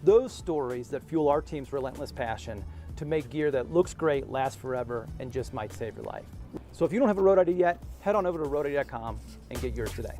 Those stories that fuel our team's relentless passion to make gear that looks great, lasts forever, and just might save your life. So if you don't have a road ID yet, head on over to roadid.com and get yours today.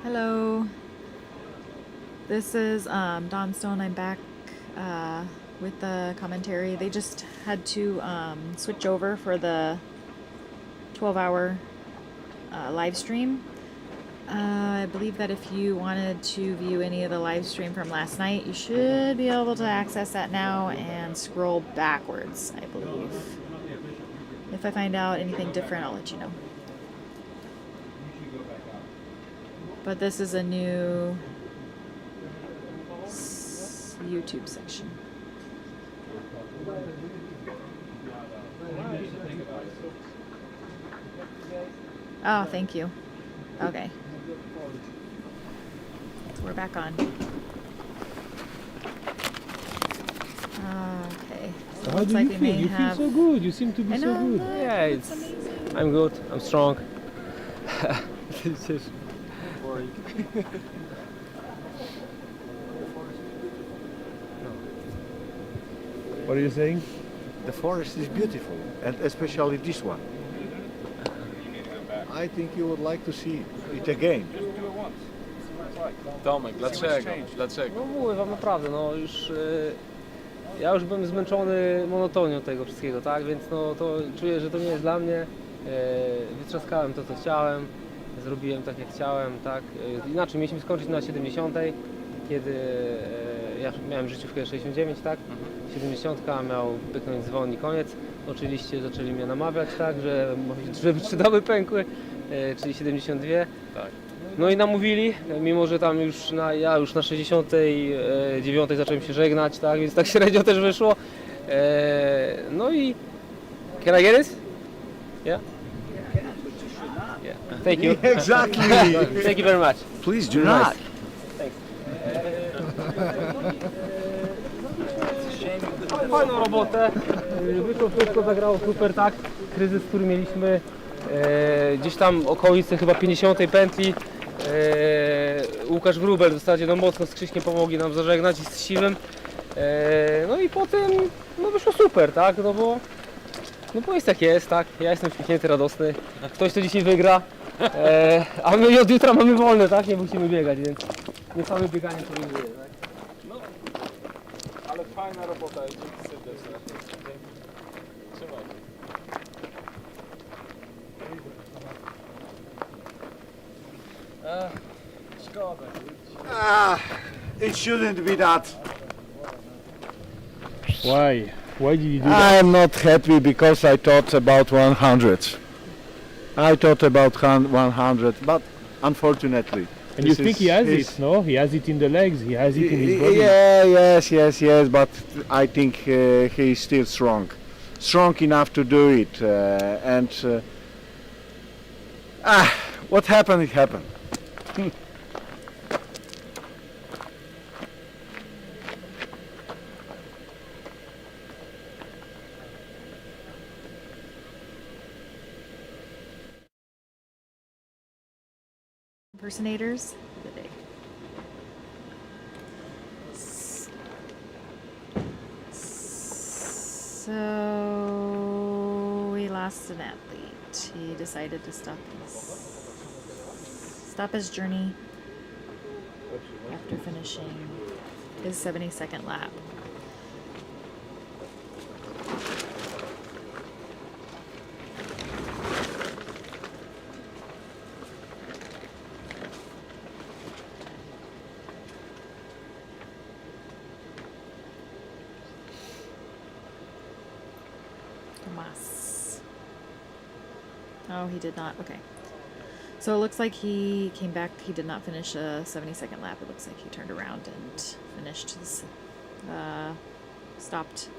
Hello, this is Dawn Stone. I'm back with the commentary. They just had to switch over for the 12-hour live stream. I believe that if you wanted to view any of the live stream from last night, you should be able to access that now and scroll backwards, I believe. If I find out anything different, I'll let you know. But this is a new YouTube section. Oh, thank you. Okay. So we're back on. Okay. So how do you feel? You feel so good. You seem to be so good. Yeah, I'm good. I'm strong. What are you saying? The forest is beautiful, and especially this one. I think you would like to see it again. Tomek, dlaczego? Dlaczego? No mówię wam naprawdę, no już ja już byłem zmęczony monotonią tego wszystkiego, tak? Więc no to czuję, że to nie jest dla mnie. Wytrzaskałem to, co chciałem, zrobiłem tak, jak chciałem, tak? Inaczej mieliśmy skończyć na 70, kiedy ja miałem życiówkę 69, tak? 70 miał pyknąć dzwon i koniec. Oczywiście zaczęli mnie namawiać, tak, że żeby 3 doby pękły, czyli 72. Tak. No i namówili, mimo że tam już ja już na 69 zacząłem się żegnać, tak, więc tak średnio też wyszło. No i Can I get it? Yeah. Yeah. Thank you. Exactly. Thank you very much. Please do not. Fajną robotę. Wyszło wszystko, zagrało super, tak. Kryzys, który mieliśmy gdzieś tam okolice chyba 50 pętli. Łukasz Wróbel w zasadzie no, mocno z Krzyśkiem pomogli nam zażegnać i z Siwym. No i potem no, wyszło super, tak, no bo jest jak jest, tak. Ja jestem uśmiechnięty, radosny. Ktoś to dzisiaj wygra. A my od jutra mamy wolne, tak? Nie musimy biegać, więc nie same bieganie to nie dzieje, tak? No, ale fajna robota, dzięki serdecznie. Trzymaj. Szkoda. It shouldn't be that. Why? Why did you do I that? am not happy because I thought about 100. I thought about 100, but unfortunately. And you this think is he has his- it, no? He has it in the legs, he has it in his body. Yeah, yes, but I think he is still strong enough to do it. What happened? It happened. Impersonators of the day. So we lost an athlete. He decided to stop his journey after finishing his 72nd lap. Tomas. Oh, he did not. Okay. So it looks like he came back. He did not finish a 72nd lap. It looks like he turned around and finished his, stopped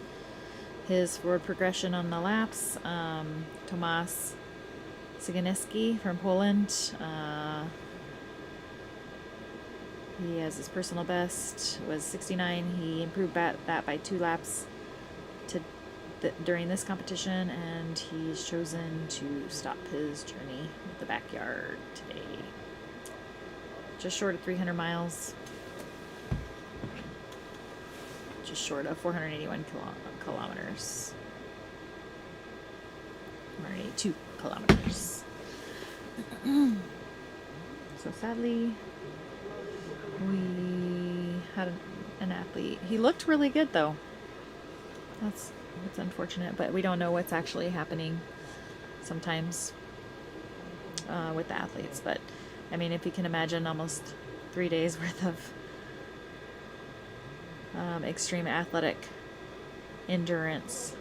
his forward progression on the laps. Tomas Cygański from Poland. He has his personal best, was 69. He improved that by 2 laps during this competition, and he's chosen to stop his journey with the backyard today. Just short of 300 miles. Just short of 481 kilometers. 482 kilometers. So sadly, we had an athlete. He looked really good though. It's unfortunate, but we don't know what's actually happening sometimes with the athletes. But I mean, if you can imagine, almost 3 days worth of extreme athletic endurance.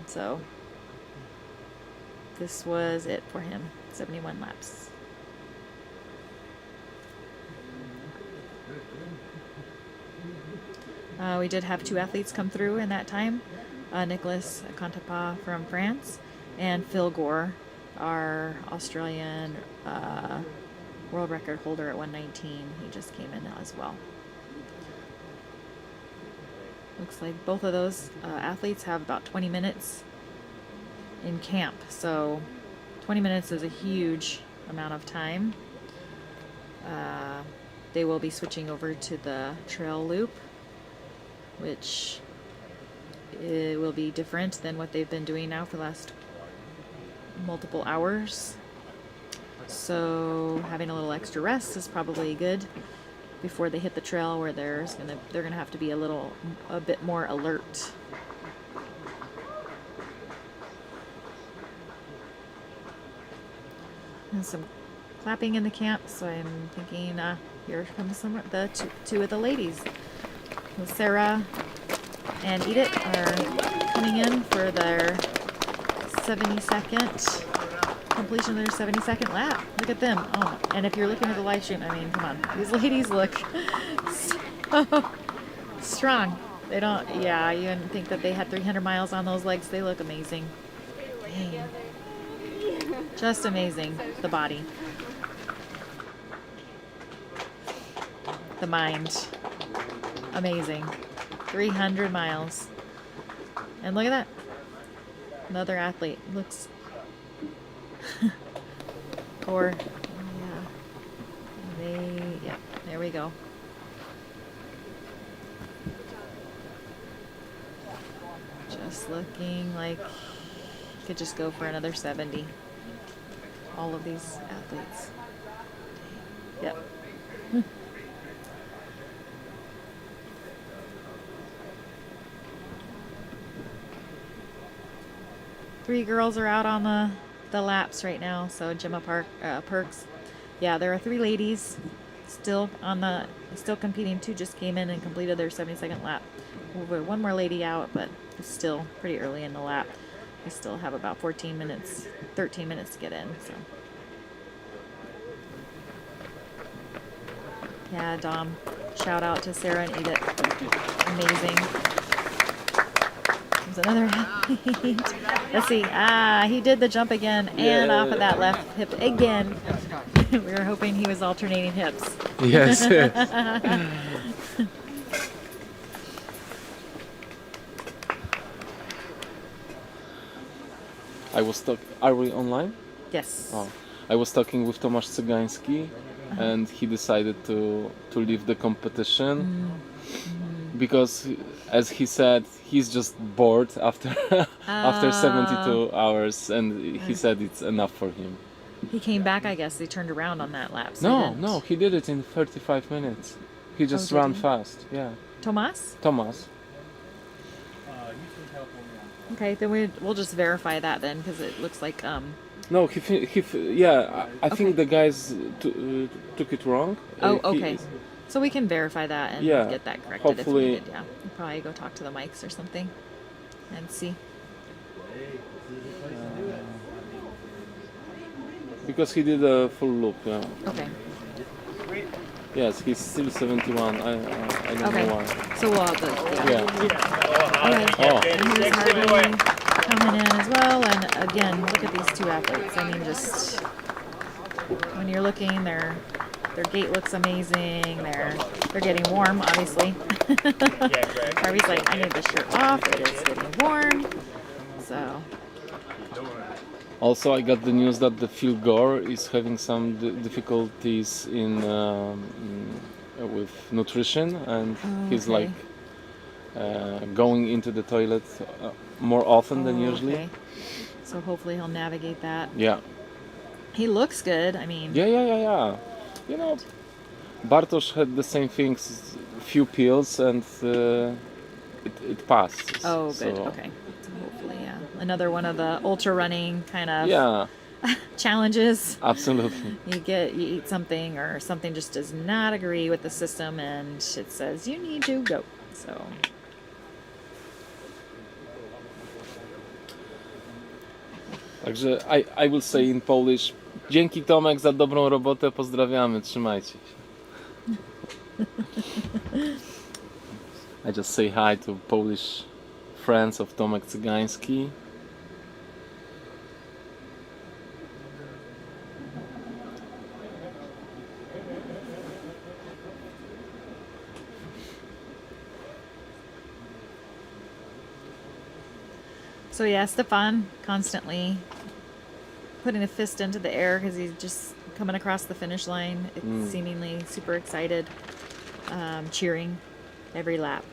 So this was it for him. 71 laps. We did have 2 athletes come through in that time. Nicolas Contrepas from France and Phil Gore, our Australian world record holder at 119. He just came in as well. Looks like both of those athletes have about 20 minutes in camp. So 20 minutes is a huge amount of time. They will be switching over to the trail loop, which it will be different than what they've been doing now for the last multiple hours. So having a little extra rest is probably good before they hit the trail, where they're gonna have to be a bit more alert. And some clapping in the camp, so I'm thinking here comes the two of the ladies. Sarah and Edith are coming in for their 72nd completion of their 72nd lap. Look at them. Oh, and if you're looking at the live stream, I mean, come on. These ladies look so strong. They don't, yeah, you didn't think that they had 300 miles on those legs. They look amazing. Dang. Just amazing, the body. The mind. Amazing. 300 miles. And look at that. Another athlete. Looks... or, yeah. Yeah, there we go. Just looking like he could just go for another 70. All of these athletes. Yep. 3 girls are out on the laps right now. So Gemma Perks. Yeah, there are 3 ladies still competing. 2 just came in and completed their 72nd lap. One more lady out, but it's still pretty early in the lap. We still have about 13 minutes to get in. So yeah, Dom. Shout out to Sarah and Edith. Amazing. There's another athlete. Let's see. He did the jump again and off of that left hip again. We were hoping he was alternating hips. Yes. I was Are we online? Yes. Oh. I was talking with Tomasz Cygański, and he decided to leave the competition because, as he said, he's just bored after after 72 hours, and he said it's enough for him. He came back, I guess. He turned around on that lap. So No, he did it in 35 minutes. He just did ran he? fast. Yeah. Tomas? Thomas. Okay, then we'll just verify that then, because it looks like No, I think the guys took it wrong. Oh, He- okay. So we can verify that and Yeah, get that corrected hopefully- if needed. Yeah, we'll probably go talk to the mics or something and see. Because he did a full loop. Yeah. Okay. Yes, he's still 71. I don't Okay. know why. So we'll have to. Yeah. Yeah. Okay. Oh. And here's Harvey coming in as well. And again, look at these 2 athletes. I mean, just when you're looking, their gait looks amazing. They're getting warm, obviously. Harvey's like, I need the shirt off. It is getting warm. So. Also, I got the news that the Phil Gore is having some difficulties with nutrition, and he's okay. like going into the toilet more often than usually. Okay. So hopefully he'll navigate that. Yeah. He looks good. I mean. Yeah. You know, Bartosz had the same things, few pills, and it passed. Oh, good. So, Okay. So hopefully, yeah. Another one of the ultra running kind of Yeah, challenges. absolutely. You eat something or something just does not agree with the system and it says you need to go. So Także I will say in Polish, dzięki Tomek za dobrą robotę, pozdrawiamy, trzymajcie się. I just say hi to Polish friends of Tomek Cygański. So yeah, Stefan constantly putting a fist into the air because he's just coming across the finish line. It's seemingly super excited, cheering every lap.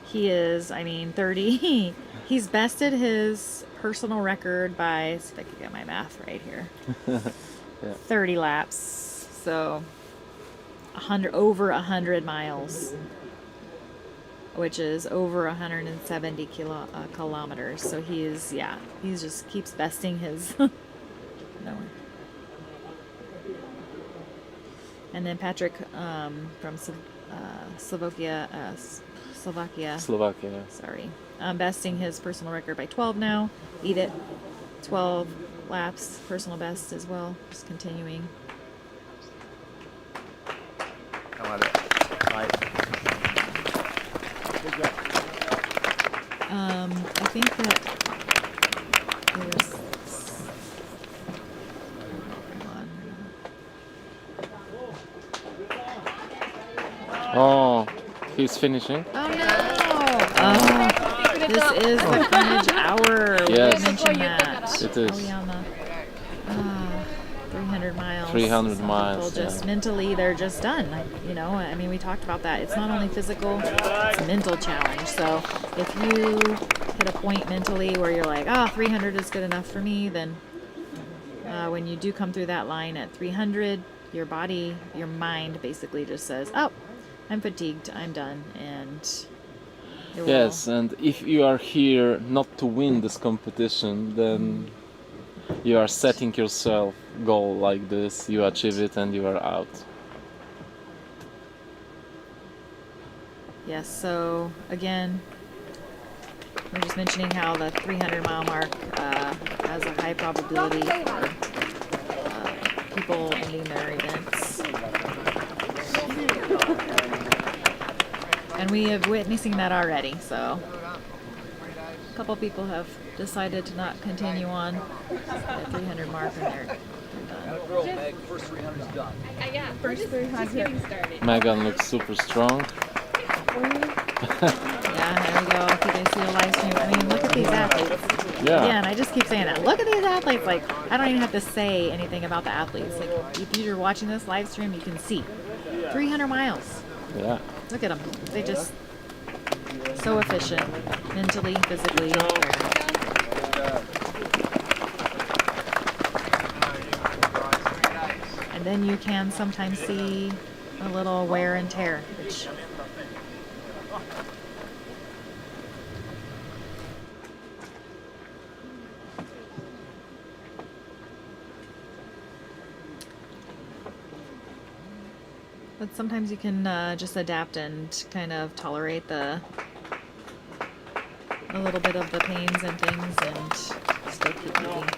He is, 30. He's bested his personal record by, see if I can get my math right here. Yeah. 30 laps. So over 100 miles. Which is over 170 kilometers. So he just keeps besting his. And then Patrick from Slovakia. Sorry, besting his personal record by 12 now. Eat it, 12 laps, personal best as well. Just continuing. Come on. Bye. Good job. think that there's one. Oh, he's finishing. Oh no! Oh, this is the frontage hour. Yes. We mentioned that. It is. Aoyama. 300 miles. 300 Some miles, People just yeah. mentally, they're just done. You know, I mean, we talked about that. It's not only physical, it's a mental challenge. So if you hit a point mentally where you're like, 300 is good enough for me, then when you do come through that line at 300, your body, your mind basically just says, oh, I'm fatigued, I'm done, and it will. Yes, and if you are here not to win this competition, then you are setting yourself goal like this, you achieve it and you are out. Yes, so again, we're just mentioning how the 300-mile mark has a high probability for people ending their events. And we have witnessing that already, so a couple people have decided to not continue on the 300 mark and they're done. First 300 is done. Yeah, first 300. Started. Megan looks super strong. Yeah, there we go. If you guys see the live stream, I mean, look at these athletes. Yeah. Again, I just keep saying that. Look at these athletes. Like, I don't even have to say anything about the athletes. Like, if you're watching this live stream, you can see 300 miles. Yeah. Look at them. They just so efficient, mentally, physically. And then you can sometimes see a little wear and tear, which but sometimes you can just adapt and kind of tolerate a little bit of the pains and things and still keep moving.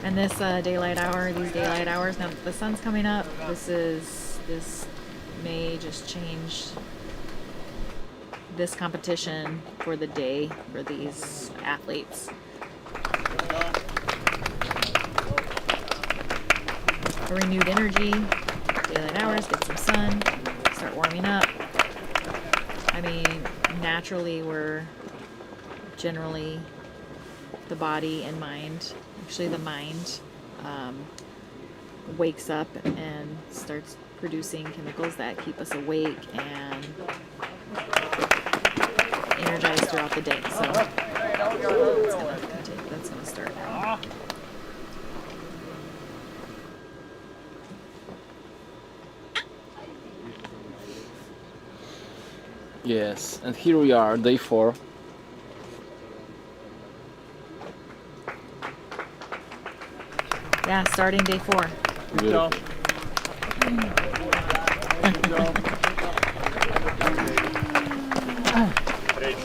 And this daylight hour, these daylight hours, now that the sun's coming up, this may just change this competition for the day for these athletes. A renewed energy, daylight hours, get some sun, start warming up. I mean, naturally we're generally the body and mind, actually the mind wakes up and starts producing chemicals that keep us awake and energized throughout the day. So that's gonna start now. Yes, and here we are, day 4. Yeah, starting day 4. Beautiful. 3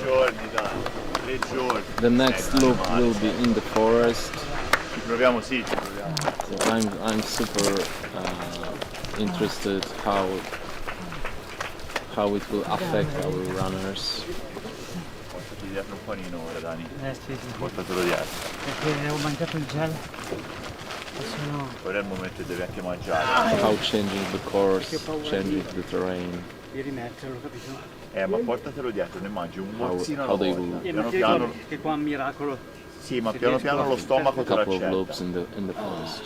giorni, dai. 3 giorni. The next loop will be in the forest. Ci proviamo, sì, ci proviamo. So I'm super interested how it will affect our runners. Portati dietro un panino ora, Dani. Sì, sì. Portatelo dietro. Perché ho mangiato il gel. Sono... Vorremmo mentre devi anche mangiare. How changing the course, changing the terrain. Di rimetterlo, capito? Ma portatelo dietro, ne mangi un mozzino alla how they volta. will- E Piano non ti ricordi piano, che qua è un miracolo. sì, ma piano piano lo stomaco A te lo couple of accetta. loops in the forest.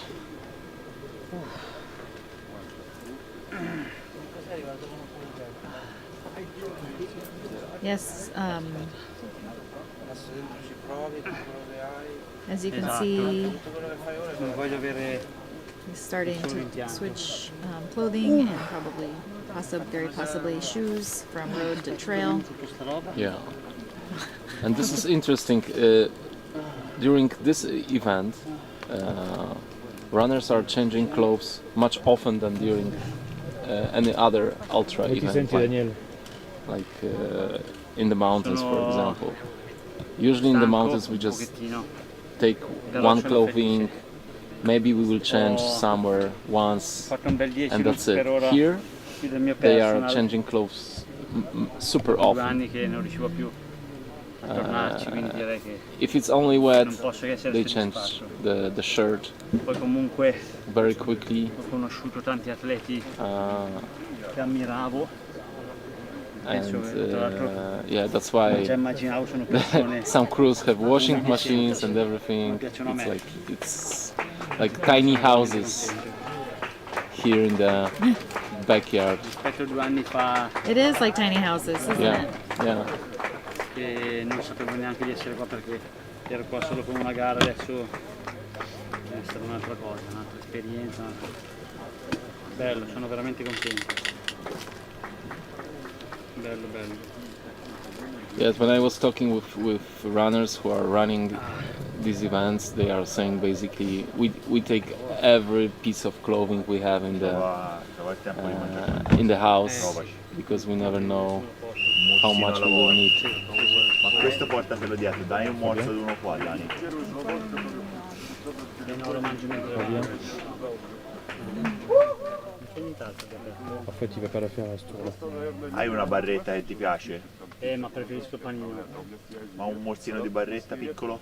Yes, as you can see, Non voglio avere... he's starting to switch clothing and probably, very possibly shoes from road to trail. Questa roba. Yeah. And this is interesting. During this event, runners are changing clothes much often than during any other ultra Come ti event, senti, Daniele? like in the mountains, for example. Usually in the mountains we just take one clothing, maybe we will change somewhere once, Ho fatto un bel 10 and that's per it. ora. Here del mio they are personal. changing clothes super 2 often. anni che non riuscivo più a tornarci, quindi direi che If it's only wet, non posso che essere they change soddisfatto. the shirt Poi comunque very quickly. ho conosciuto tanti atleti che ammiravo. And tra l'altro yeah, that's non why già immaginavo, sono persone some crews have washing machines and everything. It's like tiny houses here in the backyard. rispetto a 2 anni fa It is like tiny houses, isn't Yeah, it? yeah. che non sapevo neanche di essere qua perché ero qua solo con una gara, adesso è stata un'altra cosa, un'altra esperienza. Bello, sono veramente contento. Bello, bello. Yes, when I was talking with runners who are running these events, they are saying basically we take every piece of clothing we have in the house because we never know how much we will need. Ma questo portatelo dietro, dai un morso ad uno qua, Dani. No, lo mangio mentre En fait, il va pas la faire à ce tour-là. Hai una barretta che ti piace? ma preferisco il panino. Ma un morsino di barretta piccolo?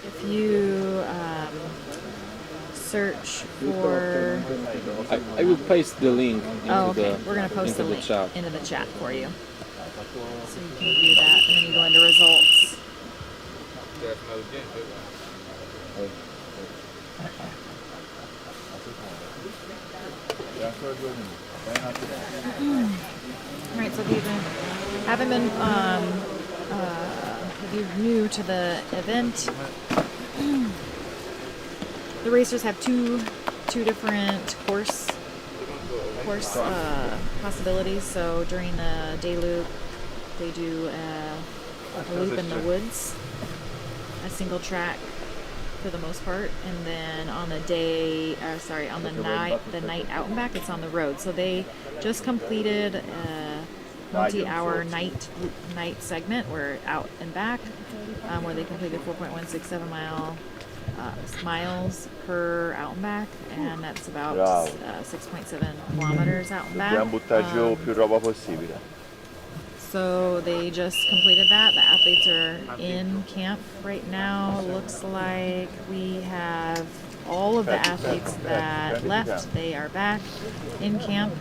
If you search for, I will paste the link into oh, okay, the we're gonna post into the link chat. into the chat for you, so you can view that, and then you go into results. All right, so if you haven't been, if you're new to the event, the racers have two different course possibilities. So during the day loop, they do a loop in the woods, a single track for the most part, and then on the on the night out and back, it's on the road. So they just completed a multi-hour night segment where out and back, where they completed 4.167 miles per out and back, and that's about 6.7 kilometers out and back. Dobbiamo buttare giù più roba possibile. So they just completed that. The athletes are in camp right now. Looks like we have all of the athletes that left. They are back in camp.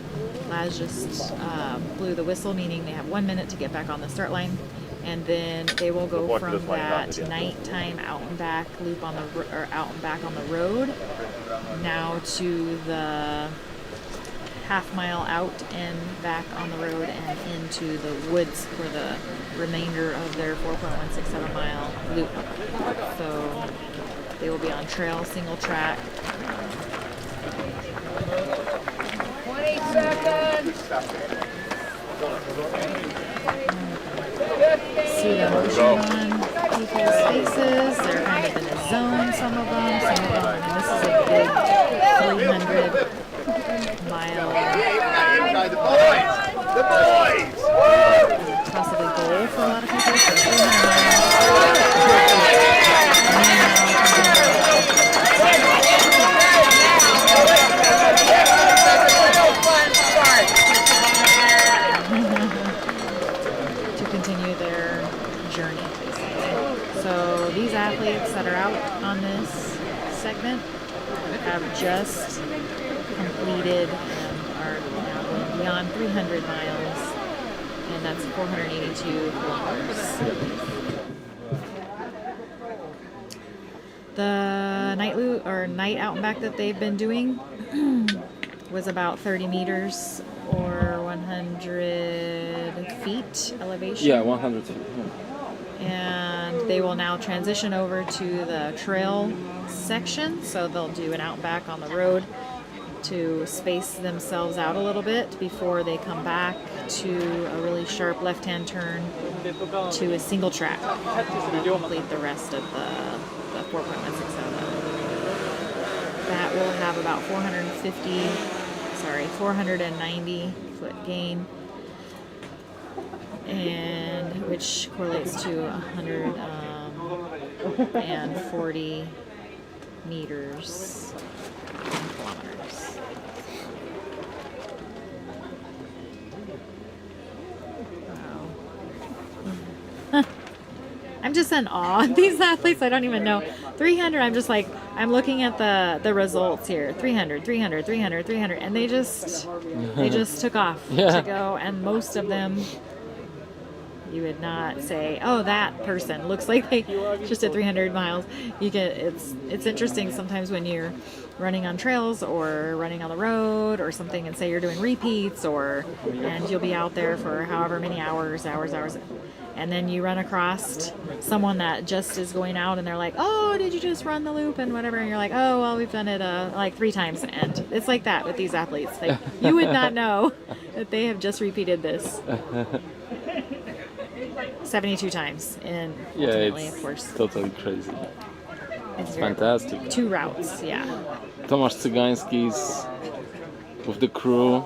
Laz just blew the whistle, meaning they have 1 minute to get back on the start line. And then they will go from that nighttime out and back loop on out and back on the road now to the half-mile out and back on the road and into the woods for the remainder of their 4.167 mile loop. So they will be on trail, single track. 20 seconds. See the motion on people's faces. They're kind of in a zone, some of them. And this is a big 300-mile possibly goal for a lot of people. So 300 miles to continue their journey, basically. So these athletes that are out on this segment have just completed and are now going beyond 300 miles, and that's 482 kilometers. The night out and back that they've been doing was about 30 meters or 100 feet elevation. Yeah, 100 feet. And they will now transition over to the trail section. So they'll do an out and back on the road to space themselves out a little bit before they come back to a really sharp left-hand turn to a single track to complete the rest of the 4.160. That will have about 490 foot gain, and which correlates to 140 meters in kilometers. Wow. I'm just in awe of these athletes. I don't even know. 300, I'm just like, I'm looking at the results here. 300, 300, 300, 300, and they just took off to go, and most of them you would not say, oh, that person looks like they just did 300 miles. It's interesting sometimes when you're running on trails or running on the road or something, and say you're doing repeats, and you'll be out there for however many hours, and then you run across someone that just is going out, and they're like, oh, did you just run the loop and whatever, and you're like, oh, well, we've done it like 3 times, and it's like that with these athletes. Like, you would not know that they have just repeated this 72 times, and ultimately, of course, totally crazy. It's fantastic. 2 routes, yeah. Tomasz Cygański's with the crew.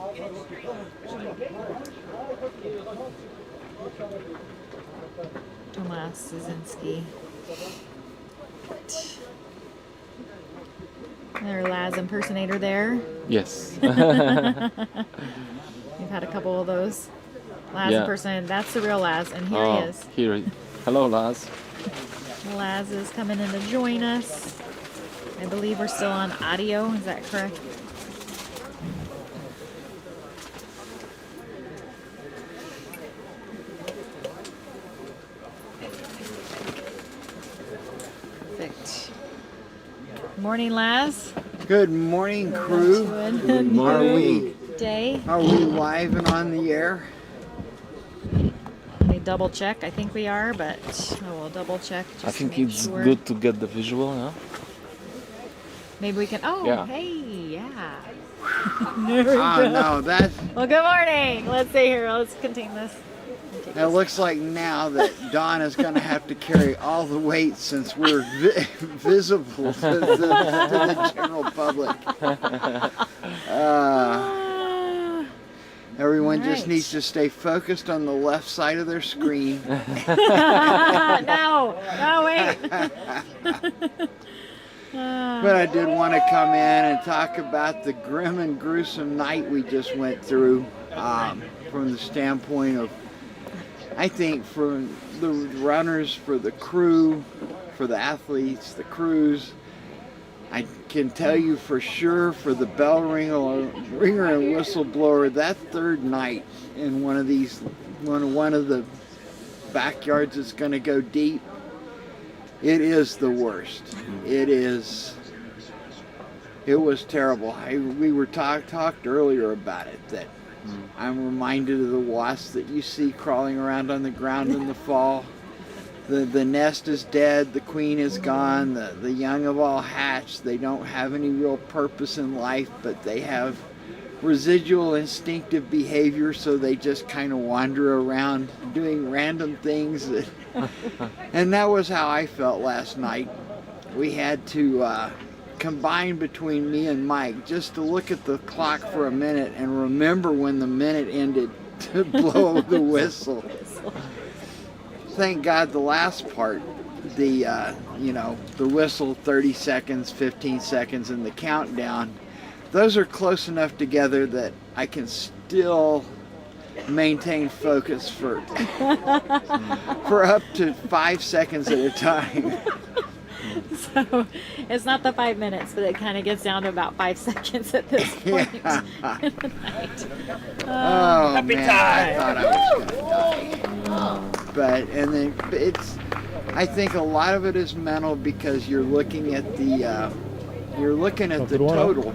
Tomasz Cygański. Another Laz impersonator there. Yes. We've had a couple of those. Laz impersonator. That's the real Laz, and here he is. Hello, Laz. Laz is coming in to join us. I believe we're still on audio. Is that correct? Perfect. Morning, Laz. Good morning, crew. Good morning. Day. Are we live and on the air? Let me double check. I think we are, but I will double check. Just I think to make it's sure. good to get the visual, yeah? Maybe we can. Oh, Yeah. hey, yeah. No, that Well, good morning. Let's see here. Let's contain this. it looks like now that Dawn is going to have to carry all the weight since we're visible to the general public. Everyone just needs to stay focused on the left side of their screen. No, wait. But I did want to come in and talk about the grim and gruesome night we just went through, from the standpoint of, I think, for the runners, for the crew, for the athletes, the crews. I can tell you for sure, for the bell ringer and whistleblower, that third night in one of the backyards that's going to go deep, it is the worst. It was terrible. We were talked earlier about it, that I'm reminded of the wasps that you see crawling around on the ground in the fall. The nest is dead, the queen is gone, the young have all hatched. They don't have any real purpose in life, but they have residual instinctive behavior, so they just kind of wander around doing random things. And that was how I felt last night. We had to combine between me and Mike just to look at the clock for a minute and remember when the minute ended to blow the whistle. Thank God the last part, the whistle, 30 seconds, 15 seconds, and the countdown, those are close enough together that I can still maintain focus for up to 5 seconds at a time. So it's not the 5 minutes, but it kind of gets down to about 5 seconds at this point in the night. Oh man, I thought I was gonna die. I think a lot of it is mental, because you're looking at the total.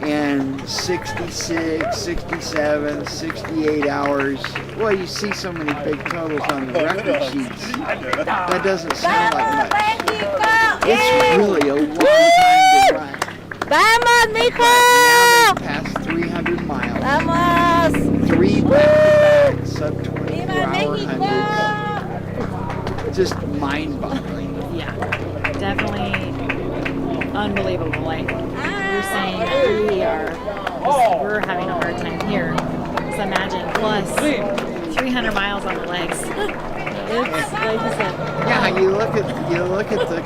And 66, 67, 68 hours. Well, you see so many big totals on the record sheets. That doesn't sound like much. It's really a long time to run. ¡Vamos, mijo! Now they've passed 300 miles. ¡Vamos! 3 back-to-back sub-24-hour hundreds. Just mind-boggling. Yeah, definitely unbelievable. Like you're saying, that we're having a hard time here. So imagine plus 300 miles on the legs. It's like you said. Yeah, you look at the.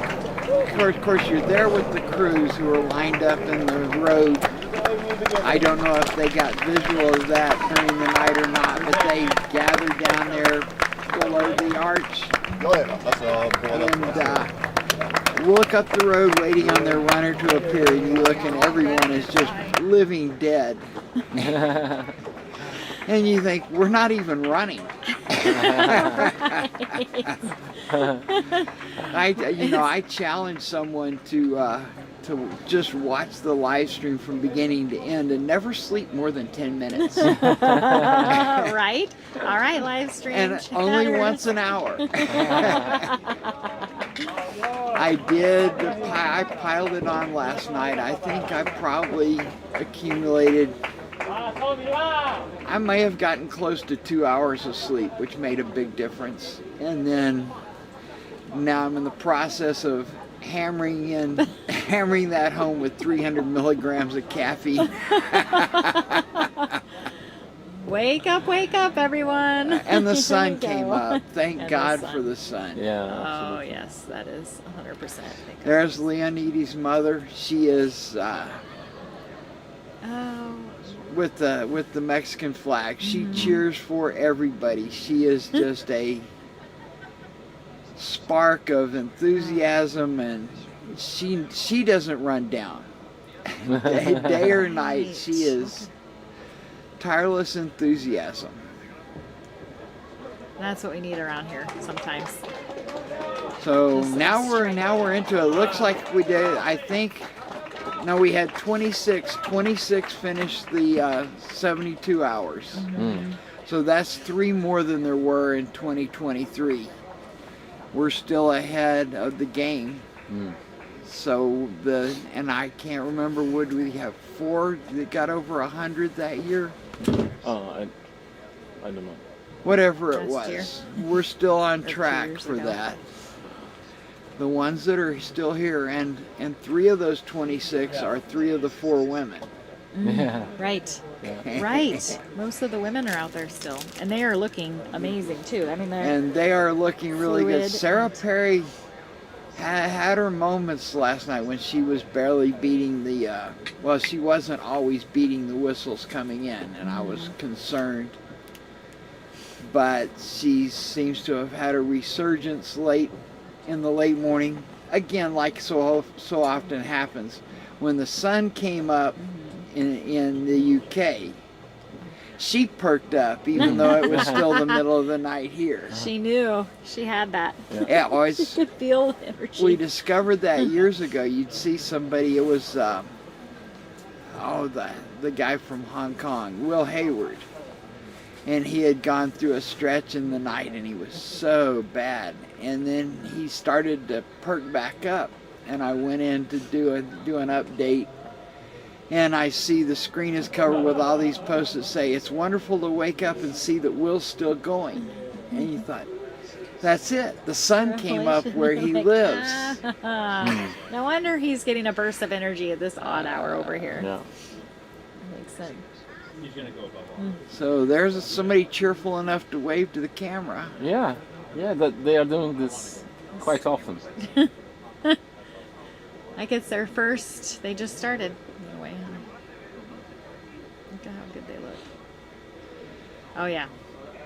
Of course, you're there with the crews who are lined up in the road. I don't know if they got visual of that during the night or not, but they gathered down there below the arch and look up the road waiting on their runner to appear, and you look and everyone is just living dead. And you think, we're not even running. I challenge someone to just watch the live stream from beginning to end and never sleep more than 10 minutes. Right? All right, live stream. And only once an hour. I piled it on last night. I think I probably accumulated, I may have gotten close to 2 hours of sleep, which made a big difference. And then now I'm in the process of hammering that home with 300 milligrams of caffeine. Wake up, everyone. And the sun came up. Thank God for the sun. Yeah. Oh, yes, that is 100%. There's Leonides' mother. She is with the Mexican flag. She cheers for everybody. She is just a spark of enthusiasm, and she doesn't run down. Day or night, she is tireless enthusiasm. That's what we need around here sometimes. So now we're into it. Looks like we did, I think, no, we had 26 finished the 72 hours. So that's 3 more than there were in 2023. We're still ahead of the game. So and I can't remember, would we have 4 that got over 100 that year? I don't know. Whatever it Last was. We're still on Or 2 track years for ago. that. The ones that are still here, and 3 of those 26 are 3 of the 4 women. Yeah. Right. Right. Most of the women are out there still, and they are looking amazing too. I mean, And they are looking really good. Fluid Sarah and- Perry had her moments last night when she was barely beating the, well, she wasn't always beating the whistles coming in, and I was concerned. But she seems to have had a resurgence in the late morning. Again, like so often happens, when the sun came up in the UK, she perked up, even though it was still the middle of the night here. she knew she had that. Yeah, always. She could feel the energy. We discovered that years ago. You'd see somebody, it was, the guy from Hong Kong, Will Hayward. And he had gone through a stretch in the night and he was so bad. And then he started to perk back up. And I went in to do an update. And I see the screen is covered with all these posts that say, "It's wonderful to wake up and see that Will's still going." And you thought, that's it. The sun came up where he Like, lives. No wonder he's getting a burst of energy at this odd hour over here. Yeah. Makes sense. So there's somebody cheerful enough to wave to the camera. Yeah. Yeah. That they are doing this quite often. Like it's their first. They just started. In a way. Look at how good they look. Oh yeah.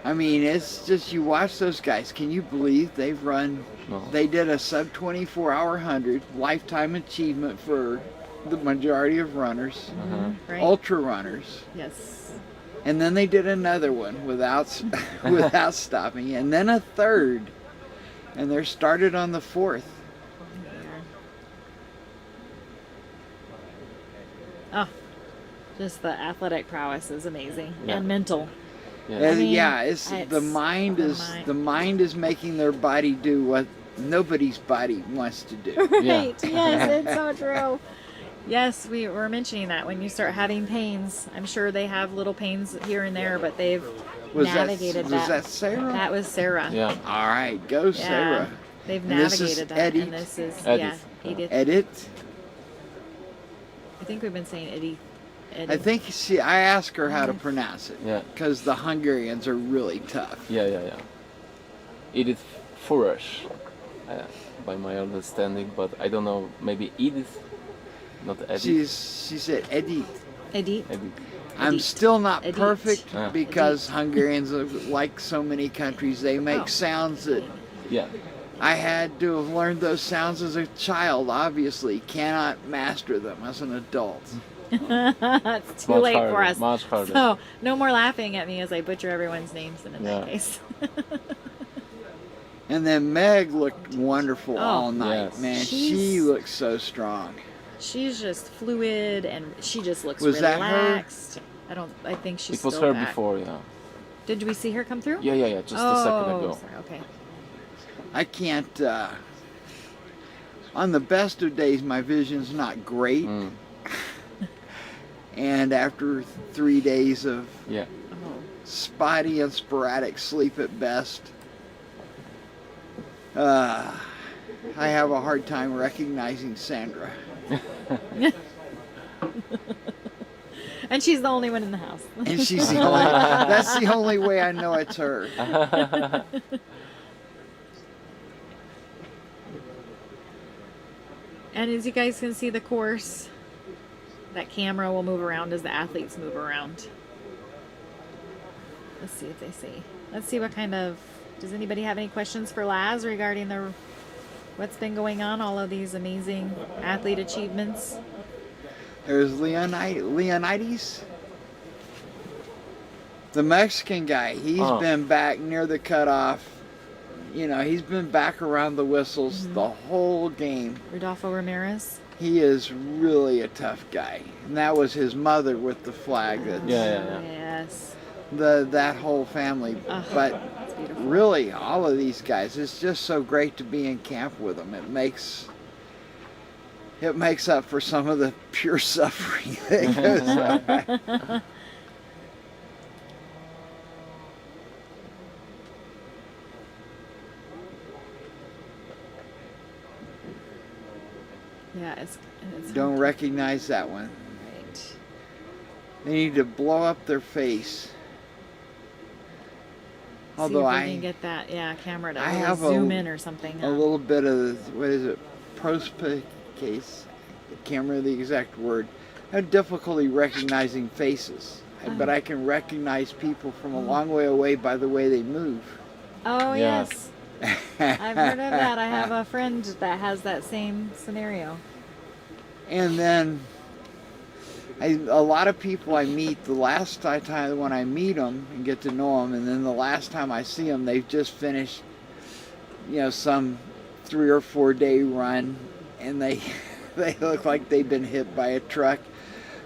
I mean, it's just, you watch those guys. Can you believe they've run? No. They did a sub 24-hour 100, lifetime achievement for the majority of runners, Right. ultra runners. Yes. And then they did another one without stopping, and then a third, and they're started on the 4th. Oh, just the athletic prowess is amazing, Yeah. and mental. Yeah. I mean, The mind is making their body do what nobody's body wants to do. Right. Yes, it's so true. Yes, we were mentioning that when you start having pains, I'm sure they have little pains here and there, but they've navigated Was that Sarah? That was Sarah. Yeah. All right, go Sarah. Yeah, they've And this is navigated that. Edith? And this is Edith. yeah, Edith. Edit. I think we've been saying Edith. I think I asked her how to pronounce it. Yeah. Because the Hungarians are really tough. Yeah. Edith Furish, by my understanding, but I don't know. Maybe Edith, not Edith. She said Edith. Edith. Edith. I'm Edith. still not Edith. perfect Ah. because Hungarians, like so many countries, they make Oh. sounds that Yeah. I had to have learned those sounds as a child, obviously. Cannot master them as an adult. It's too Much late harder, for us. much harder. So no more laughing at me as I butcher everyone's names in Yeah. that case. And then Meg looked wonderful Oh. all night, Yes. man. She She's- looks so strong. She's just fluid and she just looks Was that her? relaxed. I think she's It was still her back. before, yeah. Did we see her come through? Yeah. Just a second ago. Sorry, okay. I can't. On the best of days, my vision's not great. Mm. And after 3 days of Yeah. Oh. spotty and sporadic sleep at best, I have a hard time recognizing Sandra. And she's the only one in the house. And she's the only, that's the only way I know it's her. And as you guys can see the course, that camera will move around as the athletes move around. Let's see if they see. Let's see what kind of, does anybody have any questions for Laz regarding what's been going on, all of these amazing athlete achievements? There's Leonidas, the Mexican guy. He's been back near the cutoff. You know, he's been back around the whistles the whole game. Rodolfo Ramirez. He is really a tough guy. And that was his mother with the flag. That's Yeah. Yes. that whole family. But That's beautiful. really, all of these guys, it's just so great to be in camp with them. It makes up for some of the pure suffering that goes on. Yeah, it's Don't recognize that one. right. They need to blow up their face. Although see if we can get that camera to I really have zoom in or something. a little bit of, what is it, case. I can't remember the exact word. I have difficulty recognizing faces, but I can recognize people from a long way away by the way they move. Oh Yeah. yes, I've heard of that. I have a friend that has that same scenario. And then a lot of people I meet, the last time when I meet them and get to know them, and then the last time I see them, they've just finished, some 3 or 4 day run, and they look like they've been hit by a truck.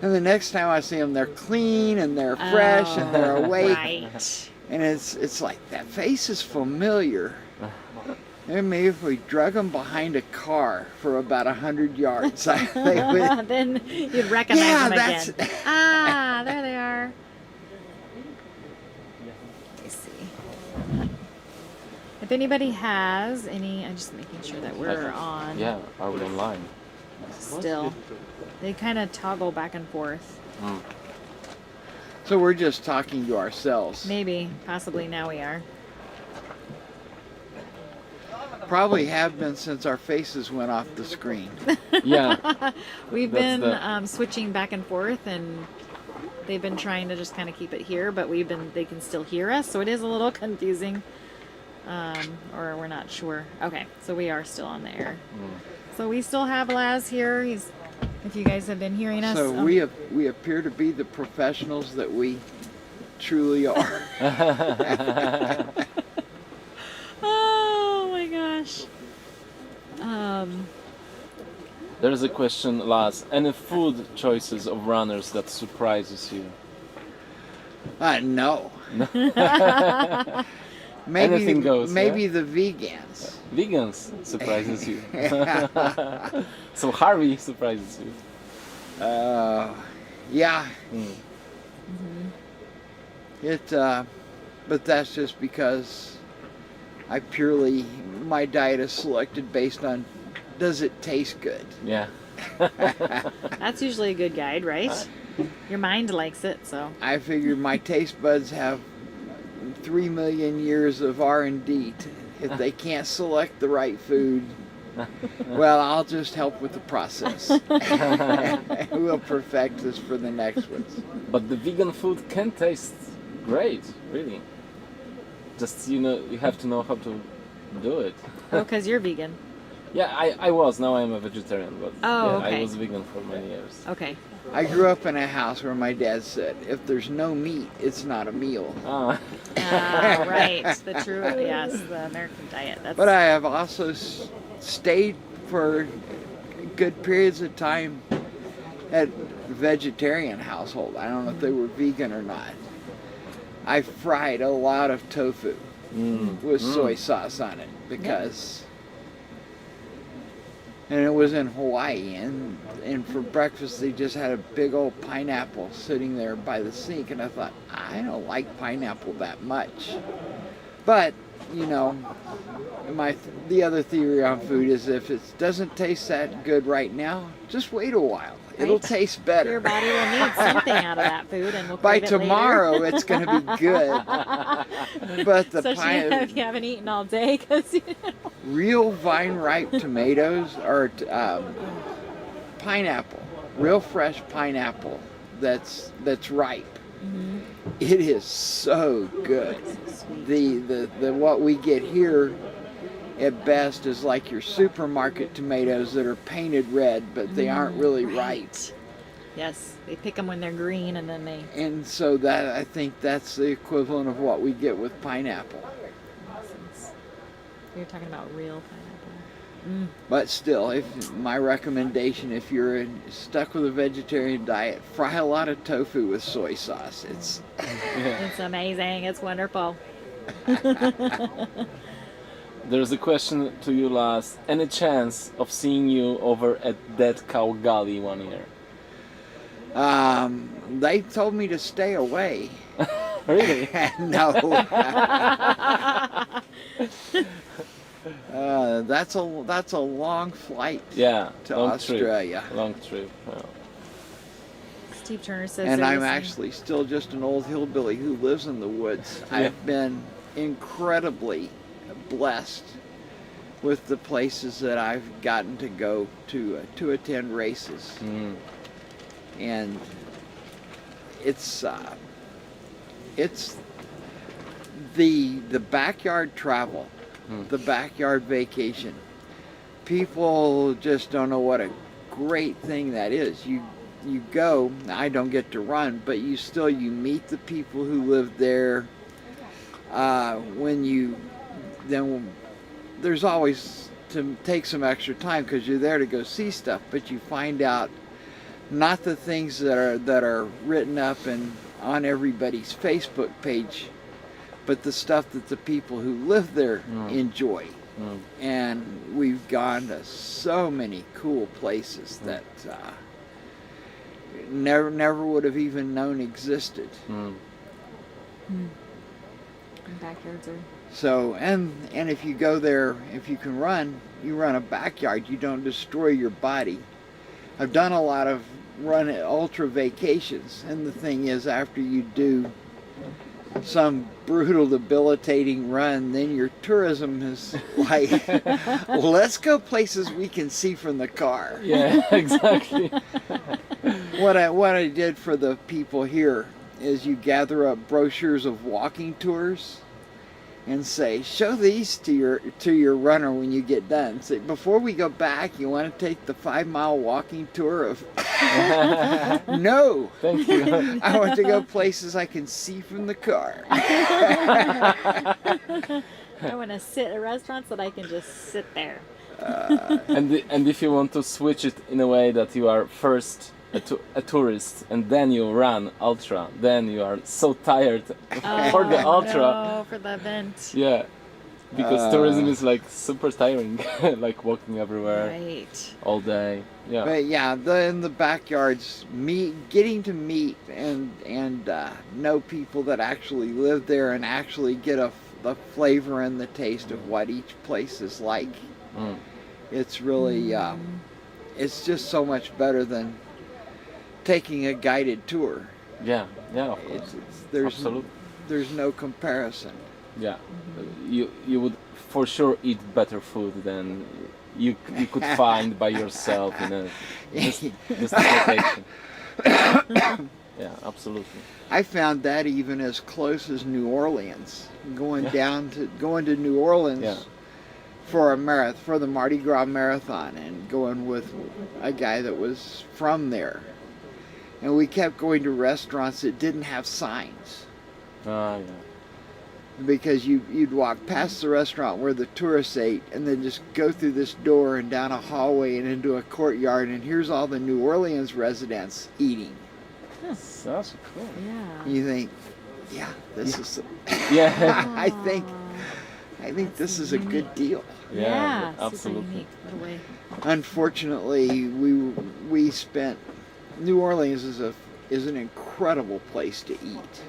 And the next time I see them, they're clean and they're fresh and they're awake. Right. And it's like, that face is familiar. And maybe if we drug them behind a car for about 100 yards, they would. Then you'd recognize Yeah, them that's- again. There they are. Let me see. If anybody has any, I'm just making sure that we're on. Yeah, are we online? Still, they kind of toggle back and forth. Mm. So we're just talking to ourselves. Maybe, possibly now we are. Probably have been since our faces went off the screen. Yeah. We've That's been switching back and forth, and they've been trying to just kind of keep it here, but they can still hear us, so it is a little confusing, or we're not sure. Okay, so we are still on the air. So we still have Laz here. If you guys have been hearing us. So we appear to be the professionals that we truly are. Oh my gosh. There's a question, Laz. Any food choices of runners that surprises you? No. Anything goes, Maybe yeah? the vegans. Vegans surprises you. So Harvey surprises you. Yeah. Mm. But that's just because my diet is selected based on, does it taste good? Yeah. That's usually a good guide, right? Your mind likes it, so. I figure my taste buds have 3 million years of R&D. If they can't select the right food, well, I'll just help with the process. We'll perfect this for the next ones. But the vegan food can taste great, really. Just, you have to know how to do it. Oh, because you're vegan. Yeah, I was. Now I'm a vegetarian, but Oh, yeah, okay. I was vegan for many years. Okay. I grew up in a house where my dad said, if there's no meat, it's not a meal. Ah. Right. The American diet. That's... But I have also stayed for good periods of time at vegetarian household. I don't know if they were vegan or not. I fried a lot of tofu with soy sauce on it because, and it was in Hawaii, and for breakfast they just had a big old pineapple sitting there by the sink, and I thought, I don't like pineapple that much. But, the other theory on food is if it doesn't taste that good right now, just wait a while. It'll taste better. Your body will need something out of that food, and we'll by crave it tomorrow later. it's going to be good. But the Especially if you haven't eaten all day, because real vine ripe tomatoes are pineapple, real fresh pineapple that's ripe. Mm-hmm. It is so good. The what we get here at best is like your supermarket tomatoes that are painted red, but they aren't really ripe. Yes, they pick them when they're green, and then they. And so I think that's the equivalent of what we get with pineapple. You're talking about real pineapple. But still, my recommendation, if you're stuck with a vegetarian diet, fry a lot of tofu with soy sauce. It's amazing. It's wonderful. There's a question to you last. Any chance of seeing you over at Dead Cow Gully one year? They told me to stay away. Really? No. That's a long flight. Yeah, to long Australia. Trip. Long trip. Yeah. Steve Turner says. And I'm actually still just an old hillbilly who lives in the woods. Yeah. I've been incredibly blessed with the places that I've gotten to go to attend races. And it's the backyard travel, the backyard vacation. People just don't know what a great thing that is. You go, I don't get to run, but you meet the people who live there. Then there's always to take some extra time because you're there to go see stuff, but you find out not the things that are written up and on everybody's Facebook page, but the stuff that the people who live there enjoy. And we've gone to so many cool places that never would have even known existed. Backyards are. So, and if you go there, if you can run, you run a backyard, you don't destroy your body. I've done a lot of ultra vacations, and the thing is, after you do some brutal, debilitating run, then your tourism is like, let's go places we can see from the car. Yeah, exactly. What I did for the people here is you gather up brochures of walking tours and say, show these to your runner when you get done. Say, before we go back, you want to take the 5-mile walking tour of... No! Thank you. I want to go places I can see from the car. I want to sit at restaurants that I can just sit there. And if you want to switch it in a way that you are first a tourist and then you run ultra, then you are so tired for the ultra. No, for the event. Yeah. because tourism is like super tiring, like walking everywhere Right. all day. Yeah. But yeah, in the backyards, getting to meet and know people that actually live there and actually get the flavor and the taste of what each place is like. Mm. It's really, it's just so much better than taking a guided tour. Yeah, of course. Absolutely. There's no comparison. Yeah, you would for sure eat better food than you could find by yourself in a this location. Yeah, absolutely. I found that even as close as New Orleans, going to New Orleans for the Mardi Gras marathon, and going with a guy that was from there, and we kept going to restaurants that didn't have signs. Yeah. Because you'd walk past the restaurant where the tourists ate, and then just go through this door and down a hallway and into a courtyard, and here's all the New Orleans residents eating. That's cool. Yeah. You think, yeah, this is. Yeah. I think this is a good deal. Yeah, absolutely. Super unique. Unfortunately, we spent. New Orleans is an incredible place to eat.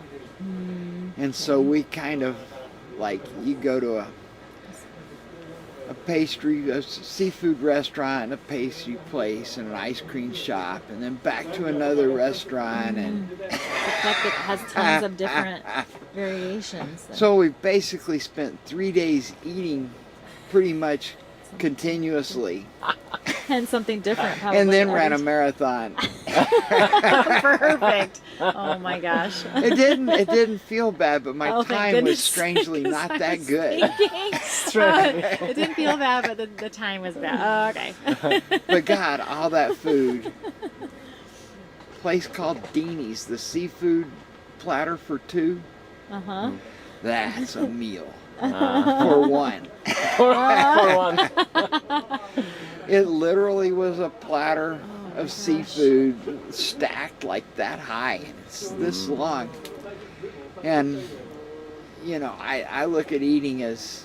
And so we kind of, like, you go to a seafood restaurant, a pastry place, and an ice cream shop, and then back to another restaurant, and It's eclectic. It has tons of different variations. So we basically spent 3 days eating pretty much continuously, and something different probably. and then ran a every marathon. Perfect. Oh my gosh. It didn't feel bad, but my Oh, thank time was goodness. strangely not I that was good. thinking, it didn't feel bad, but the time was bad. Oh, okay. But God, all that food. Place called Deanie's, the seafood platter for two. Uh-huh. That's a meal for one. For one. It literally was a platter of seafood stacked like that high, and it's this long. And I look at eating as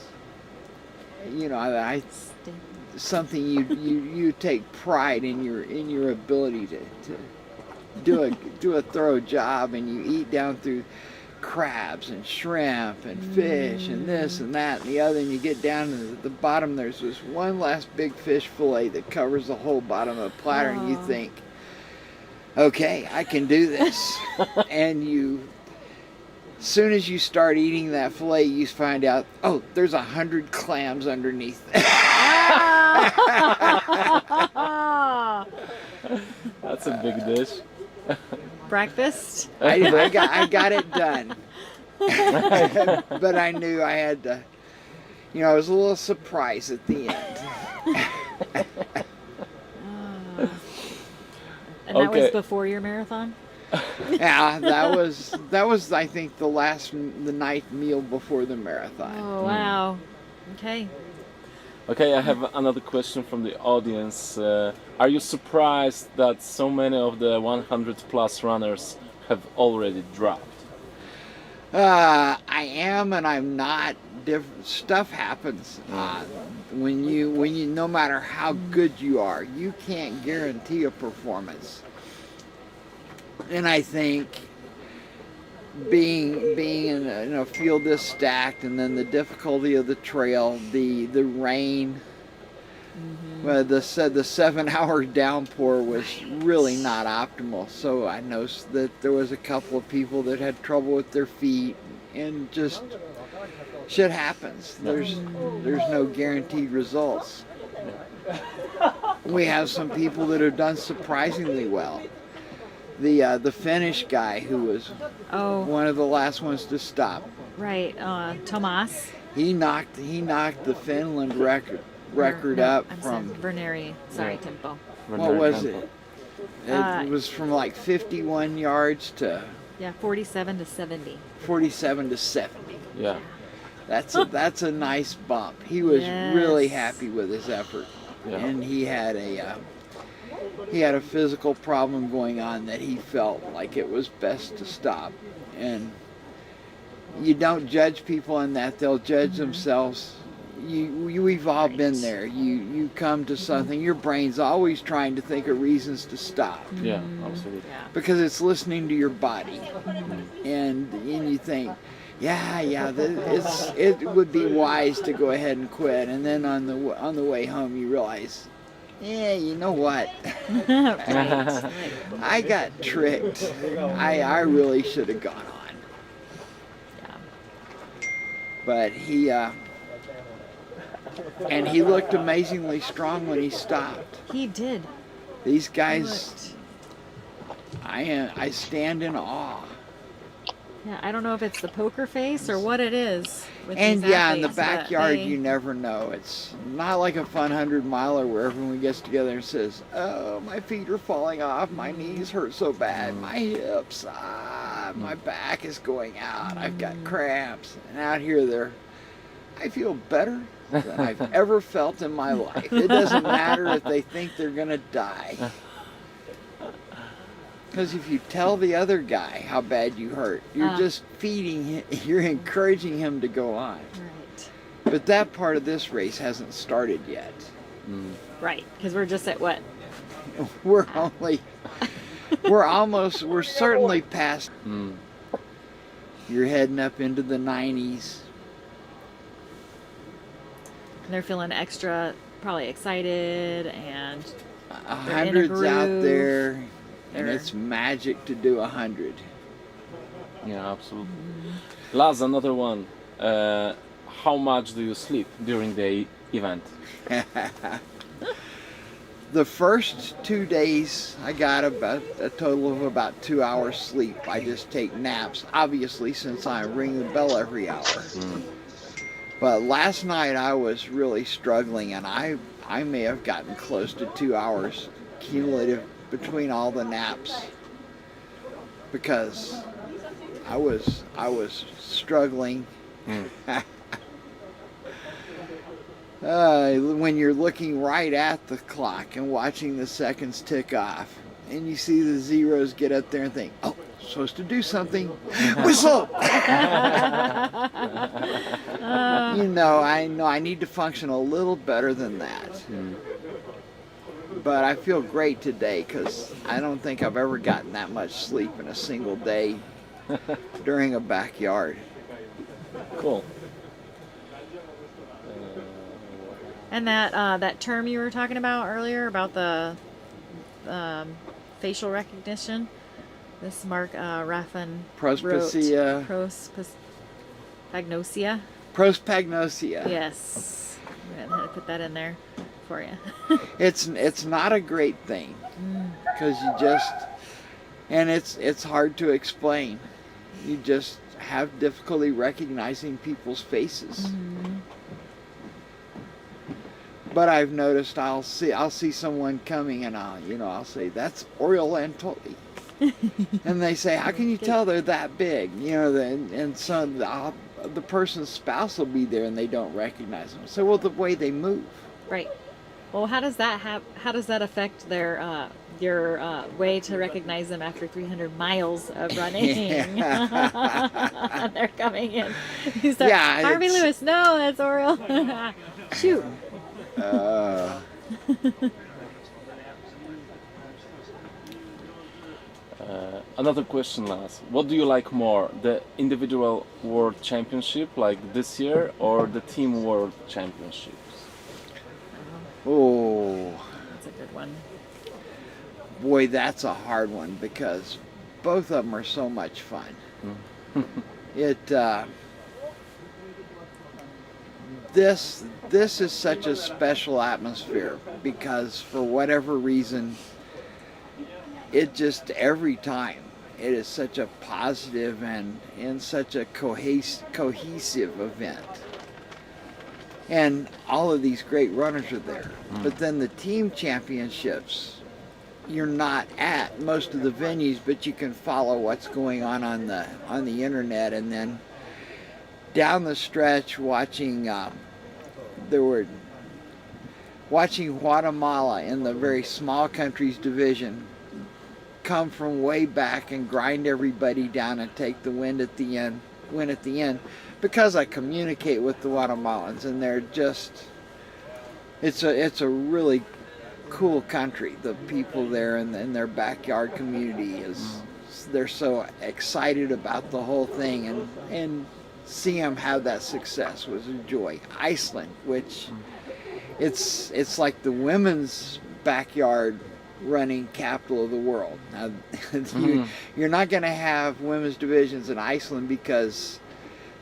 something you take pride in your ability to do a thorough job, and you eat down through crabs and shrimp and fish and this and that and the other, and you get down to the bottom, there's this one last big fish fillet that covers the whole bottom of the platter, and you think, okay, I can do this. And as soon as you start eating that fillet, you find out, oh, there's 100 clams underneath it. That's a big dish. Breakfast? I got it done. But I knew I had to, I was a little surprised at the end. And that was before your marathon? Yeah, that was I think the night meal before the marathon. Oh, wow. Okay. Okay, I have another question from the audience. Are you surprised that so many of the 100 plus runners have already dropped? I am, and I'm not. Stuff happens. When you, no matter how good you are, you can't guarantee a performance. And I think being in a field this stacked, and then the difficulty of the trail, the rain, the 7-hour downpour was really not optimal. So I noticed that there was a couple of people that had trouble with their feet, and just shit happens. There's no guaranteed results. We have some people that have done surprisingly well. The Finnish guy who was one of the last ones to stop. Right, Tomas. He knocked the Finland record up from Verneri. Sorry, Tempo. What was it? It was from like 51 yards to 47 to 70. 47 to 70. Yeah. That's a nice bump. He was really happy with his effort, and he had a physical problem going on that he felt like it was best to stop. And you don't judge people on that; they'll judge themselves we've all been Right. there. You come to something, your brain's always trying to think of reasons to stop Yeah, absolutely. Yeah. because it's listening to your body, and you think, it would be wise to go ahead and quit, and then on the way home you realize, yeah, you know what? Right. I got tricked. I really should have gone on. Yeah. But he looked amazingly strong when he stopped. He did. These He guys, looked- I stand in awe. Yeah, I don't know if it's the poker face or what it is. With And these yeah, in the athletes, but backyard, they- you never know. It's not like a fun 100-miler where everyone gets together and says, "Oh, my feet are falling off. My knees hurt so bad. My hips, my back is going out. I've got cramps." And out here, I feel better than I've ever felt in my life. It doesn't matter if they think they're gonna die. Because if you tell the other guy how bad you hurt, you're just feeding him, you're encouraging him to go on. Right. But that part of this race hasn't started yet. Right. Because we're just at what? We're certainly past. You're heading up into the 90s. And they're feeling extra, probably excited, and A they're in a hundred's out groove. there, and They're- it's magic to do 100. Yeah, absolutely. Last, another one. How much do you sleep during the event? The first 2 days, I got about a total of about 2 hours sleep. I just take naps, obviously, since I ring the bell every hour. But last night I was really struggling, and I may have gotten close to 2 hours cumulative between all the naps, because I was struggling. When you're looking right at the clock and watching the seconds tick off, and you see the zeros get up there and think, "Oh, supposed to do something." Whistle! I know I need to function a little better than that. But I feel great today because I don't think I've ever gotten that much sleep in a single day during a backyard. Cool. And that term you were talking about earlier about the facial recognition. This Mark Raffin Prospasia. Prospagnosia. Prospagnosia. Yes. I had to put that in there for you. It's not a great thing because it's hard to explain. You just have difficulty recognizing people's faces. But I've noticed I'll see someone coming and I'll say, "That's Oriole Antoli." And they say, "How can you tell they're that big?" And so the person's spouse will be there and they don't recognize them. So, well, the way they move. Right. Well, how does that affect their your way to recognize them after 300 miles of running? They're coming in. You start, Yeah, Harvey it's- Lewis. No, that's Oriole. Shoot. Another question, Lars. What do you like more, the individual world championship like this year or the team world championships? Oh, That's a good one. boy, that's a hard one because both of them are so much fun. This is such a special atmosphere because for whatever reason, it just every time it is such a positive and such a cohesive event. And all of these great runners are there. But then the team championships, you're not at most of the venues, but you can follow what's going on the internet. And then down the stretch, watching Guatemala in the very small countries division come from way back and grind everybody down and take the win at the end. because I communicate with the Guatemalans, and they're just, it's a really cool country. The people there and their backyard community is, they're so excited about the whole thing, and seeing them have that success was a joy. Iceland, which it's like the women's backyard running capital of the world. Now, you're not going to have women's divisions in Iceland because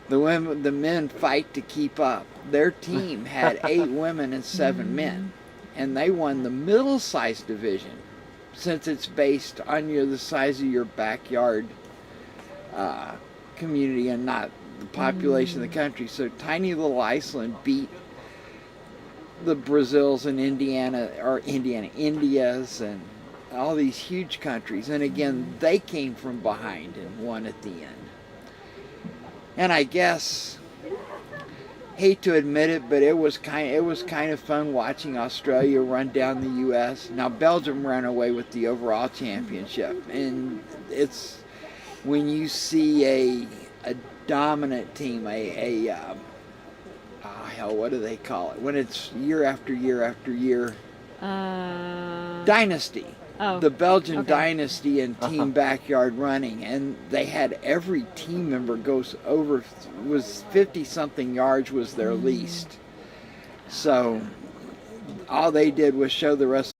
the men fight to keep up. Their team had 8 women and 7 men, and they won the middle-sized division, since it's based on the size of your backyard community and not the population of the country. So tiny little Iceland beat the Brazils and Indias and all these huge countries. And again, they came from behind and won at the end. And I guess, hate to admit it, but it was kind of fun watching Australia run down the U.S. Now Belgium ran away with the overall championship, and it's when you see a dominant team, what do they call it? When it's year after year after year, dynasty. Oh, the Belgian dynasty and team backyard running, and they had every team member goes over, was 50-something yards was their least. So all they did was show the rest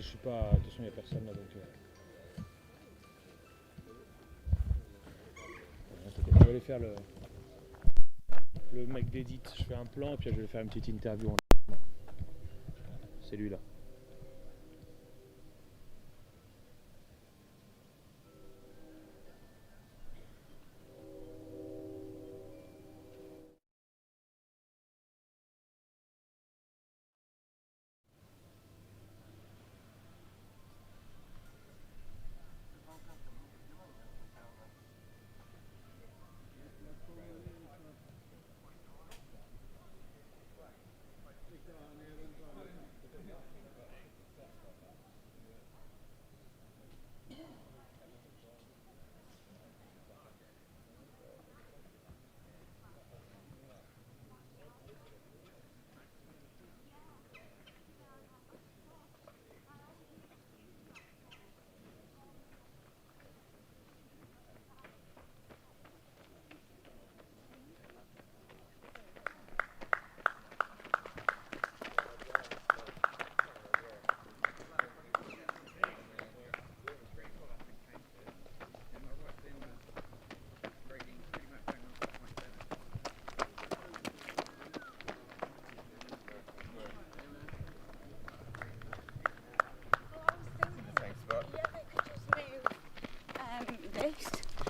je suis pas. De toute façon, il n'y a personne là donc. Je vais aller faire le mec d'édit. Je fais un plan et puis je vais faire une petite interview en. C'est lui là.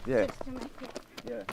Yeah. Just to make it. Yeah.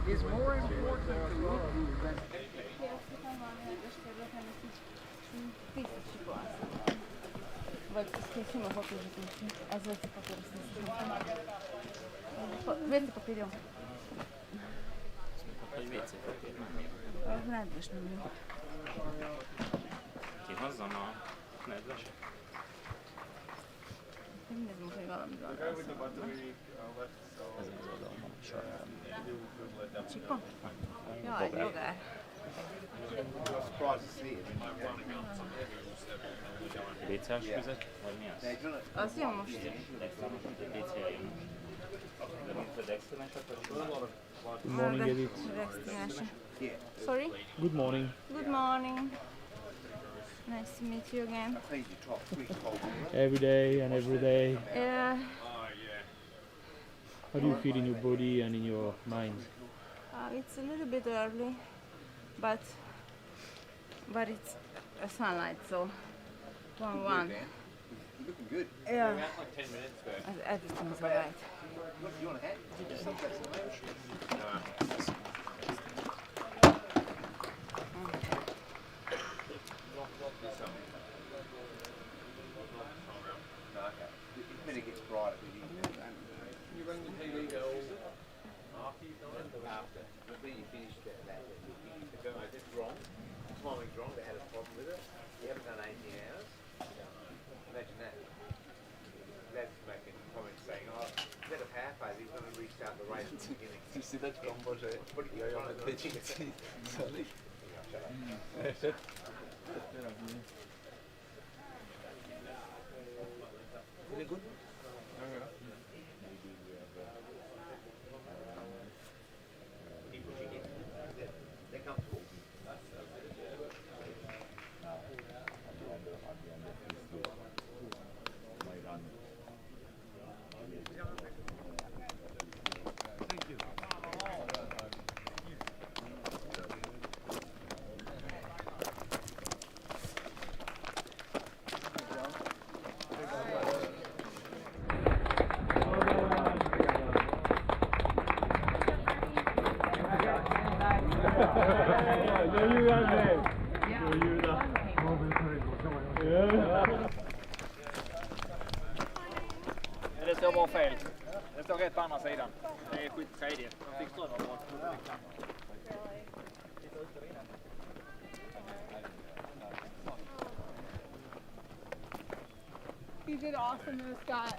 It's more important to look than Vagy sima papír, ez volt a papír, venti papír, jó. Egy WC papír. Az nedves nem jó. Kihozzam a nedves? Mindez most, hogy valami van. Ez az oldalon sarkán. Csipa? Jaj, bogár. WC-s füzet? Vagy mi az? Az jó most. Dexter most, mint egy WC-re jön. De mint a Dexternek akkor Good morning, Edith. Sorry? Good morning. Good morning. Nice to meet you again. Every day and every day. Yeah. How do you feel in your body and in your mind? It's a little bit early, but it's a sunlight, so 1-1. Looking good. Yeah. We had like 10 minutes ago. Everything's alright. You want a hat? When it gets brighter, you run the TV after you've done it? After. When you finish that, it's wrong. Timing's wrong, they had a problem with it. You haven't done 18 hours. Imagine that. That's making comments saying, oh, instead of half-hours, he's going to restart the race at the beginning. Tu sais, là, tu peux manger. What are you trying to do? Sorry. Is it good? They're comfortable. Thank you. Det står bara fel. Det står rätt på andra sidan. Det är 73. De fick strömma bort. You did awesome, though, Scott.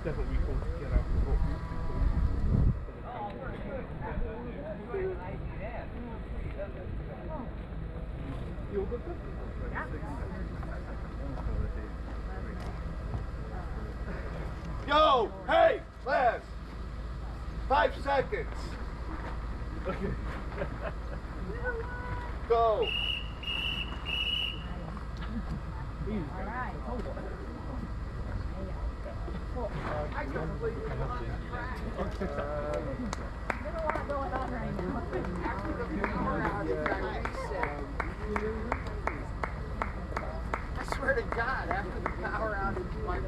That's what we call get out the book. You all good then? Go! Hey! Last! 5 seconds! Go! I swear to God, after the power outage, my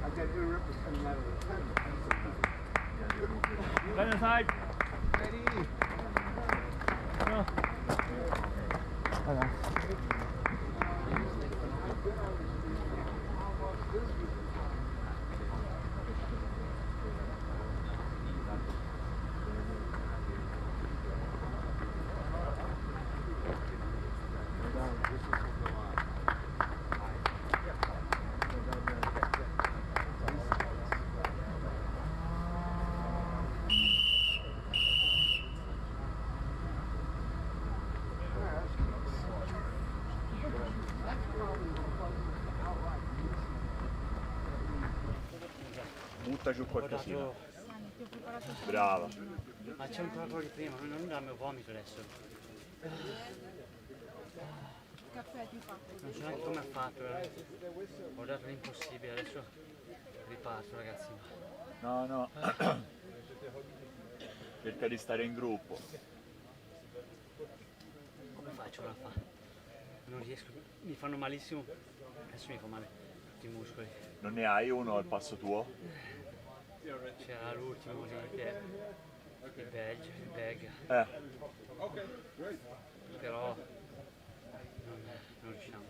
I get irrepresented out of the tent. Run inside. Ready? No. Butta giù qualcosina. Brava. Ma c'è ancora quello di prima, non darmi un vomito adesso. Caffè ti fa. Non so neanche come ha fatto, ho dato l'impossibile, adesso riparto ragazzi. No, no. Cerca di stare in gruppo. Come faccio a fare? Non riesco, mi fanno malissimo, adesso mi fa male tutti i muscoli. Non ne hai uno al passo tuo? C'era l'ultimo lì, il Belgio, il Beg. Però non riusciamo.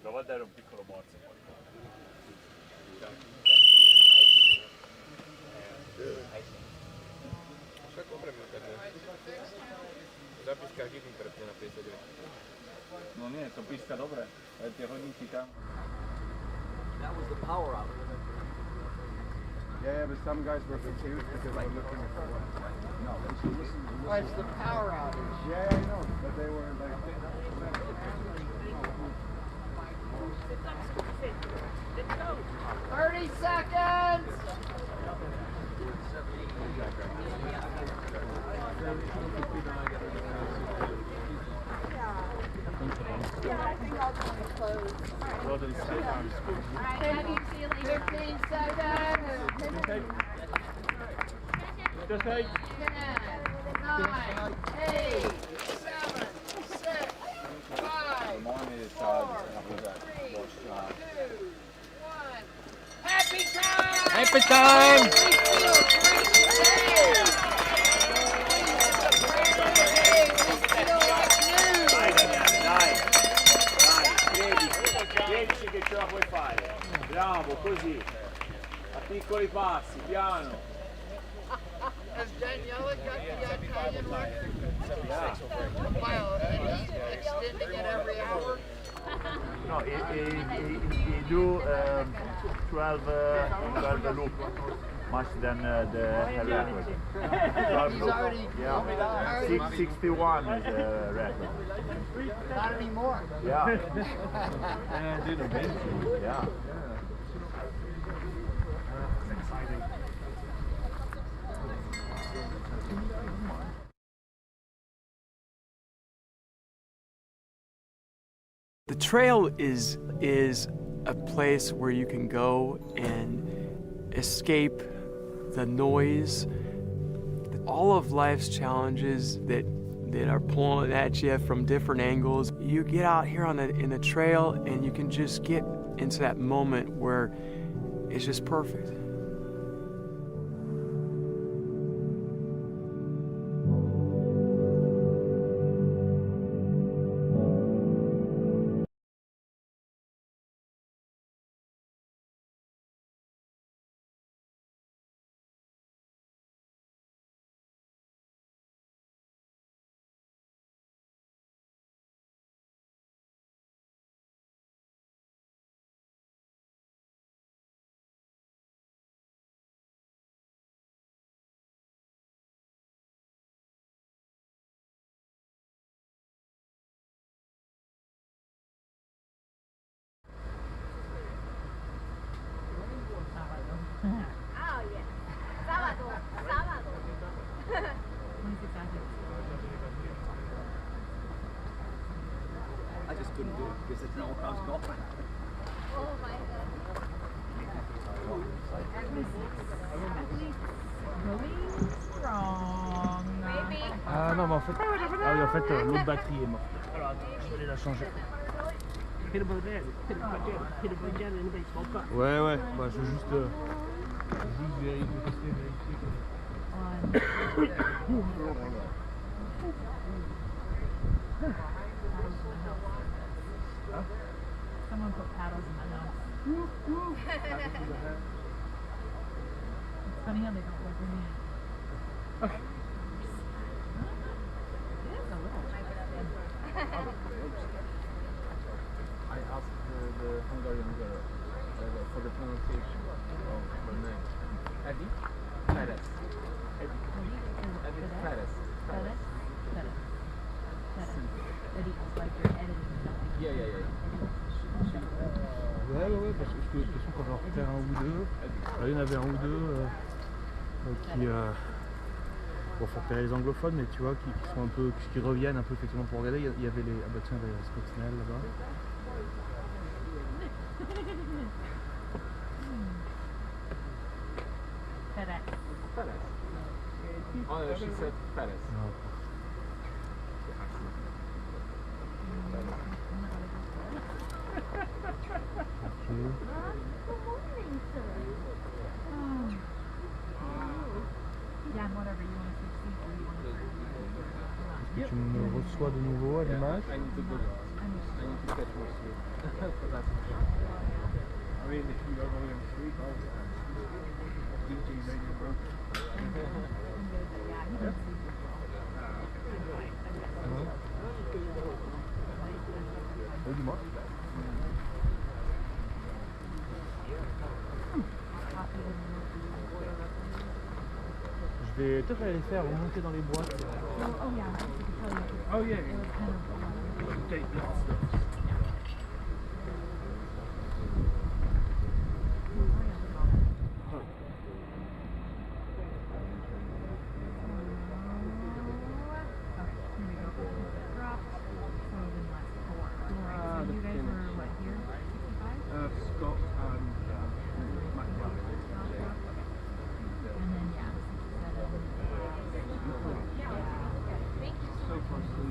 Prova a dare un piccolo morso. Šta kompremno kad ne? Zapiska hitni na predsjedlju. No nie, to piska dobre, ale tie hodinky tam. That was the power out. Yeah, but some guys were confused because they were looking at the one. No, they should listen. Oh, it's the power outage. Yeah, I know, but they were like... 30 seconds! Yeah, I think I'll just close. Well, then sit down. Alright, love you, see you later. 15 seconds! Just like... 10, 9, 8, 7, 6, 5, 4, 3, 2, 1. Happy time! Happy time! Dai Daniele, dai! Dai, credici che ce la puoi fare! Bravo, così! A piccoli passi, piano. Has Daniela got the Italian record? While extending it every hour? No, he do 12 loop, much than the record. He's already, Yeah, 661 is the record. not anymore. Yeah. Yeah. The trail is a place where you can go and escape the noise, all of life's challenges that are pulling at you from different angles. You get out here in the trail and you can just get into that moment where it's just perfect. I just couldn't do it because there's no one else got me. Oh my god. Going strong. Maybe. Ah non, mais en fait, l'autre batterie est morte. Alors attends, je vais aller la changer. Ouais, ouais, bah, je veux juste vérifier, tester, vérifier. Someone put paddles in my house. It's funny how they don't work with me. Okay. It is a little. I asked the Hungarian girl for the pronunciation of her name. Eddie Perez. Eddie Perez. Perez? Perez. Eddie, like you're editing something. Yeah. Ouais, parce que de toute façon, quand j'en repère un ou deux, il y en avait un ou deux qui. Bon, faut repérer les anglophones, mais tu vois, qui sont un peu. Qui reviennent un peu effectivement pour regarder. Il y avait les. Ah bah tiens, il y avait Scottsnell là-bas. Perez. Perez. Oh, she said Perez. No. Yeah, whatever you want to see. Est-ce que tu me reçois de nouveau à l'image? I need to go. I need to catch more sleep. For that. I mean, if you ever want to sleep, DJ Radio Broke. Oui, dis-moi. Je vais peut-être aller faire remonter dans les boîtes. Oh yeah. Take that stuff. Scott and Matt Young. And then, yeah. So close to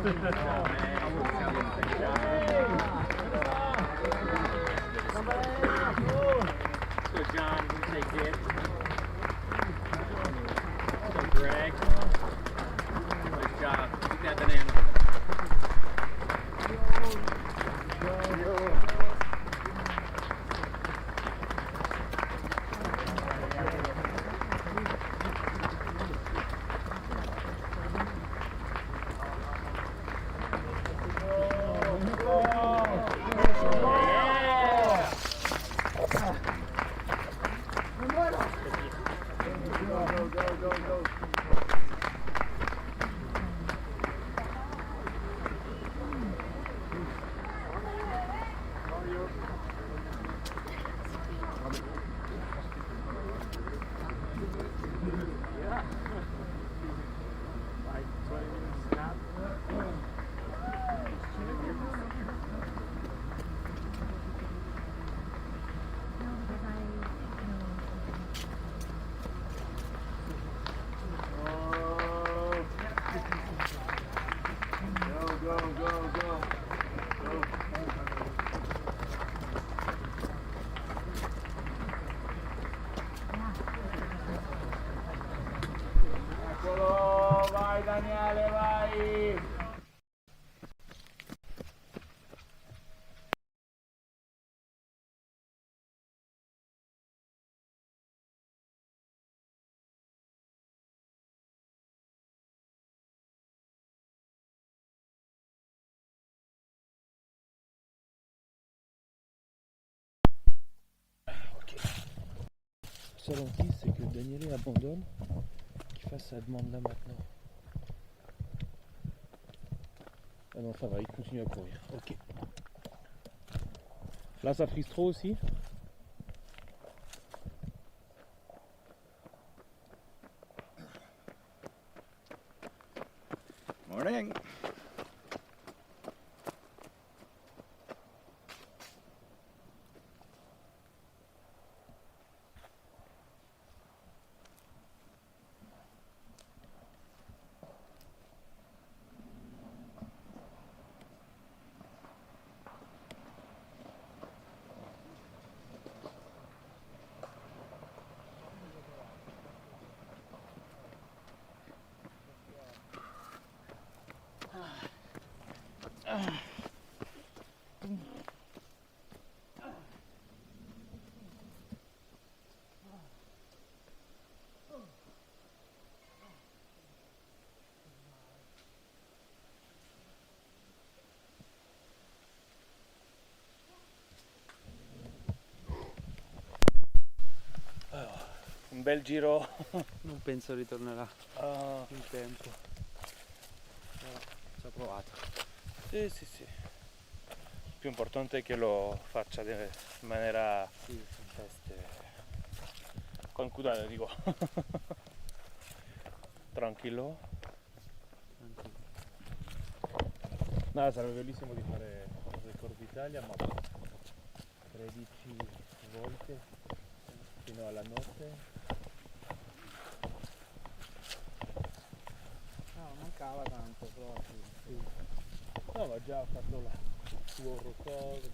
Good, John. You take it. Good, Greg. Good job. Keep that banana. Eccolo, vai Daniele, vai! Le seul indice, c'est que Daniele abandonne, qu'il fasse sa demande là maintenant. Ah non, ça va, il continue à courir. Ok. Là, ça frise trop aussi. Morning. Un bel giro. Non penso ritornerà in tempo. Però ci ha provato. Sì, sì, sì. Il più importante è che lo faccia in maniera con cuidado, dico. Tranquillo. No, sarebbe bellissimo di fare il record d'Italia, ma 13 volte fino alla notte. No, mancava tanto proprio. Sì. No, ma già ha fatto il suo record.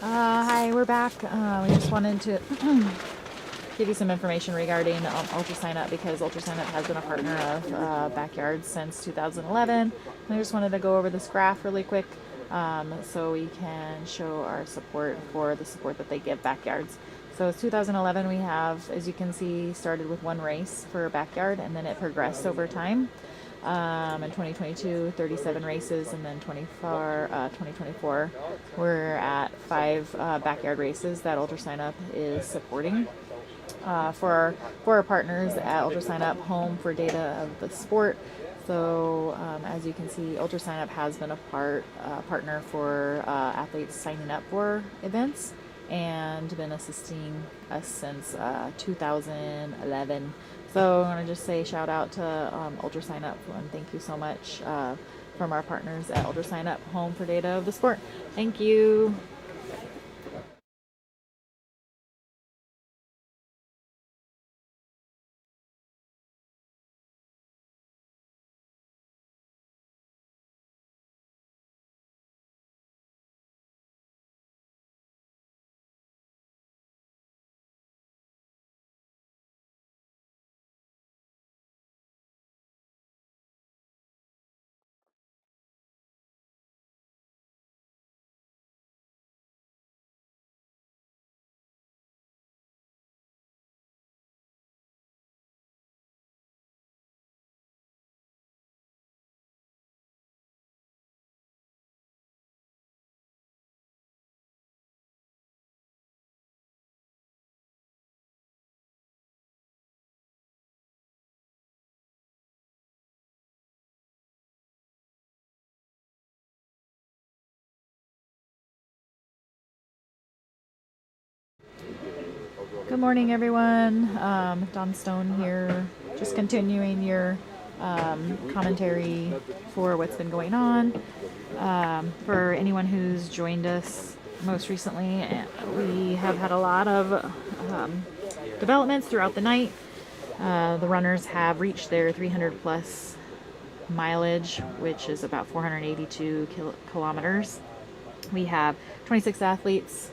Hi, we're back. We just wanted to give you some information regarding UltraSignup because UltraSignup has been a partner of Backyards since 2011. And I just wanted to go over this graph really quick so we can show our support for the support that they give Backyards. So it's 2011. We have, as you can see, started with one race for Backyard, and then it progressed over time. In 2022, 37 races, and then 2024, we're at 5 Backyard races that UltraSignup is supporting. For our partners at UltraSignup, home for data of the sport. So as you can see, UltraSignup has been a partner for athletes signing up for events and been assisting us since 2011. So I want to just say shout out to UltraSignup and thank you so much from our partners at UltraSignup, home for data of the sport. Thank you. Good morning, everyone. Dawn Stone here, just continuing your commentary for what's been going on. For anyone who's joined us most recently, we have had a lot of developments throughout the night. The runners have reached their 300 plus mileage, which is about 482 kilometers. We have 26 athletes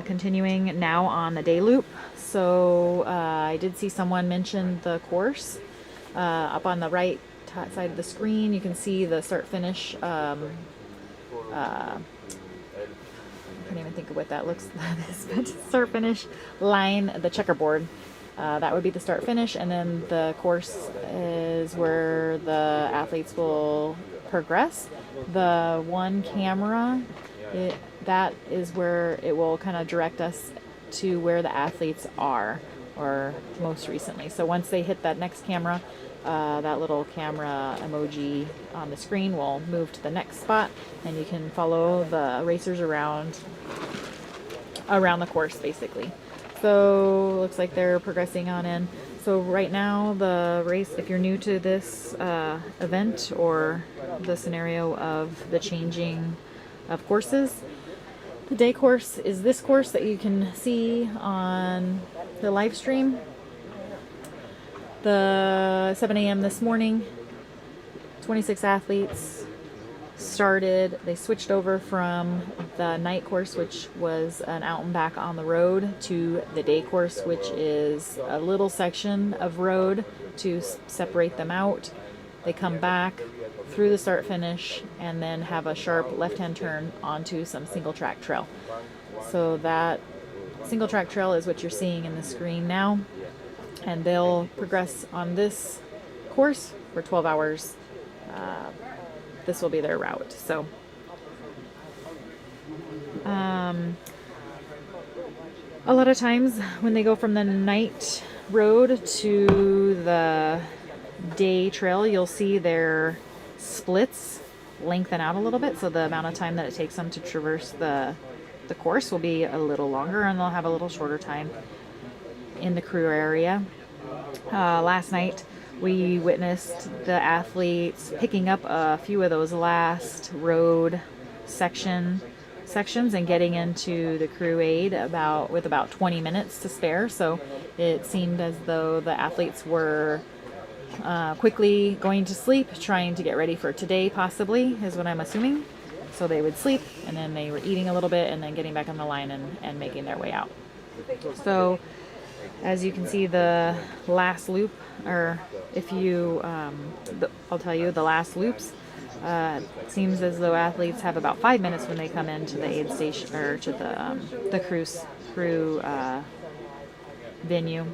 continuing now on the day loop. So I did see someone mention the course up on the right side of the screen. You can see the start finish. I can't even think of what that looks like, but start finish line, the checkerboard. That would be the start finish, and then the course is where the athletes will progress. The one camera, that is where it will kind of direct us to where the athletes are, or most recently. So once they hit that next camera, that little camera emoji on the screen will move to the next spot, and you can follow the racers around the course basically. So looks like they're progressing on in. So right now the race, if you're new to this event or the scenario of the changing of courses, the day course is this course that you can see on the live stream. The 7 a.m. this morning, 26 athletes started. They switched over from the night course, which was an out and back on the road, to the day course, which is a little section of road to separate them out. They come back through the start finish and then have a sharp left-hand turn onto some single track trail. So that single track trail is what you're seeing in the screen now, and they'll progress on this course for 12 hours. This will be their route. So a lot of times when they go from the night road to the day trail, you'll see their splits lengthen out a little bit, so the amount of time that it takes them to traverse the course will be a little longer, and they'll have a little shorter time in the crew area. Last night we witnessed the athletes picking up a few of those last road sections and getting into the crew aid with about 20 minutes to spare. So it seemed as though the athletes were quickly going to sleep, trying to get ready for today, possibly, is what I'm assuming. So they would sleep, and then they were eating a little bit, and then getting back on the line and making their way out. So as you can see, the last loop, or if you, I'll tell you, the last loops, it seems as though athletes have about 5 minutes when they come into the aid station, or to the crew venue.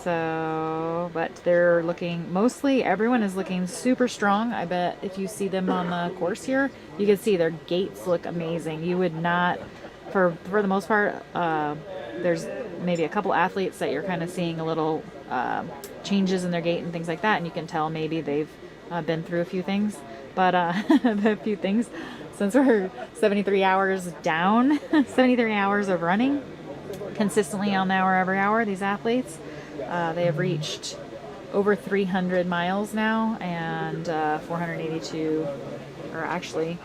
So, but they're looking, mostly everyone is looking super strong. I bet if you see them on the course here, you can see their gaits look amazing. You would not, for the most part, there's maybe a couple athletes that you're kind of seeing a little changes in their gait and things like that, and you can tell maybe they've been through a few things. But a few things, since we're 73 hours down, 73 hours of running consistently on the hour every hour, these athletes, they have reached over 300 miles now, and 482, or actually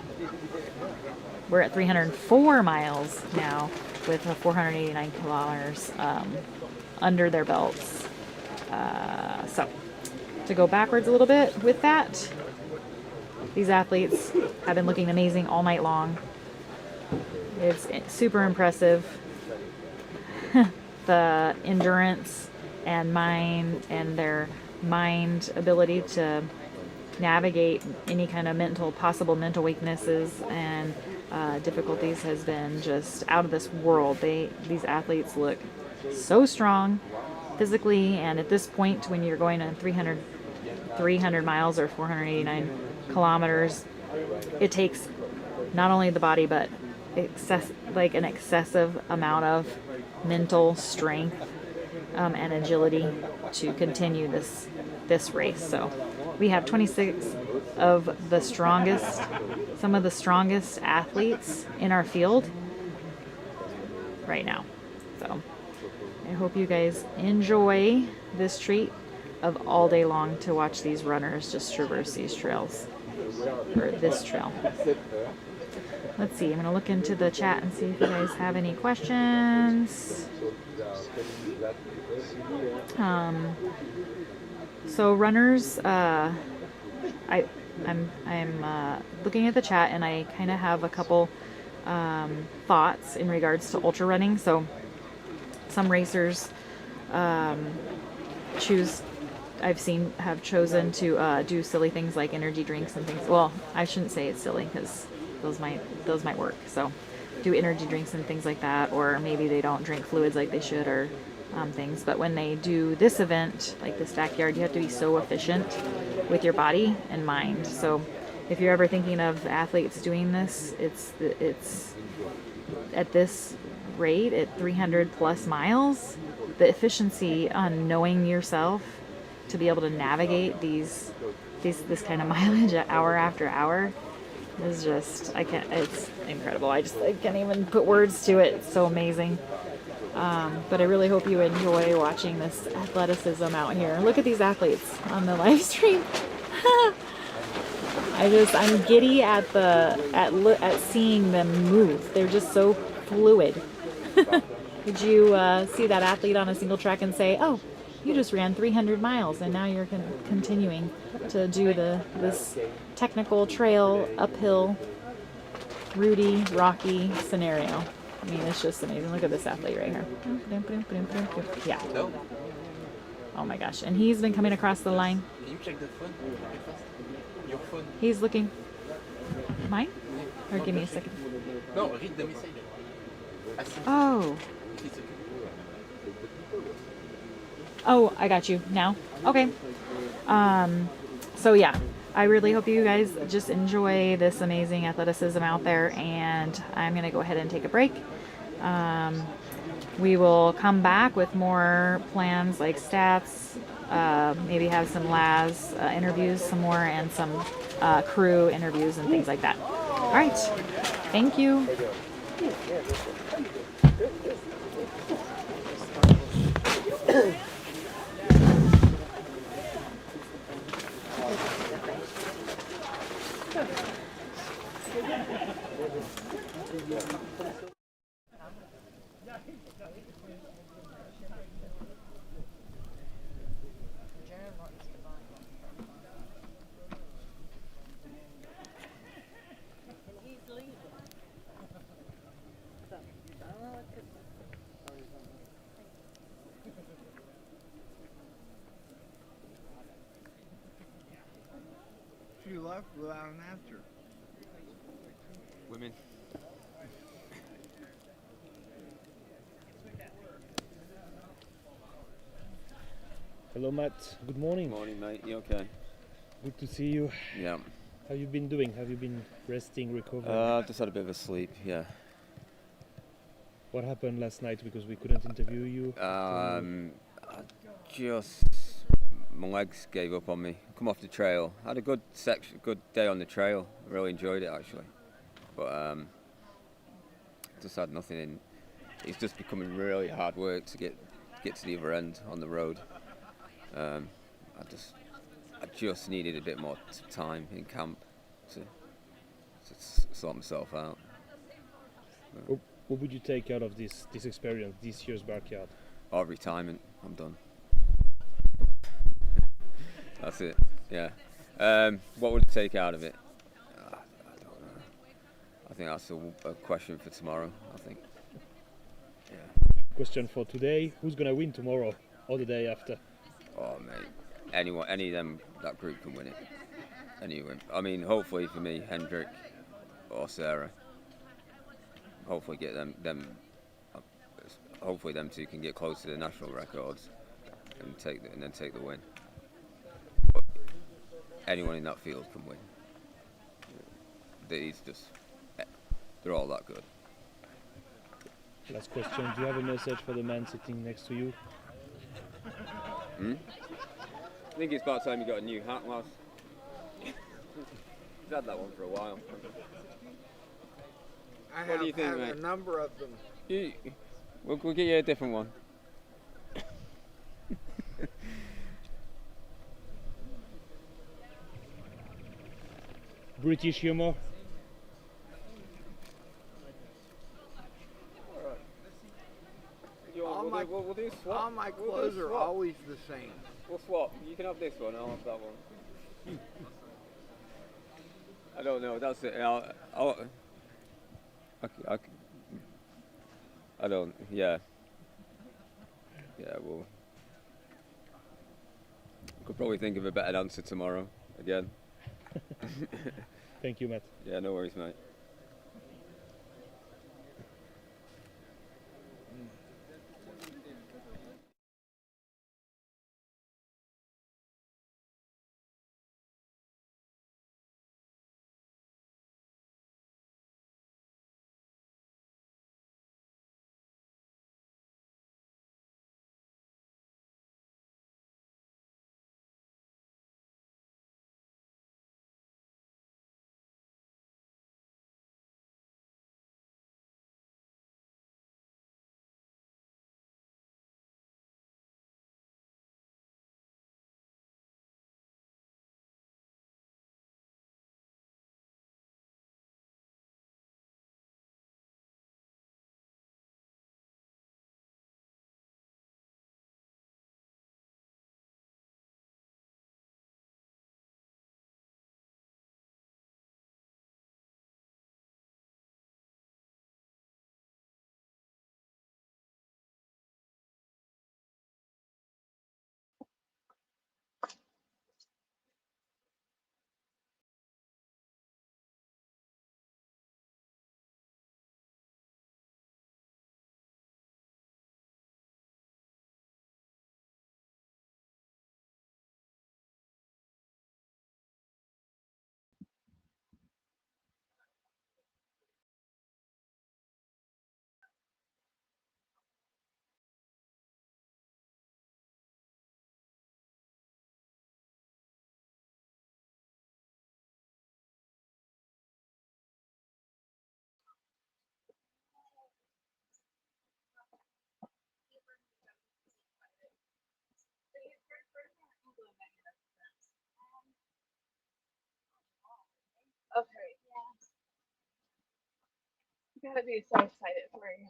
we're at 304 miles now with 489 kilometers under their belts. So to go backwards a little bit with that, these athletes have been looking amazing all night long. It's super impressive. The endurance and their mind ability to navigate any kind of possible mental weaknesses and difficulties has been just out of this world. These athletes look so strong physically, and at this point, when you're going on 300 miles or 489 kilometers, it takes not only the body but an excessive amount of mental strength and agility to continue this race. So we have 26 of the strongest, some of the strongest athletes in our field right now. So I hope you guys enjoy this treat of all day long to watch these runners just traverse these trails, or this trail. Let's see, I'm going to look into the chat and see if you guys have any questions. So runners, I'm looking at the chat, and I kind of have a couple thoughts in regards to ultra running. So some racers have chosen to do silly things like energy drinks and things. Well, I shouldn't say it's silly, because those might work. So do energy drinks and things like that, or maybe they don't drink fluids like they should, or things. But when they do this event, like this backyard, you have to be so efficient with your body and mind. So if you're ever thinking of athletes doing this, it's at this rate, at 300 plus miles, the efficiency on knowing yourself to be able to navigate this kind of mileage hour after hour is just, it's incredible. I can't even put words to it. It's so amazing. But I really hope you enjoy watching this athleticism out here. Look at these athletes on the live stream. I'm giddy at seeing them move. They're just so fluid. Did you see that athlete on a single track and say, "Oh, you just ran 300 miles and now you're continuing to do this technical trail uphill, rooty, rocky scenario"? I mean, it's just amazing. Look at this athlete right here. Yeah. Oh my gosh. And he's been coming across the line. Can you check the phone? Your phone. He's looking. Mine? Or give me a second. No, read the message. Oh. Oh, I got you now. Okay. So yeah, I really hope you guys just enjoy this amazing athleticism out there, and I'm going to go ahead and take a break. We will come back with more plans like stats, maybe have some LAS interviews some more, and some crew interviews and things like that. All right. Thank you. you left without an answer? Women. Hello, Matt. Good morning. Morning, mate. You okay? Good to see you. Yeah. How you been doing? Have you been resting, recovering? Just had a bit of a sleep. Yeah. What happened last night? Because we couldn't interview you. My legs gave up on me. Come off the trail. Had a good day on the trail. Really enjoyed it actually, but just had nothing in. It's just becoming really hard work to get to the other end on the road. I just needed a bit more time in camp to sort myself out. What would you take out of this experience, this year's backyard? Oh, retirement. I'm done. That's it. Yeah. What would you take out of it? I don't know. I think that's a question for tomorrow. I think. Yeah. Question for today: who's gonna win tomorrow or the day after? Oh mate, any of them, that group can win it. Anyone. I mean, hopefully for me, Hendrik or Sarah. Hopefully get them. Hopefully them two can get close to the national records and then take the win. But anyone in that field can win. They're all that good. Last question: do you have a message for the man sitting next to you? I think it's about time you got a new hat, lads. He's had that one for a while. What do you think, mate? A number of them. We'll get you a different one. British humor. We'll do swap. All my clothes are always the same. We'll swap. You can have this one, I'll have that one. I don't know, that's it. I don't, yeah. Yeah, well. Could probably think of a better answer tomorrow, again. Thank you, Matt. Yeah, no worries, mate. Okay. You gotta be so excited for you.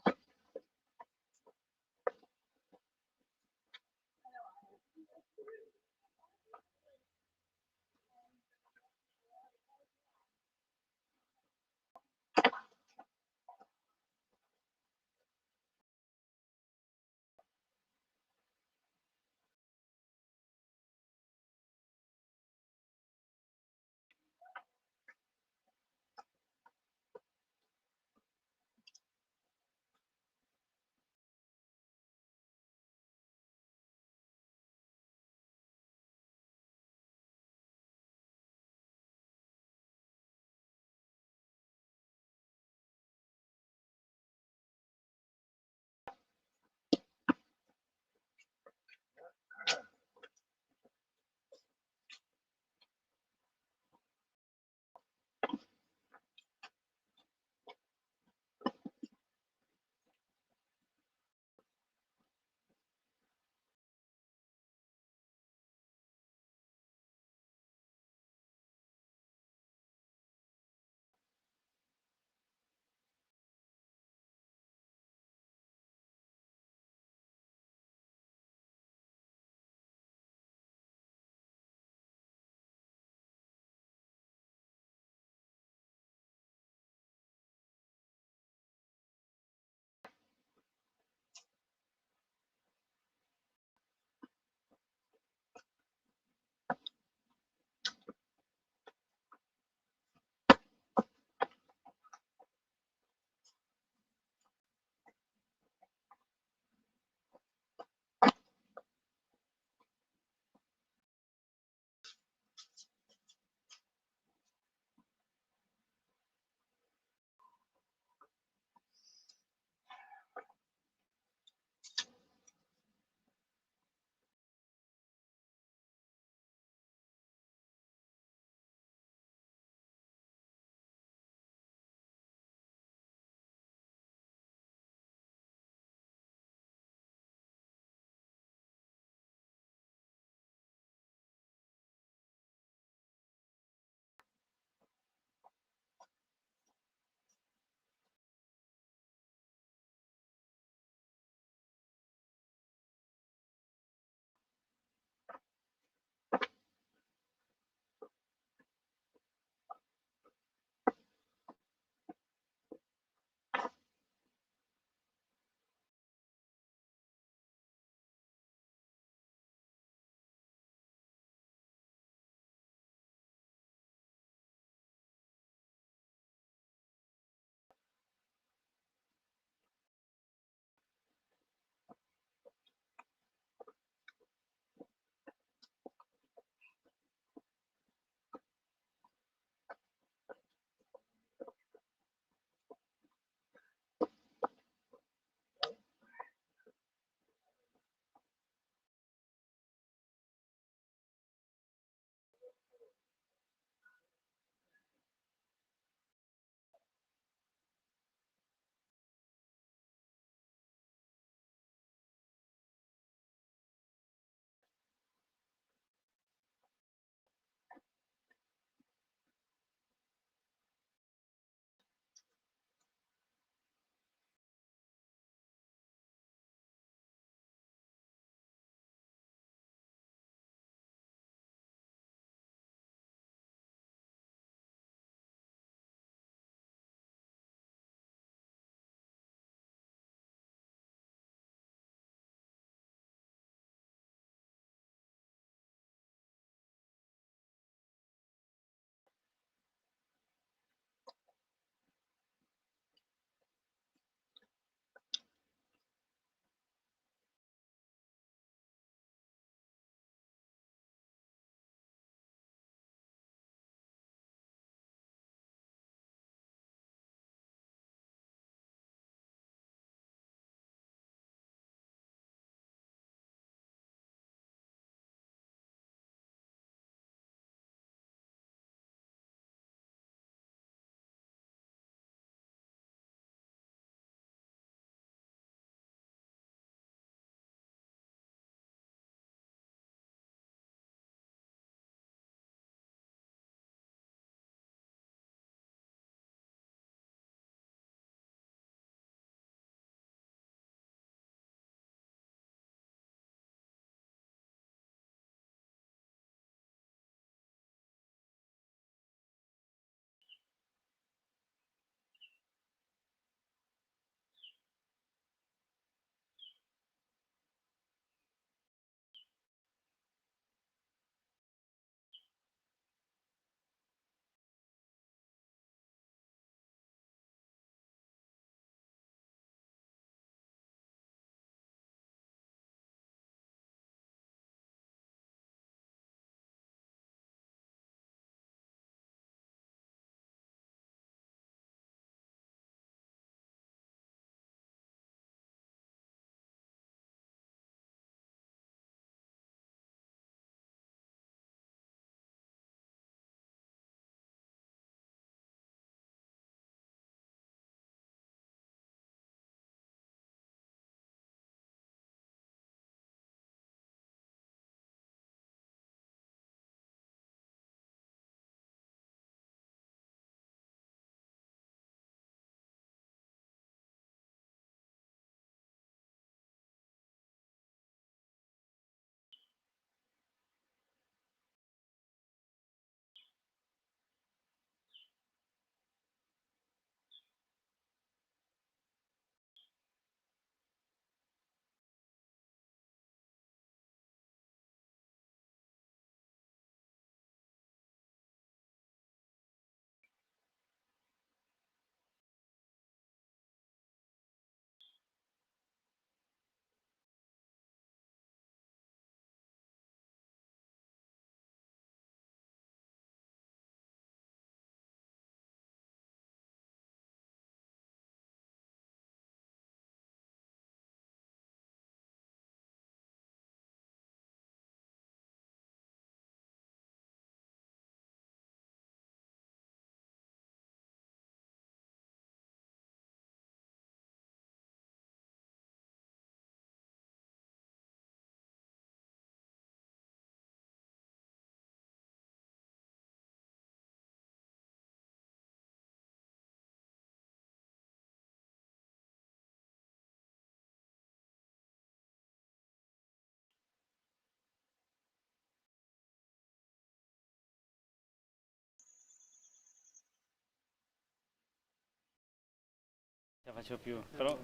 La faccio più, però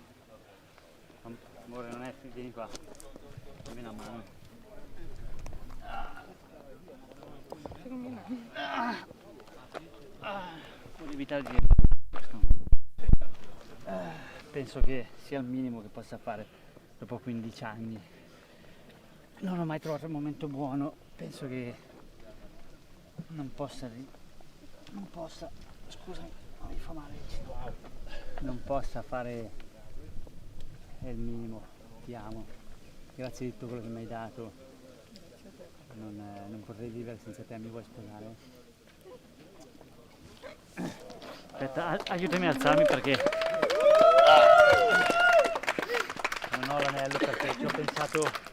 amore non è, vieni qua, dammi una mano. Secondo me no. Voglio evitare di penso che sia il minimo che possa fare dopo 15 anni. Non ho mai trovato il momento buono, penso che non possa, scusami, mi fa male, non possa fare il minimo. Ti amo, grazie di tutto quello che mi hai dato, non potrei vivere senza te. Mi vuoi sposare? Aspetta, aiutami a alzarmi perché non ho l'anello, perché ci ho pensato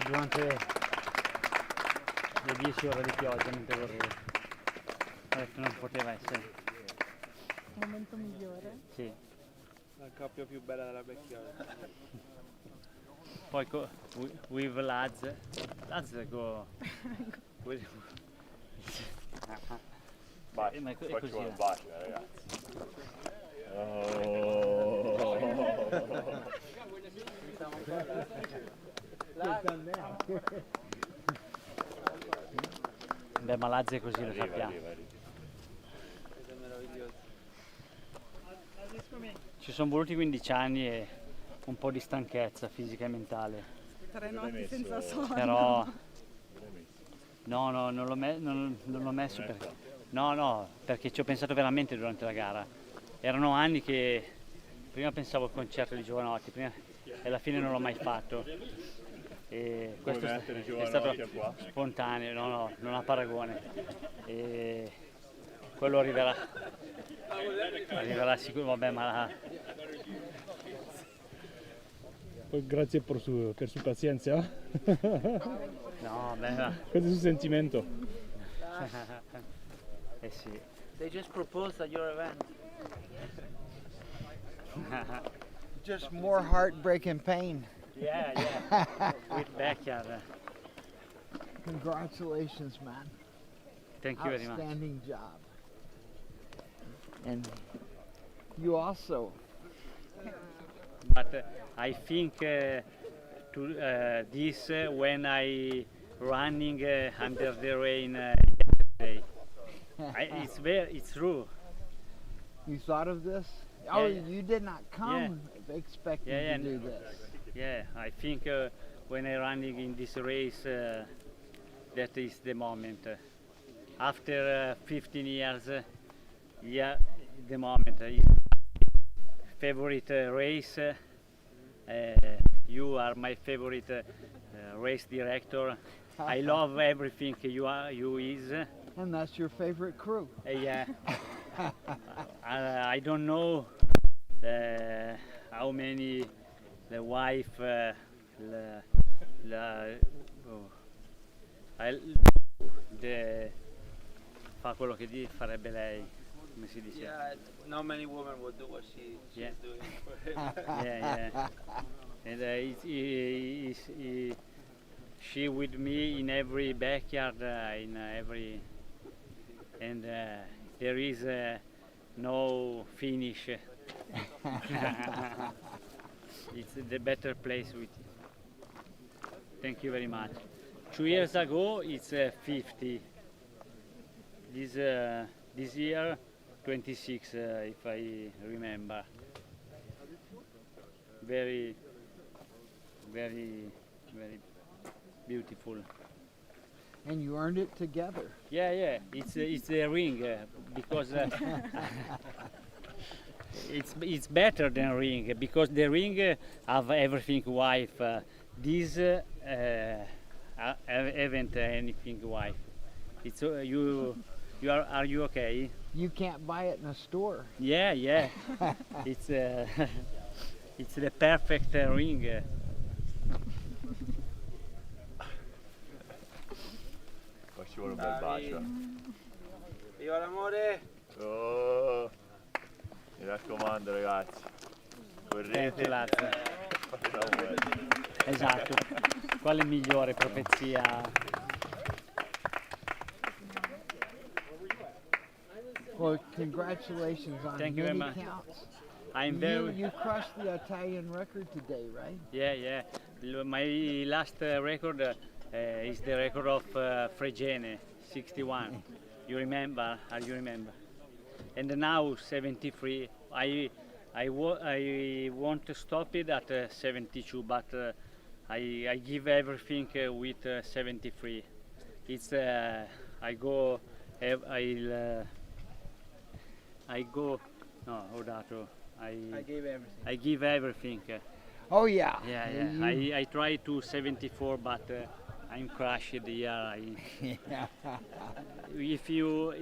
durante le 10 ore di pioggia, mentre vorrei. Ho detto non poteva essere. Il momento migliore. Sì. La coppia più bella della vecchiaia. Poi with lads go. Bacio, Ma è qua ci così. vuole un bacio, ragazzi. Beh, ma Lazio è così, lo sappiamo. Ci sono voluti 15 anni e un po' di stanchezza fisica e mentale. 3 notti senza sonno. Però no, non l'ho messo perché perché ci ho pensato veramente durante la gara. Erano anni che prima pensavo al concerto di Giovanotti, e alla fine non l'ho mai fatto. E questo è stato spontaneo, non ha paragone. E quello arriverà sicuro, vabbè, ma Grazie per su pazienza. no, beh, Questo è il sentimento. eh sì. They just proposed at your event. Just more heartbreak and pain. Yeah, with backyard. Congratulations, man. Thank you very much. Outstanding job. And you also. But I think this when I running under the rain yesterday. It's true. You thought of this? Oh, Yeah. you did not come expecting Yeah, to do this. Yeah, I think when I running in this race, that is the moment. After 15 years, yeah, the moment. Favorite race. You are my favorite race director. I love everything you is. And that's your favorite crew. Yeah. I don't know how many the wife fa quello che farebbe lei, come si dice? Yeah, not many women would do what she's doing. Yeah. And she with me in every backyard, in every, and there is no finish. It's the better place with you. Thank you very much. 2 years ago it's 50. This year 26, if I remember. Very beautiful. And you earned it together. Yeah. It's a ring because it's better than ring because the ring have everything wife. This haven't anything wife. It's you are you okay? You can't buy it in a store. Yeah. It's it's the perfect ring. Qua ci vuole un bel bacio. Viva l'amore! Oh, mi raccomando ragazzi, correte. Esatto, quale migliore profezia? Well, congratulations on Thank you very many much. counts. I'm very. You crushed the Italian record today, right? Yeah. My last record is the record of Fregene, 61. You remember? You remember? And now 73. I want to stop it at 72, but I give everything with 73. It's I go. No, ho dato. I gave everything. I give everything. Oh yeah. Yeah. I try to 74, but I'm crashed here. If your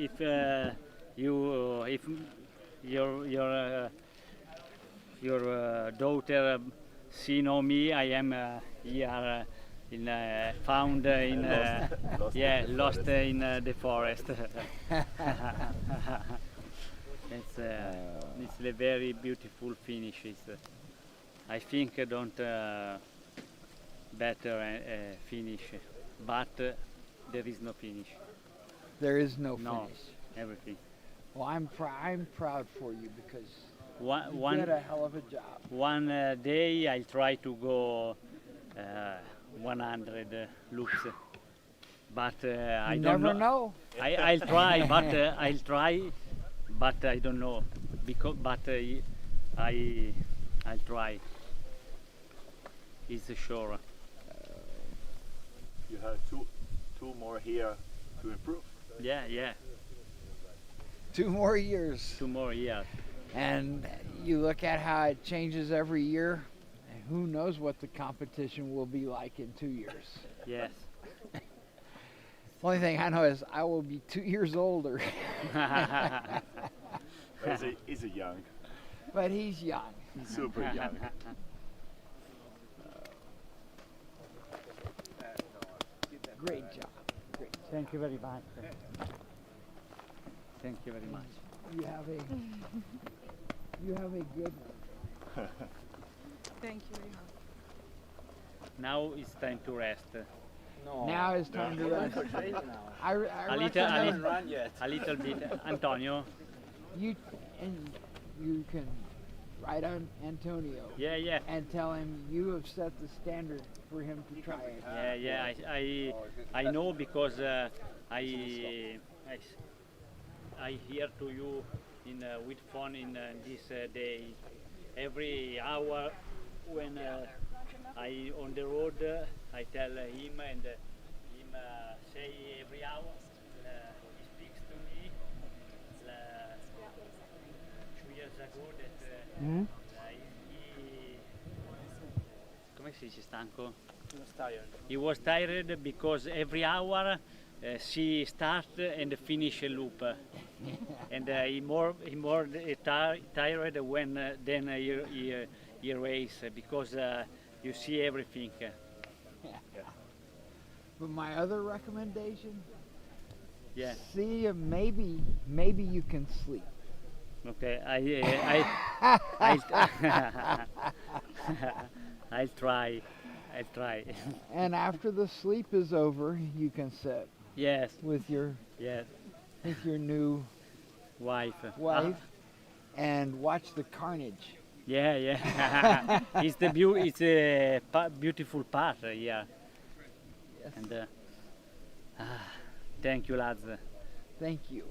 daughter see know me, I am here found in lost in the forest. It's a very beautiful finish. I think don't better finish, but there is no finish. There is no No, finish. everything. Well, I'm proud for you because One you did a hell of a job. One day I'll try to go 100 loops, but I You don't never know. I'll try, but I don't know because I'll try. It's sure. You have two more here to improve. Yeah. 2 more years. 2 more years. And you look at how it changes every year, and who knows what the competition will be like in 2 years. Yes. Only thing I know is I will be 2 years older. He's young. But he's young. He's super young. Great job. Great. Thank you very much. Thank you very much. You have a good one. Thank you very much. Now it's time to rest. No. Now it's time to rest. I A little bit. Antonio. You can write on Antonio. Yeah. And tell him you have set the standard for him to try it. Yeah. I know because I hear to you with phone in this day. Every hour when I on the road, I tell him and him say every hour. He speaks to me 2 years ago that come si dice stanco? He was tired because every hour she start and finish a loop, and he more tired when then he race because you see everything. But my other recommendation, Yeah. see maybe you can sleep. Okay, I'll try. And after the sleep is over, you can sit. Yes. With your new wife and watch the carnage. Yeah. It's a beautiful part. Yeah. Yes. And thank you, lads. Thank you.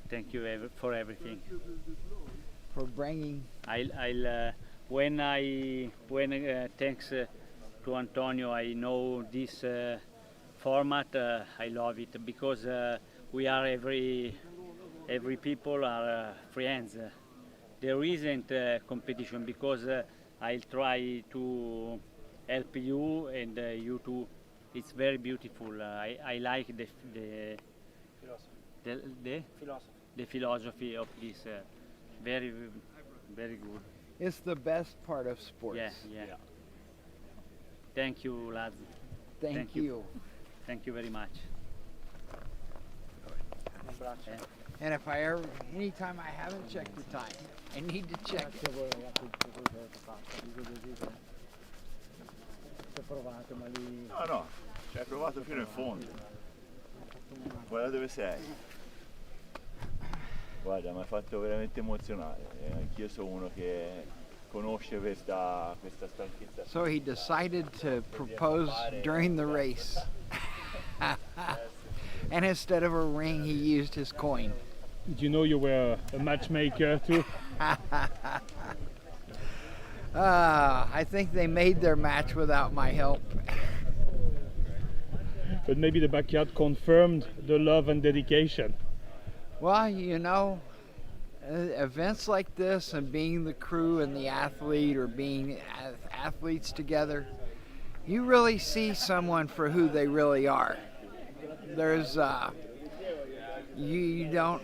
Thank you for everything. For bringing. When thanks to Antonio, I know this format. I love it because we are every people are friends. There isn't competition because I'll try to help you and you too. It's very beautiful. I like the philosophy of this. Very good. It's the best part of sports. Yeah. Thank you, lads. Thank you. Thank you very much. And if anytime I haven't checked the time, I need to check. No, ci hai provato fino in fondo. Guarda dove sei. Guarda, mi ha fatto veramente emozionare. Anch'io sono uno che conosce questa stanchezza. So he decided to propose during the race. And instead of a ring, he used his coin. Did you know you were a matchmaker too? I think they made their match without my help. But maybe the backyard confirmed the love and dedication. Well, you know, events like this and being the crew and the athlete or being athletes together, you really see someone for who they really are. There's, you don't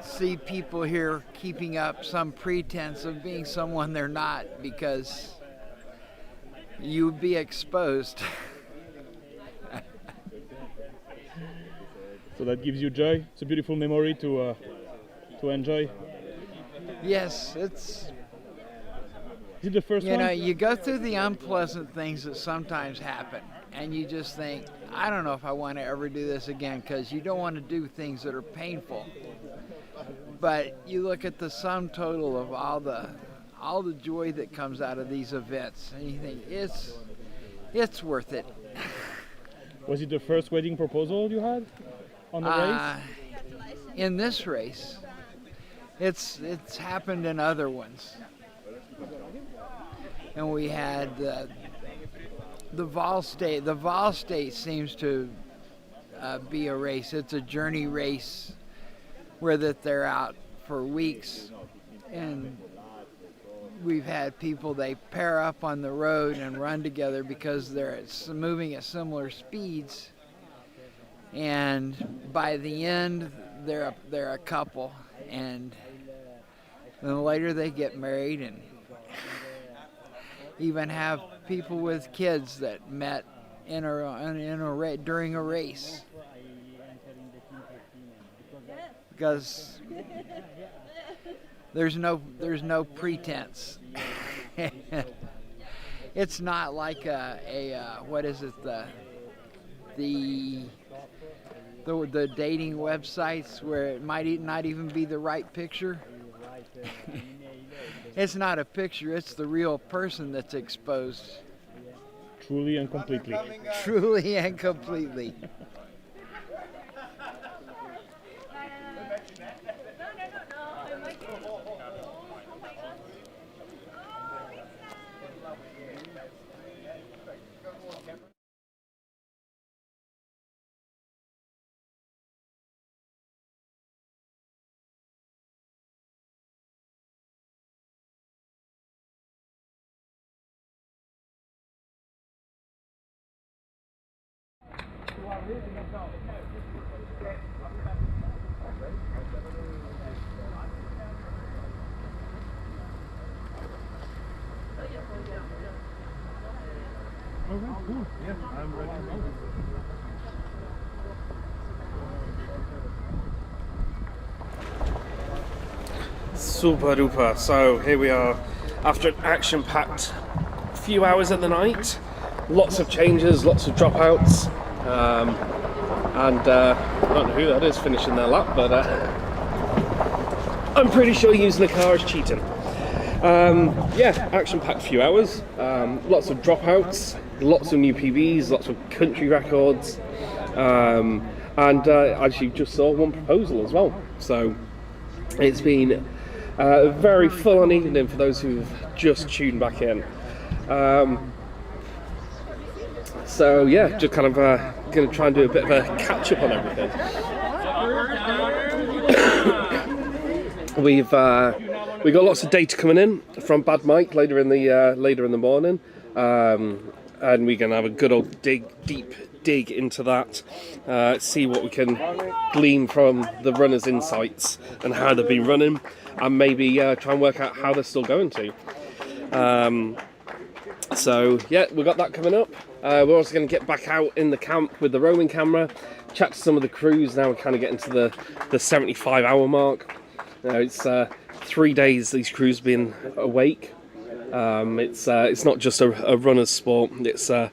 see people here keeping up some pretense of being someone they're not, because you would be exposed. So that gives you joy. It's a beautiful memory to enjoy. Yes, it's. Is it the first one? You know, you go through the unpleasant things that sometimes happen, and you just think, I don't know if I want to ever do this again, because you don't want to do things that are painful. But you look at the sum total of all the joy that comes out of these events, and you think it's worth it. Was it the first wedding proposal you had on the race? In this race, it's happened in other ones, and we had the Vol State. The Vol State seems to be a race. It's a journey race where that they're out for weeks, and we've had people, they pair up on the road and run together because they're moving at similar speeds, and by the end they're a couple, and then later they get married and even have people with kids that met during a race. Because there's no pretense. It's not like what is it, the dating websites where it might not even be the right picture. It's not a picture, it's the real person that's exposed. Truly and completely. Truly and completely. Okay, cool. Yeah, I'm ready to go. Super duper. So here we are after an action-packed few hours of the night. Lots of changes, lots of dropouts, and I don't know who that is finishing their lap, but I'm pretty sure using the car is cheating. Yeah, action-packed few hours, lots of dropouts, lots of new PBs, lots of country records, and actually just saw one proposal as well. So it's been a very full-on evening for those who've just tuned back in. So yeah, just kind of going to try and do a bit of a catch-up on everything. We've got lots of data coming in from Bad Mike later in the morning, and we're going to have a good old deep dig into that, see what we can glean from the runners' insights and how they've been running, and maybe try and work out how they're still going to. So yeah, we've got that coming up. We're also going to get back out in the camp with the roaming camera, chat to some of the crews. Now we're kind of getting to the 75-hour mark. It's 3 days these crews been awake. It's not just a runner's sport. It's a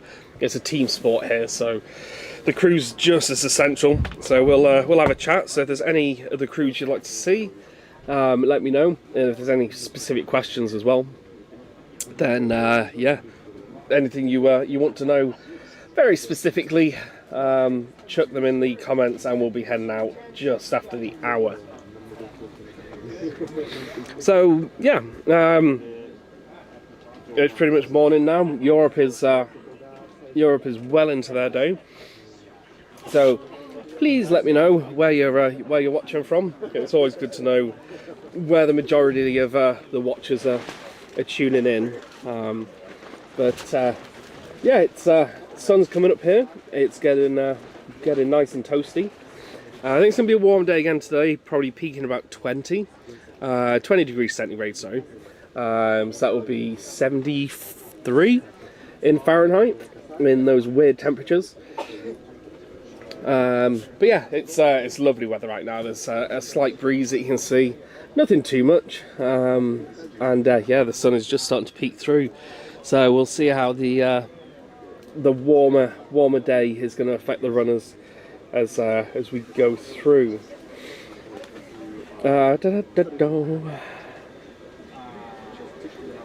team sport here. So the crew's just as essential. So we'll have a chat. So if there's any of the crews you'd like to see, let me know. And if there's any specific questions as well, then yeah, anything you want to know very specifically, chuck them in the comments, and we'll be heading out just after the hour. So yeah, it's pretty much morning now. Europe is well into their day. So please let me know where you're watching from. It's always good to know where the majority of the watchers are tuning in. But yeah, it's sun's coming up here. It's getting nice and toasty. I think it's going to be a warm day again today, probably peaking about 20 degrees centigrade, sorry. So that will be 73 in Fahrenheit, in those weird temperatures. But yeah, it's lovely weather right now. There's a slight breeze that you can see, nothing too much. And yeah, the sun is just starting to peek through. So we'll see how the warmer day is going to affect the runners as we go through.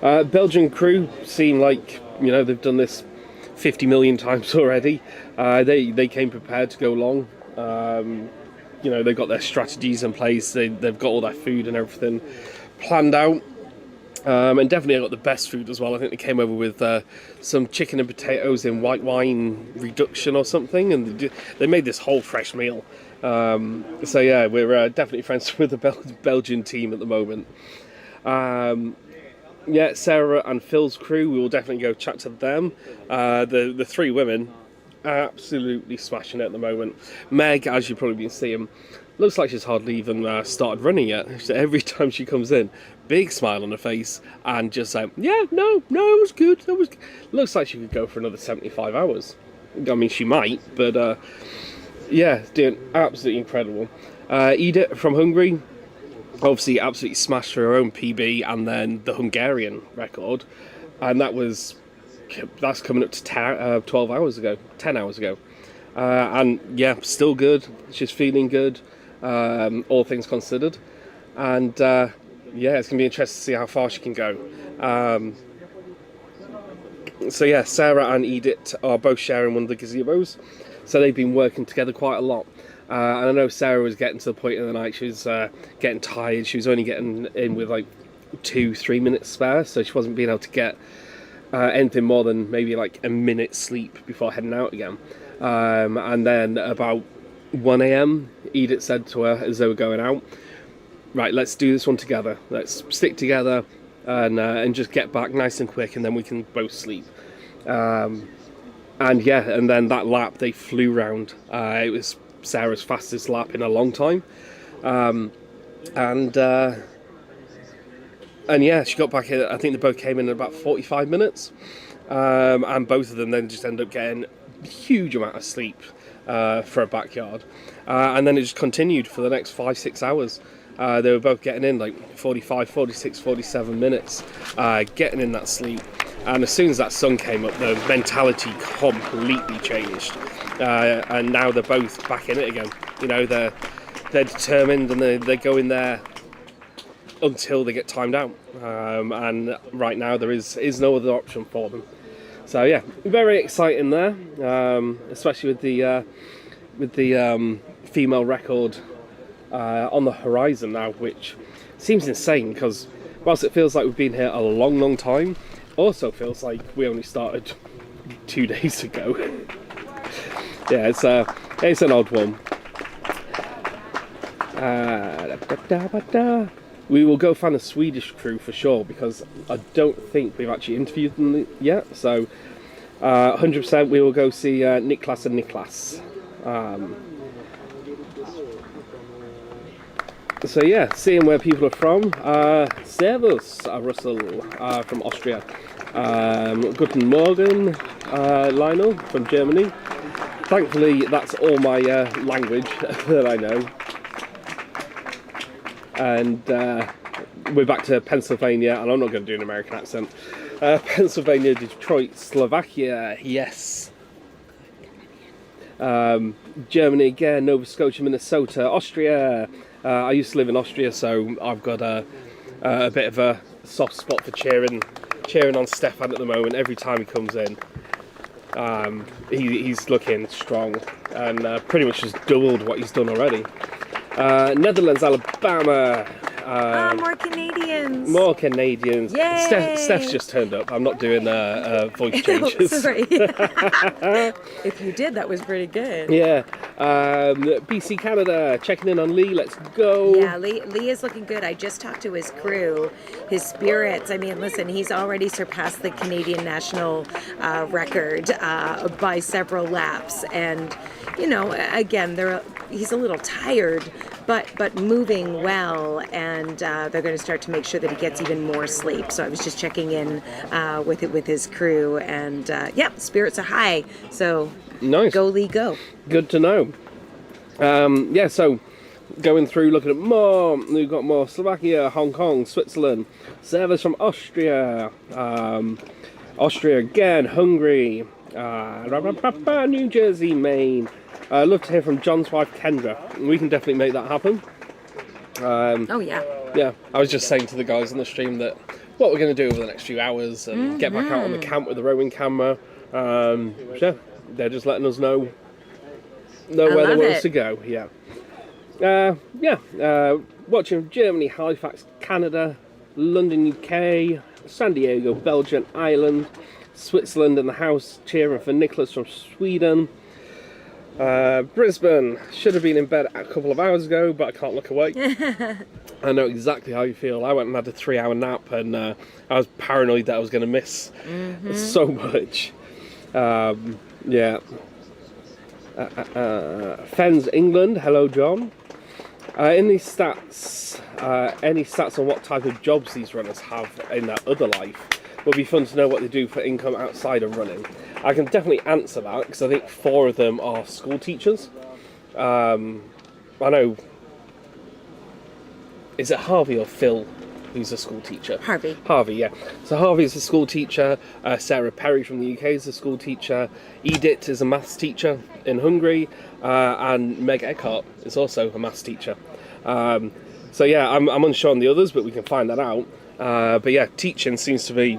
Belgian crew seem like, you know, they've done this 50 million times already. They came prepared to go long. You know, they've got their strategies in place. They've got all their food and everything planned out. And definitely got the best food as well. I think they came over with some chicken and potatoes in white wine reduction or something, and they made this whole fresh meal. So yeah, we're definitely friends with the Belgian team at the moment. Yeah, Sarah and Phil's crew, we will definitely go chat to them. The three women are absolutely smashing it at the moment. Meg, as you've probably been seeing, looks like she's hardly even started running yet. So every time she comes in, big smile on her face, and just like, yeah, no, it was good. Looks like she could go for another 75 hours. I mean, she might, but yeah, doing absolutely incredible. Edith from Hungary, obviously absolutely smashed her own PB and then the Hungarian record, and that's coming up to 12 hours ago, 10 hours ago. And yeah, still good. She's feeling good, all things considered. And yeah, it's going to be interesting to see how far she can go. So yeah, Sarah and Edith are both sharing one of the gazebos, so they've been working together quite a lot. And I know Sarah was getting to the point in the night she was getting tired. She was only getting in with like 2-3 minutes spare, so she wasn't being able to get anything more than maybe like a minute's sleep before heading out again. And then about 1 AM, Edith said to her as they were going out, right, let's do this one together. Let's stick together and just get back nice and quick, and then we can both sleep. And yeah, and then that lap they flew round. It was Sarah's fastest lap in a long time. And yeah, she got back in, I think they both came in about 45 minutes. And both of them then just ended up getting a huge amount of sleep for a backyard. And then it just continued for the next 5-6 hours. They were both getting in like 45, 46, 47 minutes, getting in that sleep. And as soon as that sun came up, the mentality completely changed. And now they're both back in it again. You know, they're determined, and they go in there until they get timed out. And right now there is no other option for them. So yeah, very exciting there, especially with the female record on the horizon now, which seems insane because whilst it feels like we've been here a long time, also feels like we only started 2 days ago. Yeah, it's an odd one. We will go find a Swedish crew for sure, because I don't think we've actually interviewed them yet. So 100% we will go see Niklas and Niklas. So yeah, seeing where people are from. Servus, Russell from Austria. Guten Morgen, Lionel from Germany. Thankfully, that's all my language that I know. And we're back to Pennsylvania, and I'm not going to do an American accent. Pennsylvania, Detroit, Slovakia, yes. Germany again, Nova Scotia, Minnesota, Austria, I used to live in Austria, so I've got a bit of a soft spot for cheering on Stefan at the moment. Every time he comes in, he's looking strong and pretty much has doubled what he's done already. Netherlands, Alabama. More Canadians. More Canadians. Yay! Steph's just turned up. I'm not doing voice changes. Sorry. If you did, that was pretty good. Yeah. BC Canada, checking in on Lee. Let's go. Yeah, Lee is looking good. I just talked to his crew, his spirits. I mean, listen, he's already surpassed the Canadian national record by several laps. And, you know, again, he's a little tired, but moving well, and they're going to start to make sure that he gets even more sleep. So I was just checking in with his crew, and spirits are high. So nice. Go Lee, go. Good to know. So going through, looking at more. We've got more Slovakia, Hong Kong, Switzerland, servers from Austria, Austria again, Hungary, New Jersey, Maine. I'd love to hear from John's wife, Kendra. We can definitely make that happen. Oh, yeah. Yeah, I was just saying to the guys on the stream that what we're going to do over the next few hours and get back out on the camp with the rowing camera. They're just letting us know where they want us to go. Watching Germany, Halifax, Canada, London, UK, San Diego, Belgium, Ireland, Switzerland in the house, cheering for Nicholas from Sweden. Brisbane, should have been in bed a couple of hours ago, but I can't look away. I know exactly how you feel. I went and had a 3-hour nap, and I was paranoid that I was going to miss so much. Fens, England, hello John. In these stats, any stats on what type of jobs these runners have in their other life? Would be fun to know what they do for income outside of running. I can definitely answer that because I think 4 of them are school teachers. I know, is it Harvey or Phil who's a school teacher? Harvey, yeah. So Harvey's a school teacher, Sarah Perry from the UK is a school teacher, Edith is a maths teacher in Hungary, and Meg Eckhart is also a maths teacher. I'm unsure on the others, but we can find that out. Teaching seems to be,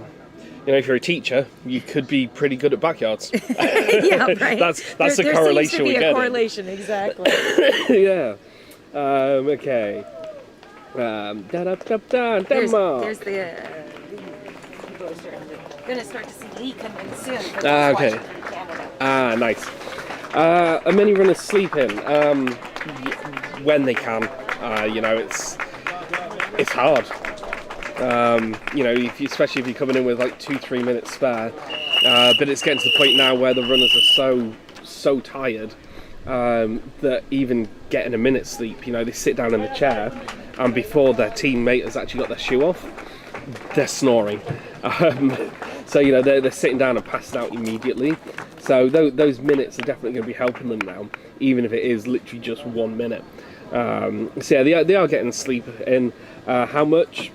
if you're a teacher, you could be pretty good at backyards. Yeah, right. That's the correlation we get. There seems to be a correlation, exactly. Yeah. Okay. Denmark. There's the people are going to start to see Lee coming soon. Okay. Nice. Are many runners sleeping? When they can. It's hard. Especially if you're coming in with like 2-3 minutes spare. But it's getting to the point now where the runners are so tired that even getting a minute's sleep, they sit down in the chair, and before their teammate has actually got their shoe off, they're snoring. They're sitting down and passing out immediately. So those minutes are definitely going to be helping them now, even if it is literally just 1 minute. They are getting sleep in. How much?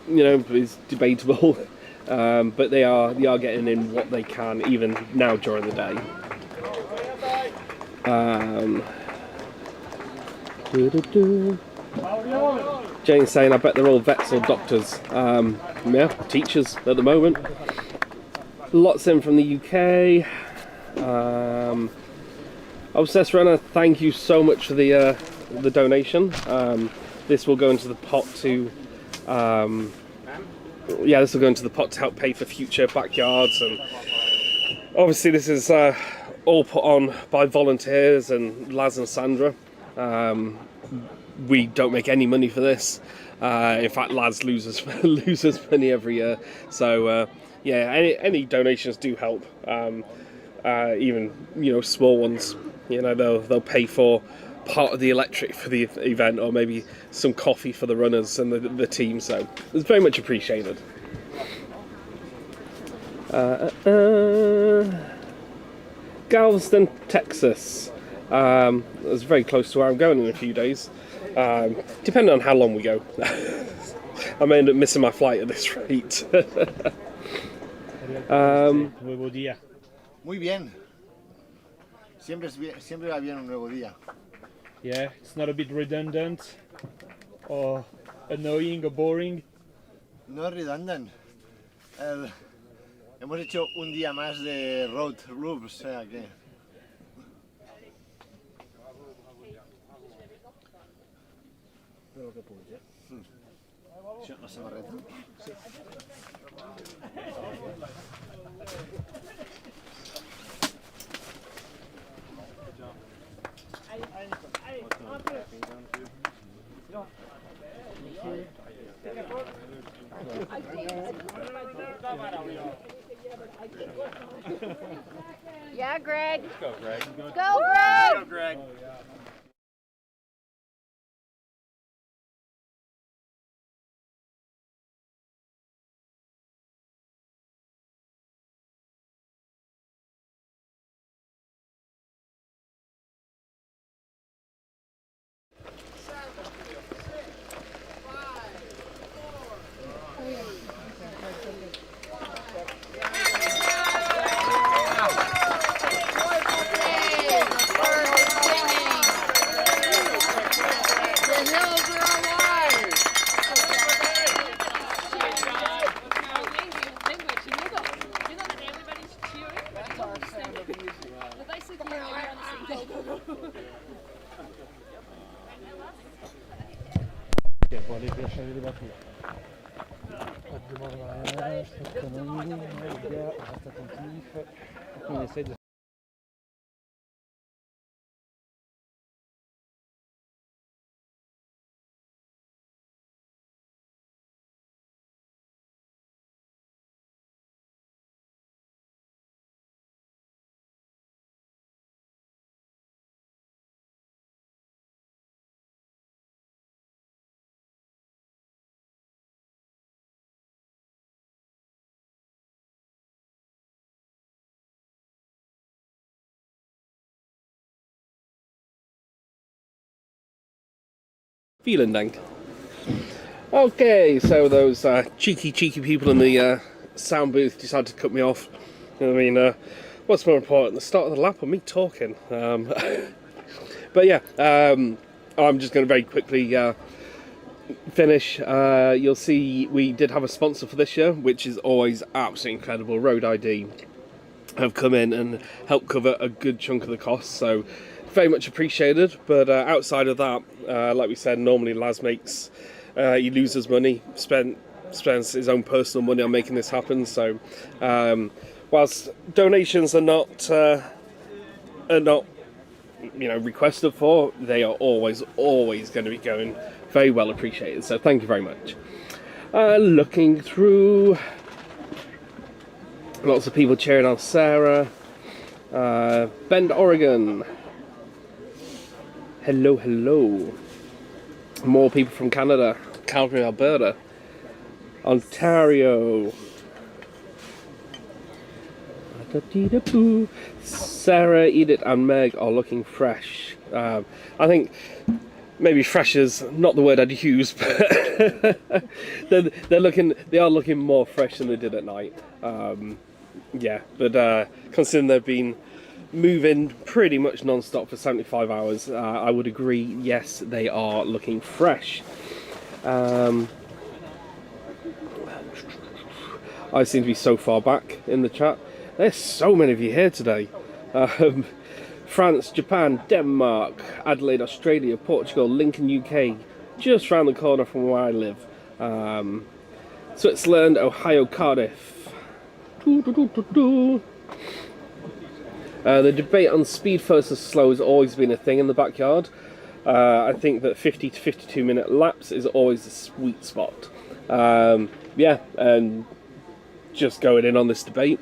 Is debatable, but they are getting in what they can, even now during the day. Jane's saying, I bet they're all vets or doctors. Teachers at the moment. Lots in from the UK. Obsessed Runner, thank you so much for the donation. This will go into the pot to this will go into the pot to help pay for future backyards, and obviously this is all put on by volunteers and Laz and Sandra. We don't make any money for this. In fact, Laz loses money every year. So any donations do help. Even small ones. They'll pay for part of the electric for the event, or maybe some coffee for the runners and the team, so it's very much appreciated. Galveston, Texas. It's very close to where I'm going in a few days, depending on how long we go. I may end up missing my flight at this rate. Nuevo día. Muy bien. Siempre va bien un nuevo día. Yeah, it's not a bit redundant or annoying or boring. No es redundant. Hemos hecho un día más de road loops, o sea que... Lo que pude. Això, la samarreta? Sí. Yeah, Greg. Let's go, Greg. Go, Greg. Go, Greg. Ok, bon, allez, je vais changer les batteries. Pas de demande en mariage, pas de conneries, les gars, on reste attentif. On essaye de... Vielen Dank. Okay, so those cheeky people in the sound booth decided to cut me off. I mean, what's more important, the start of the lap or me talking? But yeah, I'm just going to very quickly finish. You'll see we did have a sponsor for this year, which is always absolutely incredible. Road ID have come in and helped cover a good chunk of the cost, so very much appreciated. But outside of that, like we said, normally Laz makes, he loses money, spends his own personal money on making this happen. So whilst donations are not requested for, they are always going to be going very well appreciated. So thank you very much. Looking through, lots of people cheering on Sarah. Bend, Oregon. Hello. More people from Canada. Calgary, Alberta. Ontario. Sarah, Edith and Meg are looking fresh. I think maybe fresh is not the word I'd use, but they are looking more fresh than they did at night. Yeah, but considering they've been moving pretty much non-stop for 75 hours, I would agree, yes, they are looking fresh. I seem to be so far back in the chat. There's so many of you here today. France, Japan, Denmark, Adelaide, Australia, Portugal, Lincoln, UK, just round the corner from where I live. Switzerland, Ohio, Cardiff. The debate on speed versus slow has always been a thing in the backyard. I think that 50 to 52 minute laps is always the sweet spot. Yeah, and just going in on this debate,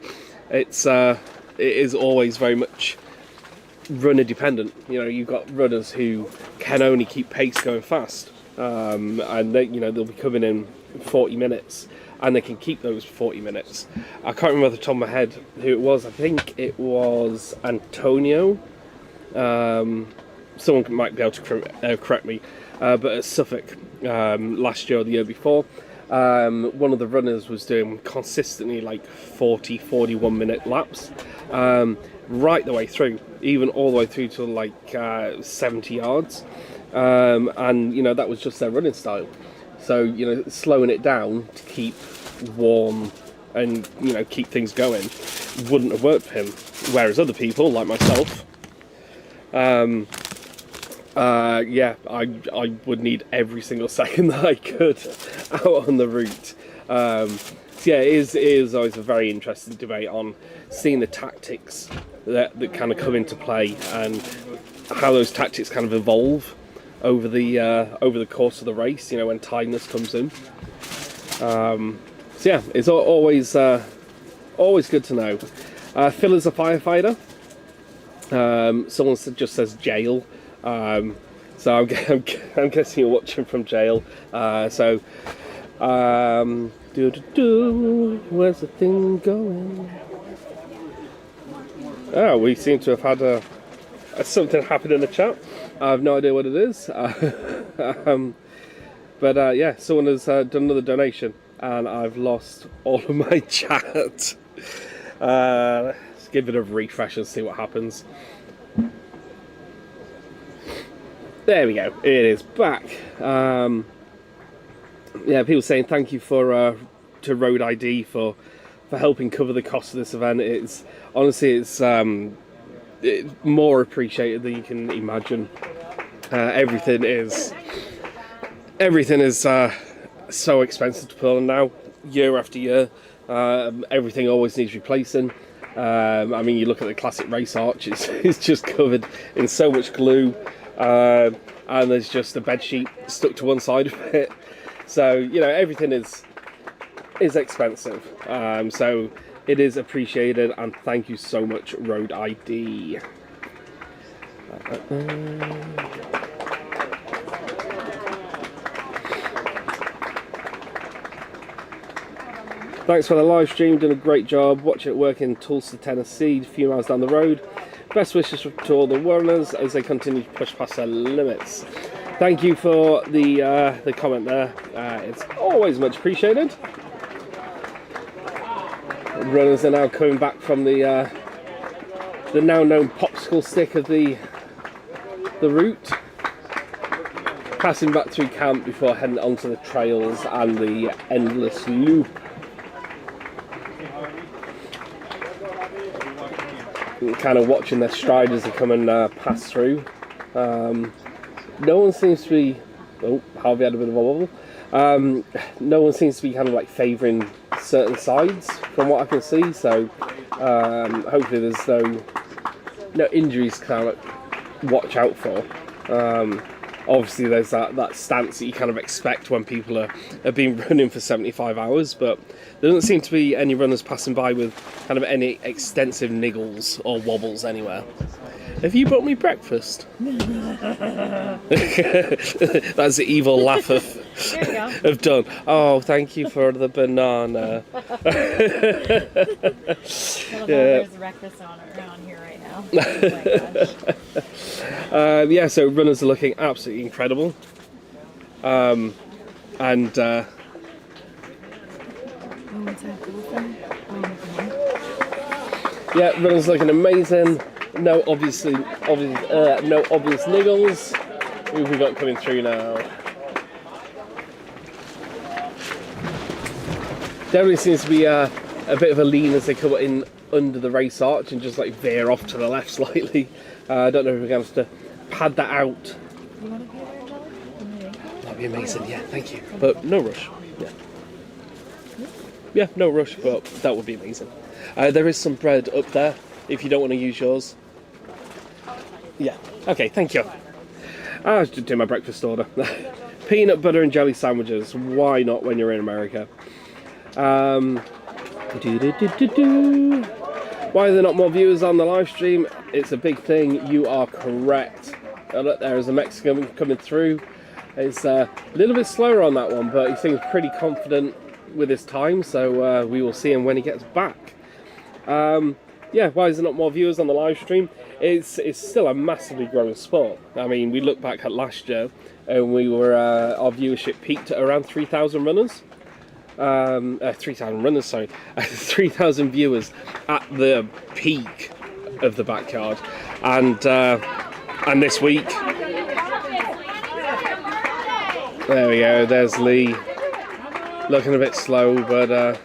it is always very much runner dependent. You know, you've got runners who can only keep pace going fast, and they, they'll be coming in 40 minutes. And they can keep those 40 minutes. I can't remember off the top of my head who it was. I think it was Antonio. Someone might be able to correct me. But at Suffolk last year or the year before, one of the runners was doing consistently like 40, 41 minute laps. right the way through, even all the way through to like 70 yards. And you know, that was just their running style. So, you know, slowing it down to keep warm and, you know, keep things going wouldn't have worked for him. Whereas other people, like myself, yeah, I would need every single second that I could out on the route. So yeah, it is always a very interesting debate on seeing the tactics that kind of come into play and how those tactics kind of evolve over the course of the race, you know, when tiredness comes in. So yeah, it's always good to know. Phil is a firefighter. Someone just says jail, so I'm guessing you're watching from jail. Where's the thing going? Oh, we seem to have had something happen in the chat. I have no idea what it is. But yeah, someone has done another donation and I've lost all of my chat. Let's give it a refresh and see what happens. There we go, it is back. Yeah, people saying thank you to Road ID for helping cover the cost of this event. It's honestly, it's more appreciated than you can imagine. Everything is so expensive to put on now, year after year. Everything always needs replacing. I mean, you look at the classic race arch; it's just covered in so much glue, and there's just a bed sheet stuck to one side of it. So you know, everything is expensive. So it is appreciated, and thank you so much, Road ID. Thanks for the live stream, doing a great job. Watch it work in Tulsa, Tennessee, a few miles down the road. Best wishes to all the runners as they continue to push past their limits. Thank you for the comment there. It's always much appreciated. Runners are now coming back from the now known popsicle stick of the route, passing back through camp before heading onto the trails and the endless loop. Kind of watching their stride as they come and pass through. No one seems to be. Oh, Harvey had a bit of a wobble. No one seems to be kind of like favouring certain sides from what I can see. So hopefully there's no injuries to kind of watch out for. Obviously there's that stance that you kind of expect when people have been running for 75 hours, but there doesn't seem to be any runners passing by with kind of any extensive niggles or wobbles anywhere. Have you brought me breakfast? That's the evil laugh of Don. Oh, thank you for the banana. There's breakfast around here right now. Oh my gosh. Yeah, so runners are looking absolutely incredible. Yeah, runners looking amazing. No obvious niggles. Who have we got coming through now? Definitely seems to be a bit of a lean as they come in under the race arch and just like veer off to the left slightly. I don't know if we're going to have to pad that out. That'd be amazing, yeah, thank you. But no rush. Yeah, no rush, but that would be amazing. There is some bread up there if you don't want to use yours. Yeah, okay, thank you. I was just doing my breakfast order. Peanut butter and jelly sandwiches. Why not when you're in America? Why are there not more viewers on the live stream? It's a big thing. You are correct. Look, there is a Mexican coming through. It's a little bit slower on that one, but he seems pretty confident with his time, so we will see him when he gets back. Yeah, why is there not more viewers on the live stream? It's still a massively growing sport. I mean, we look back at last year and we were our viewership peaked at around 3,000 runners. 3,000 runners, sorry, 3,000 viewers at the peak of the backyard, and this week, there we go. There's Lee, looking a bit slow, but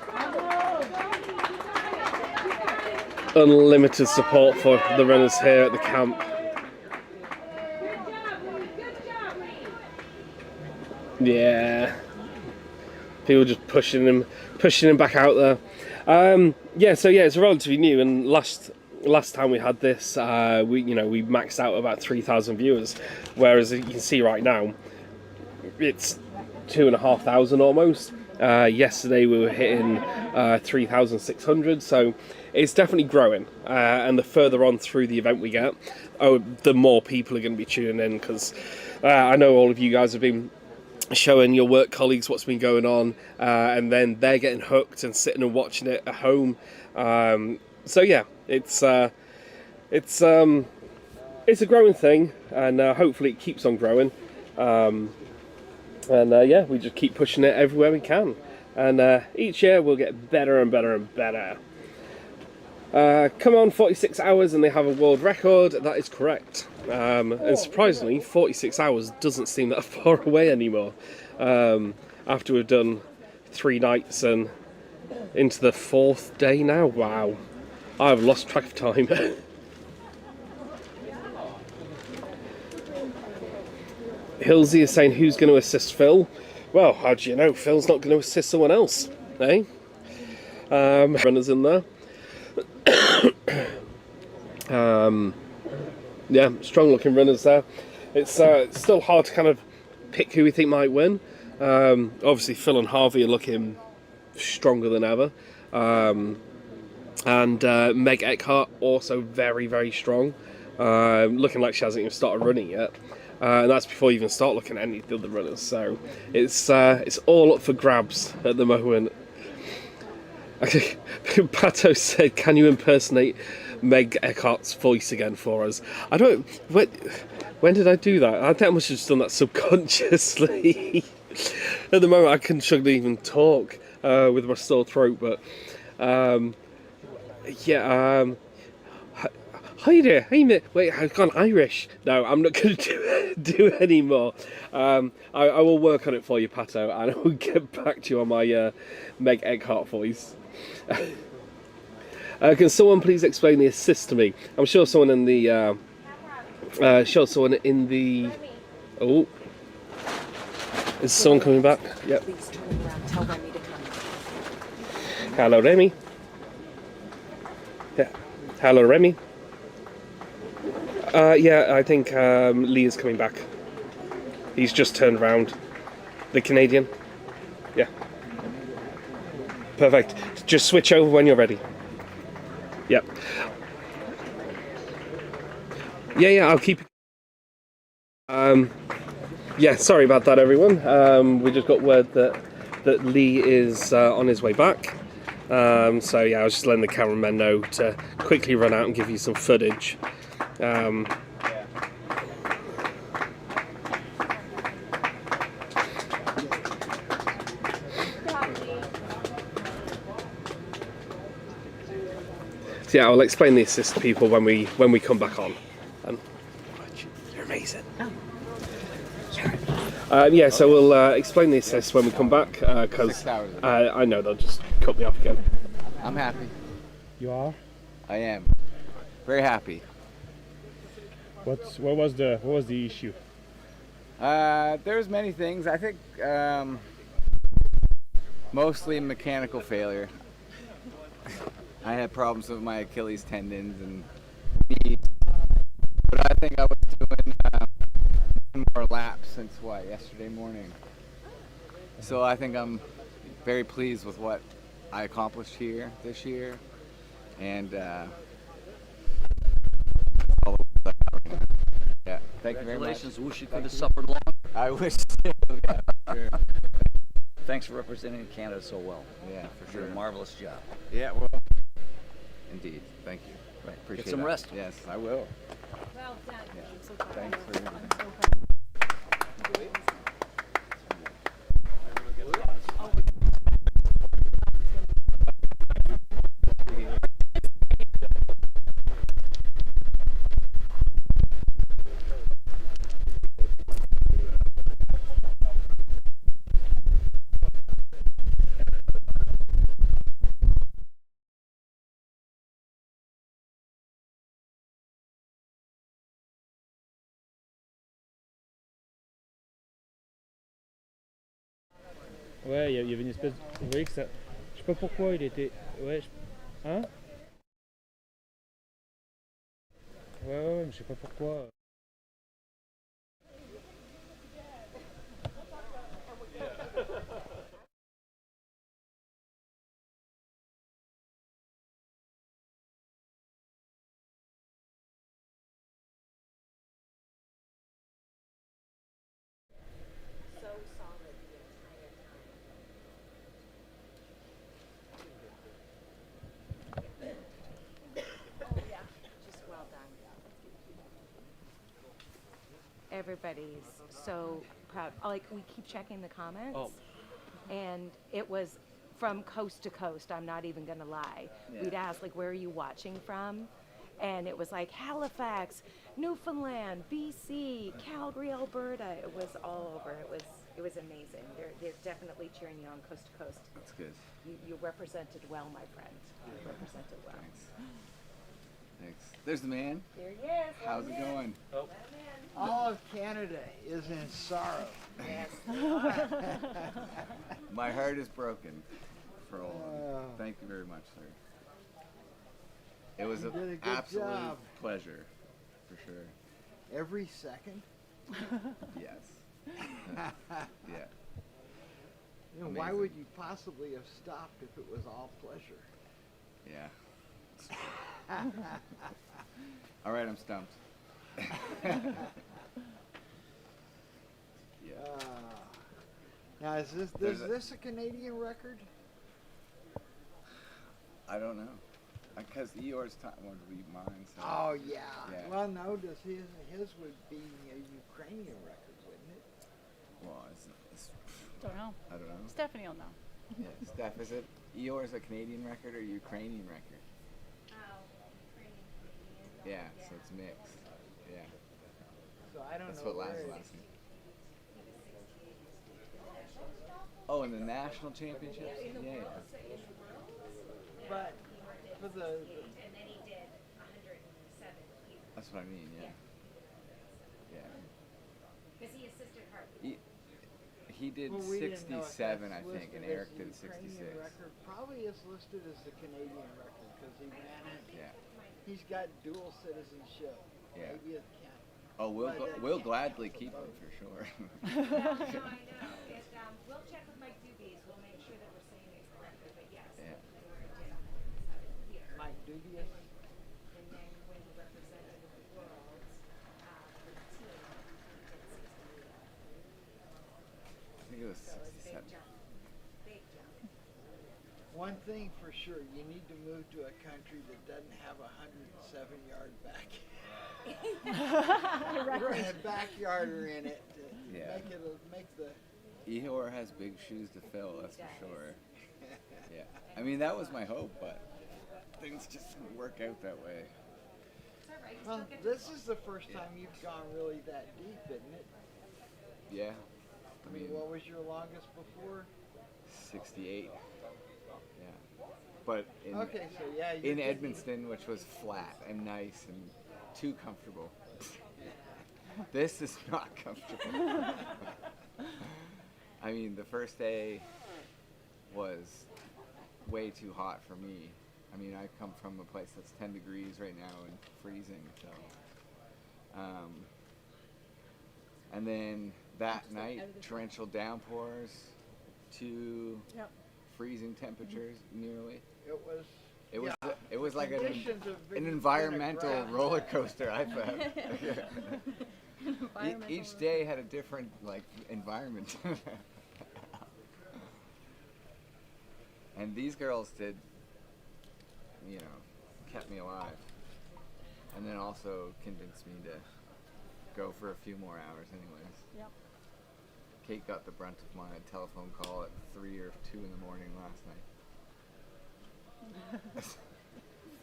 unlimited support for the runners here at the camp. Yeah, people just pushing him back out there. Yeah, so yeah, it's relatively new, and last time we had this, we maxed out about 3,000 viewers, whereas you can see right now it's 2,500 almost. Yesterday we were hitting 3,600, so it's definitely growing, and the further on through the event we get, the more people are going to be tuning in, because I know all of you guys have been showing your work colleagues what's been going on, and then they're getting hooked and sitting and watching it at home. So yeah, it's a growing thing, and hopefully it keeps on growing. Yeah, we just keep pushing it everywhere we can, and each year we'll get better and better and better. Come on, 46 hours and they have a world record. That is correct. And surprisingly, 46 hours doesn't seem that far away anymore. After we've done 3 nights and into the 4th day now. Wow, I've lost track of time. Hilsey is saying, who's going to assist Phil? Well, how do you know? Phil's not going to assist someone else, eh? Runners in there. Yeah, strong looking runners there. It's still hard to kind of pick who we think might win. Obviously Phil and Harvey are looking stronger than ever, and Meg Eckhart also very, very strong, looking like she hasn't even started running yet, and that's before you even start looking at any of the other runners, so it's all up for grabs at the moment. Pato said, can you impersonate Meg Eckhart's voice again for us? I don't... When did I do that? I think I must have just done that subconsciously. At the moment I couldn't even talk with my sore throat, but yeah, hi there, hey mate. Wait, I've gone Irish. No, I'm not going to do it anymore. I will work on it for you, Pato, and I will get back to you on my Meg Eckhart voice. Can someone please explain the assist to me? I'm sure someone in the oh, is someone coming back? Yep. Please turn around, tell Remy to come. Hello, Remy. Yeah. Hello, Remy. Yeah, I think Lee is coming back. He's just turned around. The Canadian. Yeah. Perfect. Just switch over when you're ready. Yep. Yeah, I'll keep... yeah, sorry about that, everyone. We just got word that Lee is on his way back. So yeah, I was just letting the cameraman know to quickly run out and give you some footage. So yeah, I'll explain the assist to people when we come back on. You're amazing. Yeah, so we'll explain the assist when we come back, because I know they'll just cut me off again. I'm happy. You are? I am. Very happy. What was the issue? There's many things. I think mostly mechanical failure. I had problems with my Achilles tendons and knees, but I think I was doing more laps since yesterday morning. So I think I'm very pleased with what I accomplished here this year, and yeah, thank you very much. Congratulations. Wish you could have suffered longer. I wish. Yeah, sure. Thanks for representing Canada so well. Yeah, for sure. You did a marvelous job. Yeah, well, indeed. Thank you. Right. Appreciate Get some that. rest. Yes, I will. Well done. Yeah. I'm so proud. Thanks for everything. I'm so proud. Ouais, il y avait une espèce. Vous voyez que ça. Je sais pas pourquoi il était. Ouais. Hein? Ouais, mais je sais pas pourquoi. Everybody's so proud. Like, we keep checking the comments, Oh. and it was from coast to coast. I'm not even gonna lie. Yeah. We'd ask, like, where are you watching from? And it was like Halifax, Newfoundland, BC, Calgary, Alberta. It was all over. It was amazing. They're definitely cheering you on coast to coast. That's good. You represented well, my friend. You represented well. Thanks. There's the man. There he is. How's it going? Oh. All of Canada is in sorrow. Yes. My heart is broken for all of you. Thank you very much, sir. It was You an did a good absolute job. pleasure, for sure. Every second. Yes. Yeah. You know, why Amazing. would you possibly have stopped if it was all pleasure? Yeah. All right, I'm stumped. Yeah. Now, is There's this a Canadian record? I don't know. Because Eeyore's time would be mine. So. Oh yeah. Yeah. Well, no. Does his would be a Ukrainian record, wouldn't it? Well, it's Don't know. I don't know. Stephanie will know. Yeah, Steph, is it Eeyore's a Canadian record or Ukrainian record? Yeah, so it's mixed. Yeah. So I don't That's know what where Laz it was asking. Oh, in the national championships? Yeah. But for the That's what I mean, yeah. Yeah. Because he assisted Hartley. He did well, we didn't know if 67, that's I think, and listed Eric as did the 66. Ukrainian record. Probably is listed as the Canadian record because he ran it. Yeah. He's got dual citizenship. Yeah. Maybe it can't. Oh, But we'll gladly keep him for sure. No, I know. We'll check with Mike Dubies. We'll make sure that we're saying it correctly. But yes, Yeah. Mike Dubious. And then when he represented the world for the team, he did 68. I think it was So it's a 67. big jump. Big jump. One thing for sure, you need to move to a country that doesn't have a 107-yard back. Backyarder in it to Yeah. make the. Eeyore has big shoes to fill, that's for sure. Yeah. I mean, that was my hope, but things just didn't work out that way. Well, this is the first time you've gone really that deep, isn't it? Yeah. I mean, what was your longest before? 68. Yeah. But in, Okay, so yeah, you're in getting- Edmundston, which was flat and nice and too comfortable. This is not comfortable. I mean, the first day was way too hot for me. I mean, I come from a place that's 10 degrees right now and freezing, so. And then that night, torrential downpours, to freezing temperatures nearly. It was. It was like an conditions have been environmental grabbed. roller coaster. I felt. Each day had a different environment. And these girls did, kept me alive. And then also convinced me to go for a few more hours anyways. Yep. Kate got the brunt of my telephone call at 3 or 2 in the morning last night.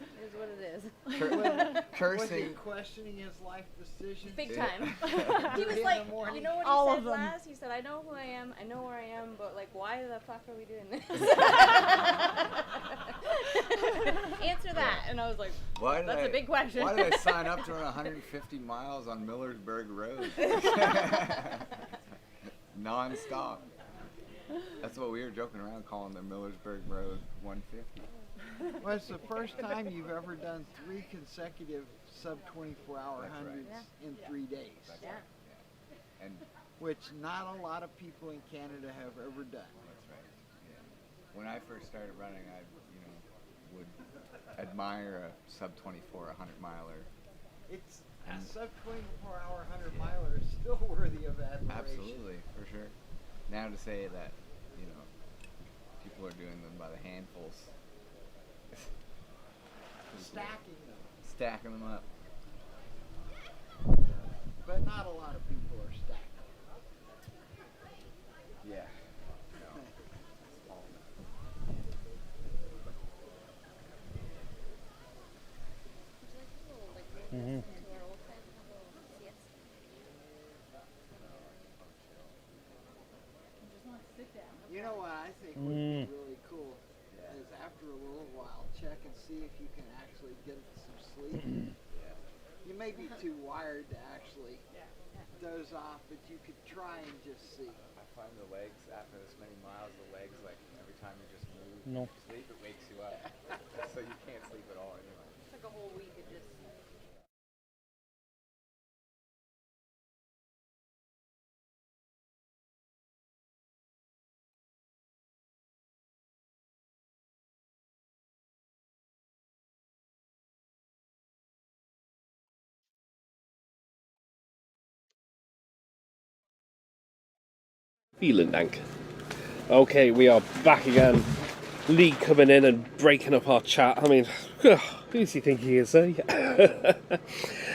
It is what it is. Cursing. Was he questioning his life decisions? Big time. He He was in like, the morning? you know what All he of said them. last? He said, I know who I am, I know where I am, but like, why the fuck are we doing this? Answer that. And I was like, that's a big question. Why did I sign up to run 150 miles on Millersburg Road? Non-stop. That's what we were joking around calling the Millersburg Road 150. Well, it's the first time you've ever done 3 consecutive sub-24-hour hundreds in 3 days. Yeah. And which not a lot of people in Canada have ever done. That's right. Yeah. When I first started running, I would admire a sub-24 100-miler. It's a sub-24-hour 100-miler is still worthy of admiration. Absolutely, for sure. Now to say that, people are doing them by the handfuls. Stacking them up. But not a lot of people are stacking. Yeah. Mm-hmm. You know what I think would be really cool is after a little while, check and see if you can actually get some sleep. You may be too wired to actually doze off, but you could try and just see. I find the legs, after this many miles, the legs, like every time you just move, sleep, it wakes you up. So you can't sleep at all anyway. It's like a whole week of just... Vielen Dank. Okay, we are back again. Lee coming in and breaking up our chat. I mean, who does he think he is, eh?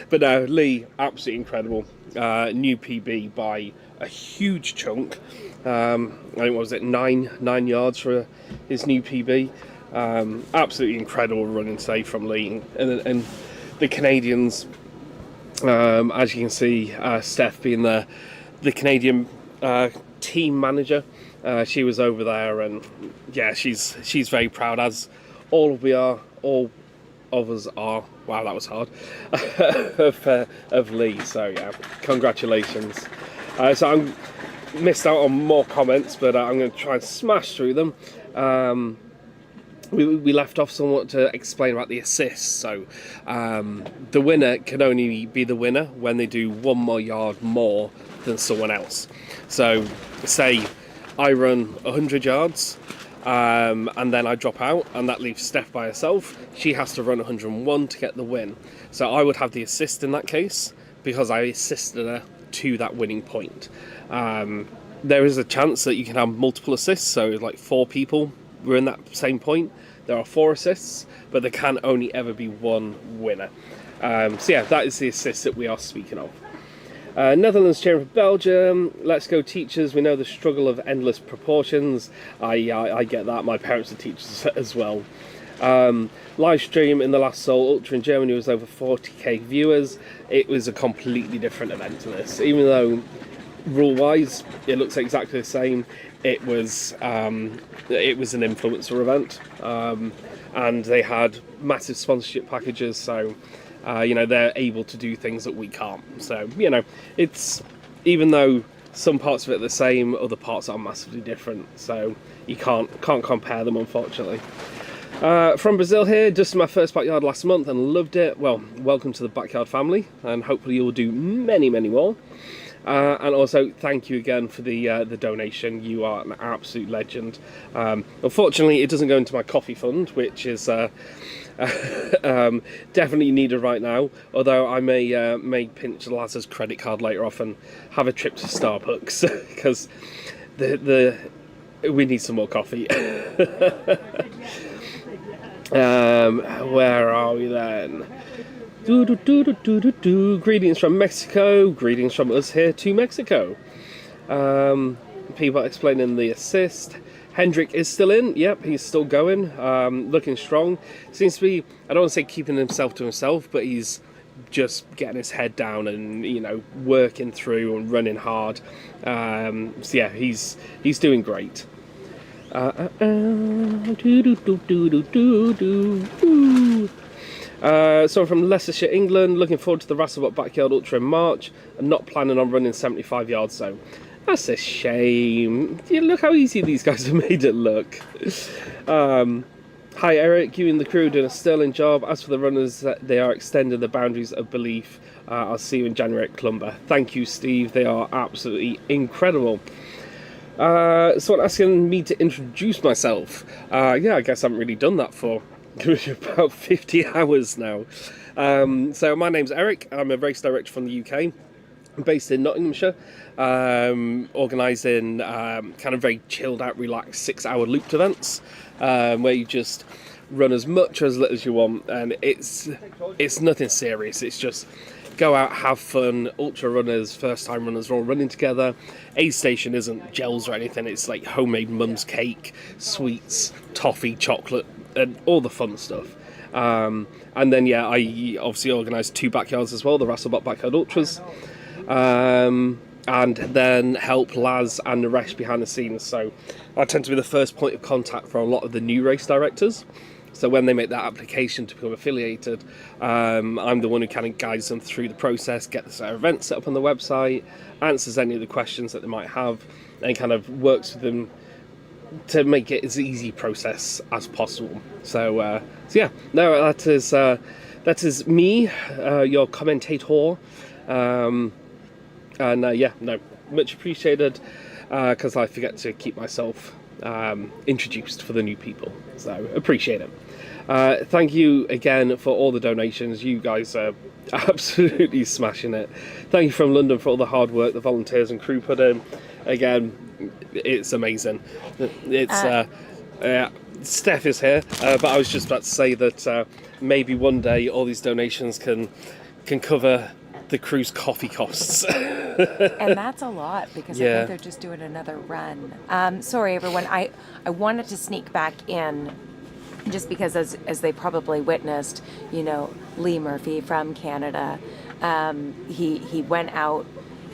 But no, Lee, absolutely incredible. New PB by a huge chunk. I think, what was it, 9 yards for his new PB. Absolutely incredible running today from Lee. And the Canadians, as you can see, Steph being the Canadian team manager, she was over there, and yeah, she's very proud, as all of us are. Wow, that was hard. of Lee. So yeah, congratulations. So I'm missed out on more comments, but I'm going to try and smash through them. We left off somewhat to explain about the assists. So the winner can only be the winner when they do 1 more yard more than someone else. So say I run 100 yards and then I drop out, and that leaves Steph by herself. She has to run 101 to get the win. So I would have the assist in that case because I assisted her to that winning point. There is a chance that you can have multiple assists, so like 4 people were in that same point. There are 4 assists, but there can only ever be 1 winner. So yeah, that is the assist that we are speaking of. Netherlands cheering for Belgium. Let's go teachers. We know the struggle of endless proportions. I get that. My parents are teachers as well. Live stream in the last Seoul Ultra in Germany was over 40k viewers. It was a completely different event to this. Even though rule-wise it looks exactly the same, it was an influencer event, and they had massive sponsorship packages. So they're able to do things that we can't. So, it's, even though some parts of it are the same, other parts are massively different. So you can't compare them, unfortunately. From Brazil here, just my first backyard last month and loved it. Well, welcome to the backyard family, and hopefully you'll do many, many more. And also, thank you again for the donation. You are an absolute legend. Unfortunately, it doesn't go into my coffee fund, which is definitely needed right now. Although I may pinch Laz's credit card later off and have a trip to Starbucks because we need some more coffee. Where are we then? Greetings from Mexico. Greetings from us here to Mexico. People explaining the assist. Hendrik is still in. Yep, he's still going. Looking strong. Seems to be, I don't want to say keeping himself to himself, but he's just getting his head down and working through and running hard. So yeah, he's doing great. So from Leicestershire, England, looking forward to the Rasselbot Backyard Ultra in March and not planning on running 75 yards, so That's a shame. Yeah, look how easy these guys have made it look. Hi Eric, you and the crew are doing a sterling job. As for the runners, they are extending the boundaries of belief. I'll see you in January at Clumber. Thank you, Steve. They are absolutely incredible. Someone asking me to introduce myself. Yeah, I guess I haven't really done that for about 50 hours now. So my name's Eric. I'm a race director from the UK. I'm based in Nottinghamshire, organising kind of very chilled out, relaxed 6-hour looped events where you just run as much or as little as you want, and it's nothing serious. It's just go out, have fun. Ultra runners, first time runners are all running together. Aid station isn't gels or anything. It's like homemade mum's cake, sweets, toffee, chocolate, and all the fun stuff. And then yeah, I obviously organise 2 backyards as well, the Rasselbot Backyard Ultras. And then help Laz and Naresh behind the scenes. So I tend to be the first point of contact for a lot of the new race directors. So when they make that application to become affiliated, I'm the one who kind of guides them through the process, gets their event set up on the website, answers any of the questions that they might have, and kind of works with them to make it as easy process as possible. So yeah, no, that is me, your commentator. And yeah, no, much appreciated, because I forget to keep myself introduced for the new people, so appreciate it. Thank you again for all the donations. You guys are absolutely smashing it. Thank you from London for all the hard work the volunteers and crew put in. Again, it's amazing. It's Steph is here, but I was just about to say that maybe one day all these donations can cover the crew's coffee costs. And that's a lot, because I Yeah. think they're just doing another run. Sorry, everyone. I wanted to sneak back in just because, as they probably witnessed, you know, Lee Murphy from Canada, he went out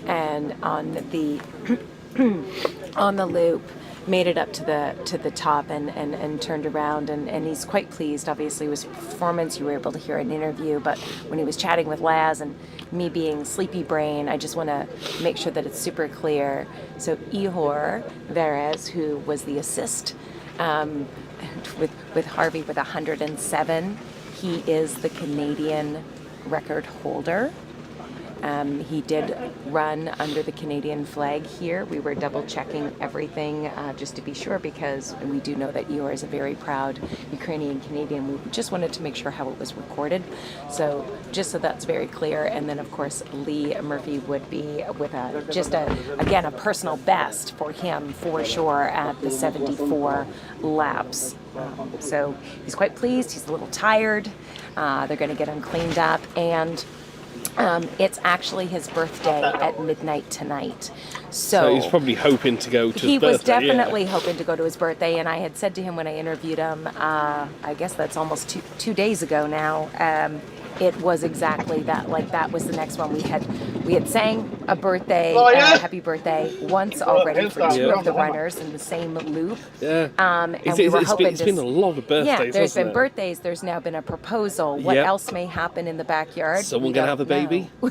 and on the on the loop, made it up to the top and turned around, and he's quite pleased, obviously, with his performance. You were able to hear an interview, but when he was chatting with Laz and me being sleepy brain, I just want to make sure that it's super clear. So Ihor Verez, who was the assist with Harvey with 107, he is the Canadian record holder. He did run under the Canadian flag here. We were double checking everything just to be sure, because we do know that Ihor is a very proud Ukrainian Canadian. We just wanted to make sure how it was recorded. So just so that's very clear. And then of course Lee Murphy would be with again a personal best for him for sure at the 74 laps. So he's quite pleased. He's a little tired. They're going to get him cleaned up, and it's actually his birthday at midnight tonight. So he's probably hoping to go to his birthday. He was definitely hoping to go to his birthday, and I had said to him when I interviewed him, I guess that's almost two days ago now, it was exactly that. Like, that was the next one. We had sang a birthday, happy birthday once already for 2 of the runners in the same loop. Yeah. And we were hoping it's been a lot of birthdays. Yeah, there's been birthdays. There's now been a proposal. What else may happen in the backyard? Someone gonna have a baby? Oh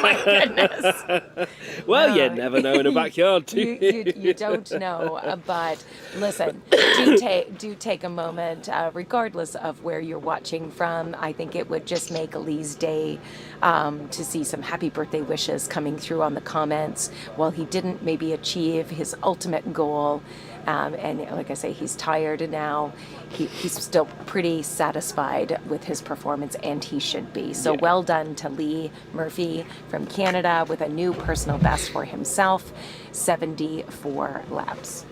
my goodness. Well, you never know in a backyard, do you? You don't know, but listen, do take a moment, regardless of where you're watching from. I think it would just make Lee's day to see some happy birthday wishes coming through on the comments. While he didn't maybe achieve his ultimate goal, and like I say, he's tired now, he's still pretty satisfied with his performance, and he should be. So well done to Lee Murphy from Canada with a new personal best for himself, 74 laps.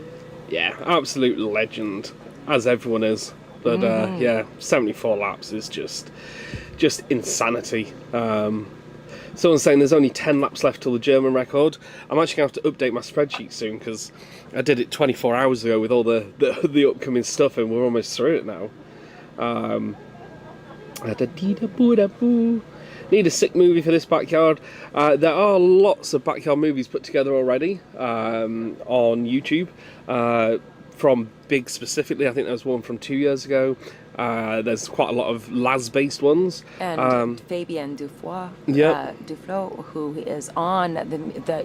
Yeah, absolute legend, as everyone is. But yeah, 74 laps is just insanity. Someone's saying there's only 10 laps left till the German record. I'm actually going to have to update my spreadsheet soon, because I did it 24 hours ago with all the upcoming stuff, and we're almost through it now. Need a sick movie for this backyard. There are lots of backyard movies put together already on YouTube. from big specifically. I think there was one from 2 years ago. There's quite a lot of Laz-based ones. And Fabien Duflo, who is on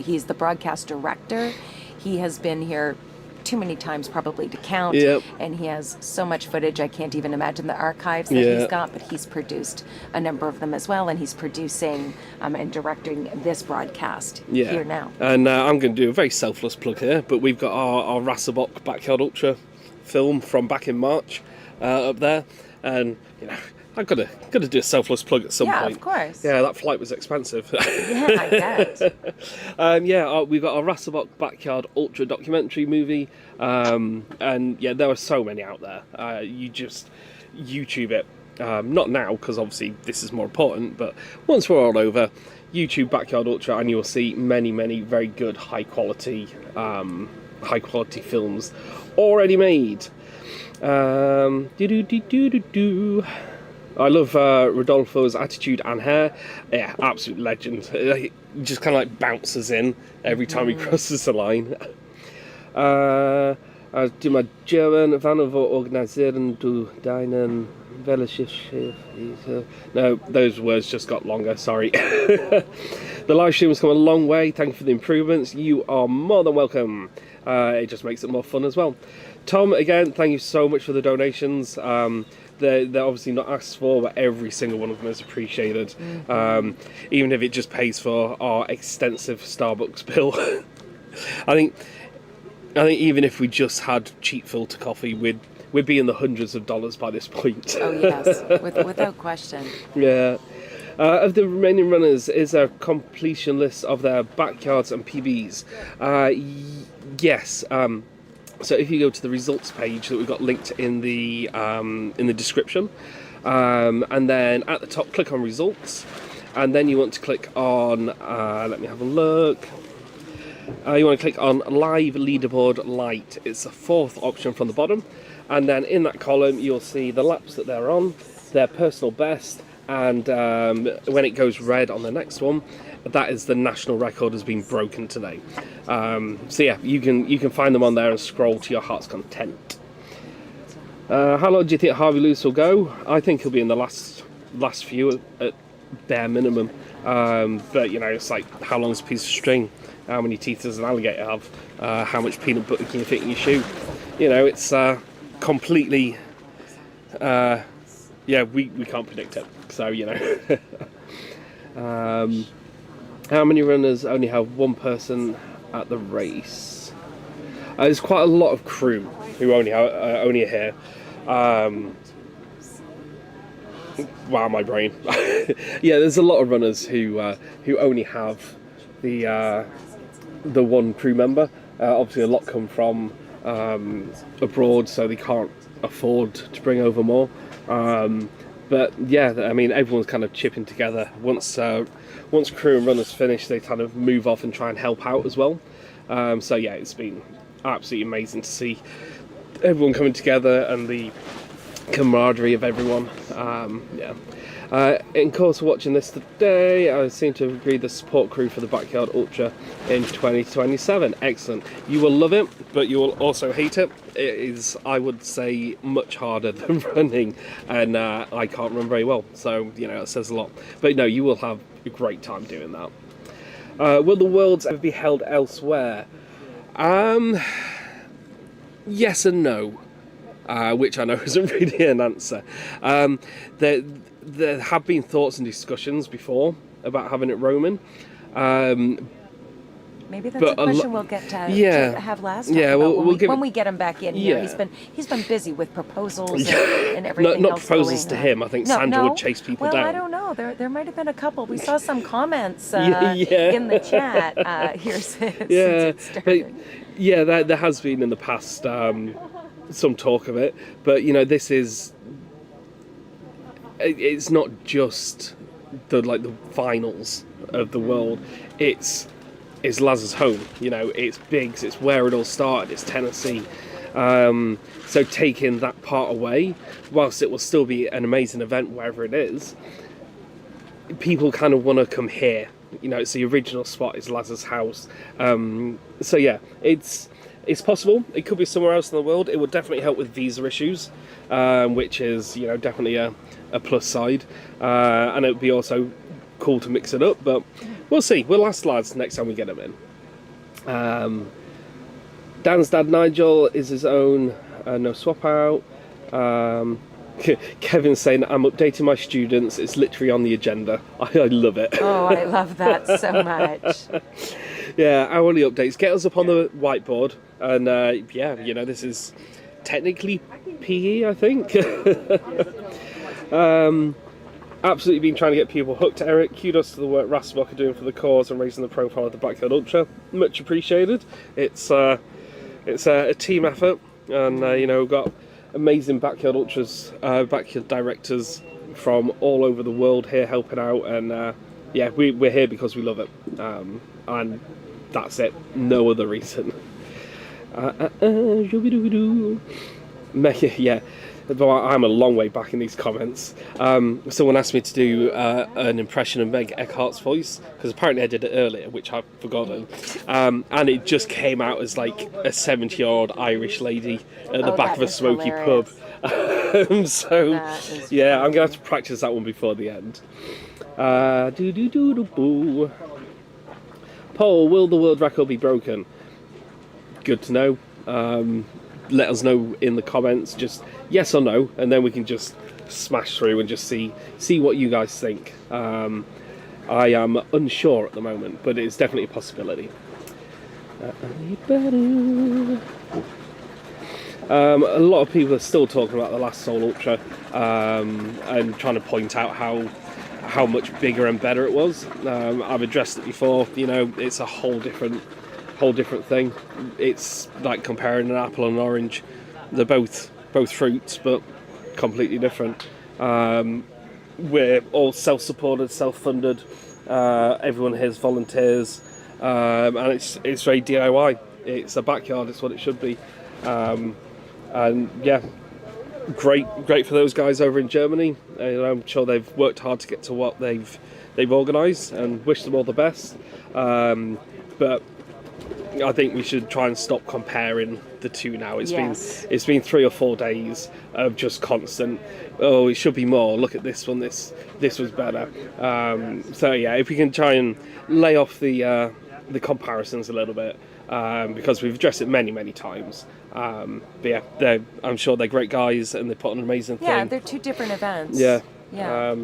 he's the broadcast director. He has been here too many times probably to count, and he has so much footage I can't even imagine the archives that he's got, but he's produced a number of them as well, and he's producing and directing this broadcast here now. And I'm going to do a very selfless plug here, but we've got our Rasselbock Backyard Ultra film from back in March up there, and you know, I've got to do a selfless plug at some point. Yeah, of course. Yeah, that flight was expensive. Yeah, I bet. We've got a Rasselbock Backyard Ultra documentary movie, and yeah, there are so many out there. You just YouTube it. Not now, because obviously this is more important, but once we're all over, YouTube Backyard Ultra, and you'll see many, many very good, high quality films already made. I love Rodolfo's attitude and hair. Yeah, absolute legend. He just kind of like bounces in every time he crosses the line. Die mal German, wann wir organisieren du deinen Veloschiff? No, those words just got longer, sorry. The live stream has come a long way. Thank you for the improvements. You are more than welcome. It just makes it more fun as well. Tom, again, thank you so much for the donations. They're obviously not asked for, but every single one of them is appreciated. Even if it just pays for our extensive Starbucks bill. I think even if we just had cheap filter coffee, we'd be in the hundreds of dollars by this point. Oh yes, without question. Yeah. Of the remaining runners, is there a completion list of their backyards and PBs? Yes. So if you go to the results page that we've got linked in the description, and then at the top click on results, and then you want to click on, let me have a look, you want to click on live leaderboard light. It's the fourth option from the bottom, and then in that column you'll see the laps that they're on, their personal best, and when it goes red on the next one, that is the national record has been broken today. So yeah, you can find them on there and scroll to your heart's content. How long do you think Harvey Lewis will go? I think he'll be in the last few at bare minimum. But you know, it's like, how long's a piece of string? How many teeth does an alligator have? How much peanut butter can you fit in your shoe? You know, it's completely. We can't predict it. So you know. How many runners only have one person at the race? There's quite a lot of crew who only are here. Wow, my brain. Yeah, there's a lot of runners who only have the one crew member. Obviously, a lot come from abroad, so they can't afford to bring over more. But yeah, I mean, everyone's kind of chipping together. Once crew and runners finish, they kind of move off and try and help out as well. So yeah, it's been absolutely amazing to see everyone coming together and the camaraderie of everyone. In course of watching this today, I seem to have agreed the support crew for the Backyard Ultra in 2027. Excellent. You will love it, but you will also hate it. It is, I would say, much harder than running, and I can't run very well, so you know, it says a lot. But no, you will have a great time doing that. Will the Worlds ever be held elsewhere? Yes and no, which I know isn't really an answer. There have been thoughts and discussions before about having it roaming. Maybe that's a question we'll get to have last time. Yeah, when we get him back in here. He's been busy with proposals and everything not else proposals going to him. I think Sandra would chase people down. Well, I don't know. There might have been a couple. We saw some comments in the chat here since it started. But there has been in the past some talk of it, but you know, this is. It's not just the finals of the world. It's Laz's home. You know, it's Biggs. It's where it all started. It's Tennessee. So taking that part away, whilst it will still be an amazing event wherever it is, people kind of want to come here. You know, it's the original spot. It's Laz's house. So yeah, it's it's possible. It could be somewhere else in the world. It would definitely help with visa issues, which is, you know, definitely a plus side. And it would be also cool to mix it up, but we'll see. We'll ask lads next time we get them in. Dan's dad Nigel is his own no swap out. Kevin's saying, I'm updating my students. It's literally on the agenda. I love it. Oh, I love that so much. Yeah, hourly updates. Get us up on the whiteboard. And yeah, you know, this is technically PE, I think. Absolutely been trying to get people hooked, Eric. Kudos to the work Rasmussen are doing for the cause and raising the profile of the Backyard Ultra. Much appreciated. It's a team effort, and you know, we've got amazing Backyard Ultras, Backyard directors from all over the world here helping out, and yeah, we're here because we love it, and that's it. No other reason. Yeah. But I'm a long way back in these comments. Someone asked me to do an impression of Meg Eckhart's voice, because apparently I did it earlier, which I've forgotten. And it just came out as like a 70-year-old Irish lady at the back of a smoky pub. So, yeah, I'm going to have to practice that one before the end. Paul, will the world record be broken? Good to know. Let us know in the comments, just yes or no, and then we can just smash through and just see what you guys think. I am unsure at the moment, but it's definitely a possibility. A lot of people are still talking about the last Seoul Ultra and trying to point out how much bigger and better it was. I've addressed it before. You know, it's a whole different thing. It's like comparing an apple and an orange. They're both fruits, but completely different. We're all self-supported, self-funded. Everyone here is volunteers, and it's very DIY. It's a backyard. It's what it should be. And yeah, great for those guys over in Germany. I'm sure they've worked hard to get to what they've organised, and wish them all the best. But I think we should try and stop comparing the two now. It's been 3 or 4 days of just constant. Oh, it should be more. Look at this one. This was better. So yeah, if we can try and lay off the comparisons a little bit, because we've addressed it many times. But yeah, I'm sure they're great guys and they put on an amazing thing. Yeah, they're 2 different events. Yeah. Yeah.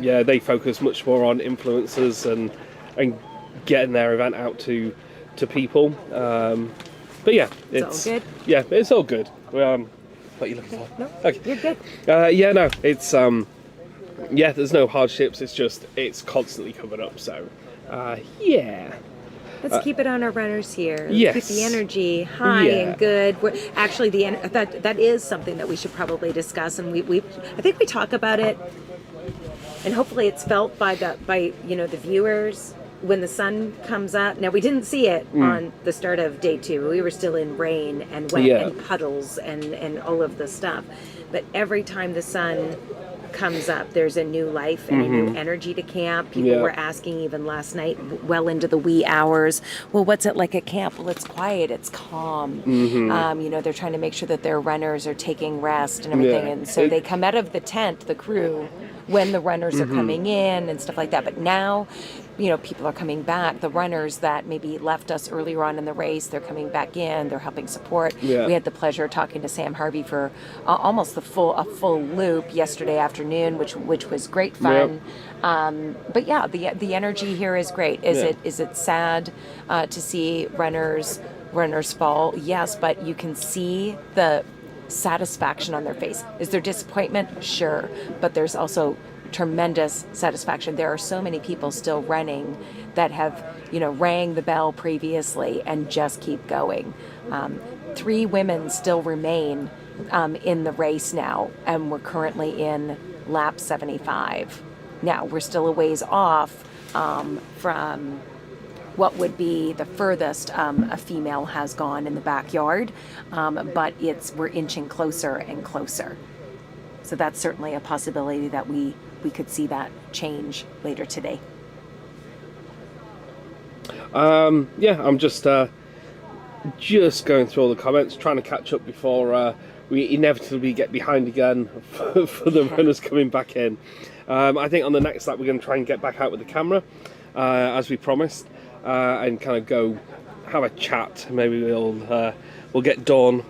Yeah, they focus much more on influencers and getting their event out to people. But yeah, it's all good. Yeah, it's all good. What are you looking for? No, okay. You're good. Yeah, no, it's yeah, there's no hardships. It's constantly coming up. So yeah. Let's keep it on our runners here. Yes. Keep the energy high and good. Actually, that is something that we should probably discuss, and I think we talk about it, and hopefully it's felt by the viewers when the sun comes up. Now, we didn't see it on the start of day 2. We were still in rain and wet and puddles and all of the stuff. But every time the sun comes up, there's a new life and a new energy to camp. People were asking even last night, well into the wee hours, well, what's it like at camp? Well, it's quiet, it's calm. You know, they're trying to make sure that their runners are taking rest and everything. And so they come out of the tent, the crew, when the runners are coming in and stuff like that. But now, you know, people are coming back. The runners that maybe left us earlier on in the race, they're coming back in. They're helping support. We had the pleasure of talking to Sam Harvey for almost a full loop yesterday afternoon, which was great fun. But yeah, the energy here is great. Is it sad to see runners fall? Yes, but you can see the satisfaction on their face. Is there disappointment? Sure, but there's also tremendous satisfaction. There are so many people still running that have, you know, rang the bell previously and just keep going. 3 women still remain in the race now, and we're currently in lap 75. Now, we're still a ways off from what would be the furthest a female has gone in the backyard, but we're inching closer and closer. So that's certainly a possibility that we could see that change later today. Yeah, I'm just just going through all the comments, trying to catch up before we inevitably get behind again for the runners coming back in. I think on the next lap we're going to try and get back out with the camera, as we promised, and kind of go have a chat. Maybe we'll get Dawn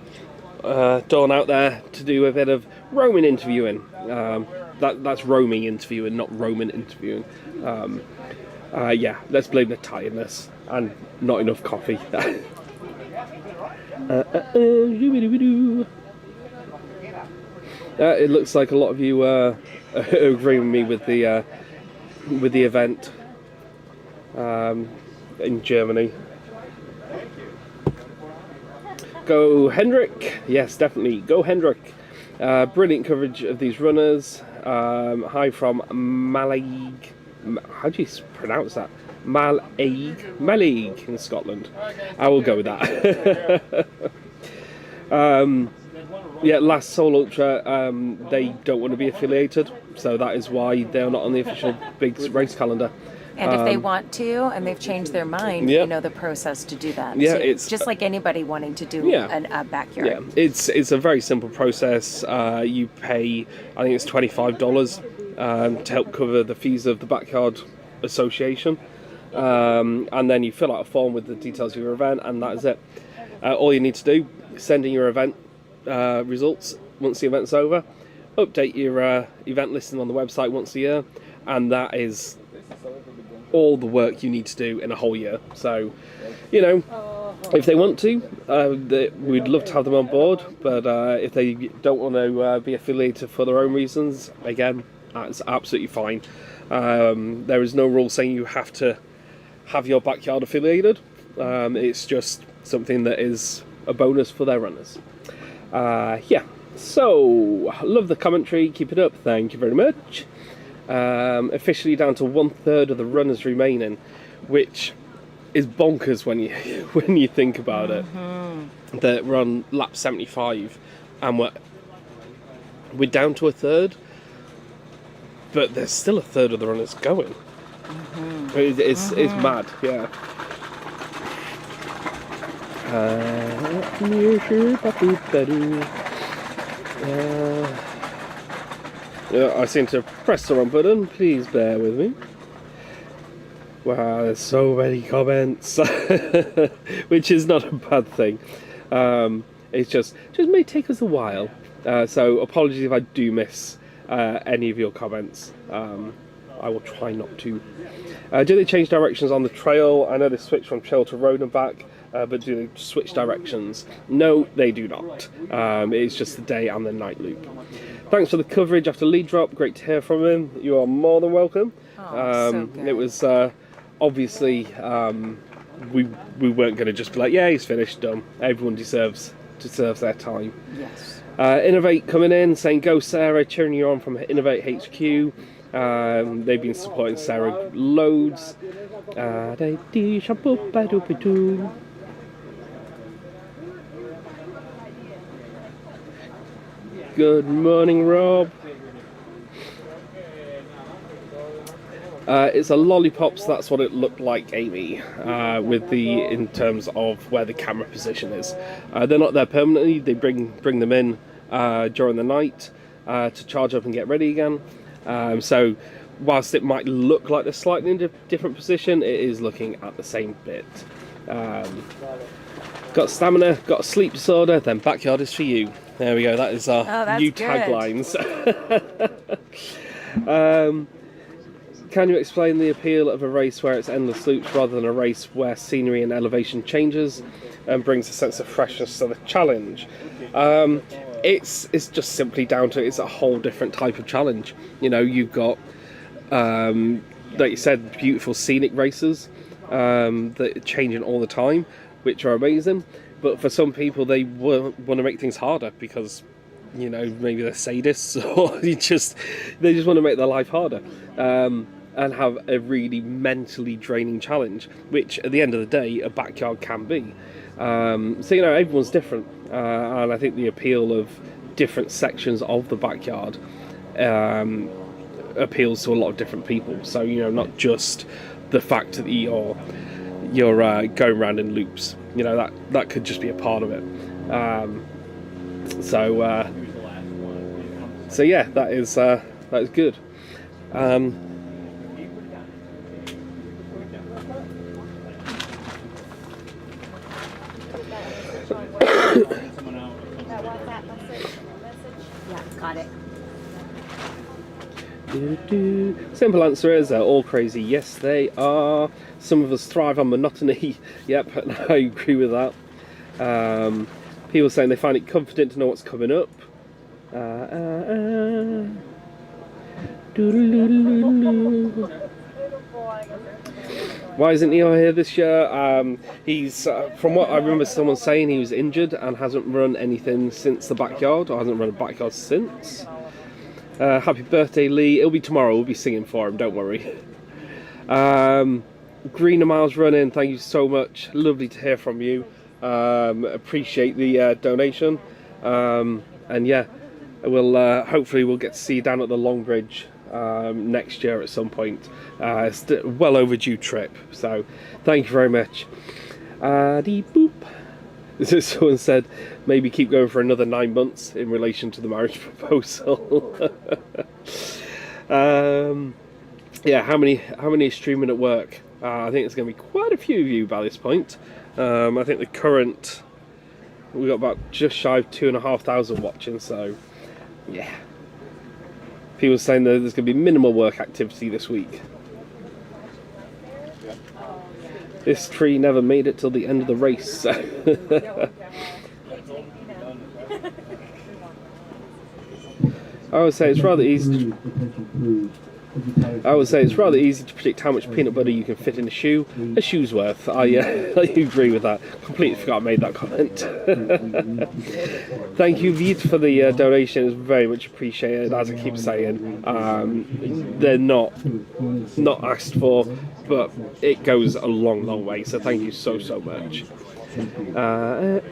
out there to do a bit of roaming interviewing. That's roaming interviewing, not Roman interviewing. Yeah, let's blame the tiredness and not enough coffee. It looks like a lot of you agree with me with the event in Germany. Go Hendrik! Yes, definitely. Go Hendrik! Brilliant coverage of these runners. Hi from Mallaig. How do you pronounce that? Mallaig in Scotland. I will go with that. Yeah, last Seoul Ultra, they don't want to be affiliated, so that is why they're not on the official big race calendar. And if they want to, and they've changed their mind, yeah. you know the process to do that. Yeah, so it's just like anybody wanting to do a backyard. Yeah, it's a very simple process. You pay, I think it's $25 to help cover the fees of the Backyard Association, and then you fill out a form with the details of your event, and that is it. All you need to do is send in your event results once the event's over, update your event listing on the website once a year, and that is all the work you need to do in a whole year. So, you know, if they want to, we'd love to have them on board, but if they don't want to be affiliated for their own reasons, again, that's absolutely fine. There is no rule saying you have to have your backyard affiliated. It's just something that is a bonus for their runners. Yeah, so love the commentary, keep it up, thank you very much. Officially down to 1/3 of the runners remaining, which is bonkers when you think about it. That we're on lap 75 and we're down to 1/3, but there's still 1/3 of the runners going. It's mad, yeah. I seem to press the wrong button, please bear with me. Wow, there's so many comments, which is not a bad thing. It's just may take us a while, so apologies if I do miss any of your comments. I will try not to. Do they change directions on the trail? I know they switch from trail to road and back, but do they switch directions? No, they do not. It's just the day and the night loop. Thanks for the coverage after lead drop. Great to hear from him. You are more than welcome. So good. It was obviously we weren't going to just be like, yeah, he's finished, done. Everyone deserves their time. Yes. Innovate coming in, saying go Sarah, cheering you on from Innovate HQ. They've been supporting Sarah loads. Good morning, Rob. It's a lollipops. That's what it looked like, Amy. In terms of where the camera position is. They're not there permanently. They bring them in during the night to charge up and get ready again. So whilst it might look like they're slightly in a different position, it is looking at the same bit. Got stamina, got a sleep disorder, then backyard is for you. There we go, that is our new taglines. Can you explain the appeal of a race where it's endless loops rather than a race where scenery and elevation changes and brings a sense of freshness to the challenge? It's just simply down to it's a whole different type of challenge. You know, you've got, like you said, beautiful scenic races that are changing all the time, which are amazing. But for some people, they want to make things harder because, you know, maybe they're sadists or they just want to make their life harder and have a really mentally draining challenge, which at the end of the day, a backyard can be. So, you know, everyone's different. And I think the appeal of different sections of the backyard appeals to a lot of different people. So, you know, not just the fact that you're you're going around in loops. You know, that could just be a part of it. So yeah, that is good. Yeah, got it. Simple answer is they're all crazy. Yes, they are. Some of us thrive on monotony. Yep, I agree with that. People saying they find it confident to know what's coming up. Why isn't Neo here this year? He's, from what I remember someone saying, he was injured and hasn't run anything since the backyard, or hasn't run a backyard since. Happy birthday, Lee. It'll be tomorrow. We'll be singing for him, don't worry. Greener Miles Running, thank you so much. Lovely to hear from you. Appreciate the donation. And yeah, hopefully we'll get to see you down at the Long Bridge next year at some point. It's a well overdue trip, so thank you very much. Boop. Someone said maybe keep going for another 9 months in relation to the marriage proposal. Yeah, how many are streaming at work? I think it's going to be quite a few of you by this point. I think the current, we've got about just shy of 2,500 watching, so yeah. People saying that there's going to be minimal work activity this week. This tree never made it till the end of the race, so. I would say it's rather easy to predict how much peanut butter you can fit in a shoe. A shoe's worth. I agree with that. Completely forgot I made that comment. Thank you, Vit, for the donation. It's very much appreciated. As I keep saying, they're not asked for, but it goes a long, long way. So thank you so much.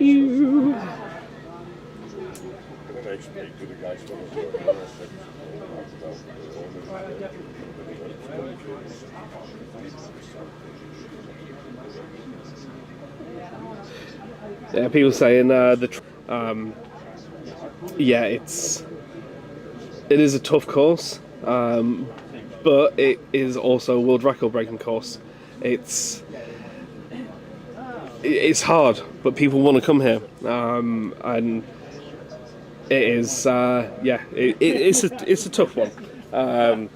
You. Yeah, people saying yeah, it is a tough course, but it is also a world record breaking course. It's hard, but people want to come here, and it is it's a tough one.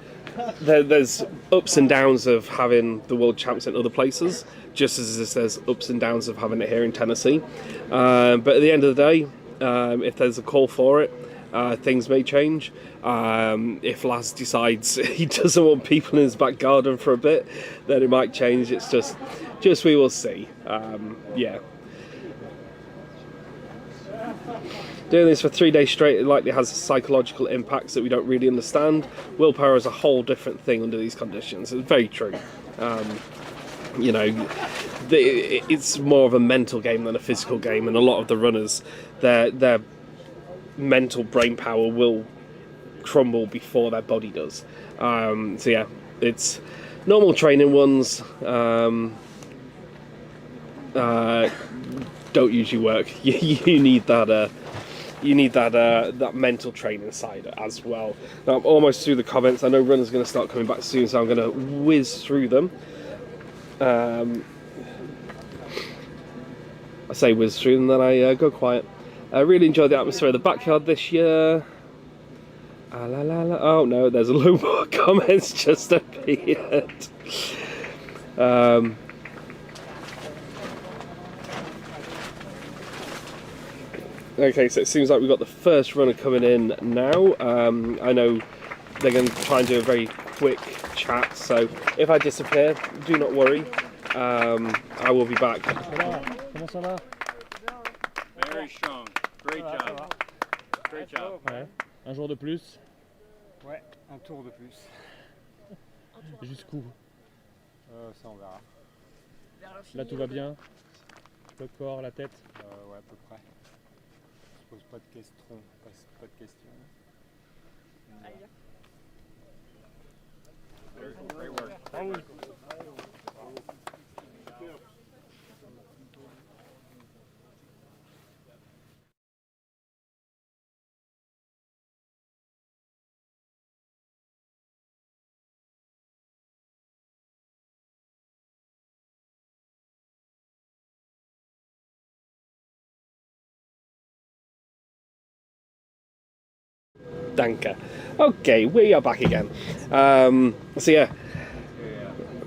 There's ups and downs of having the world champs in other places, just as there's ups and downs of having it here in Tennessee. But at the end of the day, if there's a call for it, things may change. If Laz decides he doesn't want people in his back garden for a bit, then it might change. It's just we will see. Yeah. Doing this for 3 days straight, it likely has psychological impacts that we don't really understand. Willpower is a whole different thing under these conditions. It's very true. You know, it's more of a mental game than a physical game, and a lot of the runners, their mental brain power will crumble before their body does. So yeah, it's normal training ones. Don't usually work. You need that. You need that mental training side as well. Now I'm almost through the comments. I know runners are going to start coming back soon, so I'm going to whiz through them. I say whiz through them, then I go quiet. I really enjoyed the atmosphere of the backyard this year. Oh no, there's a load more comments just appeared. Okay, so it seems like we've got the first runner coming in now. I know they're going to try and do a very quick chat, so if I disappear, do not worry. I will be back. Comment ça va? Very strong. Great job. Great job. Ouais. Un jour de plus? Ouais, un tour de plus. Jusqu'où? Ça on verra. Là tout va bien? Le corps, la tête? Ouais, à peu près. Je pose pas de questions. Pas de questions. Great work. Bravo. Danke. Okay, we are back again. So yeah,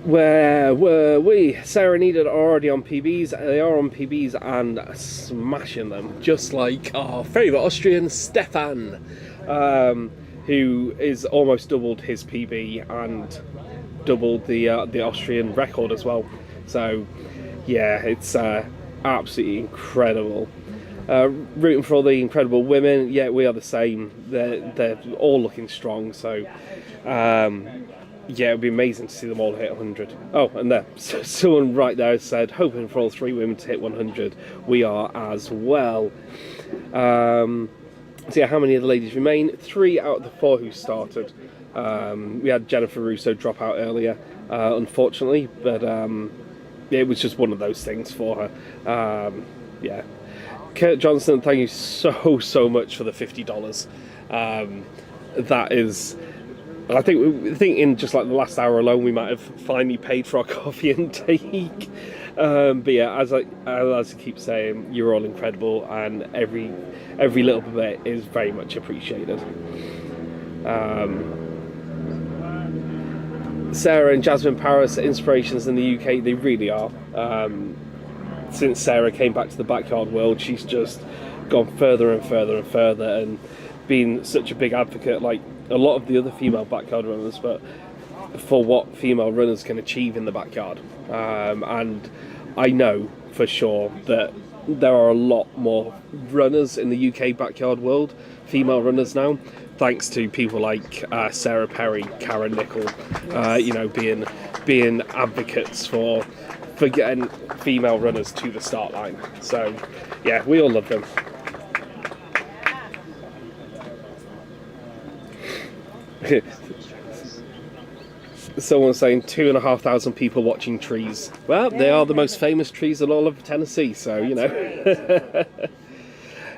where were we? Sarah and Enid are already on PBs. They are on PBs and smashing them, just like our favourite Austrian Stefan, who is almost doubled his PB and doubled the Austrian record as well. So yeah, it's absolutely incredible. Rooting for all the incredible women. Yeah, we are the same. They're all looking strong. So yeah, it'd be amazing to see them all hit 100. Oh, and there, someone right there said, hoping for all 3 women to hit 100. We are as well. So yeah, how many of the ladies remain? 3 out of the 4 who started. We had Jennifer Russo drop out earlier, unfortunately, but it was just one of those things for her. Yeah. Kurt Johnson, thank you so much for the $50. That is, I think in just like the last hour alone, we might have finally paid for our coffee intake. But yeah, as I keep saying, you're all incredible, and every little bit is very much appreciated. Sarah and Jasmine Paris are inspirations in the UK. They really are. Since Sarah came back to the backyard world, she's just gone further and further and further, and been such a big advocate, like a lot of the other female backyard runners, but for what female runners can achieve in the backyard. And I know for sure that there are a lot more runners in the UK backyard world, female runners now, thanks to people like Sarah Perry, Karen Nichol, you know, being advocates for getting female runners to the start line. So yeah, we all love them. Someone's saying 2,500 people watching trees. Well, they are the most famous trees in all of Tennessee, so you know.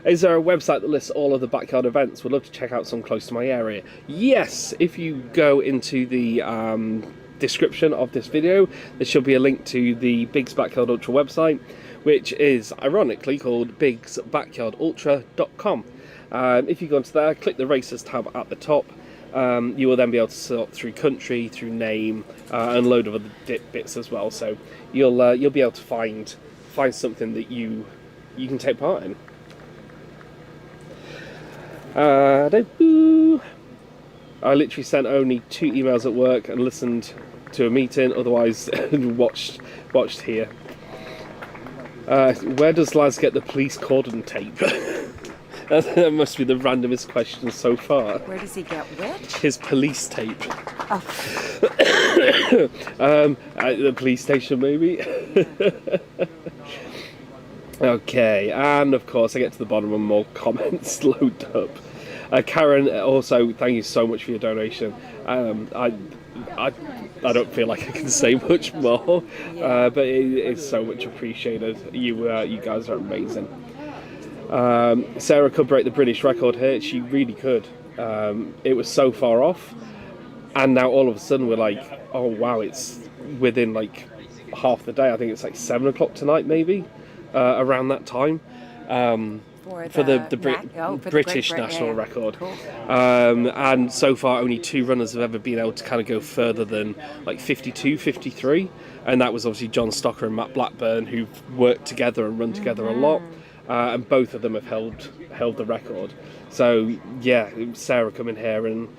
Is there a website that lists all of the backyard events? Would love to check out some close to my area. Yes, if you go into the description of this video, there should be a link to the Biggs Backyard Ultra website, which is ironically called biggsbackyardultra.com. If you go into there, click the races tab at the top, you will then be able to sort through country, through name, and a load of other bits as well. So you'll be able to find something that you can take part in. I literally sent only 2 emails at work and listened to a meeting, otherwise watched here. Where does Laz get the police cordon tape? That must be the randomest question so far. Where does he get which? His police tape. Oh. At the police station, maybe. Okay, and of course I get to the bottom and more comments load up. Karen, also thank you so much for your donation. I don't feel like I can say much more, but it is so much appreciated. You guys are amazing. Sarah could break the British record here. She really could. It was so far off, and now all of a sudden we're like, oh wow, it's within like half the day. I think it's like 7 o'clock tonight, maybe, around that time. For the British national record. Cool. And so far only 2 runners have ever been able to kind of go further than like 52, 53, and that was obviously John Stocker and Matt Blackburn, who've worked together and run together a lot, and both of them have held the record. So yeah, Sarah coming here, and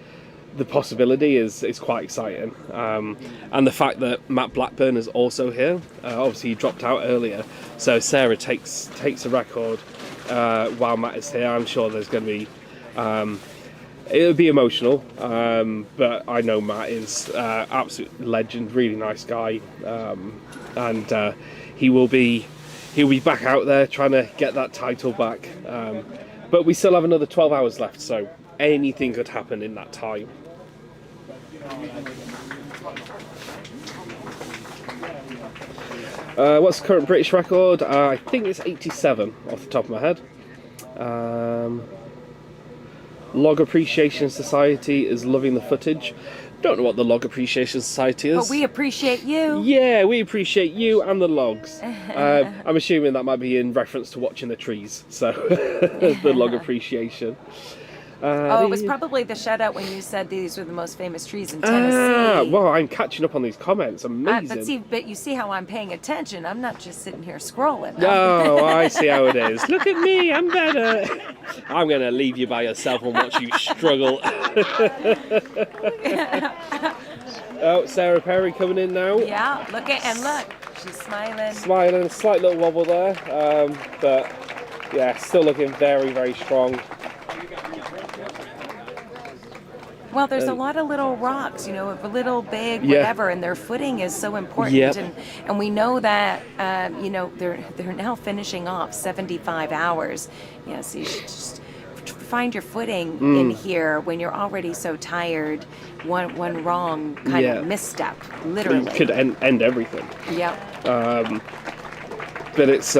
the possibility is quite exciting, and the fact that Matt Blackburn is also here. Obviously he dropped out earlier, so Sarah takes a record while Matt is here. I'm sure there's going to be it'll be emotional, but I know Matt is absolute legend, really nice guy, and he'll be back out there trying to get that title back, but we still have another 12 hours left, so anything could happen in that time. What's the current British record? I think it's 87 off the top of my head. Log Appreciation Society is loving the footage. Don't know what the Log Appreciation Society is. But we appreciate you. Yeah, we appreciate you and the logs. I'm assuming that might be in reference to watching the trees, so the log appreciation. Oh, it was probably the shutout when you said these were the most famous trees in Tennessee. Well, I'm catching up on these comments. Amazing. But you see how I'm paying attention. I'm not just sitting here scrolling. Oh, I see how it is. Look at me, I'm better. I'm going to leave you by yourself and watch you struggle. Oh, Sarah Perry coming in now. Yeah, look. She's smiling. Smiling, slight little wobble there. But yeah, still looking very, very strong. Well, there's a lot of little rocks, you know, a little big, whatever, and their footing is so important. And we know that, you know, they're now finishing off 75 hours. Yeah, so you should just find your footing in here when you're already so tired. One wrong kind of misstep, literally. It could end everything. Yeah. But it's,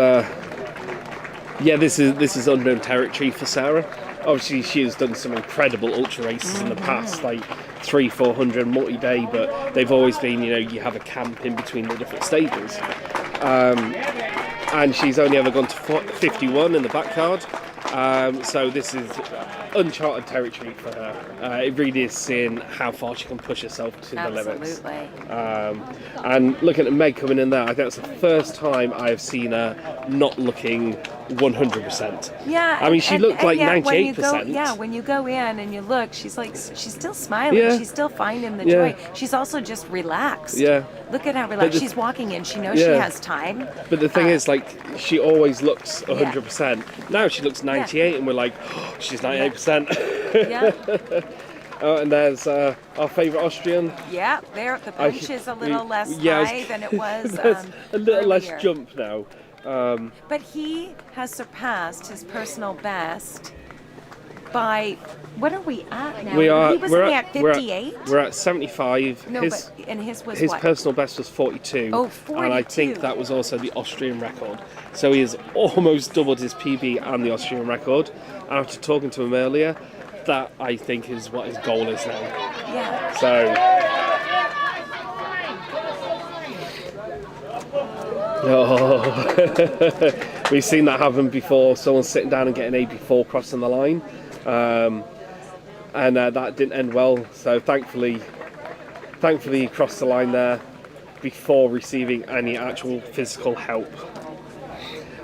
this is unknown territory for Sarah. Obviously, she has done some incredible ultra races in the past, like 300-400 multi-day, but they've always been, you know, you have a camp in between the different stages. And she's only ever gone to 51 in the backyard. So this is uncharted territory for her. It really is seeing how far she can push herself to the limits. And looking at Meg coming in there, I think that's the first time I've seen her not looking 100%. Yeah. I mean, she looked like 98%. When you go in and you look, she's still smiling. Yeah. She's still finding the joy. She's also just relaxed. Yeah. Look at how relaxed she's walking in. She knows she has time. But the thing is, like, she always looks 100%. Now she looks 98, and we're like, oh, she's 98%. Yeah. Oh, and there's our favourite Austrian. Yeah, the bench is a little less high than it was a little earlier. less jump now. But he has surpassed his personal best by, what are we at now? He was only at 58? We're at 75. No, his was his what? personal best was 42. Oh, 42. And I think that was also the Austrian record. So he has almost doubled his PB and the Austrian record. And after talking to him earlier, that I think is what his goal is now. Yeah. So. Oh. We've seen that happen before. Someone sitting down and getting AB4 crossing the line. And that didn't end well. So thankfully he crossed the line there before receiving any actual physical help.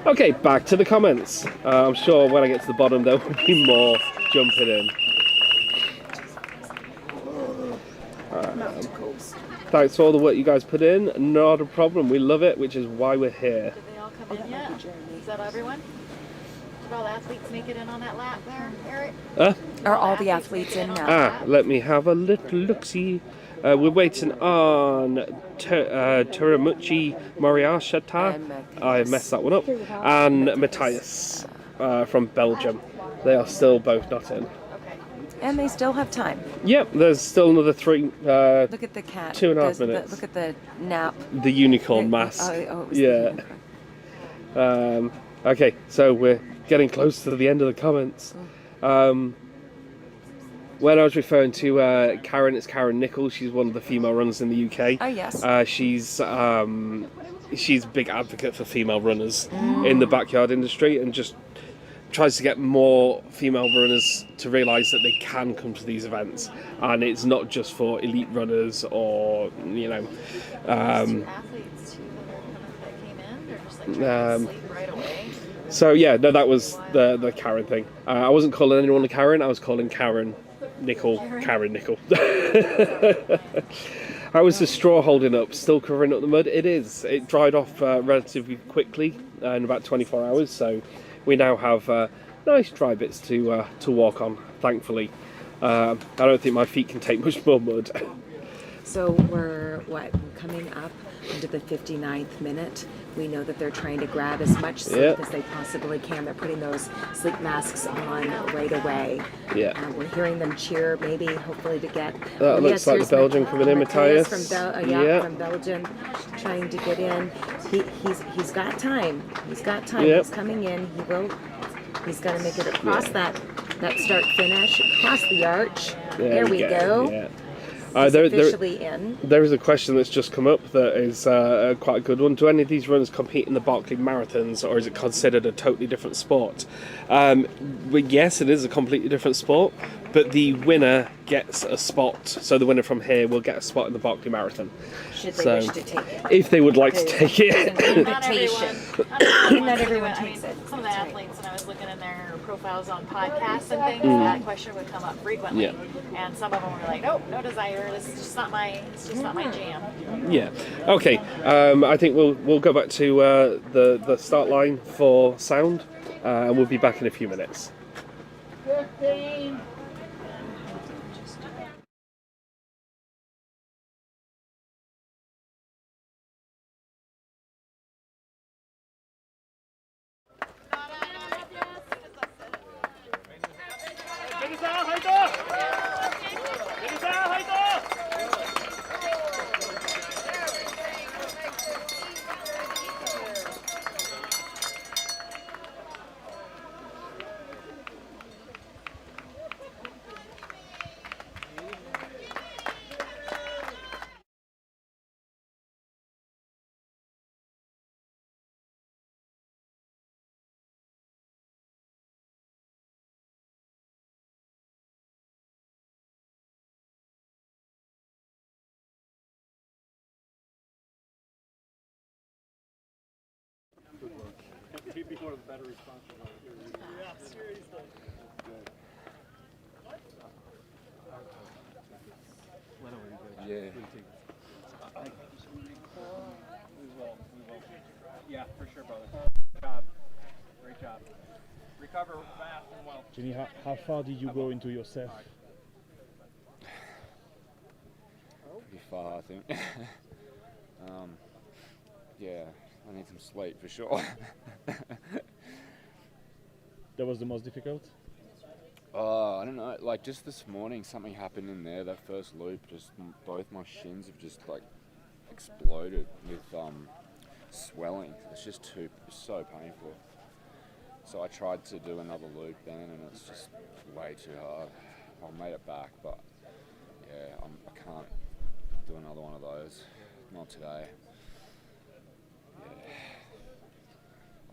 Okay, back to the comments. I'm sure when I get to the bottom there will be more jumping in. Thanks for all the work you guys put in. Not a problem. We love it, which is why we're here. Did they all come in yet? Is that everyone? Did all the athletes make it in on that lap there, Eric? Are all the athletes in now? Let me have a little look-see. We're waiting on Turamuchi Moriashita. I messed that one up. And Matthias from Belgium. They are still both not in. And they still have time. Yep, there's still another 3. Look at the cat. 2.5 minutes. Look at the nap. The unicorn mask. Oh, it was yeah. Okay, so we're getting close to the end of the comments. When I was referring to Karen, it's Karen Nichols. She's one of the female runners in the UK. Oh, yes. She's a big advocate for female runners in the backyard industry, and just tries to get more female runners to realise that they can come to these events, and it's not just for elite runners or, you know. Athletes too that came in, they're just like trying to sleep right away. So yeah, no, that was the Karen thing. I wasn't calling anyone a Karen. I was calling Karen Nickel. How is the straw holding up? Still covering up the mud? It is. It dried off relatively quickly in about 24 hours. So we now have nice dry bits to walk on, thankfully. I don't think my feet can take much more mud. So we're coming up into the 59th minute. We know that they're trying to grab as much sleep as they possibly can. They're putting those sleep masks on right away. Yeah. We're hearing them cheer, maybe, hopefully to get... That looks like the Belgian coming in, Matthias. From Belgium, trying to get in. He's got time. He's got time. Yep. He's coming in. He's going to make it across that start finish, across the arch. There we go. Yeah. It's officially in. There is a question that's just come up that is quite a good one. Do any of these runners compete in the Barkley Marathons, or is it considered a totally different sport? But yes, it is a completely different sport, but the winner gets a spot. So the winner from here will get a spot in the Barkley Marathon. Should they wish to take it? If they would like to take it. Not everyone. Not everyone I mean, takes it. some of the athletes, when I was looking in their profiles on podcasts and things, Mm. that question would come up frequently. Yeah. And some of them were like, "Nope, no desire. This is just not my. It's just not my jam." Yeah. Okay. I think we'll go back to the start line for sound, and we'll be back in a few minutes. 15. Before the better response. Yeah, seriously. Yeah. We will. Yeah, for sure, brother. Good job. Great job. Recover fast and well. Jenny, how far did you go into yourself? Pretty far, I think. Yeah, I need some sleep for sure. That was the most difficult? I don't know, like just this morning something happened in there, that first loop, just both my shins have just like exploded with swelling. It's just so painful. So I tried to do another loop then and it's just way too hard. I made it back, but yeah, I can't do another one of those, not today. Yeah.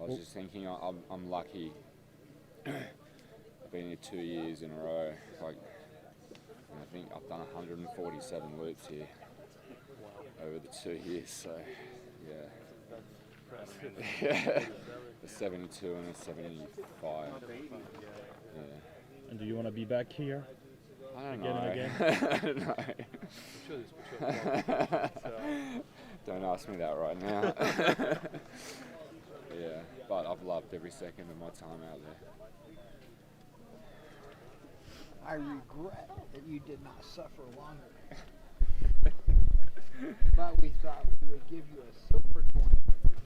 I was just thinking I'm lucky. I've been here 2 years in a row, like, and I think I've done 147 loops here over the 2 years, so yeah. A 72 and a 75. Yeah. And do you want to be back here? I don't again know. and again? I don't know. Don't ask me that right now. Yeah, but I've loved every second of my time out there. I regret that you did not suffer longer. But we thought we would give you a silver coin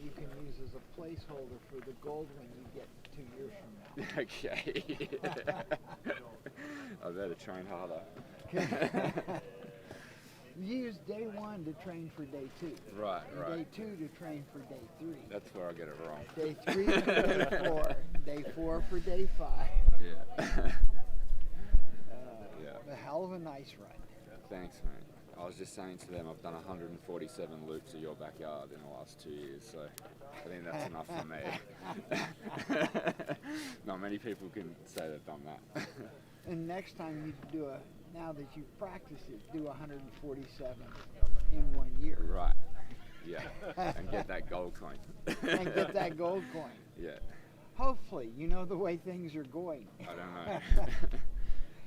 you can use as a placeholder for the gold one you get 2 years from now. Okay. I better train harder. You use day 1 to train for day 2. Right, right. Day 2 to train for day 3. That's where I get it wrong. Day 3 for day 4. Day 4 for day 5. Yeah. A hell of a nice run. Thanks, mate. I was just saying to them, I've done 147 loops of your backyard in the last 2 years, so I think that's enough for me. Not many people can say they've done that. And next time you do now that you've practiced it, do 147 in 1 year. Right. Yeah. And get that gold coin. And get that gold coin. Yeah. Hopefully, you know the way things are going. I don't know.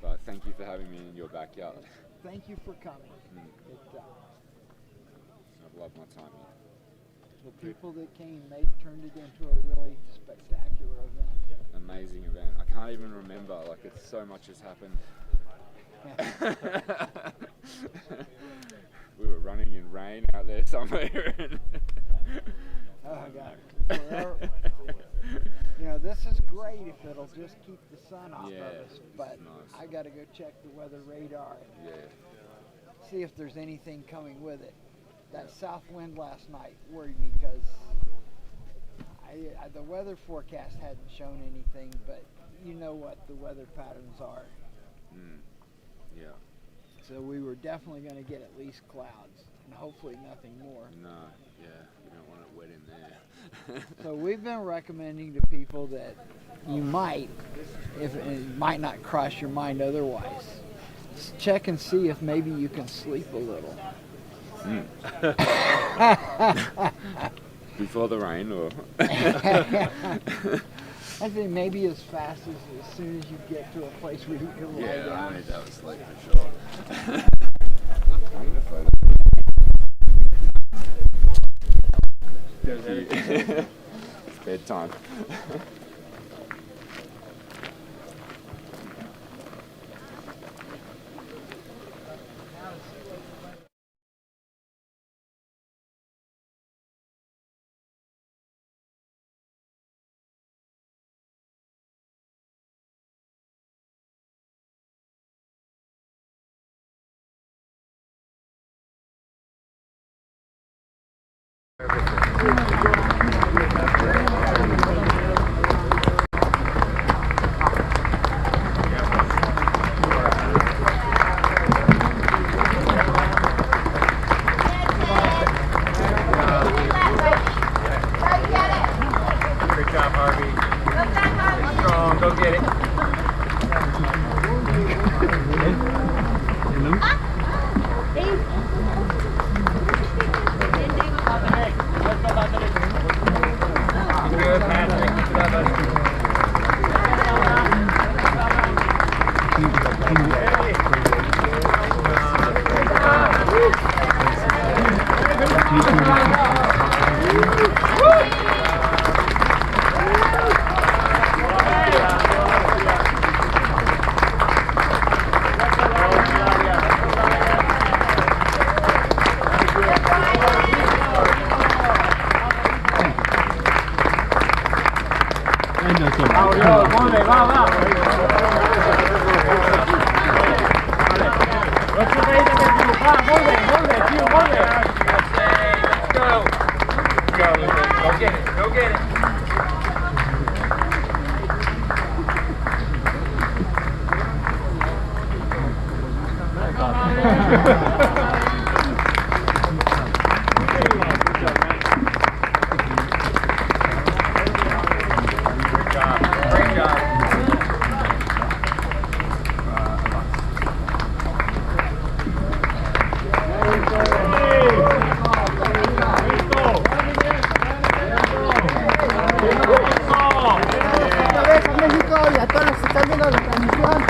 But thank you for having me in your backyard. Thank you for coming. I've loved my time here. The people that came, they turned it into a really spectacular event. Amazing event. I can't even remember, like it's so much has happened. We were running in rain out there somewhere. Oh God. You know, this is great if it'll just keep the sun off of us, but nice. I got to go check the weather radar and see if there's anything coming with it. That south wind last night worried me because the weather forecast hadn't shown anything, but you know what the weather patterns are. Yeah. So we were definitely going to get at least clouds and hopefully nothing more. No, yeah, you don't want it wet in there. So we've been recommending to people that you might, if it might not cross your mind otherwise, check and see if maybe you can sleep a little. Before the rain, or? I think maybe as fast as soon as you get to a place where you can lie down. Yeah, I need that was sleep for sure. It's bedtime. Great job, Harvey. Strong, go get it. Good, Patrick. Keep it up, buddy. Go get it. Go get it. Great job. Great job. México y a todos los que están viendo la transmisión.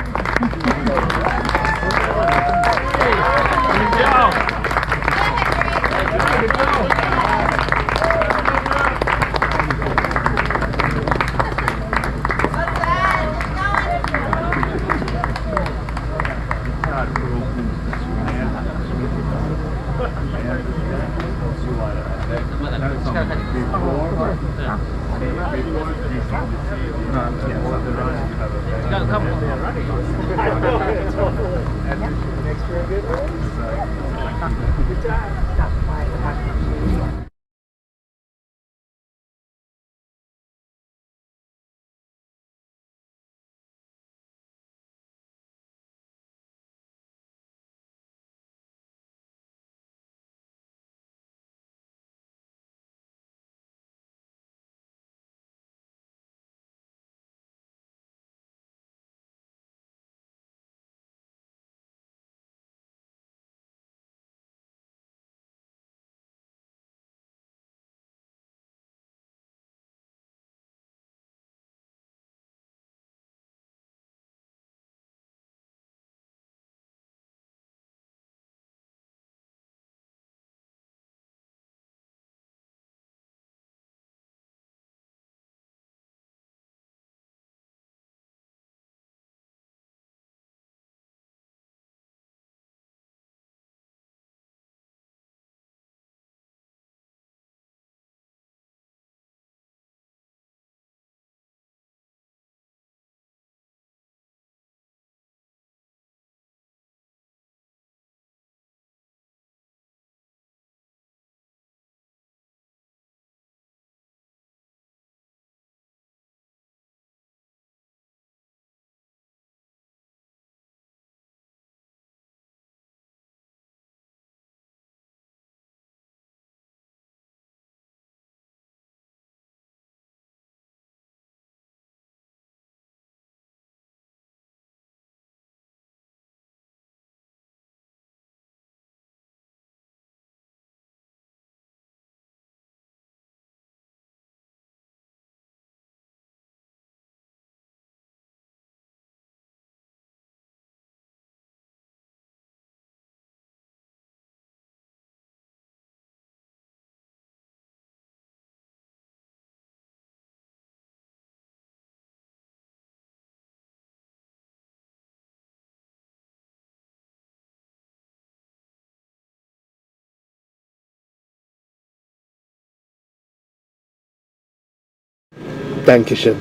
Dankeschön.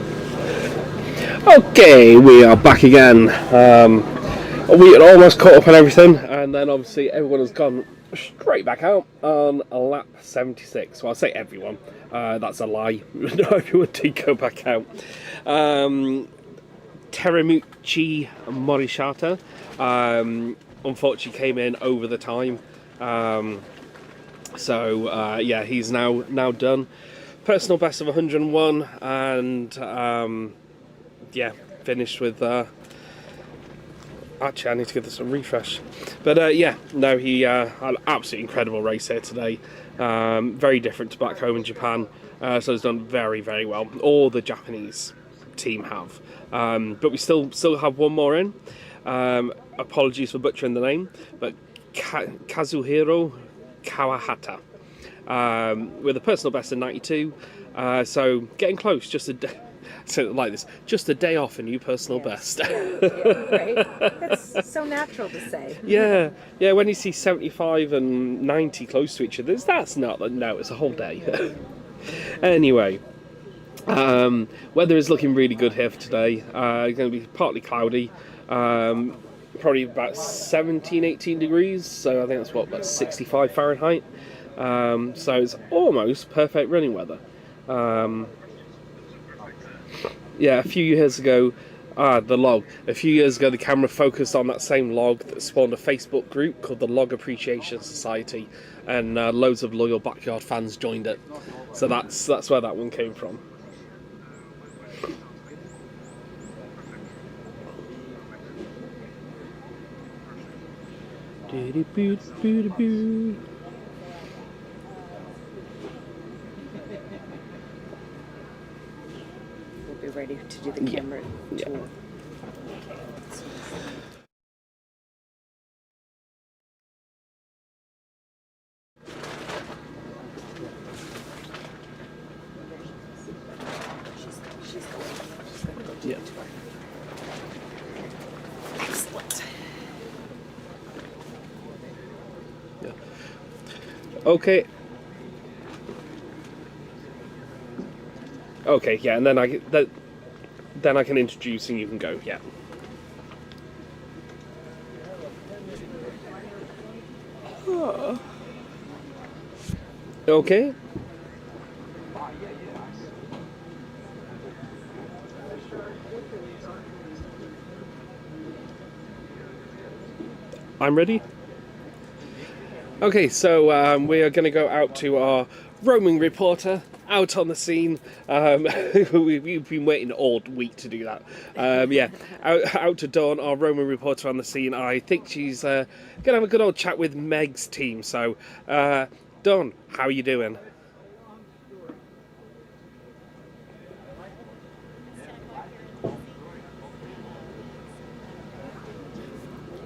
Okay, we are back again. We had almost caught up on everything, and then obviously everyone has gone straight back out on lap 76. Well, I say everyone, that's a lie. Not everyone did go back out. Teremuchi Morishita unfortunately came in over the time. Yeah, he's now done. Personal best of 101, and yeah, finished with. Actually, I need to give this a refresh. But yeah, no, he had an absolutely incredible race here today. Very different to back home in Japan. So he's done very, very well. All the Japanese team have. But we still have one more in. Apologies for butchering the name, but Kazuhiro Kawahata. With a personal best in 92. So getting close, just a day. So like this, just a day off a new personal best. Right? That's so natural to say. Yeah, when you see 75 and 90 close to each other, that's not, no, it's a whole day. Anyway, weather is looking really good here for today. It's going to be partly cloudy, probably about 17, 18 degrees, so I think that's about 65 Fahrenheit. So it's almost perfect running weather. Yeah, a few years ago, the log. A few years ago, the camera focused on that same log that spawned a Facebook group called the Log Appreciation Society, and loads of loyal backyard fans joined it. So that's where that one came from. We'll be ready to do the camera tour. Yeah. Excellent. Yeah. Okay. Okay, yeah, and then I can introduce and you can go. Yeah. Okay. I'm ready. Okay, so we are going to go out to our roaming reporter out on the scene. We've been waiting all week to do that. Yeah, out to Dawn, our roaming reporter on the scene. I think she's going to have a good old chat with Meg's team. So, Dawn, how are you doing?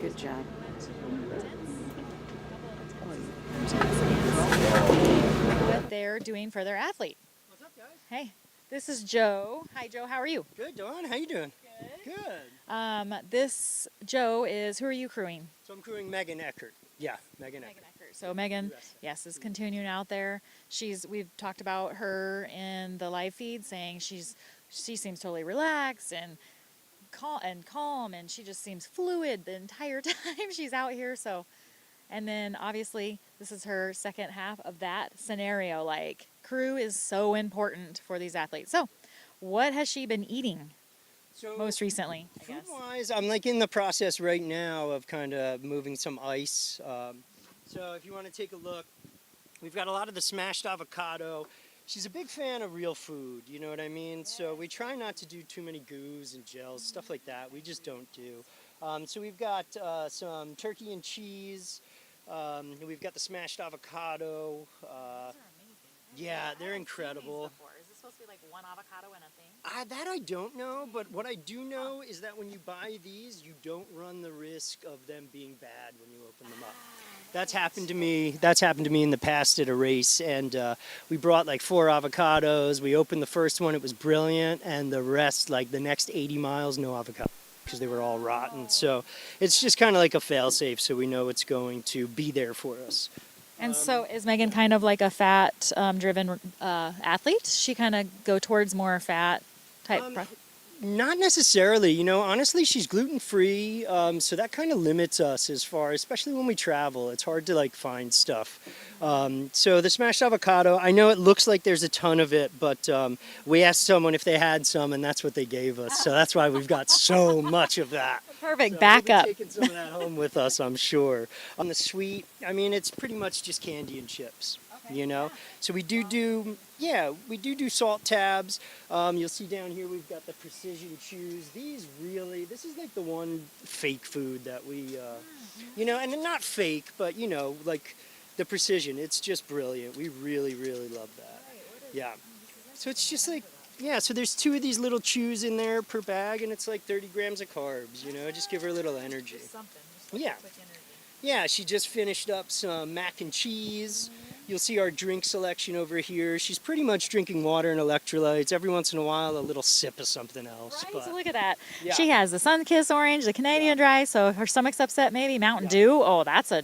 Good job. What they're doing for their athlete. What's up, guys? Hey, this is Joe. Hi, Joe. How are you? Good, Dawn. How you doing? Good. This Joe is, who are you crewing? So I'm crewing Megan Eckert. Yeah, Megan Eckert. So Megan, yes, is continuing out there. We've talked about her in the live feed, saying she seems totally relaxed and calm, and she just seems fluid the entire time she's out here. So, and then obviously this is her second half of that scenario. Like, crew is so important for these athletes. So, what has she been eating most recently? Food-wise, I'm like in the process right now of kind of moving some ice. So if you want to take a look, we've got a lot of the smashed avocado. She's a big fan of real food, you know what I mean? So we try not to do too many goos and gels, stuff like that. We just don't do. So we've got some turkey and cheese. We've got the smashed avocado. Yeah, they're incredible. Is this supposed to be like one avocado in a thing? That I don't know, but what I do know is that when you buy these, you don't run the risk of them being bad when you open them up. That's happened to me. That's happened to me in the past at a race, and we brought like 4 avocados. We opened the first one; it was brilliant, and the rest, like the next 80 miles, no avocado because they were all rotten. So it's just kind of like a fail-safe, so we know it's going to be there for us. And so is Megan kind of like a fat-driven athlete? She kind of go towards more fat type? Not necessarily. You know, honestly, she's gluten-free, so that kind of limits us as far, especially when we travel. It's hard to like find stuff. So the smashed avocado, I know it looks like there's a ton of it, but we asked someone if they had some, and that's what they gave us. So that's why we've got so much of that. Perfect. So Back we'll be up. taking some of that home with us, I'm sure. On the sweet, I mean, it's pretty much just candy and chips. You know, so we do salt tabs. You'll see down here we've got the precision chews. This is like the one fake food that we, you know, and not fake, but you know, like the precision. It's just brilliant. We really, really love that. Yeah. So it's just like, yeah. So there's 2 of these little chews in there per bag, and it's like 30 grams of carbs. You know, just give her a little energy. Yeah. Yeah. She just finished up some mac and cheese. You'll see our drink selection over here. She's pretty much drinking water and electrolytes. Every once in a while, a little sip of something else. Right, But so look at that. Yeah. She has the Sunkist orange, the Canadian Dry, so if her stomach's upset, maybe Mountain Dew. Oh, that's a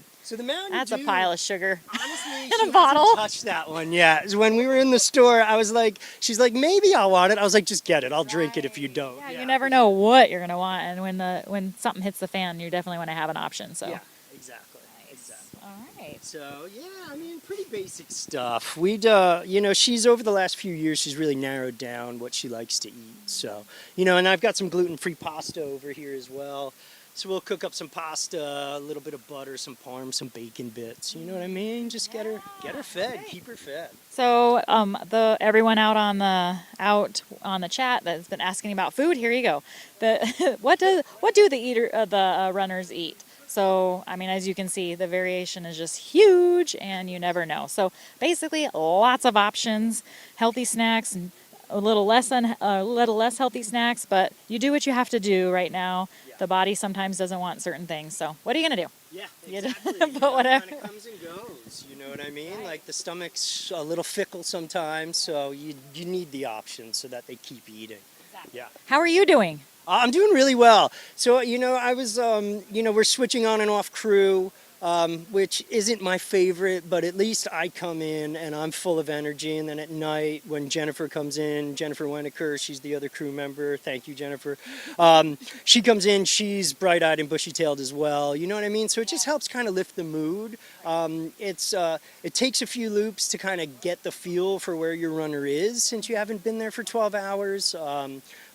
pile of sugar honestly, in a bottle. touch that one yet. When we were in the store, I was like, she's like, maybe I'll want it. I was like, just get it. I'll drink it if you don't. Yeah, you never know what you're gonna want, and when something hits the fan, you definitely want to have an option. So. Yeah, exactly. Exactly. All right. So yeah, I mean, pretty basic stuff. You know, she's over the last few years, she's really narrowed down what she likes to eat. So, you know, and I've got some gluten-free pasta over here as well. So we'll cook up some pasta, a little bit of butter, some parm, some bacon bits. You know what I mean? Just get her fed, keep her fed. So everyone out on the chat that's been asking about food, here you go. What do the runners eat? So, I mean, as you can see, the variation is just huge, and you never know. So, basically, lots of options, healthy snacks, and a little less healthy snacks. But you do what you have to do right now. Yeah. The body sometimes doesn't want certain things. So, what are you gonna do? Yeah, exactly. But whatever. It kind of comes and goes. You know what I mean? Right. Like the stomach's a little fickle sometimes, so you need the options so that they keep eating. Exactly. Yeah. How are you doing? I'm doing really well. So, you know, I was, you know, we're switching on and off crew, which isn't my favorite, but at least I come in and I'm full of energy. And then at night when Jennifer comes in, Jennifer Weniker, she's the other crew member. Thank you, Jennifer. She comes in, she's bright-eyed and bushy-tailed as well. You know what I mean? So it just helps kind of lift the mood. It takes a few loops to kind of get the feel for where your runner is since you haven't been there for 12 hours.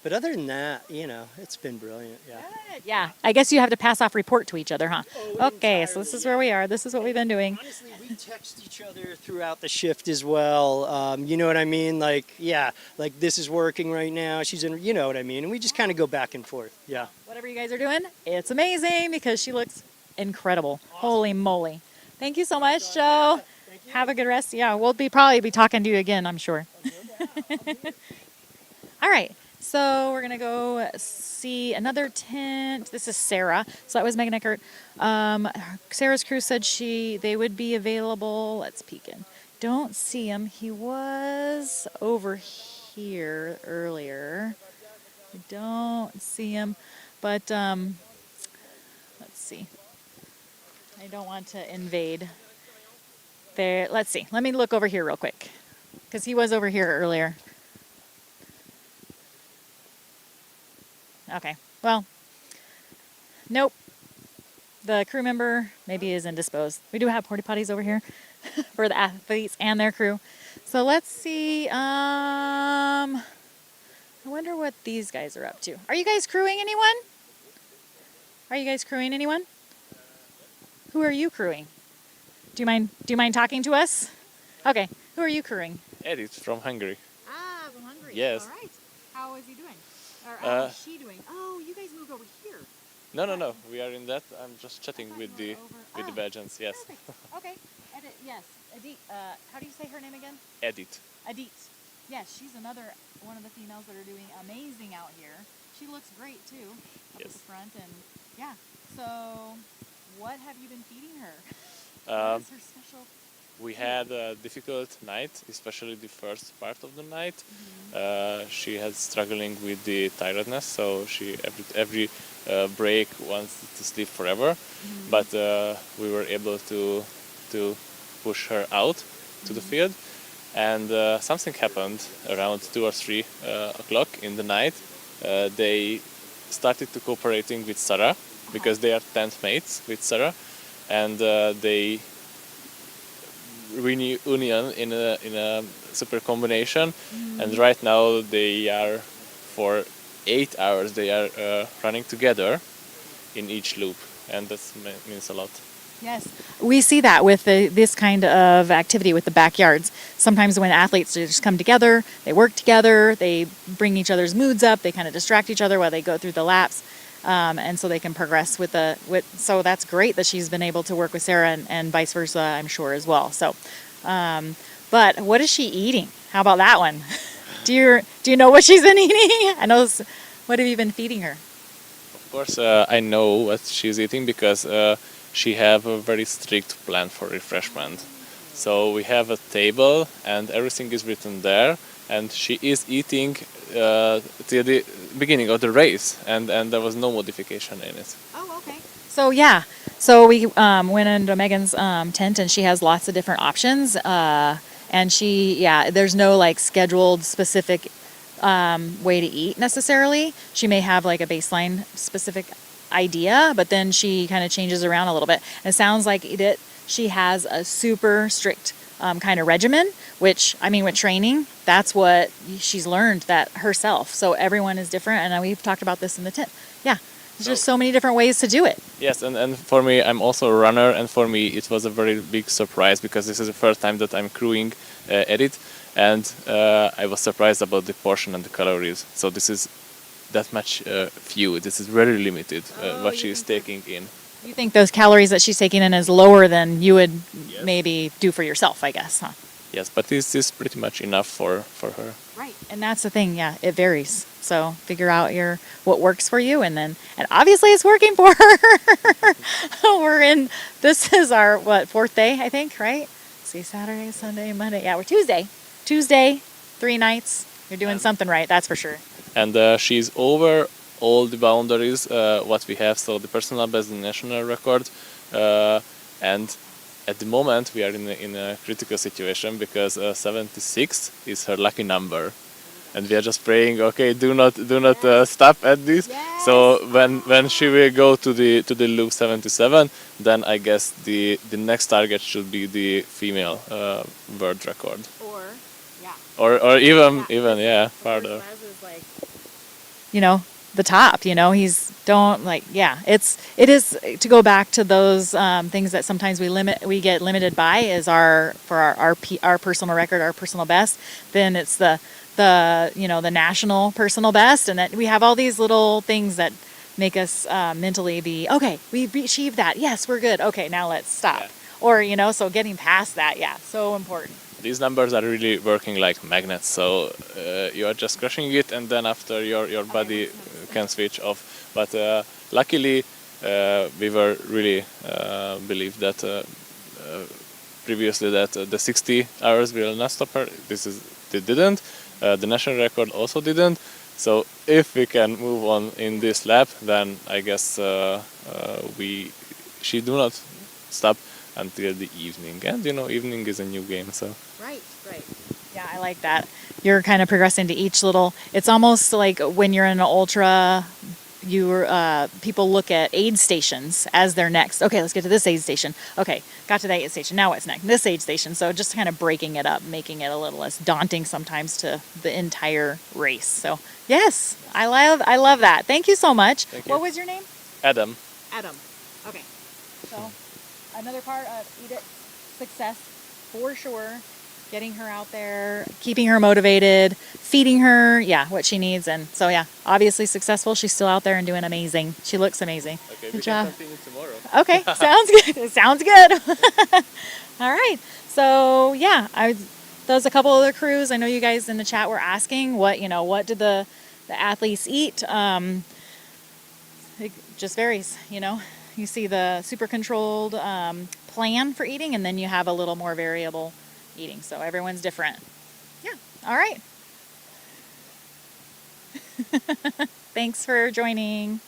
But other than that, you know, it's been brilliant. Yeah. Good. Yeah. I guess you have to pass off report to each other, huh? Okay, so this is where we are. This is what we've been doing. Honestly, we text each other throughout the shift as well. You know what I mean? Like, yeah, like this is working right now. She's in, you know what I mean? And we just kind of go back and forth. Yeah. Whatever you guys are doing, it's amazing because she looks incredible. Awesome. Holy moly. Thank you so much, Joe. Have a good rest. Yeah, we'll probably be talking to you again, I'm sure. All right. So we're going to go see another tent. This is Sarah. So that was Megan Eckert. Sarah's crew said they would be available. Let's peek in. Don't see him. He was over here earlier. I don't see him. But let's see. I don't want to invade there. Let's see. Let me look over here real quick because he was over here earlier. Okay, well, nope. The crew member maybe is indisposed. We do have porta potties over here for the athletes and their crew. So let's see. I wonder what these guys are up to. Are you guys crewing anyone? Are you guys crewing anyone? Who are you crewing? Do you mind talking to us? Okay, who are you crewing? Edith from Hungary. Ah, from Hungary. Yes. All right. How is he doing? Or how is she doing? Oh, you guys moved over here. No. We are in that. I'm just chatting with the Belgians. Yes. Perfect. Okay. Yes. Edith. How do you say her name again? Edith. Edith. Yes, she's another one of the females that are doing amazing out here. She looks great too up at the front, and yeah. So, what have you been feeding her? What is her special? We had a difficult night, especially the first part of the night. She had struggling with the tiredness, so she every break wants to sleep forever. But we were able to push her out to the field. and something happened around 2 or 3 o'clock in the night. They started to cooperating with Sarah because they are tent mates with Sarah, and they reunion in a super combination, and right now they are for 8 hours they are running together in each loop, and that means a lot. Yes, we see that with this kind of activity with the backyards. Sometimes when athletes just come together, they work together, they bring each other's moods up, they kind of distract each other while they go through the laps, and so they can progress with the. So that's great that she's been able to work with Sarah and vice versa, I'm sure as well. So, but what is she eating? How about that one? Do you know what she's been eating? I know. What have you been feeding her? Of course, I know what she's eating because she have a very strict plan for refreshment. So we have a table and everything is written there, and she is eating till the beginning of the race, and there was no modification in it. Oh, okay. So yeah, so we went into Megan's tent, and she has lots of different options. And there's no like scheduled specific way to eat necessarily. She may have like a baseline specific idea, but then she kind of changes around a little bit. And it sounds like she has a super strict kind of regimen, which I mean, with training, that's what she's learned that herself. So everyone is different, and we've talked about this in the tent. Yeah, there's just so many different ways to do it. Yes, and for me, I'm also a runner, and for me it was a very big surprise because this is the first time that I'm crewing at it, and I was surprised about the portion and the calories. So this is that much few. This is very limited what she is taking in. You think those calories that she's taking in is lower than you would maybe do for yourself, I guess, huh? Yes, but this is pretty much enough for her. Right, and that's the thing. Yeah, it varies. So figure out what works for you, and obviously it's working for her. This is our 4th day, I think, right? See, Saturday, Sunday, Monday. Yeah, we're Tuesday, 3 nights. You're doing something right, that's for sure. And she's over all the boundaries what we have, so the personal best, the national record, and at the moment we are in a critical situation because 76 is her lucky number, and we are just praying, okay, do not stop at this. Yes. So when she will go to the loop 77, then I guess the next target should be the female world record. Or even farther. The top, it is to go back to those things that sometimes we get limited by is our personal record, our personal best. Then it's the national personal best, and that we have all these little things that make us mentally be okay. We've achieved that. Yes, we're good. Okay, now let's stop. Yeah. Or so getting past that, so important. These numbers are really working like magnets, so you are just crushing it, and then after your body can switch off. But luckily, we were really believed that previously that the 60 hours will not stop her. They didn't. The national record also didn't. So if we can move on in this lap, then I guess she do not stop until the evening, and evening is a new game. So right. Yeah, I like that. You're kind of progressing to each little. It's almost like when you're in an ultra, people look at aid stations as their next. Okay, let's get to this aid station. Okay, got to that aid station. Now what's next? This aid station. So just kind of breaking it up, making it a little less daunting sometimes to the entire race. So yes, I love that. Thank you so much. Thank you. What was your name? Adam. Okay. So another part of Edith's success for sure. Getting her out there, keeping her motivated, feeding her, what she needs. And so, obviously successful. She's still out there and doing amazing. She looks amazing. Okay, good job. Can continue tomorrow. Okay, sounds good. Sounds good. All right. So, there's a couple other crews. I know you guys in the chat were asking what did the athletes eat? It just varies, You see the super controlled plan for eating, and then you have a little more variable eating. So everyone's different. Yeah. All right. Thanks for joining.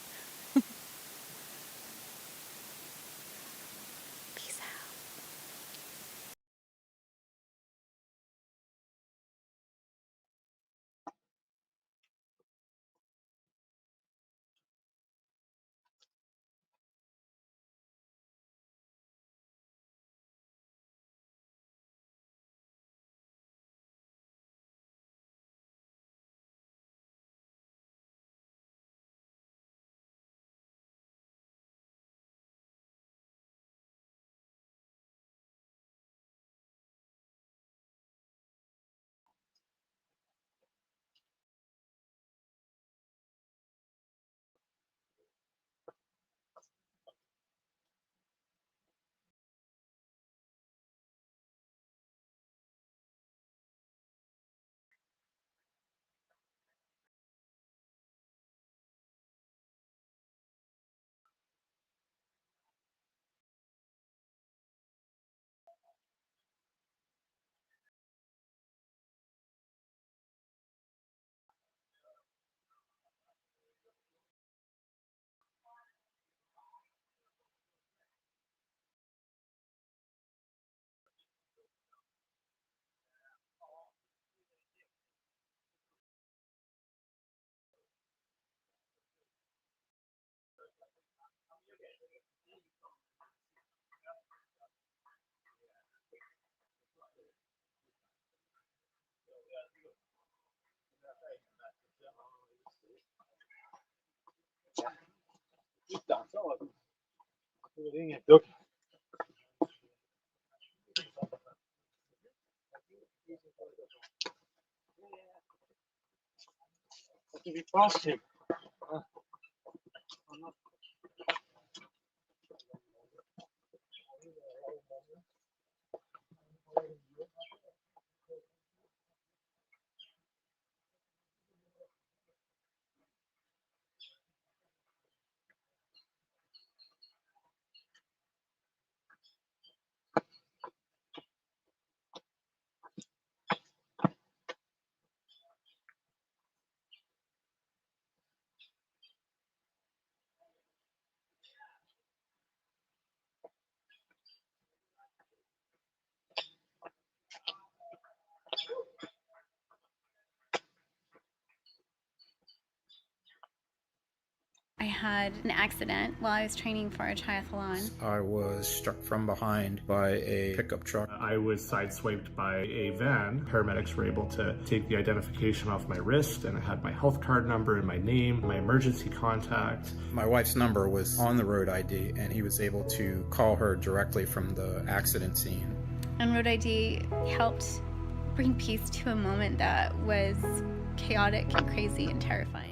I had an accident while I was training for a triathlon. I was struck from behind by a pickup truck. I was sideswiped by a van. Paramedics were able to take the identification off my wrist, and I had my health card number and my name, my emergency contact. My wife's number was on the road ID, and he was able to call her directly from the accident scene. And Road ID helped bring peace to a moment that was chaotic and crazy and terrifying.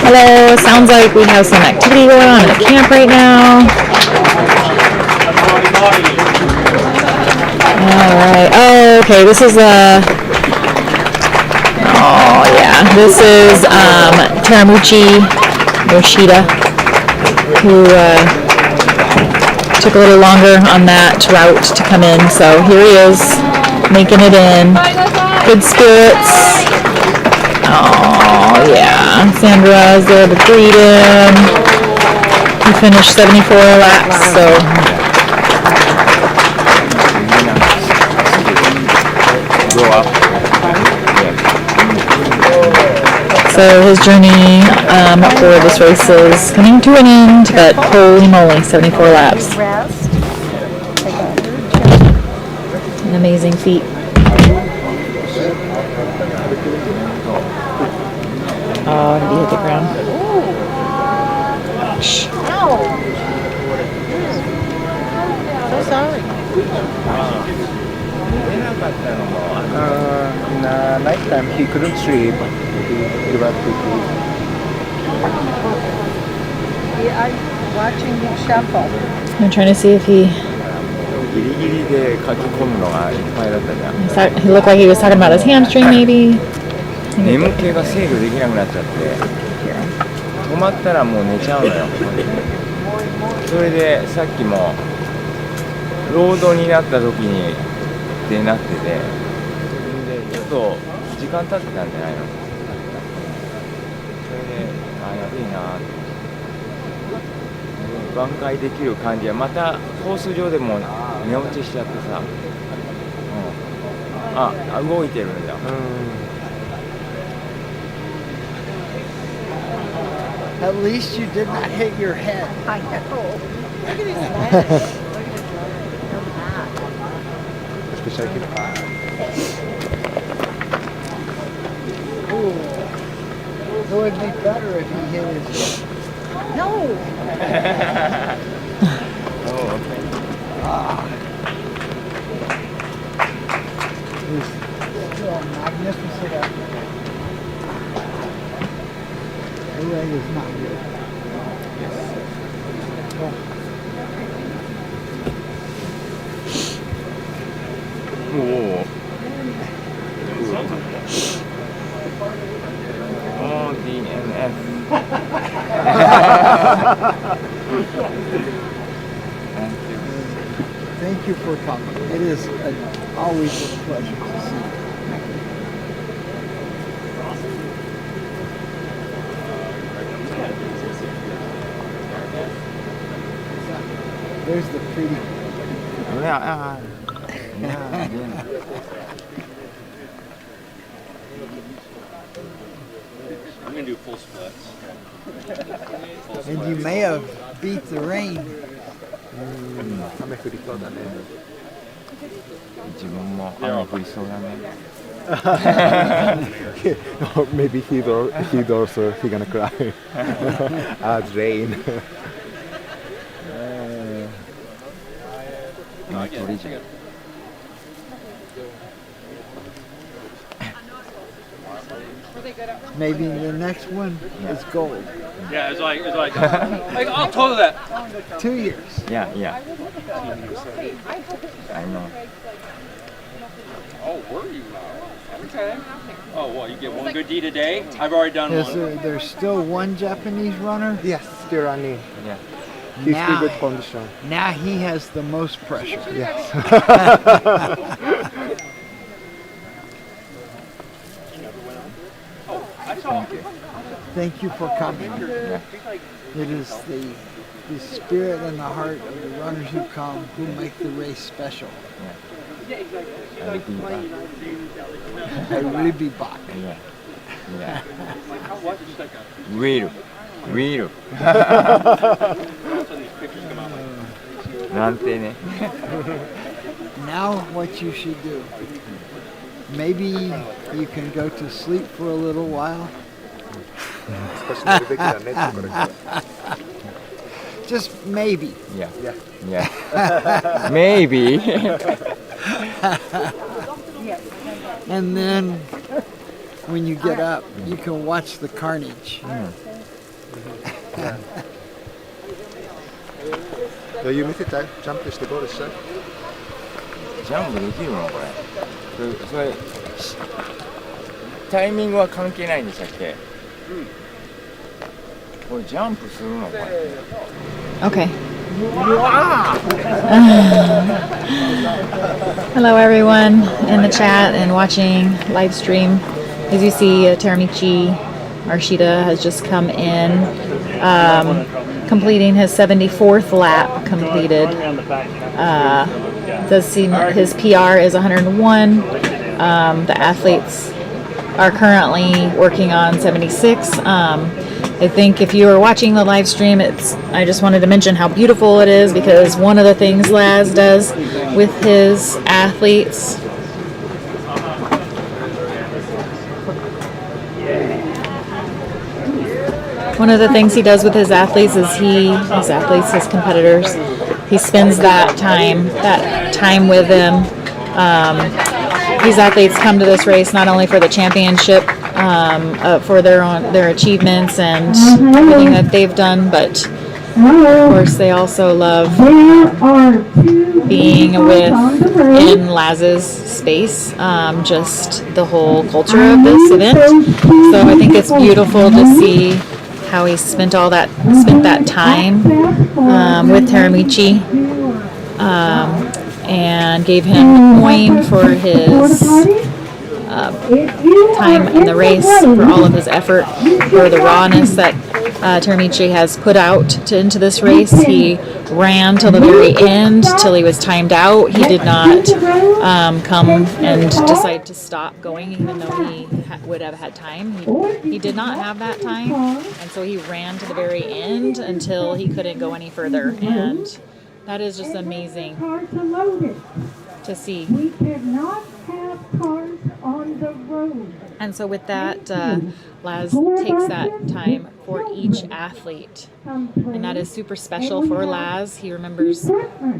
Hello, sounds like we have some activity going on at camp right now. Alright, oh, okay, this is oh yeah, this is Taramuchi Yoshida, who took a little longer on that route to come in, so here he is, making it in. Good spirits. Oh yeah, Sandra's there to greet him. He finished 74 laps, so his journey for this race is coming to an end, but holy moly, 74 laps. An amazing feat. Oh, did he hit the ground? Shh. Ow! So sorry. In nighttime he couldn't sleep. He was quickly. I'm watching him shuffle. I'm trying to see if he... He looked like he was talking about his hamstring, maybe. 眠気が制御できなくなっちゃって止まったらもう寝ちゃうのよ。それでさっきもロードになった時にってなってて、でちょっと時間経ってたんじゃないの。それでやべえなって挽回できる感じはまたコース上でも寝落ちしちゃってさ、動いてるんだ。At least you did not hit your head. I know. Look at his leg. Look at his leg. On the back. Ooh. It would be better if he hit his head. No! Oh, okay. He's still a magnificent The leg is not good. Oh. Oh, DNF. Thank you for coming. It is always a pleasure to see you. There's the pretty. Yeah. I'm gonna do full splits. And you may have beat the rain. 雨降りそうだね。自分も雨降りそうだね。Maybe he's also gonna cry as rain. あ、鳥じゃん。Maybe the next one is gold. Yeah, it's like I'll total that. 2 years. Yeah. I know. Oh, were you? Okay. Oh, what? You get one good deed a day? I've already done one. There's still one Japanese runner? Yes, still running. Yeah. He's in good condition. Now he has the most pressure. Yes. Thank you for coming. It is the spirit and the heart of the runners who come who make the race special. I really be back. Yeah. Wheel. Now what you should do, maybe you can go to sleep for a little while. Just maybe. Yeah. Maybe. And then when you get up, you can watch the carnage. 余裕見せたい？ジャンプしてゴールしたい？ジャンプできるのこれ。それタイミングは関係ないんでしたっけ？これジャンプするのこれ。Okay. Hello everyone in the chat and watching live stream. As you see, Teramichi Arshida has just come in, completing his 74th lap completed. Does seem his PR is 101. The athletes are currently working on 76. I think if you were watching the live stream, I just wanted to mention how beautiful it is, because one of the things Laz does with his athletes is his competitors, he spends that time with them. These athletes come to this race not only for the championship, for their achievements and everything that they've done, but of course they also love being in Laz's space, just the whole culture of this event. So I think it's beautiful to see how he spent that time with Teramichi, and gave him a coin for his time in the race, for all of his effort, for the rawness that Teramichi has put out into this race. He ran till the very end, till he was timed out. He did not come and decide to stop going, even though he would have had time. He did not have that time, and so he ran to the very end until he couldn't go any further. And that is just amazing to see. We cannot have cars on the road. And so with that, Laz takes that time for each athlete. And that is super special for Laz. He remembers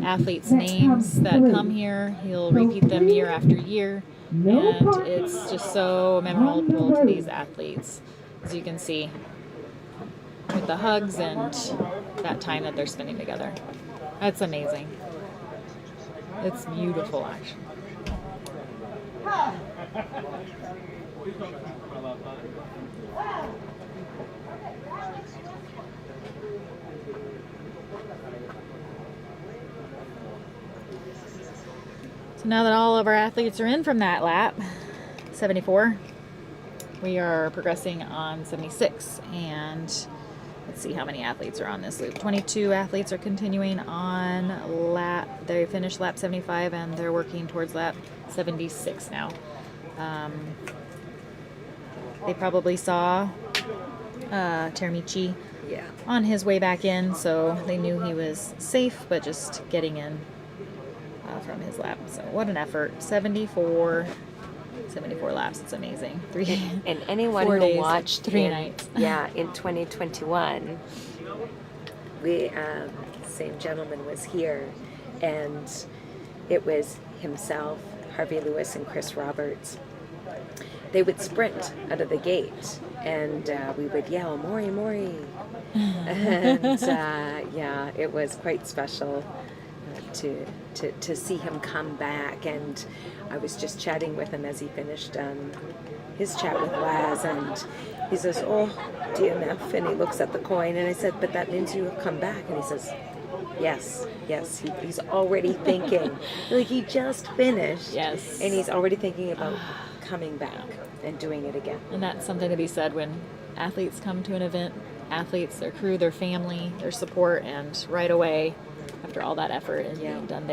athletes' names that come here. He'll repeat them year after year. And it's just so memorable to these athletes, as you can see, with the hugs and that time that they're spending together. That's amazing. It's beautiful, actually. So now that all of our athletes are in from that lap, 74, we are progressing on 76. And let's see how many athletes are on this loop. 22 athletes are continuing on lap. They finished lap 75 and they're working towards lap 76 now. They probably saw Termici on his way back in, so they knew he was safe, but just getting in from his lap. So what an effort. 74 laps. It's amazing. And anyone 4 who days, watched 3 in, nights. in 2021, we same gentleman was here, and it was himself, Harvey Lewis, and Chris Roberts. They would sprint out of the gate, and we would yell, "Maury, Maury!" And yeah, it was quite special to see him come back. And I was just chatting with him as he finished his chat with Laz, and he says, "Oh, DNF," and he looks at the coin, and I said, "But that means you have come back." And he says, yes, he's already thinking, like he just finished, yes, and he's already thinking about coming back and doing it again. And that's something to be said when athletes come to an event, athletes, their crew, their family, their support, and right away, after all that effort and being done,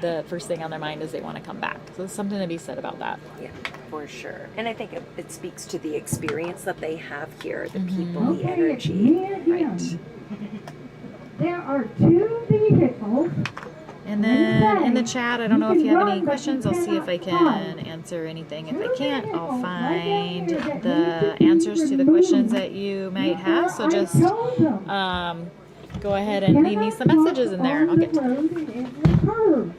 the first thing on their mind is they want to come back. So there's something to be said about that. Yeah, for sure. And I think it speaks to the experience that they have here, the people, the energy. Right. There are 2 vehicles. And then in the chat, I don't know if you have any questions. I'll see if I can answer anything. If I can't, I'll find the answers to the questions that you might have. So just go ahead and leave me some messages in there, and I'll get to them.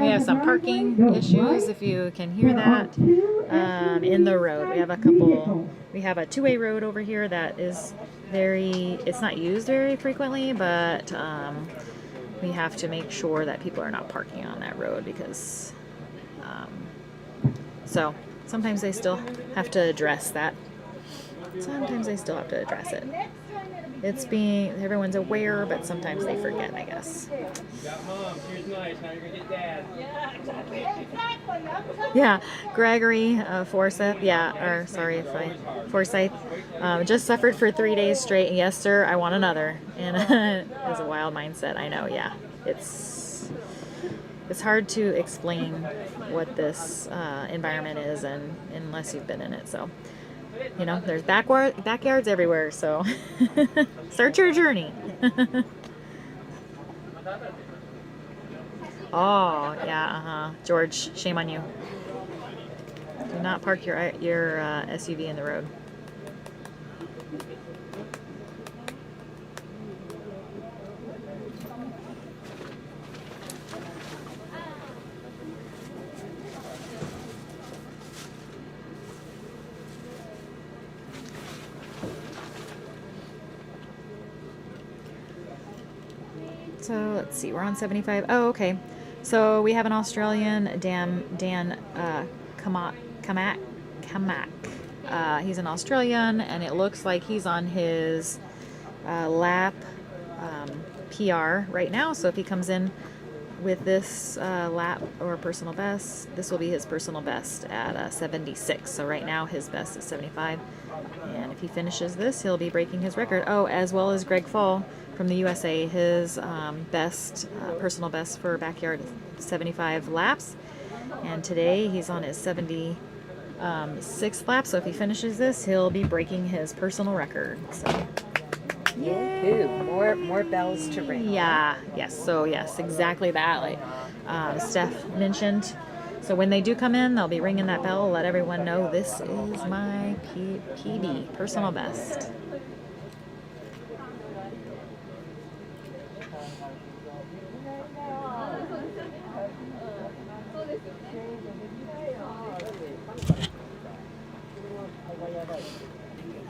We have some parking issues, if you can hear that, in the road. We have a 2-way road over here that is it's not used very frequently, but we have to make sure that people are not parking on that road because, so sometimes they still have to address that. Sometimes they still have to address it. Everyone's aware, but sometimes they forget, I guess. Yeah, Gregory Forsyth. Forsyth just suffered for 3 days straight. Yes, sir, I want another. And it's a wild mindset. I know. Yeah, it's hard to explain what this environment is, and unless you've been in it. So. You know, there's backyards everywhere, so start your journey. Oh, yeah, George, shame on you. Do not park your SUV in the road. So let's see, we're on 75. Oh, okay. So we have an Australian, Dan Kamak. He's an Australian, and it looks like he's on his lap PR right now. So if he comes in with this lap or personal best, this will be his personal best at 76. So right now his best is 75. And if he finishes this, he'll be breaking his record. Oh, as well as Greg Fall from the USA, his personal best for backyard 75 laps. And today he's on his 76th lap. So if he finishes this, he'll be breaking his personal record. So Woohoo. More bells to ring. Yeah, yes. So yes, exactly that. Like Steph mentioned. So when they do come in, they'll be ringing that bell, let everyone know this is my PB, personal best.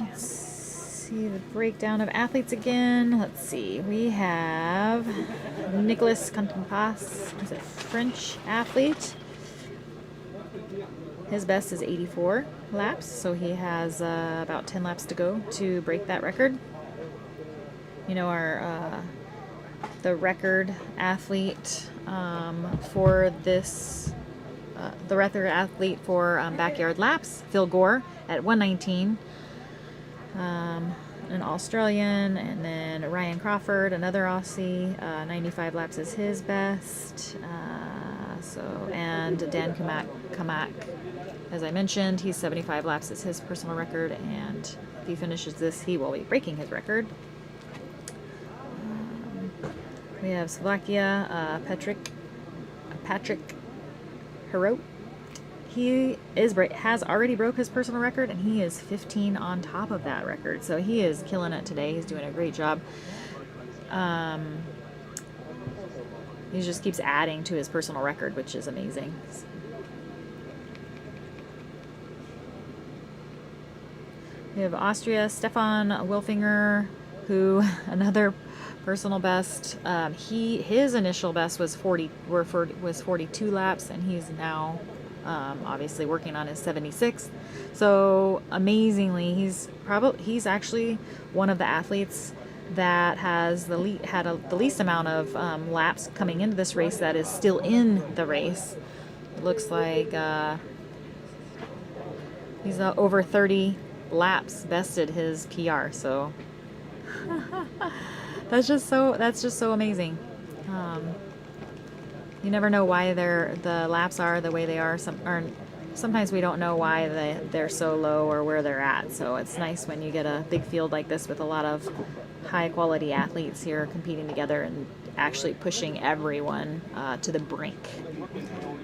Let's see the breakdown of athletes again. Let's see. We have Nicolas Cantempas. He's a French athlete. His best is 84 laps, so he has about 10 laps to go to break that record. You know, our the record athlete for this, the record athlete for backyard laps, Phil Gore at 119. An Australian, and then Ryan Crawford, another Aussie, 95 laps is his best. And Dan Kamak, as I mentioned, he's 75 laps is his personal record, and if he finishes this, he will be breaking his record. We have Slovakia, Patrick Herot. He has already broke his personal record, and he is 15 on top of that record. So he is killing it today. He's doing a great job. He just keeps adding to his personal record, which is amazing. We have Austria, Stefan Wilfinger, who another personal best. His initial best was 42 laps, and he's now obviously working on his 76th. So amazingly, he's actually one of the athletes that has the least amount of laps coming into this race that is still in the race. It looks like he's over 30 laps bested his PR. So that's just so amazing. You never know why the laps are the way they are. Sometimes we don't know why they're so low or where they're at. So it's nice when you get a big field like this with a lot of high quality athletes here competing together and actually pushing everyone to the brink.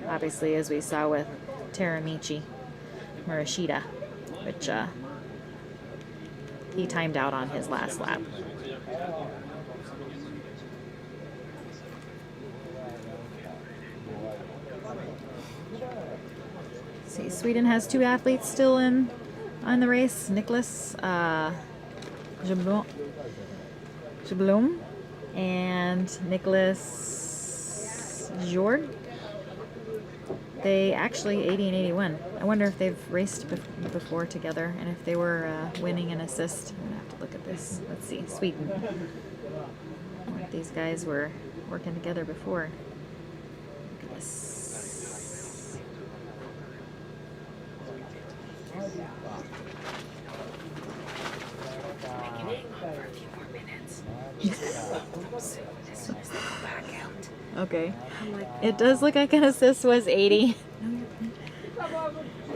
Obviously, as we saw with Teramichi Murashita, which he timed out on his last lap. See, Sweden has two athletes still on the race. Nicholas Jablom and Nicholas Jord. They actually 80 and 81. I wonder if they've raced before together and if they were winning an assist. I'm gonna have to look at this. Let's see, Sweden. If these guys were working together before. Look at this. Okay. It does look like an assist was 80.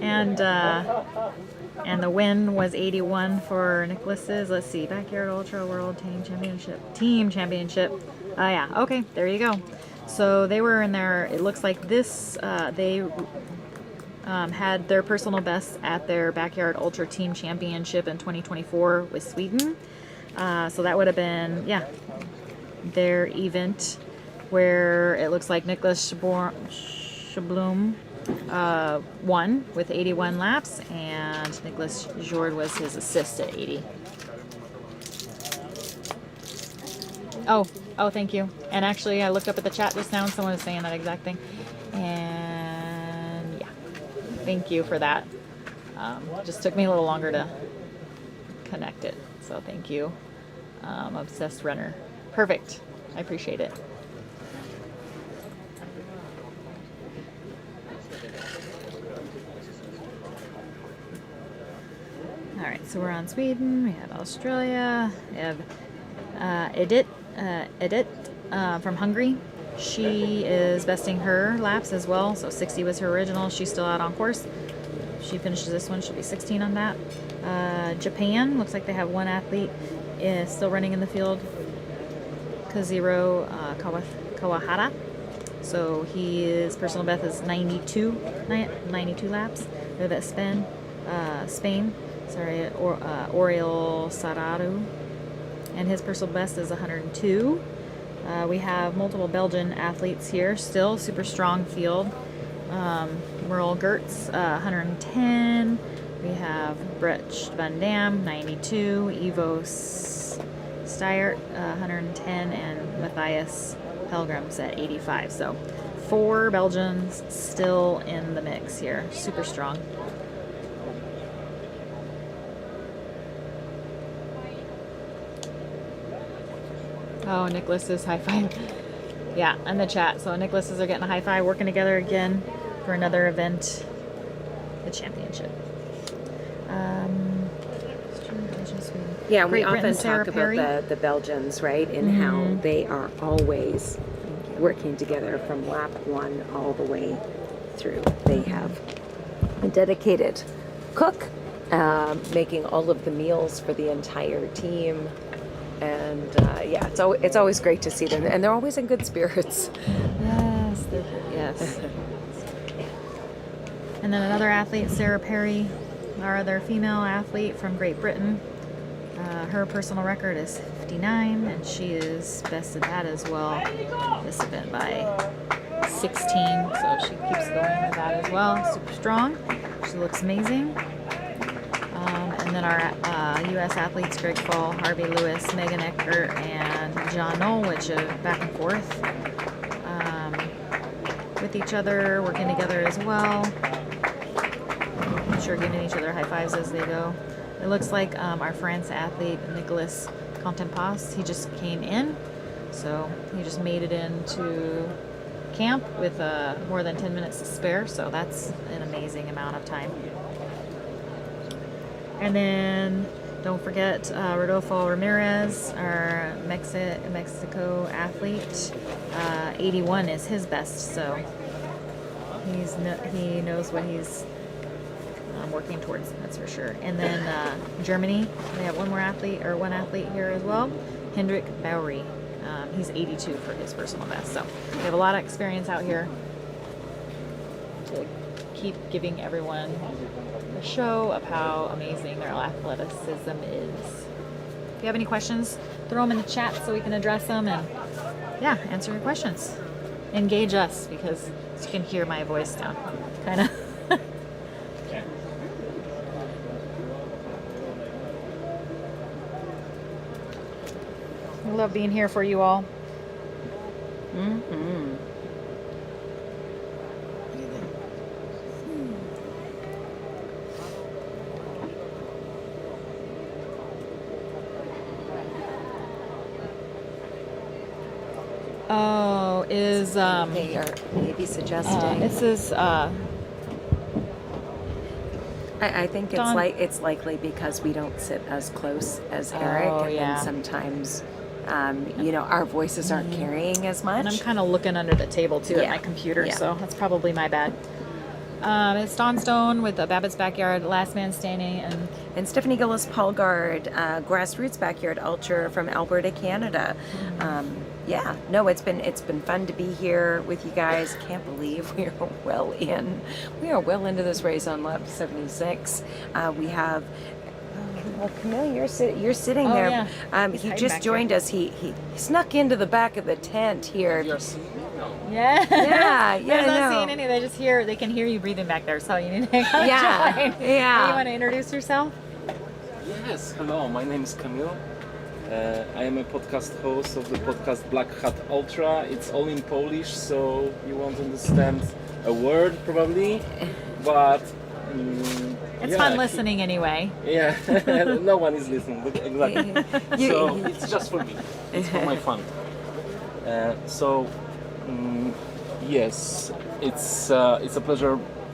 And the win was 81 for Nicholas's. Let's see, Backyard Ultra World Team Championship. Yeah, okay, there you go. So they were in there. It looks like this, they had their personal best at their Backyard Ultra Team Championship in 2024 with Sweden. So that would have been, yeah, their event where it looks like Nicholas Schablum won with 81 laps, and Nicholas Jord was his assist at 80. Oh, thank you. And actually, I looked up at the chat just now, and someone was saying that exact thing. And yeah, thank you for that. Just took me a little longer to connect it, so thank you. Obsessed Runner. Perfect. I appreciate it. All right, so we're on Sweden. We have Australia. We have Edith from Hungary. She is besting her laps as well. So 60 was her original. She's still out on course. If she finishes this one, she'll be 16 on that. Japan, looks like they have one athlete is still running in the field, Kazuhiro Kawahara. So his personal best is 92 laps. We have at Spain, Oriol Sararu, and his personal best is 102. We have multiple Belgian athletes here, still super strong field. Merle Gertz, 110. We have Brecht Van Dam, 92. Ivo Steyert, 110, and Matthias Pelgrims at 85. So 4 Belgians still in the mix here. Super strong. Oh, Nicholas is high five. Yeah, in the chat. So Nicholas's are getting a high five, working together again for another event, the championship. Yeah, we Great Britain, often Sarah talk Perry. about the Belgians, right, and how they are always working together from lap 1 all the way through. They have a dedicated cook making all of the meals for the entire team. And yeah, it's always great to see them, and they're always in good spirits. Yes, yes. And then another athlete, Sarah Perry, our other female athlete from Great Britain. Her personal record is 59, and she is bested that as well this event by 16. So she keeps going with that as well. Super strong. She looks amazing. And then our U.S. athletes, Greg Fall, Harvey Lewis, Megan Eckert, and John Nolwich, back and forth with each other, working together as well. I'm sure giving each other high fives as they go. It looks like our France athlete, Nicolas Contempas, he just came in. So he just made it into camp with more than 10 minutes to spare. So that's an amazing amount of time. And then don't forget Rodolfo Ramirez, our Mexico athlete. 81 is his best, so he knows what he's working towards, that's for sure. And then Germany, they have one athlete here as well, Hendrik Bowery. He's 82 for his personal best, so we have a lot of experience out here to keep giving everyone a show of how amazing their athleticism is. If you have any questions, throw them in the chat so we can address them and yeah, answer your questions. Engage us, because you can hear my voice down, kind of. I love being here for you all. Mm-hmm. Oh, is they are maybe suggesting. This is I think it's likely because we don't sit as close as Eric, and then sometimes our voices aren't carrying as much. And I'm kind of looking under the table too at my computer, so that's probably my bad. It's Dawn Stone with Babbitt's Backyard, Last Man Standing, and Stephanie Gillis-Palgard, Grassroots Backyard Ultra from Alberta, Canada. It's been fun to be here with you guys. Can't believe we are well into this race on lap 76. We have Camille, you're sitting there. He just joined us. He snuck into the back of the tent here. Yeah. They're not seeing any. They can hear you breathing back there. So you need to come join. You want to introduce yourself? Yes. Hello. My name is Camille. I am a podcast host of the podcast Black Hat Ultra. It's all in Polish, so you won't understand a word probably, but it's fun listening anyway. Yeah, no one is listening, but exactly. So it's just for me. It's for my fun. Yes, it's a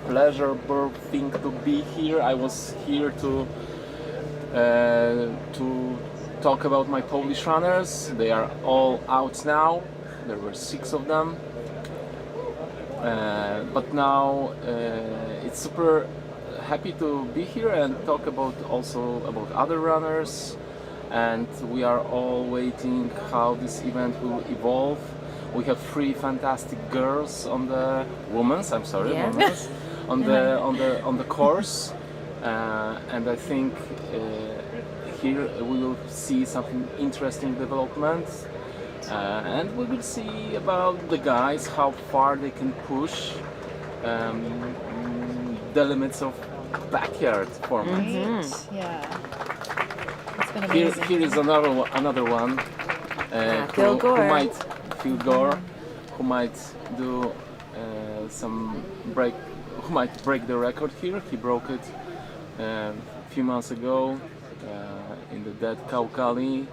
pleasurable thing to be here. I was here to talk about my Polish runners. They are all out now. There were 6 of them, but now it's super happy to be here and talk about other runners and we are all waiting how this event will evolve. We have 3 fantastic girls on the women's on the course, and I think here we will see something interesting developments, and we will see about the guys how far they can push the limits of backyard format. Yeah. It's been amazing. Here is another one. Phil Gore. Phil Gore, who might do who might break the record here. He broke it a few months ago in the Dead Cow Cali.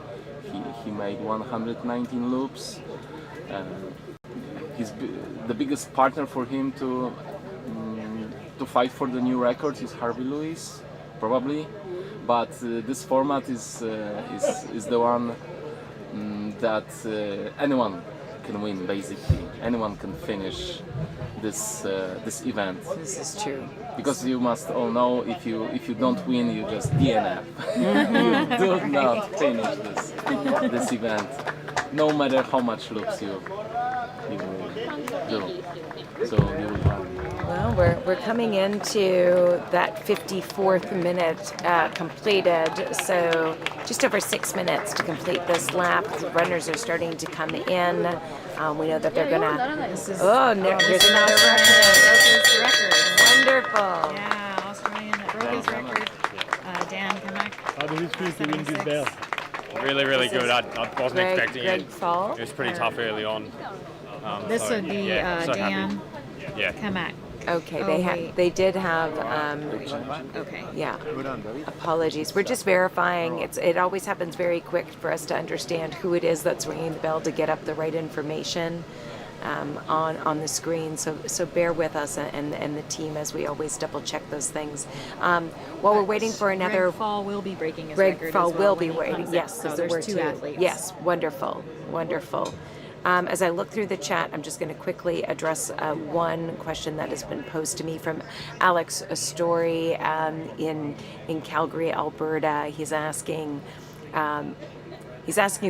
He made 119 loops. The biggest partner for him to fight for the new record is Harvey Lewis, probably. But this format is the one that anyone can win. Basically, anyone can finish this event. This is true. Because you must all know, if you don't win, you just DNF. You do not finish this event, no matter how much loops you do. So you will win. Well, we're coming into that 54th minute completed, so just over 6 minutes to complete this lap. The runners are starting to come in. We know that they're gonna. Here's another record. Wonderful. Yeah, Australian that broke his record. Dan Kamak. How does it feel to win this belt? Really, really good. I wasn't expecting Greg it. Fall. It was pretty tough early on. This So, would be yeah, so Dan happy. Yeah. Kamak. Okay, Oh, they did have. Okay. Yeah. Apologies. We're just verifying. It always happens very quick for us to understand who it is that's ringing the bell to get up the right information on the screen. So bear with us and the team as we always double check those things. While we're waiting for another. Greg Fall will be breaking his Greg record. Fall as well will be when he waiting. comes Yes, in. because So there were there's 2 two athletes. Yes, wonderful. As I look through the chat, I'm just going to quickly address one question that has been posed to me from Alex Story in Calgary, Alberta. He's asking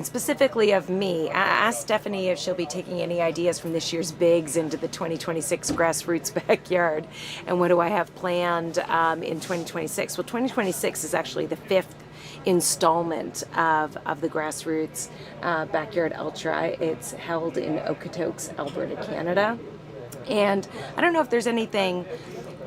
specifically of me. Ask Stephanie if she'll be taking any ideas from this year's bigs into the 2026 grassroots backyard, and what do I have planned in 2026? Well, 2026 is actually the 5th installment of the Grassroots Backyard Ultra. It's held in Okotoks, Alberta, Canada. And I don't know if there's anything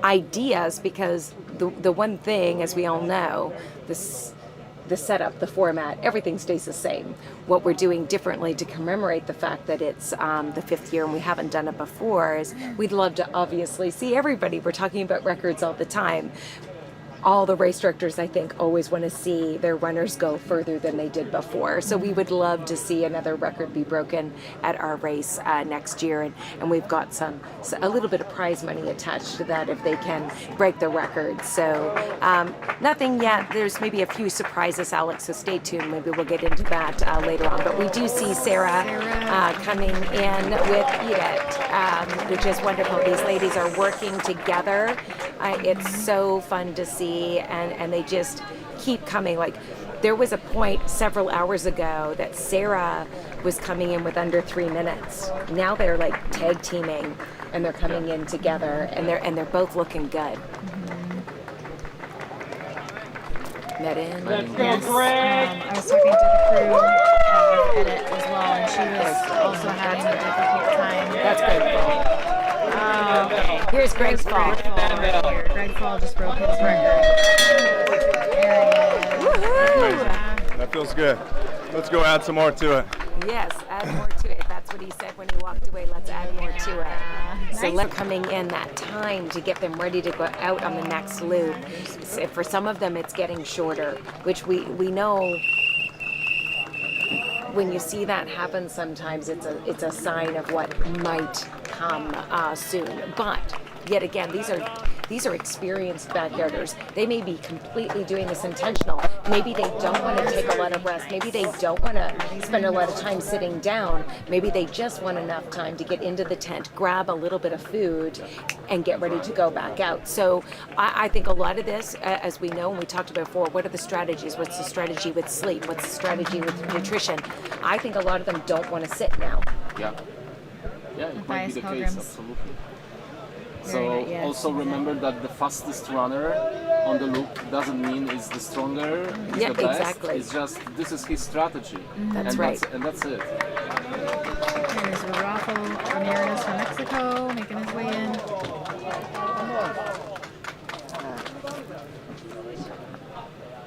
ideas, because the one thing, as we all know, the setup, the format, everything stays the same. What we're doing differently to commemorate the fact that it's the 5th year and we haven't done it before is we'd love to obviously see everybody. We're talking about records all the time. All the race directors, I think, always want to see their runners go further than they did before. So we would love to see another record be broken at our race next year. And we've got a little bit of prize money attached to that if they can break the record. So nothing yet. There's maybe a few surprises, Alex, so stay tuned. Maybe we'll get into that later on. But we do see Sarah coming in with Edith, which is wonderful. These ladies are working together. It's so fun to see. And they just keep coming. Like, there was a point several hours ago that Sarah was coming in with under 3 minutes. Now they're like tag teaming and they're coming in together, and they're both looking good. Met in. Let's go, Greg! I was talking to the crew edit as well, and she was also having a difficult time. That's Greg. Okay. Here's Greg Fall. Greg Fall just broke his record. Amazing. That feels good. Let's go add some more to it. Yes, add more to it. That's what he said when he walked away. Let's add more to it. So let's coming in that time to get them ready to go out on the next loop. So for some of them, it's getting shorter, which we know. When you see that happen, sometimes it's a sign of what might come soon. But yet again, these are These are experienced backyarders. They may be completely doing this intentional. Maybe they don't want to take a lot of rest. Maybe they don't want to spend a lot of time sitting down. Maybe they just want enough time to get into the tent, grab a little bit of food, and get ready to go back out. So I think a lot of this, as we know, and we talked about before, what are the strategies? What's the strategy with sleep? What's the strategy with nutrition? I think a lot of them don't want to sit now. Yeah, it might be the Pilgrims. case, absolutely. Very So nice, yes, also remember that the fastest runner on the loop doesn't mean is the stronger, is Yeah, the best. exactly. It's just, this is his strategy. That's and right. That's it. There's Rafael Ramirez from Mexico making his way in.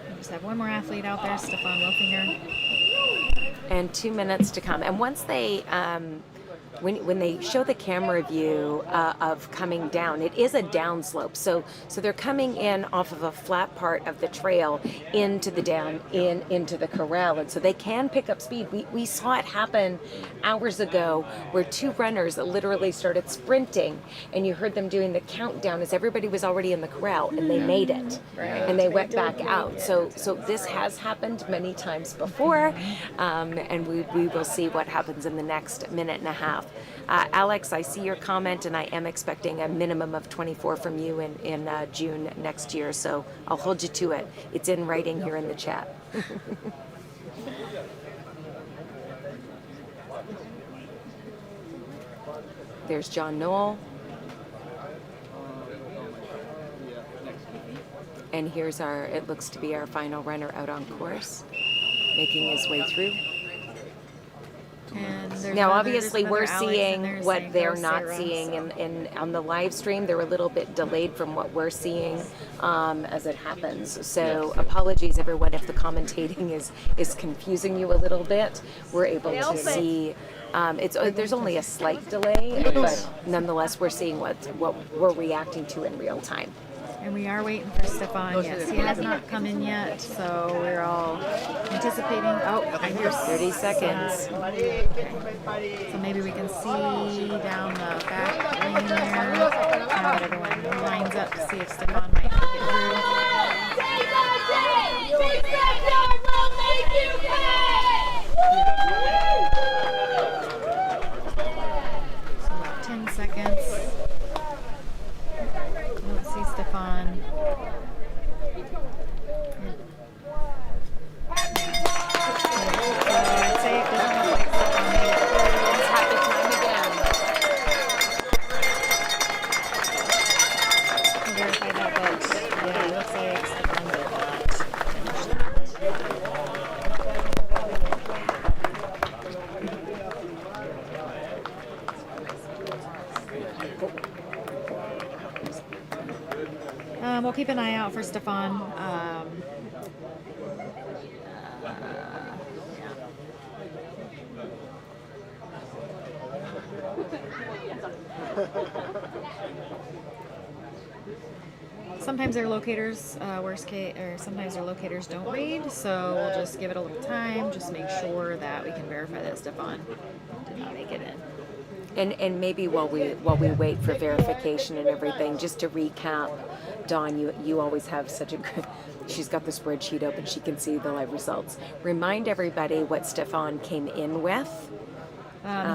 We just have one more athlete out there, Stefan Wilfinger. And 2 minutes to come. And once they, when they show the camera view of coming down, it is a downslope. So they're coming in off of a flat part of the trail into the into the corral, and so they can pick up speed. We saw it happen hours ago, where two runners literally started sprinting, and you heard them doing the countdown as everybody was already in the corral, and they made it, and they went back out. So this has happened many times before, and we will see what happens in the next minute and a half. Alex, I see your comment, and I am expecting a minimum of 24 from you in June next year, so I'll hold you to it. It's in writing here in the chat. There's John Knoll. And here's it looks to be our final runner out on course, making his way through. Now, obviously, we're seeing what they're not seeing, and on the live stream, they're a little bit delayed from what we're seeing as it happens. So, apologies, everyone, if the commentating is confusing you a little bit. We're able to see. There's only a slight delay, but nonetheless, we're seeing what we're reacting to in real time. And we are waiting for Stefan. Yes, he has not come in yet, so we're all anticipating. Oh, I hear 30 seconds. Okay. So maybe we can see down the back lane there. Now that everyone lines up to see if Stefan might make it through. So about 10 seconds. Let's see Stefan. I'd say it doesn't look like Stefan made it through. Let's have the time again. We'll verify that, but yeah, it looks like Stefan did not finish that. We'll keep an eye out for Stefan. Sometimes their locators, sometimes their locators don't read, so we'll just give it a little time, just make sure that we can verify that Stefan did not make it in. And maybe while we wait for verification and everything, just to recap, Dawn, you always have such a good. She's got the spreadsheet open; she can see the live results. Remind everybody what Stefan came in with.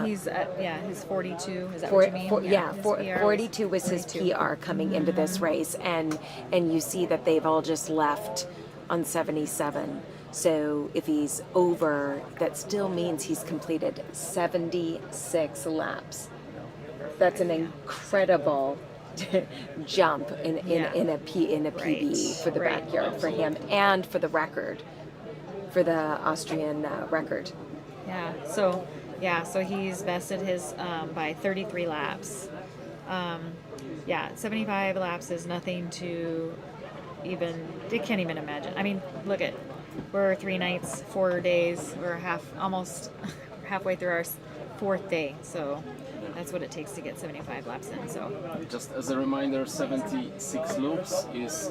He's his 42. Is that what you mean? 42 was his PR coming into this race, and you see that they've all just left on 77. So if he's over, that still means he's completed 76 laps. That's an incredible jump in a PB for the backyard for him and for the record, for the Austrian record. So he's vested his by 33 laps. 75 laps is nothing to they can't even imagine. I mean, look at. We're 3 nights, 4 days. We're almost halfway through our 4th day. So that's what it takes to get 75 laps in. So just as a reminder, 76 loops is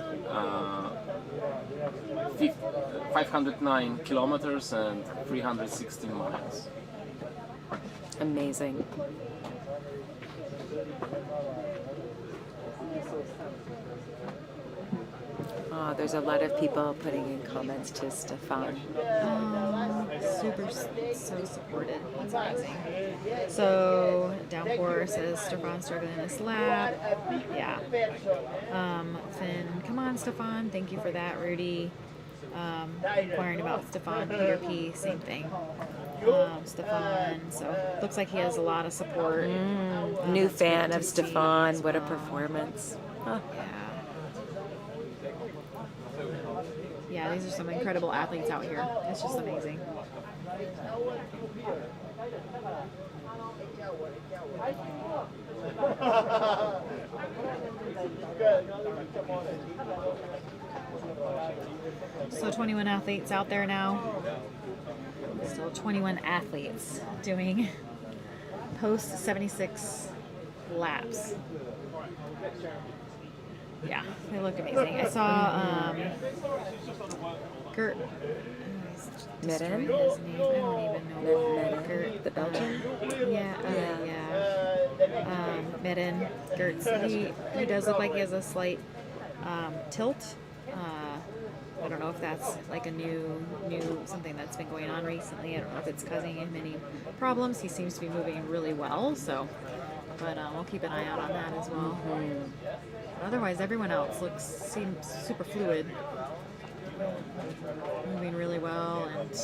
509 kilometers and 316 miles. Amazing. Oh, there's a lot of people putting in comments to Stefan. So supported. That's amazing. So Downpour says Stefan struggling in his lap. Yeah. Finn, come on, Stefan. Thank you for that, Rudy. Inquiring about Stefan. Peter P. Same thing. Stefan. So looks like he has a lot of support. New That's fan great of to see Stefan. as What a well. performance. Huh. Yeah, these are some incredible athletes out here. It's just amazing. So 21 athletes out there now. Still 21 athletes doing post 76 laps. Yeah, they look amazing. I saw Gert Medin? his name. I don't even know. Medin, Gert, the Belgian? Medin. Gert. He does look like he has a slight tilt. I don't know if that's like a new something that's been going on recently. I don't know if it's causing him any problems. He seems to be moving really well, so. But we'll keep an eye out on that as well. But otherwise, everyone else seems super fluid, moving really well, and.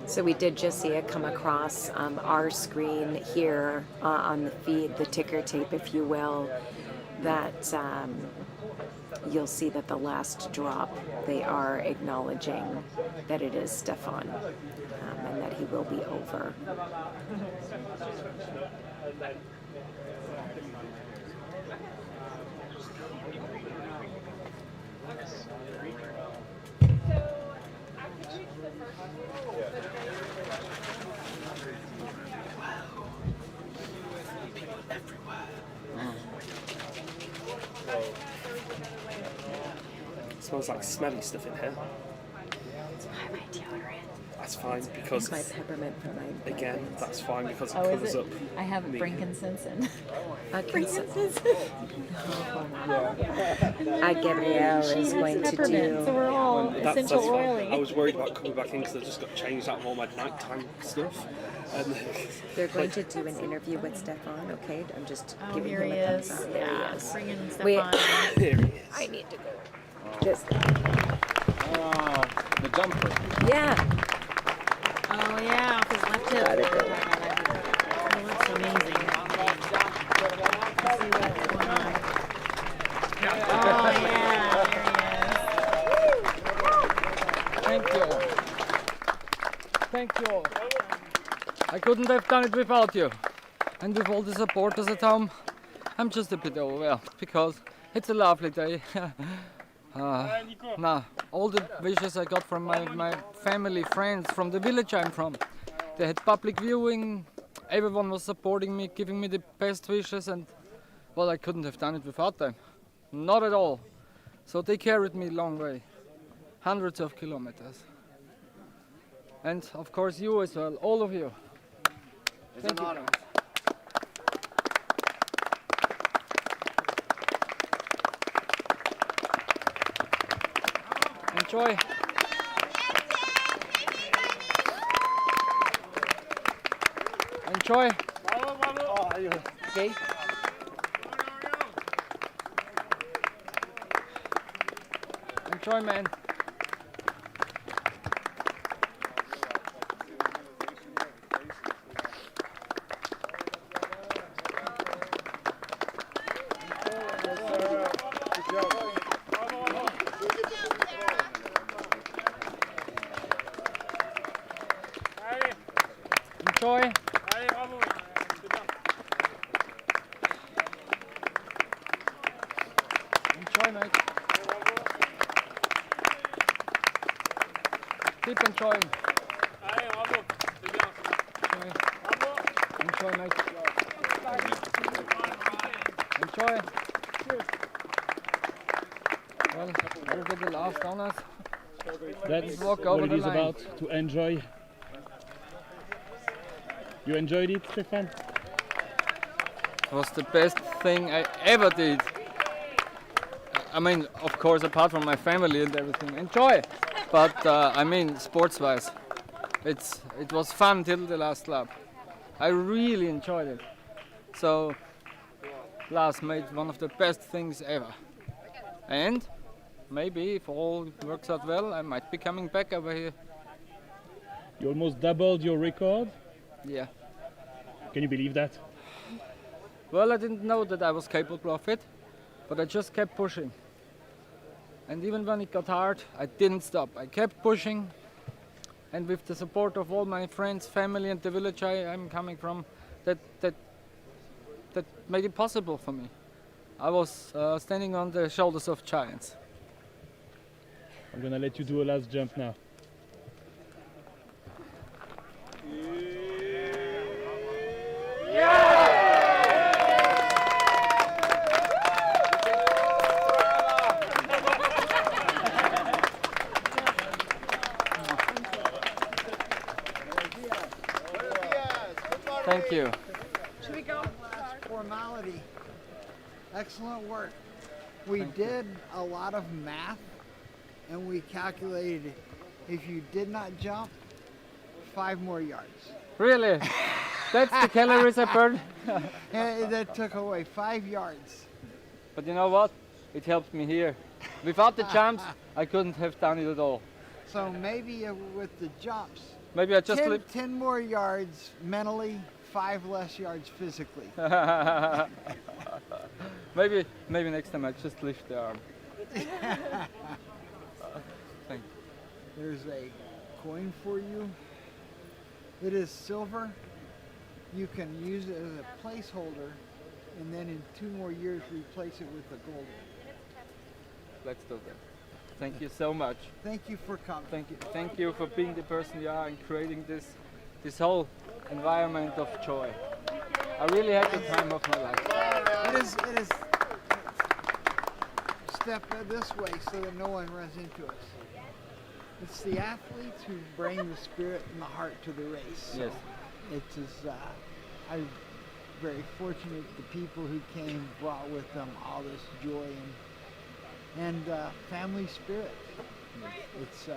So we did just see it come across our screen here on the feed, the ticker tape, if you will, that you'll see that the last drop, they are acknowledging that it is Stefan and that he will be over. Smells like smelly stuff in here. It's my deodorant. That's fine because my peppermint for my again, that's fine because it Oh, covers is it? up. I have frankincense and frankincense. Gabrielle is going to do. So we're all That's essential fine. oily. I was worried about coming back in because I just got changed out of all my nighttime stuff. And They're going to do an interview with Stefan, okay? I'm just giving here him he a is. thumbs up. There Yeah, he is. bringing Wait, Stefan. Here he is. I need to go. This guy. The jumper. Yeah. Oh yeah, off his left hip. It looks amazing. Let's see what's going on. Oh yeah, there he is. Thank you. Thank you all. I couldn't have done it without you. And with all the supporters at home, I'm just a bit overwhelmed because it's a lovely day. All the wishes I got from my family, friends, from the village I'm from. They had public viewing, everyone was supporting me, giving me the best wishes, and well, I couldn't have done it without them. Not at all. So they carried me a long way, hundreds of kilometers. And of course you as well, all of you. It's an honor. Enjoy. Enjoy. Okay. Enjoy, man. Enjoy. Enjoy, mate. Keep enjoying. Enjoy, mate. Enjoy. Well, we'll get the last honors. That's walk over what the it is line. about, to enjoy. You enjoyed it, Stefan? was the best thing I ever did. I mean, of course, apart from my family and everything, enjoy. But I mean, sports-wise, it was fun till the last lap. I really enjoyed it. So, Lars made one of the best things ever. And maybe if all works out well, I might be coming back over here. You almost doubled your record. Yeah. Can you believe that? Well, I didn't know that I was capable of it, but I just kept pushing. And even when it got hard, I didn't stop. I kept pushing, and with the support of all my friends, family, and the village I'm coming from, that made it possible for me. I was standing on the shoulders of giants. I'm gonna let you do a last jump now. Thank you. Should we go? That's formality. Excellent work. We did a lot of math and we calculated if you did not jump, 5 more yards. Really? That's the calories I burned? And that took away 5 yards. But you know what? It helped me here. Without the jumps, I couldn't have done it at all. So maybe with the jumps, maybe I just 10 more yards mentally, 5 less yards physically. maybe next time I just lift the arm. Thank you. There's a coin for you. It is silver. You can use it as a placeholder and then in 2 more years replace it with the gold one. Let's do that. Thank you so much. Thank you for coming. Thank you for being the person you are and creating this whole environment of joy. I really had the time of my life. It is step this way so that no one runs into us. It's the athletes who bring the spirit and the heart to the race. So yes. It is. I'm very fortunate. The people who came brought with them all this joy and family spirit. It's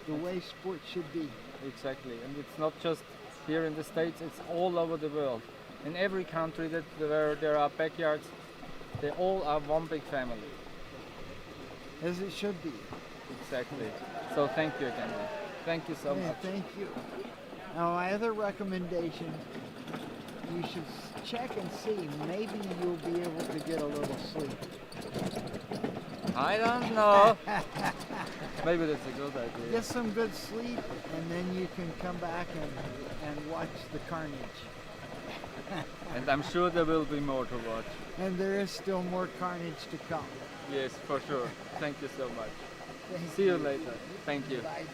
the way sports should be. Exactly, and it's not just here in the States, it's all over the world. In every country where there are backyards, they all are one big family. As it should be. Exactly. So thank you again. Thank you so much. Thank you. Now my other recommendation, you should check and see, maybe you'll be able to get a little sleep. I don't know. Maybe that's a good idea. Get some good sleep and then you can come back and watch the carnage. And I'm sure there will be more to watch. And there is still more carnage to come. Yes, for sure. Thank you so much. See you later. Thank you. Bye.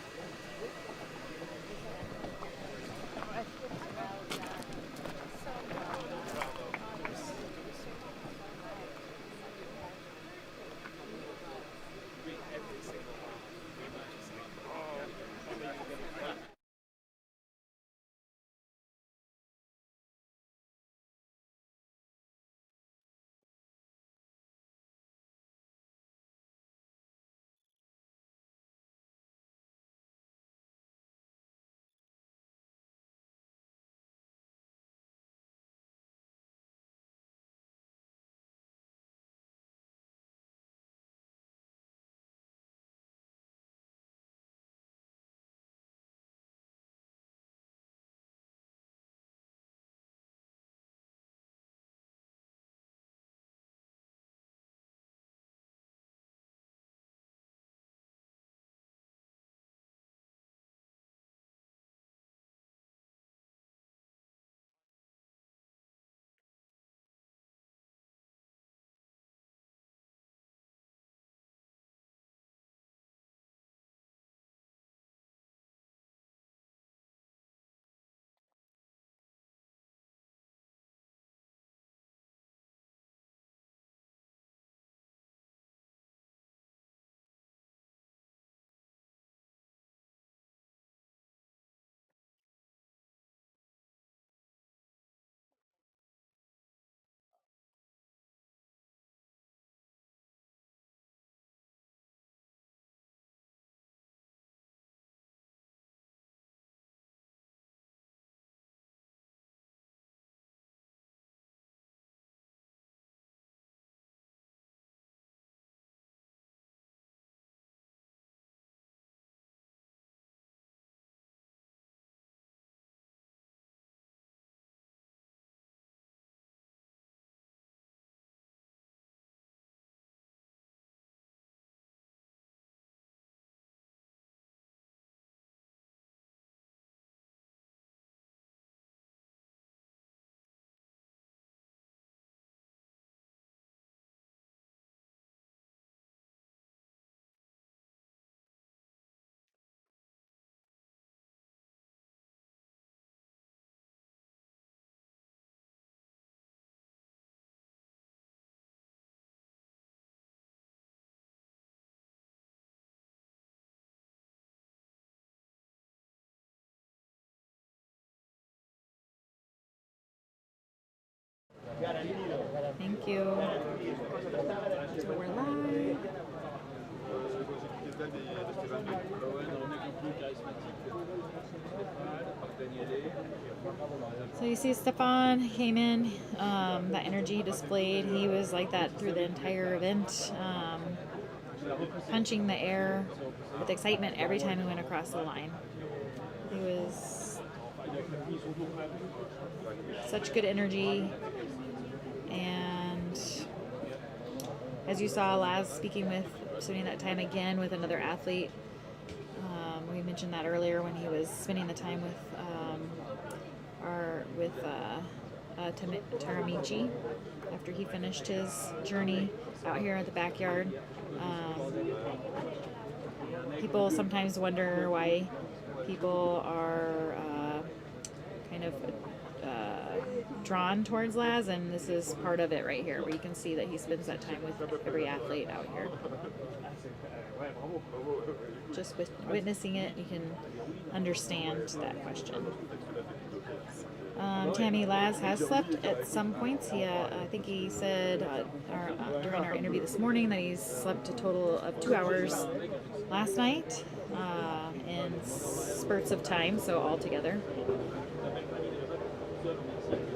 Thank you. So we're live. So you see Stefan came in, that energy displayed, he was like that through the entire event, punching the air with excitement every time he went across the line. He was such good energy, and as you saw Laz spending that time again with another athlete. We mentioned that earlier when he was spending the time with Taramichi after he finished his journey out here at the backyard. People sometimes wonder why people are kind of drawn towards Laz, and this is part of it right here, where you can see that he spends that time with every athlete out here. Just witnessing it, you can understand that question. Tammy, Laz has slept at some points. I think he said during our interview this morning that he's slept a total of 2 hours last night in spurts of time, so all together.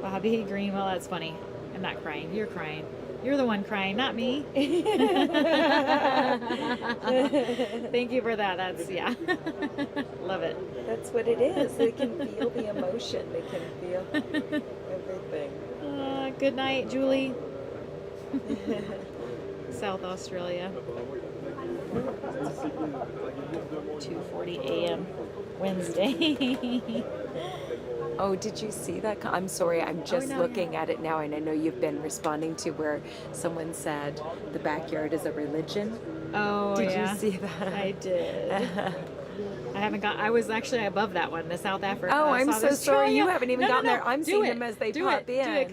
Bobby Green, well, that's funny. I'm not crying. You're crying. You're the one crying, not me. Thank you for that. That's, yeah. Love it. That's what it is. They can feel the emotion. They can feel everything. Good night, Julie. South Australia. 2:40 a.m. Wednesday. Oh, did you see that? I'm sorry, I'm just looking at it now, and I know you've been responding to where someone said the backyard is a religion. Oh, did yeah. you see that? I did. I was actually above that one, the South Africa. Oh, I'm so sorry. You haven't even gotten there. I'm seeing them as they pop in. Do it,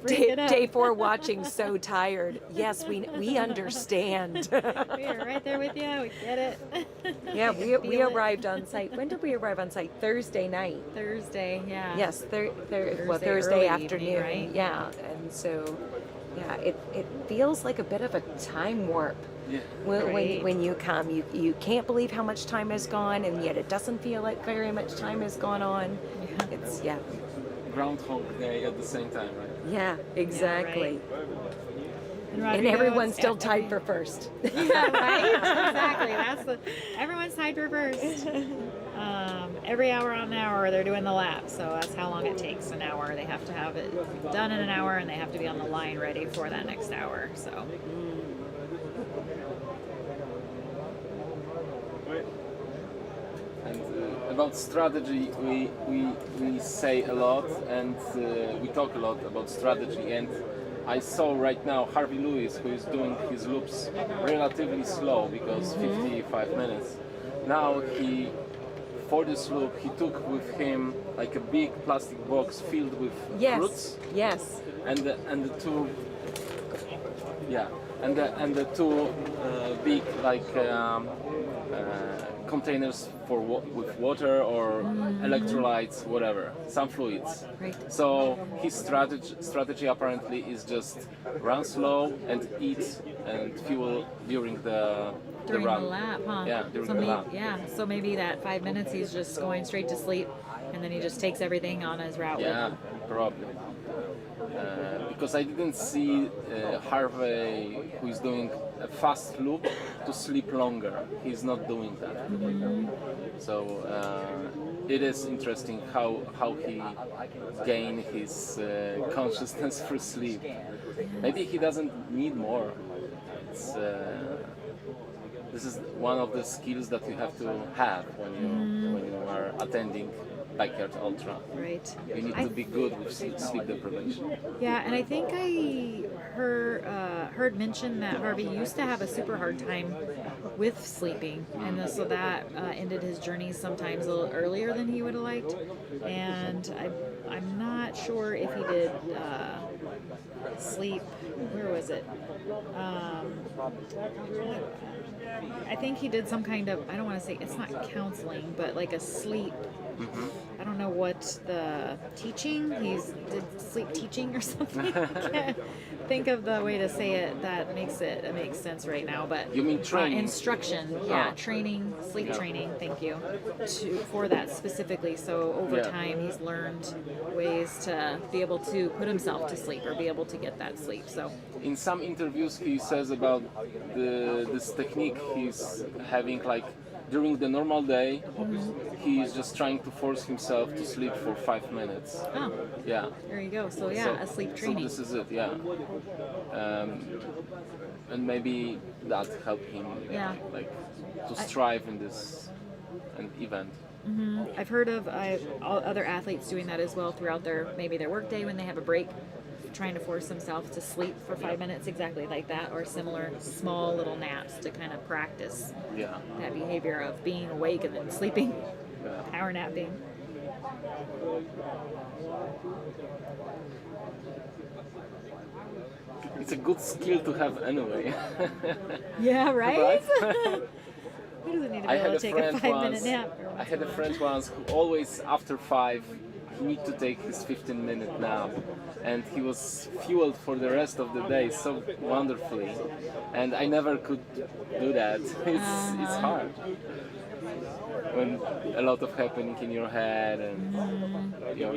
because Day 4 watching, so tired. Yes, we understand. We are right there with you. We get it. Yeah, we arrived on site. When did we arrive on site? Thursday night. Thursday, yeah. Yes, Thursday early afternoon. evening, right? Yeah, and so, yeah, it feels like a bit of a time warp. Yeah. When you come, you can't believe how much time has gone, and yet it doesn't feel like very much time has gone on. Yeah. It's Groundhog Day at the same time, right? Yeah, exactly. Yeah, right. And everyone's still tied for first. Yeah, right. Exactly. Everyone's tied for first. Every hour on an hour, they're doing the lap, so that's how long it takes. An hour. They have to have it done in an hour, and they have to be on the line ready for that next hour. So. And about strategy, we say a lot, and we talk a lot about strategy. And I saw right now Harvey Lewis, who is doing his loops relatively slow, because 55 minutes. Now for this loop, he took with him like a big plastic box filled with fruits. Yes. And the two. Yeah. And the two big like containers with water or electrolytes, whatever, some fluids. Right. So his strategy apparently is just run slow and eat and fuel during the run. The lap, huh? Yeah, during the lap. Yeah, so maybe that 5 minutes he's just going straight to sleep, and then he just takes everything on his route. Yeah, probably. Because I didn't see Harvey, who is doing a fast loop, to sleep longer. He's not doing that. So it is interesting how he gained his consciousness for sleep. Maybe he doesn't need more. This is one of the skills that you have to have when you are attending Backyard Ultra. Right. You need to be good with sleep deprivation. Yeah, and I think I heard mention that Harvey used to have a super hard time with sleeping, and so that ended his journey sometimes a little earlier than he would have liked. And I'm not sure if he did sleep. Where was it? I think he did some kind of, I don't want to say, it's not counseling, but like a sleep I don't know what the teaching, did sleep teaching or something. I can't think of the way to say it that makes sense right now, but You mean training? Instruction, yeah, training, sleep training, thank you, for that specifically. So over time he's learned ways to be able to put himself to sleep or be able to get that sleep. So in some interviews he says about this technique he's having, like during the normal day he's just trying to force himself to sleep for 5 minutes. Oh, yeah, there you go. So a sleep training. So this is it, yeah. And maybe that helped him like to strive in this event. I've heard of other athletes doing that as well throughout their workday when they have a break, trying to force themselves to sleep for 5 minutes, exactly like that, or similar small little naps to kind of practice that behavior of being awake and then sleeping, power napping. It's a good skill to have anyway. Yeah, right? Who doesn't need to be able to take a 5-minute nap? I had a friend once who always after 5 he need to take his 15-minute nap, and he was fueled for the rest of the day so wonderfully, and I never could do that. It's hard when a lot of happening in your head and you know.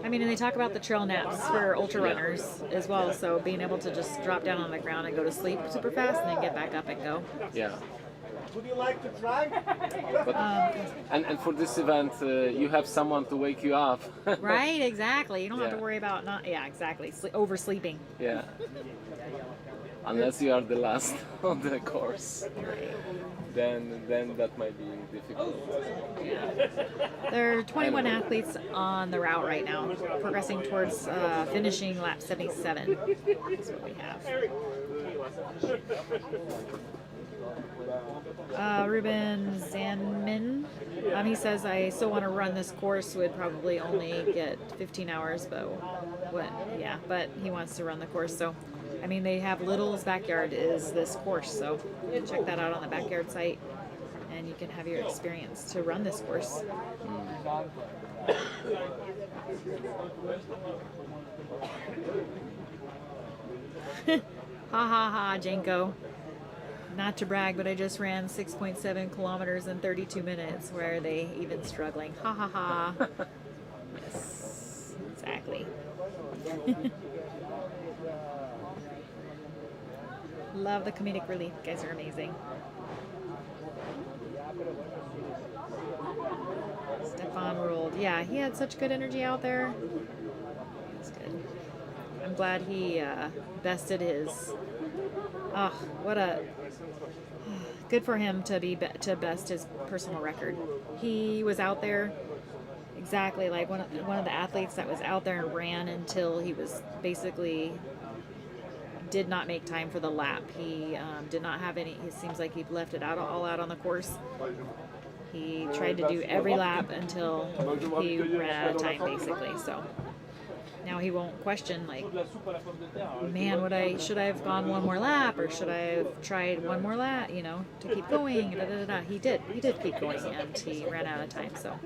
I mean, and they talk about the trail naps for ultra runners as well, so being able to just drop down on the ground and go to sleep super fast and then get back up and go. Yeah. Would you like to try? But, and for this event, you have someone to wake you up. Right, exactly. You don't have to worry about oversleeping. Yeah. Unless you are the last on the course. Right. Then that might be difficult. Yeah. There are 21 athletes on the route right now, progressing towards finishing lap 77. That's what we have. Ruben Zanmin, he says, I still want to run this course, would probably only get 15 hours, but but he wants to run the course. So, I mean, they have Little's backyard is this course, so check that out on the backyard site, and you can have your experience to run this course. Ha ha ha, Janko. Not to brag, but I just ran 6.7 kilometers in 32 minutes. Where are they even struggling? Ha ha ha. Yes, exactly. Love the comedic relief. You guys are amazing. Stefan ruled. Yeah, he had such good energy out there. That's good. I'm glad he bested his. Oh, what a good for him to best his personal record. He was out there exactly like one of the athletes that was out there and ran until he was basically did not make time for the lap. He did not have any. It seems like he left it all out on the course. He tried to do every lap until he ran out of time, basically. So now he won't question, like, man, should I have gone one more lap, or should I have tried one more lap, to keep going? He did keep going, and he ran out of time. So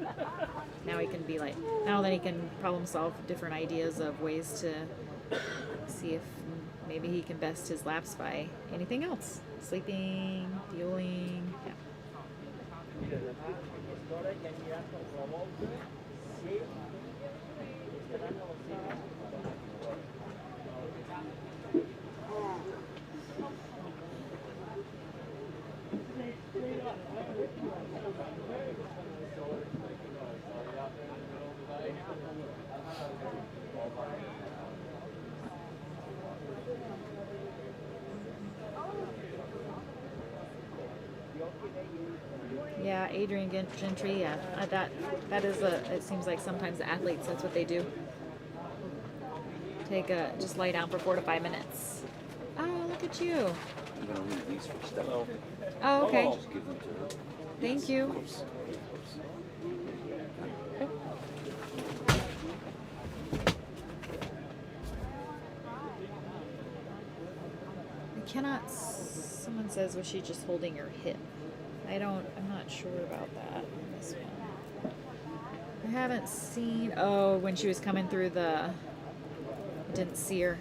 now he can be like, now that he can problem solve different ideas of ways to see if maybe he can best his laps by anything else, sleeping, fueling, yeah. Yeah, Adrian Gentry, yeah. That is it seems like sometimes the athletes, that's what they do. Just lay down for 4 to 5 minutes. Oh, look at you. I'm going to read these for Stella. Oh, okay. Just give them to her. Thank you. Of course. Someone says, was she just holding her hip? I'm not sure about that on this one. I haven't seen. Oh, when she was coming through the. Didn't see her.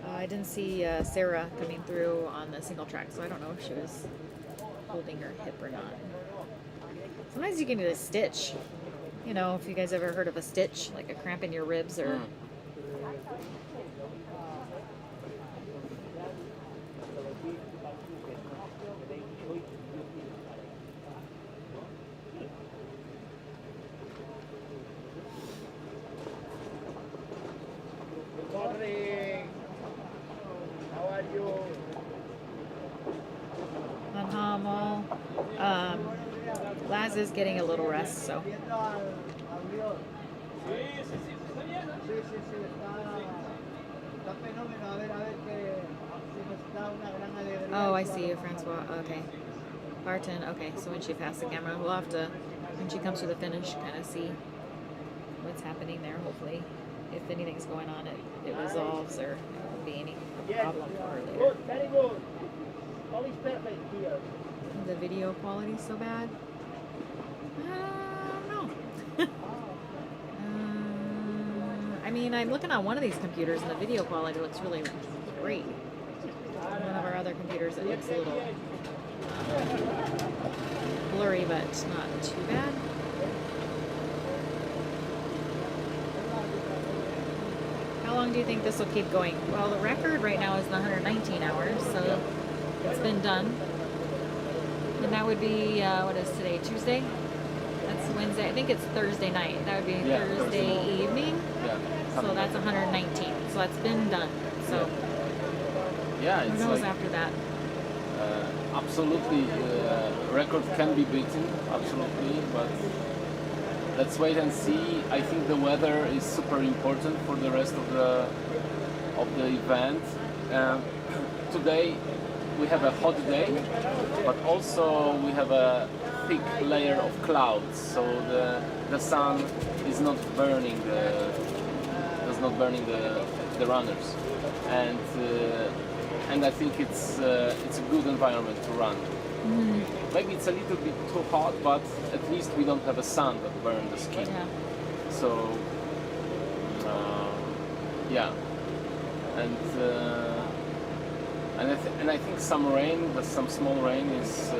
I didn't see Sarah coming through on the single track, so I don't know if she was holding her hip or not. Sometimes you can get a stitch. You know, if you guys ever heard of a stitch, like a cramp in your ribs or. Morning. How are you? On Hummel. Laz is getting a little rest, so. Oh, I see you, Francois. Okay. Barton. Okay, so when she passed the camera, we'll have to, when she comes to the finish, kind of see what's happening there. Hopefully, if anything's going on, it resolves or it won't be any problem for her later. Good, very good. All is perfect here. The video quality's so bad. I don't know. I mean, I'm looking on one of these computers and the video quality looks really great. On one of our other computers, it looks a little blurry, but not too bad. How long do you think this will keep going? Well, the record right now is 119 hours, so it's been done. And that would be, what is today, Tuesday? That's Wednesday. I think it's Thursday night. That would be Thursday evening. Yeah. So that's 119. So that's been done. So yeah, who it's knows like, after that? absolutely, record can be beaten, absolutely, but let's wait and see. I think the weather is super important for the rest of the event. Today we have a hot day, but also we have a thick layer of clouds, so the sun is not burning the runners, and I think it's a good environment to run. Maybe it's a little bit too hot, but at least we don't have a sun that burns the skin. Yeah. So yeah, and I think some rain, some small rain is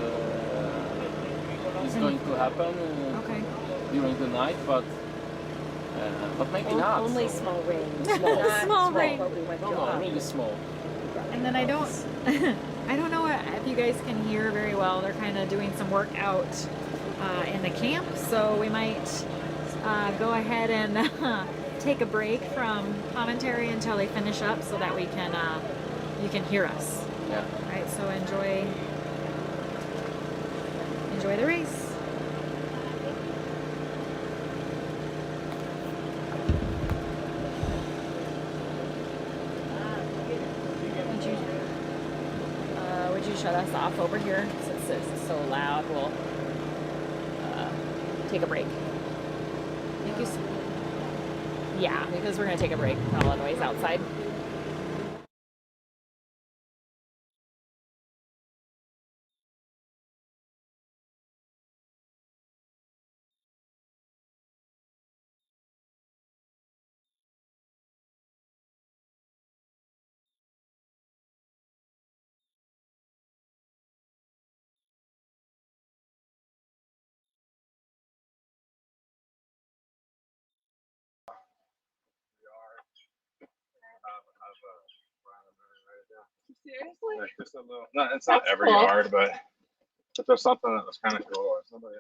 going to happen during the night, but maybe not. Only so. small rain. Small rain. No, really small. And then I don't I don't know if you guys can hear very well. They're kind of doing some work out in the camp, so we might go ahead and take a break from commentary until they finish up, so that we can you can hear us. Yeah. Right. So enjoy the race. Would you shut us off over here since it's so loud? We'll take a break. Thank you. Yeah, because we're gonna take a break from all the noise outside. Seriously? Just a little. No, it's not every yard, but if there's something that was kind of cool or somebody.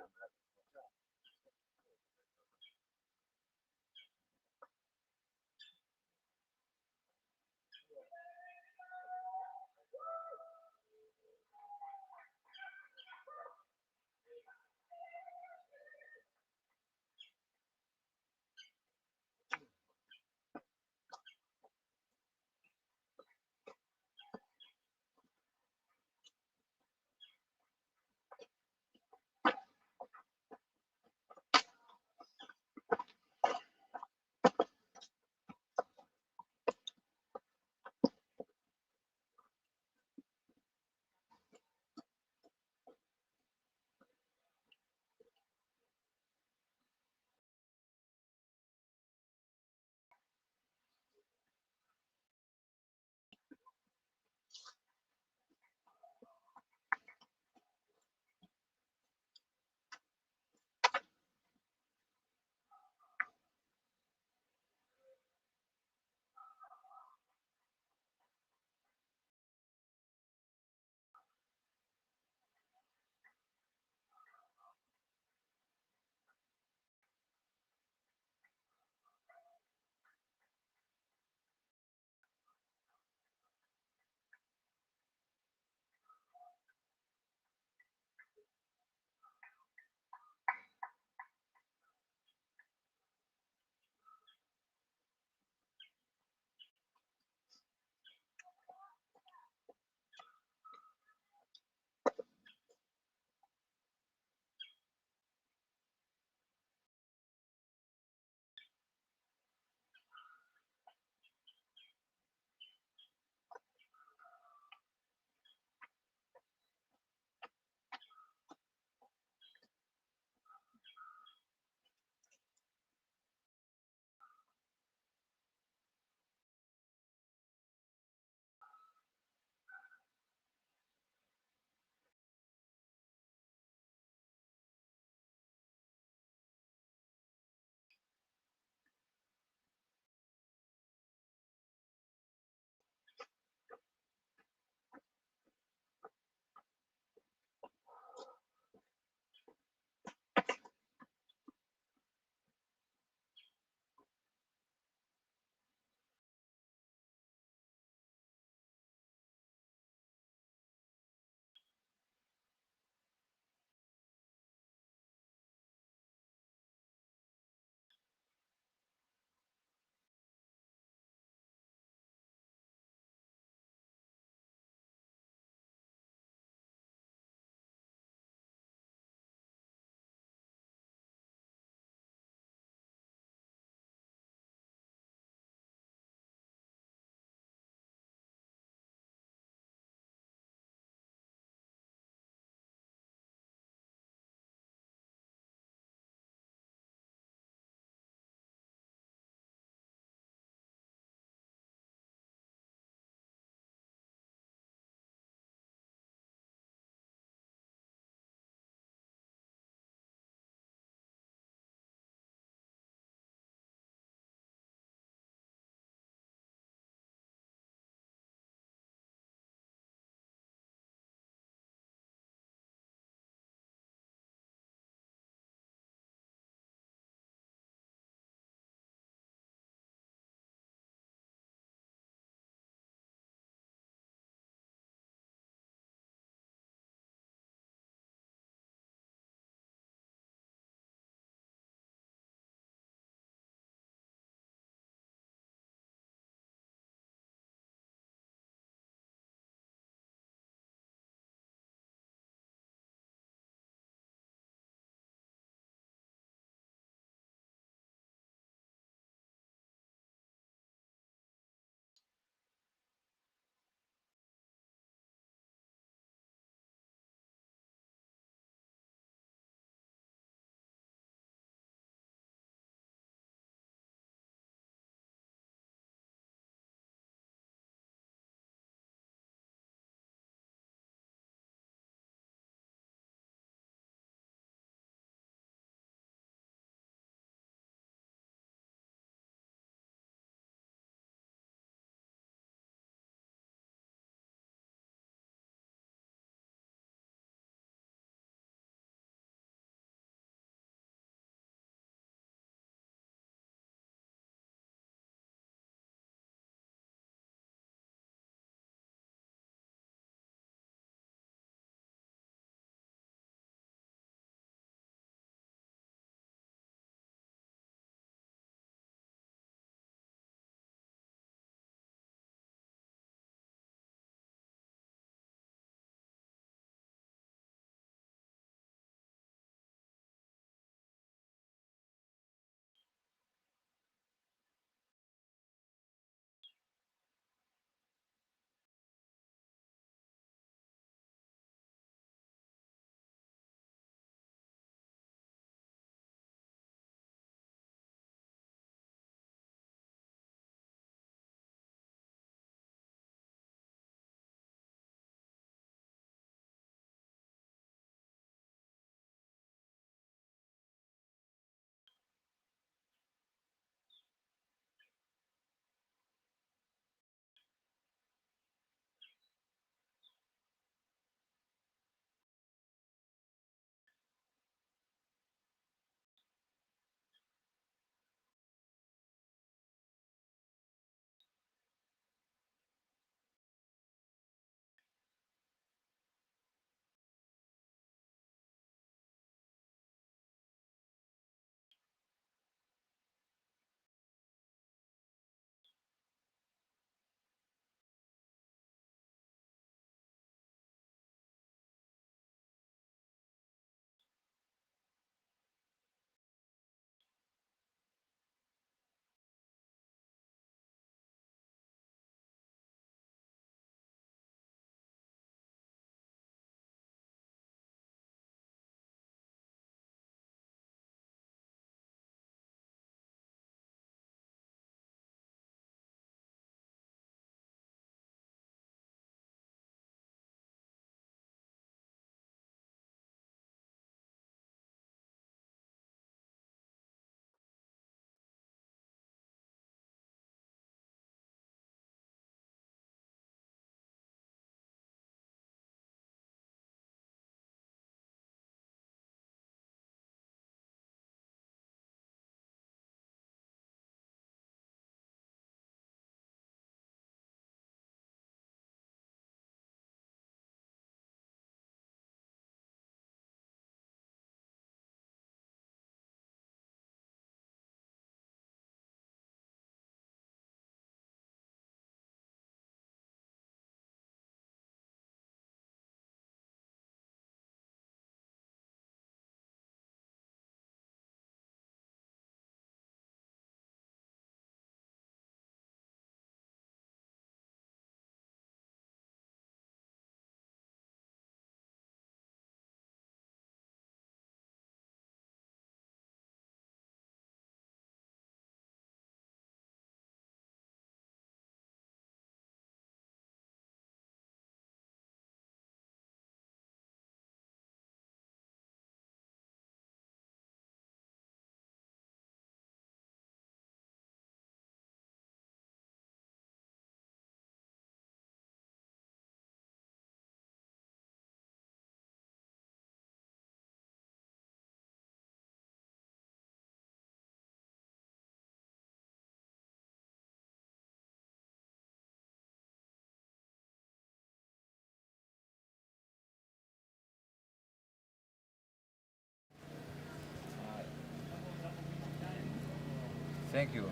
Thank you.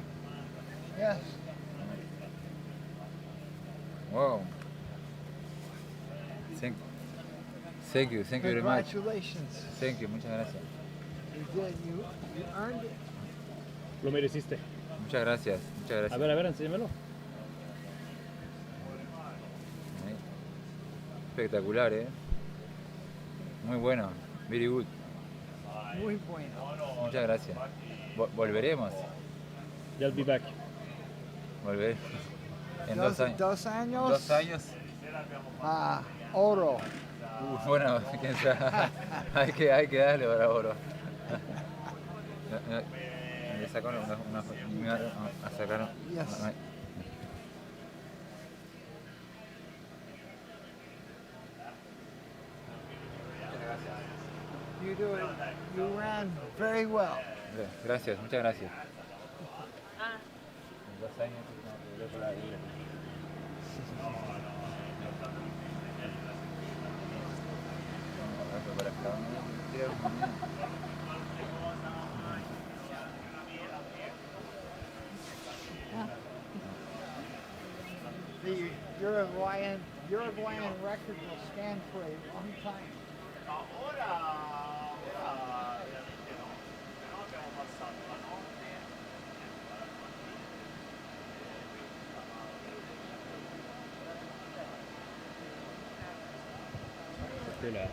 Yes. Wow. Thank you very much. Congratulations. Thank you, muchas gracias. You did. You earned it. Lo mereciste. Muchas gracias, muchas gracias. A ver, enséñamelo. Ahí. Espectacular, Muy bueno. Very good. Muy bueno. Muchas gracias. Volveremos. I'll be back. Volveremos. En Dos 2 años. 2 años. 2 años. Oro. Bueno, quién sabe. hay que darle para oro. Me sacaron a sacar. Yes. You ran very well. Gracias, muchas gracias. Ah. En 2 años no, por ahí. The Uruguayan record will stand for a long time. C'était la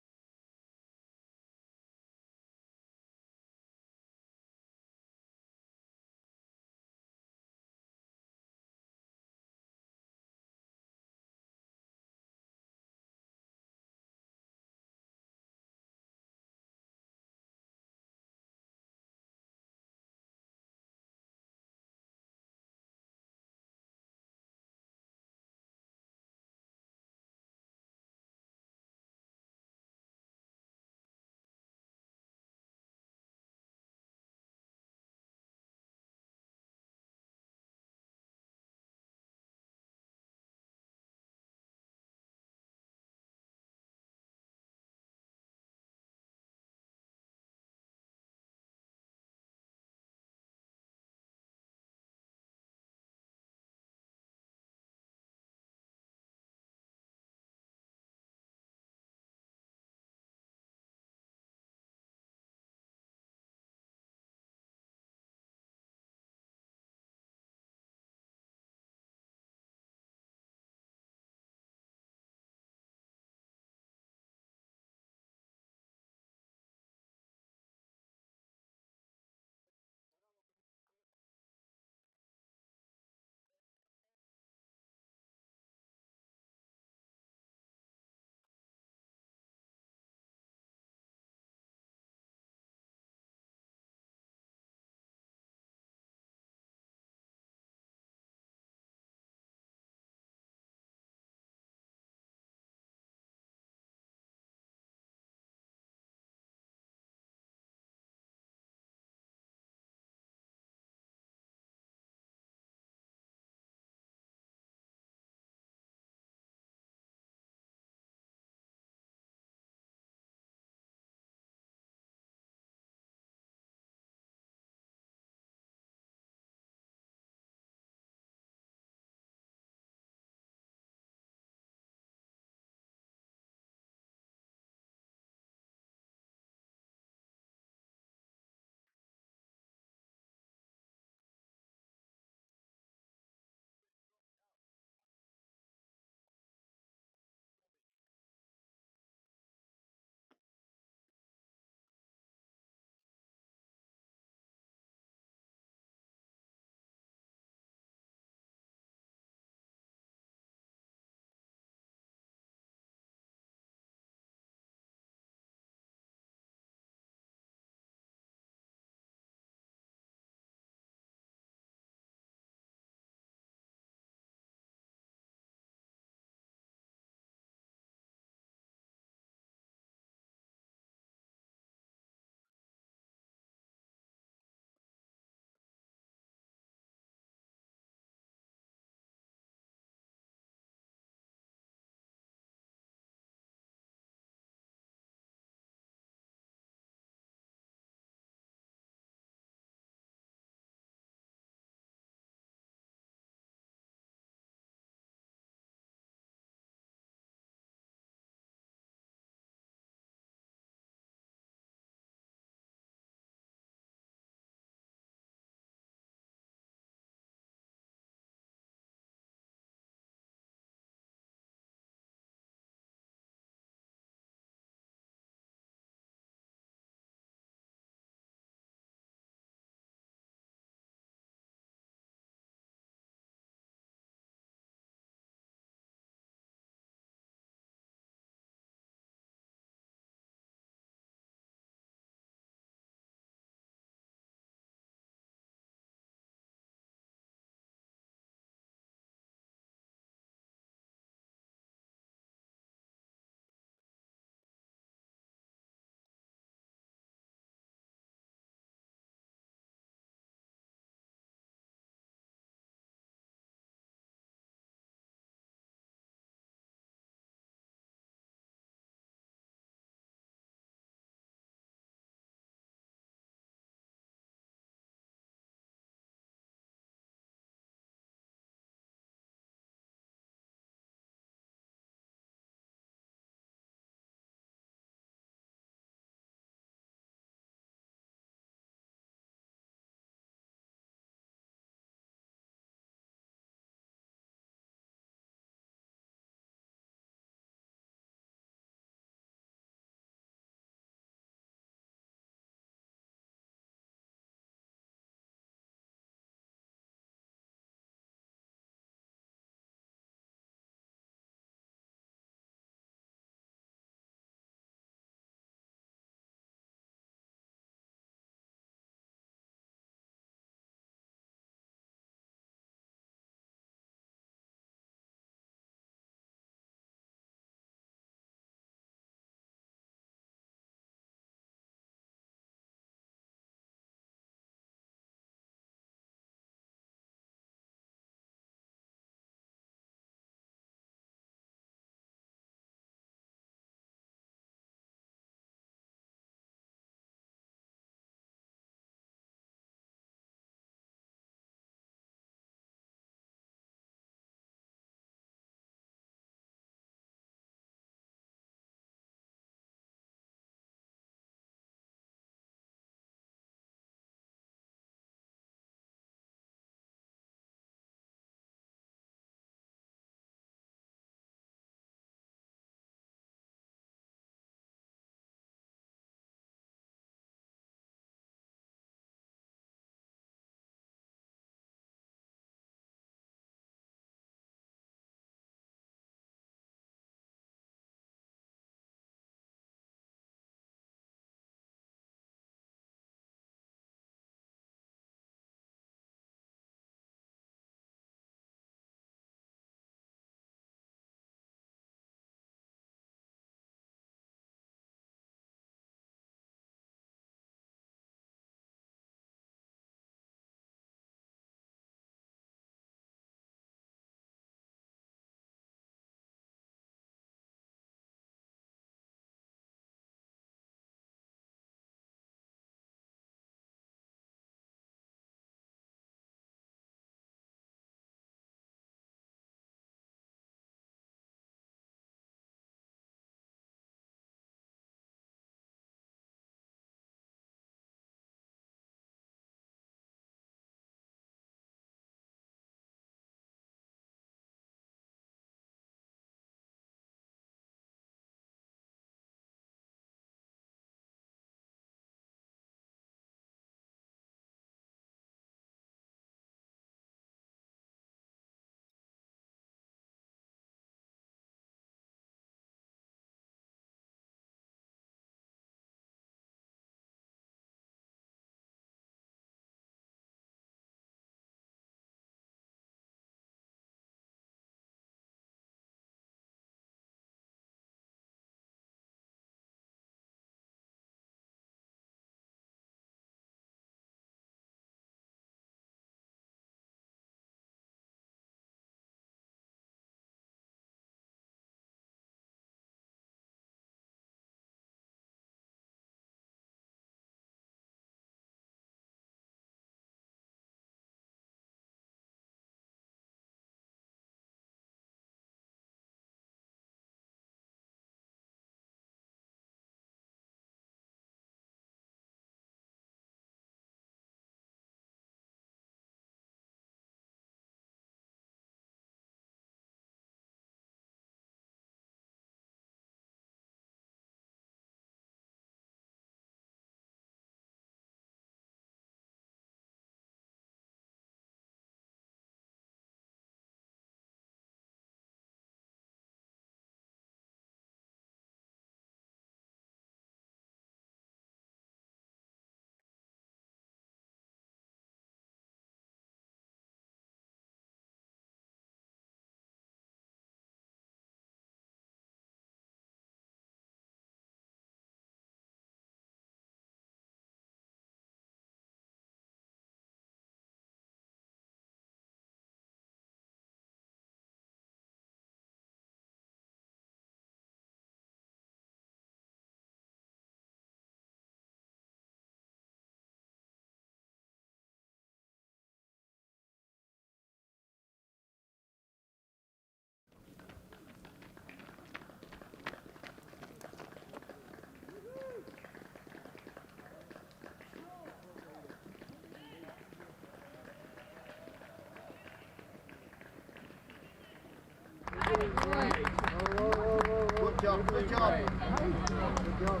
Good job, good job. Good job.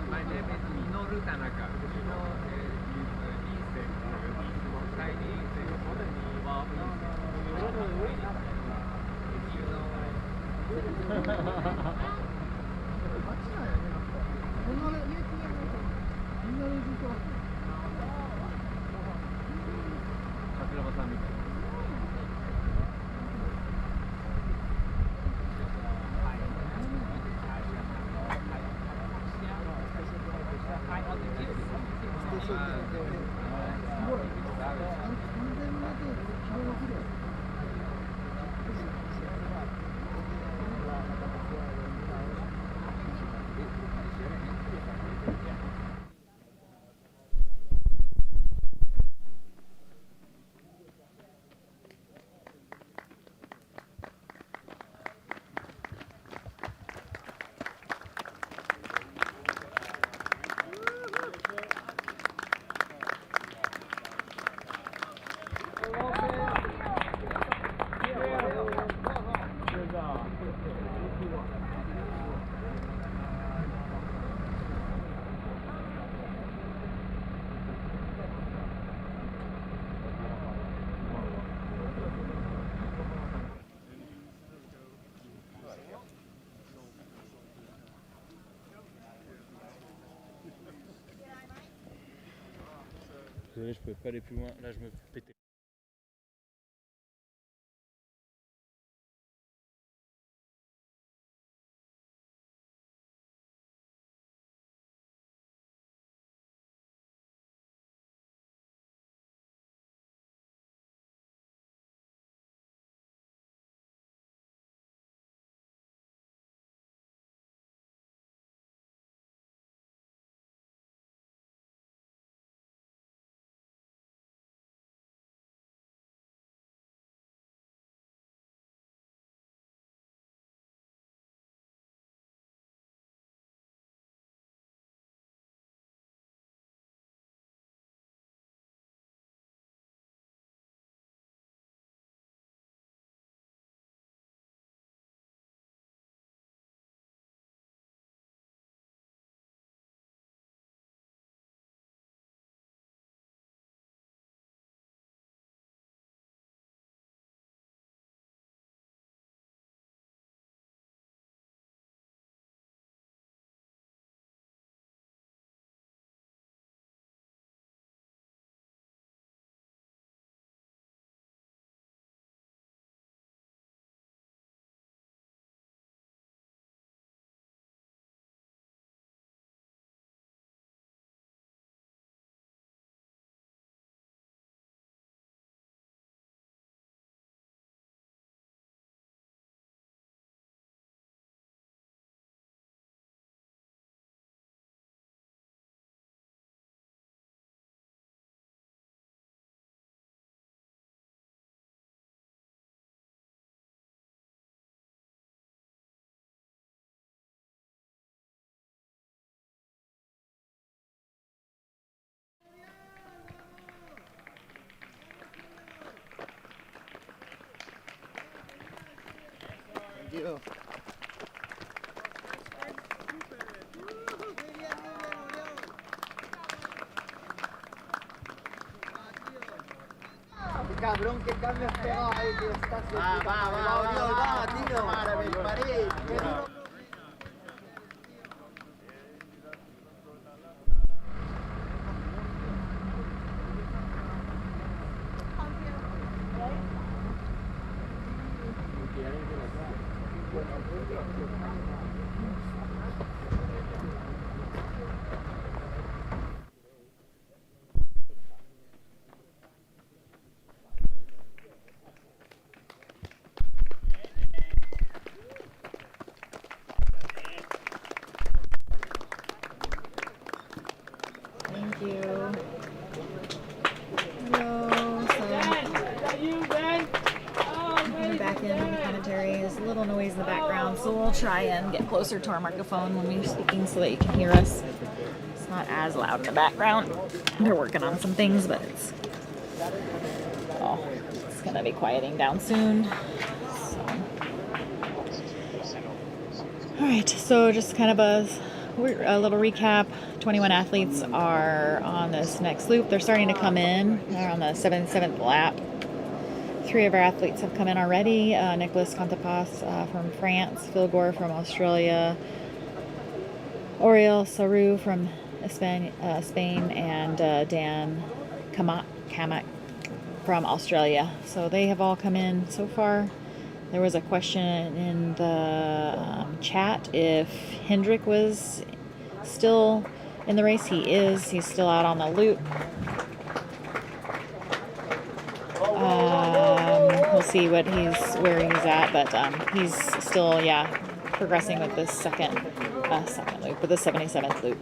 My name is Minoru Tanaka. Désolé, je pouvais pas aller plus loin. Là, je me fais péter. Thank you. Cabrón, que cambio has pegado ahí, tío. Estás de puta madre. Oriol, va, tío. Madre, qué duro. try and get closer to our microphone when we're speaking so that you can hear us. It's not as loud in the background. They're working on some things, but it's gonna be quieting down soon. All right, so just kind of a little recap. 21 athletes are on this next loop. They're starting to come in. They're on the 77th lap. 3 of our athletes have come in already. Nicolas Contapas from France, Phil Gore from Australia, Oriol Saru from Spain, and Dan Kamak from Australia. So they have all come in so far. There was a question in the chat if Hendrik was still in the race. He is. He's still out on the loop. We'll see where he's at, but he's still, progressing with this second loop, with the 77th loop.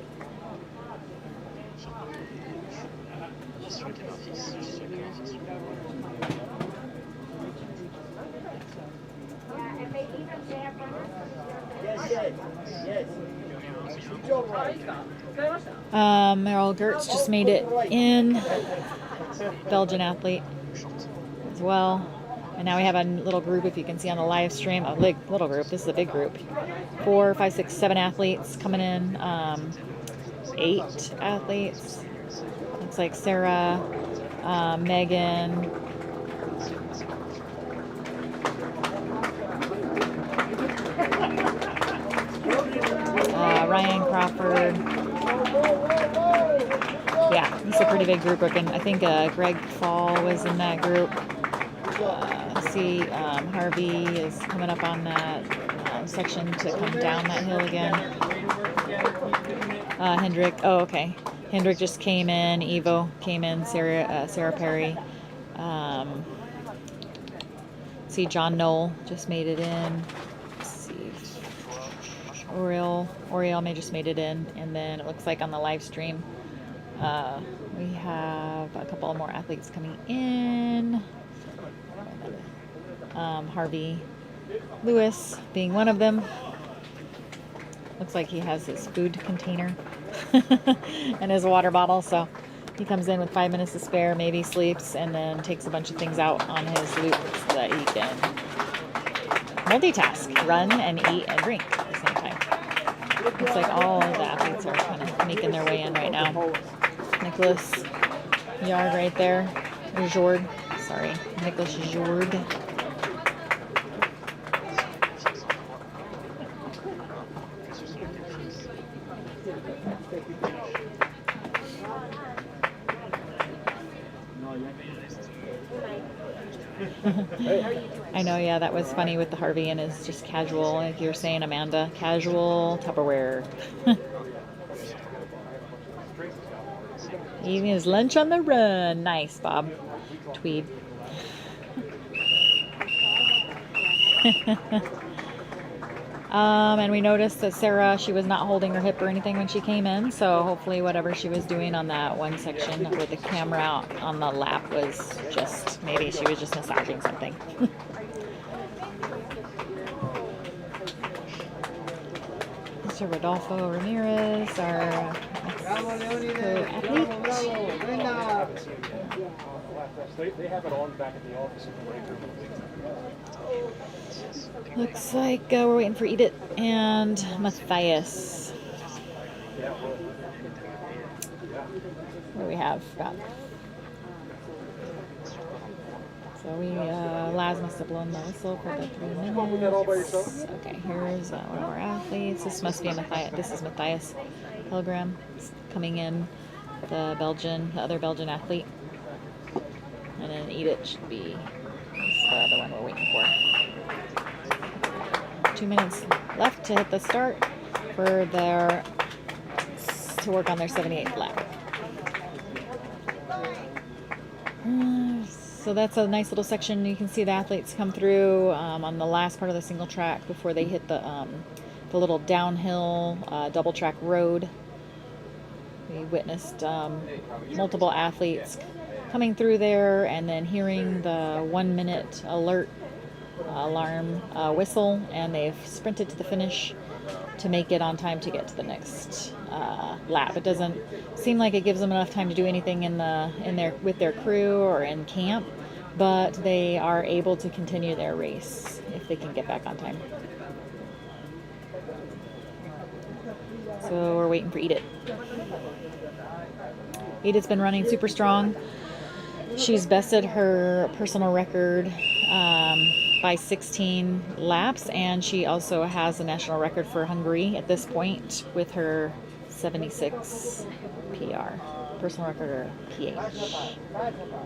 Meryl Gertz just made it in, Belgian athlete as well. And now we have a little group, if you can see on the live stream, a little group. This is a big group. 4, 5, 6, 7 athletes coming in. 8 athletes. Looks like Sarah, Megan, Ryan Crawford. Yeah, it's a pretty big group. I think Greg Fall was in that group. Harvey is coming up on that section to come down that hill again. Hendrik, Hendrik just came in. Evo came in. Sarah Perry. John Knoll just made it in. Oriel may just made it in, and then it looks like on the live stream we have a couple more athletes coming in. Harvey Lewis being one of them. Looks like he has his food container and his water bottle, so he comes in with 5 minutes to spare, maybe sleeps, and then takes a bunch of things out on his loop so that he can multitask, run and eat and drink at the same time. Looks like all of the athletes are kind of making their way in right now. Nicholas Yard right there. Jord. Sorry. Nicholas Jord. I know, yeah, that was funny with the Harvey and his just casual, like you're saying, Amanda, casual Tupperware. Eating his lunch on the run. Nice, Bob. Tweed. And we noticed that Sarah, she was not holding her hip or anything when she came in, so hopefully whatever she was doing on that one section with the camera out on the lap was just, maybe she was just massaging something. Mr. Rodolfo Ramirez, our athlete. They have it on back at the office in the break room. Looks like we're waiting for Edith and Matthias. What do we have? So Laz must have blown the whistle for the 3 minutes. Okay, here's one of our athletes. This must be Matthias. This is Matthias Pilgrim coming in, the other Belgian athlete. And then Edith should be the one we're waiting for. 2 minutes left to hit the start to work on their 78th lap. So that's a nice little section. You can see the athletes come through on the last part of the single track before they hit the little downhill double track road. We witnessed multiple athletes coming through there and then hearing the 1 minute alert alarm whistle, and they've sprinted to the finish to make it on time to get to the next lap. It doesn't seem like it gives them enough time to do anything with their crew or in camp, but they are able to continue their race if they can get back on time. So we're waiting for Edith. Edith's been running super strong. She's bested her personal record by 16 laps, and she also has a national record for Hungary at this point with her 76 PR. Personal record or PH?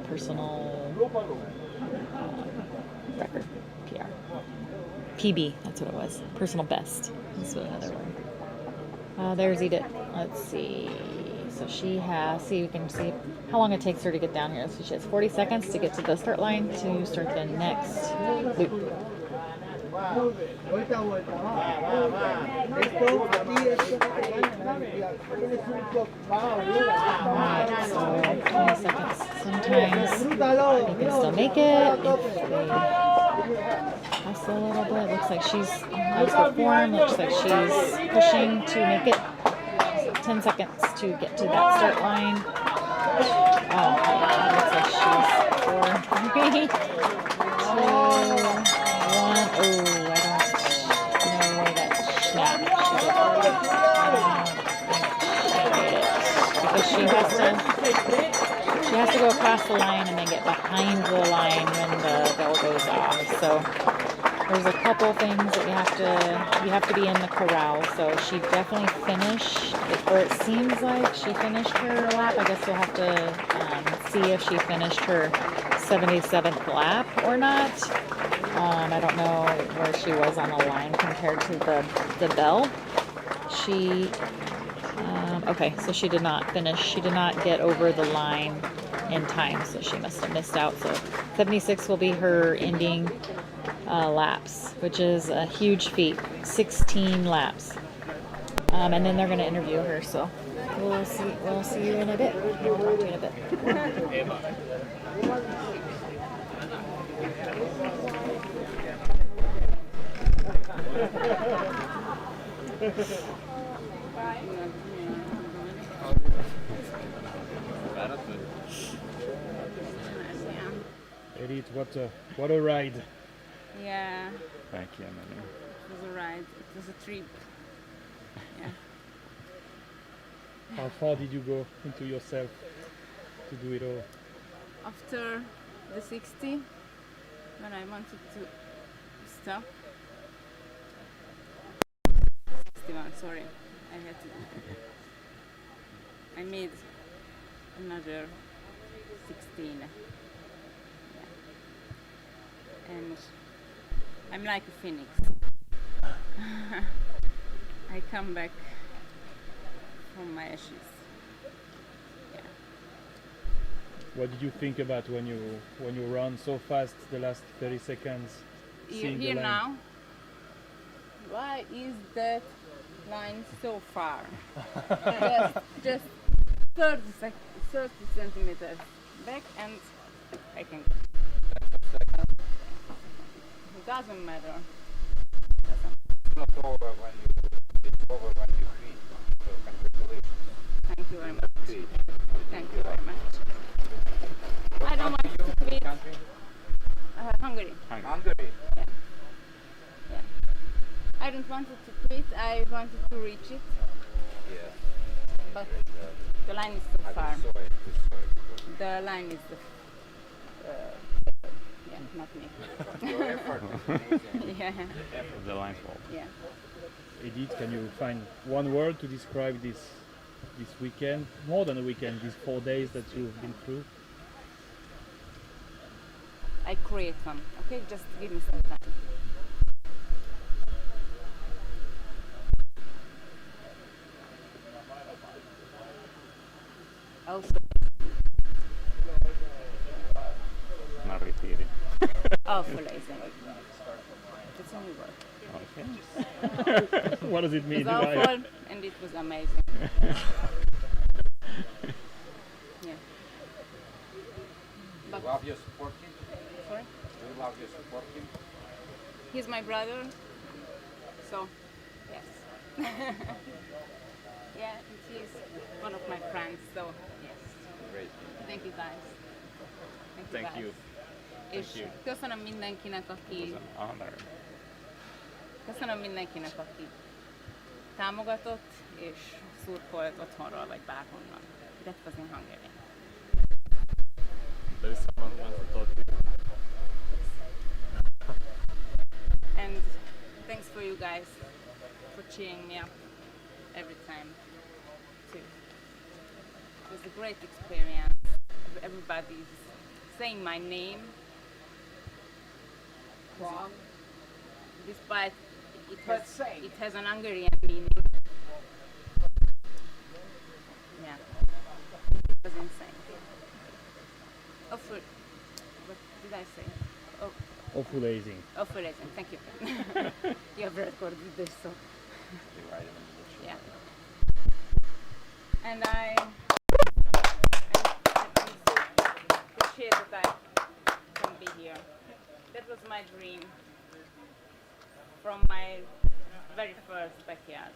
Personal record, PR. PB, that's what it was. Personal best. That's another one. There's Edith. Let's see. So she has, we can see how long it takes her to get down here. So she has 40 seconds to get to the start line to start the next loop. Alright, so 20 seconds. Sometimes you can still make it if they pass a little bit. Looks like she's has good form. Looks like she's pushing to make it. 10 seconds to get to that start line. Oh, looks like she's 4, 3, 2, 1. Oh, I don't know where that snap. She has to go across the line and then get behind the line when the bell goes off. So there's a couple things that you have to be in the corral. So she definitely finished, or it seems like she finished her lap. I guess we'll have to see if she finished her 77th lap or not. I don't know where she was on the line compared to the bell. She, okay, so she did not finish. She did not get over the line in time, so she must have missed out. So 76 will be her ending laps, which is a huge feat. 16 laps, and then they're going to interview her. So we'll see you in a bit. We'll talk to you in a bit. Edith, what a ride. Yeah. Thank you, Emily. It was a ride. It was a trip. Yeah. How far did you go into yourself to do it all? After the 60, when I wanted to stop. 61, sorry. I had to. I made another 16. And I'm like a phoenix. I come back from my ashes. Yeah. What did you think about when you run so fast the last 30 seconds? Here now. Why is that line so far? just 30 centimeters back, and I can go. It doesn't matter. It's not over when you quit. So congratulations. Thank you very much. Thank you very much. I don't want to quit. Hungary. Hungary. Yeah. Yeah. I don't want it to quit. I wanted to reach it. Yeah. But the line is too far. The line is the. Yeah, not me. Your effort is amazing. Yeah. The line's fault. Yeah. Edith, can you find one word to describe this weekend? More than a weekend, these 4 days that you've been through? I create them. Okay, just give me some time. Also. Not repeating. Awful lazy. It's only work. Okay. What does it mean? It was awful, and it was amazing. Yeah. Do you love your support team? Sorry? Do you love your support team? He's my brother. So, yes. Yeah, and he's one of my friends. So, yes. Great. Thank you guys. Thank guys. you. És Thank you. köszönöm mindenkinek, aki... It was an honor. Köszönöm mindenkinek, aki támogatott és szurkolt otthonról vagy bárhonnan. That was in Hungary. There is someone who wants to talk to you. And thanks for you guys for cheering me up every time too. It was a great experience. Everybody's saying my name wrong, despite it has an Hungarian meaning. Yeah, it was insane. Oh, what did I say? Oh. Ovulating. Ovulating, thank you. You have recorded this, so. Yeah. And I appreciate that I can be here. That was my dream from my very first backyard.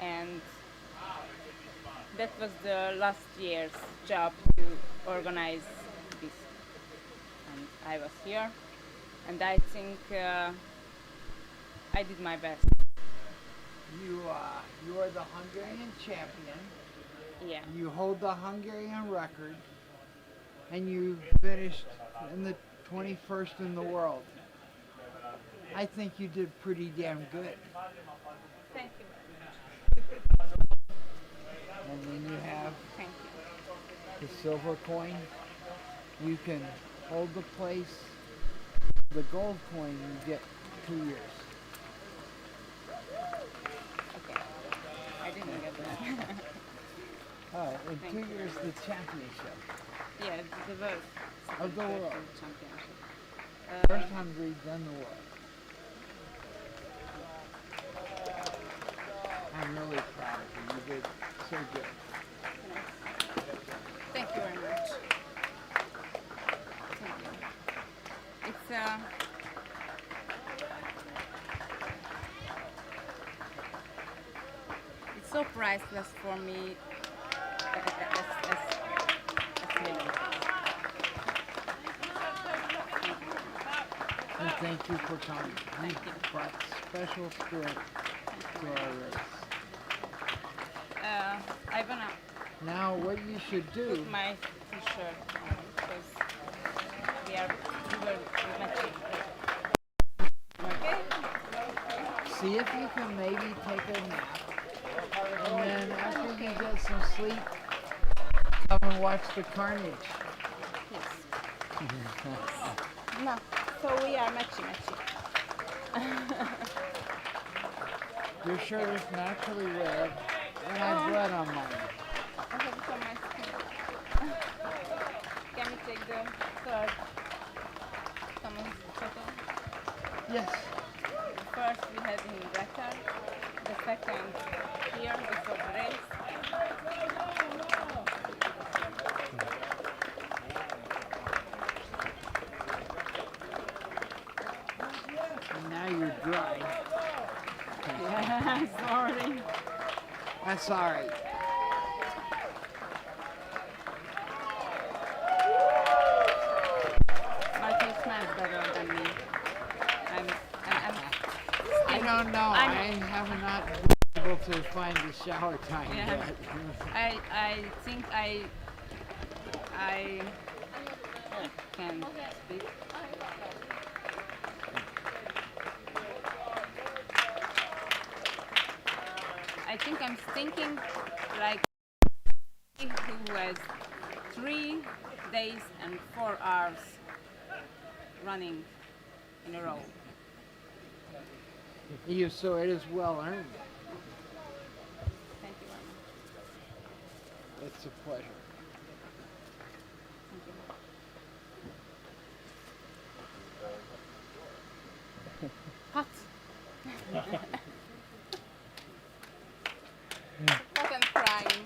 And that was the last year's job to organize this. And I was here, and I think I did my best. You are the Hungarian champion. Yeah. You hold the Hungarian record, and you finished in the 21st in the world. I think you did pretty damn good. Thank you. And then you have Thank you. the silver coin. You can hold the place. The gold coin you get 2 years. Okay. I didn't get that. In Thank 2 you. years, the championship Yeah, the world. of the world. Championship. First Hungary, then the world. I'm really proud of you. You did so good. Thank you very much. Thank you. It's so priceless for me as women. And thank you for coming. You brought special spirit to our race. I wanna Now, what you should do, put my t-shirt on because we were matching. Okay? see if you can maybe take a nap. And then after you get some sleep, come and watch the carnage. Yes. No, so we are matching. Your shirt is naturally red, and I have blood on mine. I have it on my skin. Can we take the third someone's photo? Yes. First we had in record, the second here before the race. And now you're dry. Yeah, sorry. That's all right. But you smell better than me. I don't know. I have not been able to find the shower time Yeah. yet. I think I can speak. I think I'm thinking like who has 3 days and 4 hours running in a row. So it is well earned. Thank you very much. It's a pleasure. Hot. Hot and crying.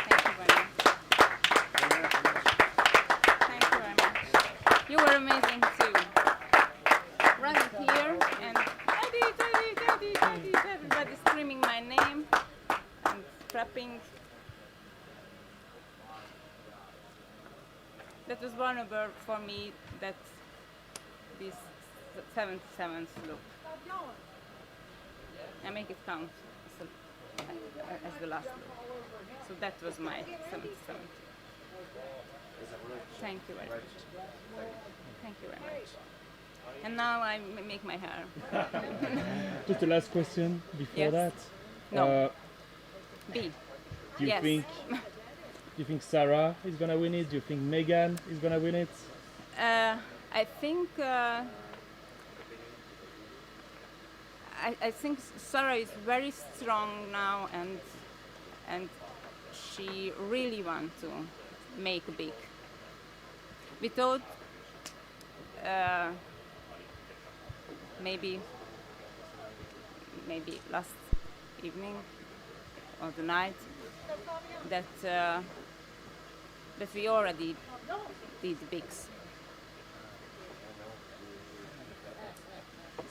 Thank you very much. lapping. That was vulnerable for me, that this 77th loop. I make it count as the last loop. So that was my 77th. Thank you very much. Thank you very much. And now I make my hair. Just the last question before Yes. that. No. B. Do you Yes. think? Do you think Sarah is gonna win it? Do you think Megan is gonna win it? I think I think Sarah is very strong now, and she really wants to make big. We thought maybe last evening or the night that we already did bigs.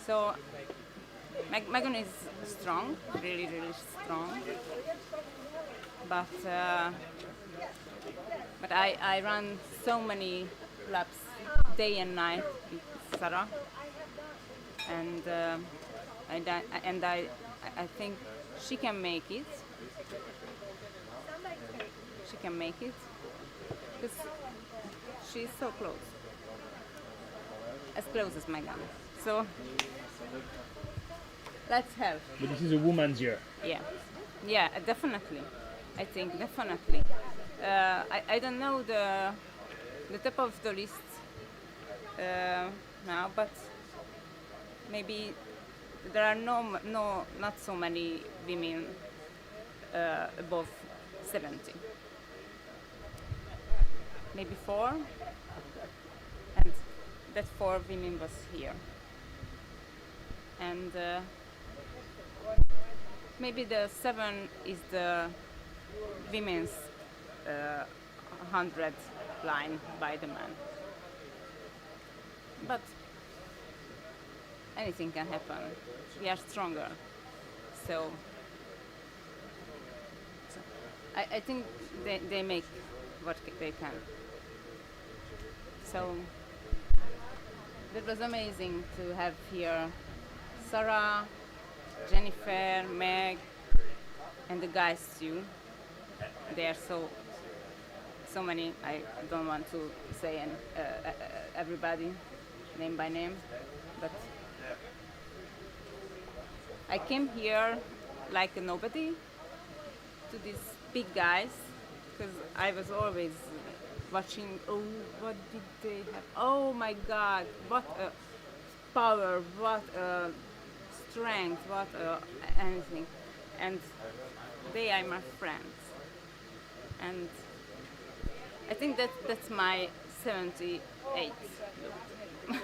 So Megan is strong, really strong, but I run so many laps day and night with Sarah, and I think she can make it. She can make it because she's so close, as close as Megan. So let's have. But this is a woman's year. Yeah, definitely. I think definitely. I don't know the top of the list now, but maybe there are not so many women above 70. Maybe 4, and that 4 women was here. And maybe the 7 is the women's 100 line by the man. But anything can happen. We are stronger. So I think they make what they can. So that was amazing to have here Sarah, Jennifer, Meg, and the guys too. They are so many. I don't want to say everybody name by name, but I came here like a nobody to these big guys because I was always watching. Oh, what did they have? Oh my God! What a power! What a strength! What anything! And they are my friends. And I think that's my 78 look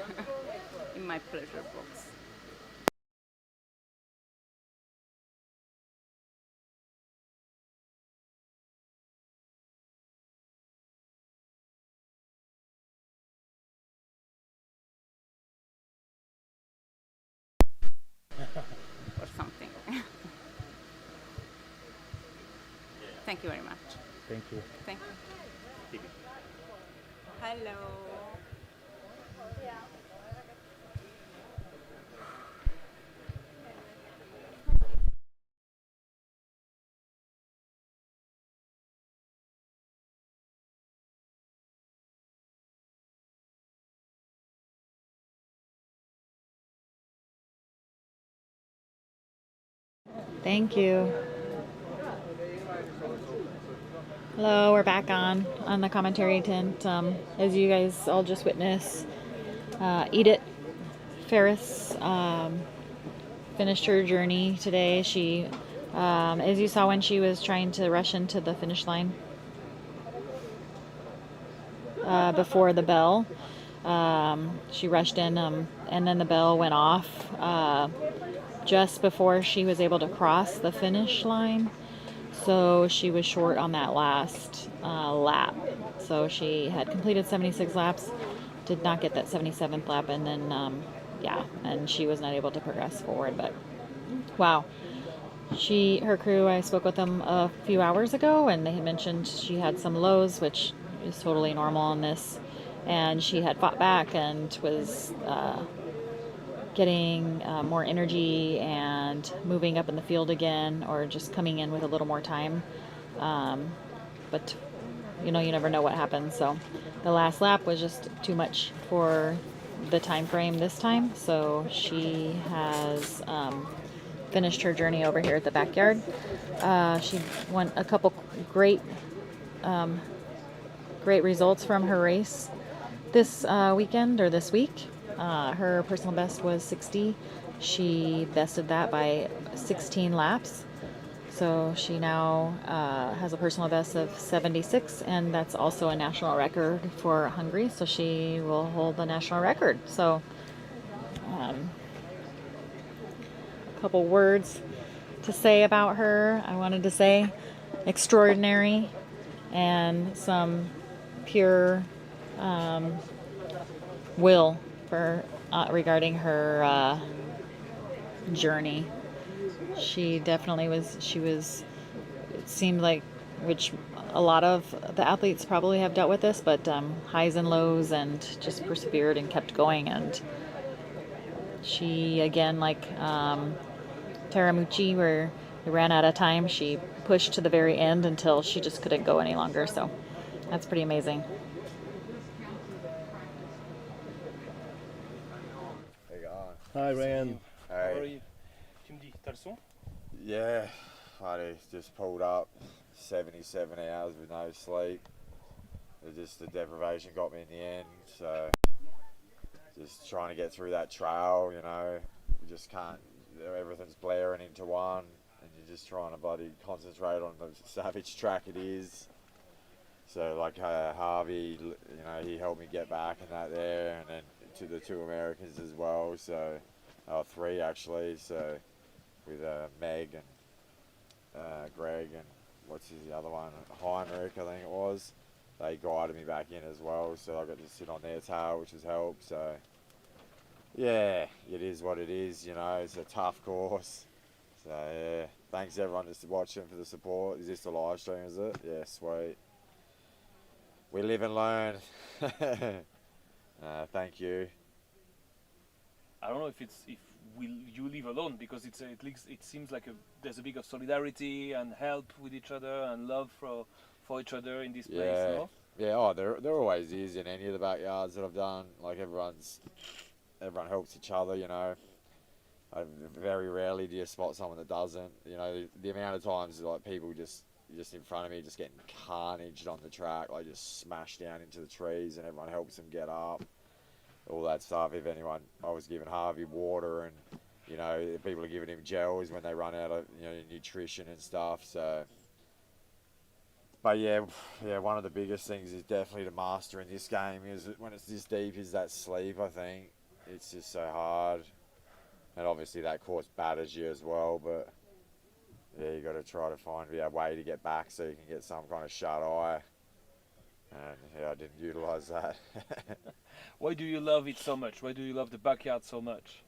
in my pleasure box. Or something. Thank you very much. Thank you. Thank you. Hello. Thank you. Hello, we're back on the commentary tent. As you guys all just witnessed, Edith Ferris finished her journey today. She, as you saw when she was trying to rush into the finish line before the bell, she rushed in, and then the bell went off just before she was able to cross the finish line. So she was short on that last lap. So she had completed 76 laps, did not get that 77th lap, and then, yeah, and she was not able to progress forward. But wow, her crew, I spoke with them a few hours ago, and they had mentioned she had some lows, which is totally normal on this, and she had fought back and was getting more energy and moving up in the field again, or just coming in with a little more time. But you never know what happens. So the last lap was just too much for the time frame this time. So she has finished her journey over here at the backyard. She won a couple great results from her race this weekend or this week. Her personal best was 60. She bested that by 16 laps. So she now has a personal best of 76, and that's also a national record for Hungary. So she will hold the national record. So a couple words to say about her. I wanted to say extraordinary and some pure will for regarding her journey. She definitely was. It seemed like, which a lot of the athletes probably have dealt with this, but highs and lows, and just persevered and kept going. And she, again, like Taramuchi, where they ran out of time, she pushed to the very end until she just couldn't go any longer. So that's pretty amazing. Hi, Ryan. Hey. How are you? Tu me dis, t'as le son? Yeah, I just pulled up 77 hours with no sleep. The deprivation got me in the end, so just trying to get through that trail, you just can't, everything's blaring into one, and you're just trying to bloody concentrate on the savage track it is. So like Harvey, he helped me get back and that there, and then to the two Americans as well, so three actually, so with Meg and Greg and what's the other one, Heinrich I think it was. They guided me back in as well, so I got to sit on their tail, which has helped. So yeah, it is what it is, it's a tough course. So yeah, thanks everyone just watching for the support. Is this the live stream, is it? Yeah, sweet. We live and learn. Thank you. I don't know if you live alone, because it seems like there's a big of solidarity and help with each other and love for each other in this place. Yeah, No? yeah. Oh, there always is in any of the backyards that I've done. Like everyone helps each other. Very rarely do you spot someone that doesn't. The amount of times like people just in front of me just getting carnaged on the track, like just smashed down into the trees, and everyone helps them get up. All that stuff. If anyone, I was giving Harvey water, and people are giving him gels when they run out of nutrition and stuff. So, but yeah, one of the biggest things is definitely to master in this game is that when it's this deep is that sleep. I think it's just so hard, and obviously that course batters you as well. But yeah, you got to try to find a way to get back so you can get some kind of shut eye. And yeah, I didn't utilise that. Why do you love it so much? Why do you love the backyard so much?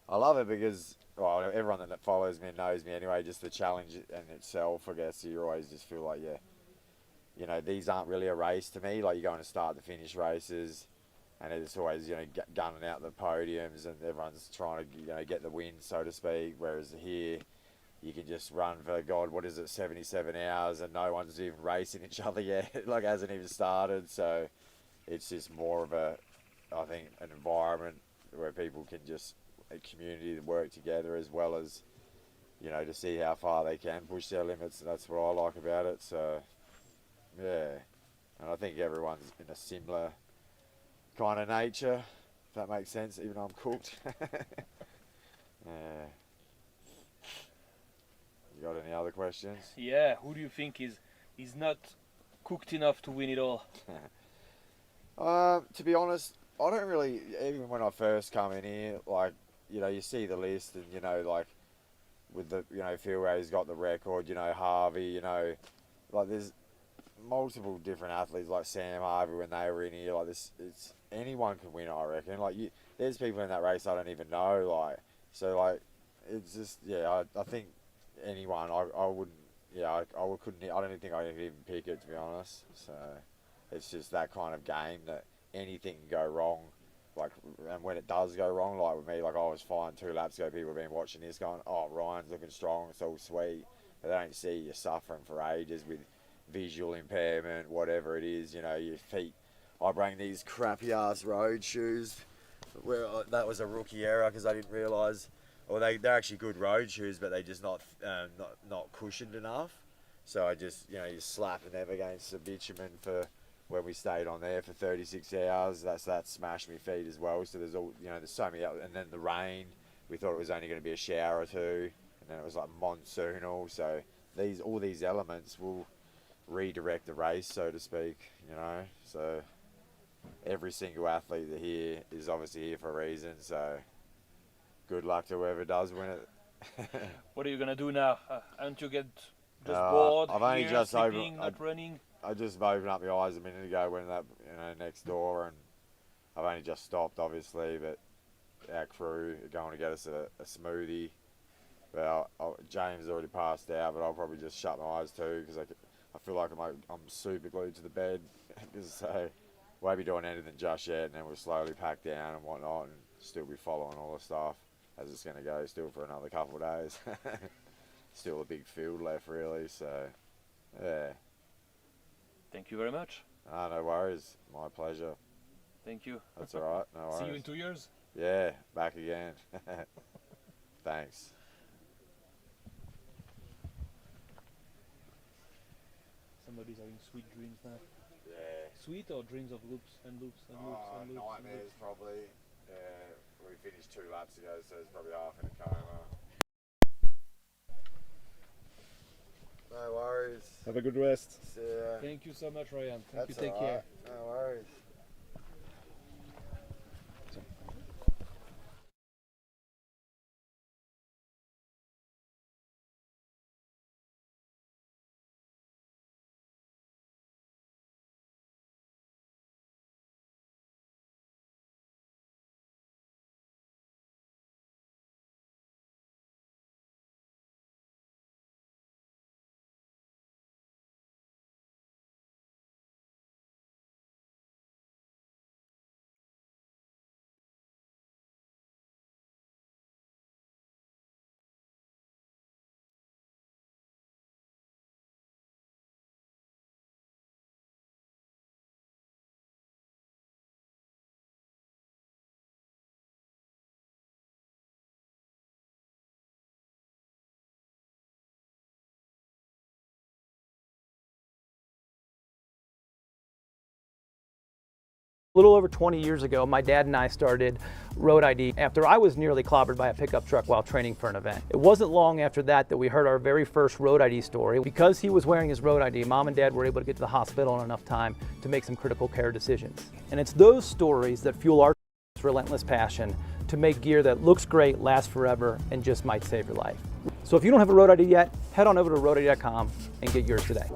I love it because, well, everyone that follows me knows me anyway, just the challenge in itself, I guess. You always just feel like, these aren't really a race to me. Like, you're going to start to finish races, and it's always, gunning out the podiums, and everyone's trying to, get the win, so to speak. Whereas here, you can just run for, 77 hours, and no one's even racing each other yet. Like, hasn't even started. So it's just more of an environment where people can just, a community to work together, as well as, to see how far they can push their limits. And that's what I like about it. So, yeah. And I think everyone's in a similar kind of nature, if that makes sense, even though I'm cooked. Yeah. You got any other questions? Yeah, who do you think is not cooked enough to win it all? To be honest, I don't really, even when I first come in here, like, you see the list and, like, with the, Phil Ray's got the record, Harvey, like, there's multiple different athletes, like Sam Harvey when they were in here, like, anyone can win, I reckon. Like, there's people in that race I don't even know, like, so, like, it's just, yeah, I think anyone, I wouldn't. Yeah, I couldn't. I don't think I could even pick it, to be honest. So it's just that kind of game that anything can go wrong. Like, and when it does go wrong, like with me, like I was fine 2 laps ago. People have been watching this, going, "Oh, Ryan's looking strong. It's all sweet." But they don't see you suffering for ages with visual impairment, whatever it is. You know, your feet. I bring these crappy ass road shoes. That was a rookie error because I didn't realise. Or they're actually good road shoes, but they're just not cushioned enough. So I just, you slapping them against the bitumen for when we stayed on there for 36 hours. That smashed me feet as well. So there's there's so many. And then the rain, we thought it was only going to be a shower or two, and then it was like monsoonal. So all these elements will redirect the race, so to speak. So every single athlete here is obviously here for a reason. So good luck to whoever does win it. What are you gonna do now? Aren't you just bored? I've only just sleeping, not running. I just opened up my eyes a minute ago when that next door, and I've only just stopped, obviously. But our crew are going to get us a smoothie. Well, James already passed out, but I'll probably just shut my eyes too because I feel like I'm super glued to the bed. So won't be doing anything just yet, and then we'll slowly pack down and whatnot, and still be following all the stuff as it's going to go still for another couple of days. Still a big field left, really. So yeah. Thank you very much. No worries. My pleasure. Thank you. That's all right. No worries. See you in 2 years. Yeah, back again. Thanks. Somebody's having sweet dreams now. Yeah. Sweet or dreams of loops and loops and loops and loops? Nightmares, probably. We finished 2 laps ago, so it's probably half in a coma. No worries. Have a good rest. See ya. Thank you so much, Ryan. Thank you. That's Take all care. right. No worries. A little over 20 years ago, my dad and I started Road ID after I was nearly clobbered by a pickup truck while training for an event. It wasn't long after that we heard our very first Road ID story. Because he was wearing his Road ID, Mom and Dad were able to get to the hospital in enough time to make some critical care decisions. And it's those stories that fuel our relentless passion to make gear that looks great, lasts forever, and just might save your life. So if you don't have a Road ID yet, head on over to roadid.com and get yours today.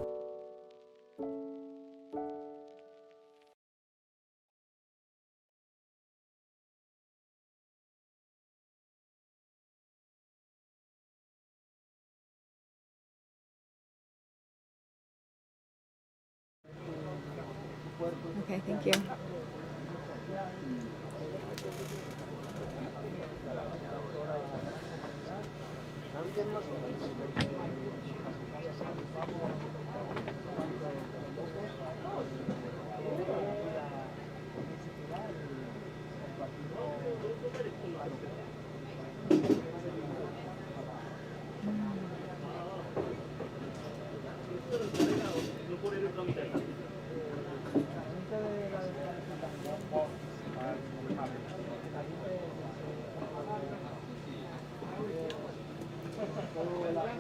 Okay, thank you.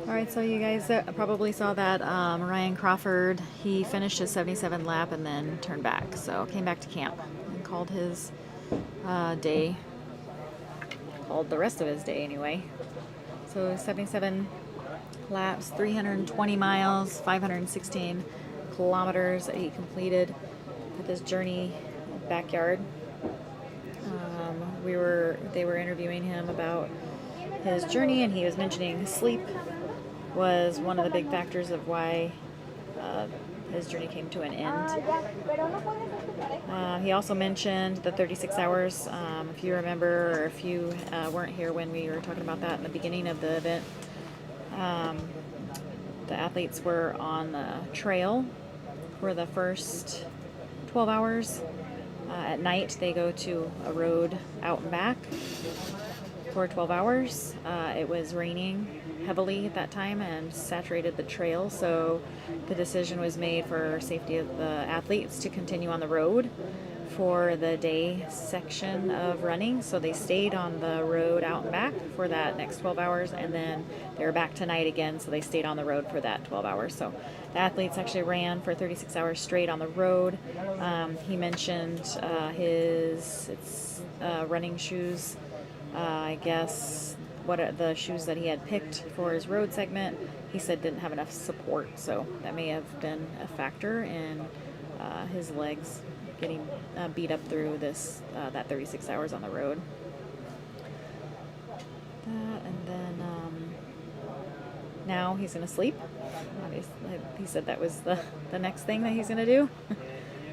Alright, so you guys probably saw that Ryan Crawford, he finished his 77 lap and then turned back. So came back to camp and called his day, called the rest of his day anyway. So 77 laps, 320 miles, 516 kilometers that he completed with his journey backyard. They were interviewing him about his journey, and he was mentioning sleep was one of the big factors of why his journey came to an end. He also mentioned the 36 hours. If you remember, or if you weren't here when we were talking about that in the beginning of the event, the athletes were on the trail for the first 12 hours. At night, they go to a road out and back for 12 hours. It was raining heavily at that time and saturated the trail, so the decision was made for safety of the athletes to continue on the road for the day section of running. So they stayed on the road out and back for that next 12 hours, and then they were back tonight again, so they stayed on the road for that 12 hours. So the athletes actually ran for 36 hours straight on the road. He mentioned his running shoes. I guess what the shoes that he had picked for his road segment, he said didn't have enough support, so that may have been a factor in his legs getting beat up through that 36 hours on the road. And then now he's going to sleep. Obviously, he said that was the next thing that he's going to do,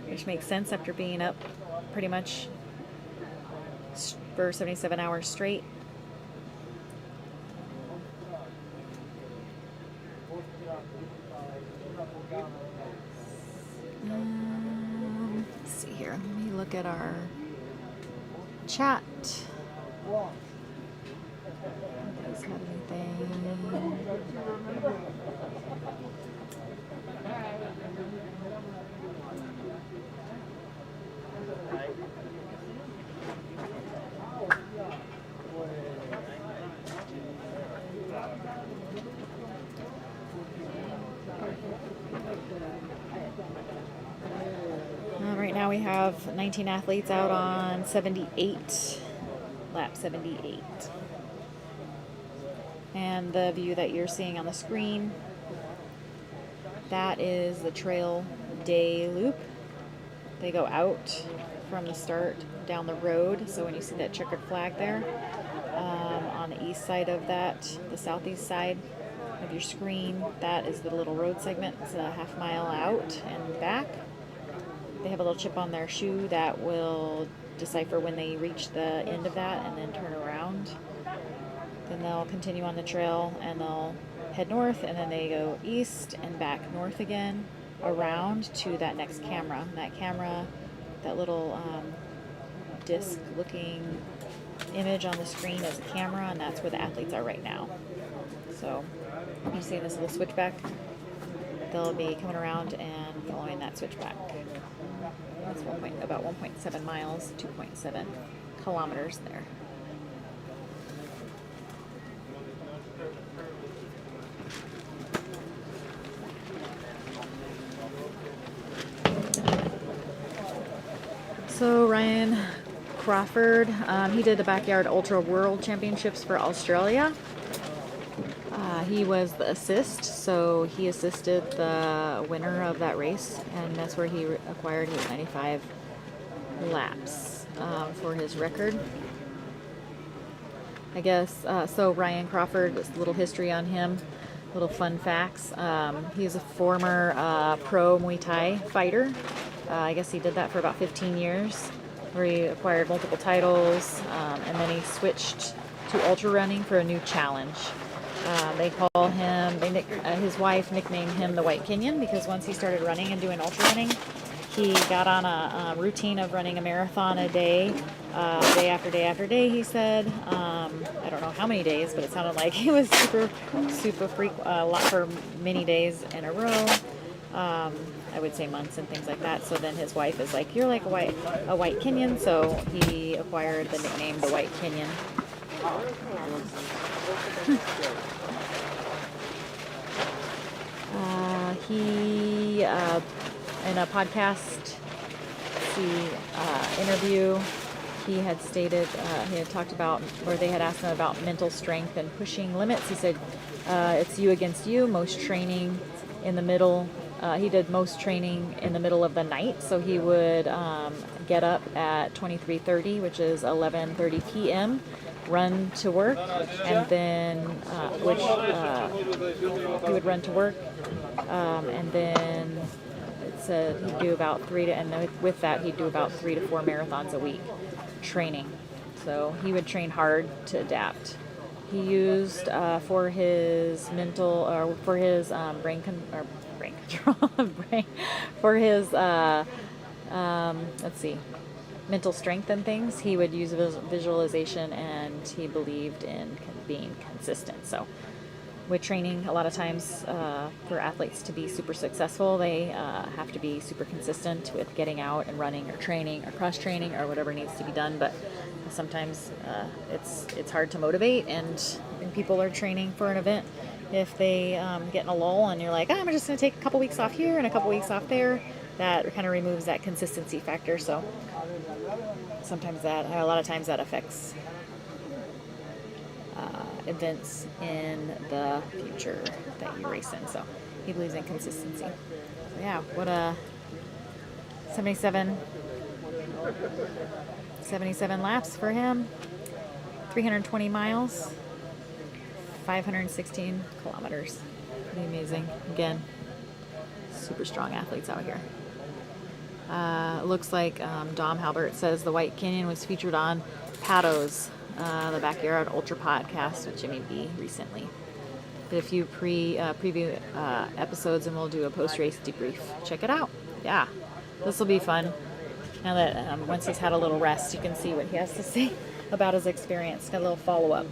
which makes sense after being up pretty much for 77 hours straight. Let's see here. Let me look at our chat. Nobody's got anything. Right now we have 19 athletes out on 78, lap 78. And the view that you're seeing on the screen, that is the trail day loop. They go out from the start down the road. So when you see that checkered flag there, on the east side of that, the southeast side of your screen, that is the little road segment. It's a half mile out and back. They have a little chip on their shoe that will decipher when they reach the end of that and then turn around. Then they'll continue on the trail and they'll head north, and then they go east and back north again around to that next camera. And that camera, that little disc looking image on the screen is a camera, and that's where the athletes are right now. So you see this little switchback, they'll be coming around and following that switchback. That's about 1.7 miles, 2.7 kilometers there. So Ryan Crawford, he did the Backyard Ultra World Championships for Australia. He was the assist, so he assisted the winner of that race, and that's where he acquired his 95 laps for his record. I guess, so Ryan Crawford, just a little history on him, little fun facts. He's a former pro Muay Thai fighter. I guess he did that for about 15 years, where he acquired multiple titles, and then he switched to ultra running for a new challenge. They call him, his wife nicknamed him the White Kenyan, because once he started running and doing ultra running, he got on a routine of running a marathon a day, day after day after day, he said. I don't know how many days, but it sounded like he was super frequent, a lot for many days in a row. I would say months and things like that. So then his wife is like, "You're like a white Kenyan," so he acquired the nickname the White Kenyan. He in a podcast interview, he had stated, he had talked about, or they had asked him about mental strength and pushing limits. He said, it's you against you. Most training in the middle he did most training in the middle of the night, so he would get up at 23:30, which is 11:30 p.m., run to work, and then he would run to work, and then it said he'd do about with that he'd do about 3 to 4 marathons a week training. So he would train hard to adapt. He used for his mental or for his brain control for his let's see, mental strength and things. He would use visualization, and he believed in being consistent. So with training, a lot of times for athletes to be super successful, they have to be super consistent with getting out and running or training or cross training or whatever needs to be done. But sometimes it's hard to motivate, and when people are training for an event, if they get in a lull and you're like, I'm just going to take a couple weeks off here and a couple weeks off there, that kind of removes that consistency factor. So sometimes a lot of times that affects events in the future that you race in. So he believes in consistency. So yeah, what a 77 laps for him, 320 miles, 516 kilometers. Pretty amazing. Again, super strong athletes out here. Looks like Dom Halbert says the White Canyon was featured on Pato's the Backyard Ultra podcast with Jimmy B recently. Did a few preview episodes, and we'll do a post-race debrief. Check it out. Yeah, this will be fun. Now that once he's had a little rest, you can see what he has to say about his experience. Got a little follow-up.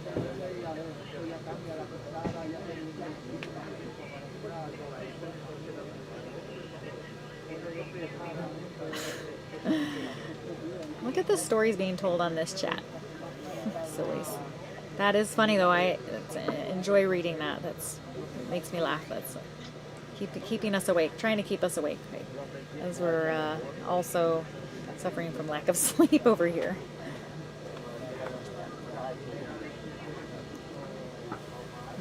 Look at the stories being told on this chat. Sillies. That is funny though. I enjoy reading that. It makes me laugh. That's keeping us awake, trying to keep us awake, right? As we're also suffering from lack of sleep over here.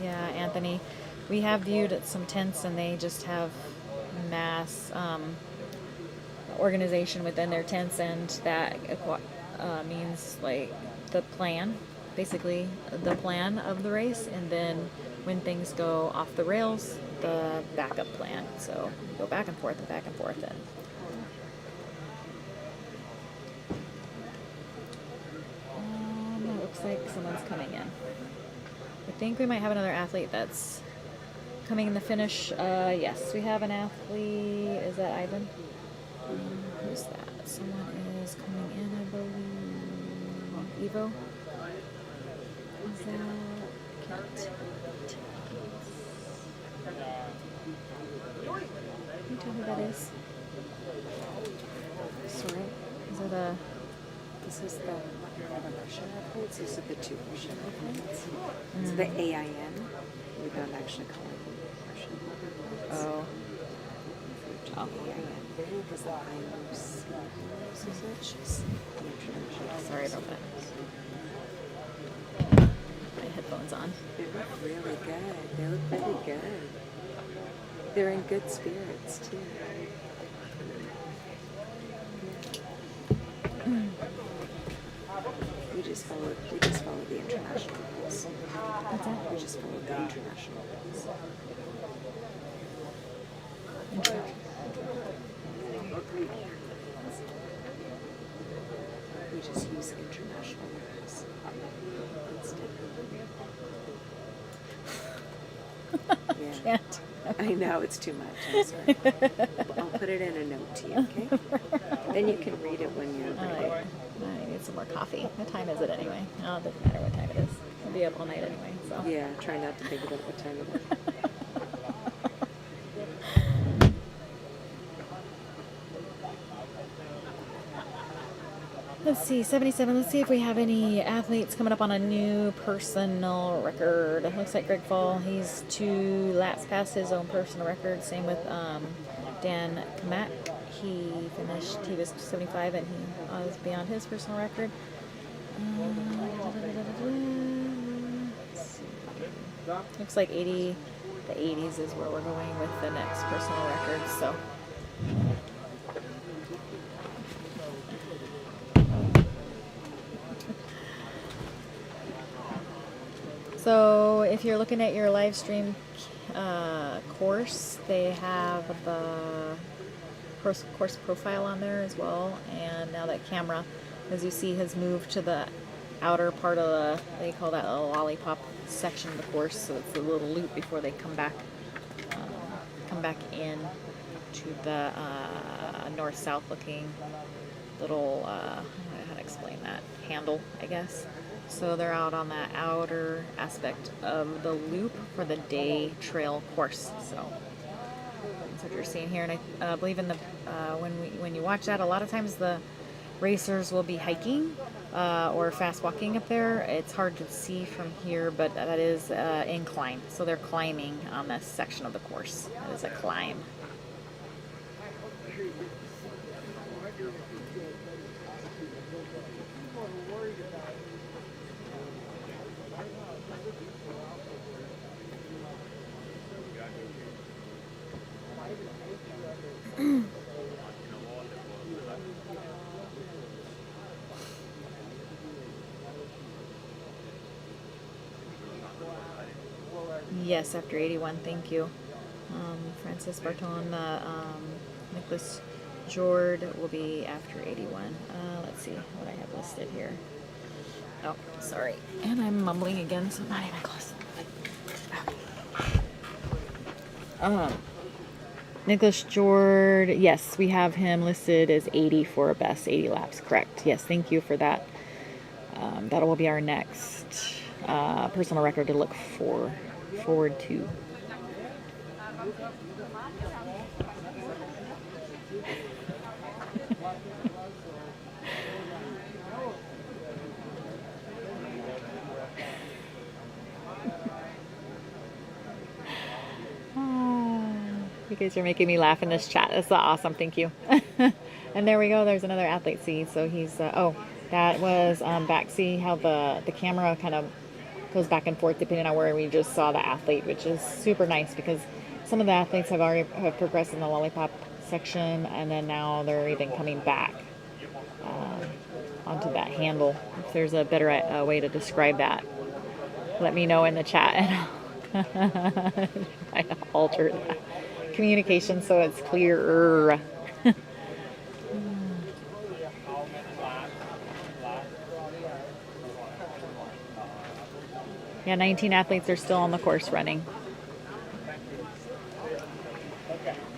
Yeah, Anthony, we have viewed some tents, and they just have mass organization within their tents, and that means like the plan, basically the plan of the race, and then when things go off the rails, the backup plan. So you go back and forth and back and forth. And it looks like someone's coming in. I think we might have another athlete that's coming in the finish. Yes, we have an athlete. Is that Ivan? Who's that? Someone is coming in, I believe. Evo? Is that Kent? Can you tell who that is? Sorry. Is it a... This is the Russian athletes. These are the 2 Russian athletes. So the AIN, we don't actually call it Russian athletes. Oh. AIN. Is the Sorry about that. My headphones on. They look really good. They look really good. They're in good spirits too. We just followed the international rules. What's that? We just followed the international rules. We just use international rules instead. Yeah. Can't. I know, it's too much. I'm sorry. I'll put it in a note to you, okay? Then you can read it when you're ready. I need some more coffee. What time is it anyway? Oh, it doesn't matter what time it is. I'll be up all night anyway. So yeah, try not to think about what time it is. Let's see, 77. Let's see if we have any athletes coming up on a new personal record. It looks like Greg Fall, he's 2 laps past his own personal record. Same with Dan Kamak. He was 75 and he was beyond his personal record. Looks like 80 the 80s is where we're going with the next personal record. So. So if you're looking at your live stream course, they have the course profile on there as well. And now that camera, as you see, has moved to the outer part of the, they call that a lollipop section of the course. So it's a little loop before they come back in to the north-south looking little, I don't know how to explain that, handle, I guess. So they're out on that outer aspect of the loop for the day trail course. So that's what you're seeing here. And I believe in the when you watch that, a lot of times the racers will be hiking or fast walking up there. It's hard to see from here, but that is incline. So they're climbing on this section of the course. That is a climb. Yes, after 81, thank you. Francis Barton, Nicholas Jord will be after 81. Let's see what I have listed here. Oh, sorry. And I'm mumbling again, so I'm not even close. Nicholas Jord, yes, we have him listed as 80 for a best 80 laps, correct. Yes, thank you for that. That will be our next personal record to look forward to. You guys are making me laugh in this chat. That's awesome. Thank you. And there we go. There's another athlete. See, so he's oh, that was back. See how the camera kind of goes back and forth depending on where we just saw the athlete, which is super nice because some of the athletes have already progressed in the lollipop section, and then now they're even coming back onto that handle. If there's a better way to describe that, let me know in the chat, and I'll alter that communication so it's clearer. Yeah, 19 athletes are still on the course running.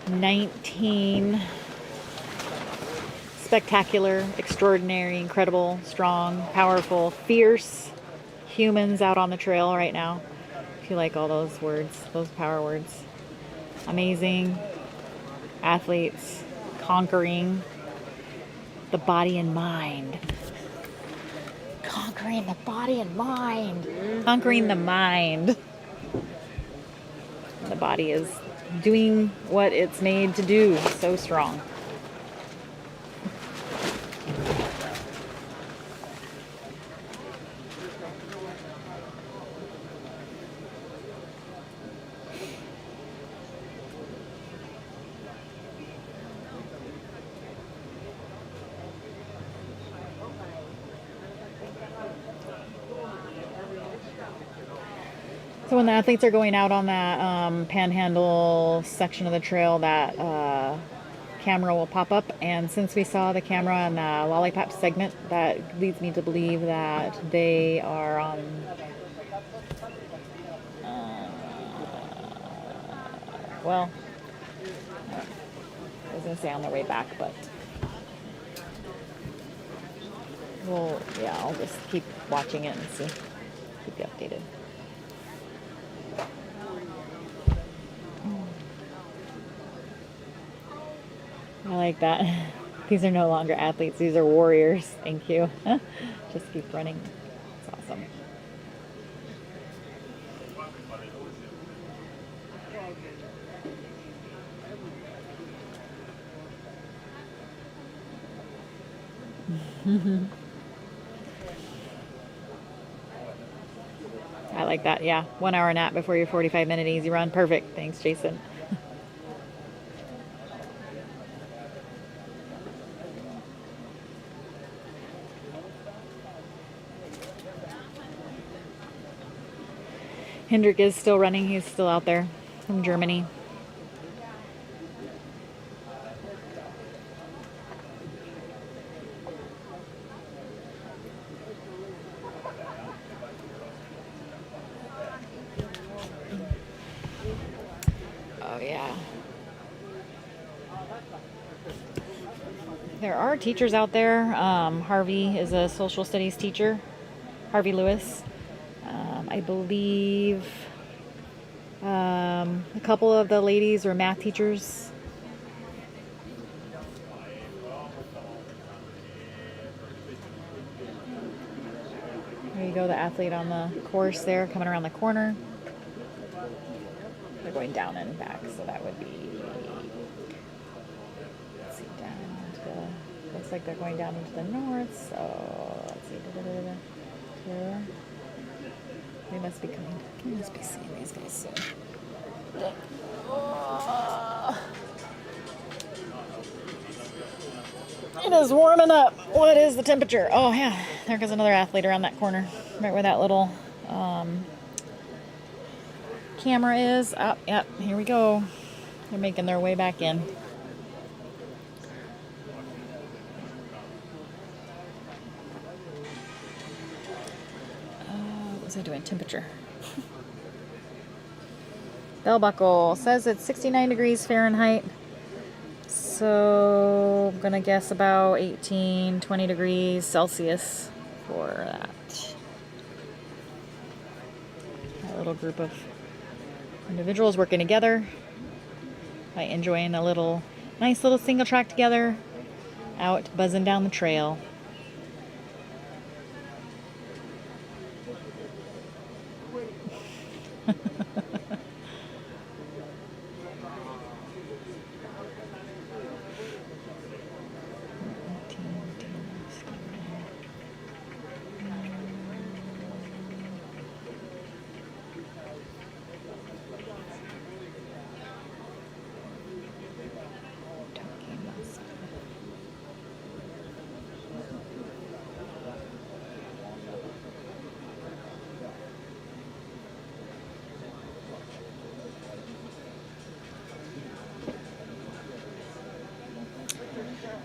19 spectacular, extraordinary, incredible, strong, powerful, fierce humans out on the trail right now. If you like all those words, those power words. Amazing athletes conquering the body and mind. Conquering the body and mind. Conquering the mind. The body is doing what it's made to do. So strong. So when the athletes are going out on that panhandle section of the trail, that camera will pop up. And since we saw the camera on the lollipop segment, that leads me to believe that they are on well, I was going to say on their way back, but well, yeah, I'll just keep watching it and see. Keep you updated. I like that. These are no longer athletes. These are warriors. Thank you. Just keep running. It's awesome. I like that. Yeah, 1 hour nap before your 45-minute easy run. Perfect. Thanks, Jason. Hendrik is still running. He's still out there from Germany. Oh, yeah. There are teachers out there. Harvey is a social studies teacher. Harvey Lewis. I believe a couple of the ladies are math teachers. There you go, the athlete on the course there coming around the corner. They're going down and back, so that would be, let's see, down to the, looks like they're going down into the north, so let's see, here. They must be coming. We must be seeing these guys soon. It is warming up. What is the temperature? Oh, yeah. There goes another athlete around that corner. Right where that little camera is. Oh, yep. Here we go. They're making their way back in. What was I doing? Temperature. Bell buckle says it's 69 degrees Fahrenheit. So I'm going to guess about 18, 20 degrees Celsius for that. A little group of individuals working together by enjoying a little nice little single track together out buzzing down the trail.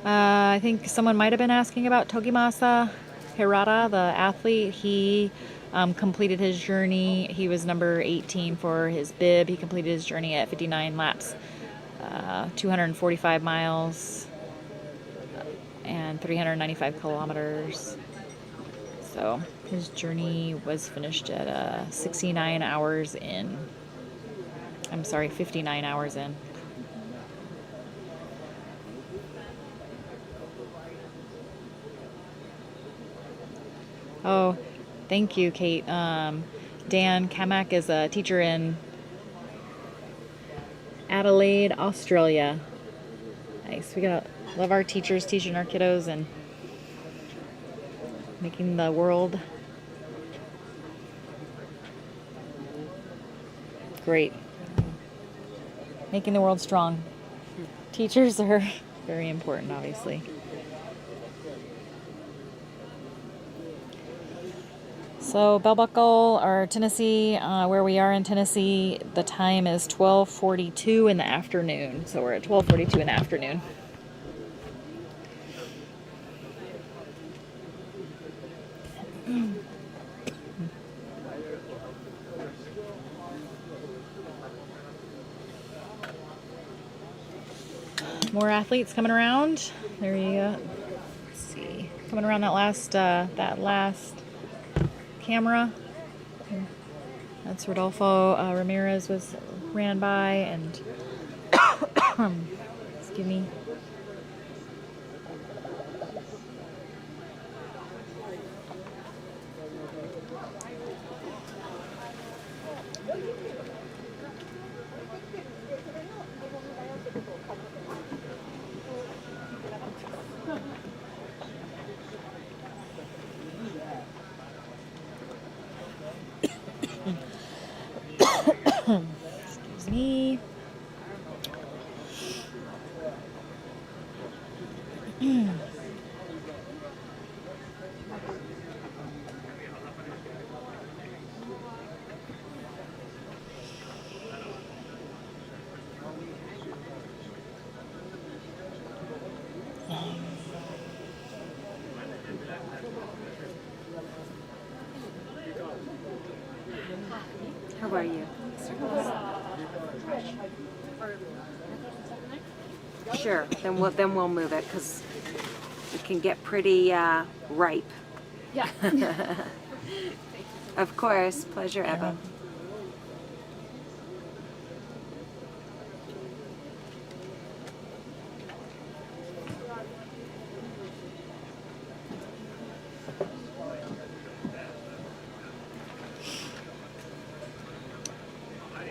I think someone might have been asking about Togimasa Hirata, the athlete. He completed his journey. He was number 18 for his bib. He completed his journey at 59 laps, 245 miles, and 395 kilometers. So his journey was finished at 69 hours in. I'm sorry, 59 hours in. Oh, thank you, Kate. Dan Kamak is a teacher in Adelaide, Australia. Nice. We gotta love our teachers teaching our kiddos and making the world great. Making the world strong. Teachers are very important, obviously. So bell buckle, or Tennessee, where we are in Tennessee, the time is 12:42 in the afternoon. So we're at 12:42 in the afternoon. More athletes coming around. There you go. Let's see, coming around that last camera. That's Rodolfo Ramirez ran by, and excuse me. Excuse me. How are you? Sure. Then we'll move it because it can get pretty ripe. Yeah. Of course. Pleasure, Eva.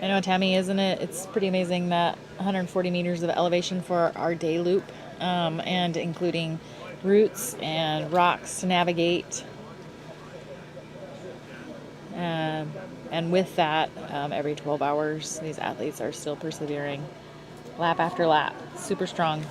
I know, Tammy, isn't it? It's pretty amazing that 140 meters of elevation for our day loop, and including roots and rocks to navigate. And with that, every 12 hours, these athletes are still persevering, lap after lap, super strong.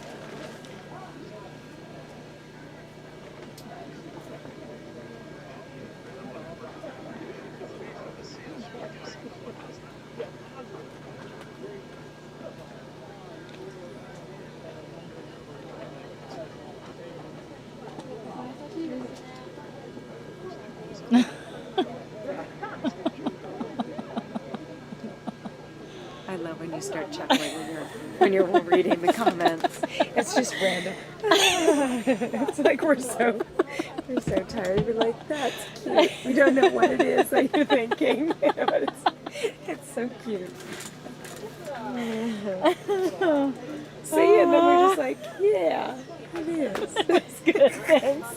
I love when you start chuckling when you're reading the comments. It's just random. It's like we're so tired. We're like, that's cute. We don't know what it is that you're thinking, but it's so cute. See, and then we're just like, yeah, it is. That's good. Thanks.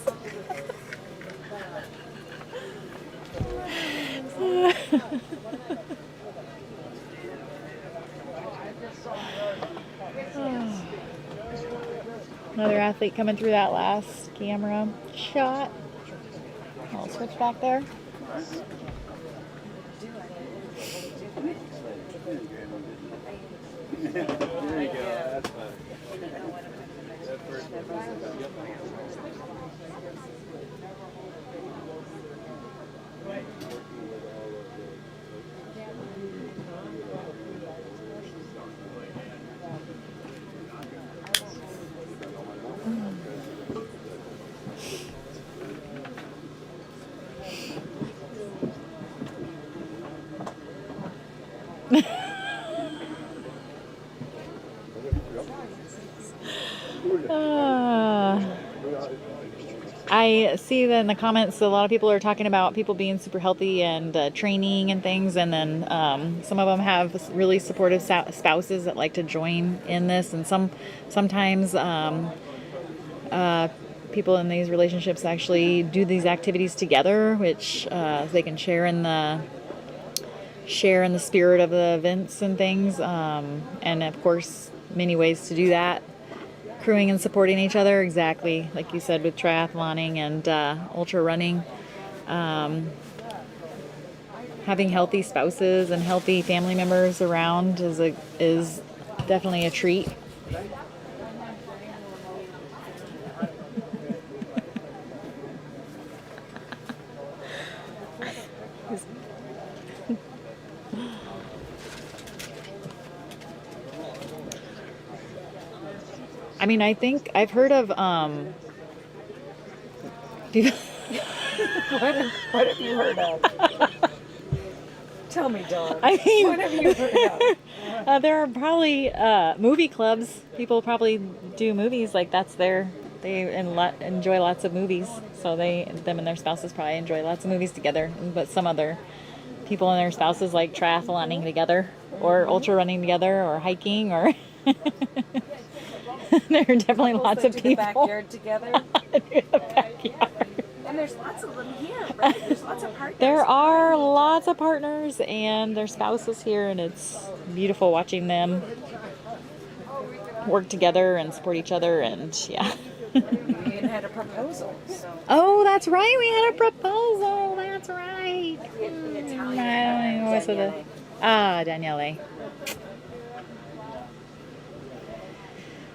Another athlete coming through that last camera shot. I'll switch back there. There you go. That's fine. That first I see that in the comments a lot of people are talking about people being super healthy and training and things, and then some of them have really supportive spouses that like to join in this, and sometimes people in these relationships actually do these activities together, which they can share in the spirit of the events and things, and of course many ways to do that. Crewing and supporting each other, exactly like you said, with triathloning and ultra running. Having healthy spouses and healthy family members around is definitely a treat. I mean, I think I've heard of people. What have you heard of? Tell me, Dawn. I mean, what have you heard of? There are probably movie clubs. People probably do movies, like they enjoy lots of movies. So them and their spouses probably enjoy lots of movies together. But some other people and their spouses like triathloning together, or ultra running together, or hiking, or there are definitely lots of people. The backyard together. And there's lots of them here, right? There's lots of partners. There are lots of partners and their spouses here, and it's beautiful watching them work together and support each other, and yeah. We even had a proposal. So. Oh, that's right. We had a proposal. That's right. Italian. I don't know what's the Ah, Daniele.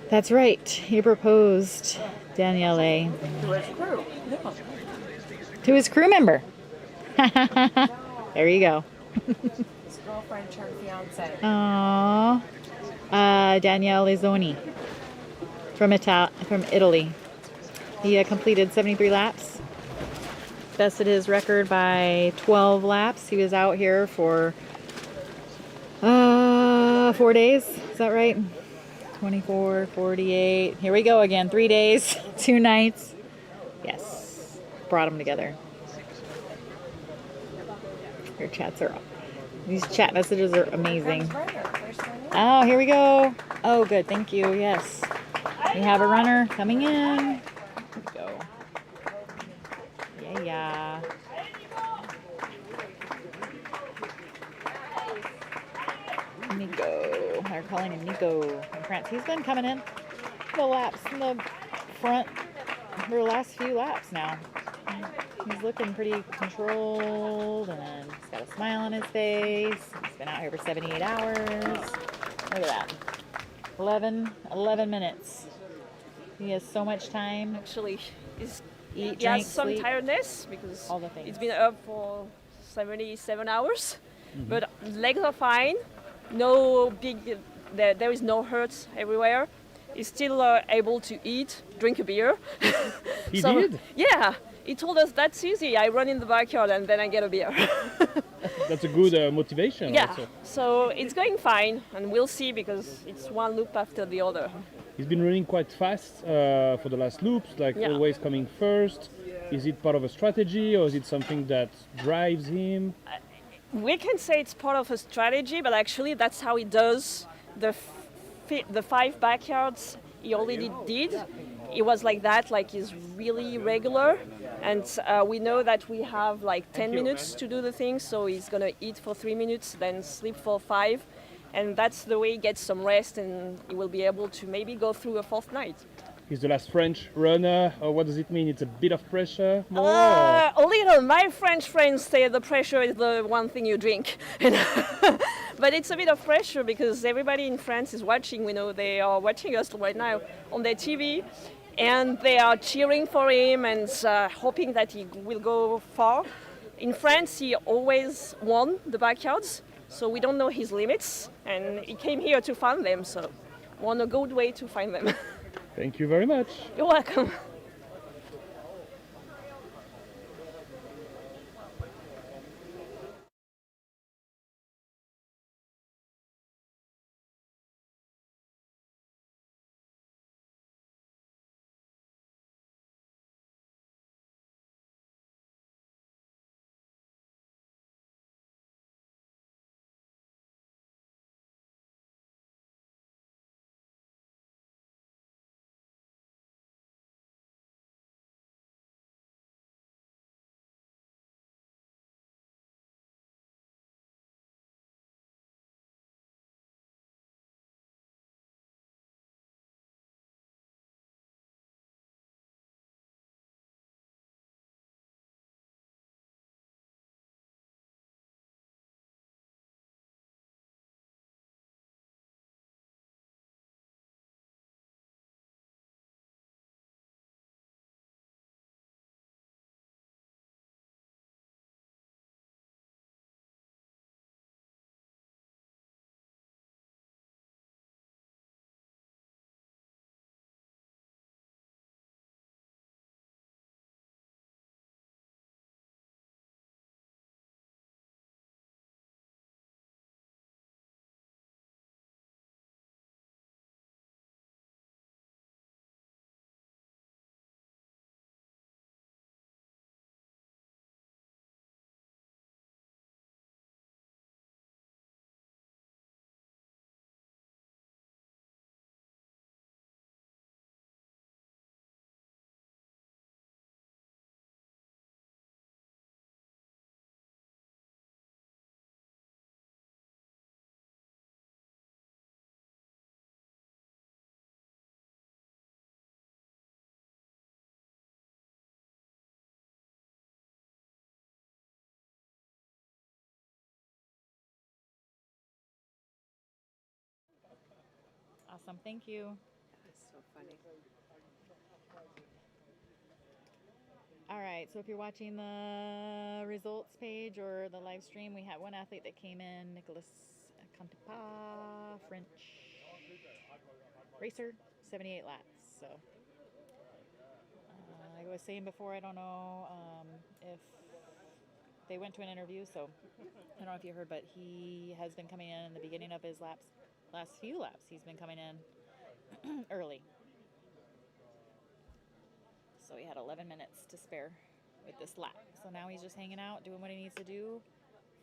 That's right. He proposed, Daniele, to his crew member. There you go. His girlfriend turned fiance. Aww. Daniele Zoni from Italy. He completed 73 laps. Bested his record by 12 laps. He was out here for 4 days. Is that right? 24, 48. Here we go again. 3 days, 2 nights. Yes. Brought them together. Your chats are up. These chat messages are amazing. Oh, here we go. Oh, good. Thank you. Yes. We have a runner coming in. Here we go. Yeah. Nico. They're calling him Nico in France. He's been coming in the laps in the front for the last few laps now. He's looking pretty controlled and he's got a smile on his face. He's been out here for 78 hours. Look at that. 11 minutes. He has so much time. Actually, Eat, he has drink, some sleep. tiredness because All the things. it's been up for 77 hours, Mhm. but legs are fine. No big, there is no hurt everywhere. He's still able to eat, drink a beer. He did? Yeah, he told us that's easy. I run in the backyard and then I get a beer. That's a good motivation. Yeah, Also. so it's going fine, and we'll see because it's one loop after the other. He's been running quite fast for the last loops, like Yeah. always coming first. Is it part of a strategy or is it something that drives him? We can say it's part of a strategy, but actually that's how he does the 5 backyards he already did. It was like that, like he's really regular. And we know that we have like 10 minutes to do the thing, so he's gonna eat for 3 minutes, then sleep for 5. And that's the way he gets some rest and he will be able to maybe go through a 4th night. He's the last French runner, or what does it mean? It's a bit of pressure? More? A little. My French friends say the pressure is the one thing you drink. But it's a bit of pressure because everybody in France is watching. We know they are watching us right now on their TV. And they are cheering for him and hoping that he will go far. In France, he always won the backyards, so we don't know his limits. And he came here to find them, so one a good way to find them. Thank you very much. You're welcome. Awesome. Thank you. That's so funny. All right, so if you're watching the results page or the live stream, we had one athlete that came in, Nicholas Cantepa, French racer, 78 laps. So like I was saying before, I don't know if they went to an interview, so I don't know if you heard, but he has been coming in the beginning of his laps, last few laps, he's been coming in early. So he had 11 minutes to spare with this lap. So now he's just hanging out, doing what he needs to do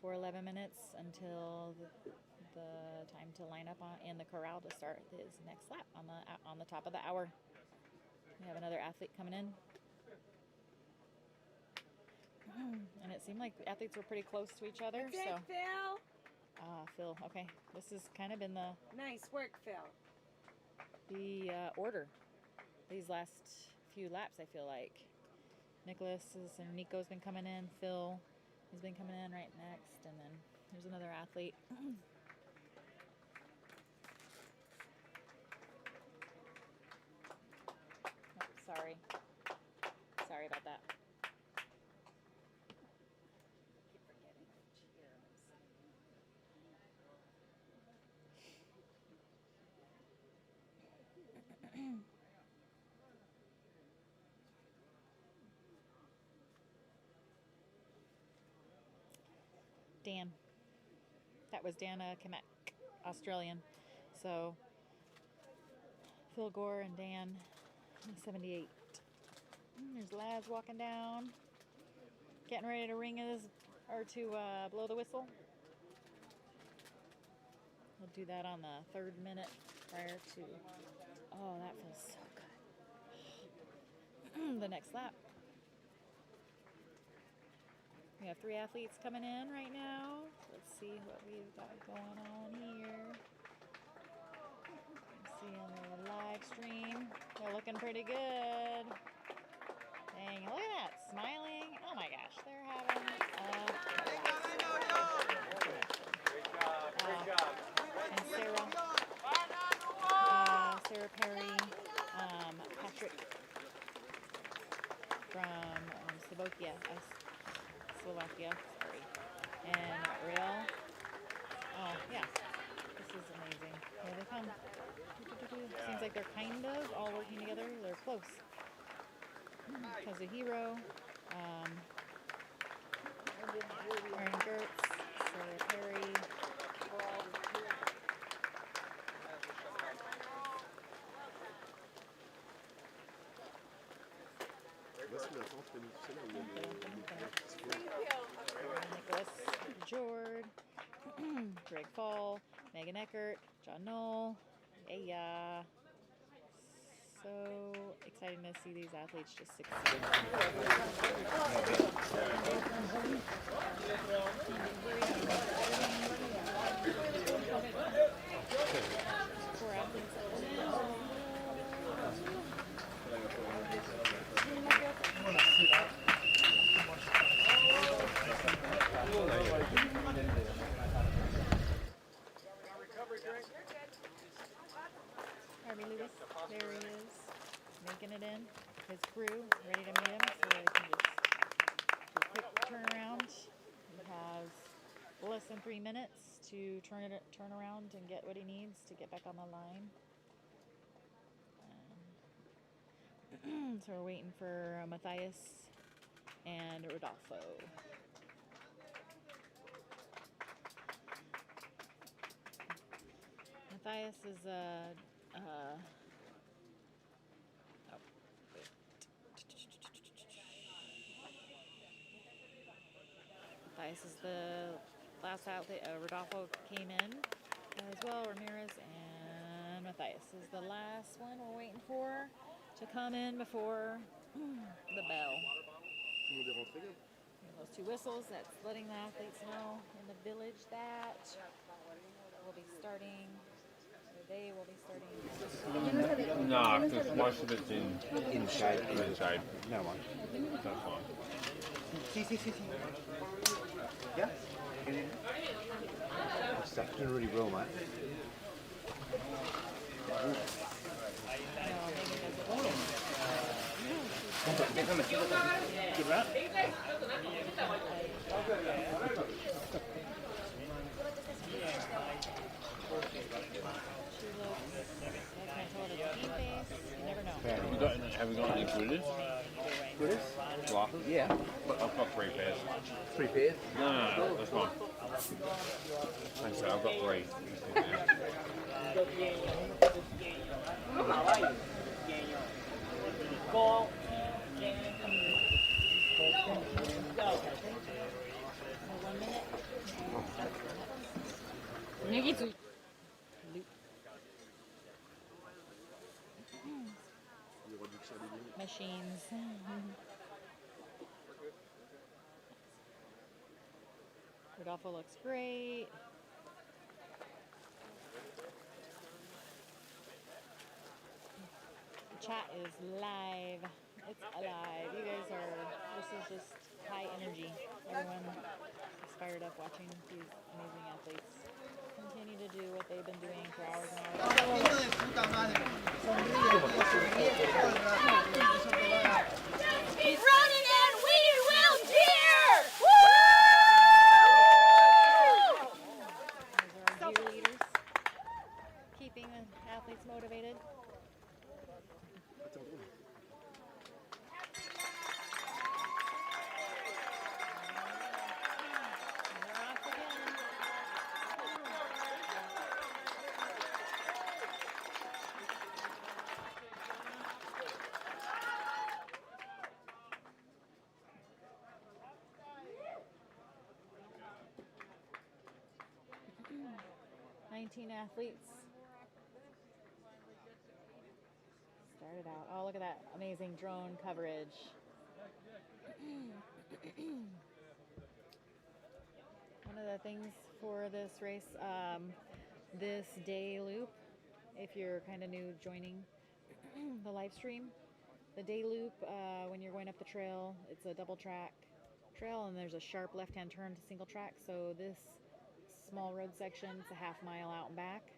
for 11 minutes until the time to line up in the corral to start his next lap on the top of the hour. We have another athlete coming in. And it seemed like athletes were pretty close to each other. That's it, Phil. Phil, okay. This has kind of been the... Nice work, Phil. The order. These last few laps, I feel like. Nico's been coming in. Phil has been coming in right next. And then there's another athlete. Oh, sorry. Sorry about that. Dan. That was Dan Kamek, Australian. So Phil Gore and Dan, 78. There's Laz walking down, getting ready to blow the whistle. We'll do that on the 3rd minute prior to. Oh, that feels so good. The next lap. We have 3 athletes coming in right now. Let's see what we've got going on here. Let's see on the live stream. They're looking pretty good. Dang, look at that, smiling. Oh my gosh, they're having Great job. And Sarah Perry, Patrick from Slovakia, sorry. And Real. Oh, yeah. This is amazing. Here they come. Seems like they're kind of all working together. They're close. Kazuhiro, Aaron Gertz, Sarah Perry. Nicholas Jord, Greg Fall, Megan Eckert, John Knoll. Yeah. So exciting to see these athletes just succeed. Poor athletes. Harvey Lewis, there he is, making it in. His crew ready to meet him, so they can just do a quick turnaround. He has less than 3 minutes to turn around and get what he needs to get back on the line. So we're waiting for Matthias and Rodolfo. Matthias is Matthias is the last outlet. Rodolfo came in as well. Ramirez and Matthias is the last one we're waiting for to come in before the bell. Those 2 whistles, that's letting the athletes know in the village that we'll be starting. They will be starting. No, because most of it's inside. No one. That's fine. See. Yeah? It's doing really well, mate. Have we got any British? British? Glasses? Yeah. I've got 3 pairs. 3 pairs? No, that's fine. Thanks, sir. I've got 3. Machines. Rodolfo looks great. The chat is live. It's alive. You guys this is just high energy. Everyone is fired up watching these amazing athletes continue to do what they've been doing for hours and hours. Keep running and we will cheer! Those are our cheerleaders, keeping the athletes motivated. Athletes started out. Oh, look at that amazing drone coverage. One of the things for this race, this day loop, if you're kind of new joining the live stream, the day loop, when you're going up the trail, it's a double track trail and there's a sharp left-hand turn to single track. So this small road section, it's a half mile out and back.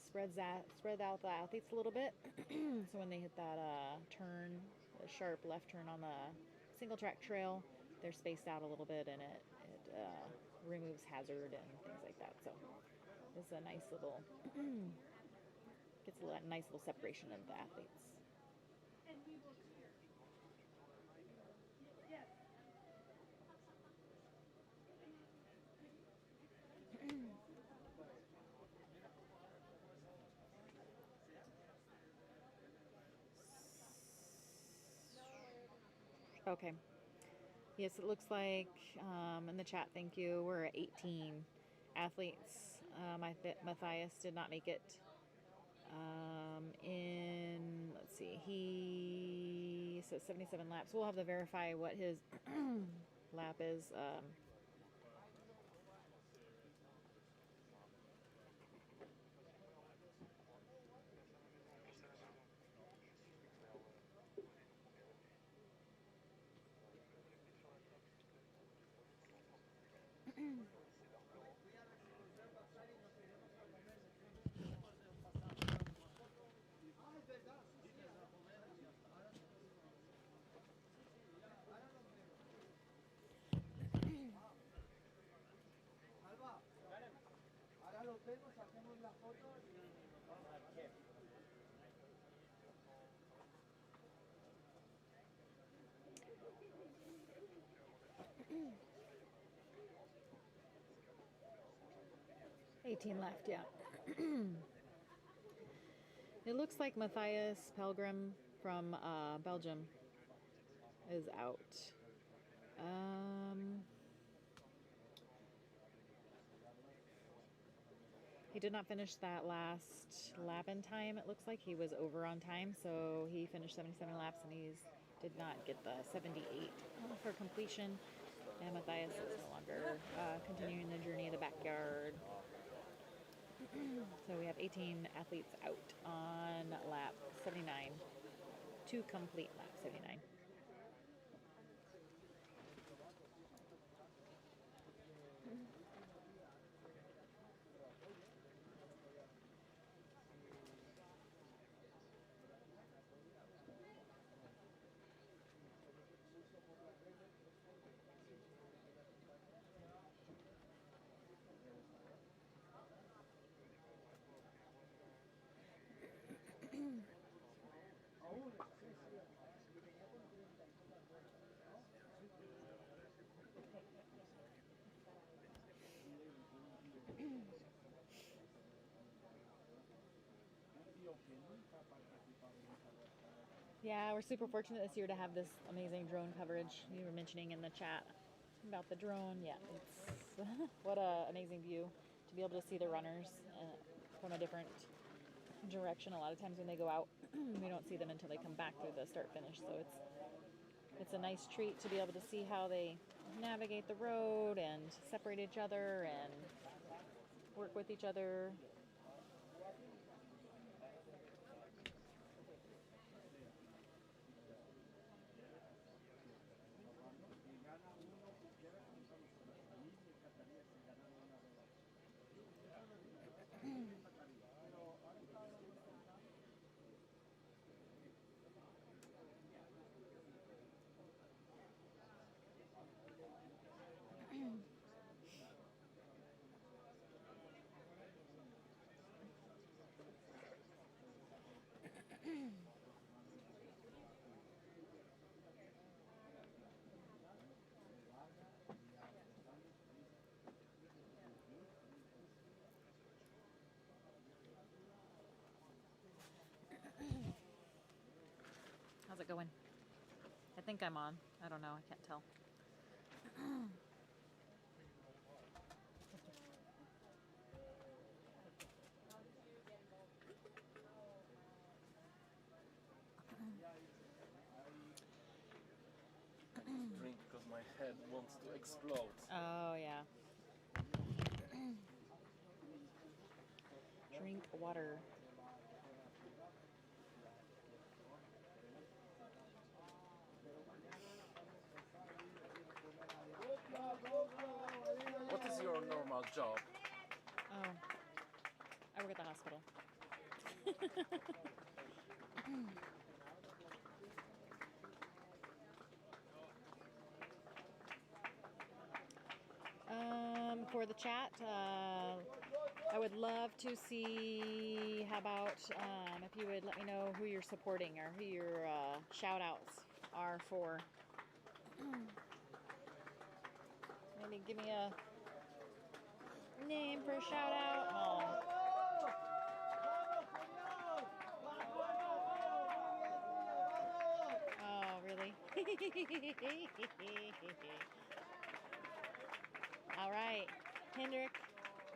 Spread out the athletes a little bit. So when they hit that turn, the sharp left turn on the single track trail, they're spaced out a little bit and it removes hazard and things like that. So it's a nice little, gets a nice little separation of the athletes. Okay. Yes, it looks like in the chat, thank you, we're at 18 athletes. Matthias did not make it. Let's see, he says 77 laps. We'll have to verify what his lap is. $18 left, yeah. It looks like Matthias Pelgrim from Belgium is out. He did not finish that last lap in time. It looks like he was over on time, so he finished 77 laps and he did not get the 78 for completion. And Matthias is no longer continuing the journey of the backyard. So we have 18 athletes out on lap 79 to complete lap 79. Yeah, we're super fortunate this year to have this amazing drone coverage. You were mentioning in the chat about the drone. Yeah, it's what a amazing view to be able to see the runners from a different direction. A lot of times when they go out, we don't see them until they come back through the start finish. So it's a nice treat to be able to see how they navigate the road and separate each other and work with each other. How's it going? I think I'm on. I don't know. I can't tell. Drink because my head wants to explode. Oh, yeah. Drink water. What is your normal job? Oh, I work at the hospital. For the chat, I would love to see, how about if you would let me know who you're supporting or who your shout outs are for. Maybe give me a name for a shout out. Oh, really? All right. Hendrik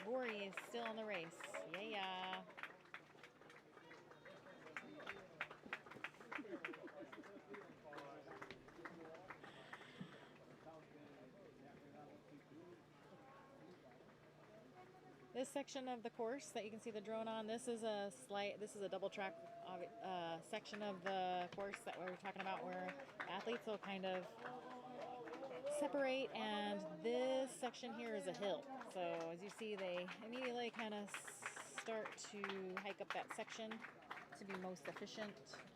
Bori is still in the race. Yeah. This section of the course that you can see the drone on, this is a double track section of the course that we're talking about where athletes will kind of separate, and this section here is a hill. So as you see, they immediately kind of start to hike up that section to be most efficient,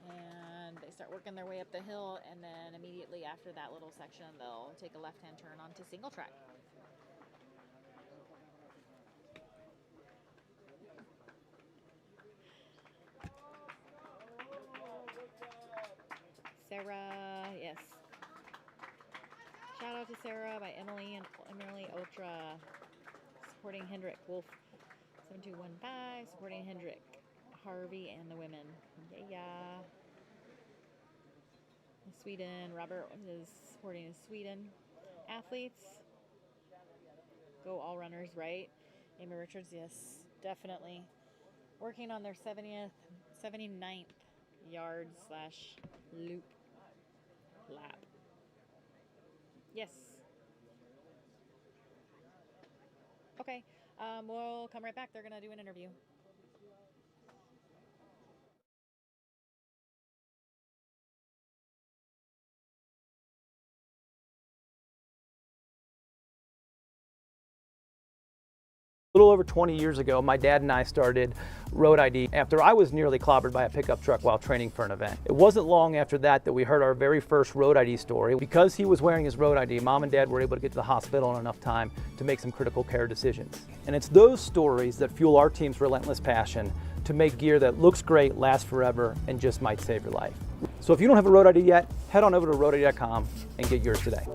and they start working their way up the hill, and then immediately after that little section, they'll take a left-hand turn onto single track. Sarah, yes. Shout out to Sarah by Emily Ultra, supporting Hendrik Wolf 7215, supporting Hendrik Harvey and the women. Yeah. Sweden, Robert is supporting Sweden athletes. Go all runners, right? Amy Richards, yes, definitely. Working on their 79th yard / loop lap. Yes. Okay, we'll come right back. They're gonna do an interview. A little over 20 years ago, my dad and I started Road ID after I was nearly clobbered by a pickup truck while training for an event. It wasn't long after that that we heard our very first Road ID story. Because he was wearing his Road ID, Mom and Dad were able to get to the hospital in enough time to make some critical care decisions. And it's those stories that fuel our team's relentless passion to make gear that looks great, lasts forever, and just might save your life. So if you don't have a Road ID yet, head on over to roadid.com and get yours today.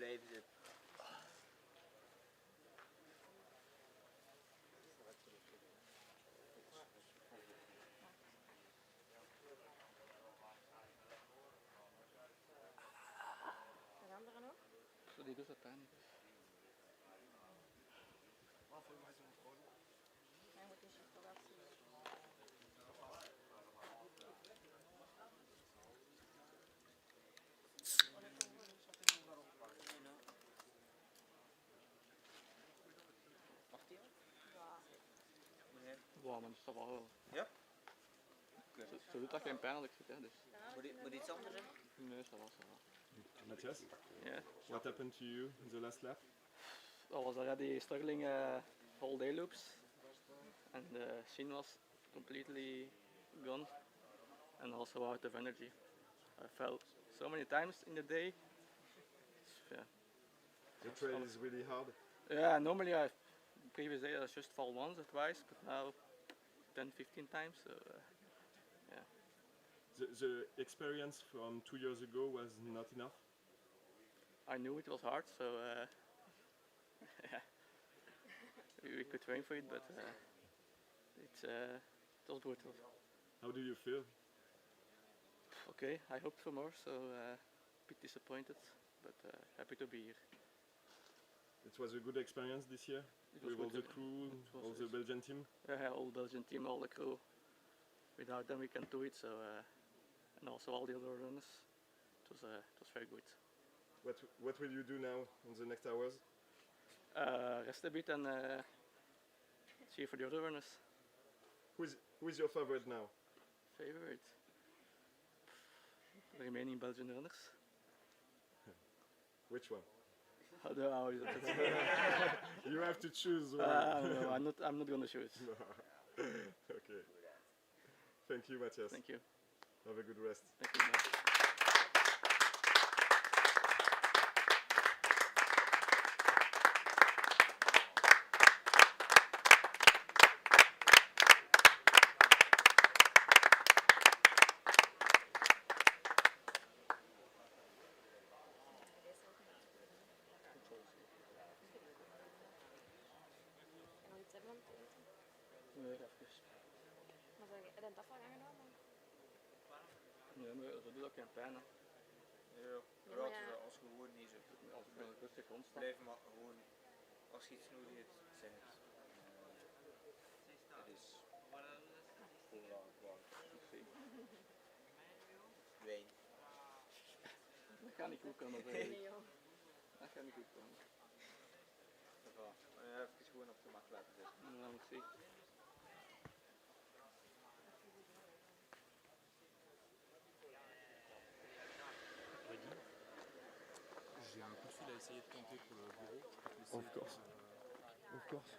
blijven zitten. De andere nog? Die doet dat pijn. Hij moet een chocolatie. Wow, maar dat is wel. Ja? Ze doet dat geen pijn als ik zit, hè, dus. Moet iets anders hè? Nee, dat was wel. Matthias? Yeah. What happened to you in the last lap? I was already struggling whole day loops, and the scene was completely gone, and also out of energy. I fell so many times in the day. Yeah. The trail is really hard. Yeah, normally previous day I just fall once or twice, but now 10, 15 times. So yeah. The experience from 2 years ago was not enough? I knew it was hard, so yeah, we could train for it, but it was brutal. How do you feel? Okay, I hoped for more, so a bit disappointed, but happy to be here. It was a good experience this year with all the crew, all the Belgian team? Yeah, all the Belgian team, all the crew. Without them we can't do it, so and also all the other runners. It was very good. What will you do now in the next hours? Rest a bit and cheer for the other runners. Who is your favorite now? Favorite? The remaining Belgian runners. Which one? How is it? You have to choose one. No, I'm not going to choose. Okay. Thank you, Matthias. Thank you. Have a good rest. Thank you. Bye. En nog iets hebben om te eten? Nee, even. Maar zeg je, heb je dat van aangenomen? Nee, maar dat doet ook geen pijn. Hè. Ja, Ja, maar ja. als je gewoon niet zo. Als ik wel rustig rondsta. Blijf maar gewoon, als je iets nodig hebt, zeg het. Het is cola, water, wijn. Dat gaat niet goed komen. Nee joh. Dat gaat niet goed komen. Even gewoon op de mat laten zitten. Nou, ik zie. J'ai un coup de fil à essayer de tenter pour le bureau. Of course. Of course.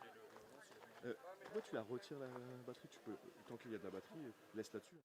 Pourquoi tu la retires la batterie? Tu peux, tant qu'il y a de la batterie, laisse là-dessus.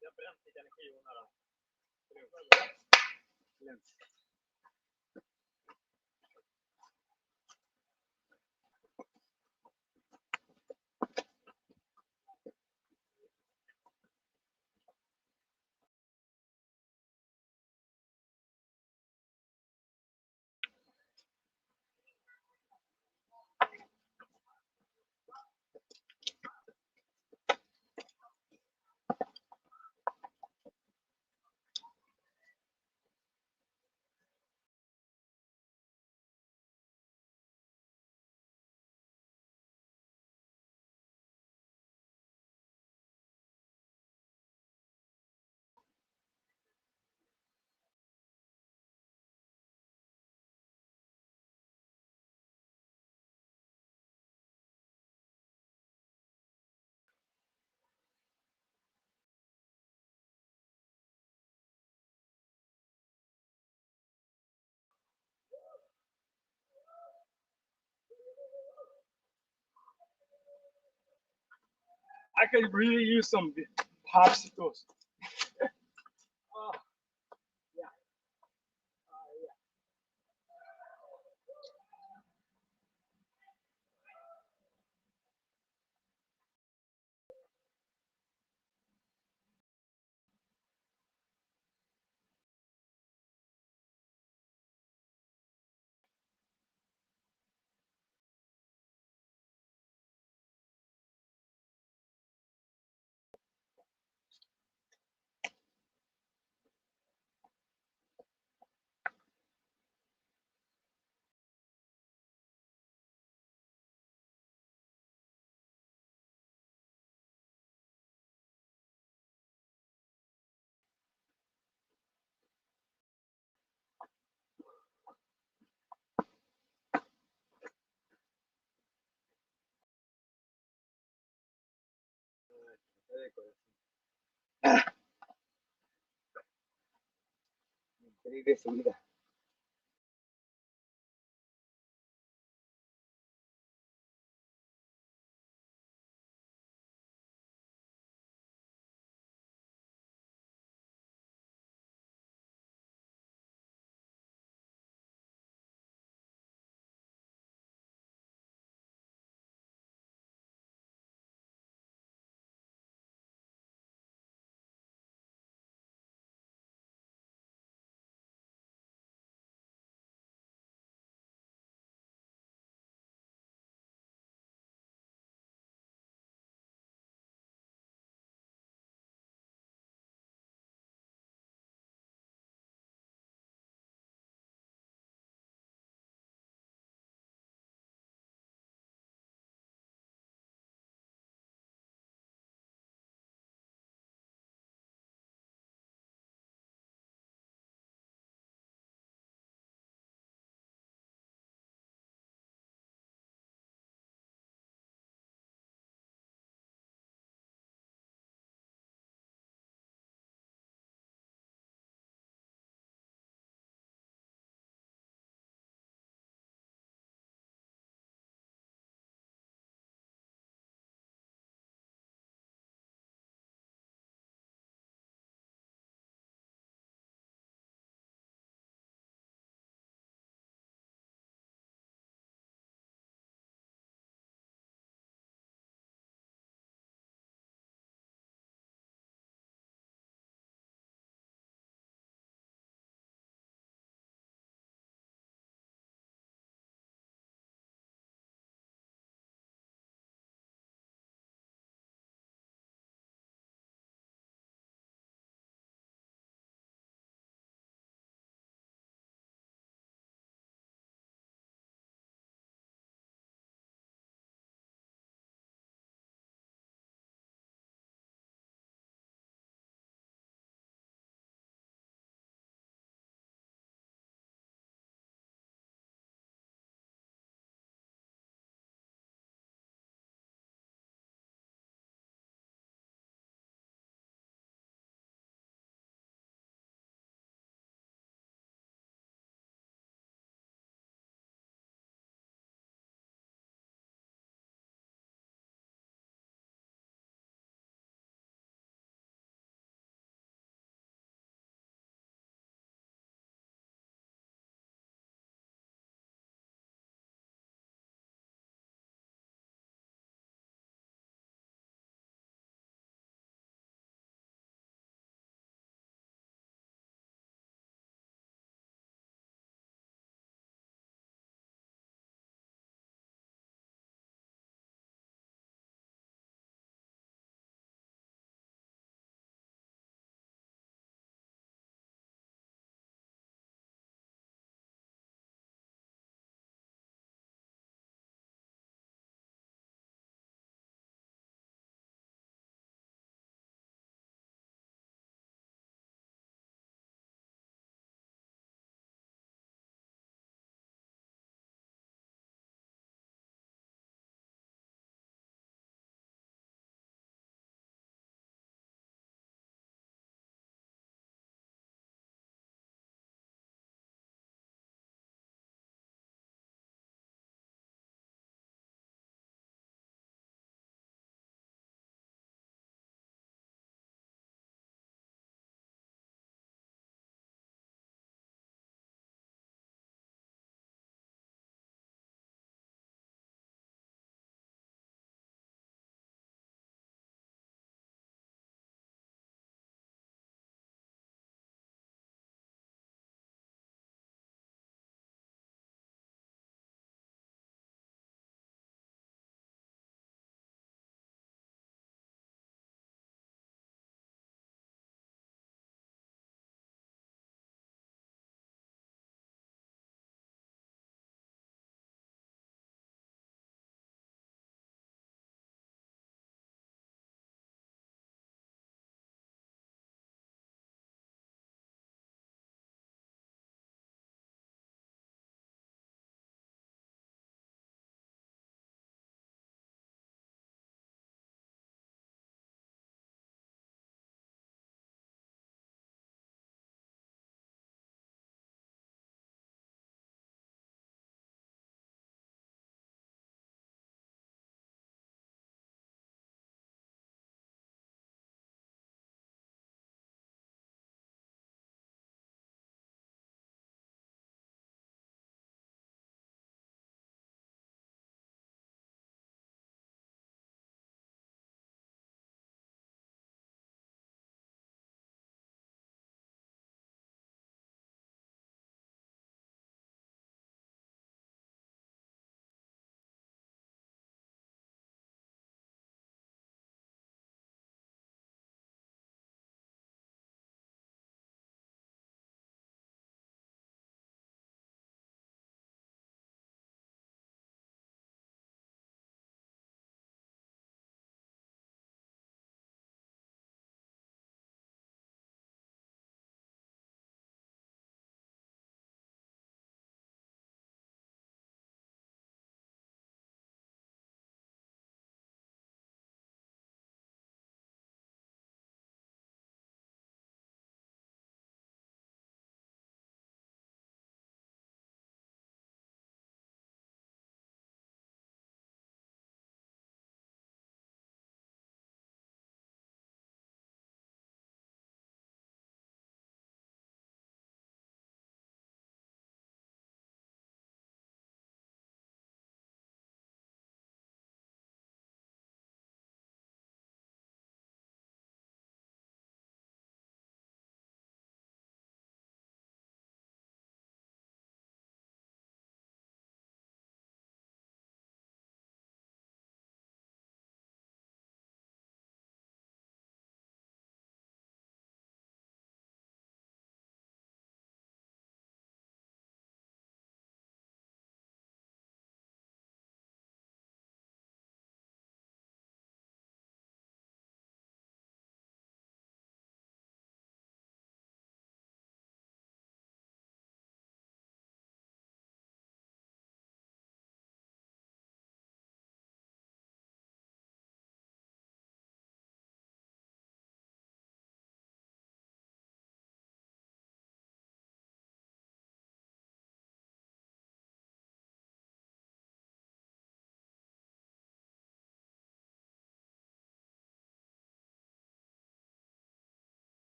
jag bränt lite energi i onödan. I could really use some popsicles. Oh, yeah. Yeah. Increíble subida.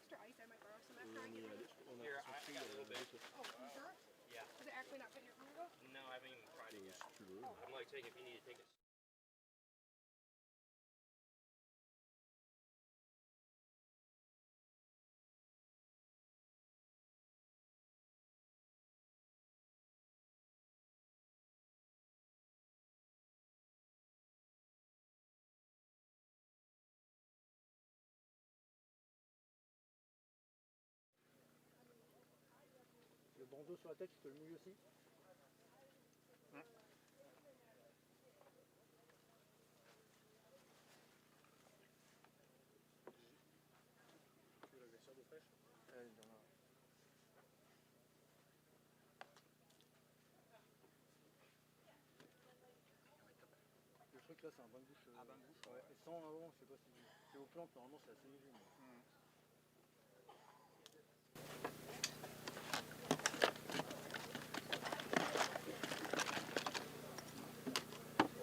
extra ice I might borrow some after I On get y est ready. allé, on a sorti Oh, you deux sure? Yeah. Was it actually not put in your car though? No, I haven't even tried it yet. si tu veux. I'm like saying if you need to take it. Le bandeau sur la tête, tu peux le mouiller aussi. Le truc là, c'est un bain de bouche. Ouais. Et sans avant, je sais pas si c'est aux plantes, normalement c'est assez léger. Mais...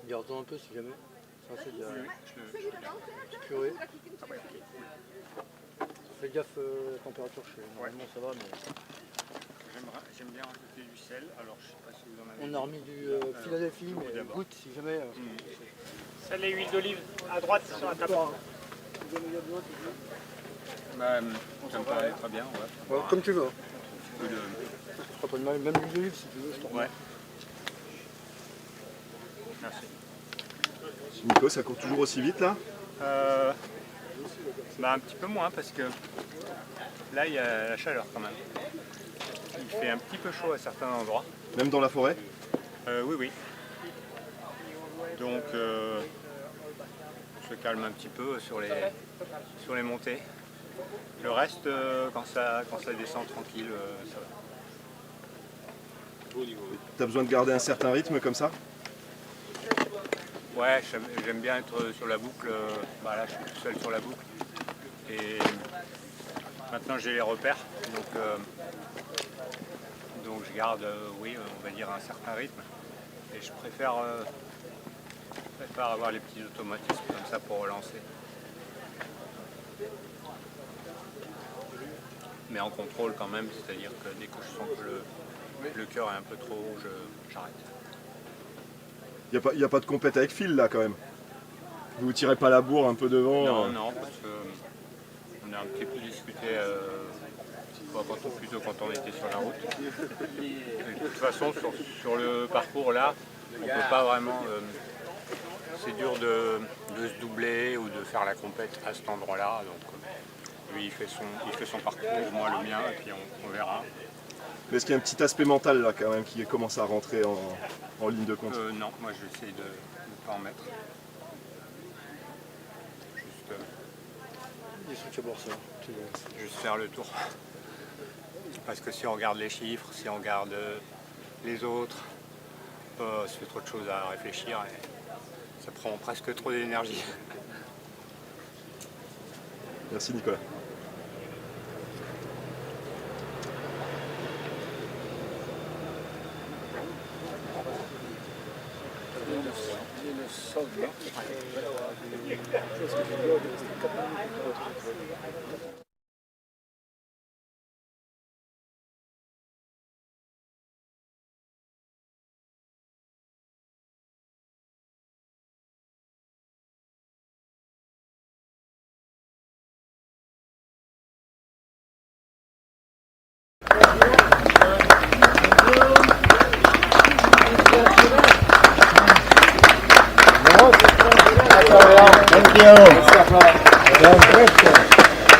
Garde-en un peu si jamais. Ça c'est de la petite purée. Fais gaffe la température, normalement ça va, mais... J'aime bien rajouter du sel, alors je sais pas si vous en avez. On a remis du Philadelphie, mais goûte si jamais... Sel et huile d'olive à droite sur la table. Bah, ça me paraît très bien, ouais. Ouais, comme tu veux. De... Pas de mal, même l'huile d'olive si tu veux, je t'en remets. Ouais. Merci. Nico, ça court toujours aussi vite là? Bah un petit peu moins parce que là il y a la chaleur quand même. Il fait un petit peu chaud à certains endroits. Même dans la forêt? Oui, oui. Donc on se calme un petit peu sur les montées. Le reste, quand ça descend tranquille, ça va. T'as besoin de garder un certain rythme comme ça? Ouais, j'aime bien être sur la boucle. Bah là, je suis tout seul sur la boucle. Et maintenant, j'ai les repères. Donc je garde, oui, on va dire un certain rythme. Et je préfère avoir les petits automatismes comme ça pour relancer. Mais en contrôle quand même, c'est-à-dire que dès que je sens que le cœur est un peu trop haut, j'arrête. Il n'y a pas de compète avec fil là quand même. Vous tirez pas la bourre un peu devant? Non, parce qu'on a un petit peu discuté plutôt quand on était sur la route. Et de toute façon, sur le parcours là, on ne peut pas vraiment... c'est dur de se doubler ou de faire la compète à cet endroit-là. Donc lui, il fait son parcours, moi le mien, et puis on verra. Mais est-ce qu'il y a un petit aspect mental là quand même qui commence à rentrer en ligne de compte? Non, moi j'essaie de ne pas en mettre. Juste faire le tour. Parce que si on regarde les chiffres, si on regarde les autres, c'est trop de choses à réfléchir et ça prend presque trop d'énergie. Merci Nicolas. Thank you.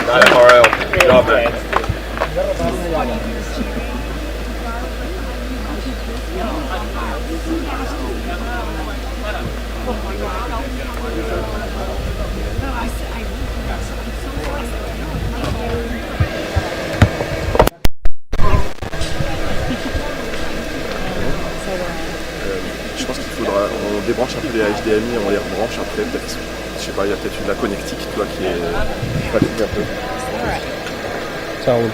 Got it, Mario. Good job, man. Je pense qu'il faudra, on débranche un peu les HDMI et on les rebranche après, peut-être, je sais pas, il y a peut-être de la connectique toi qui est fatiguée un peu. Ciao.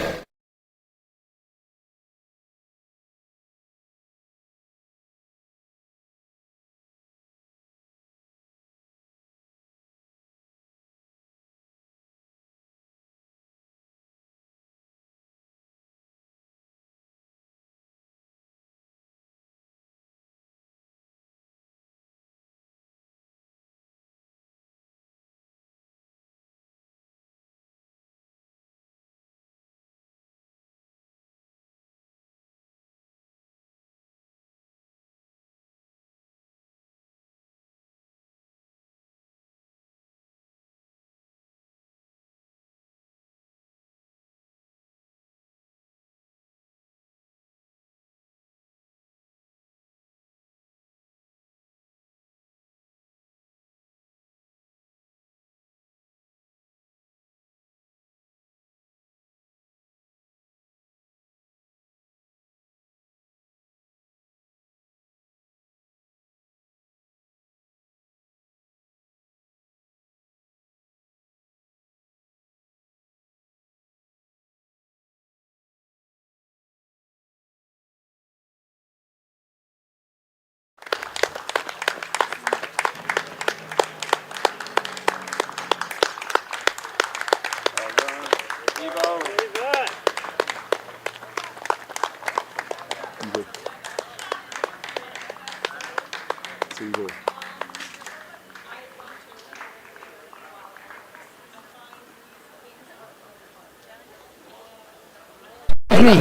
me.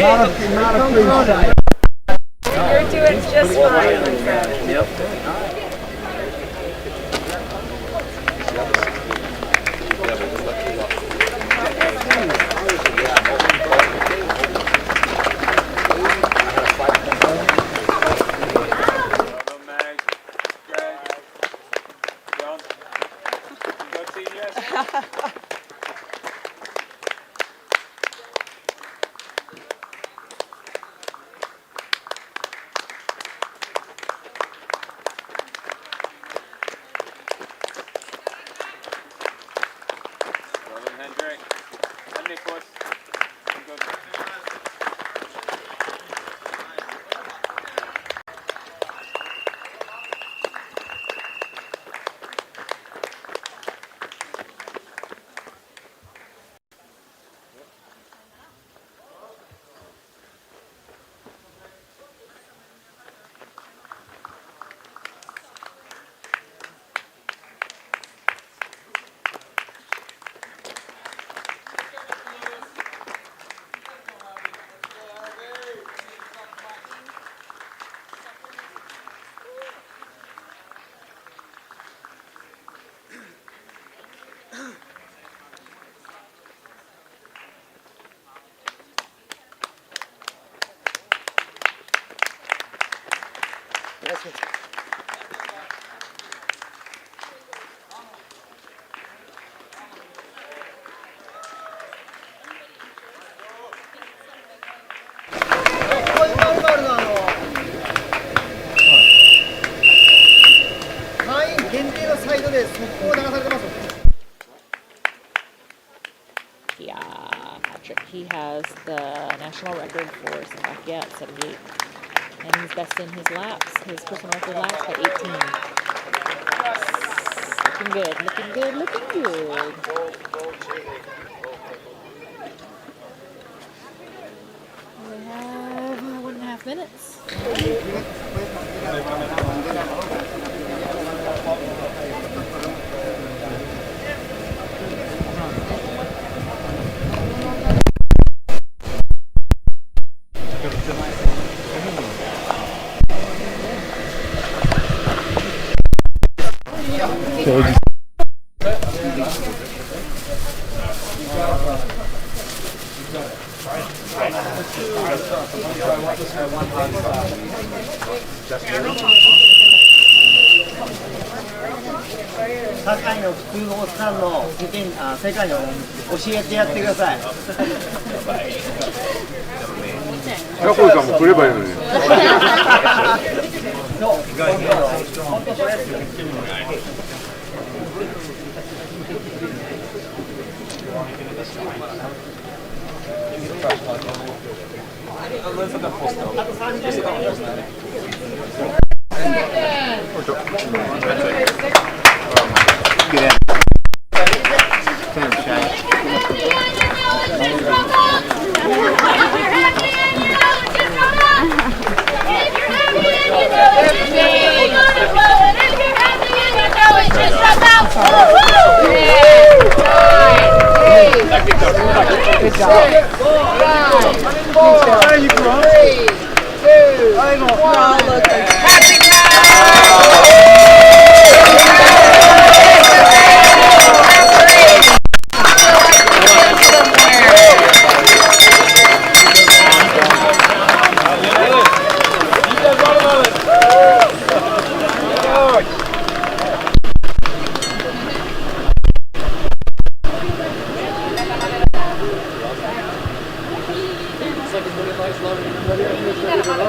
Not a free shot. You're doing just fine, my friend. Yep. Gracias. Yeah, Patrick, he has the national record for Slovakia at 78. And he's best in his laps, his personal record laps by 18. Looking good, looking good, looking good. We have 1.5 minutes.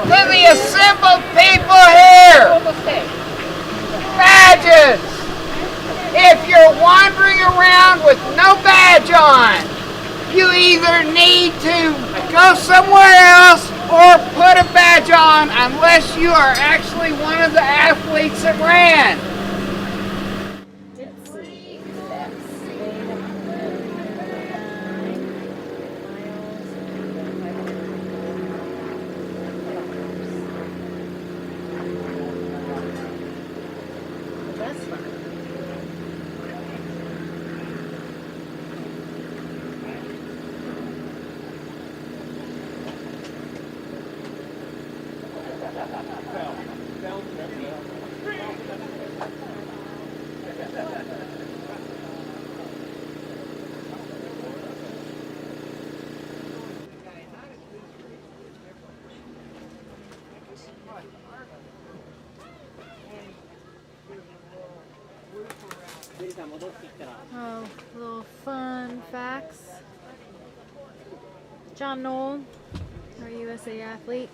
To the assembled people here, badges. If you're wandering around with no badge on, you either need to go somewhere else or put a badge on unless you are actually one of the athletes that ran. Oh, little fun facts. John Knoll, our USA athlete.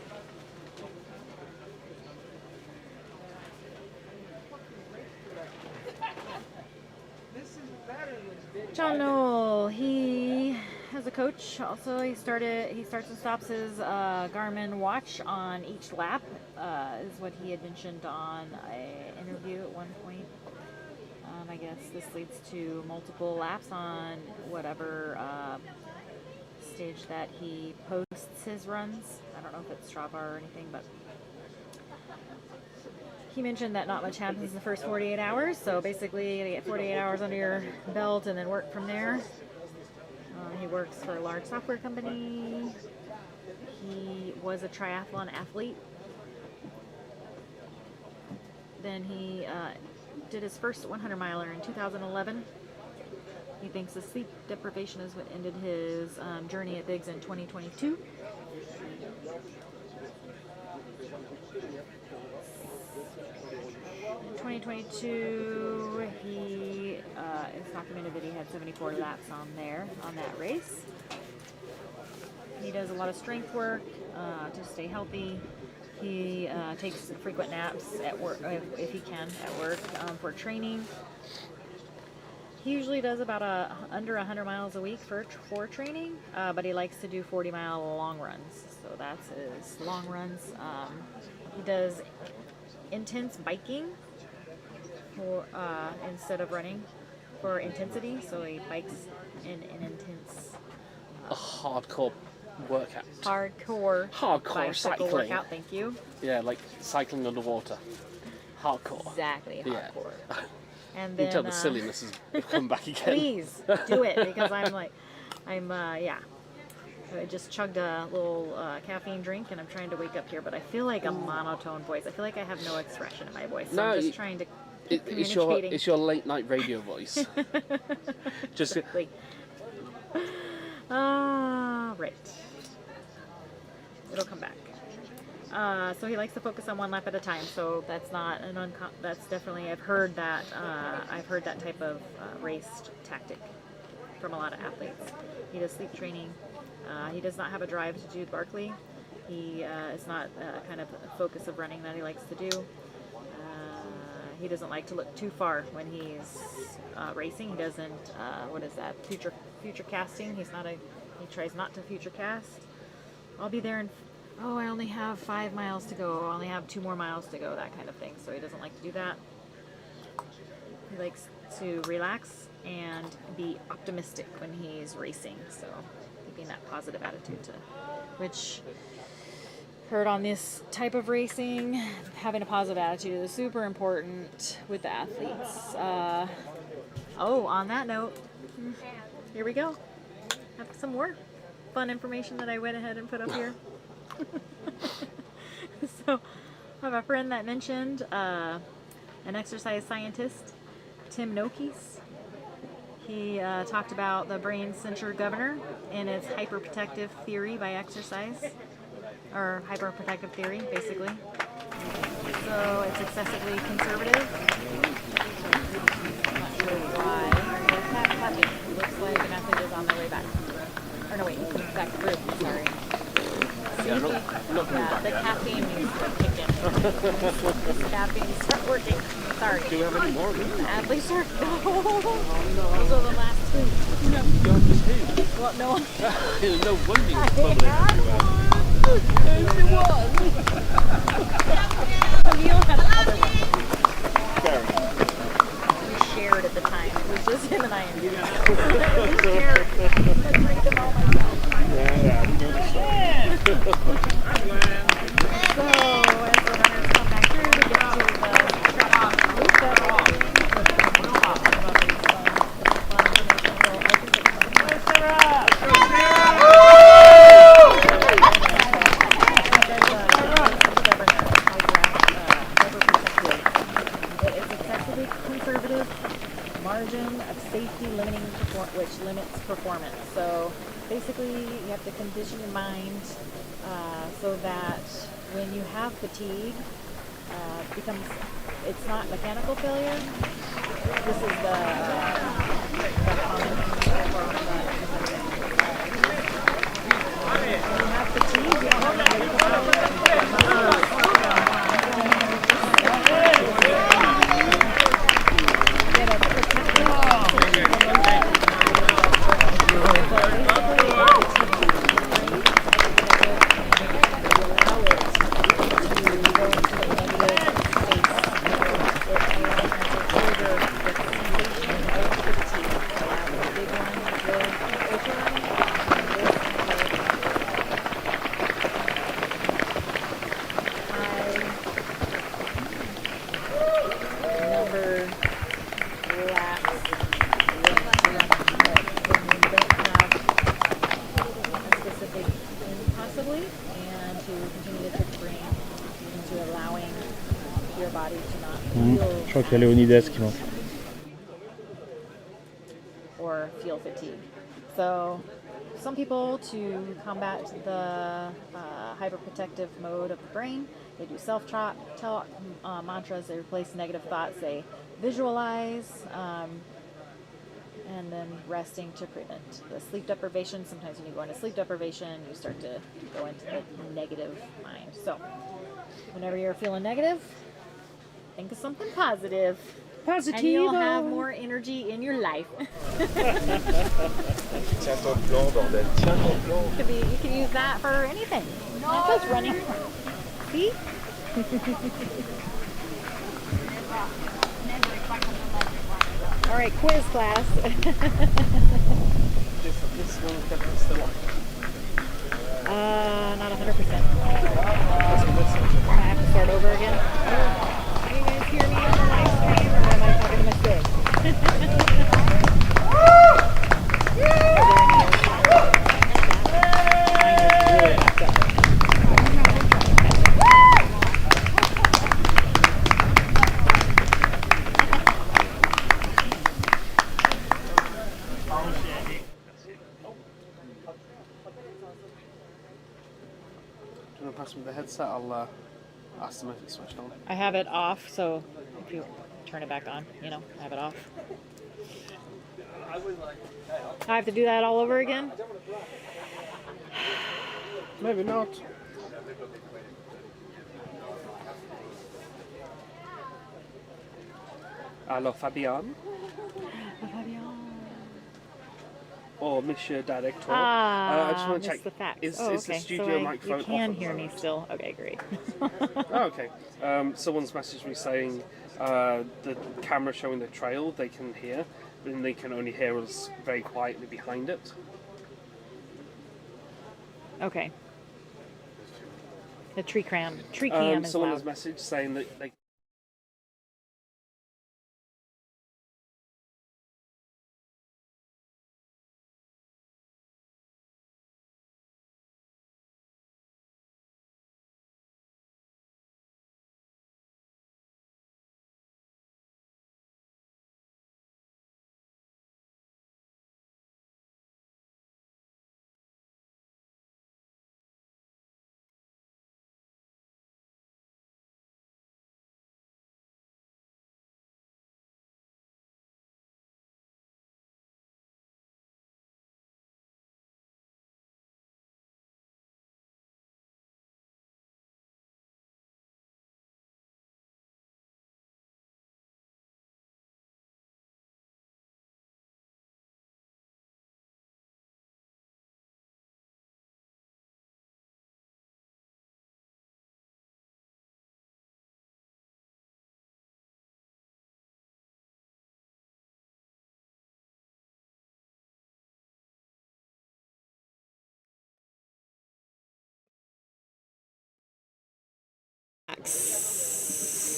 John Knoll, he has a coach. Also, he starts and stops his Garmin watch on each lap. Is what he had mentioned on an interview at one point. I guess this leads to multiple laps on whatever stage that he posts his runs. I don't know if it's Strava or anything, but he mentioned that not much happens in the first 48 hours. So basically, you get 48 hours under your belt and then work from there. He works for a large software company. He was a triathlon athlete. Then he did his first 100 miler in 2011. He thinks the sleep deprivation is what ended his journey at Biggs in 2022. In 2022, he it's documented that he had 74 laps on that race. He does a lot of strength work to stay healthy. He takes frequent naps at work, if he can, at work for training. He usually does about under 100 miles a week for training, but he likes to do 40-mile long runs. So that's his long runs. He does intense biking for instead of running for intensity. So he bikes in an intense, a hardcore workout. Hardcore bicycle cycling. workout. Thank you. Yeah, like cycling underwater. Hardcore. Exactly, hardcore. Yeah. And You then can tell the silliness has come back again. Please do it, because yeah. I just chugged a little caffeine drink and I'm trying to wake up here, but I feel like a monotone voice. I feel like I have no expression in my voice. So I'm just trying to keep communicating. It's your late night radio voice. Just Exactly. Right. It'll come back. So he likes to focus on one lap at a time. So that's not that's definitely I've heard that type of race tactic from a lot of athletes. He does sleep training. He does not have a drive to do Barkley. He is not kind of a focus of running that he likes to do. He doesn't like to look too far when he's racing. He doesn't. What is that? Future casting. He tries not to future cast. I'll be there in. Oh, I only have 5 miles to go. I only have 2 more miles to go. That kind of thing. So he doesn't like to do that. He likes to relax and be optimistic when he's racing. So keeping that positive attitude which heard on this type of racing, having a positive attitude is super important with the athletes. On that note, here we go. Have some more fun information that I went ahead and put up here. So I have a friend that mentioned an exercise scientist, Tim Nokes. He talked about the brain center governor and its hyperprotective theory by exercise, or hyperprotective theory, basically. So it's excessively conservative. I'm not sure why. There's cat clapping. Looks like an athlete is on their way back. Or no, wait, back to group. Sorry. Yeah, the caffeine needs to kick in. The caffeine start working. Sorry. Do we have any more of them? The athletes are Those are the last 2. You have just 2. Well, no. There's no wonder you I bubbling had everywhere. Camille had the other one. We shared at the time. It was just him and I and you. We shared. I drank them all myself. Yeah, we know the So, as the runners come back through to get to the track, loop that off. It's excessively conservative margin of safety which limits performance. So basically, you have to condition your mind so that when you have fatigue, it's not mechanical failure. This is the Je crois qu'il y a Léonidas qui manque. or feel fatigue. So some people, to combat the hyperprotective mode of the brain, they do self-talk mantras. They replace negative thoughts. They visualize, and then resting to prevent the sleep deprivation. Sometimes when you go into sleep deprivation, you start to go into the negative mind. So whenever you're feeling negative, think of something positive. Positivo. And you'll have more energy in your life. Tiens ton plan, bordel. Tiens ton plan. You can use that for anything. Not just running. See? All right, quiz class. This one is definitely still on. Not 100%. I have to start over again. Can you guys hear me on the live stream, or am I talking to my stick? Do you want to pass me the headset? I'll ask them if it's switched on. I have it off, so if you turn it back on, I have it off. I have to do that all over again? Maybe not. Hello, Fabian. Or Monsieur Director. I just want to check. The facts. Is okay. the studio microphone you can off at the hear me moment? still. Okay, great. Oh, okay. Someone's messaged me saying the camera showing the trail they can hear, and they can only hear us very quietly behind it. Okay. The tree cam is someone loud. has messaged saying that they.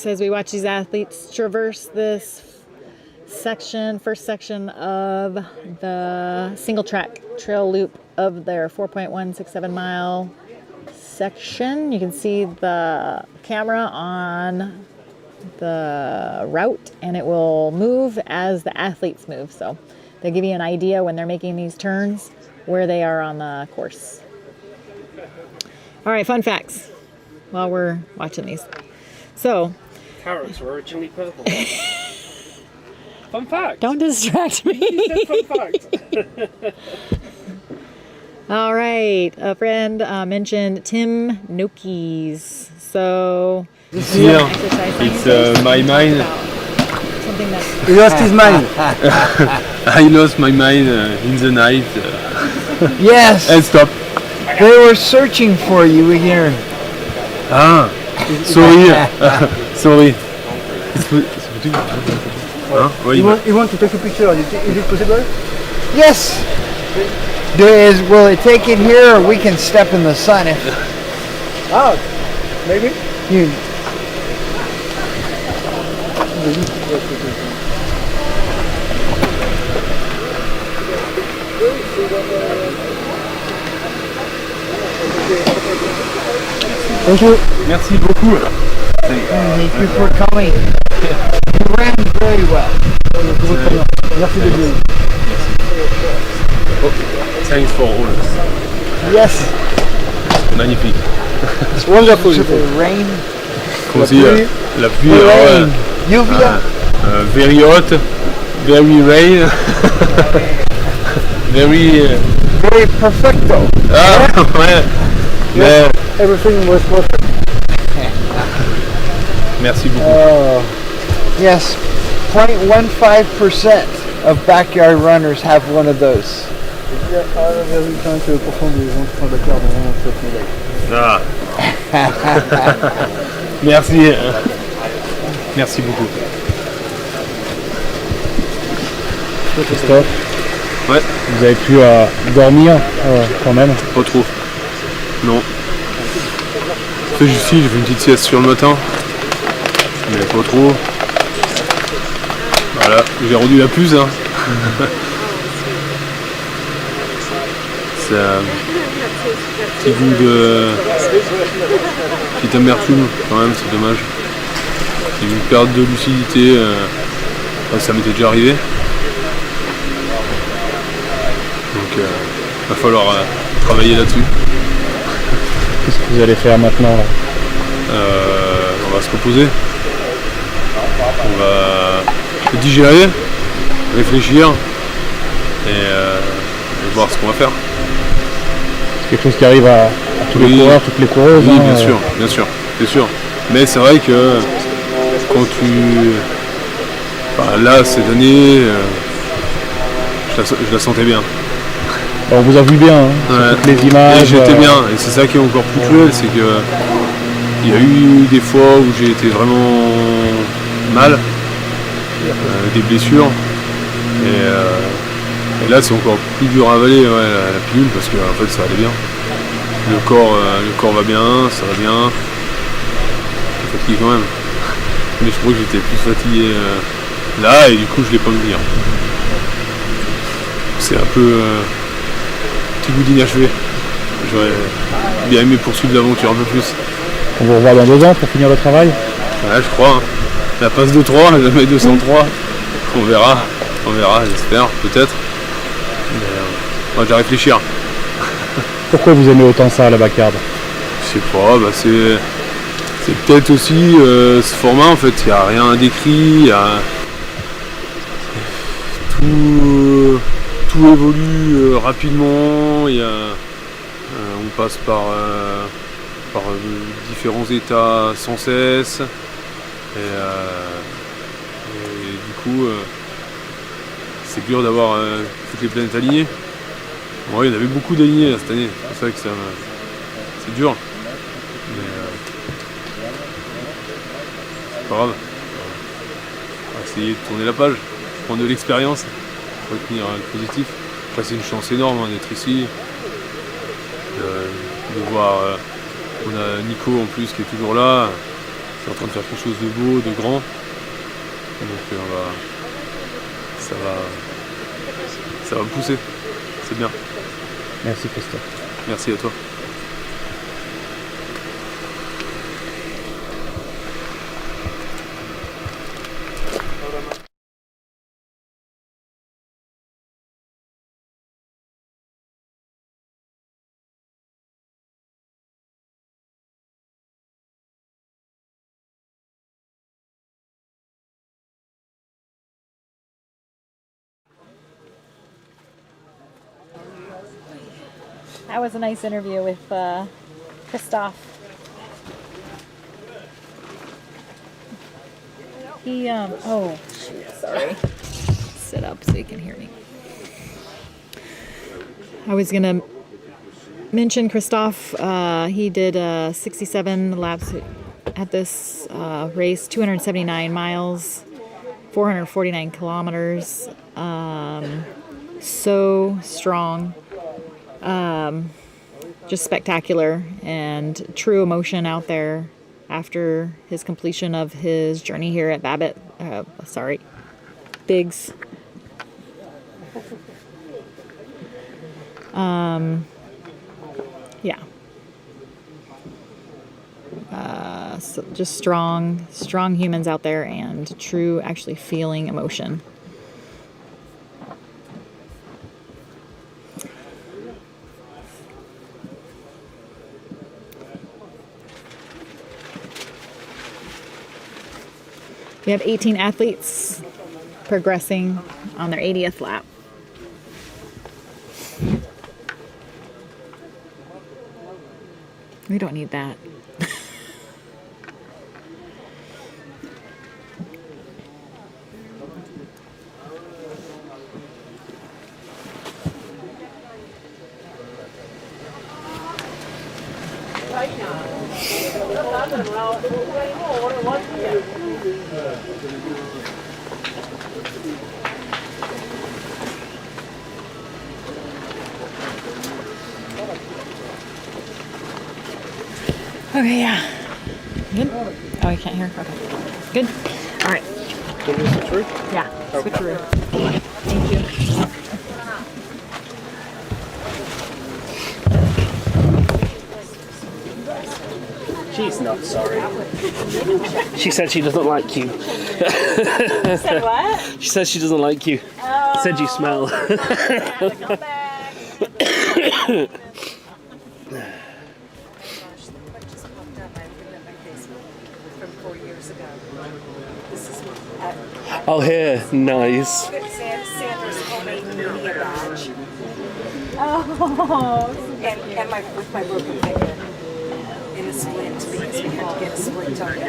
As we watch these athletes traverse this first section of the single track trail loop of their 4.167 mile section, you can see the camera on the route, and it will move as the athletes move. So they give you an idea when they're making these turns where they are on the course. All right, fun facts while we're watching these. So Carrots were originally purple. Fun fact. Don't distract me. Fun fact. All right. A friend mentioned Tim Noakes. So Here, it's my mind. something that He lost his mind. I lost my mind in the night. Yes. And stop. They were searching for you here. Ah, sorry. Sorry. Huh? You want to take a picture? Is it possible? Yes. Will it take it here, or we can step in the sun if Maybe. you. Thank you. Merci beaucoup. Thank you for coming. You ran very well. Merci de bien. Oh, thanks for all. Yes. Magnifique. It's wonderful. The rain. Aussi, la pluie. The rain. Lluvia. Very hot. Very rain. Very. Very perfecto. Ah, ouais. Mais, Everything was perfect. merci beaucoup. Yes. 0.15% of backyard runners have one of those. Il y a 1,5% des gens qui font de la carte dans cette médaille. Ah. Merci. Merci beaucoup. Christophe, Ouais. vous avez pu dormir quand même? Pas trop. Non. Fait juste ici, j'ai fait une petite sieste sur le matin. Mais pas trop. Voilà, j'ai rendu la puce. Hein. C'est un petit goût de. Petite amertume quand même, c'est dommage. J'ai eu une perte de lucidité. Ça m'était déjà arrivé. Donc va falloir travailler là-dessus. Qu'est-ce que vous allez faire maintenant là? On va se reposer. On va digérer, réfléchir et voir ce qu'on va faire. C'est quelque chose qui arrive à tous les coureurs, toutes les coureuses. Oui, hein, bien sûr. Mais c'est vrai que quand tu... Enfin, là, cette année, je la sentais bien. On vous a vu bien, hein, sur toutes les images. Et j'étais bien, et c'est ça qui est encore plus cruel, c'est que il y a eu des fois où j'ai été vraiment mal, des blessures, et là c'est encore plus dur à avaler la pilule parce que en fait ça allait bien. Le corps va bien, ça va bien. Je suis fatigué quand même. Mais je crois que j'étais plus fatigué là et du coup je l'ai pas vu venir. C'est un peu petit goût d'inachevé. J'aurais bien aimé poursuivre l'aventure un peu plus. On vous revoit dans 2 ans pour finir le travail? Ouais, je crois. Hein. La passe de 3, jamais 203. On verra, j'espère, peut-être. Mais on va déjà réfléchir. Pourquoi vous aimez autant ça, la backyard? Je sais pas, c'est peut-être aussi ce format en fait, il n'y a rien décrit, tout évolue rapidement, on passe par différents états sans cesse et du coup c'est dur d'avoir toutes les planètes alignées. Bon, il y en avait beaucoup d'alignés cette année, c'est pour ça que c'est dur. Mais c'est pas grave. On va essayer de tourner la page, prendre de l'expérience, retenir le positif. Après c'est une chance énorme d'être ici, de voir. On a Nico en plus qui est toujours là, qui est en train de faire quelque chose de beau, de grand. Donc ça va me pousser, c'est bien. Merci Christophe. Merci à toi. That was a nice interview with Christophe. He, oh, shoot, sorry. Sit up so you can hear me. I was going to mention Christophe. He did 67 laps at this race, 279 miles, 449 kilometers. So strong. Just spectacular and true emotion out there after his completion of his journey here at Biggs. Yeah. So just strong humans out there and true, actually feeling emotion. We have 18 athletes progressing on their 80th lap. We don't need that. Okay, yeah. Good? Oh, you can't hear? Okay. Good? All right. Can you switch through? Yeah, Okay. switch through. Thank you. She's not sorry. She said she doesn't like you. Said what? She says she doesn't like you. Oh. Said you smell. Oh, here, nice. Sandra's homemade media badge. Oh. And with my broken finger in a splint because we had to get a splint on it.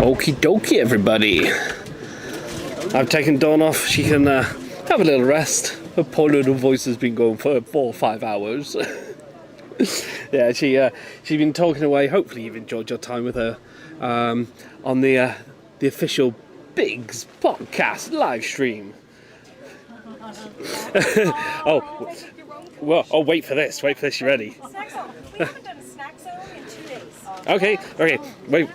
Okie dokie, everybody. I've taken Dawn off. She can have a little rest. Her poor little voice has been going for 4 or 5 hours. Yeah, she's been talking away. Hopefully you've enjoyed your time with her on the official Biggs podcast live stream. Wait for this. You ready? Snack zone. We haven't done a snack zone in 2 days. Okay, wait.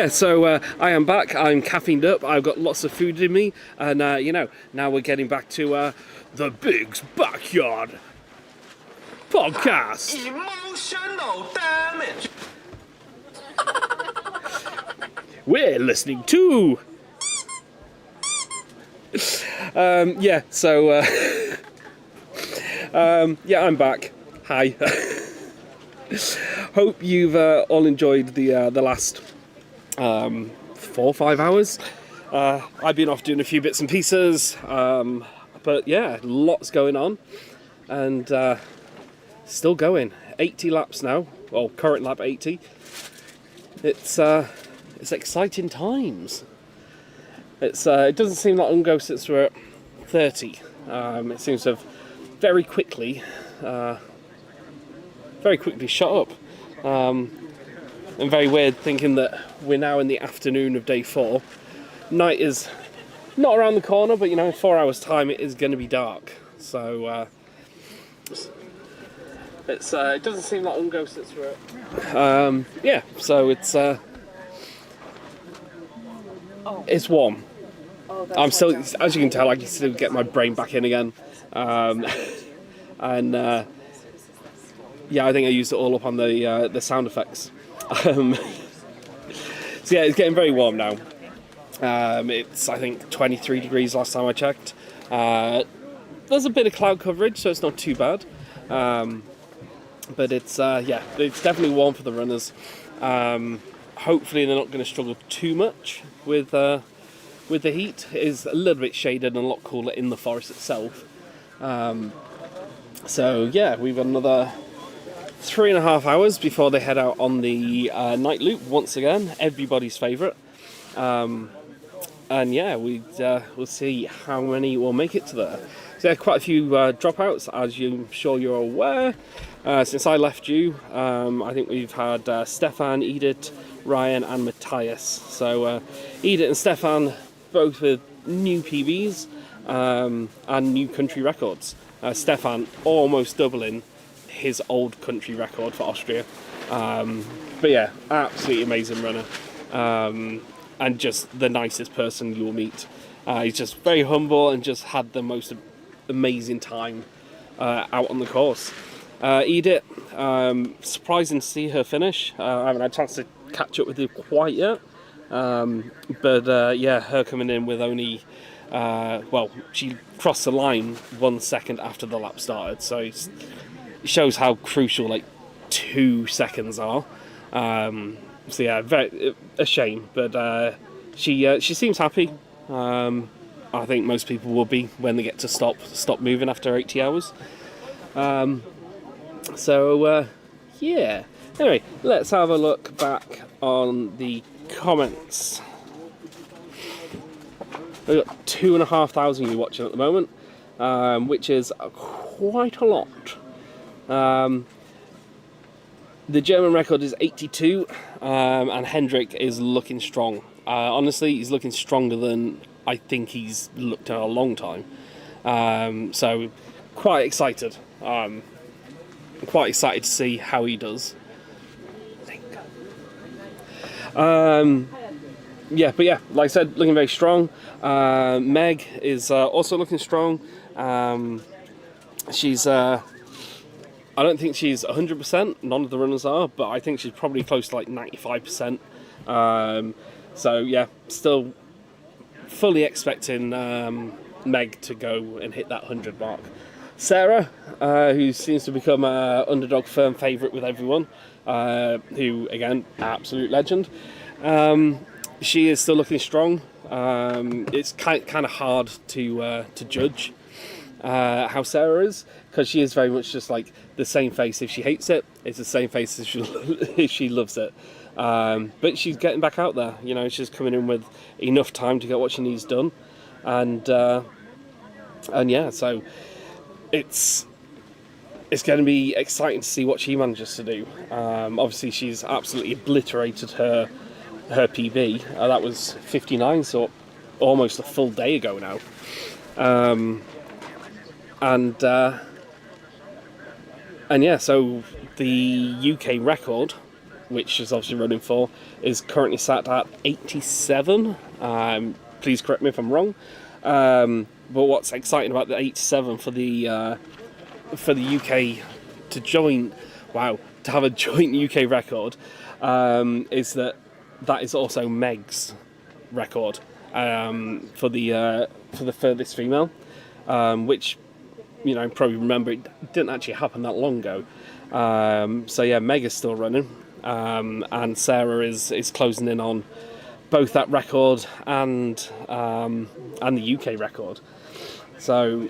So I am back. I'm caffeined up. I've got lots of food in me, and now we're getting back to the Biggs Backyard podcast. Emotional damage. We're listening to. I'm back. Hi. Hope you've all enjoyed the last 4 or 5 hours. I've been off doing a few bits and pieces, but yeah, lots going on, and still going. 80 laps now. Well, current lap 80. It's exciting times. It doesn't seem that long ago since we're at 30. It seems to have very quickly shot up. And very weird thinking that we're now in the afternoon of day 4. Night is not around the corner, but in 4 hours time it is going to be dark. So it doesn't seem that long ago since we're at so it's warm. I'm still, as you can tell, I can still get my brain back in again. I think I used it all up on the sound effects. It's getting very warm now. It's, I think, 23 degrees last time I checked. there's a bit of cloud coverage, so it's not too bad. But it's it's definitely warm for the runners. Hopefully they're not going to struggle too much with the heat. It is a little bit shaded and a lot cooler in the forest itself. So yeah, we've got another 3.5 hours before they head out on the night loop once again, everybody's favourite. And yeah, we'll see how many will make it to there. So there are quite a few dropouts, as I'm sure you're aware. Since I left you, I think we've had Stefan, Edith, Ryan and Matthias. So Edith and Stefan both with new PBs and new country records. Stefan almost doubling his old country record for Austria. But yeah, absolutely amazing runner. And just the nicest person you'll meet. He's just very humble and just had the most amazing time out on the course. Edith, surprising to see her finish. I haven't had a chance to catch up with her quite yet. But yeah, her coming in with only, she crossed the line 1 second after the lap started. So it shows how crucial like 2 seconds are. So yeah, a shame, but she seems happy. I think most people will be when they get to stop moving after 80 hours. So yeah. Anyway, let's have a look back on the comments. We've got 2,500 of you watching at the moment, which is quite a lot. The German record is 82, and Hendrik is looking strong. Honestly, he's looking stronger than I think he's looked at a long time. So, quite excited. Quite excited to see how he does. Yeah, but yeah, like I said, looking very strong. Meg is also looking strong. She's... I don't think she's 100%, none of the runners are, but I think she's probably close to like 95%. So yeah, still fully expecting Meg to go and hit that 100 mark. Sarah, who seems to become an underdog firm favourite with everyone, who again, absolute legend. She is still looking strong. It's kind of hard to judge how Sarah is, because she is very much just like the same face if she hates it, it's the same face if she loves it. But she's getting back out there, you know, she's coming in with enough time to get what she needs done, and yeah, so it's going to be exciting to see what she manages to do. Obviously she's absolutely obliterated her PB. That was 59, so almost a full day ago now. And yeah, so the UK record, which is obviously running for, is currently sat at 87. Please correct me if I'm wrong. But what's exciting about the 87 for the UK to join, to have a joint UK record, is that is also Meg's record for the furthest female, which, you know, probably remember it didn't actually happen that long ago. So yeah, Meg is still running, and Sarah is closing in on both that record and the UK record. So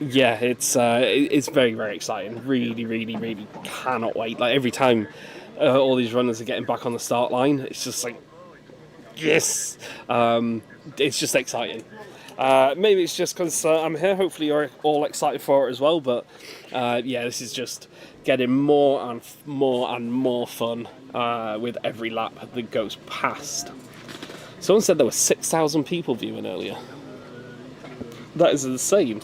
yeah, it's very, very exciting. Really, really, really cannot wait. Like every time all these runners are getting back on the start line, it's just like, yes, it's just exciting. Maybe it's just because I'm here. Hopefully you're all excited for it as well. But yeah, this is just getting more and more fun with every lap that goes past. Someone said there were 6,000 people viewing earlier. That is insane.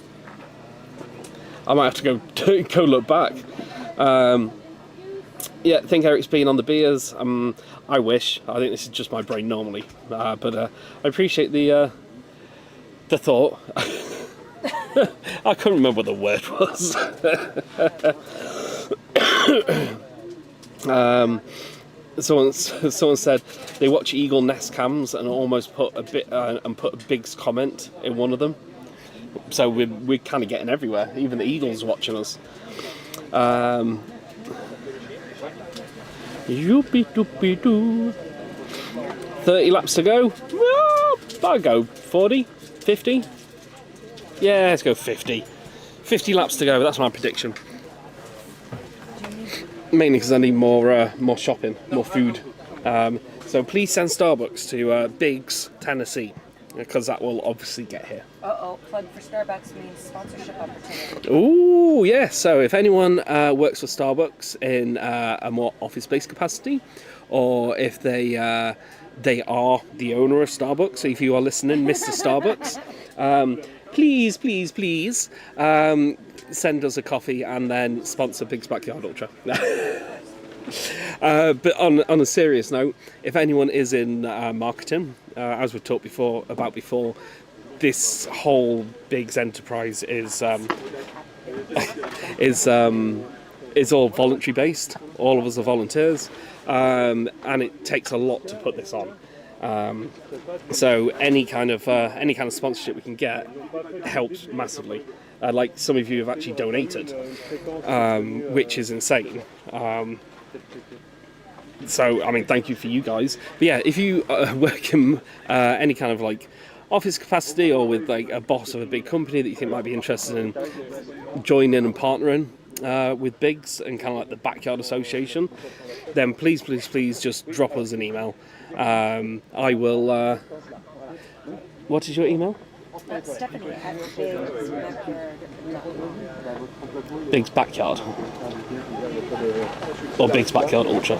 I might have to go look back. Yeah, I think Eric's been on the beers. I wish. I think this is just my brain normally. But I appreciate the thought. I couldn't remember what the word was. Someone said they watch Eagle Nest cams and almost put a big comment in one of them. So we're kind of getting everywhere. Even the Eagles watching us. Yoopy doopy doo. 30 laps to go. Well, I'll go 40, 50. Yeah, let's go 50. 50 laps to go. That's my prediction. Mainly because I need more shopping, more food. So please send Starbucks to Biggs, Tennessee, because that will obviously get here. Uh-oh, plug for Starbucks means sponsorship opportunity. Ooh, yeah. So if anyone works for Starbucks in a more office-based capacity, or if they are the owner of Starbucks, so if you are listening, Mr. Starbucks, please send us a coffee and then sponsor Big's Backyard Ultra. But on a serious note, if anyone is in marketing, as we've talked before, this whole Big's enterprise is all voluntary based. All of us are volunteers, and it takes a lot to put this on. So any kind of sponsorship we can get helps massively. Like some of you have actually donated, which is insane. So I mean, thank you for you guys. But yeah, if you work in any kind of like office capacity or with like a boss of a big company that you think might be interested in joining and partnering with Biggs and kind of like the Backyard Association, then please just drop us an email. I will. What is your email? Stephanie at Biggs Backyard. Big's Backyard. Or Big's Backyard Ultra.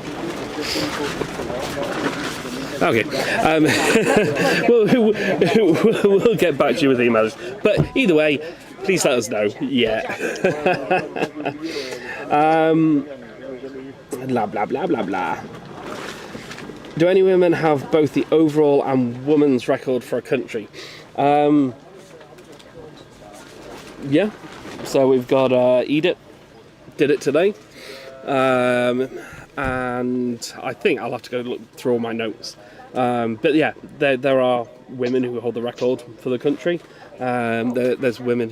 Okay. We'll get back to you with emails. But either way, please let us know. Yeah. Blah, blah, blah, blah, blah. Do any women have both the overall and women's record for a country? Yeah. So we've got Edith did it today. And I think I'll have to go look through all my notes. But yeah, there are women who hold the record for the country. There's women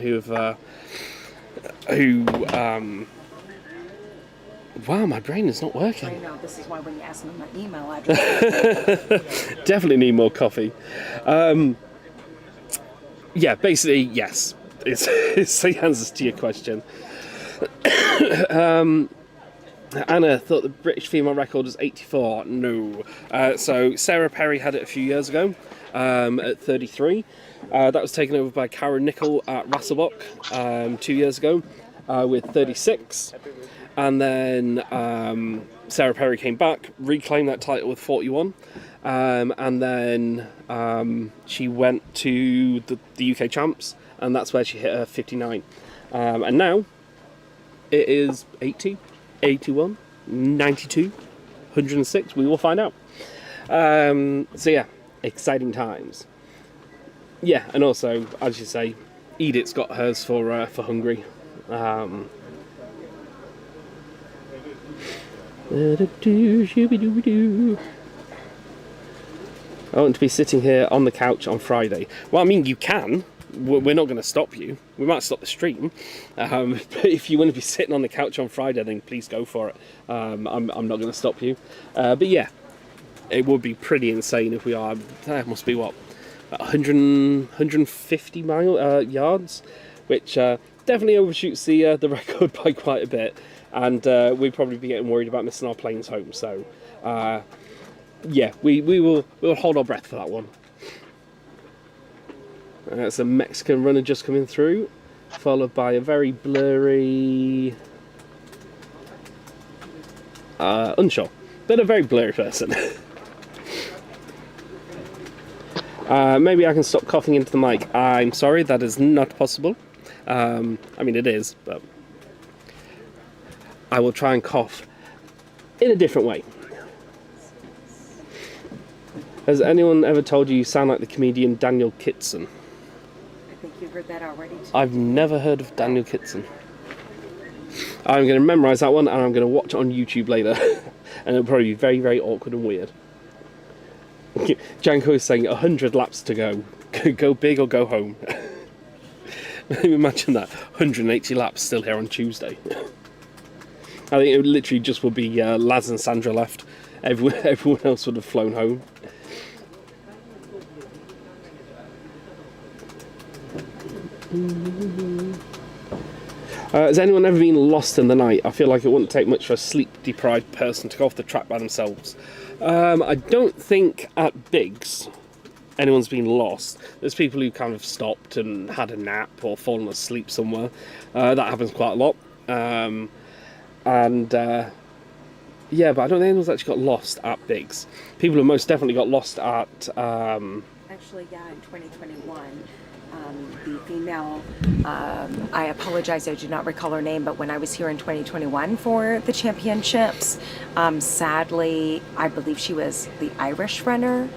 wow, my brain is not working. I know, this is why when you ask me my email address. Definitely need more coffee. Yeah, basically, yes. It's the answers to your question. Anna thought the British female record was 84. No. So Sarah Perry had it a few years ago at 33. That was taken over by Karen Nickel at Rasselbock 2 years ago with 36. And then Sarah Perry came back, reclaimed that title with 41. And then she went to the UK Champs, and that's where she hit her 59. And now it is 80, 81, 92, 106. We will find out. So yeah, exciting times. Yeah, and also, as you say, Edith's got hers for Hungary. I want to be sitting here on the couch on Friday. Well, I mean, you can. We're not going to stop you. We might stop the stream. But if you want to be sitting on the couch on Friday, then please go for it. I'm not going to stop you. But yeah, it would be pretty insane if we are. That must be what, 150 yards, which definitely overshoots the record by quite a bit. And we'd probably be getting worried about missing our planes home. So yeah, we'll hold our breath for that one. That's a Mexican runner just coming through, followed by a very blurry, unsure, but a very blurry person. Maybe I can stop coughing into the mic. I'm sorry, that is not possible. I mean, it is, but I will try and cough in a different way. Has anyone ever told you sound like the comedian Daniel Kitson? I think you've heard that already too. I've never heard of Daniel Kitson. I'm going to memorise that one and I'm going to watch it on YouTube later. And it'll probably be very, very awkward and weird. Janko is saying 100 laps to go. Go big or go home. Imagine that, 180 laps still here on Tuesday. I think it literally just would be Laz and Sandra left. Everyone else would have flown home. Has anyone ever been lost in the night? I feel like it wouldn't take much for a sleep-deprived person to go off the track by themselves. I don't think at Biggs anyone's been lost. There's people who kind of stopped and had a nap or fallen asleep somewhere. That happens quite a lot. Yeah, but I don't think anyone's actually got lost at Biggs. People have most definitely got lost at... Actually, yeah, in 2021. The female, I apologize, I do not recall her name, but when I was here in 2021 for the championships, sadly, I believe she was the Irish runner,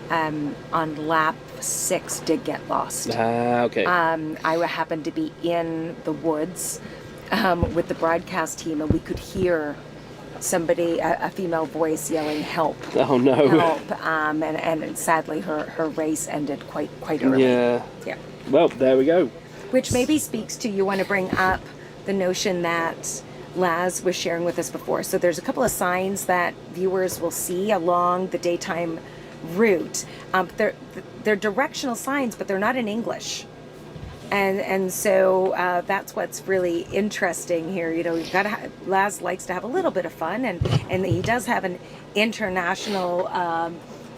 on lap 6 did get lost. Okay. I happened to be in the woods with the broadcast team, and we could hear somebody, a female voice yelling help. Oh no. Help. And sadly her race ended quite early. Yeah. Yeah. Well, there we go. Which maybe speaks to, you want to bring up the notion that Laz was sharing with us before. So there's a couple of signs that viewers will see along the daytime route. They're directional signs, but they're not in English. And so that's what's really interesting here. You know, you've got to Laz likes to have a little bit of fun, and he does have an international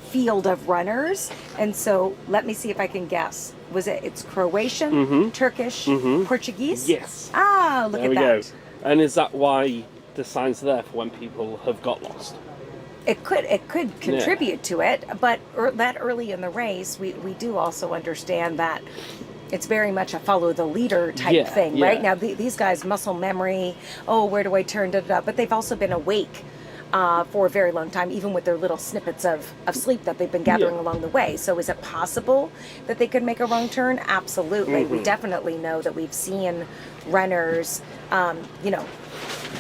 field of runners. And so let me see if I can guess. It's Croatian, Turkish, Portuguese? Yes. Ah, look there at we that. Go. And is that why the signs are there for when people have got lost? It could contribute to it, but that early in the race, we do also understand that it's very much a follow the leader type thing, right? Now these guys, muscle memory, oh, where do I turn, but they've also been awake for a very long time, even with their little snippets of sleep that they've been gathering along the way. So is it possible that they could make a wrong turn? Absolutely. We definitely know that we've seen runners,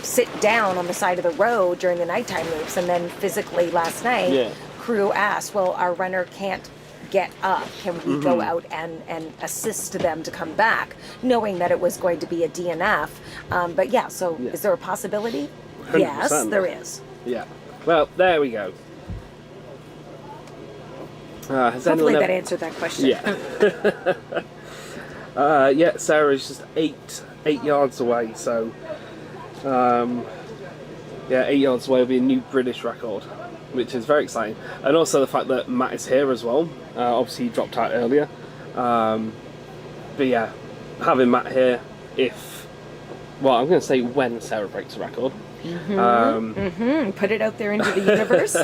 sit down on the side of the road during the nighttime loops, and then physically last night, crew asked, well, our runner can't get up. Can we go out and assist them to come back, knowing that it was going to be a DNF? But yeah, so is there a possibility? 100%. Yes, there is. Yeah. Well, there we go. Hopefully that answered that question. Yeah. Yeah, Sarah is just eight yards away, so yeah, 8 yards away will be a new British record, which is very exciting. And also the fact that Matt is here as well. Obviously he dropped out earlier. But yeah, having Matt here, I'm going to say when Sarah breaks a record. Put it out there into the universe.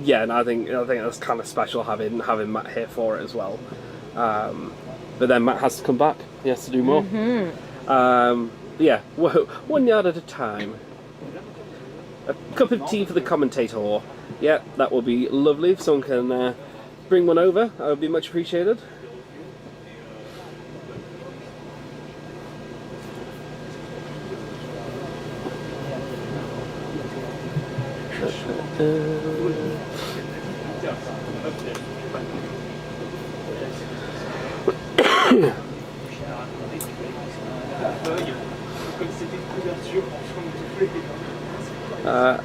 Yeah, and I think that's kind of special having Matt here for it as well. But then Matt has to come back. He has to do more. Yeah, 1 yard at a time. A cup of tea for the commentator. Yeah, that will be lovely. If someone can bring one over, that would be much appreciated.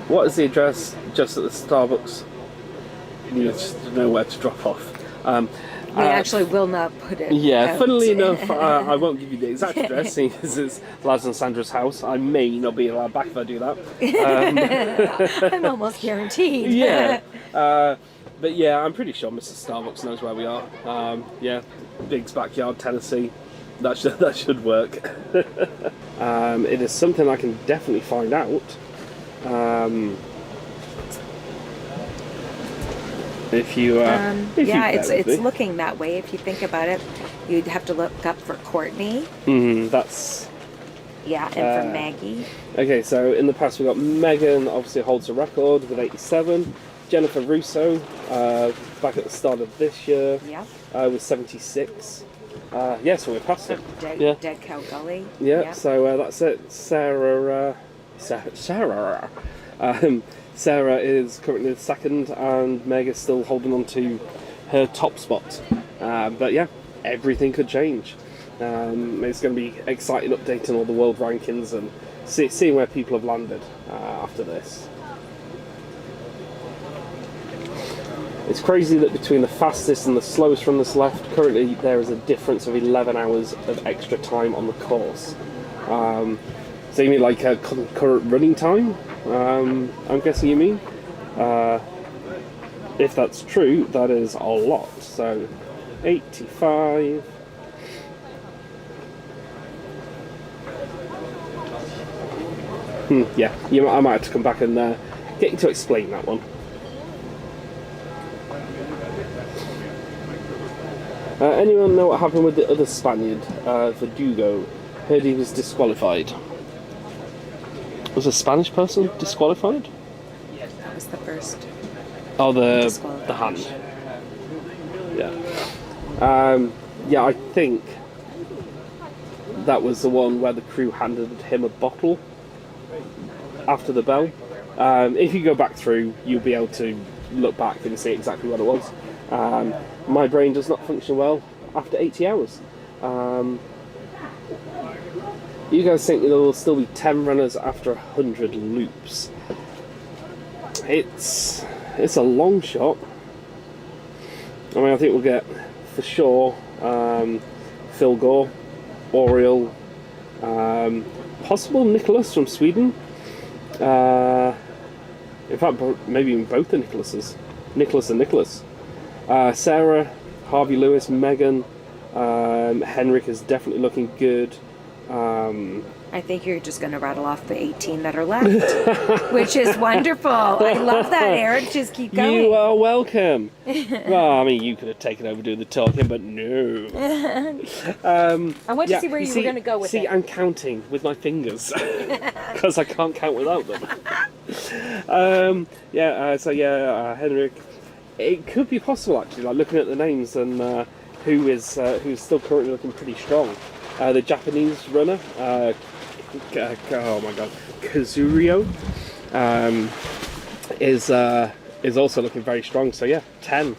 What is the address just at the Starbucks? You just know where to drop off. We actually will not put it out. Funnily enough, I won't give you the exact address, seeing as it's Laz and Sandra's house. I may not be allowed back if I do that. I'm almost guaranteed. Yeah. But yeah, I'm pretty sure Mr. Starbucks knows where we are. Yeah, Biggs Backyard, Tennessee. That should work. It is something I can definitely find out. If you, it's looking that way. If you think about it, you'd have to look up for Courtney. That's. Yeah, and for Maggie. Okay, so in the past we've got Megan, obviously holds a record with 87. Jennifer Russo, back at the start of this year, with 76. Yeah, so we're past it. Dead Cow Gully. Yeah, so that's it. Sarah is currently the second, and Meg is still holding on to her top spot. But yeah, everything could change. It's going to be exciting updating all the world rankings and seeing where people have landed after this. It's crazy that between the fastest and the slowest runners left, currently there is a difference of 11 hours of extra time on the course. So you mean like a current running time? I'm guessing you mean? If that's true, that is a lot. So 85. Yeah, I might have to come back and get you to explain that one. Anyone know what happened with the other Spaniard, Verdugo? Heard he was disqualified. Was a Spanish person disqualified? That was the first. Oh, the hand. Yeah. Yeah, I think that was the one where the crew handed him a bottle after the bell. If you go back through, you'll be able to look back and see exactly what it was. My brain does not function well after 80 hours. You guys think there will still be 10 runners after 100 loops? It's a long shot. I mean, I think we'll get, for sure, Phil Gore, Oriel, possible Nicholas from Sweden. In fact, maybe even both the Nicholases. Nicholas and Nicholas. Sarah, Harvey Lewis, Megan, Henrik is definitely looking good. I think you're just going to rattle off the 18 that are left, which is wonderful. I love that, Eric. Just keep going. You are welcome. Well, I mean, you could have taken over doing the talking, but no. I want to see where you were going to go with it. See, I'm counting with my fingers because I can't count without them. Henrik. It could be possible, actually, like looking at the names and who's still currently looking pretty strong. The Japanese runner, oh my god, Kazurio, is also looking very strong. So yeah, 10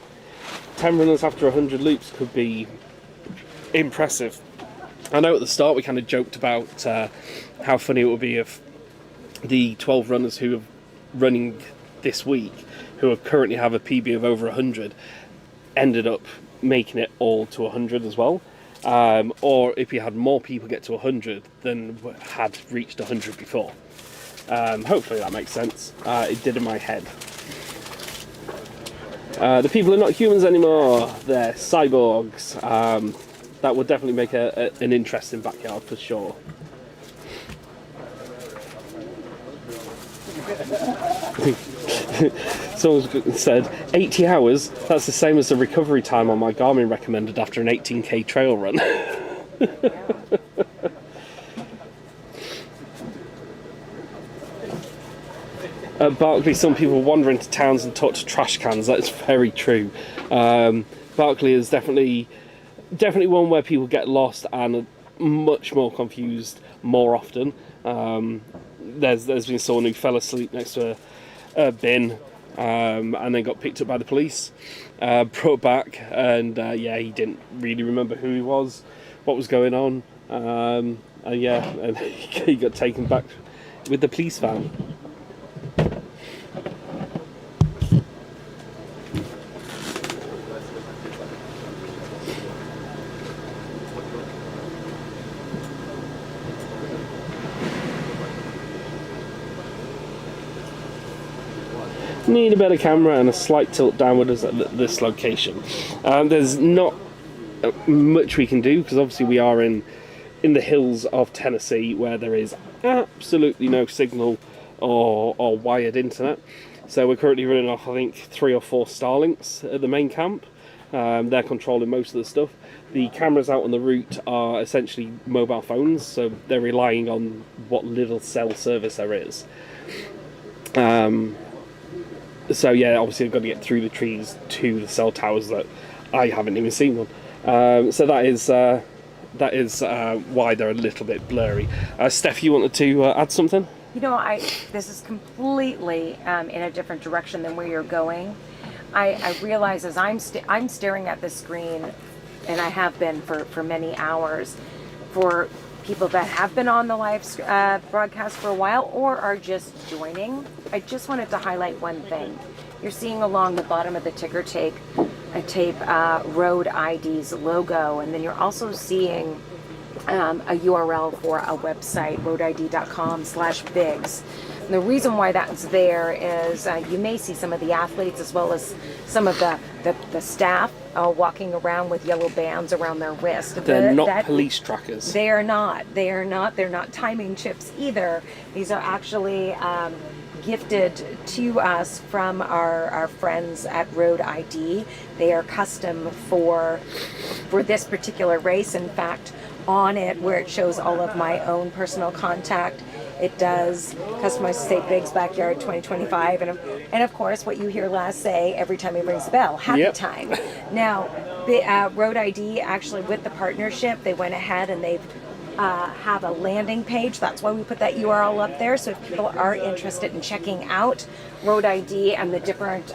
runners after 100 loops could be impressive. I know at the start we kind of joked about how funny it would be if the 12 runners who are running this week, who currently have a PB of over 100, ended up making it all to 100 as well. Or if you had more people get to 100 than had reached 100 before. Hopefully that makes sense. It did in my head. The people are not humans anymore. They're cyborgs. That would definitely make an interesting backyard for sure. Someone said 80 hours, that's the same as the recovery time on my Garmin recommended after an 18k trail run. At Barclay, some people wander into towns and talk to trash cans. That's very true. Barclay is definitely one where people get lost and are much more confused more often. There's been someone who fell asleep next to a bin and then got picked up by the police, brought back, and he didn't really remember who he was, what was going on, and he got taken back with the police van. Need a better camera and a slight tilt downwards at this location. There's not much we can do because obviously we are in the hills of Tennessee where there is absolutely no signal or wired internet. So we're currently running off, I think, 3 or 4 Starlinks at the main camp. They're controlling most of the stuff. The cameras out on the route are essentially mobile phones, so they're relying on what little cell service there is. So yeah, obviously I've got to get through the trees to the cell towers that I haven't even seen one. So that is why they're a little bit blurry. Steph, you wanted to add something? You know, this is completely in a different direction than where you're going. I realize as I'm staring at the screen and I have been for many hours. For people that have been on the live broadcast for a while or are just joining, I just wanted to highlight one thing. You're seeing along the bottom of the ticker tape Road ID's logo, and then you're also seeing a URL for a website, roadid.com/bigs. And the reason why that's there is you may see some of the athletes as well as some of the staff walking around with yellow bands around their wrist. They're not police trackers. They are not. They are not. They're not timing chips either. These are actually gifted to us from our friends at Road ID. They are custom for this particular race. In fact, on it, where it shows all of my own personal contact, it does customize to say Biggs Backyard 2025, and of course what you hear Laz say every time he rings the bell, happy time. Now, Road ID actually, with the partnership, they went ahead and they've have a landing page. That's why we put that URL up there. So if people are interested in checking out Road ID and the different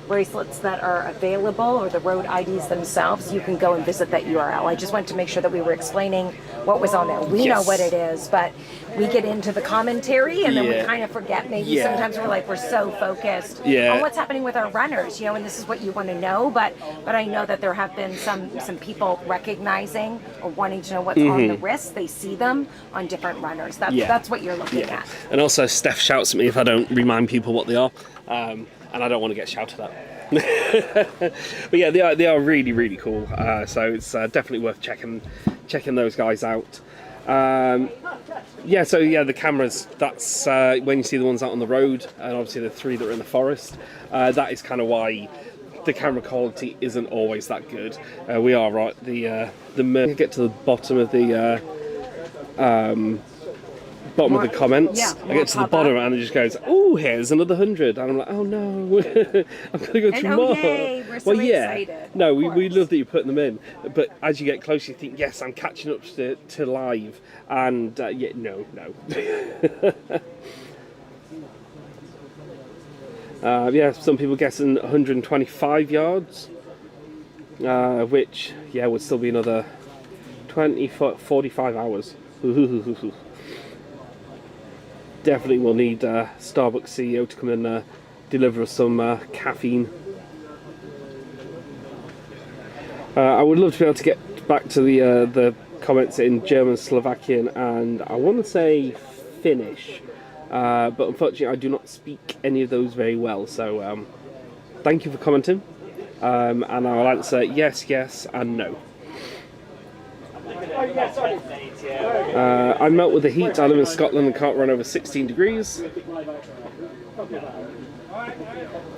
bracelets that are available, or the Road IDs themselves, you can go and visit that URL. I just wanted to make sure that we were explaining what was on there. We know what it is, but we get into the commentary and then we kind of forget. Maybe sometimes we're so focused on what's happening with our runners, and this is what you want to know. But I know that there have been some people recognizing or wanting to know what's on the wrist. They see them on different runners. That's what you're looking at. And also, Steph shouts at me if I don't remind people what they are. And I don't want to get shouted at. But yeah, they are really, really cool. So it's definitely worth checking those guys out. The cameras, that's when you see the ones out on the road, and obviously the 3 that are in the forest. That is kind of why the camera quality isn't always that good. We are right. Get to the bottom of the comments. I get to the bottom and it just goes, oh, here's another 100, and I'm like, oh no, I'm gonna go through more. Yay, we're so excited. No, we love that you're putting them in, but as you get closer, you think, yes, I'm catching up to live, and no. Some people guessing 125 yards, which would still be another 45 hours. Definitely will need Starbucks CEO to come and deliver us some caffeine. I would love to be able to get back to the comments in German, Slovakian, and I want to say Finnish, but unfortunately I do not speak any of those very well. So thank you for commenting, and I will answer yes, yes, and no. I melt with the heat. I live in Scotland and can't run over 16 degrees.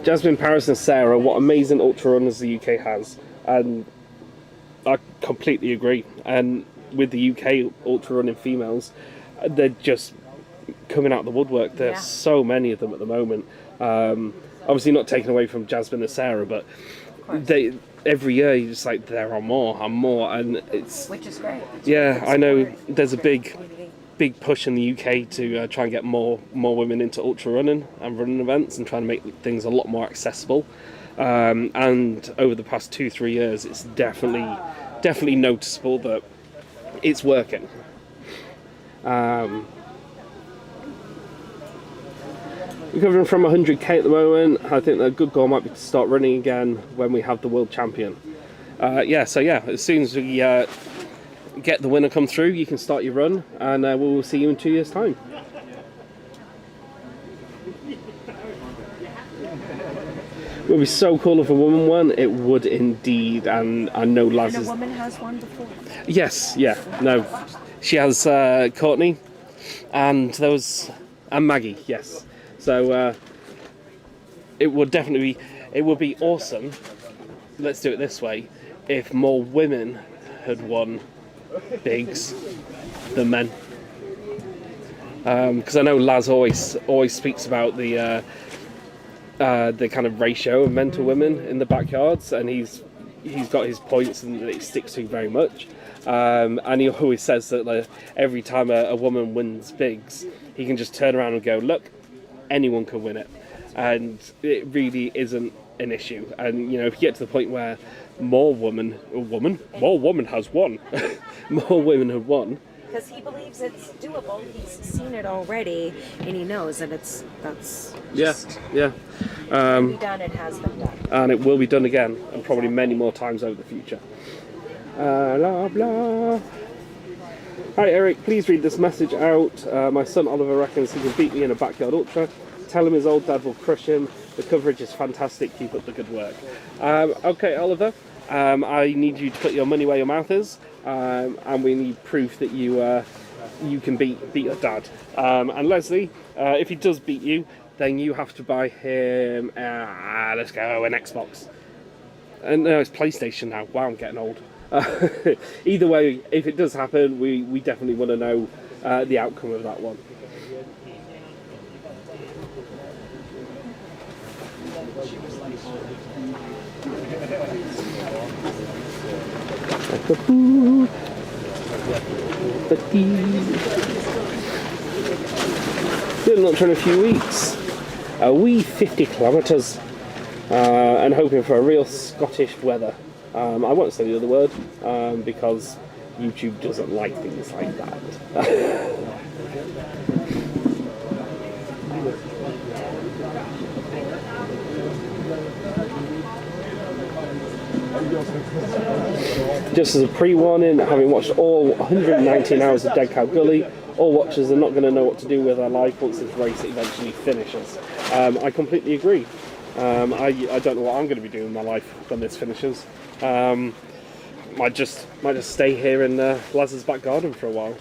Jasmine, Paris and Sarah, what amazing ultra runners the UK has, and I completely agree. And with the UK ultra running females, they're just coming out of the woodwork. There's so many of them at the moment. Obviously not taken away from Jasmine and Sarah, but every year you're just like, there are more and more, and it's, which is great. I know there's a big push in the UK to try and get more women into ultra running and running events and trying to make things a lot more accessible, and over the past 2-3 years it's definitely noticeable that it's working. Recovering from 100k at the moment. I think a good goal might be to start running again when we have the world champion. As soon as we get the winner come through, you can start your run, and we'll see you in 2 years' time. It would be so cool if a woman won. It would indeed, and I know Laz And a woman has won before. Yes, no, she has Courtney, and Maggie. Yes. So it would be awesome, let's do it this way, if more women had won Bigs than men. Because I know Laz always speaks about the kind of ratio of men to women in the backyards, and he's got his points and that he sticks to very much. And he always says that every time a woman wins Bigs, he can just turn around and go, look, anyone can win it, and it really isn't an issue. And you know, if you get to the point where more women has won, more women have won. Because he believes it's doable. He's seen it already, and he knows that that's just can be done. It has been done, and it will be done again, and probably many more times over the future. Blah blah. Hi Eric, please read this message out. My son Oliver reckons he can beat me in a backyard ultra. Tell him his old dad will crush him. The coverage is fantastic. Keep up the good work. Okay, Oliver. I need you to put your money where your mouth is, and we need proof that you can beat your dad. And Leslie, if he does beat you, then you have to buy him. Let's go, an Xbox. And no, it's PlayStation now. Wow, I'm getting old. Either way, if it does happen, we definitely want to know the outcome of that one. Been lunch in a few weeks. A wee 50 kilometres, and hoping for a real Scottish weather. I won't say the other word because YouTube doesn't like things like that. Just as a pre-warning, having watched all 119 hours of Dead Cow Gully, all watchers are not going to know what to do with their life once this race eventually finishes. I completely agree. I don't know what I'm going to be doing with my life when this finishes. Might just stay here in Laz's back garden for a while.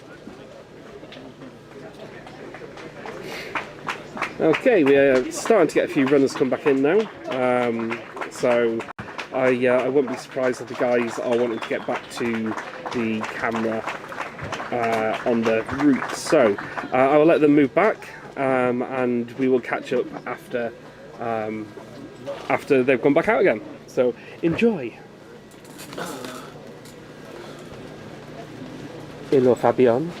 Okay, we're starting to get a few runners come back in now. So I wouldn't be surprised if the guys are wanting to get back to the camera on the route. So I will let them move back, and we will catch up after they've gone back out again. So enjoy. Hello, Fabian.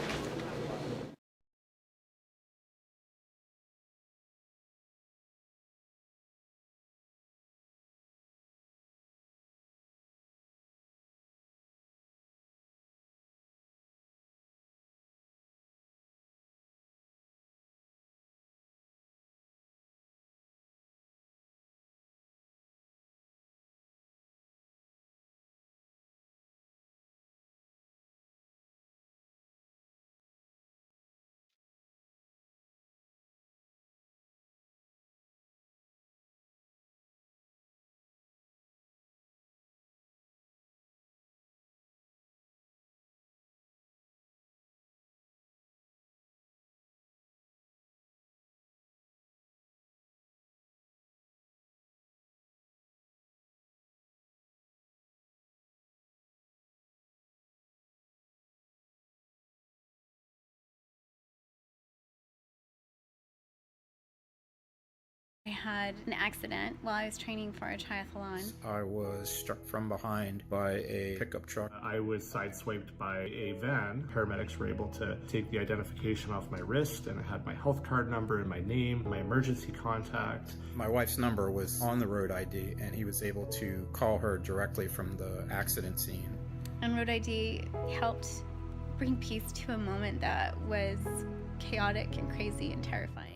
I had an accident while I was training for a triathlon. I was struck from behind by a pickup truck. I was sideswiped by a van. Paramedics were able to take the identification off my wrist, and I had my health card number and my name, my emergency contact. My wife's number was on the road ID, and he was able to call her directly from the accident scene. And Road ID helped bring peace to a moment that was chaotic and crazy and terrifying.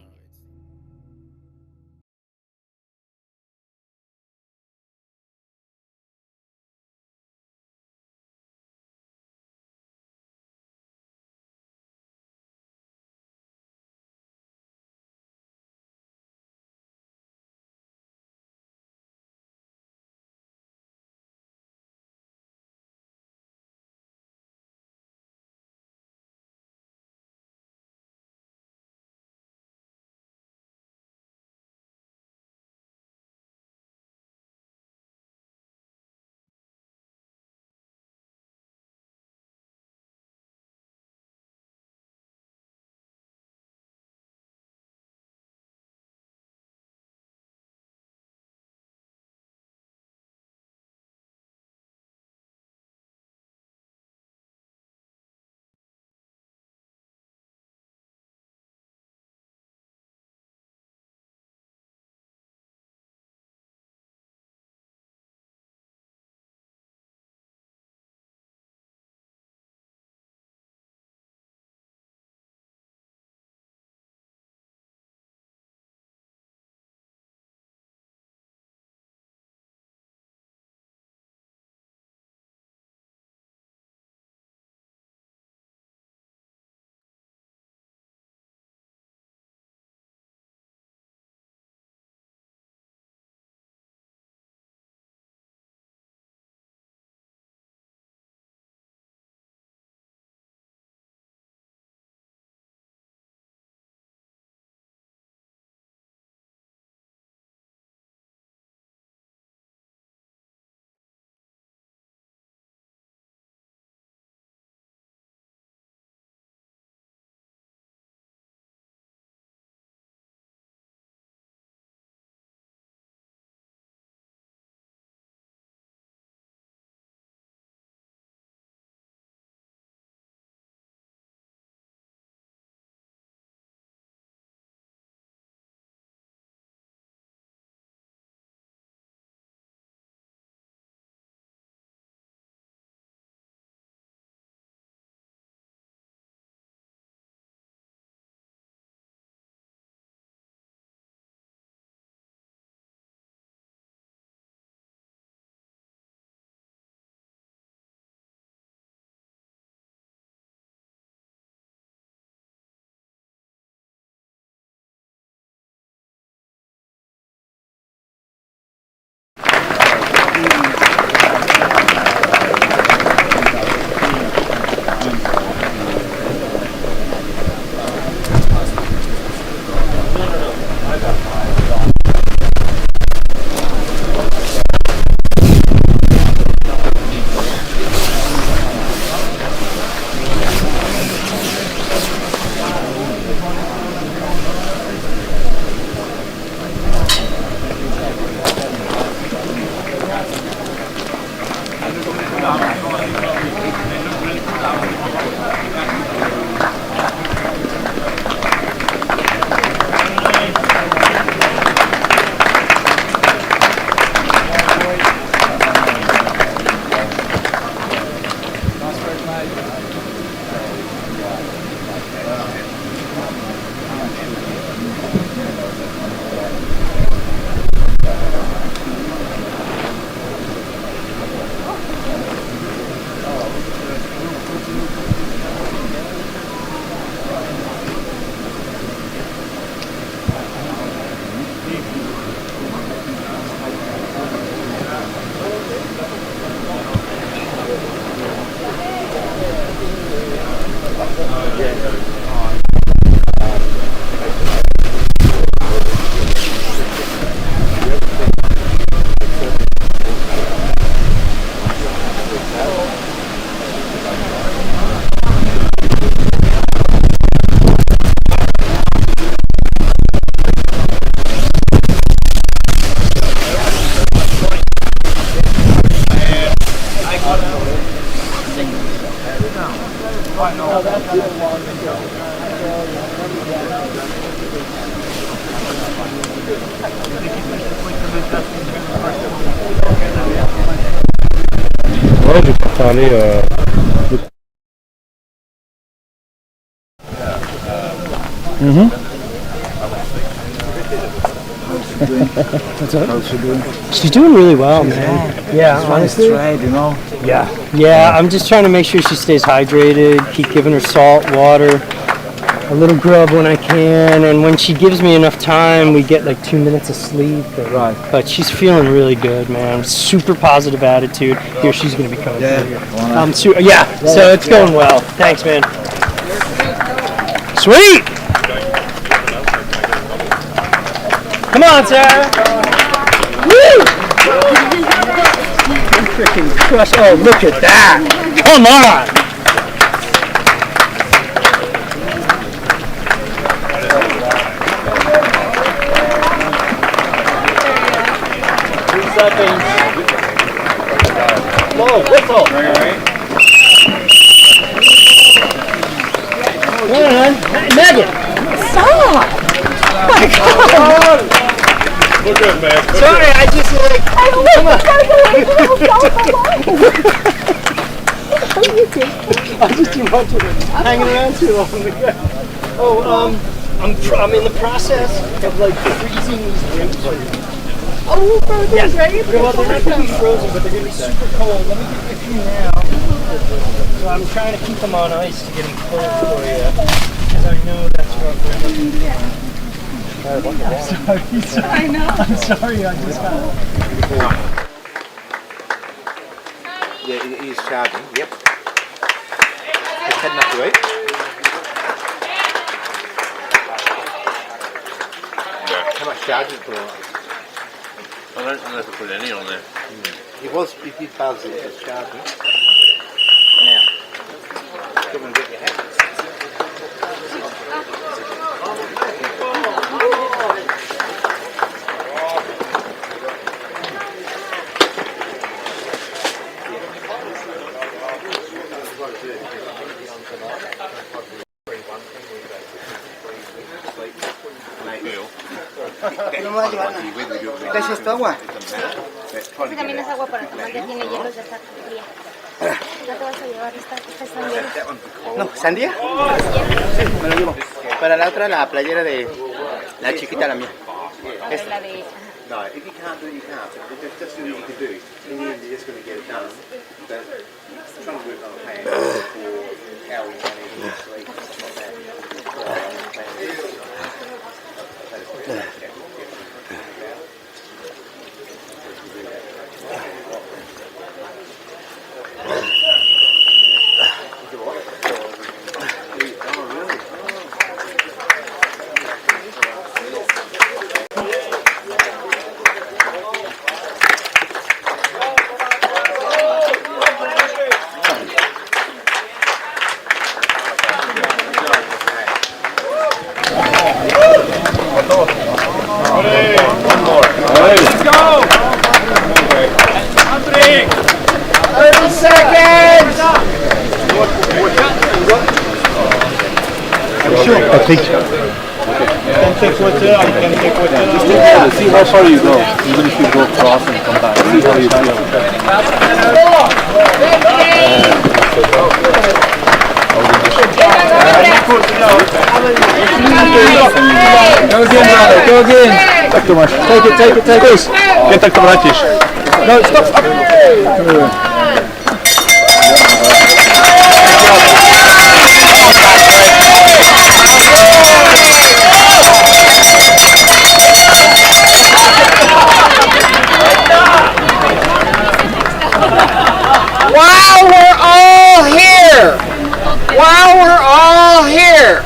Ouais, je peux parler. How's she doing? She's doing really well, man. Yeah, honestly. Right, you know. Yeah. I'm just trying to make sure she stays hydrated. Keep giving her salt, water, a little grub when I can, and when she gives me enough time, we get like 2 minutes of sleep. But she's feeling really good, man. Super positive attitude. Here, she's gonna be coming through here. So it's going well. Thanks, man. Sweet. Come on, Sarah. Woo! Freaking crush. Oh, look at that. Come on. Whoa, whistle. Come on, Megan. Stop. Oh my God. We're good, man. Sorry, I just like. Come on. I just too much of it. Hanging around too long. Oh, I'm in the process of like freezing these drinks. Oh, frozen grapes? Well, they're not going to be frozen, but they're going to be super cold. Let me give you a few now. So I'm trying to keep them on ice to get them cold for you, because I know that's what we're looking for. I'm sorry. I know. I'm sorry, I just got Yeah, it is charging, yep. It's heading up to 8. How much charge is it for? I don't know if I put any on there. It was, if you buzz it, it's charging. Now, come and get your hat. No me voy a llevar nada. ¿Qué es esto, agua? Ese también es agua para tomar, que tiene hielos de esta fría. No te vas a llevar esta sandía. No, ¿sandía? Sí, me lo llevo. Para la otra, la playera de la chiquita, la mía. Esta. La de... No, if you can't do it, you can't. Just do what you can do. In the end, you're just going to get it done. But trying to work on a plan for how we manage this week. Let's go! 30 seconds! Patrick. You can take water, you can take water. Just take water, see how far you go. Even if you go cross and come back, see how you feel. Go again, brother, go again. Tak to masz. Take it. Nie tak to wracisz. No, stop. While we're all here,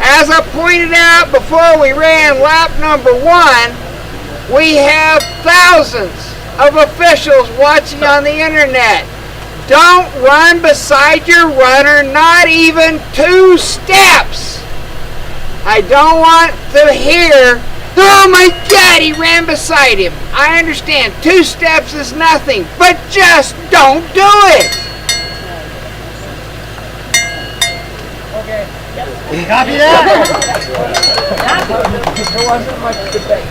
as I pointed out before we ran lap number 1, we have thousands of officials watching on the internet. Don't run beside your runner, not even 2 steps. I don't want to hear, oh my God, he ran beside him. I understand 2 steps is nothing, but just don't do it. copy that? There wasn't much debate.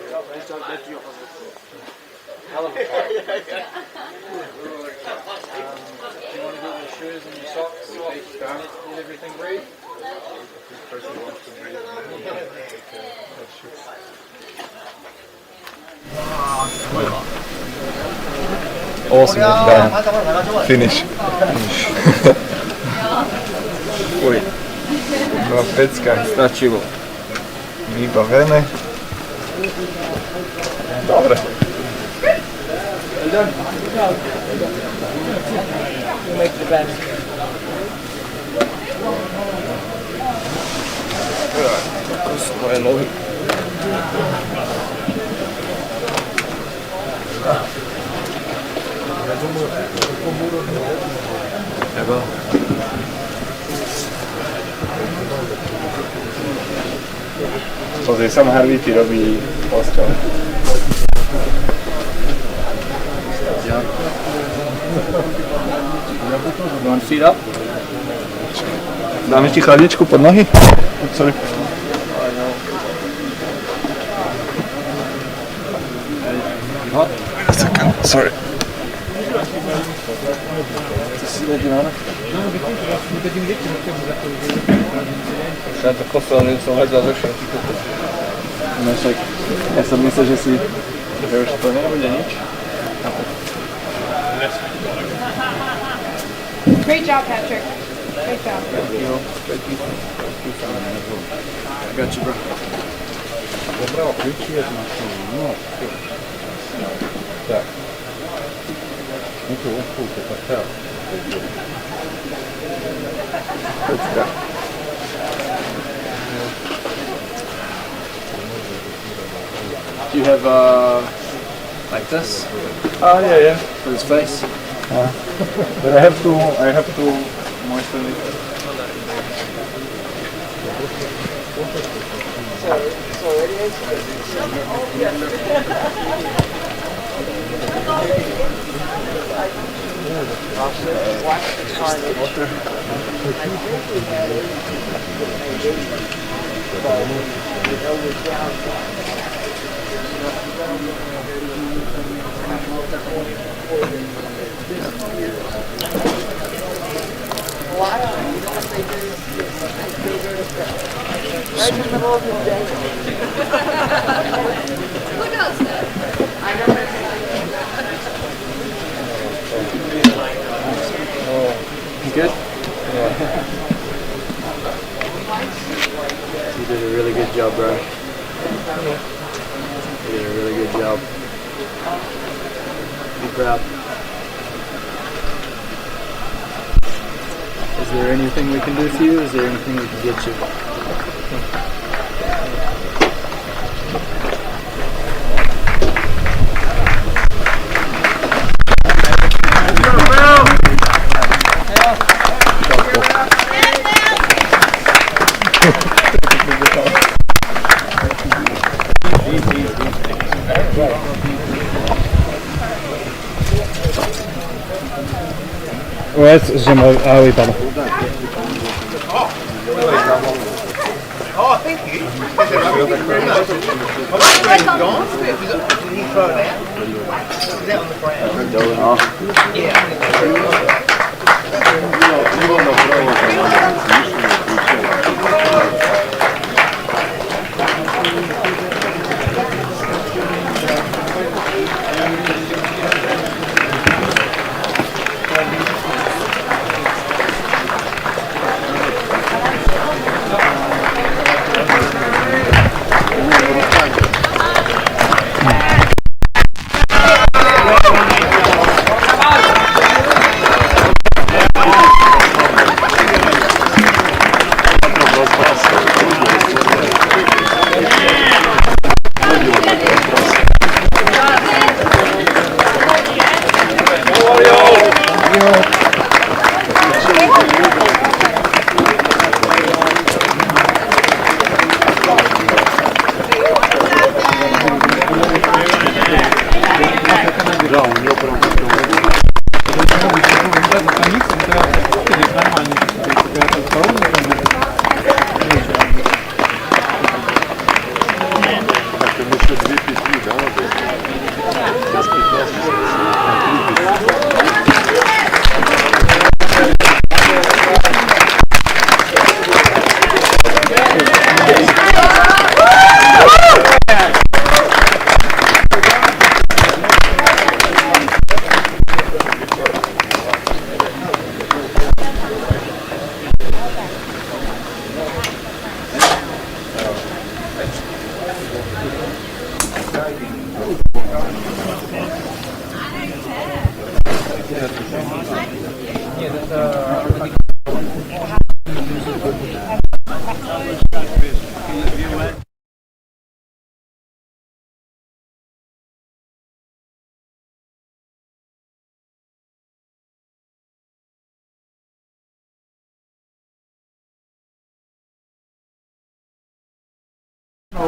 You want to get your shoes and your socks off? Did everything breathe? Awesome, done. Finish. Oj, była pecka. Straciło. Mi bawene. Dobre. You make the best. Moje nogi. Evo. Pozri, sam Harvey ti robí postel. You want feet up? Dáme ti chladičku pod nohy? Sorry. Hot? Wait a second, sorry. Sad posao nisam već završio. Znaš, ja sam mislio že si još to ne bude nič. Great job, Patrick. Great job. Thank you. I got you, bro. Zabrała kluczy, jest no. Tak. No to łatwo, tak. Do you have like this? Yeah. For his face? But I have to moisten it. Right in the middle of the day. Look outside. I know You good? Yeah. You did a really good job, bro. You did a really good job. Be proud. Is there anything we can do for you? Is there anything we can get you? Ouais, j'aimerais. Ah oui, pardon. Oh, thank you. Thank you very much. Where's he gone? Did he throw it out? It was out on the ground. Yeah.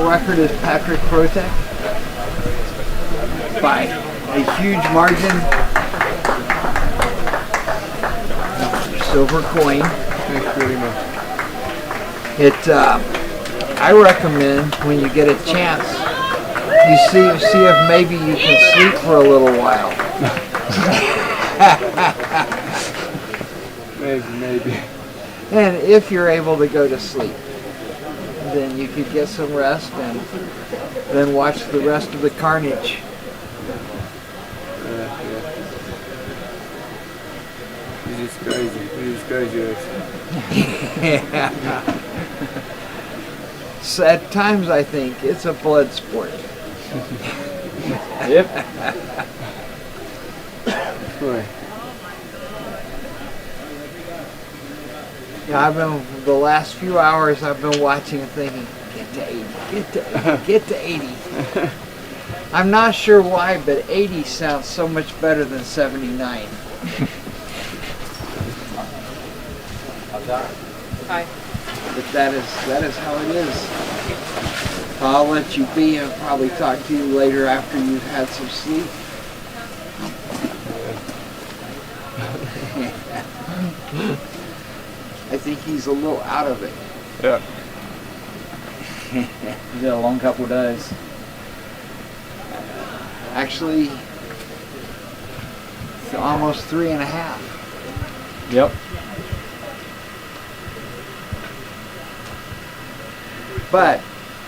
Record is Patrick Protek by a huge margin. Silver coin. I recommend when you get a chance, you see if maybe you can sleep for a little while. Maybe. And if you're able to go to sleep, then you could get some rest and then watch the rest of the carnage. It is crazy. It is crazy. Yeah. So at times I think it's a blood sport. Yep. Boy. Yeah, I've been the last few hours I've been watching and thinking, get to 80, get to 80, get to 80. I'm not sure why, but 80 sounds so much better than 79. Hi. But that is how it is. I'll let you be and probably talk to you later after you've had some sleep. I think he's a little out of it. Yeah. He's got a long couple of days. Actually, it's almost 3.5. Yep. But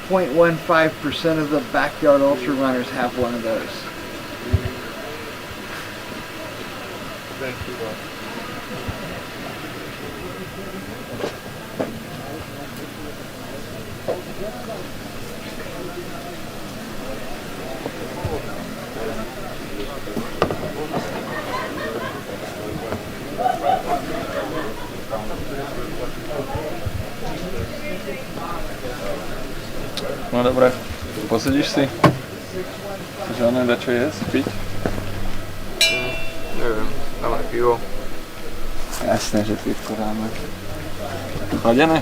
0.15% of the backyard ultra runners have one of those. Thank you. No dobré, posedíš si? Chceš žádné dačo jesť, piť? Neviem, dáme pivo. Jasné, že pivko dáme. Chladené?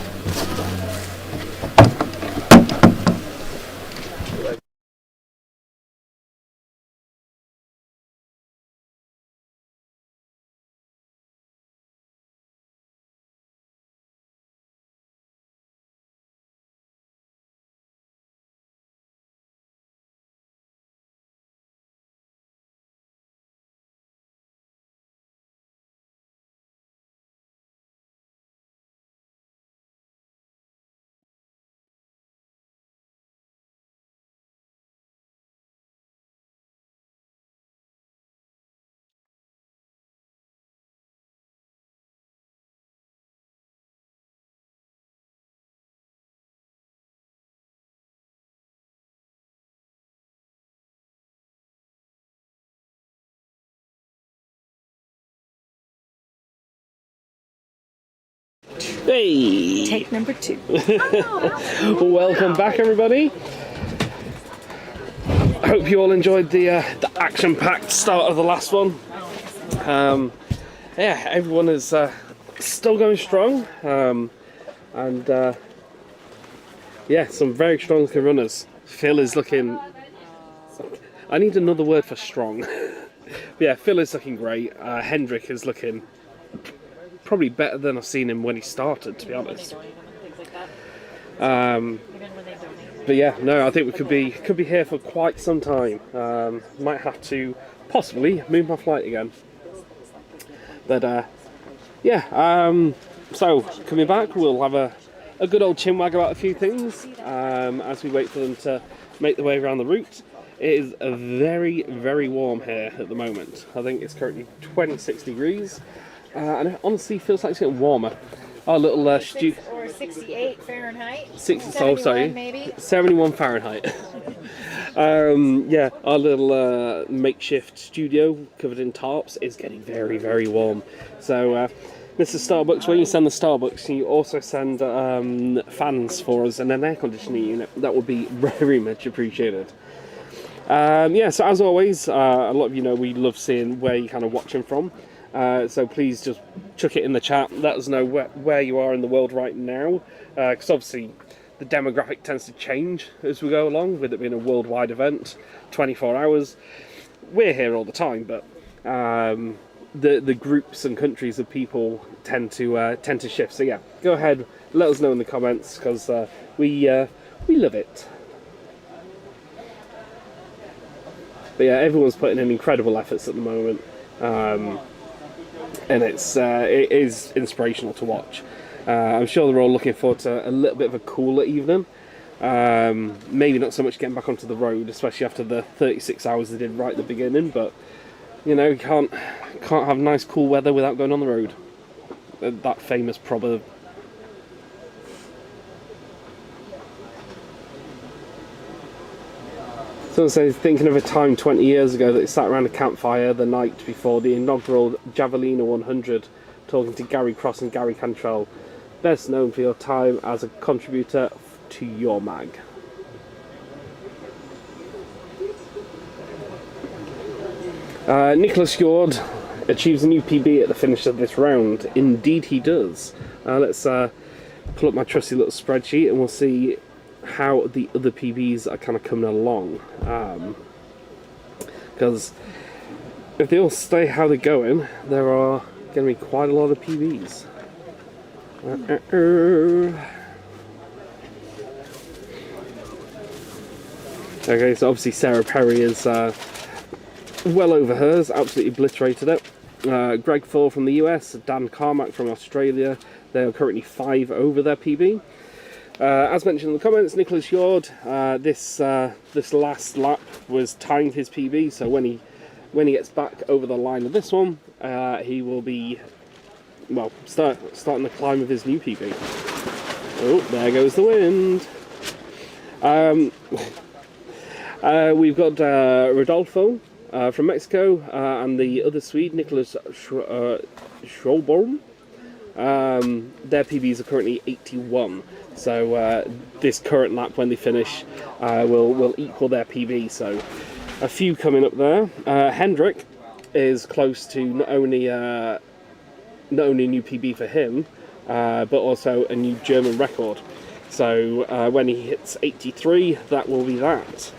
Hey! Take number 2. Welcome back, everybody. I hope you all enjoyed the action-packed start of the last one. Yeah, everyone is still going strong, and yeah, some very strong looking runners. Phil is looking... I need another word for strong. But yeah, Phil is looking great. Hendrik is looking probably better than I've seen him when he started, to be honest. But yeah, no, I think we could be here for quite some time. Might have to possibly move my flight again. But yeah, so coming back, we'll have a good old chinwag about a few things as we wait for them to make their way around the route. It is very, very warm here at the moment. I think it's currently 26 degrees, and it honestly feels like it's getting warmer. Our little or 68 Fahrenheit. 71 maybe. 71 Fahrenheit. Yeah, our little makeshift studio covered in tarps is getting very, very warm. So, Mr. Starbucks, when you send the Starbucks, can you also send fans for us and an air conditioning unit? That would be very much appreciated. Yeah, so as always, a lot of you know we love seeing where you're kind of watching from. So please just chuck it in the chat. Let us know where you are in the world right now, because obviously the demographic tends to change as we go along, with it being a worldwide event, 24 hours. We're here all the time, but the groups and countries of people tend to shift. So yeah, go ahead, let us know in the comments, because we love it. But yeah, everyone's putting in incredible efforts at the moment, and it is inspirational to watch. I'm sure they're all looking forward to a little bit of a cooler evening. Maybe not so much getting back onto the road, especially after the 36 hours they did right at the beginning. But you know, you can't have nice cool weather without going on the road. That famous proverb. Someone says, thinking of a time 20 years ago that they sat around a campfire the night before the inaugural Javelina 100, talking to Gary Cross and Gary Cantrell, best known for your time as a contributor to your mag. Nicholas Fjord achieves a new PB at the finish of this round. Indeed he does. Let's pull up my trusty little spreadsheet and we'll see how the other PBs are kind of coming along, because if they all stay how they're going, there are going to be quite a lot of PBs. Okay, so obviously Sarah Perry is well over hers, absolutely obliterated it. Greg Thor from the US, Dan Carmack from Australia, they are currently 5 over their PB. As mentioned in the comments, Nicholas Fjord, this last lap was tying his PB, so when he gets back over the line of this one, he will be, well, starting the climb of his new PB. Oh, there goes the wind. We've got Rodolfo from Mexico, and the other Swede, Nicholas Schroborn. Their PBs are currently 81. So this current lap, when they finish, will equal their PB. So a few coming up there. Hendrik is close to not only a new PB for him, but also a new German record. So when he hits 83, that will be that.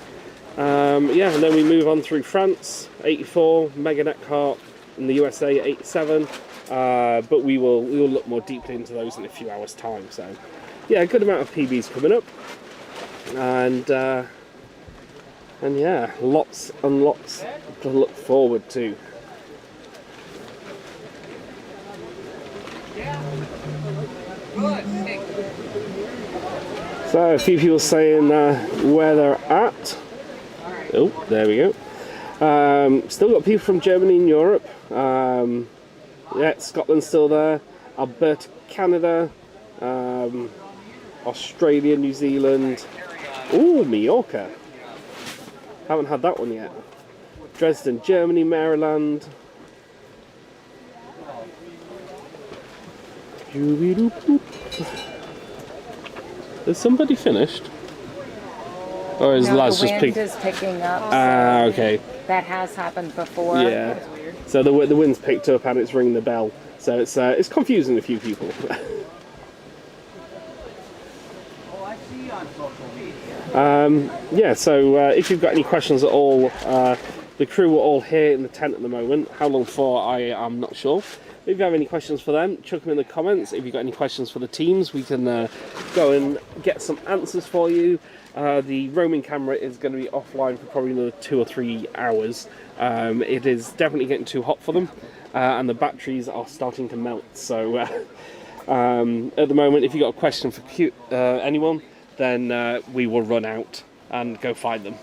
Yeah, and then we move on through France, 84, Megan Eckhart in the USA, 87. But we will look more deeply into those in a few hours' time. So yeah, a good amount of PBs coming up, and yeah, lots and lots to look forward to. So a few people saying where they're at. Oh, there we go. Still got people from Germany and Europe. Yeah, Scotland's still there. Alberta, Canada. Australia, New Zealand. Ooh, Mallorca. Haven't had that one yet. Dresden, Germany, Maryland. Is somebody finished? Or is Laz just wind is picking up. Ah, okay. That has happened before. Yeah. So the wind's picked up and it's ringing the bell. So it's confusing a few people. Yeah. So if you've got any questions at all, the crew are all here in the tent at the moment. How long for, I am not sure. If you have any questions for them, chuck them in the comments. If you've got any questions for the teams, we can go and get some answers for you. The roaming camera is going to be offline for probably another 2 or 3 hours. It is definitely getting too hot for them, and the batteries are starting to melt. So at the moment, if you've got a question for anyone, then we will run out and go find them.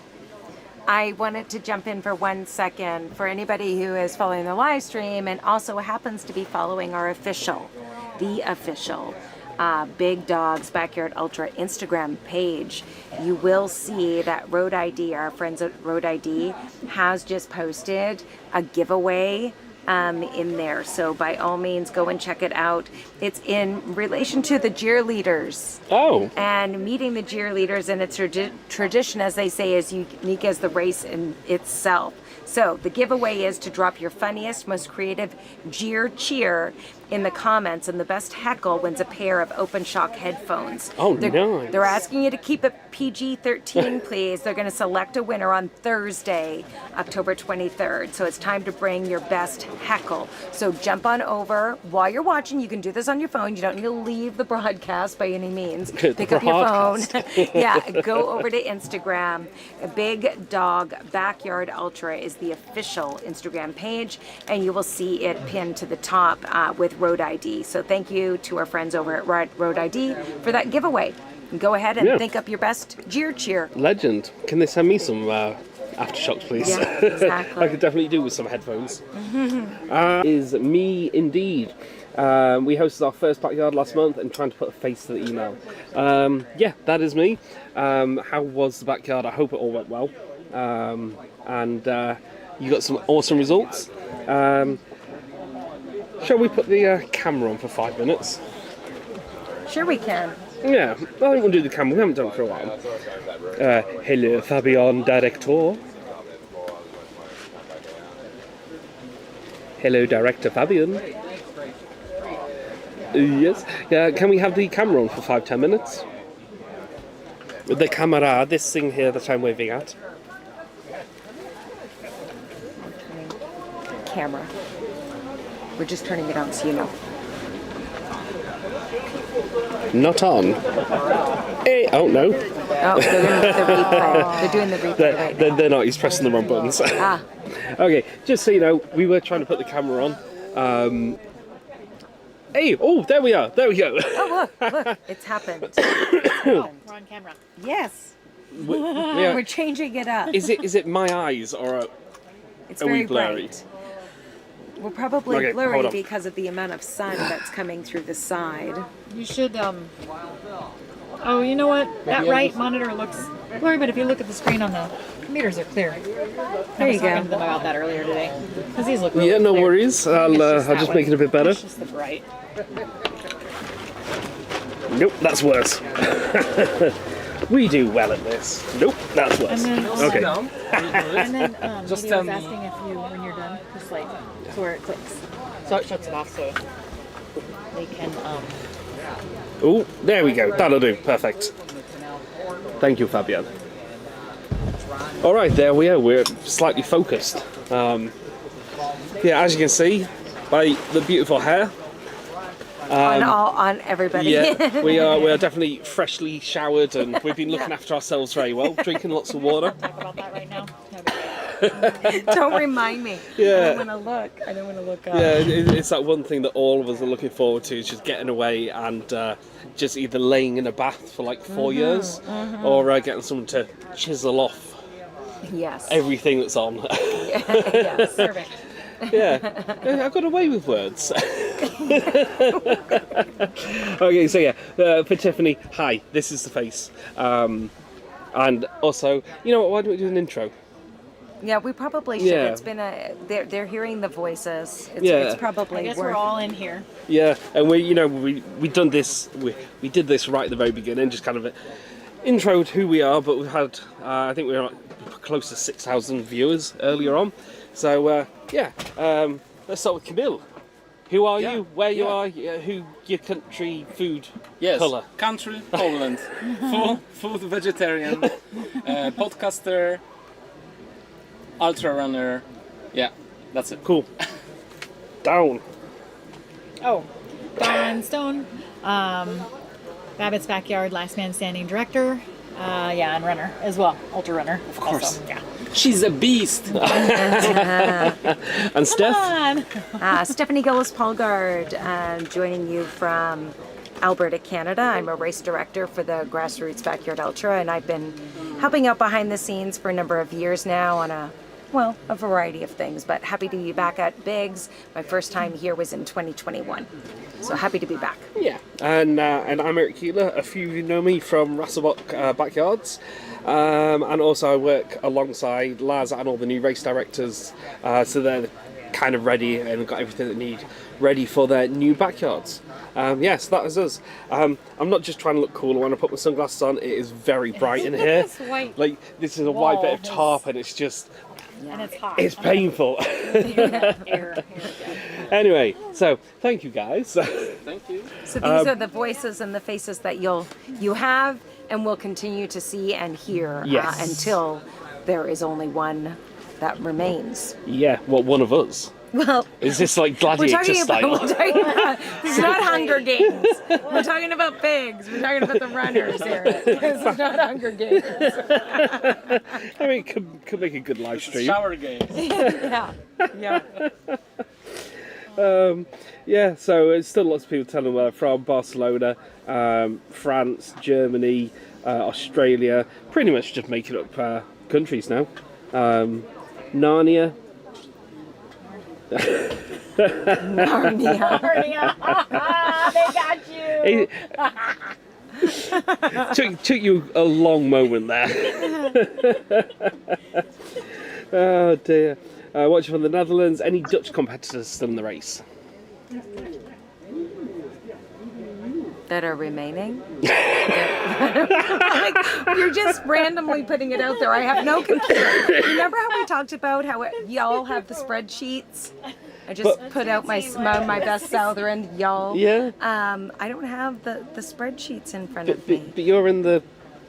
I wanted to jump in for 1 second for anybody who is following the live stream and also happens to be following our official Big Dogs Backyard Ultra Instagram page. You will see that Road ID, our friends at Road ID, has just posted a giveaway in there. So by all means, go and check it out. It's in relation to the cheerleaders. Oh. And meeting the cheerleaders, and its tradition, as they say, is unique as the race in itself. So the giveaway is to drop your funniest, most creative cheer in the comments, and the best heckle wins a pair of Open Shock headphones. Oh, nice. They're asking you to keep it PG-13, please. They're going to select a winner on Thursday, October 23rd. So it's time to bring your best heckle. So jump on over. While you're watching, you can do this on your phone. You don't need to leave the broadcast by any means. Pick up your phone. Yeah, go over to Instagram. Big Dog Backyard Ultra is the official Instagram page, and you will see it pinned to the top with Road ID. So thank you to our friends over at Road ID for that giveaway. Go ahead and think up your best cheer. Legend. Can they send me some aftershocks, please? Yeah, exactly. I could definitely do with some headphones. Is me indeed. We hosted our first backyard last month and trying to put a face to the email. Yeah, that is me. How was the backyard? I hope it all went well. And you got some awesome results. Shall we put the camera on for 5 minutes? Sure we can. Yeah, I think we'll do the camera. We haven't done it for a while. Hello, Fabian, director. Hello, director Fabian. Yes. Can we have the camera on for 5-10 minutes? The camera, this thing here that I'm waving at. Camera. We're just turning it on so you know. Not on. Oh, no. Oh, they're doing the replay. They're doing the replay right now. They're not. He's pressing the wrong buttons. Ah. Okay, just so you know, we were trying to put the camera on. Hey, oh, there we are. There we go. Oh, look. It's happened. We're on camera. Yes. Yeah. We're changing it up. Is it my eyes or It's are very we blurry? bright. We're probably Okay, hold blurry on. because of the amount of sun that's coming through the side. You should, oh, you know what? That right monitor looks blurry, but if you look at the screen on the meters are clear. There you I was talking go. to them about that earlier today. Because these look really Yeah, no clear. worries. I think I'll it's that just way. make it a bit better. It's just the bright. Nope, that's worse. We do well at this. Nope, that's worse. And then, Okay. and then Just he tell was me. asking if you, when you're done, just like, so where it clicks. So it shuts it off so they can, Oh, there we go. That'll do. Perfect. Thank you, Fabian. All right, there we are. We're slightly focused. Yeah, as you can see, by the beautiful hair. On everybody. Yeah, we are definitely freshly showered, and we've been looking after ourselves very well, drinking lots of water. talk about that right now. Don't remind me. Yeah. I don't want to look up. Yeah, it's that one thing that all of us are looking forward to, is just getting away and just either laying in a bath for like 4 years, or getting someone to chisel off Yes. everything that's on. Yes. Perfect. Yeah, I got away with words. Okay, so yeah, for Tiffany, hi, this is the face. And also, you know what, why don't we do an intro? Yeah, we probably should. Yeah. It's been they're hearing the voices. Yeah. It's probably I guess worth. we're all in here. Yeah, and we done this. We did this right at the very beginning, just kind of introed who we are. But we've had, I think we were close to 6,000 viewers earlier on. So let's start with Camille. Who are you? Where you are? Who your country, food, colour? Country, Poland. Food vegetarian, podcaster, ultra runner. Yeah, that's it. Cool. Down. Oh, Dawn Stone, Babbitt's Backyard, Last Man Standing director, and runner as well, ultra runner. Of course. Yeah. She's a beast. And Steph? Stephanie Gillis-Palgard, joining you from Alberta, Canada. I'm a race director for the Grassroots Backyard Ultra, and I've been helping out behind the scenes for a number of years now on a variety of things, but happy to be back at Biggs. My first time here was in 2021, so happy to be back. Yeah, and I'm Eric Keeler. A few of you know me from Rasselbock Backyards, and also I work alongside Laz and all the new race directors, so they're kind of ready and got everything they need ready for their new backyards. Yes, that is us. I'm not just trying to look cool when I put my sunglasses on. It is very bright in here. It's white. Like, this is a white bit of tarp, and it's just... And it's hot. It's painful. Anyway, so thank you guys. Thank you. So these are the voices and the faces that you have and will continue to see and hear Yes. until there is only one that remains. Yeah, well, one of us. Well, Is this like gladiator style? We're talking about, this is not Hunger Games. We're talking about pigs. We're talking about the runners here. This is not Hunger Games. I mean, it could make a good live stream. Shower game. Yeah. So it's still lots of people telling where they're from. Barcelona, France, Germany, Australia. Pretty much just making up countries now. Narnia. Narnia. They got you. Took you a long moment there. Oh dear. Watching from the Netherlands. Any Dutch competitors still in the race? That are remaining? You're just randomly putting it out there. I have no computer. Remember how we talked about how y'all have the spreadsheets? I just put out my best seller and y'all. Yeah. I don't have the spreadsheets in front of me. But you're in the...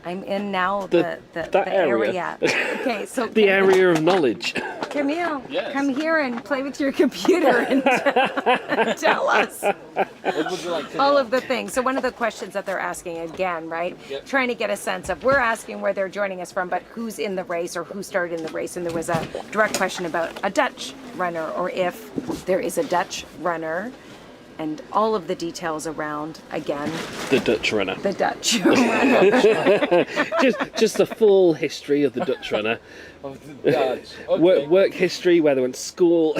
I'm in now the area. Okay, so the area of knowledge. Camille, come here and play with your computer and tell us What would you like to all know? of the things. So one of the questions that they're asking again, right? Yep. Trying to get a sense of, we're asking where they're joining us from, but who's in the race or who started in the race. And there was a direct question about a Dutch runner or if there is a Dutch runner. And all of the details around, again, The Dutch runner. the Dutch runner. just the full history of the Dutch runner. Of the Dutch. Okay. Work history, where they went to school.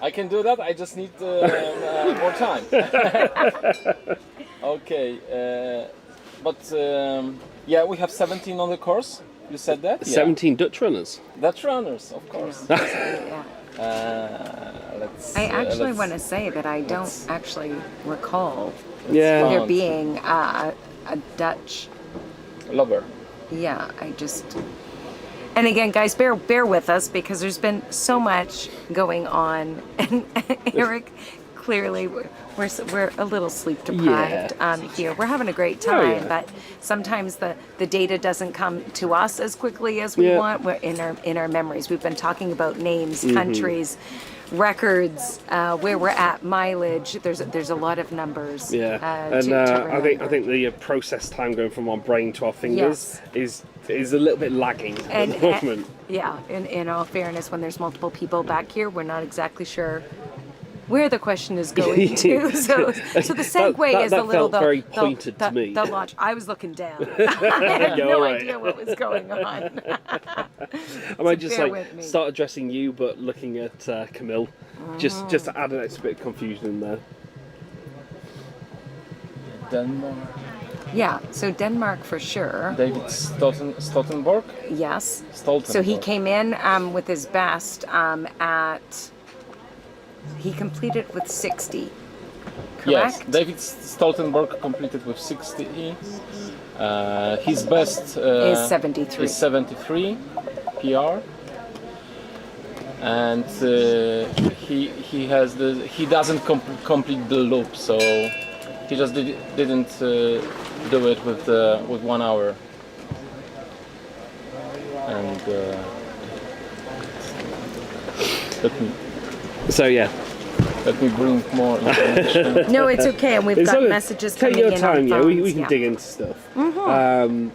I can do that. I just need more time. Okay. We have 17 on the course. You said that? 17 Dutch runners. Dutch runners, of course. Yeah. Let's. I actually want to say that I don't actually recall Yeah. there being a Dutch. Lover. Yeah, I just. And again, guys, bear with us because there's been so much going on, and Eric, clearly, we're a little sleep deprived here. We're having a great time, but sometimes the data doesn't come to us as quickly as we want. We're in our memories. We've been talking about names, countries, records, where we're at, mileage. There's a lot of numbers. Yeah, to I think the process time going from our brain to our fingers is a little bit lagging at the moment. In all fairness, when there's multiple people back here, we're not exactly sure where the question is going to. So the segue is a little very pointed to me. The launch. I was looking down. I had no idea what was going on. I might just start addressing you, but looking at Camille, just to add an extra bit of confusion in there. Denmark. Yeah, so Denmark for sure. David Stoltenberg? Yes. Stoltenberg. So he came in with his best he completed with 60, correct? Yes, David Stoltenberg completed with 60. His best is 73. Is 73 PR. And he doesn't complete the loop, so he just didn't do it with 1 hour. And let me bring more information. No, it's okay, and we've got messages coming in. Take your time, on yeah. phones, We can dig into stuff. Mm-hmm.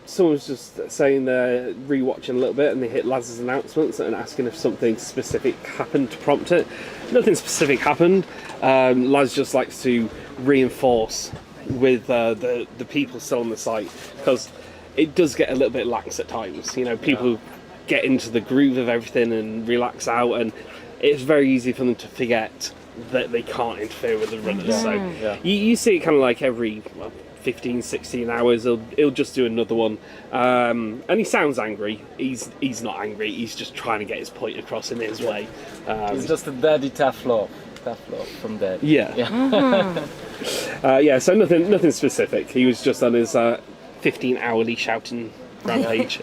Someone was just saying they're rewatching a little bit and they hit Laz's announcements and asking if something specific happened to prompt it. Nothing specific happened. Laz just likes to reinforce with the people still on the site, because it does get a little bit lax at times. You know, people get into the groove of everything and relax out, and it's very easy for them to forget that they can't interfere with the runners. So you see it kind of like every 15, 16 hours, he'll just do another one. And he sounds angry. He's not angry, he's just trying to get his point across in his way. He's just a daddy tough love from Dad. So nothing specific. He was just on his 15-hourly shouting rampage.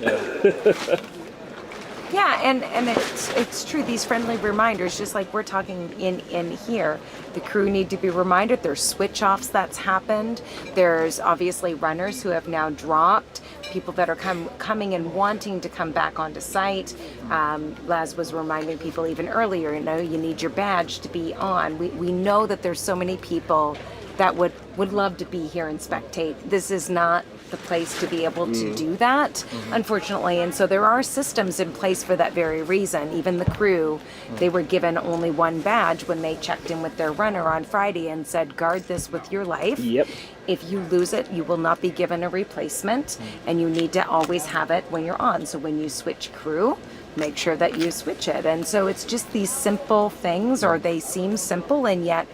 Yeah, and it's true, these friendly reminders, just like we're talking in here, the crew need to be reminded. There's switch-offs that's happened. There's obviously runners who have now dropped, people that are coming and wanting to come back onto site. Laz was reminding people even earlier, you know, you need your badge to be on. We know that there's so many people that would love to be here and spectate. This is not the place to be able to do that, unfortunately. And so there are systems in place for that very reason. Even the crew, they were given only one badge when they checked in with their runner on Friday and said, guard this with your life. Yep. If you lose it, you will not be given a replacement, and you need to always have it when you're on. So when you switch crew, make sure that you switch it. And so it's just these simple things, or they seem simple, and yet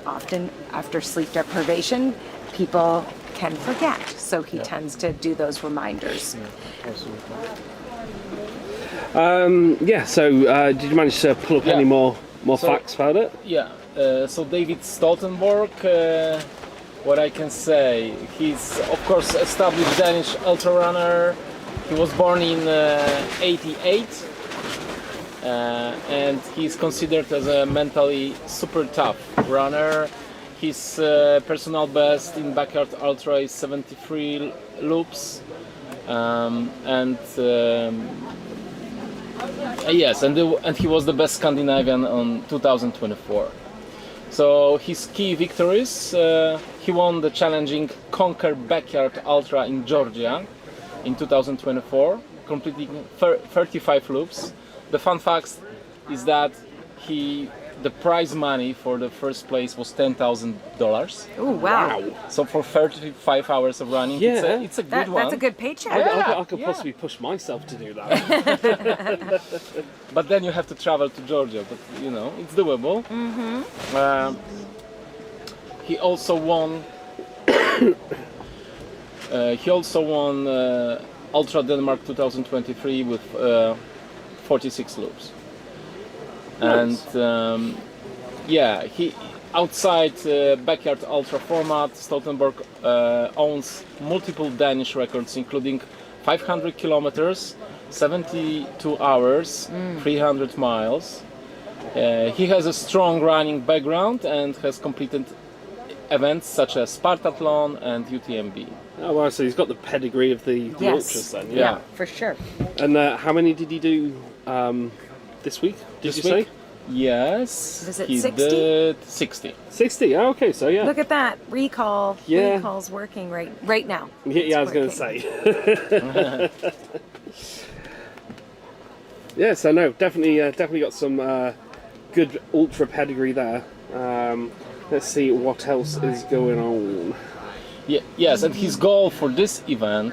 often after sleep deprivation, people can forget. So he tends to do those reminders. Did you manage to pull up any more facts about it? So David Stoltenberg, what I can say, he's of course established Danish ultra runner. He was born in 88, and he's considered as a mentally super tough runner. His personal best in backyard ultra is 73 loops, and he was the best Scandinavian on 2024. So his key victories: he won the challenging Conquer Backyard Ultra in Georgia in 2024, completing 35 loops. The fun fact is that the prize money for the first place was $10,000. Oh wow! So for 35 hours of running, it's a good one. That's a good paycheck. I could possibly push myself to do that. But then you have to travel to Georgia. But you know, it's doable. He also won. Ultra Denmark 2023 with 46 loops. Nice. And he outside backyard ultra format, Stoltenberg owns multiple Danish records, including 500 kilometers, 72 hours, 300 miles. He has a strong running background and has completed events such as Spartathlon and UTMB. Oh wow, so he's got the pedigree of the ultras then. Yeah, for sure. And how many did he do this week? Did you say? Yes. Was it he 60? did 60. 60. Oh, okay, so yeah. Look at that recall. Yeah. Recall's working right now. Yeah, I was going to say. Yeah, so no, definitely got some good ultra pedigree there. Let's see what else is going on. Yes, and his goal for this event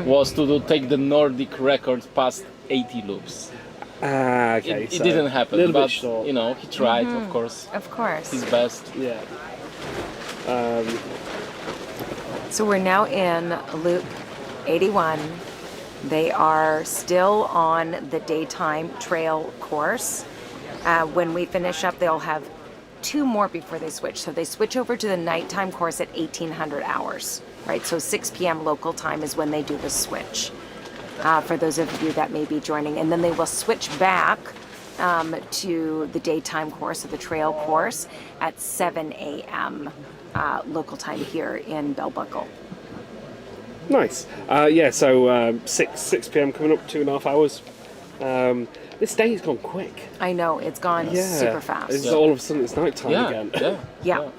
was to take the Nordic record past 80 loops. Okay. It didn't happen, little but bit short. you know, he tried, of course. Of course. His best. Yeah. So we're now in loop 81. They are still on the daytime trail course. When we finish up, they'll have 2 more before they switch. So they switch over to the nighttime course at 1800 hours, right? So 6 p.m. local time is when they do the switch, for those of you that may be joining. And then they will switch back to the daytime course, or the trail course, at 7 a.m. Local time here in Bell Buckle. Nice. Yeah, so 6 p.m. coming up, 2.5 hours. This day's gone quick. I know, it's gone super fast. It's all of a sudden it's night time again. Yeah.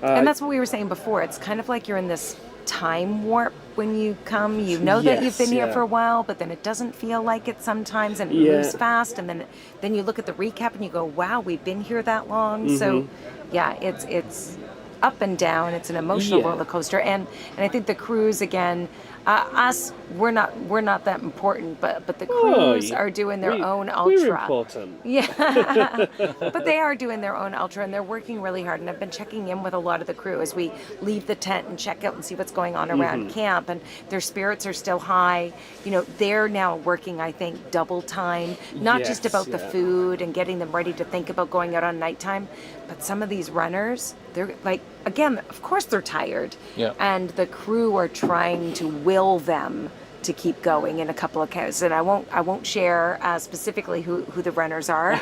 And that's what we were saying before. It's kind of like you're in this time warp when you come. You know that you've been here for a while, but then it doesn't feel like it sometimes, and it moves fast. And then you look at the recap and you go, "Wow, we've been here that long." So, yeah, it's up and down. It's an emotional roller coaster, and I think the crews again. Us, we're not that important, but the crews are doing their own ultra. We're important. Yeah, but they are doing their own ultra, and they're working really hard. And I've been checking in with a lot of the crew as we leave the tent and check out and see what's going on around camp. And their spirits are still high. You know, they're now working, I think, double time. Not just about the food and getting them ready to think about going out on nighttime, but some of these runners, they're like, again, of course they're tired. Yeah. And the crew are trying to will them to keep going in a couple of cases, and I won't share specifically who the runners are,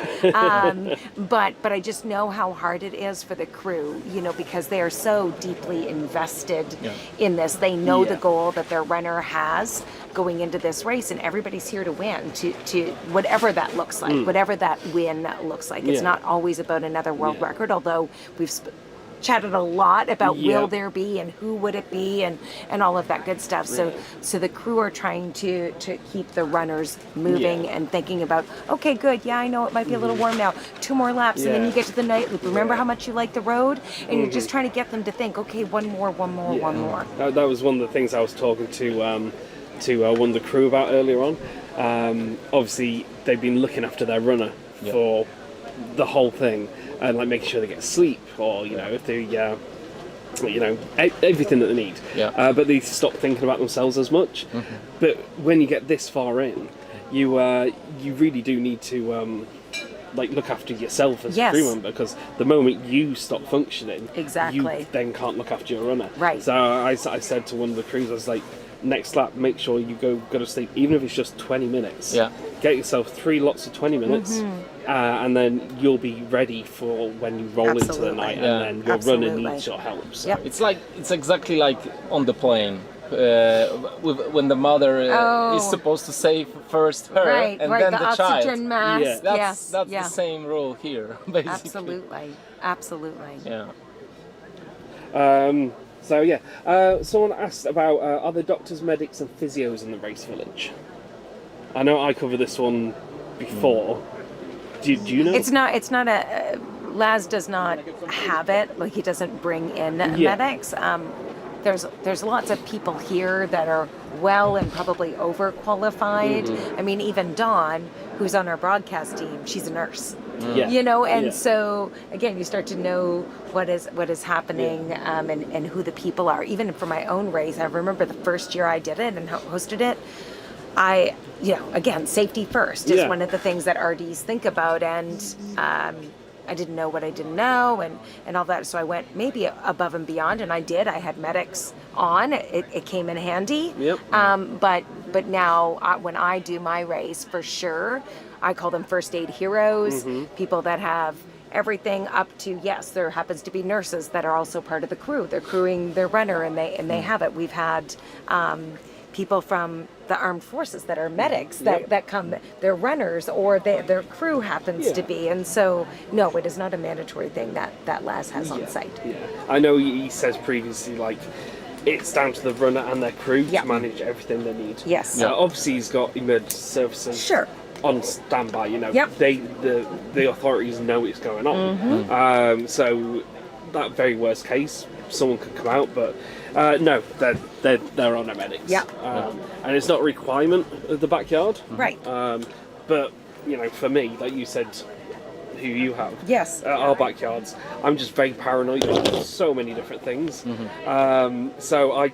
but I just know how hard it is for the crew, you know, because they are so deeply invested in this. They know the goal that their runner has going into this race, and everybody's here to win, to whatever that looks like, whatever that win looks like. It's not always about another world record, although we've chatted a lot about will there be and who would it be and all of that good stuff. So the crew are trying to keep the runners moving and thinking about, okay, good, I know it might be a little warm now, 2 more laps, and then you get to the night loop. Remember how much you like the road? And you're just trying to get them to think, okay, one more. That was one of the things I was talking to one of the crew about earlier on. Obviously, they've been looking after their runner for the whole thing, and like making sure they get sleep, or you know, if they you know, everything that they need. But they stop thinking about themselves as much. But when you get this far in, you really do need to like look after yourself as a crew member, because the moment you stop functioning, you then can't look after your runner. Right. So I said to one of the crews, I was like, next lap, make sure you go to sleep, even if it's just 20 minutes. Get yourself 3 lots of 20 minutes, and then you'll be ready for when you roll into the night, and then your runner needs your help. So. It's exactly like on the plane. When the mother is supposed to save first her and then the oxygen child. Mask. That's the same rule here, basically. Absolutely. Someone asked about are there doctors, medics, and physios in the race village? I know I covered this one before. Do you know? It's not a. Laz does not have it. Like, he doesn't bring in medics. There's lots of people here that are well and probably overqualified. I mean, even Dawn, who's on our broadcast team, she's a nurse. You know, and so again, you start to know what is happening, and who the people are. Even for my own race, I remember the first year I did it and hosted it. Again, safety first is one of the things that RDs think about, and I didn't know what I didn't know, and all that. So I went maybe above and beyond, and I did. I had medics on. It came in handy. But now when I do my race, for sure, I call them first aid heroes, people that have everything up to, there happens to be nurses that are also part of the crew. They're crewing their runner, and they have it. We've had people from the armed forces that are medics that come, they're runners, or their crew happens to be. And so, no, it is not a mandatory thing that Laz has on site. I know he says previously, like, it's down to the runner and their crew to manage everything they need. Obviously, he's got emergency services on standby. You know, the authorities know it's going on. So that very worst case, someone could come out, but no, they're on their medics. And it's not a requirement of the backyard. Right. But you know, for me, like you said, who you have. Yes. At our backyards, I'm just very paranoid about so many different things. So I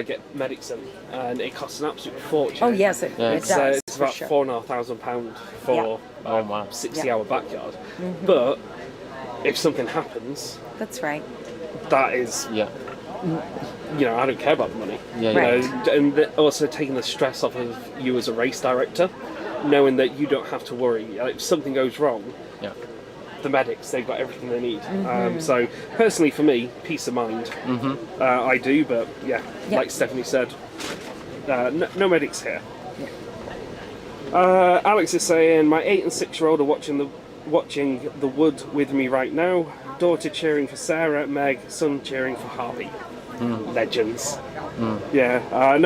get medics in, and it costs an absolute fortune. Oh yes, it does. It's about sure. £4,500 for a 60-hour backyard. But if something happens, that's right. That is, you know, I don't care about the money. You know, and also taking the stress off of you as a race director, knowing that you don't have to worry. If something goes wrong, the medics, they've got everything they need. So personally for me, peace of mind, I do, but like Stephanie said, no medics here. Alex is saying, my 8 and 6-year-old are watching the wood with me right now. Daughter cheering for Sarah, Meg, son cheering for Harvey. Legends. No,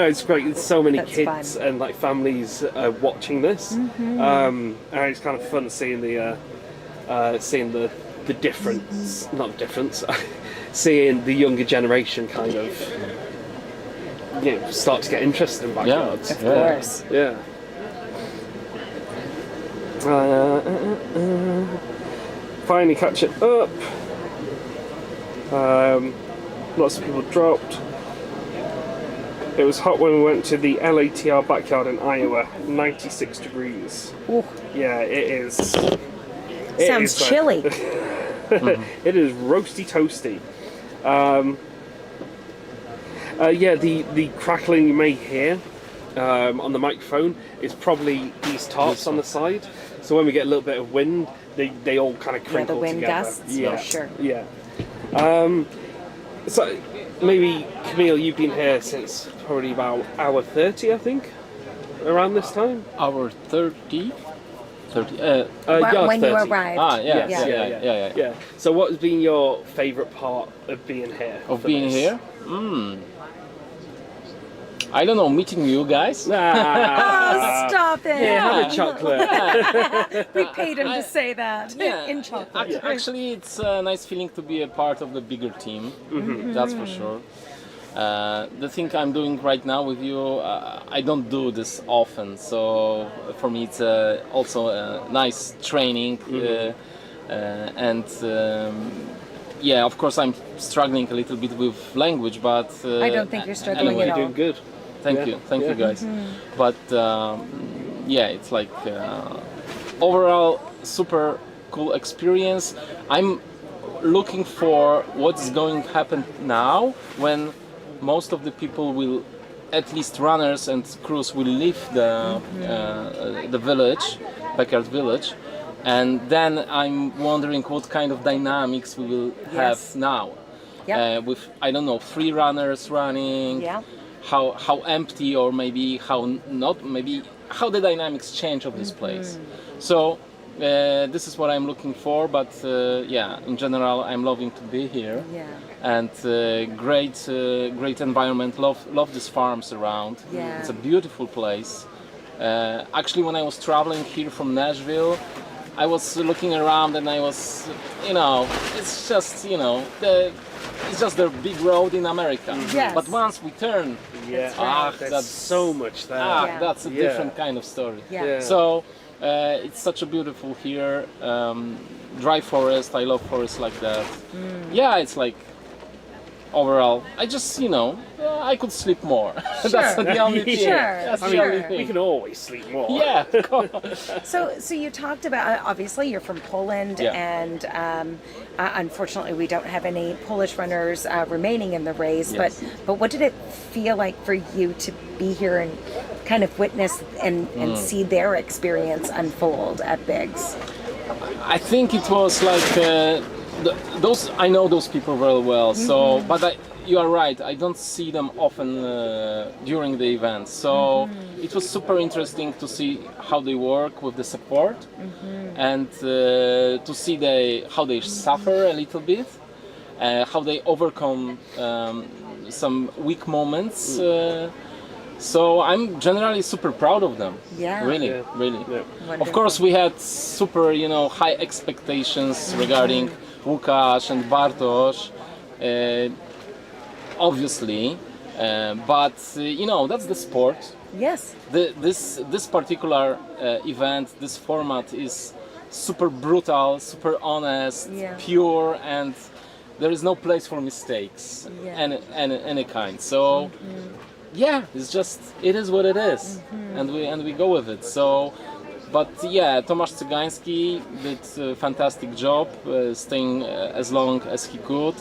it's great. There's so many kids and like families watching this, and it's kind of fun seeing the difference. Not the difference. Seeing the younger generation kind of start to get interested in backyards. Of course. Yeah. Finally catch it up. Lots of people dropped. It was hot when we went to the LATR backyard in Iowa, 96 degrees. Ooh. Yeah, it is. Sounds chilly. It is roasty toasty. The crackling you may hear on the microphone is probably these tarps on the side. So when we get a little bit of wind, they all kind of crinkle together. The wind gusts. Yeah, sure. Yeah. So maybe Camille, you've been here since probably about hour 30, I think, around this time. Hour 30. 30. Yard when 30. you arrived. Yeah. So what has been your favourite part of being here? Of being here? I don't know, meeting you guys. Oh, stop it! Yeah, have a chocolate. We paid him to say that in chocolate. Actually, it's a nice feeling to be a part of the bigger team. That's for sure. The thing I'm doing right now with you, I don't do this often, so for me it's also a nice training. Of course I'm struggling a little bit with language, but I don't think you're struggling anyway, at all. You're doing good. Thank you guys. But it's like overall super cool experience. I'm looking for what's going to happen now when most of the people will, at least runners and crews, will leave the village, backyard village, and then I'm wondering what kind of dynamics we will have now. With, I don't know, 3 runners running. How empty, or maybe how not, maybe how the dynamics change of this place. So this is what I'm looking for, but in general I'm loving to be here. And great environment, love these farms around. It's a beautiful place. Actually, when I was traveling here from Nashville, I was looking around and I was, it's just, it's just the big road in America. But once we turn, that's so much there. That's a different kind of story. So it's such a beautiful here, dry forest. I love forests like that. It's like overall, I just, I could sleep more. That's the only thing. That's the only thing. We can always sleep more. Yeah, of course. So you talked about, obviously you're from Poland, and unfortunately we don't have any Polish runners remaining in the race, but what did it feel like for you to be here and kind of witness and see their experience unfold at Biggs? I think it was like I know those people very well. So, but you are right. I don't see them often during the events. So it was super interesting to see how they work with the support, and to see how they suffer a little bit, how they overcome some weak moments. So I'm generally super proud of them. Really. Of course, we had super, high expectations regarding Łukasz and Bartosz, obviously, but that's the sport. Yes. This particular event, this format is super brutal, super honest, Yeah. pure, and there is no place for mistakes, Yeah. any kind. So yeah, it's just, it is what it is, and we go with it. So, but yeah, Tomasz Cygański did a fantastic job, staying as long as he could.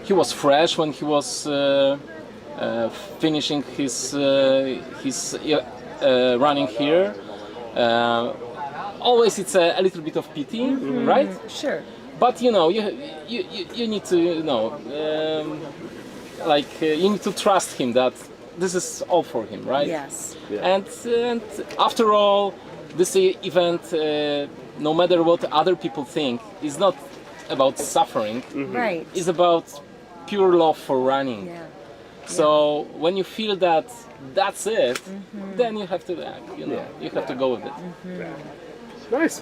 He was fresh when he was finishing his running here. Always it's a little bit of pity, right? Sure. But you know, you need to, you know, you need to trust him that this is all for him, right? Yes. And after all, this event, no matter what other people think, is not about suffering. Right. It's about pure love for running. Yeah. So when you feel that that's it, then you have to, you know, you have to go with it. Nice.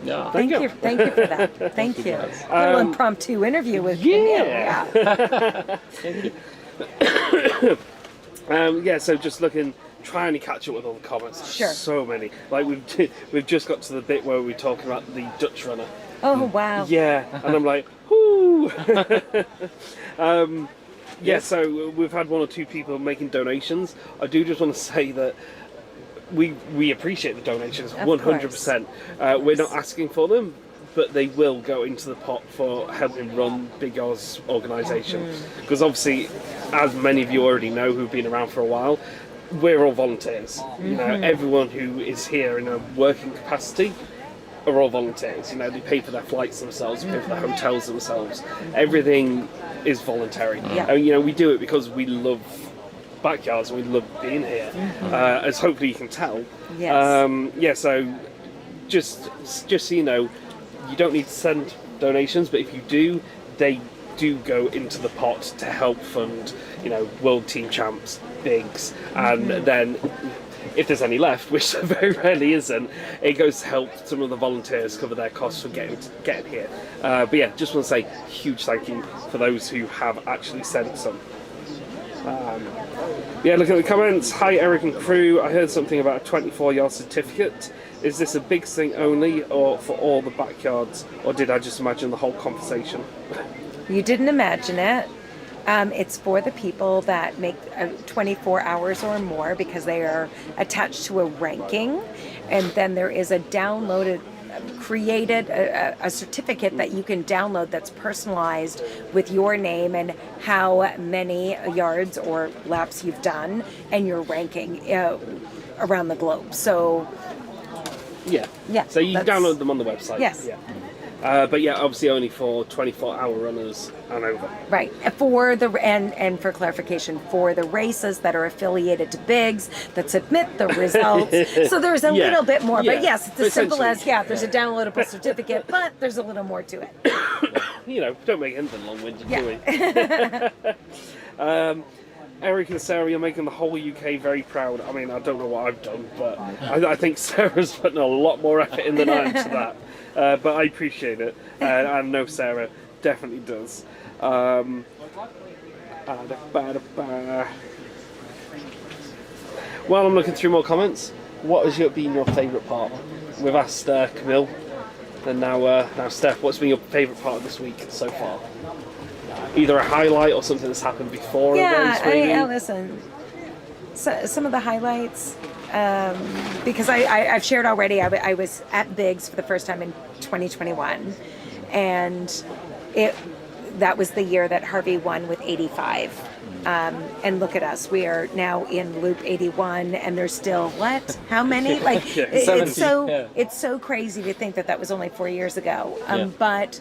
Yeah. Thank you for that. Thank you. A little impromptu interview with Yeah. Thank you. So just trying to catch up with all the comments. Sure. So many. Like we've just got to the bit where we're talking about the Dutch runner. Oh wow. Yeah, and I'm like, whoo. So we've had one or two people making donations. I do just want to say that we appreciate the donations 100%. We're not asking for them, but they will go into the pot for helping run Big Oz organisation. Because obviously, as many of you already know who've been around for a while, we're all volunteers. You know, everyone who is here in a working capacity are all volunteers. You know, they pay for their flights themselves, pay for their hotels themselves. Everything is voluntary. Yeah. And, you know, we do it because we love backyards and we love being here, as hopefully you can tell. Yes. So just so you know, you don't need to send donations, but if you do, they do go into the pot to help fund, you know, World Team Champs, Bigs, and then if there's any left, which there very rarely isn't, it goes to help some of the volunteers cover their costs for getting here. But yeah, just want to say huge thank you for those who have actually sent some. Look at the comments. Hi Eric and crew, I heard something about a 24-yard certificate. Is this a big thing only or for all the backyards, or did I just imagine the whole conversation? You didn't imagine it. It's for the people that make 24 hours or more because they are attached to a ranking, and then there is a created a certificate that you can download that's personalized with your name and how many yards or laps you've done and your ranking around the globe. So yeah. So you download them on the website. Yes. Yeah. But yeah, obviously only for 24-hour runners and over. Right. For the and for clarification, for the races that are affiliated to Bigs that submit the results. So there's a little bit more. But yes, it's as simple as there's a downloadable certificate, but there's a little more to it. You know, don't make anything long-winded, do we? Eric and Sarah, you're making the whole UK very proud. I mean, I don't know what I've done, but I think Sarah's putting a lot more effort in than I am to that. But I appreciate it, and I know Sarah definitely does. While I'm looking through more comments, what has been your favourite part? We've asked Camille, and now Steph, what's been your favourite part of this week so far? Either a highlight or something that's happened before a race, maybe? Listen, so, some of the highlights, because I've shared already, I was at Bigs for the first time in 2021, and that was the year that Harvey won with 85. And look at us, we are now in loop 81, and there's still what? How many? Like it's so crazy to think that was only 4 years ago. But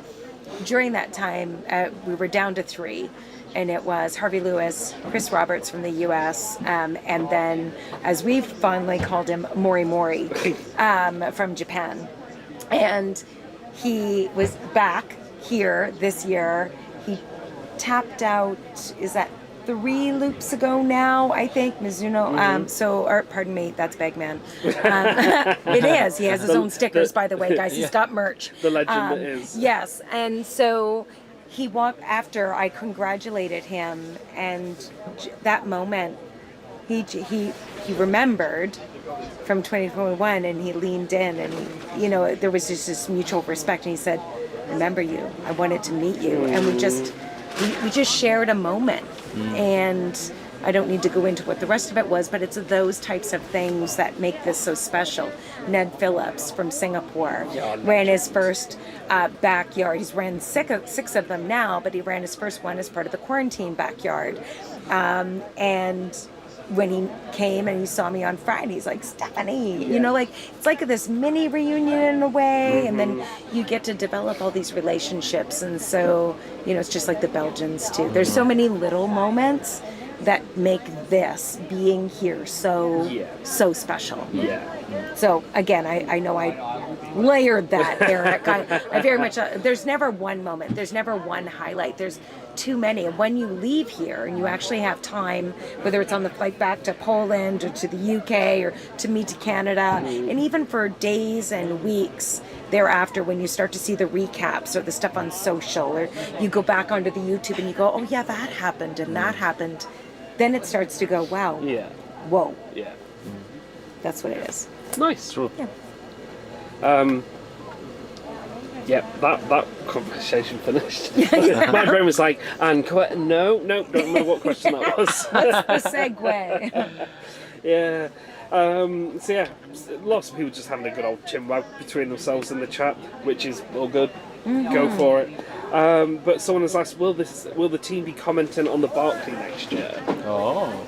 during that time, we were down to 3. And it was Harvey Lewis, Chris Roberts from the U.S., and then, as we fondly called him, Mori Mori from Japan. And he was back here this year. He tapped out, is that 3 loops ago now, I think, Mizuno. Pardon me, that's Bagman. It is. He has his own stickers, by the way, guys. He's got merch. The legend is. Yes, and so he walked after I congratulated him, and that moment, he remembered from 2021, and he leaned in, and he, you know, there was just this mutual respect, and he said, "Remember you? I wanted to meet you," and we just shared a moment, and I don't need to go into what the rest of it was, but it's those types of things that make this so special. Ned Phillips from Singapore ran his first backyard. He's ran six of them now, but he ran his first one as part of the quarantine backyard. And when he came and he saw me on Friday, he's like, "Stephanie," you know, like it's like this mini reunion in a way, and then you get to develop all these relationships. And so, you know, it's just like the Belgians too. There's so many little moments that make this being here so special. So again, I know I layered that, Eric. I very much, there's never one moment, there's never one highlight, there's too many. And when you leave here and you actually have time, whether it's on the flight back to Poland or to the UK or to me to Canada, and even for days and weeks thereafter, when you start to see the recaps or the stuff on social, or you go back onto the YouTube and you go, "Oh yeah, that happened and that happened," then it starts to go, "Wow, whoa, that's what it is." Nice. True. That conversation finished. My brain was like, and no, don't remember what question that was. What's the segue? Yeah. So yeah, lots of people just having a good old chinwag between themselves in the chat, which is all good. Go for it. But someone has asked, will the team be commenting on the Barclay next year?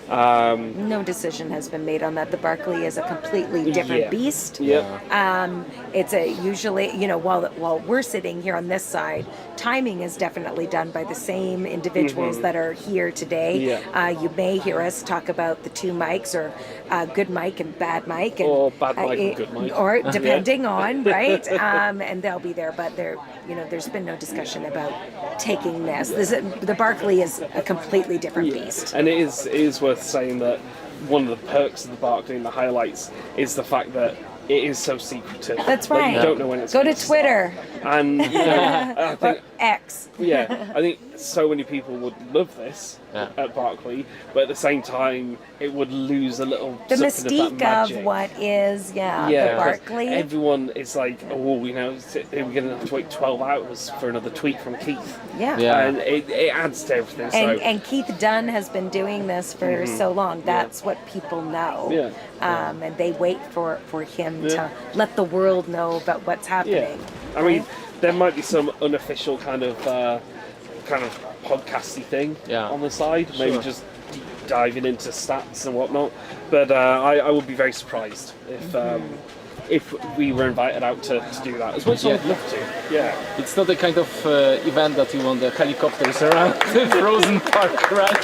No decision has been made on that. The Barclay is a completely different beast. It's usually, you know, while we're sitting here on this side, timing is definitely done by the same individuals that are here today. You may hear us talk about the two mics, or good mic and bad mic, and, or bad mic and good mic, or depending on, right? And they'll be there, but there's been no discussion about taking this. The Barclay is a completely different beast. And it is worth saying that one of the perks of the Barclay and the highlights is the fact that it is so secretive. That's right. You don't know when it's Go to Twitter. And I think, or X. I think so many people would love this at Barclay, but at the same time, it would lose a little the mystique of, that magic. What is the Barclay. Everyone is like, oh, you know, we're going to have to wait 12 hours for another tweet from Keith. And it adds to everything. And Keith Dunn has been doing this for so long. That's what people know. And they wait for him to let the world know about what's happening. I mean, there might be some unofficial kind of podcasty thing on the side, maybe just deep diving into stats and whatnot. But I would be very surprised if we were invited out to do that, as much as I'd love to. It's not the kind of event that you want the helicopters around the Frozen Park, right?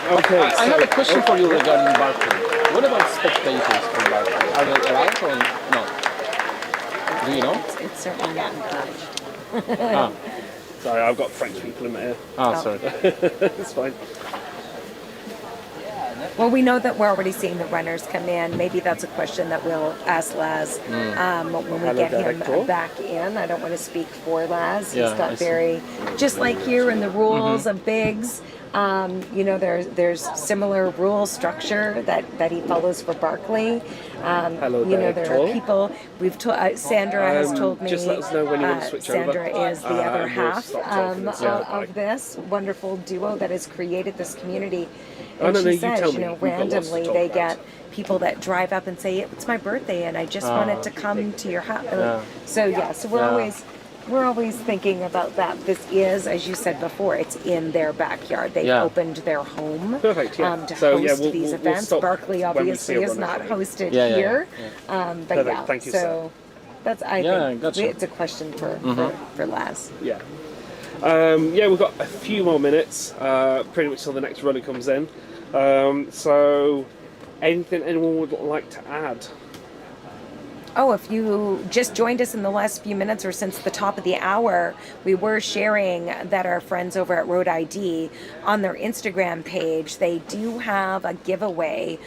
Okay. I have a question for you regarding Barclay. What about spectators from Barclay? Are they allowed or not? Do you know? It's certainly not encouraged. Sorry, I've got French people in my ear. Sorry. It's fine. Well, we know that we're already seeing the runners come in. Maybe that's a question that we'll ask Laz when we get him back in. I don't want to speak for Laz. He's got just like here in the rules of Biggs. You know, there's similar rule structure that he follows for Barclay. You know, there are people. Sandra has told me. Just let us know when you want to switch Sandra over. is the other half of this wonderful duo that has created this community. And she says, you know, randomly they get people that drive up and say, "It's my birthday, and I just wanted to come to your house." So we're always thinking about that. This is, as you said before, it's in their backyard. They've opened their home to host these events. Barclay obviously is not hosted here, but Thank you, so that's I think it's a question for Laz. We've got a few more minutes, pretty much till the next runner comes in. So, anything anyone would like to add? Oh, if you just joined us in the last few minutes or since the top of the hour, we were sharing that our friends over at Road ID on their Instagram page, they do have a giveaway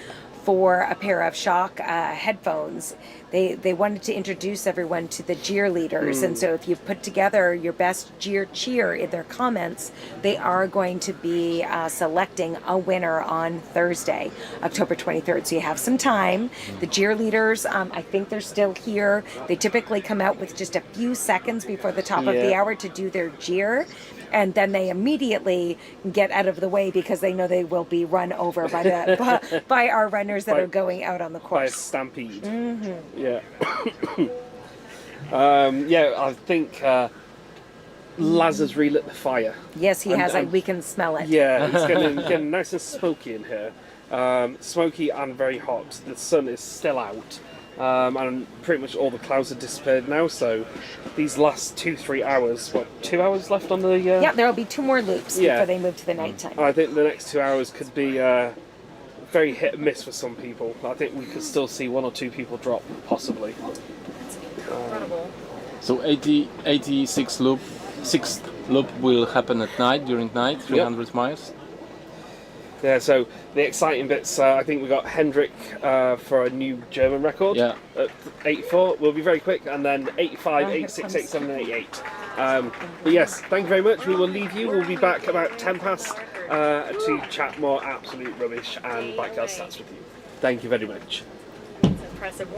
for a pair of Shock headphones. They wanted to introduce everyone to the cheer leaders, and so if you put together your best cheer in their comments, they are going to be selecting a winner on Thursday, October 23rd. So you have some time. The cheerleaders, I think they're still here. They typically come out with just a few seconds before the top of the hour to do their cheer, and then they immediately get out of the way because they know they will be run over by the by our runners that are going out on the course. By a stampede. Mm-hmm. Yeah. Yeah, I think Laz has relit the fire. Yes, he has. We can smell it. Yeah, it's getting nice and smoky in here. Smoky and very hot. The sun is still out. And pretty much all the clouds have disappeared now, so these last 2-3 hours, 2 hours left on the... Yeah, there'll be 2 more loops before they move to the nighttime. I think the next 2 hours could be very hit and miss for some people. I think we could still see 1 or 2 people drop, possibly. That's incredible. So 86th loop will happen at night, during night, 300 miles. Yeah, so the exciting bits, I think we got Hendrik for a new German record at 84. We'll be very quick, and then 85, 86, 87, and 88. But yes, thank you very much. We will leave you. We'll be back about 10 past to chat more absolute rubbish and backyard stats with you. Thank you very much. It's impressive.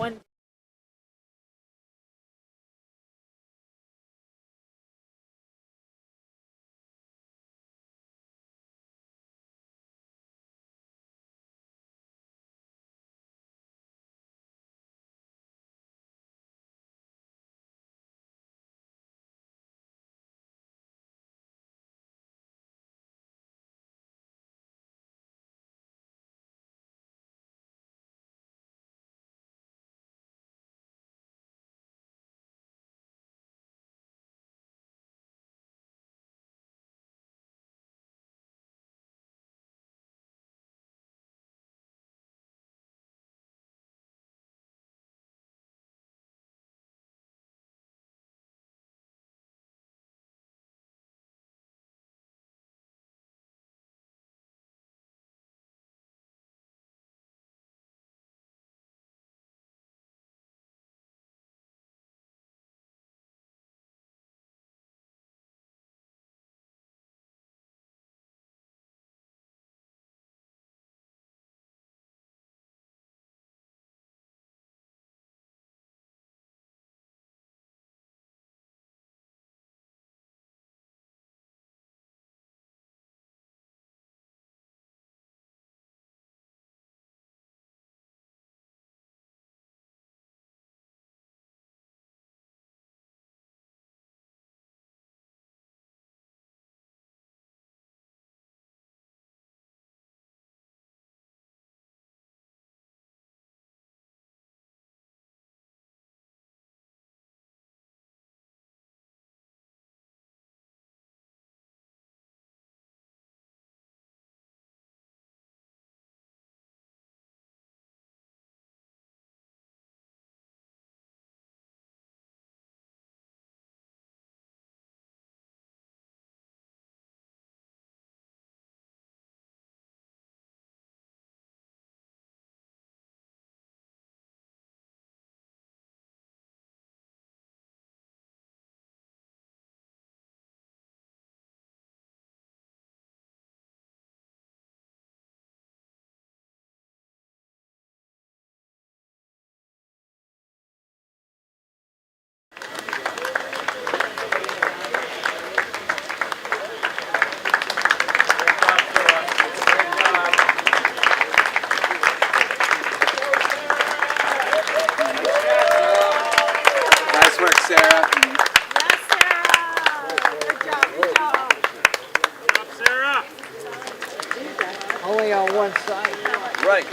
Only on one side. Right.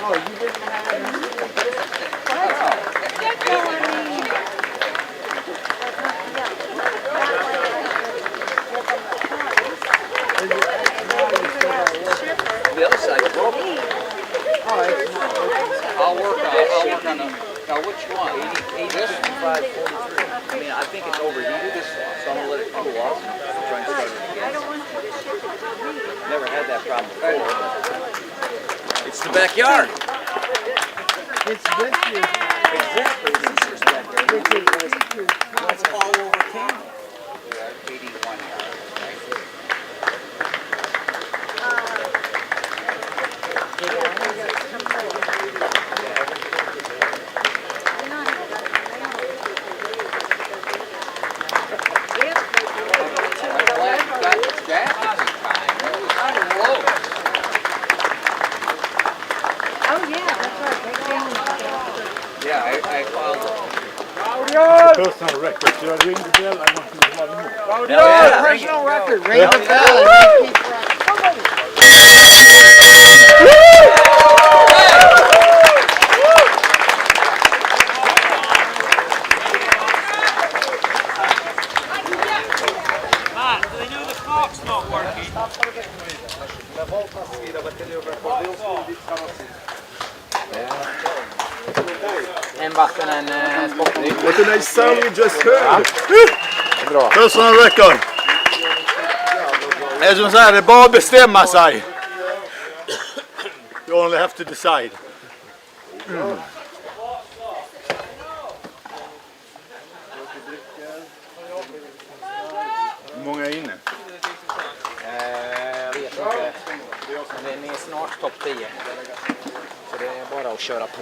Oh, you didn't have... The other side's broken. Oh, it's not broken. I'll work on the... Now, which one? 80, 55, 43. I mean, I think it's overheated, so I'm going to let it cool off and try and start it again. Never had that problem before. It's the backyard. It's this year. Exactly. This year's backyard. It's all over town. 81 yards, right? Oh yeah, that's right. Great family. Yeah, I filed Personal record. You are ringing the bell. I want to have more. Claudio, personal record. Ring the bell. And keep Matt, do they know the clock's not working? What a nice sound we just heard. Personal record. Det är som så här, det är bara att bestämma sig. You only have to decide. Hur många är inne? Jag vet inte. Men den är snart topp 10. Så det är bara att köra på.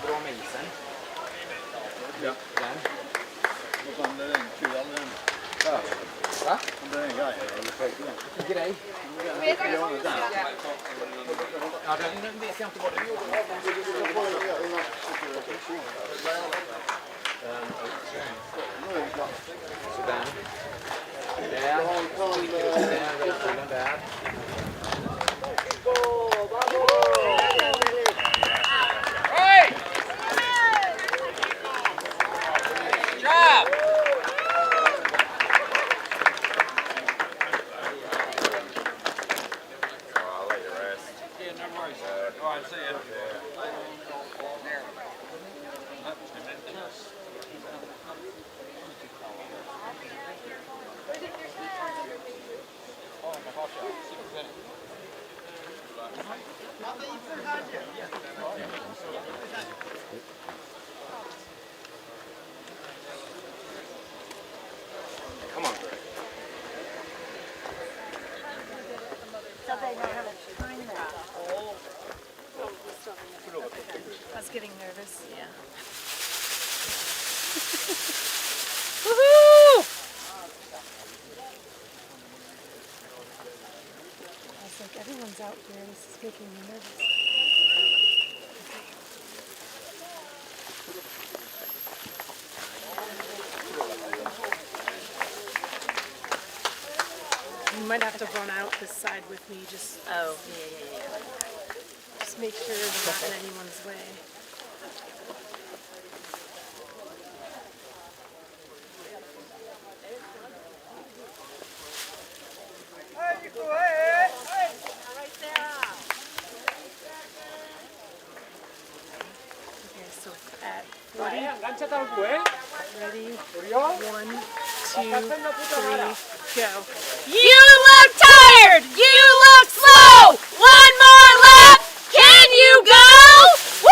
Bra med isen. Ja. Den. Vad fan är den? Kul aldrig den? Ja. Va? Det är en grej. Grej? Ja, den vet jag inte vad du gjorde. Så den. Där. Där. Där. Hey! Job! Come on. So they know how to time that. I was getting nervous. Yeah. Woohoo! I was like, everyone's out here. This is making me nervous. You might have to run out this side with me, just just make sure they're not in anyone's way. Okay, so at 40, ready, 1, 2, 3, go. You look tired! You look slow! One more lap! Can you go? Woo!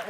A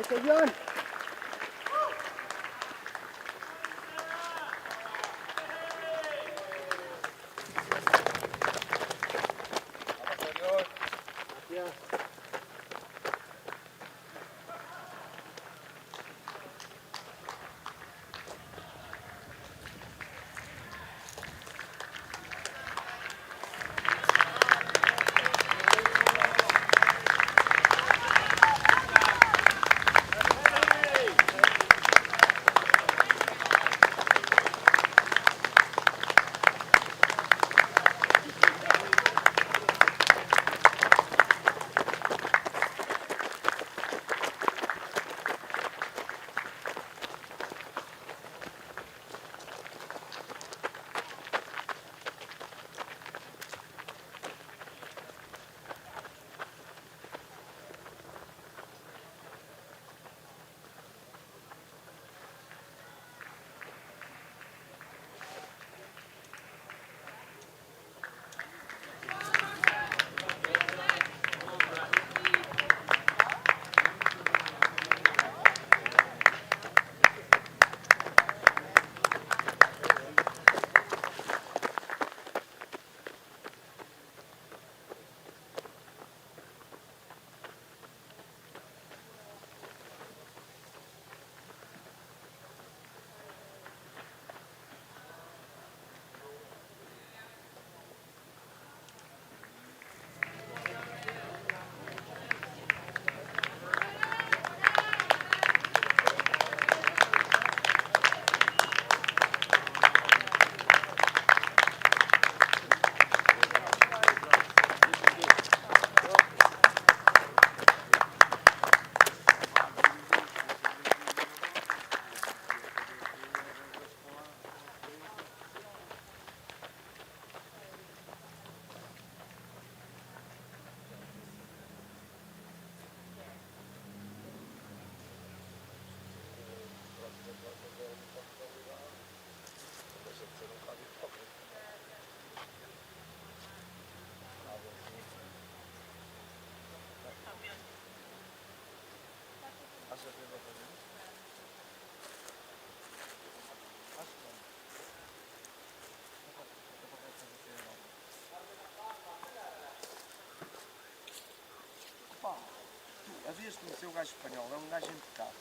vez de conhecer o gajo espanhol, é um gajo impecável.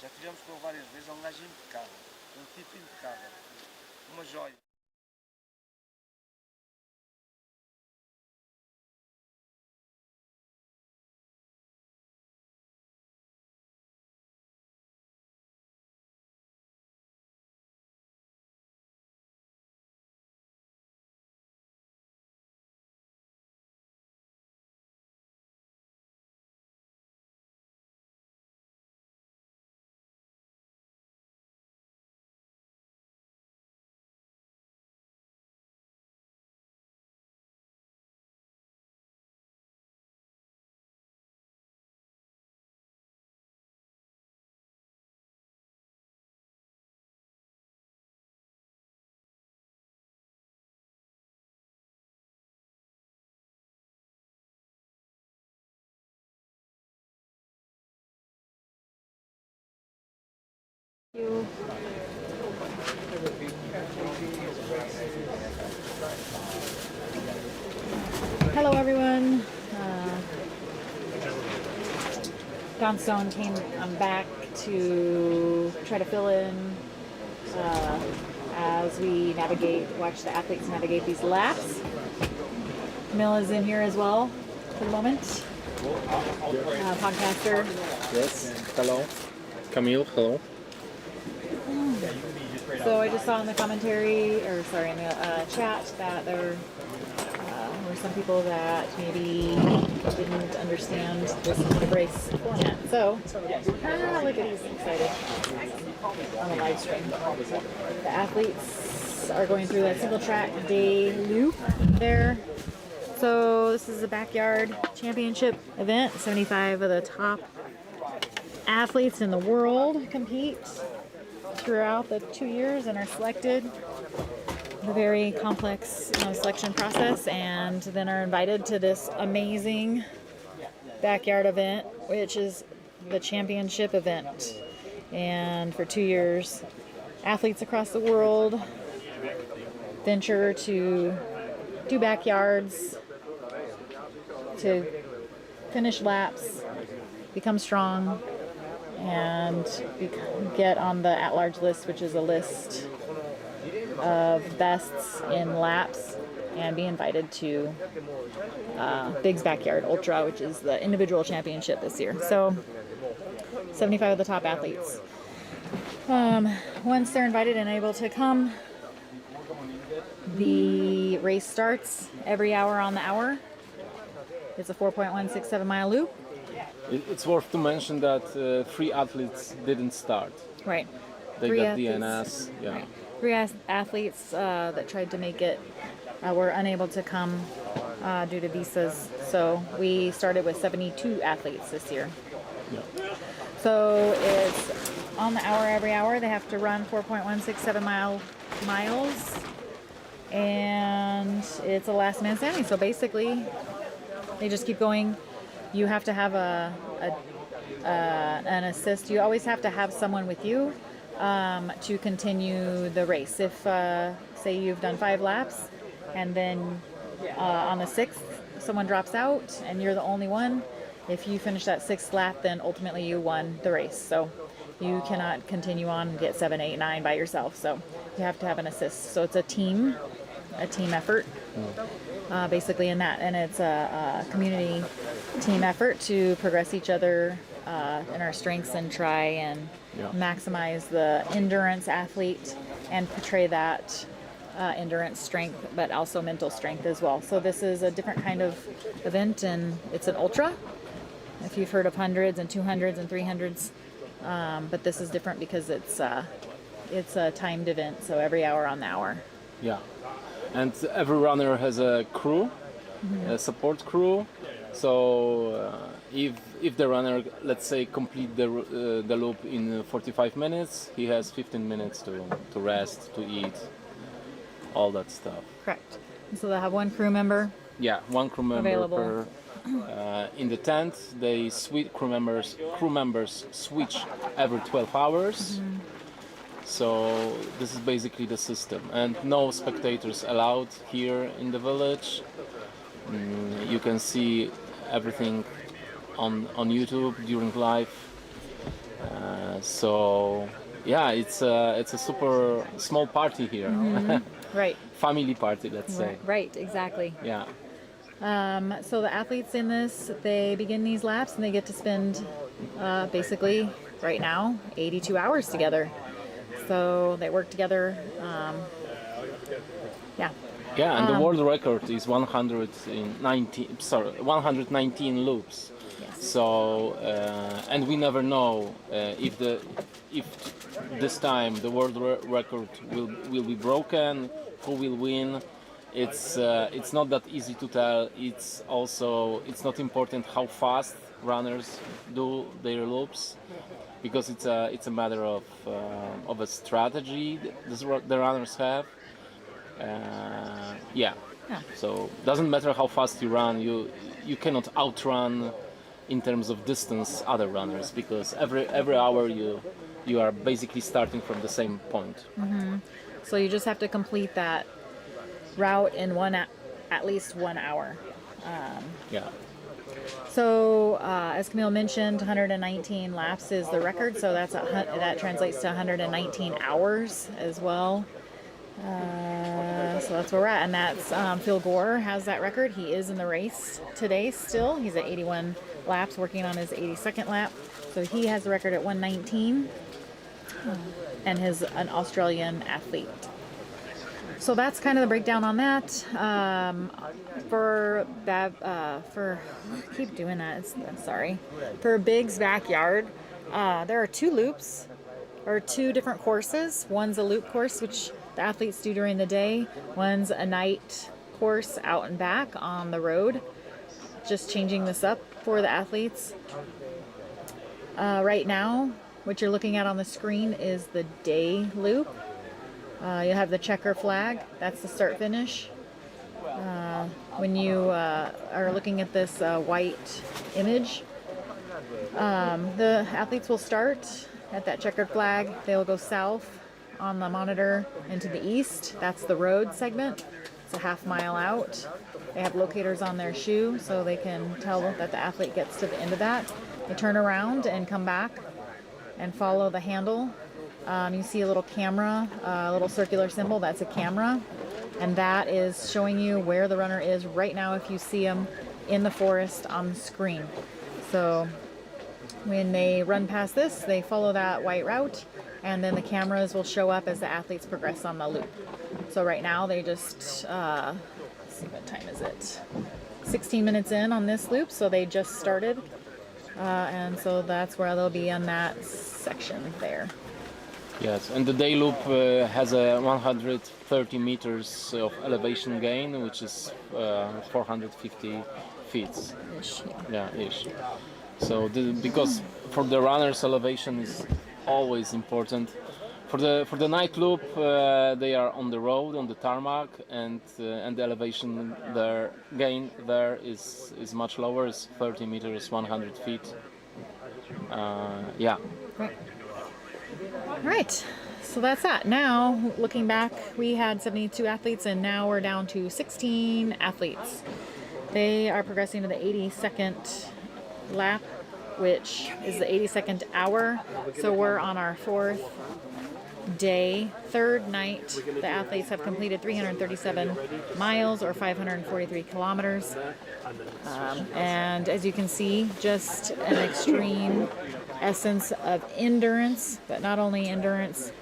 Já tivemos com ele várias vezes, é um gajo impecável. Um tipo impecável. Uma joia. You. Hello everyone. Don Stone came. I'm back to try to fill in as we watch the athletes navigate these laps. Camilla's in here as well for the moment. Podcaster. Yes. Hello. Camille, hello. So I just saw in the commentary, or sorry, in the chat, that there were some people that maybe didn't understand this race format. So, look at he's excited on the live stream. The athletes are going through that single track day loop there. So this is a backyard championship event. 75 of the top athletes in the world compete throughout the 2 years and are selected. A very complex selection process, and then are invited to this amazing backyard event, which is the championship event. And for 2 years, athletes across the world venture to do backyards, to finish laps, become strong, and get on the at-large list, which is a list of bests in laps, and be invited to Big's Backyard Ultra, which is the individual championship this year. So 75 of the top athletes. Once they're invited and able to come, the race starts every hour on the hour. It's a 4.167 mile loop. It's worth to mention that 3 athletes didn't start. Right. They 3 got athletes. DNS. Yeah. Right. 3 athletes that tried to make it were unable to come due to visas. So we started with 72 athletes this year. Yeah. So it's on the hour every hour. They have to run 4.167 miles. And it's a last man standing. So basically, they just keep going. You have to have an assist. You always have to have someone with you to continue the race. If, say, you've done 5 laps, and then on the 6th, someone drops out, and you're the only one, if you finish that 6th lap, then ultimately you won the race. So you cannot continue on and get 7, 8, 9 by yourself. So you have to have an assist. So it's a team effort, basically in that. And it's a community team effort to progress each other in our strengths and try and maximize the endurance athlete and portray that endurance strength, but also mental strength as well. So this is a different kind of event, and it's an ultra. If you've heard of 100s and 200s and 300s, but this is different because it's a timed event, so every hour on the hour. Yeah, and every runner has a crew, a support crew. So if the runner, let's say, complete the loop in 45 minutes, he has 15 minutes to rest, to eat, all that stuff. Correct. So they'll have one crew member. Yeah, one crew member available per. In the tent, they crew members switch every 12 hours. So this is basically the system, and no spectators allowed here in the village. You can see everything on YouTube during live. So yeah, it's a super small party here. Right. Family party, let's say. Right, exactly. Yeah. So the athletes in this, they begin these laps and they get to spend basically right now 82 hours together. So they work together. Yeah. Yeah, and the world record is 119 loops. Yes. So and we never know if this time the world record will be broken, who will win. It's not that easy to tell. It's not important how fast runners do their loops, because it's a matter of a strategy the runners have. Yeah. So doesn't matter how fast you run. You cannot outrun in terms of distance other runners, because every hour you are basically starting from the same point. So you just have to complete that route in at least 1 hour. Yeah. So as Camille mentioned, 119 laps is the record. So that translates to 119 hours as well. So that's where we're at, and that's Phil Gore has that record. He is in the race today still. He's at 81 laps, working on his 82nd lap. So he has the record at 119, and is an Australian athlete. So that's kind of the breakdown on that. For keep doing that. Sorry. For Big's Backyard, there are 2 loops, or 2 different courses. One's a loop course, which the athletes do during the day. One's a night course out and back on the road. Just changing this up for the athletes. Right now, what you're looking at on the screen is the day loop. You have the checker flag. That's the start finish. when you are looking at this white image, the athletes will start at that checkered flag. They'll go south on the monitor and to the east. That's the road segment. It's a half mile out. They have locators on their shoe so they can tell that the athlete gets to the end of that. They turn around and come back and follow the handle. You see a little camera, a little circular symbol. That's a camera. And that is showing you where the runner is right now if you see them in the forest on the screen. So when they run past this, they follow that white route, and then the cameras will show up as the athletes progress on the loop. So right now they just, let's see, what time is it? 16 minutes in on this loop, so they just started. And so that's where they'll be on that section there. Yes, and the day loop has a 130 meters of elevation gain, which is 450 feet. Ish, yeah, ish. So because for the runners, elevation is always important. For the night loop, they are on the road, on the tarmac, and the elevation there gain there is much lower. It's 30 meters, 100 feet. Yeah. Right. Right, so that's that. Now, looking back, we had 72 athletes, and now we're down to 16 athletes. They are progressing to the 82nd lap, which is the 82nd hour. So we're on our 4th day, 3rd night. The athletes have completed 337 miles or 543 kilometers. And as you can see, just an extreme essence of endurance, but not only endurance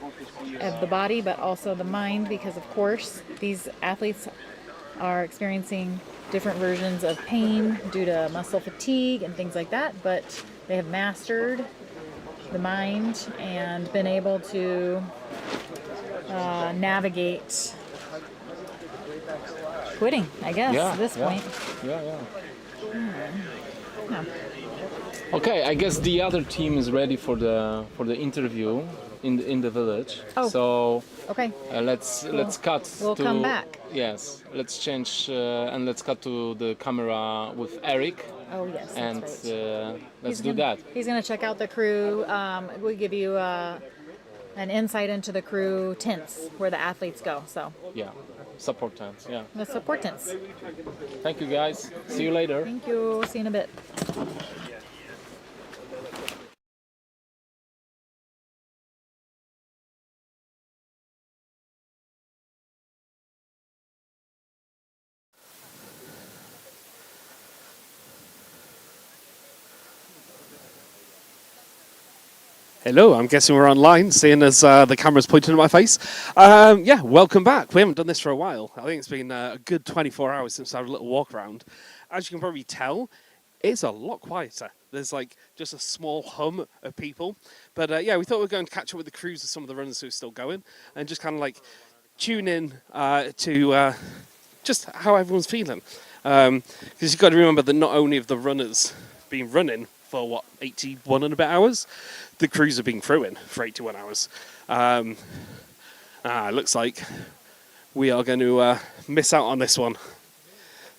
of the body, but also the mind, because of course these athletes are experiencing different versions of pain due to muscle fatigue and things like that, but they have mastered the mind and been able to navigate quitting, I guess, at this point. Yeah. Yeah. Okay, I guess the other team is ready for the interview in the village. Oh. So okay. Let's cut. We'll to, come back. Yes, let's change and let's cut to the camera with Eric. Oh yes. And that's right. let's do that. He's gonna check out the crew. We'll give you an insight into the crew tents where the athletes go. So. Yeah. Support tents. Yeah. The support tents. Thank you guys. See you later. Thank you. See you in a bit. Hello, I'm guessing we're online, seeing as the camera's pointing at my face. Yeah, welcome back. We haven't done this for a while. I think it's been a good 24 hours since I had a little walk around. As you can probably tell, it's a lot quieter. There's like just a small hum of people. But yeah, we thought we were going to catch up with the crews of some of the runners who are still going and just kind of like tune in to just how everyone's feeling. Because you've got to remember that not only have the runners been running for what, 81 and a bit hours, the crews have been through in for 81 hours. Looks like we are going to miss out on this one.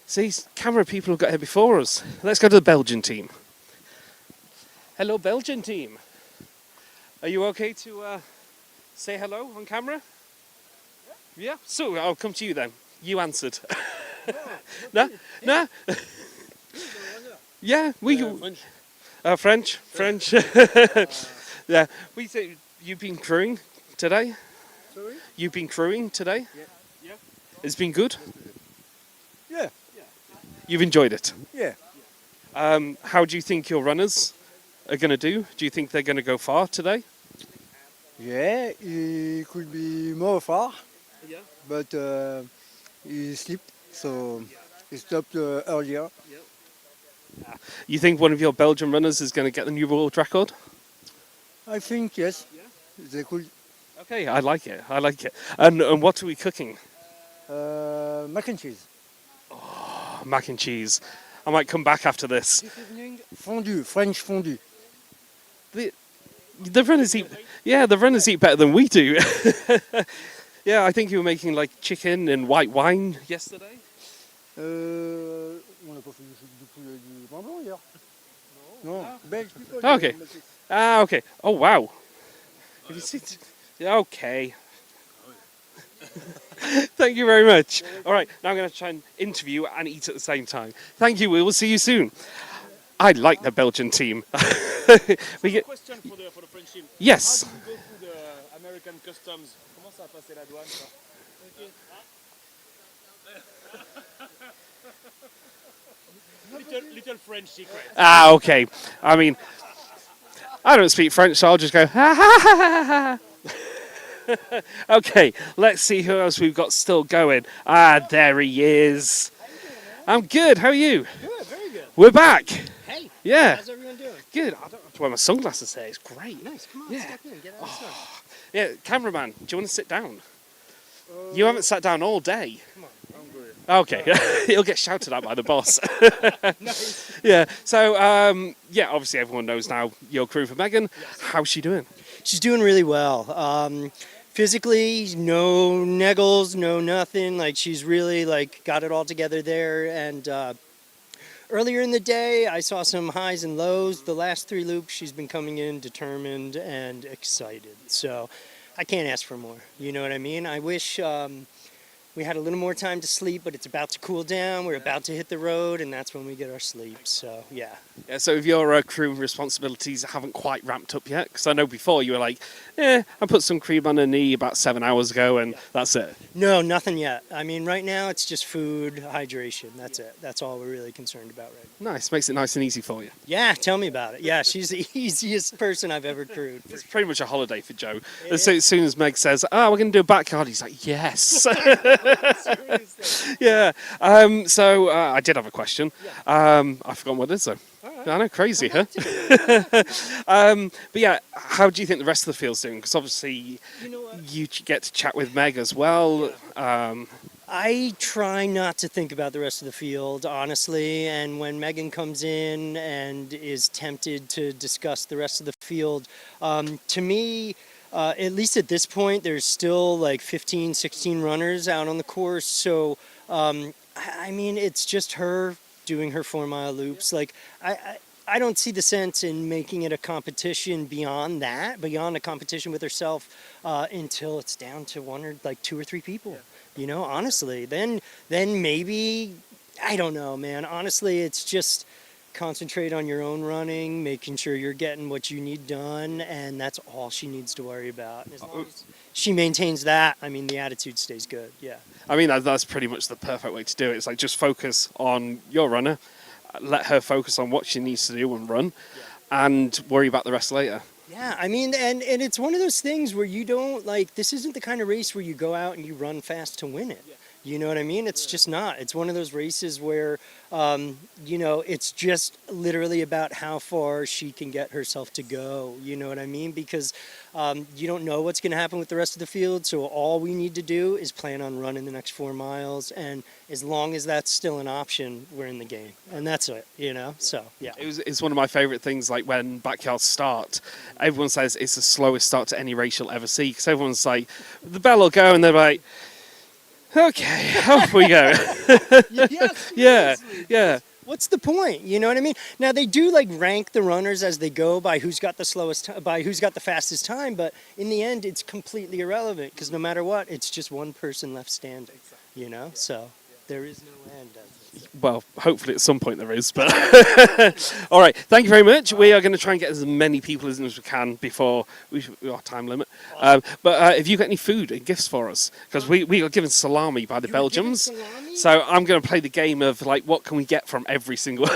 See, camera people have got here before us. Let's go to the Belgian team. Hello, Belgian team. Are you okay to say hello on camera? Yeah? So, I'll come to you then. You answered. No? No? Yeah, we... French. Yeah. We say you've been crewing today? Sorry? You've been crewing today? Yeah. It's been good? Yeah. You've enjoyed it? Yeah. How do you think your runners are going to do? Do you think they're going to go far today? Yeah, he could be more far. Yeah. But he slept, so he stopped earlier. You think one of your Belgian runners is going to get the new world record? I think yes. Yeah. They could. Okay, I like it. And what are we cooking? Mac and cheese. Oh, mac and cheese. I might come back after this. This evening, fondue, French fondue. The runners eat. Yeah, the runners eat better than we do. Yeah, I think you were making like chicken and white wine yesterday. On n'a pas fait du pain blanc hier. Non, ben explique-toi. Okay. Okay. Oh, wow. Have you seen? Okay. Thank you very much. All right, now I'm going to try and interview and eat at the same time. Thank you. We will see you soon. I like the Belgian team. We get... Question for the French team. Yes. How do you go through the American customs? Comment ça a passé la douane ça? Little French secret. Ah, okay. I mean, I don't speak French, so I'll just go, ha ha ha ha ha. Okay, let's see who else we've got still going. Ah, there he is. I'm good. How are you? Good, very good. We're back. Hey. Yeah. How's everyone doing? Good. I don't have to wear my sunglasses today. It's great. Nice. Come on, step in. Get out of the sun. Yeah, cameraman, do you want to sit down? You haven't sat down all day. Come on, I'm good. Okay, he'll get shouted at by the boss. Nice. Yeah. So, yeah, obviously everyone knows now your crew for Megan. Yes. How's she doing? She's doing really well. Physically, no neggles, no nothing. Like she's really like got it all together there. And earlier in the day, I saw some highs and lows. The last 3 loops, she's been coming in determined and excited. So I can't ask for more. You know what I mean? I wish we had a little more time to sleep, but it's about to cool down. We're about to hit the road, and that's when we get our sleep. So, yeah. Yeah, so if your crew responsibilities haven't quite ramped up yet, because I know before you were like, I put some cream on her knee about 7 hours ago, and that's it. No, nothing yet. I mean, right now it's just food, hydration. That's it. That's all we're really concerned about right now. Nice. Makes it nice and easy for you. Yeah, tell me about it. Yeah, she's the easiest person I've ever crewed. It's pretty much a holiday for Joe. As soon as Meg says, we're going to do a backyard, he's like, yes. Yeah. So I did have a question. I've forgotten what it is, though. I know, crazy, huh? But yeah, how do you think the rest of the field's doing? Because obviously you get to chat with Meg as well. I try not to think about the rest of the field, honestly, and when Megan comes in and is tempted to discuss the rest of the field, to me, at least at this point, there's still like 15, 16 runners out on the course, so I mean, it's just her doing her 4-mile loops. Like, I don't see the sense in making it a competition beyond that, beyond a competition with herself, until it's down to 1 or like 2 or 3 people. You know, honestly, then maybe, I don't know, man. Honestly, it's just concentrate on your own running, making sure you're getting what you need done, and that's all she needs to worry about. And as long as she maintains that, I mean, the attitude stays good. Yeah. I mean, that's pretty much the perfect way to do it. It's like just focus on your runner, let her focus on what she needs to do and run, and worry about the rest later. Yeah, I mean, and it's one of those things where you don't, like, this isn't the kind of race where you go out and you run fast to win it. You know what I mean? It's just not. It's one of those races where, you know, it's just literally about how far she can get herself to go. You know what I mean? Because you don't know what's going to happen with the rest of the field. So all we need to do is plan on running the next 4 miles. And as long as that's still an option, we're in the game. And that's it, you know? So, yeah. It's one of my favourite things, like when backyards start, everyone says it's the slowest start to any race you'll ever see. Because everyone's like, the bell will go, and they're like, okay, off we go. Yeah. What's the point? You know what I mean? Now they do like rank the runners as they go by who's got the slowest, by who's got the fastest time. But in the end, it's completely irrelevant because no matter what, it's just one person left standing. You know, so there is no end. Well, hopefully at some point there is, but all right. Thank you very much. We are going to try and get as many people as we can before our time limit. But if you got any food and gifts for us, because we got given salami by the Belgians, so I'm going to play the game of like what can we get from every single.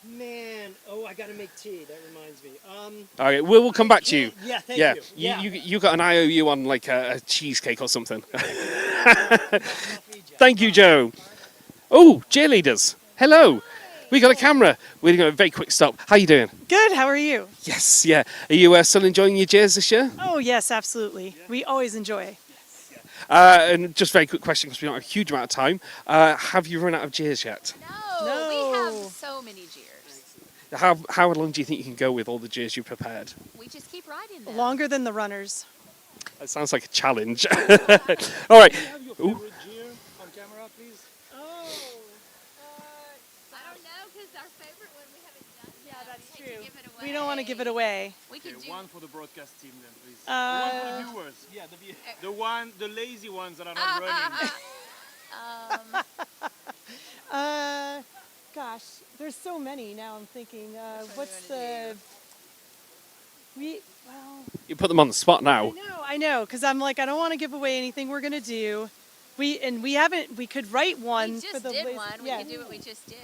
Man, I got to make tea. That reminds me. Okay, we'll come back to you. Yeah, thank you. You got an IOU on like a cheesecake or something. Thank you, Joe. Oh, cheerleaders. Hello. We got a camera. We're going to a very quick stop. How you doing? Good. How are you? Yes, yeah. Are you still enjoying your cheers this year? Oh, yes, absolutely. We always enjoy. And just a very quick question, because we don't have a huge amount of time. Have you run out of jeers yet? No, we have so many jeers. How long do you think you can go with all the jeers you prepared? We just keep riding them. Longer than the runners. That sounds like a challenge. All right. Can you have your favorite jeer on camera, please? We don't want to give it away. We could do one for the broadcast team then, please. Uh, One for the viewers. Yeah, the lazy ones that are not running. Gosh, there's so many now. I'm thinking, what's the? You put them on the spot now. I know, because I'm like, I don't want to give away anything we're gonna do. We could write one. We just for the did lazy- one. We yeah. could do what we just did.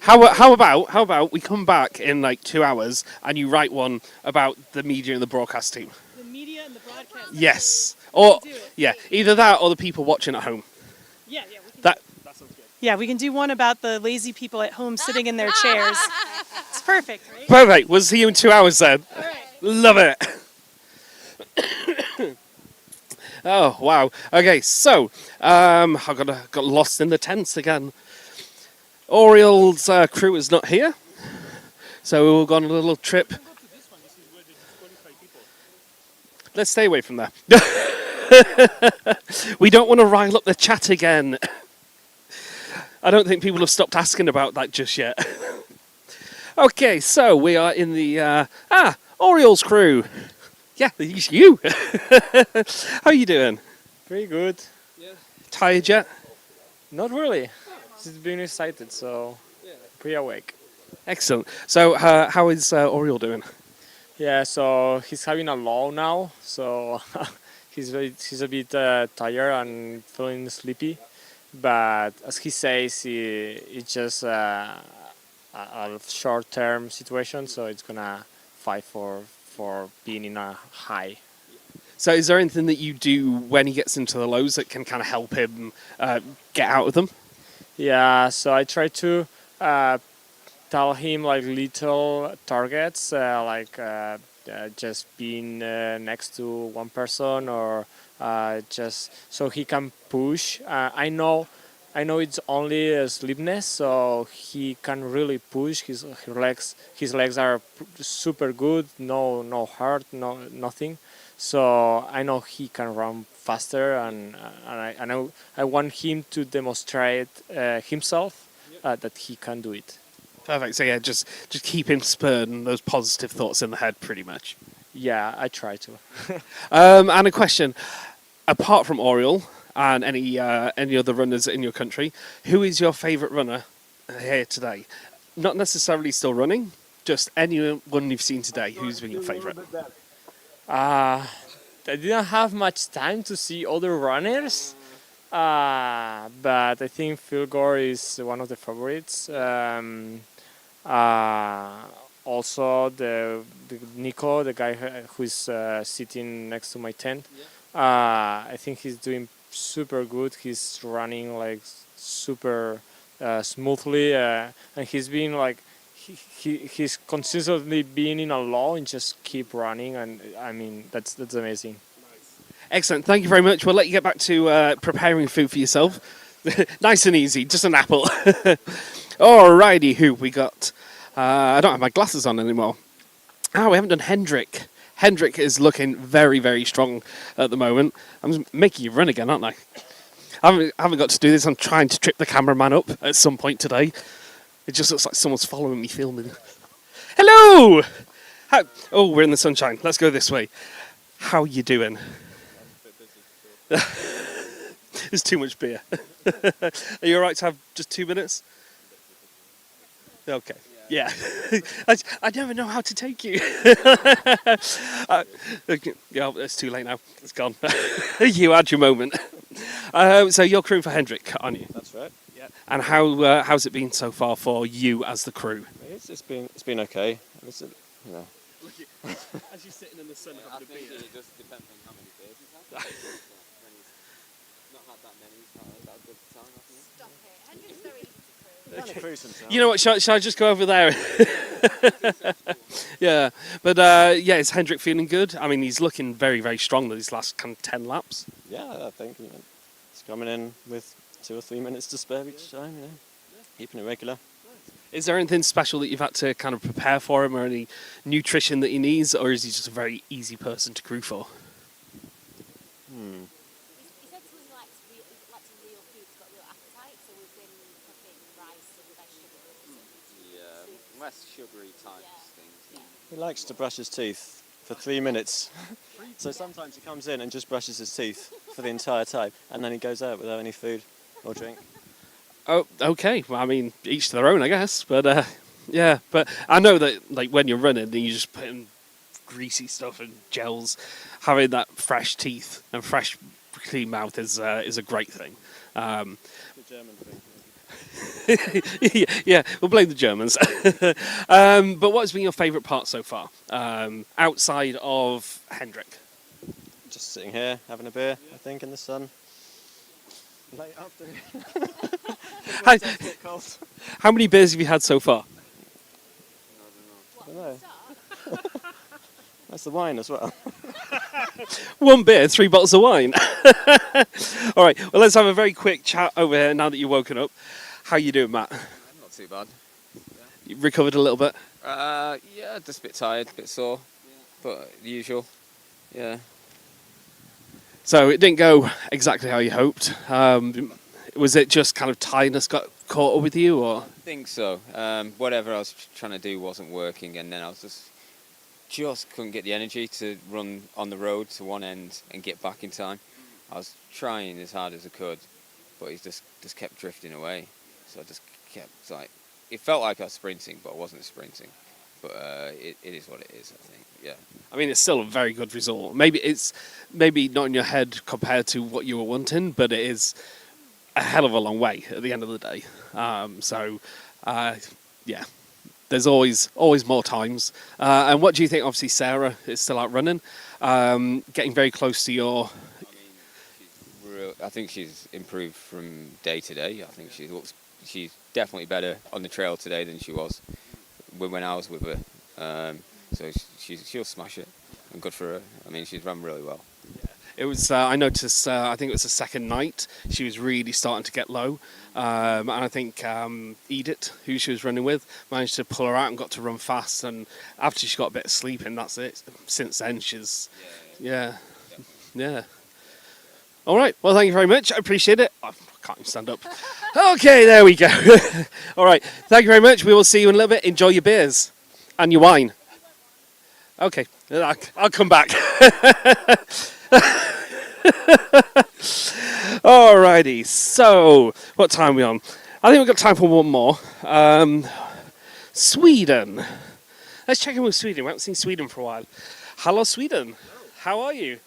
How about we come back in like 2 hours and you write one about the media and the broadcast team? The media and the broadcast. Yes. Or yeah, either that or the people watching at home. Yeah. That sounds good. Yeah, we can do one about the lazy people at home sitting in their chairs. It's perfect, right? perfect. We'll see you in 2 hours then. All right. Love it. Oh wow. Okay, so I got lost in the tents again. Oriel's crew is not here, so we'll go on a little trip. Let's stay away from there. We don't want to rile up the chat again. I don't think people have stopped asking about that just yet. Okay, so we are in the Oriel's crew. Yeah, it's you. How are you doing? Pretty good. Tired yet? Not really. Just being excited, so pretty awake. Excellent. So how is Oriel doing? Yeah, so he's having a lull now, so he's a bit tired and feeling sleepy. But as he says, it's just a short-term situation, so it's gonna fight for being in a high. So is there anything that you do when he gets into the lows that can kind of help him get out of them? Yeah, so I try to tell him like little targets, just being next to one person, or just so he can push. I know it's only a sleepiness, so he can really push. His legs are super good. No hurt, nothing. So I know he can run faster, and I want him to demonstrate himself that he can do it. Perfect. So yeah, just keep him spurred and those positive thoughts in the head, pretty much. Yeah, I try to. And a question: apart from Oriel and any other runners in your country, who is your favourite runner here today? Not necessarily still running, just anyone you've seen today. Who's been your favourite? I didn't have much time to see other runners, but I think Phil Gore is one of the favorites. Also, the Nico, the guy who's sitting next to my tent, I think he's doing super good. He's running like super smoothly, and he's been like he's consistently being in a low and just keep running, and I mean that's amazing. Excellent. Thank you very much. We'll let you get back to preparing food for yourself. Nice and easy, just an apple. Alrighty, who we got? I don't have my glasses on anymore. We haven't done Hendrik. Hendrik is looking very, very strong at the moment. I'm making you run again, aren't I? I haven't got to do this. I'm trying to trip the cameraman up at some point today. It just looks like someone's following me filming. Hello! We're in the sunshine. Let's go this way. How are you doing? There's too much beer. Are you alright to have just 2 minutes? Okay. Yeah. I never know how to take you. Yeah, it's too late now. It's gone. You had your moment. So you're crewing for Hendrik, aren't you? That's right. Yeah. And how's it been so far for you as the crew? It's been okay. It's, you know. As you're sitting in the sun having a beer. It just depends on how many beers he's had. When he's not had that many, he's not had that good time. Stop it. Hendrik's very easy to crew. You know what? Shall I just go over there? Yeah, but is Hendrik feeling good? I mean, he's looking very, very strong these last kind of 10 laps. Yeah, I think he's coming in with 2 or 3 minutes to spare each time. You know, keeping it regular. Is there anything special that you've had to kind of prepare for him, or any nutrition that he needs, or is he just a very easy person to crew for? He said to us he likes real food, he's got real appetite, so we've been cooking rice and vegetables. Yeah, less sugary type things. He likes to brush his teeth for 3 minutes. So sometimes he comes in and just brushes his teeth for the entire time, and then he goes out without any food or drink. Oh, okay. Well, I mean, each to their own, I guess. But yeah, but I know that like when you're running, and you just put in greasy stuff and gels, having that fresh teeth and fresh clean mouth is a great thing. The German thing. Yeah, we'll blame the Germans. But what's been your favourite part so far, outside of Hendrik? Just sitting here, having a beer, I think, in the sun. Late afternoon. How, how many beers have you had so far? I don't know. That's the wine as well. One beer, 3 bottles of wine. All right, well, let's have a very quick chat over here now that you've woken up. How you doing, Matt? Not too bad. You recovered a little bit? Yeah, just a bit tired, a bit sore, but the usual. Yeah. So it didn't go exactly how you hoped. Was it just kind of tiredness got caught up with you, or? I think so. Whatever I was trying to do wasn't working, and then I was just couldn't get the energy to run on the road to one end and get back in time. I was trying as hard as I could, but it just kept drifting away. So I just kept it felt like I was sprinting, but I wasn't sprinting. But it is what it is, I think. Yeah. I mean, it's still a very good result. Maybe it's not in your head compared to what you were wanting, but it is a hell of a long way at the end of the day. Yeah, there's always more times. And what do you think? Obviously, Sarah is still out running, getting very close to your. I think she's improved from day to day. I think she's definitely better on the trail today than she was when I was with her. So she'll smash it, and good for her. I mean, she's run really well. It was. I noticed. I think it was the second night. She was really starting to get low, and I think Edith, who she was running with, managed to pull her out and got to run fast. And after she got a bit of sleep in, that's it. Since then, she's. Yeah. All right. Well, thank you very much. I appreciate it. I can't even stand up. Okay, there we go. All right. Thank you very much. We will see you in a little bit. Enjoy your beers and your wine. Okay. I'll come back. Alrighty. So, what time are we on? I think we've got time for one more. Sweden. Let's check in with Sweden. We haven't seen Sweden for a while. Hello, Sweden. How are you?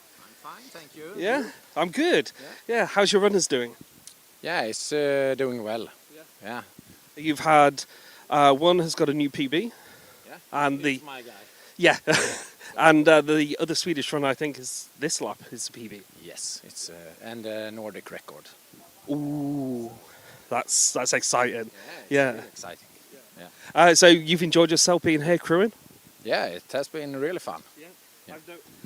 Fine, thank you. Yeah, I'm good. Yeah, how's your runners doing? Yeah, it's doing well. Yeah. You've had one has got a new PB. Yeah. And He's my guy. Yeah. And the other Swedish runner, I think, is this lap is the PB. Yes, it's and a Nordic record. Ooh, that's exciting. Yeah. Really exciting. Yeah. So you've enjoyed yourself being here crewing? Yeah, it has been really fun. Yeah.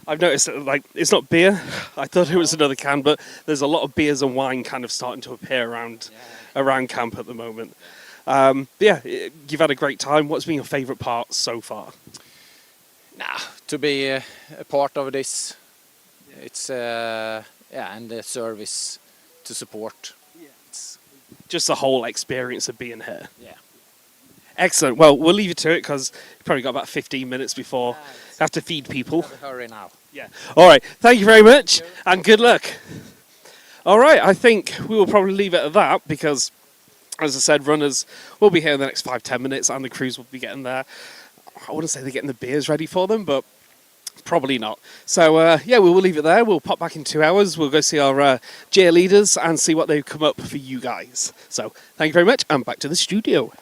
I've noticed that, like, it's not beer. I thought it was another can, but there's a lot of beers and wine kind of starting to appear around camp at the moment. Yeah, you've had a great time. What's been your favourite part so far? To be a part of this, it's and the service to support. It's just the whole experience of being here. Yeah. Excellent. Well, we'll leave you to it because you've probably got about 15 minutes before you have to feed people. Hurry now. Yeah. All right. Thank you very much and good luck. All right. I think we will probably leave it at that because, as I said, runners will be here in the next 5-10 minutes and the crews will be getting there. I wouldn't say they're getting the beers ready for them, but probably not. So, yeah, we will leave it there. We'll pop back in 2 hours. We'll go see our cheerleaders and see what they've come up for you guys. So, thank you very much and back to the studio.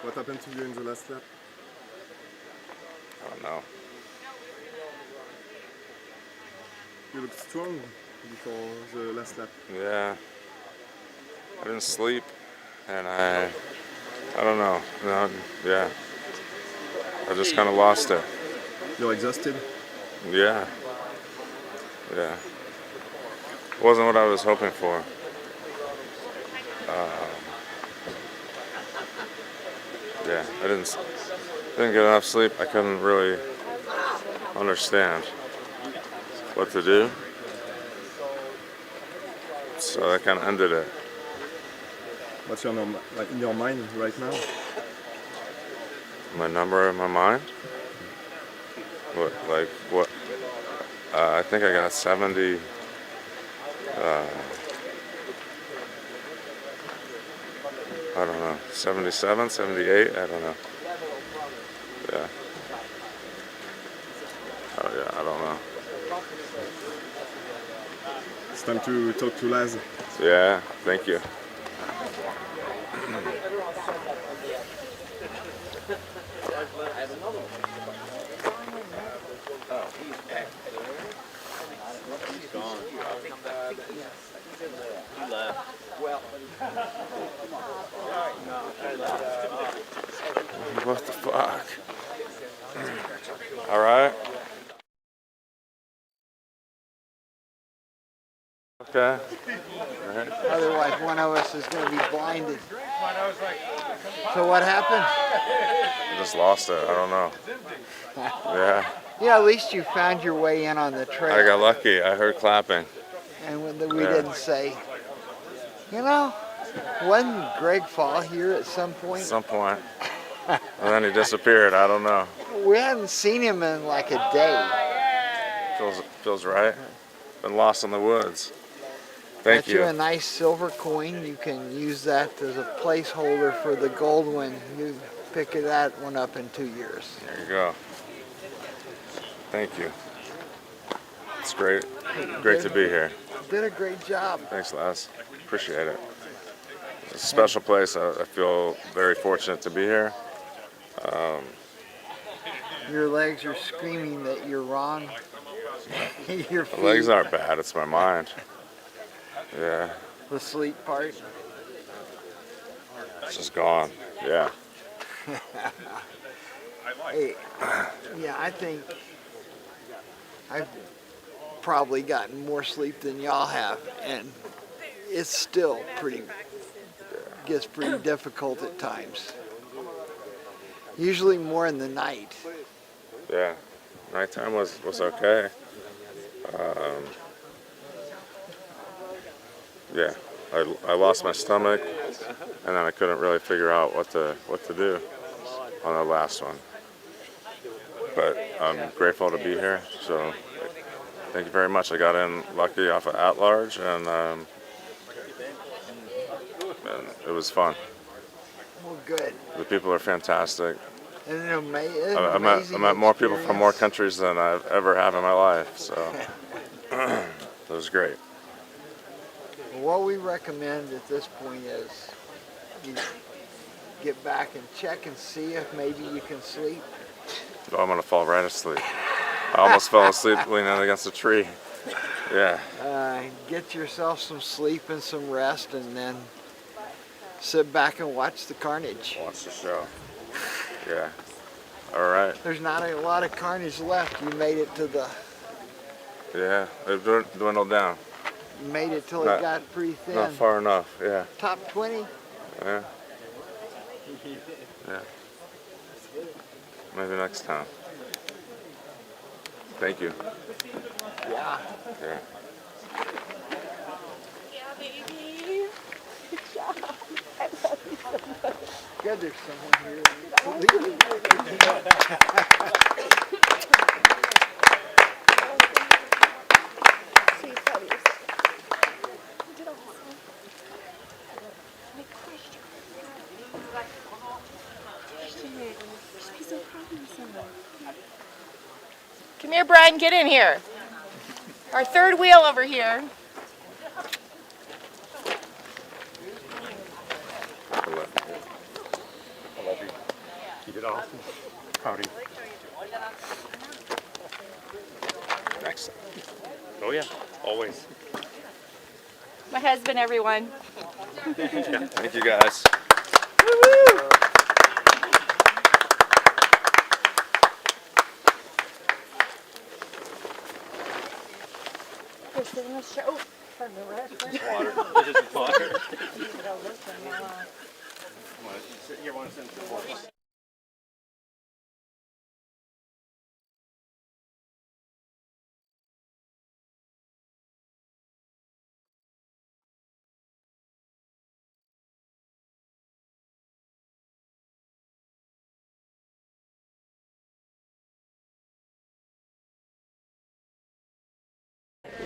What happened to you in the last lap? I don't know. You looked strong before the last lap. Yeah. I didn't sleep, and I don't know. No, yeah. I just kind of lost it. You're exhausted? Yeah. Yeah. Wasn't what I was hoping for. Yeah, I didn't get enough sleep. I couldn't really understand what to do. So that kind of ended it. What's your number, like in your mind right now? My number in my mind? What, like what? I think I got 70. I don't know, 77, 78, I don't know. Yeah. Oh yeah, I don't know. It's time to talk to Laz. Yeah, thank you. He's gone. He left. Well. What the fuck? All right. Okay. All right. Otherwise, one of us is going to be blinded. So what happened? I just lost it. I don't know. Yeah. Yeah, at least you found your way in on the trail. I got lucky. I heard clapping. And when we Yeah. didn't say, you know, wasn't Greg fall here at some point? At some point. And then he disappeared. I don't know. We hadn't seen him in like a day. Feels right. Been lost in the woods. Thank Got you you. a nice silver coin. You can use that as a placeholder for the gold one. You pick that one up in 2 years. There you go. Thank you. It's great. Great to be here. Did a great job. Thanks, Laz. Appreciate it. It's a special place. I feel very fortunate to be here. Your legs are screaming that you're wrong. Your The legs aren't bad. It's my mind. Yeah. The sleep part. It's just gone. Yeah. Hey, yeah, I think I've probably gotten more sleep than y'all have, and it's still gets pretty difficult at times. Usually more in the night. Yeah. Nighttime was okay. Yeah. I lost my stomach, and then I couldn't really figure out what to do on the last one. But I'm grateful to be here. So thank you very much. I got in lucky off of at large, and it was fun. Well, good. The people are fantastic. And I met more people from more countries than I've ever had in my life, so it was great. What we recommend at this point is you get back and check and see if maybe you can sleep. Oh, I'm gonna fall right asleep. I almost fell asleep leaning against a tree. Yeah. Get yourself some sleep and some rest, and then sit back and watch the carnage. Watch the show. Yeah. All right. There's not a lot of carnage left. You made it to the. Yeah, it dwindled down. You made it till Not- it got pretty thin. Not far enough. Yeah. Top 20. Yeah. Yeah. Maybe next time. Thank you. Yeah. Yeah. Yeah, baby. Good job. I love you so much. Good, there's someone here. Come here, Brian, get in here. Our third wheel over here. it off. Proud of you. Next. Oh yeah, always. My husband, everyone. Yeah, thank you guys. This is a show for the rest. Water. This is water. You want to send some water?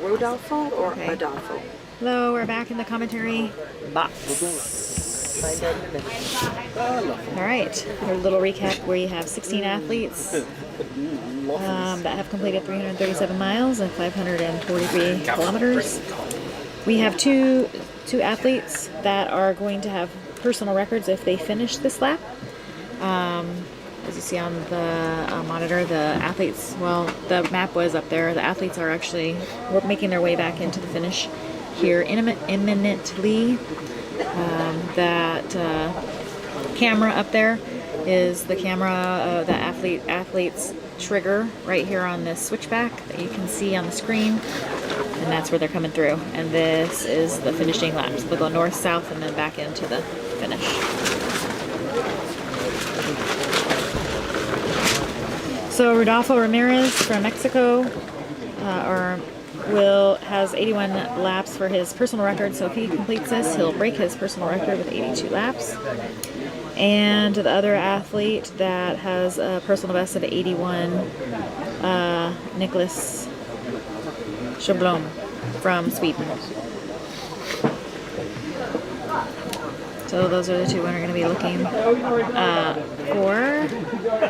Rodolfo or Adolfo? Hello, we're back in the commentary box. All right, a little recap where you have 16 athletes that have completed 337 miles and 543 kilometers. We have two athletes that are going to have personal records if they finish this lap. As you see on the monitor, the athletes, well, the map was up there. The athletes are actually making their way back into the finish here imminently. That camera up there is the camera, the athlete's trigger right here on this switchback that you can see on the screen. And that's where they're coming through. And this is the finishing laps. They'll go north, south, and then back into the finish. So Rodolfo Ramirez from Mexico has 81 laps for his personal record. So if he completes this, he'll break his personal record with 82 laps. And the other athlete that has a personal best of 81, Nicholas Sjöblom from Sweden. So those are the two we're going to be looking for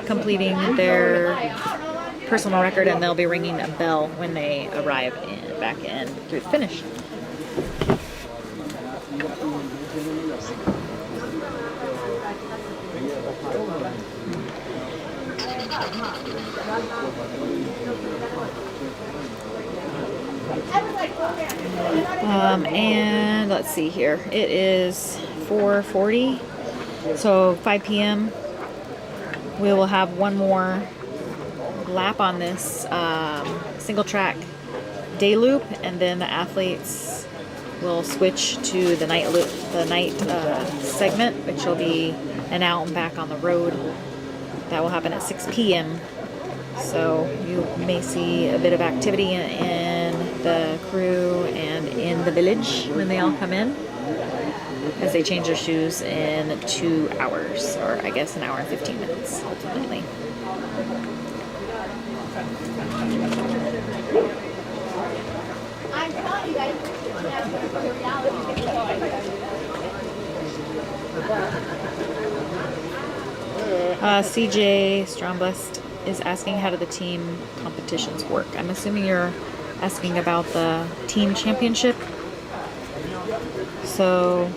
completing their personal record, and they'll be ringing a bell when they arrive back in through the finish. And let's see here. It is 4:40, so 5 p.m. We will have one more lap on this single track day loop, and then the athletes will switch to the night loop, the night segment, which will be an out and back on the road. That will happen at 6 p.m. So you may see a bit of activity in the crew and in the village when they all come in, as they change their shoes in 2 hours, or I guess an hour and 15 minutes ultimately. CJ Stromblest is asking, how do the team competitions work? I'm assuming you're asking about the team championship. So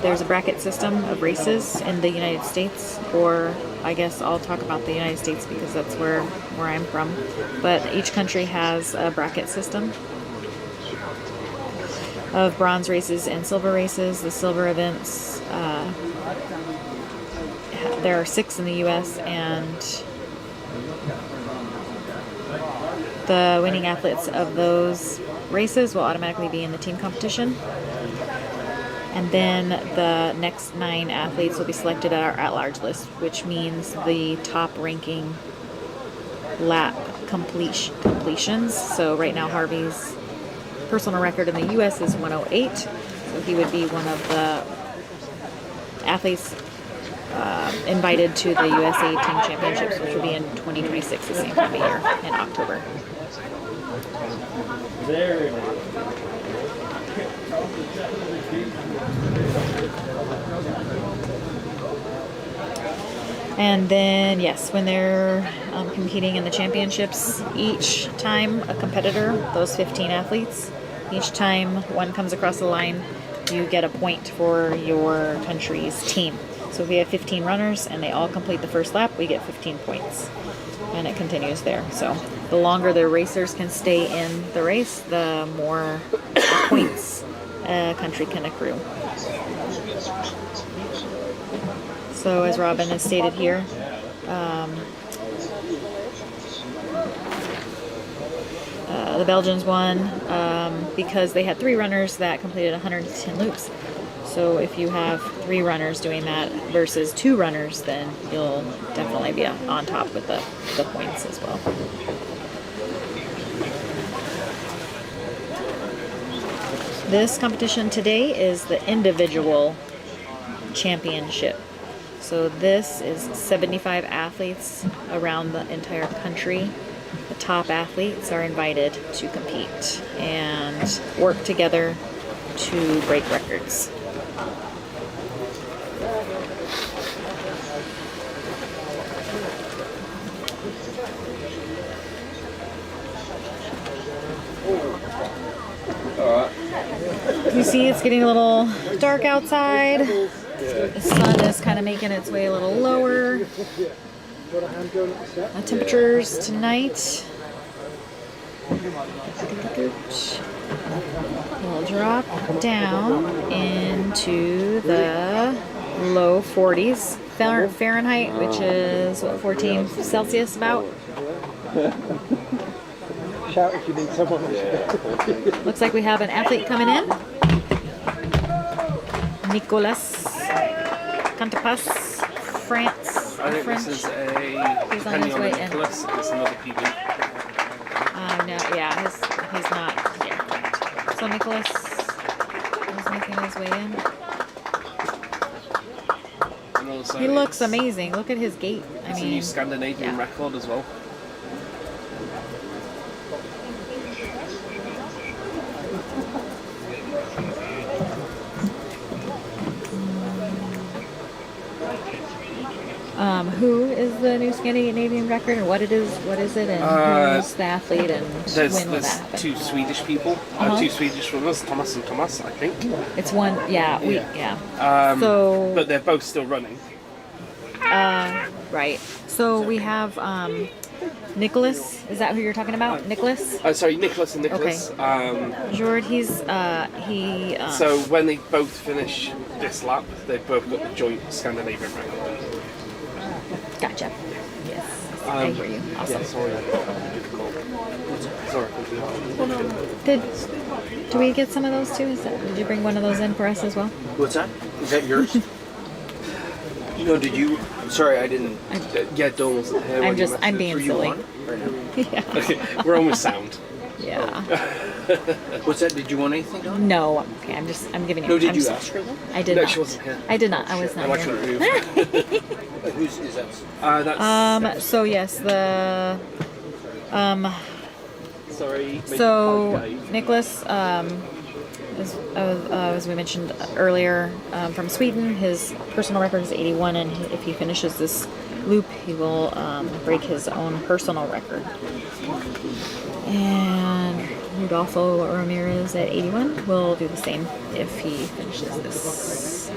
there's a bracket system of races in the United States, or I guess I'll talk about the United States because that's where I'm from. But each country has a bracket system of bronze races and silver races. The silver events, there are 6 in the U.S., and the winning athletes of those races will automatically be in the team competition. And then the next 9 athletes will be selected at our at-large list, which means the top ranking lap completions. So right now Harvey's personal record in the U.S. is 108. So he would be one of the athletes invited to the USA Team Championships, which will be in 2026, the same time of year, in October. And then, yes, when they're competing in the championships, each time a competitor, those 15 athletes, each time one comes across the line, you get a point for your country's team. So if we have 15 runners and they all complete the first lap, we get 15 points. And it continues there. So the longer the racers can stay in the race, the more points a country can accrue. So as Robin has stated here, the Belgians won because they had 3 runners that completed 110 loops. So if you have 3 runners doing that versus 2 runners, then you'll definitely be on top with the points as well. This competition today is the individual championship. So this is 75 athletes around the entire country. The top athletes are invited to compete and work together to break records. You see it's getting a little dark outside. The sun is kind of making its way a little lower. Temperatures tonight will drop down into the low 40s Fahrenheit, which is what, 14 Celsius about. Shout if you need someone. Looks like we have an athlete coming in. Nicolas Cantapas, France. I think French. this is He's on depending his on way the in. Nicholas, it's another PB. No, yeah, he's not. Yeah. So Nicholas is making his way in. And also He looks amazing. Look at his gait. It's a new Scandinavian record as well. Who is the new Scandinavian record, and what it is? What is it, and who's the athlete, and when will that happen? 2 Swedish people, 2 Swedish runners, Thomas and Thomas, I think. It's one, yeah. But they're both still running. Right. So we have Nicholas. Is that who you're talking about? Nicholas? Sorry, Nicholas and Nicholas. Okay. Jord, he. So when they both finish this lap, they've both got the joint Scandinavian record. Gotcha. Yes. I hear you. Awesome. Yeah, sorry. Do we get some of those too? Did you bring one of those in for us as well? What's that? Is that yours? No, did you? I'm sorry, I didn't. Yeah, Dawn wasn't here. I'm being silly. Yeah. Okay, we're almost sound. Yeah. What's that? Did you want anything, Dawn? No. Okay. I'm giving you. No, did you ask her though? I did No, not. she wasn't here. I did not. I was not I here. Who's is that? That's. So yes, the. Sorry. So Nicholas, as we mentioned earlier, from Sweden, his personal record is 81, and if he finishes this loop, he will break his own personal record. And Rodolfo Ramirez at 81 will do the same if he finishes this.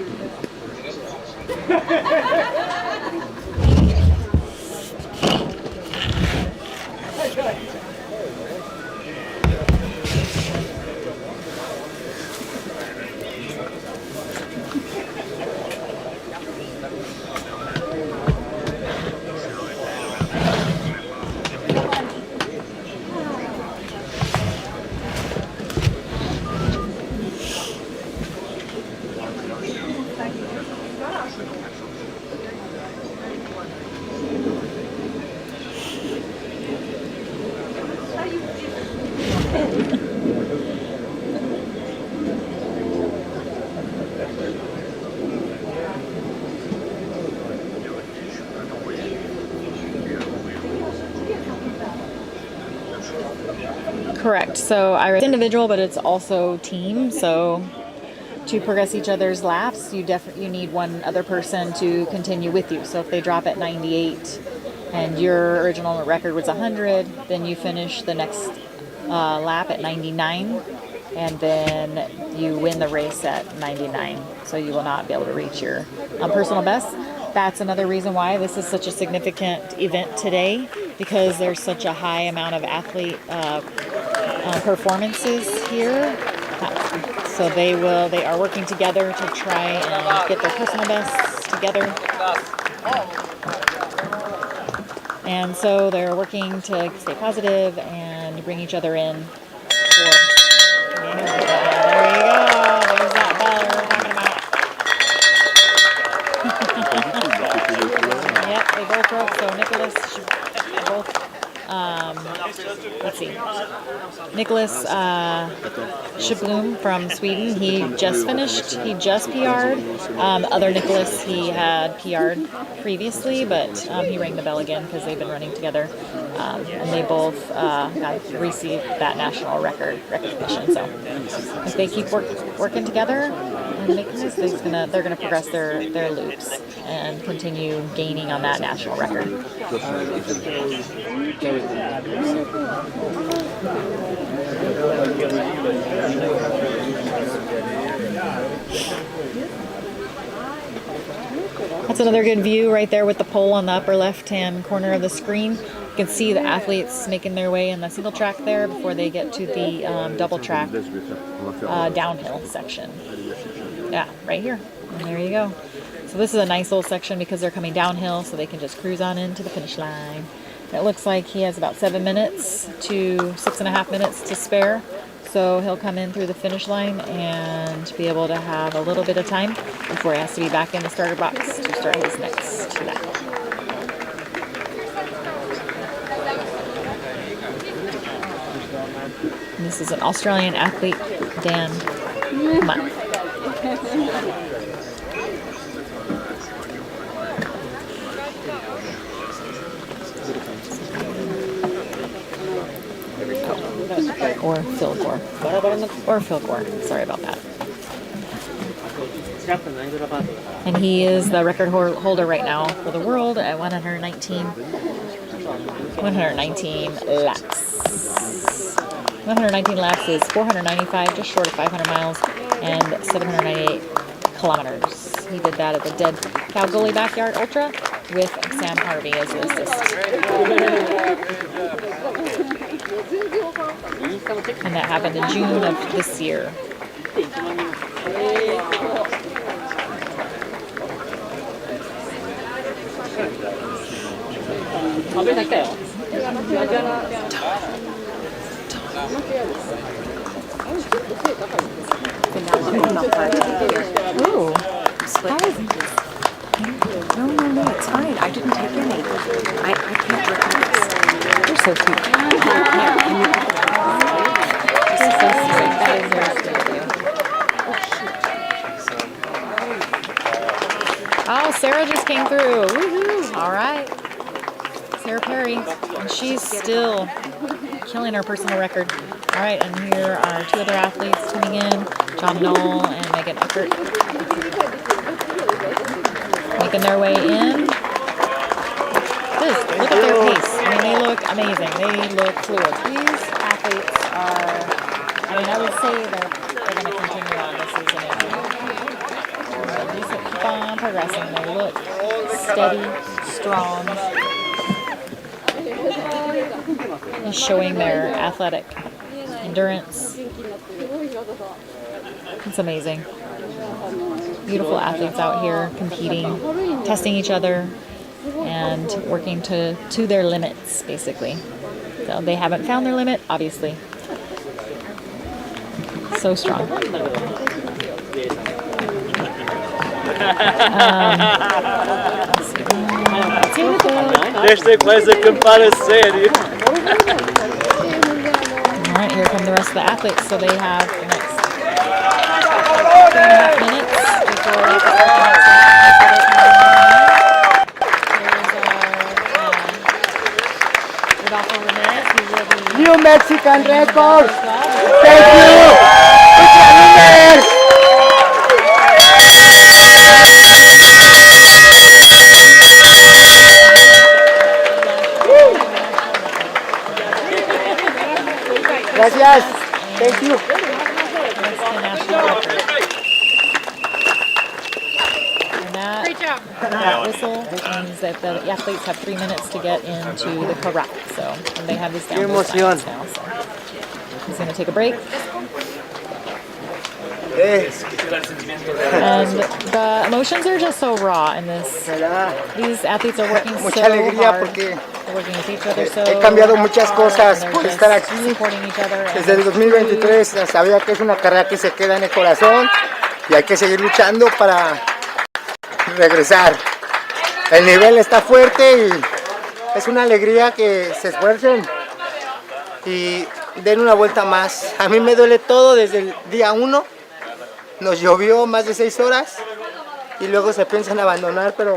Correct. So it's individual, but it's also team. So to progress each other's laps, you need one other person to continue with you. So if they drop at 98 and your original record was 100, then you finish the next lap at 99, and then you win the race at 99. So you will not be able to reach your personal best. That's another reason why this is such a significant event today, because there's such a high amount of athlete performances here. So they are working together to try and get their personal bests together. And so they're working to stay positive and bring each other in. There you go. There's that bell we were talking about. Yep, they both broke. So Nicholas, both. Let's see. Nicholas Sjöblom from Sweden. He just finished. He just PR'd. Other Nicholas, he had PR'd previously, but he rang the bell again because they've been running together, and they both received that national record recognition. So if they keep working together and making this, they're gonna progress their loops and continue gaining on that national record. That's another good view right there with the pole on the upper left-hand corner of the screen. You can see the athletes making their way in the single track there before they get to the double track downhill section. Yeah, right here. And there you go. So this is a nice little section because they're coming downhill, so they can just cruise on into the finish line. It looks like he has about 7 minutes to 6.5 minutes to spare. So he'll come in through the finish line and be able to have a little bit of time before he has to be back in the starter box to start his next lap. And this is an Australian athlete, Dan Munt. Or Phil Gore. Or Phil Gore. Sorry about that. And he is the record holder right now for the world at 119 laps. 119 laps is 495, just short of 500 miles, and 798 kilometers. He did that at the Dead Cow Gully Backyard Ultra with Sam Harvey as his assist. And that happened in June of this year. Ooh. No, it's fine. I didn't take any. I can't drink this. You're so cute. You're so sweet. That is very sweet of you. Oh, Sarah just came through. Woohoo! All right. Sarah Perry. And she's still killing her personal record. All right, and here are two other athletes coming in, John Knoll and Megan Eckert. Making their way in. Look at their pace. I mean, they look amazing. They look fluid. These athletes are, I would say they're going to continue on this season. These keep on progressing. They look steady, strong, and showing their athletic endurance. It's amazing. Beautiful athletes out here competing, testing each other, and working to their limits, basically. So they haven't found their limit, obviously. So strong. Este quase comparecer. Alright, here come the rest of the athletes. So they have the next 2.5 minutes before they start the next lap. New Mexican record. Thank you. Gracias. Thank you. That's the national Whistle, which means that the athletes have 3 minutes to get into the corral. So and they have this down to science now. So he's going to take a break. And the emotions are just so raw in this. These athletes are working Mucha so alegría hard. porque They're working with each other so he cambiado muchas hard, cosas and por they're estar just aquí. supporting each other, and Desde el 2023 sabía que es una carrera que se queda en el corazón y hay que seguir luchando para regresar. El nivel está fuerte y es una alegría que se esfuercen y den una vuelta más. A mí me duele todo desde el día 1. Nos llovió más de 6 horas y luego se piensan abandonar, pero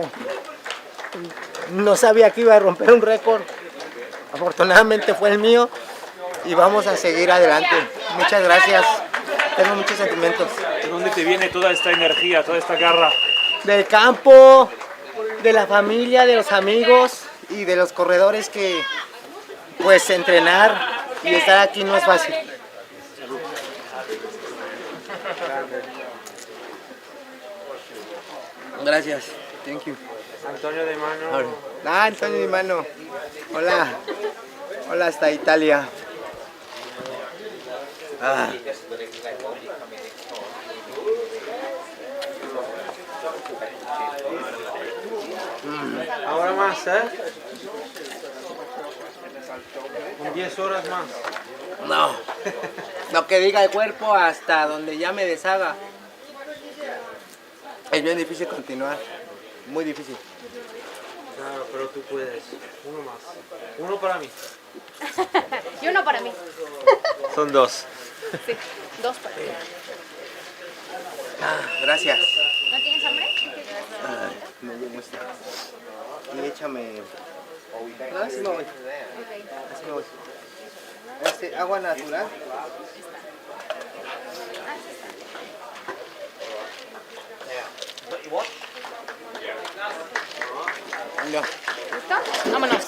no sabía que iba a romper un récord. Afortunadamente fue el mío y vamos a seguir adelante. Muchas gracias. Tengo muchos sentimientos. ¿De dónde te viene toda esta energía, toda esta garra? Del campo, de la familia, de los amigos y de los corredores que pues entrenar y estar aquí no es fácil. Gracias. Thank you. Antonio de Mano. Antonio de Mano. Hola. Hola hasta Italia. Ahora más, ¿eh? Con 10 horas más. No. Lo que diga el cuerpo hasta donde ya me deshaga. Es bien difícil continuar. Muy difícil. Claro, pero tú puedes. Uno más. Uno para mí. Y uno para mí. Son dos. Sí, 2 para mí. Gracias. ¿No tienes hambre? Me gusta. Y échame. Así me voy. Así me voy. Agua natural. No. ¿Listo? Vámonos.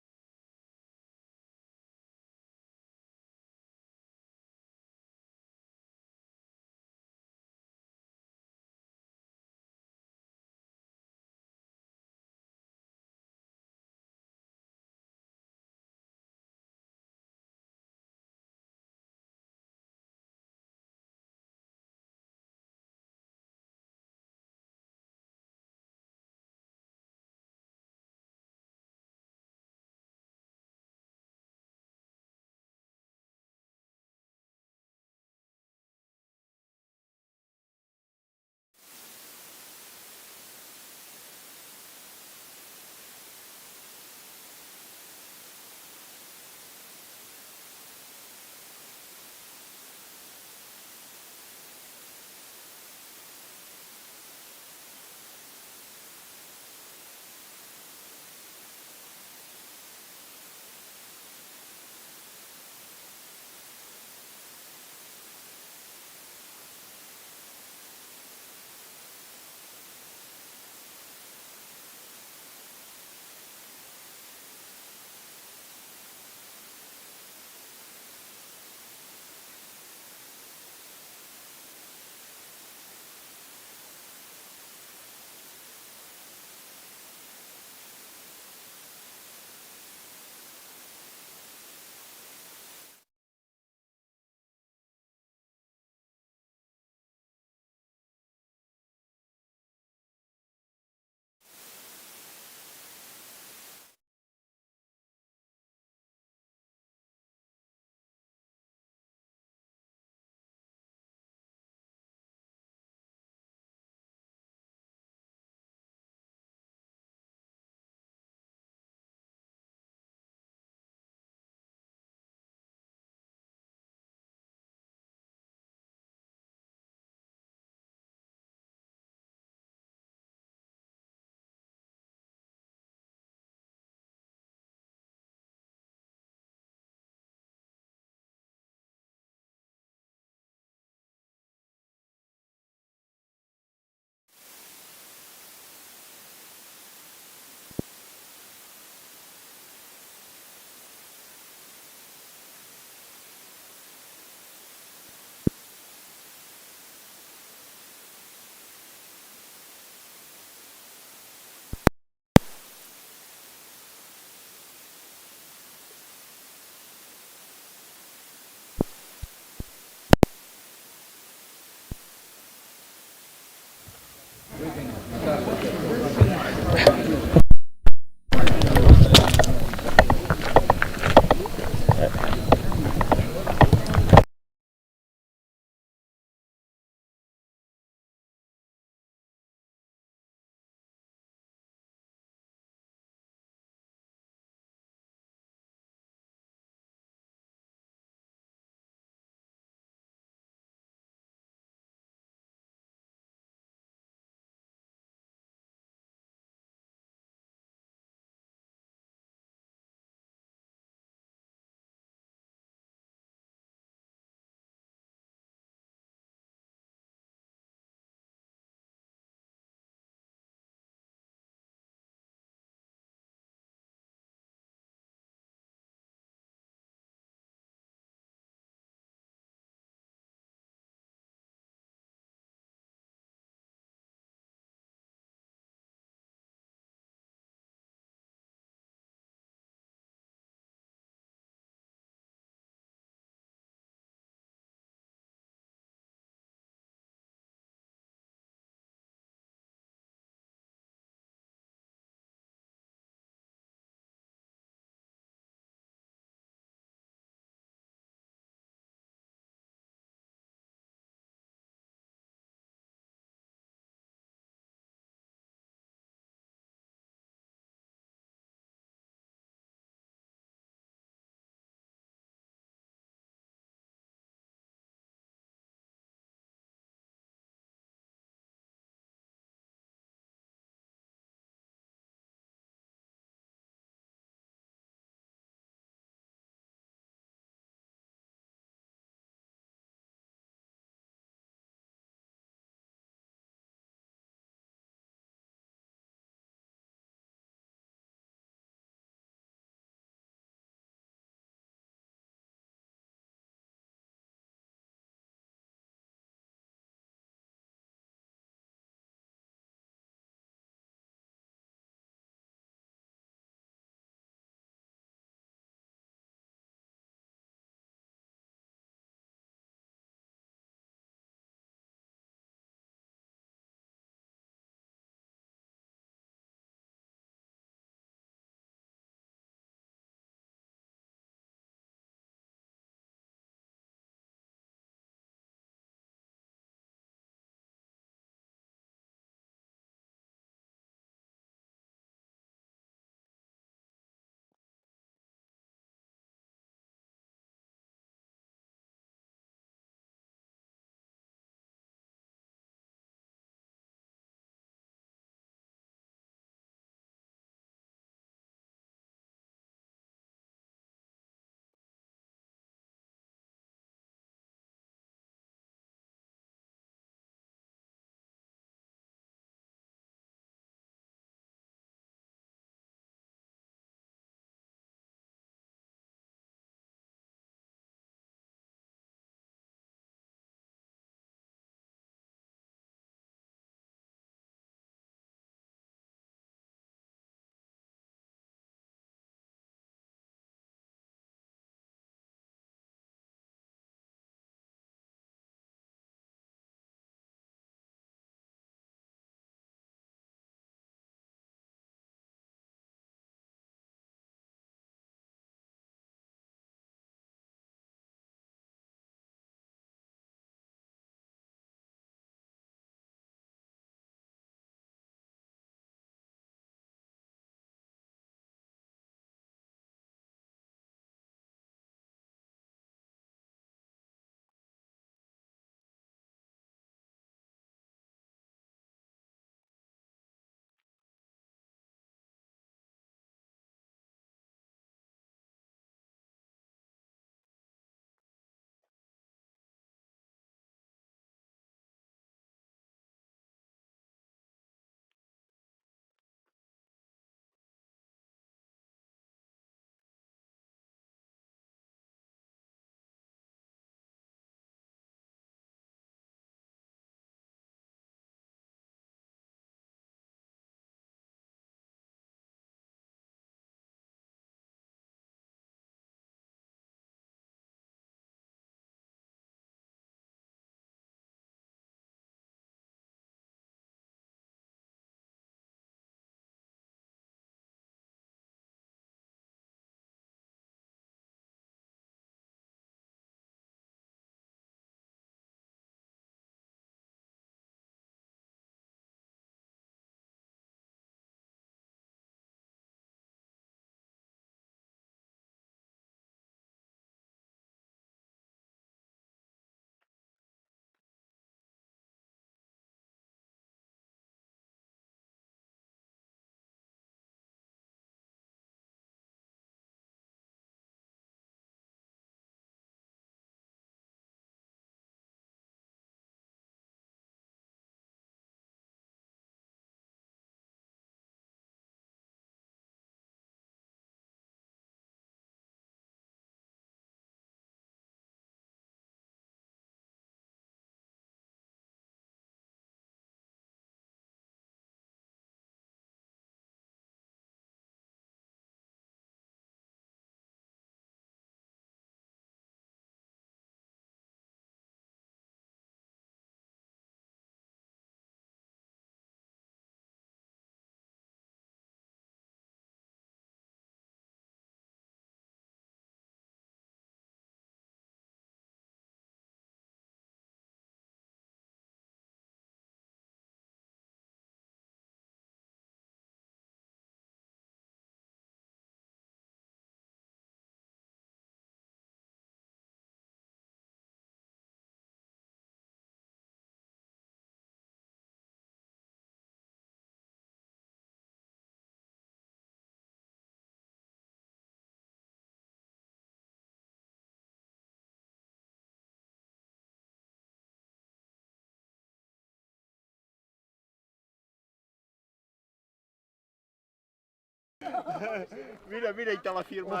Mira, mira, ahí está la firma.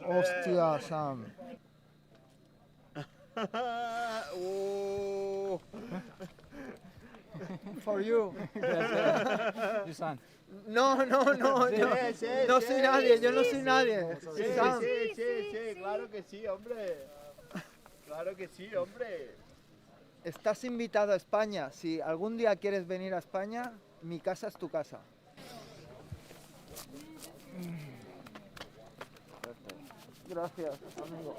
Hostia, Sam. Oh. For you. You son. No, no, no, Sí, no. sí, No sí, soy nadie, yo no sí, soy sí. nadie. Sí, Sam. sí, claro que sí, hombre. Claro que sí, hombre. Estás invitado a España. Si algún día quieres venir a España, mi casa es tu casa. Gracias, amigo.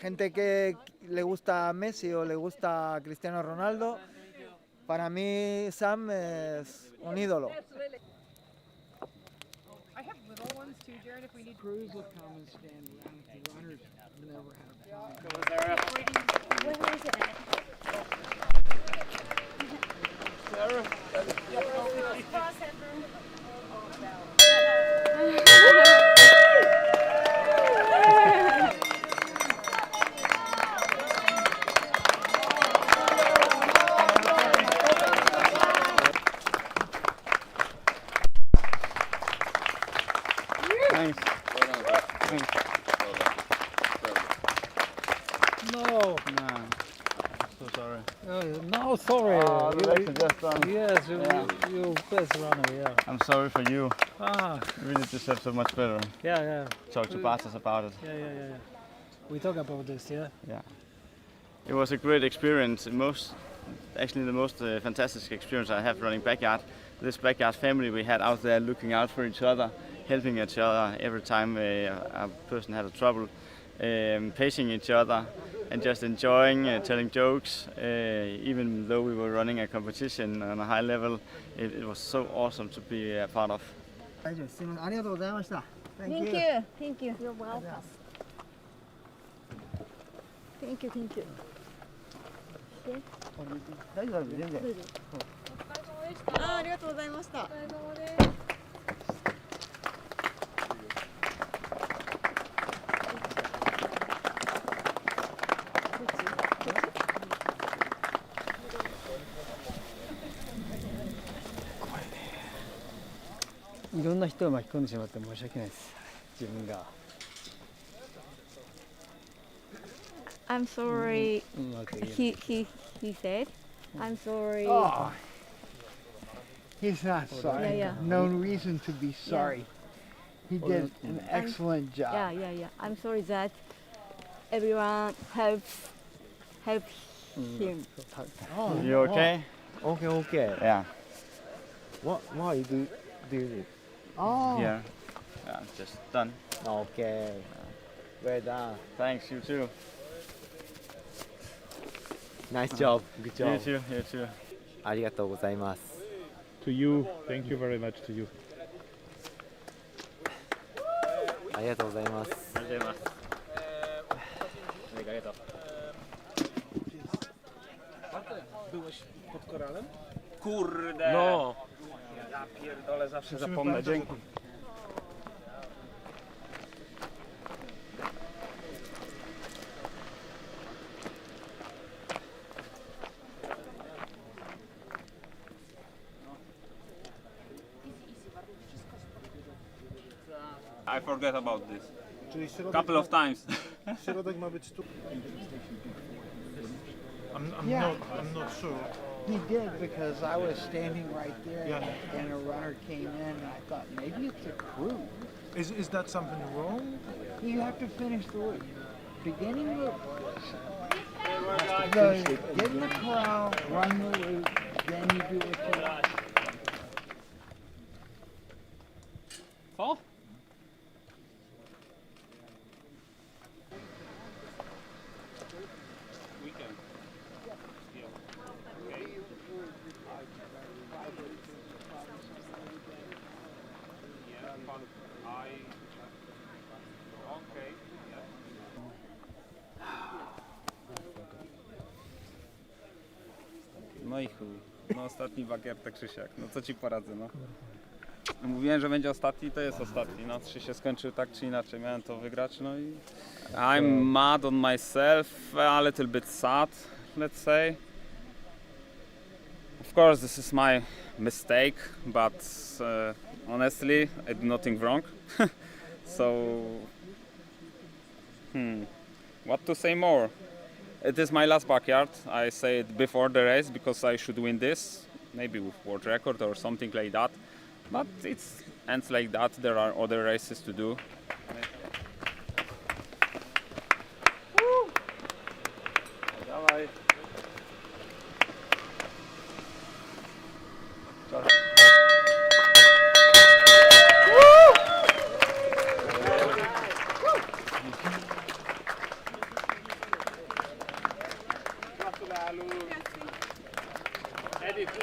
Gente que le gusta a Messi o le gusta a Cristiano Ronaldo, para mí Sam es un ídolo. I have little ones too, Jared, if we need. Crews will come and stand around. The runners never have Where is it at? Thanks. No. No. So sorry. No, sorry. the race is just done. Yes, Yeah. you best runner, yeah. I'm sorry for you. Ah, You really deserve so much better. yeah. Talk to Bartas about it. Yeah. We talk about this, yeah. Yeah. It was a great experience. Actually the most fantastic experience I have running backyard. This backyard family we had out there looking out for each other, helping each other every time a person had a trouble, pacing each other and just enjoying, telling jokes. Even though we were running a competition on a high level, it was so awesome to be a part of. 大丈夫です。すみません。ありがとうございました。Thank you. Thank you. You're welcome. Thank you. Thank you. 大丈夫全然。ありがとうございました。いろんな人を巻き込んでしまって申し訳ないです。自分が。I'm sorry. うまく言えない。He said, I'm sorry. Oh, he's not sorry. Yeah. No reason to be sorry. He did an excellent job. Yeah. I'm sorry that everyone helps him. Oh, You okay? Okay. Yeah. Why do this? Oh. Yeah. Yeah, just done. Okay. Well done. Thanks, you too. Nice job. Good You job. too, you too. ありがとうございます。 To you, thank you very much to you. ありがとうございます。ありがとうございます。Aりがとう。Byłeś pod koralem? Kurde! No. Ja pierdolę, zawsze zapomnę. Dzięki. I forget about this. Czyli środek Couple of times. Środek ma być tu. I'm not sure. He did because I was standing right there and a runner came in and I thought maybe it's a crew. Is that something wrong? You have to finish the beginning of get in the corral, run the loop, then you do what you want. Co? Weekend. No i chuj. No ostatni bagier to Krzysiak. No co ci poradzę, no. Mówiłem, że będzie ostatni, to jest ostatni. No 3 się skończył tak czy inaczej. Miałem to wygrać, no i... I'm mad on myself, a little bit sad, let's say. Of course, this is my mistake, but honestly, I do nothing wrong. So, what to say more? It is my last backyard. I said before the race because I should win this, maybe with world record or something like that. But it ends like that. There are other races to do.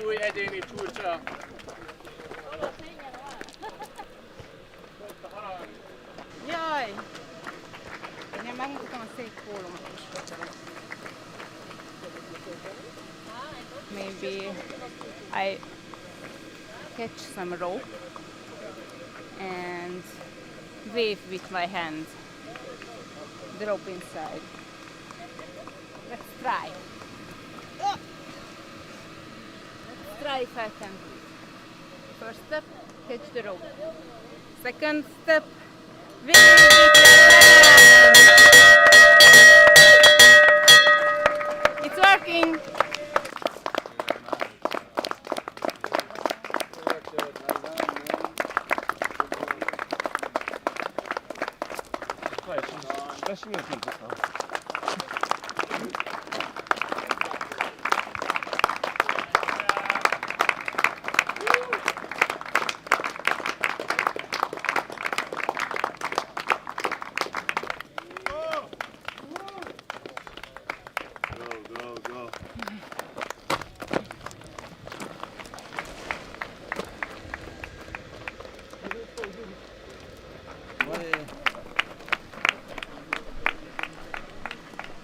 Új egyéni csúcsa. Jaj! Én megmutatom a szép pólómat is. Maybe I catch some rope and wave with my hand. The rope inside. Let's try. Let's try if I can. First step, catch the rope. Second step, wave with your hand. It's working.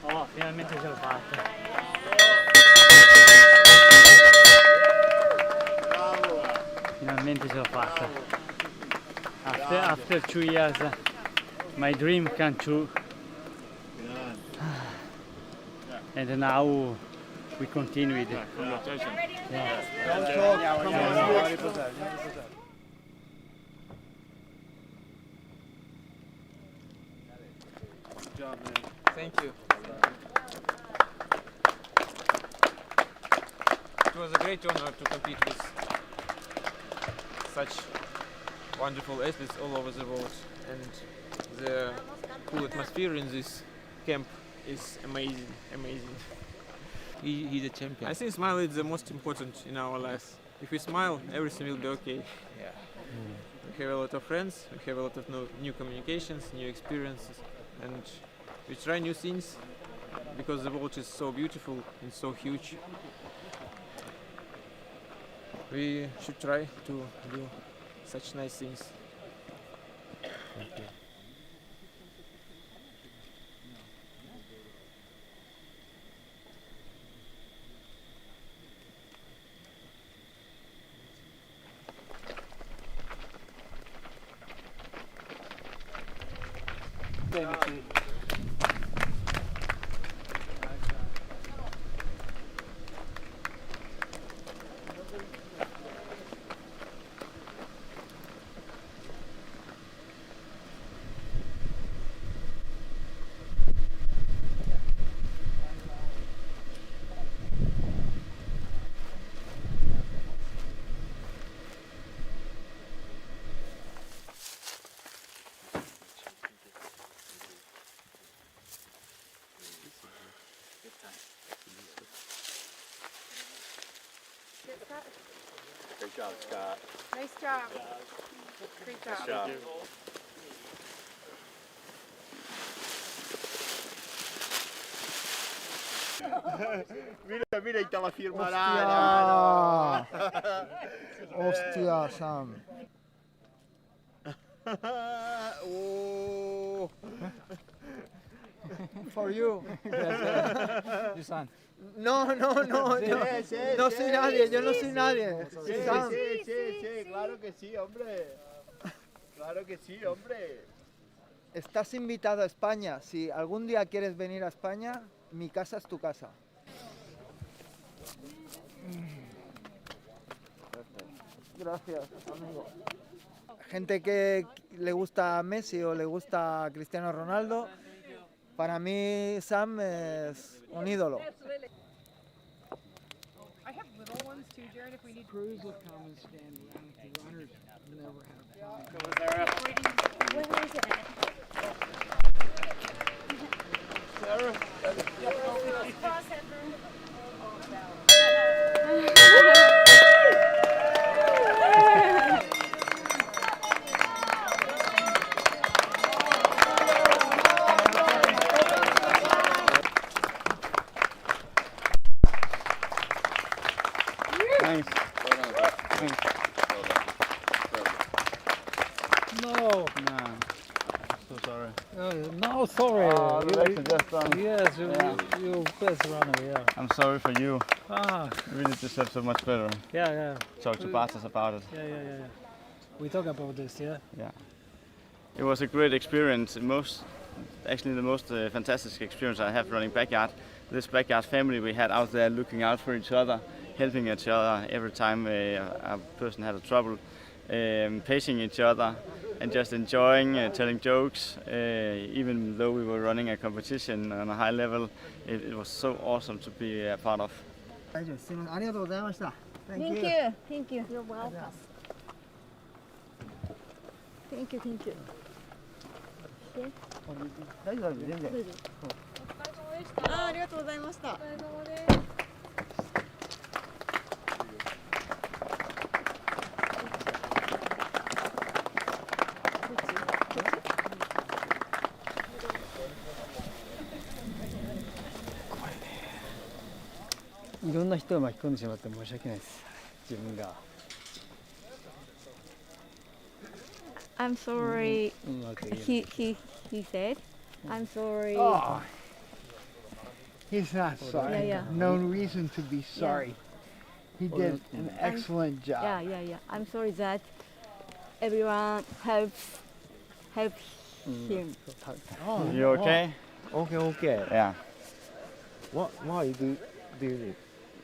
Oh, finalmente ce l'ho fatta. Finalmente ce l'ho fatta. After 2 years, my dream came true. And now we continue with it. Good job, man. Thank you. It was a great honor to compete with such wonderful athletes all over the world, and the cool atmosphere in this camp is amazing. He's a champion. I think smile is the most important in our lives. If we smile, everything will be okay. Yeah. We have a lot of friends, we have a lot of new communications, new experiences, and we try new things because the world is so beautiful and so huge. We should try to do such nice things. Okay. Great job, Scott. Nice job. Great job. Nice job. Mira, ahí está la firma. Hostia, Sam. Oh. For you. You son. No, no soy nadie, yo no soy nadie. Sam. Sí, claro que sí, hombre. Claro que sí, hombre. Estás invitado a España. Si algún día quieres venir a España, mi casa es tu casa. Gracias, amigo. Gente que le gusta Messi o le gusta Cristiano Ronaldo, para mí Sam es un ídolo. Crews will come and stand around. The runners never have time. Where is it at? Thanks. No. Nah, so sorry. No, sorry. Oh, the legs are just done. Yes, Yeah. you best runner, yeah. I'm sorry for you. Ah. You really deserve so much better. Yeah. Talk to Bartas about it. Yeah. We talk about this, yeah? Yeah. It was a great experience. Actually the most fantastic experience I have running backyard. This backyard family we had out there looking out for each other, helping each other every time a person had a trouble, pacing each other and just enjoying, telling jokes. Even though we were running a competition on a high level, it was so awesome to be a part of. 大丈夫です。すみません。ありがとうございました。Thank you. Thank you. You're welcome. Thank you. Thank you. 大丈夫全然。ありがとうございました。いろんな人を巻き込んでしまって申し訳ないです。自分が。I'm sorry. うまく言えない。He said, I'm sorry. Oh, he's not sorry. Yeah. No reason to be sorry. He did an excellent job. Yeah. I'm sorry that everyone helps him. Oh, You okay? Okay. Yeah. Why do it?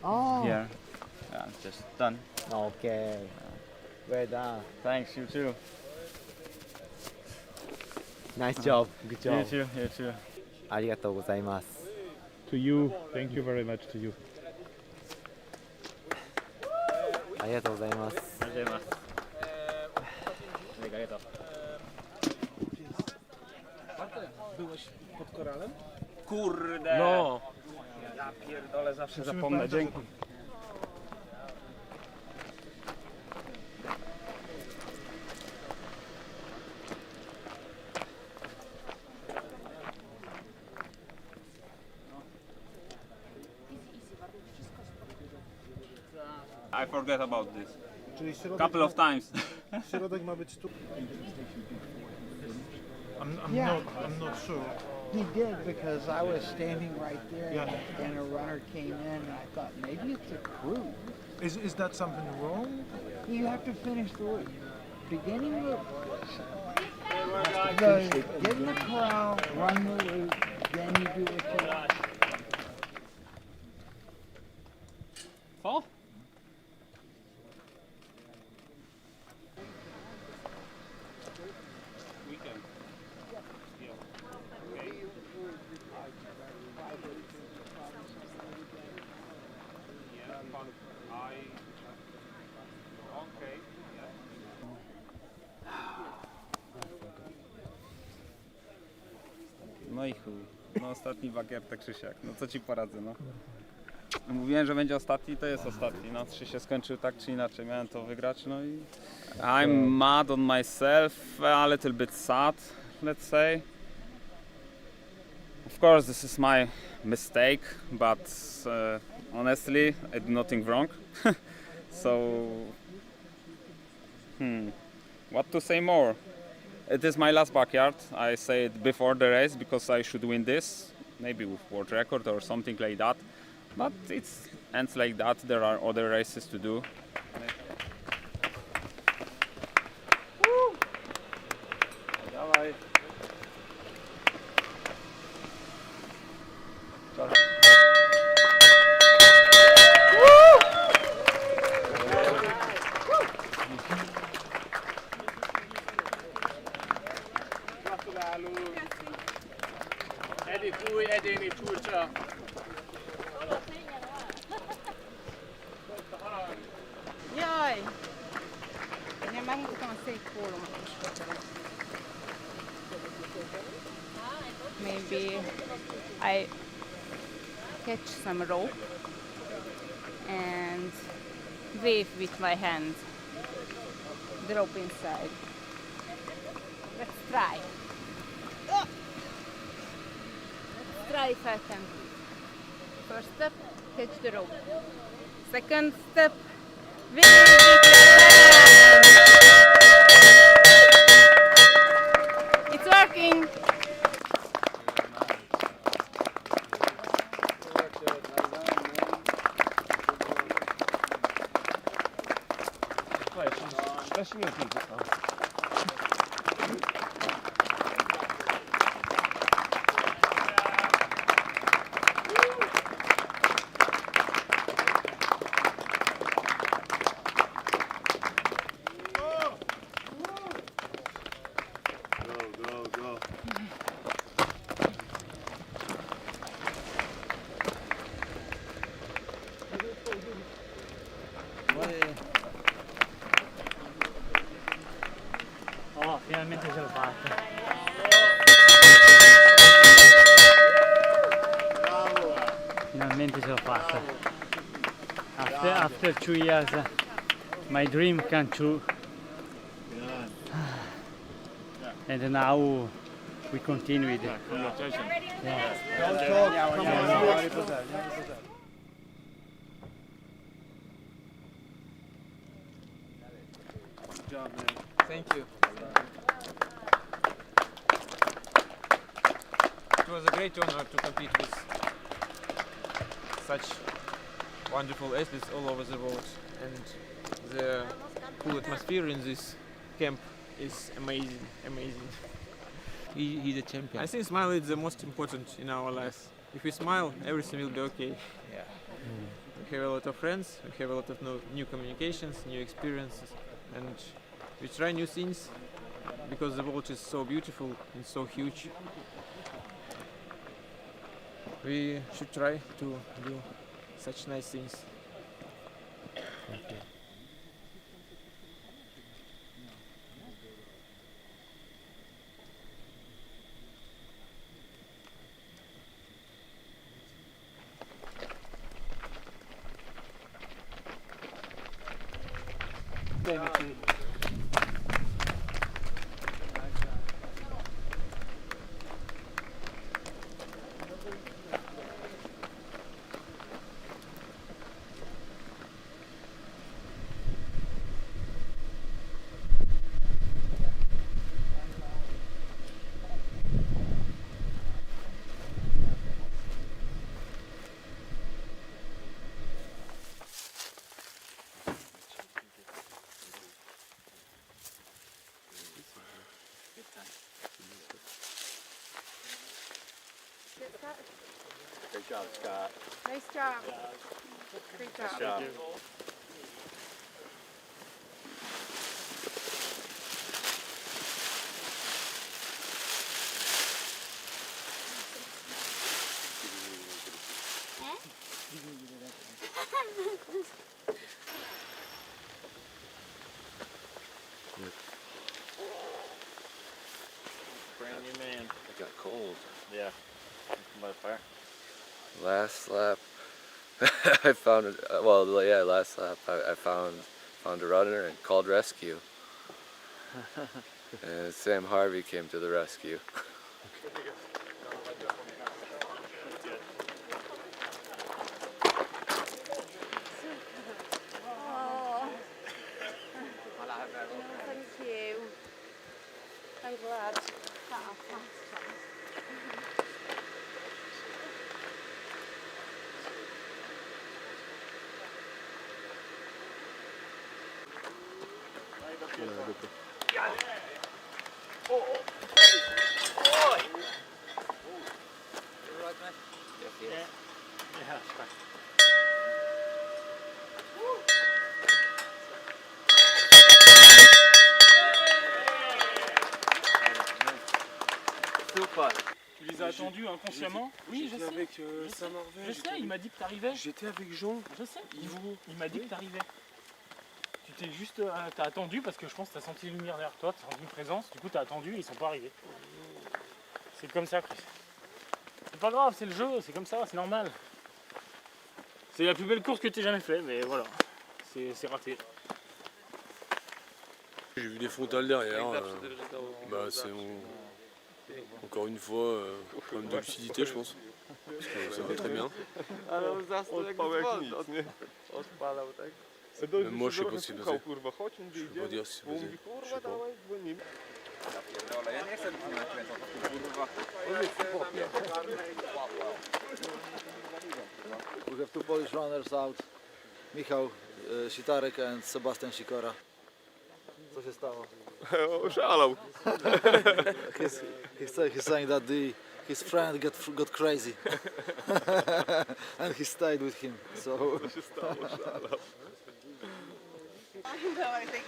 Oh. Here. Yeah, just done. Okay. Well done. Thanks, you too. Nice job. Good job. You too. ありがとうございます。To you, thank you very much to you. ありがとうございます。ありがとうございます。ありがとう。 Byłeś pod koralem? Kurde! No. Ja pierdolę, zawsze zapomnę. Dzięki. I forget about this. Czyli środek Couple of times. Środek ma być tu. I'm not sure. He did because I was standing right there Yeah. and a runner came in and I thought maybe it's a crew. Is that something wrong? You have to finish the beginning of get in the corral, run the loop, then you do what you want. Co? Weekend. No i chuj. No ostatni bagier to Krzysiak. No co ci poradzę, no. Mówiłem, że będzie ostatni, to jest ostatni. No 3 się skończył tak czy inaczej. Miałem to wygrać, no i... I'm mad on myself, a little bit sad, let's say. Of course this is my mistake, but honestly I did nothing wrong. So... What to say more? It is my last backyard. I said before the race because I should win this, maybe with world record or something like that. But it ends like that. There are other races to do. Dawaj. Maybe I catch some rope and wave with my hand. Drop inside. Let's try. Let's try if I can. First step, catch the rope. Second step, wave with your hand. It's working. Oh, finalmente ce l'ho fatta. Finalmente ce l'ho fatta. After 2 years, my dream came true. And now we continue with it. Good job, man. Thank you. It was a great honor to compete with such wonderful athletes all over the world, and the cool atmosphere in this camp is amazing, amazing. He's a champion. I think smile is the most important in our lives. If we smile, everything will be okay. Yeah. We have a lot of friends, we have a lot of new communications, new experiences, and we try new things because the world is so beautiful and so huge. We should try to do such nice things. Thank you. Great job, Scott. Nice job. Great job. Nice job. Brand new man. It got cold. Yeah. By the fire. Last lap, I found it. Well, yeah, last lap I found a runner and called rescue. And Sam Harvey came to the rescue. Oh. Thank you. I'm glad. Tu les as attendus inconsciemment? Oui, je sais. Avec Sam Harvey. Je sais, il m'a dit que t'arrivais. J'étais avec Jean. Je sais. Yvon. Il m'a dit que t'arrivais. Tu t'es juste, t'as attendu parce que je pense que t'as senti les lumières derrière toi, t'as senti une présence, du coup t'as attendu et ils sont pas arrivés. C'est comme ça, Chris. C'est pas grave, c'est le jeu, c'est comme ça, c'est normal. C'est la plus belle course que t'aies jamais fait, mais voilà, c'est raté. J'ai vu des frontales derrière. Encore une fois, problème de lucidité, je pense. Parce que ça va très bien. Même moi, je sais pas ce qui s'est passé. Je peux pas dire ce qui s'est passé. Je sais pas. We have two Polish runners out. Michał Sitarek and Sebastian Sikora. Co się stało? Oszalał. He's saying that his friend got crazy. And he stayed with him. So. Co się stało? Oszalał. No, I think.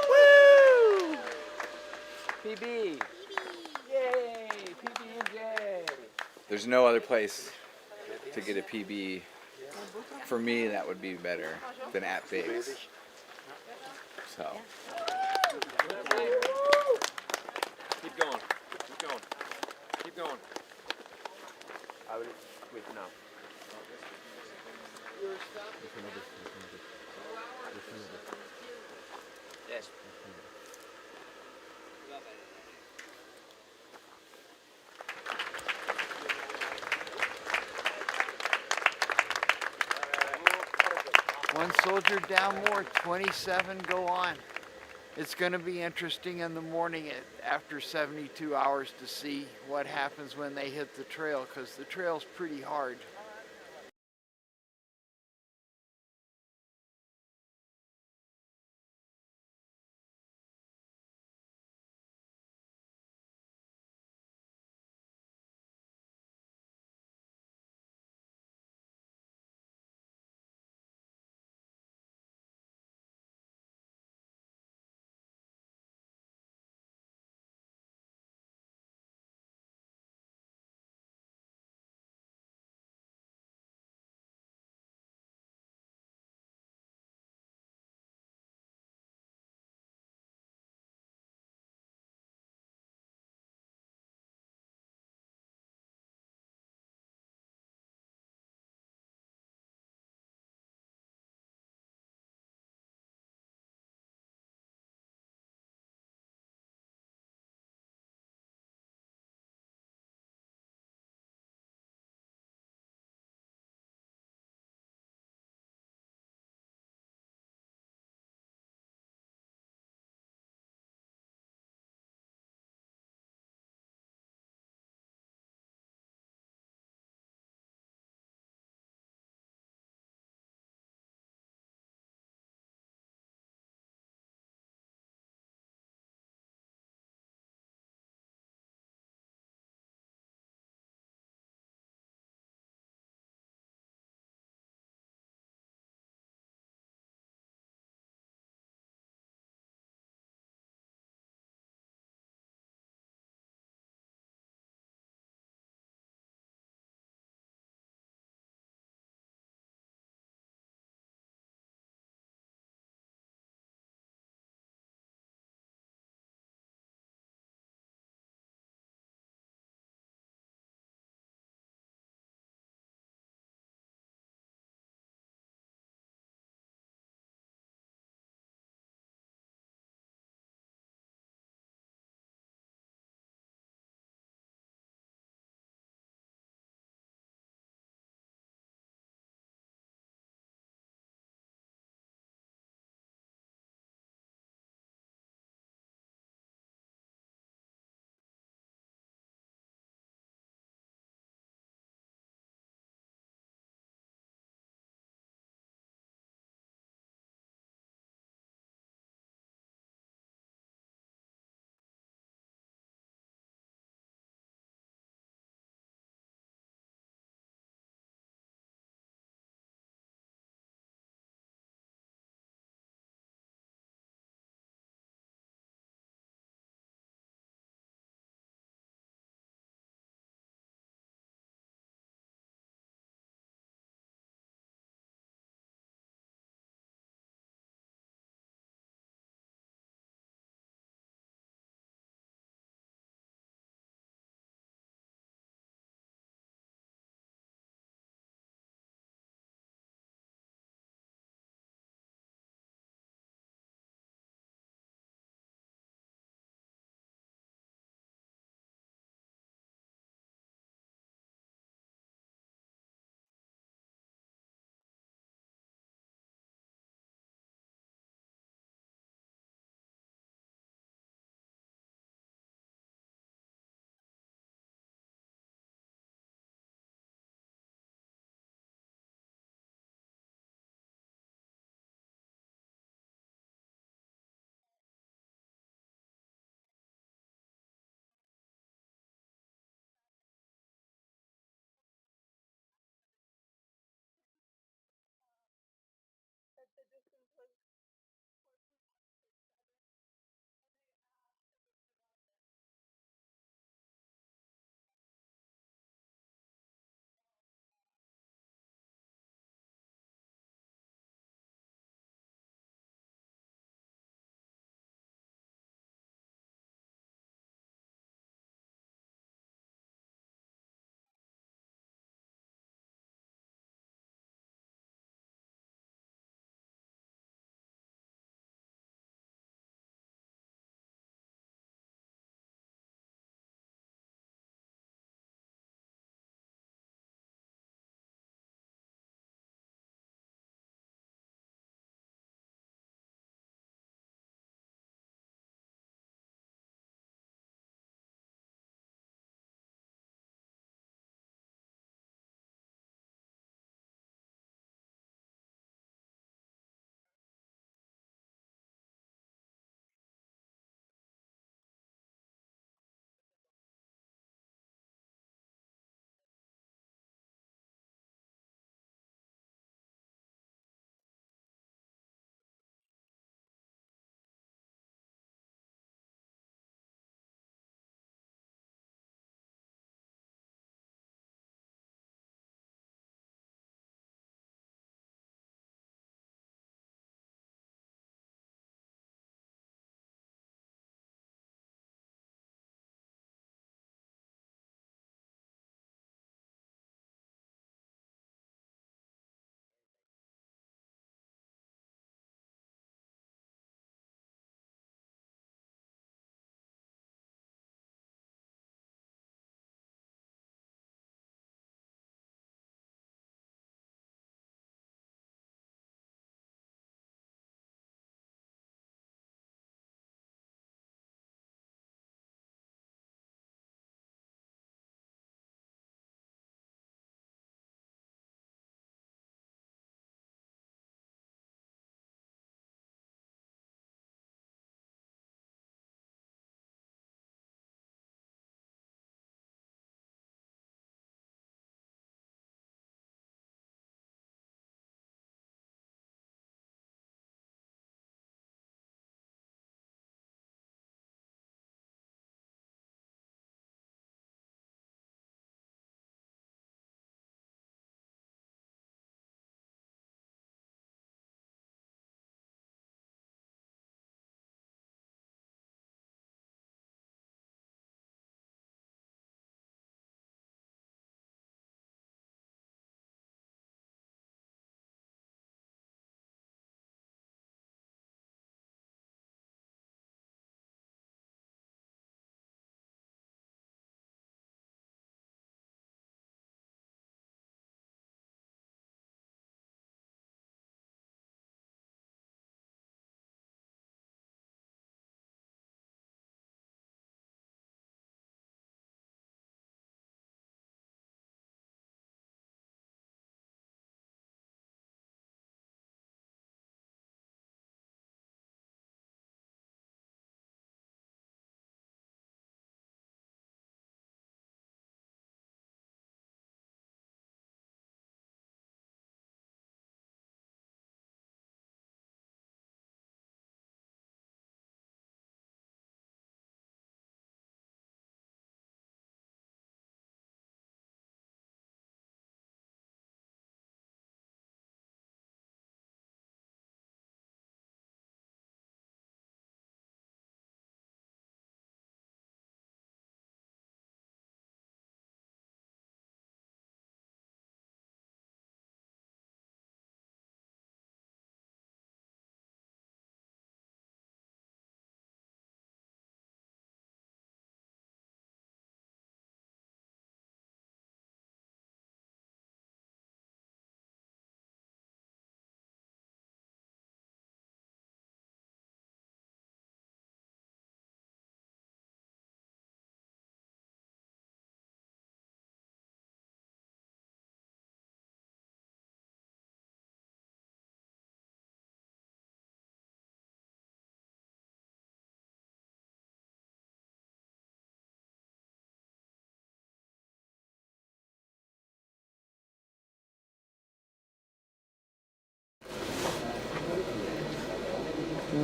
Woo! PB! Yay! PB&J! There's no other place to get a PB. For me, that would be better than at Biggs. So. Keep going. Keep going. Keep going. I would wait now. Yes. One soldier down more, 27 go on. It's going to be interesting in the morning after 72 hours to see what happens when they hit the trail, because the trail's pretty hard.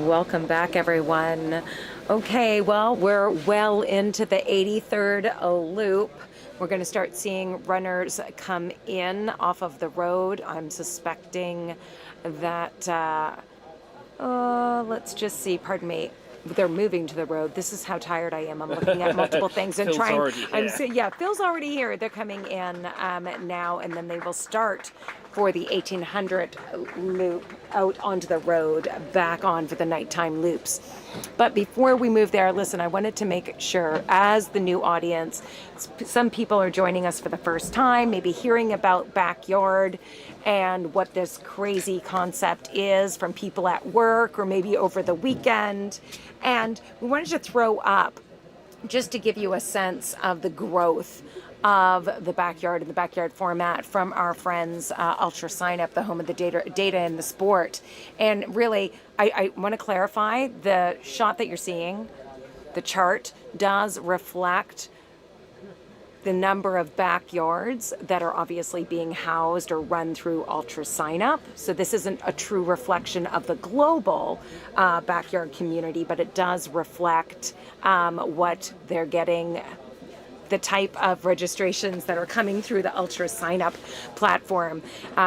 Welcome back, everyone. Okay, well, we're well into the 83rd loop. We're going to start seeing runners come in off of the road. I'm suspecting that, let's just see, pardon me, they're moving to the road. This is how tired I am. I'm looking at multiple things and Phil's trying. already here. Yeah, Phil's already here. They're coming in now, and then they will start for the 1800 loop out onto the road, back on for the nighttime loops. But before we move there, listen, I wanted to make sure, as the new audience, some people are joining us for the first time, maybe hearing about backyard and what this crazy concept is from people at work or maybe over the weekend. And we wanted to throw up, just to give you a sense of the growth of the backyard and the backyard format from our friends UltraSignup, the home of the data in the sport. And really, I want to clarify, the shot that you're seeing, the chart, does reflect the number of backyards that are obviously being housed or run through UltraSignup. So this isn't a true reflection of the global backyard community, but it does reflect what they're getting, the type of registrations that are coming through the UltraSignup platform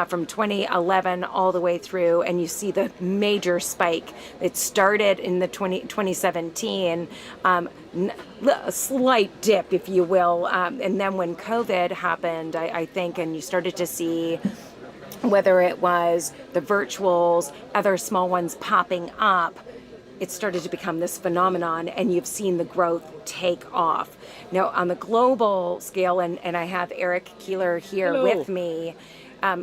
from 2011 all the way through, and you see the major spike. It started in the 2017, a slight dip, if you will, and then when COVID happened, I think, and you started to see whether it was the virtuals, other small ones popping up, it started to become this phenomenon, and you've seen the growth take off. Now, on the global scale, and I have Eric Keeler here Hello. with me.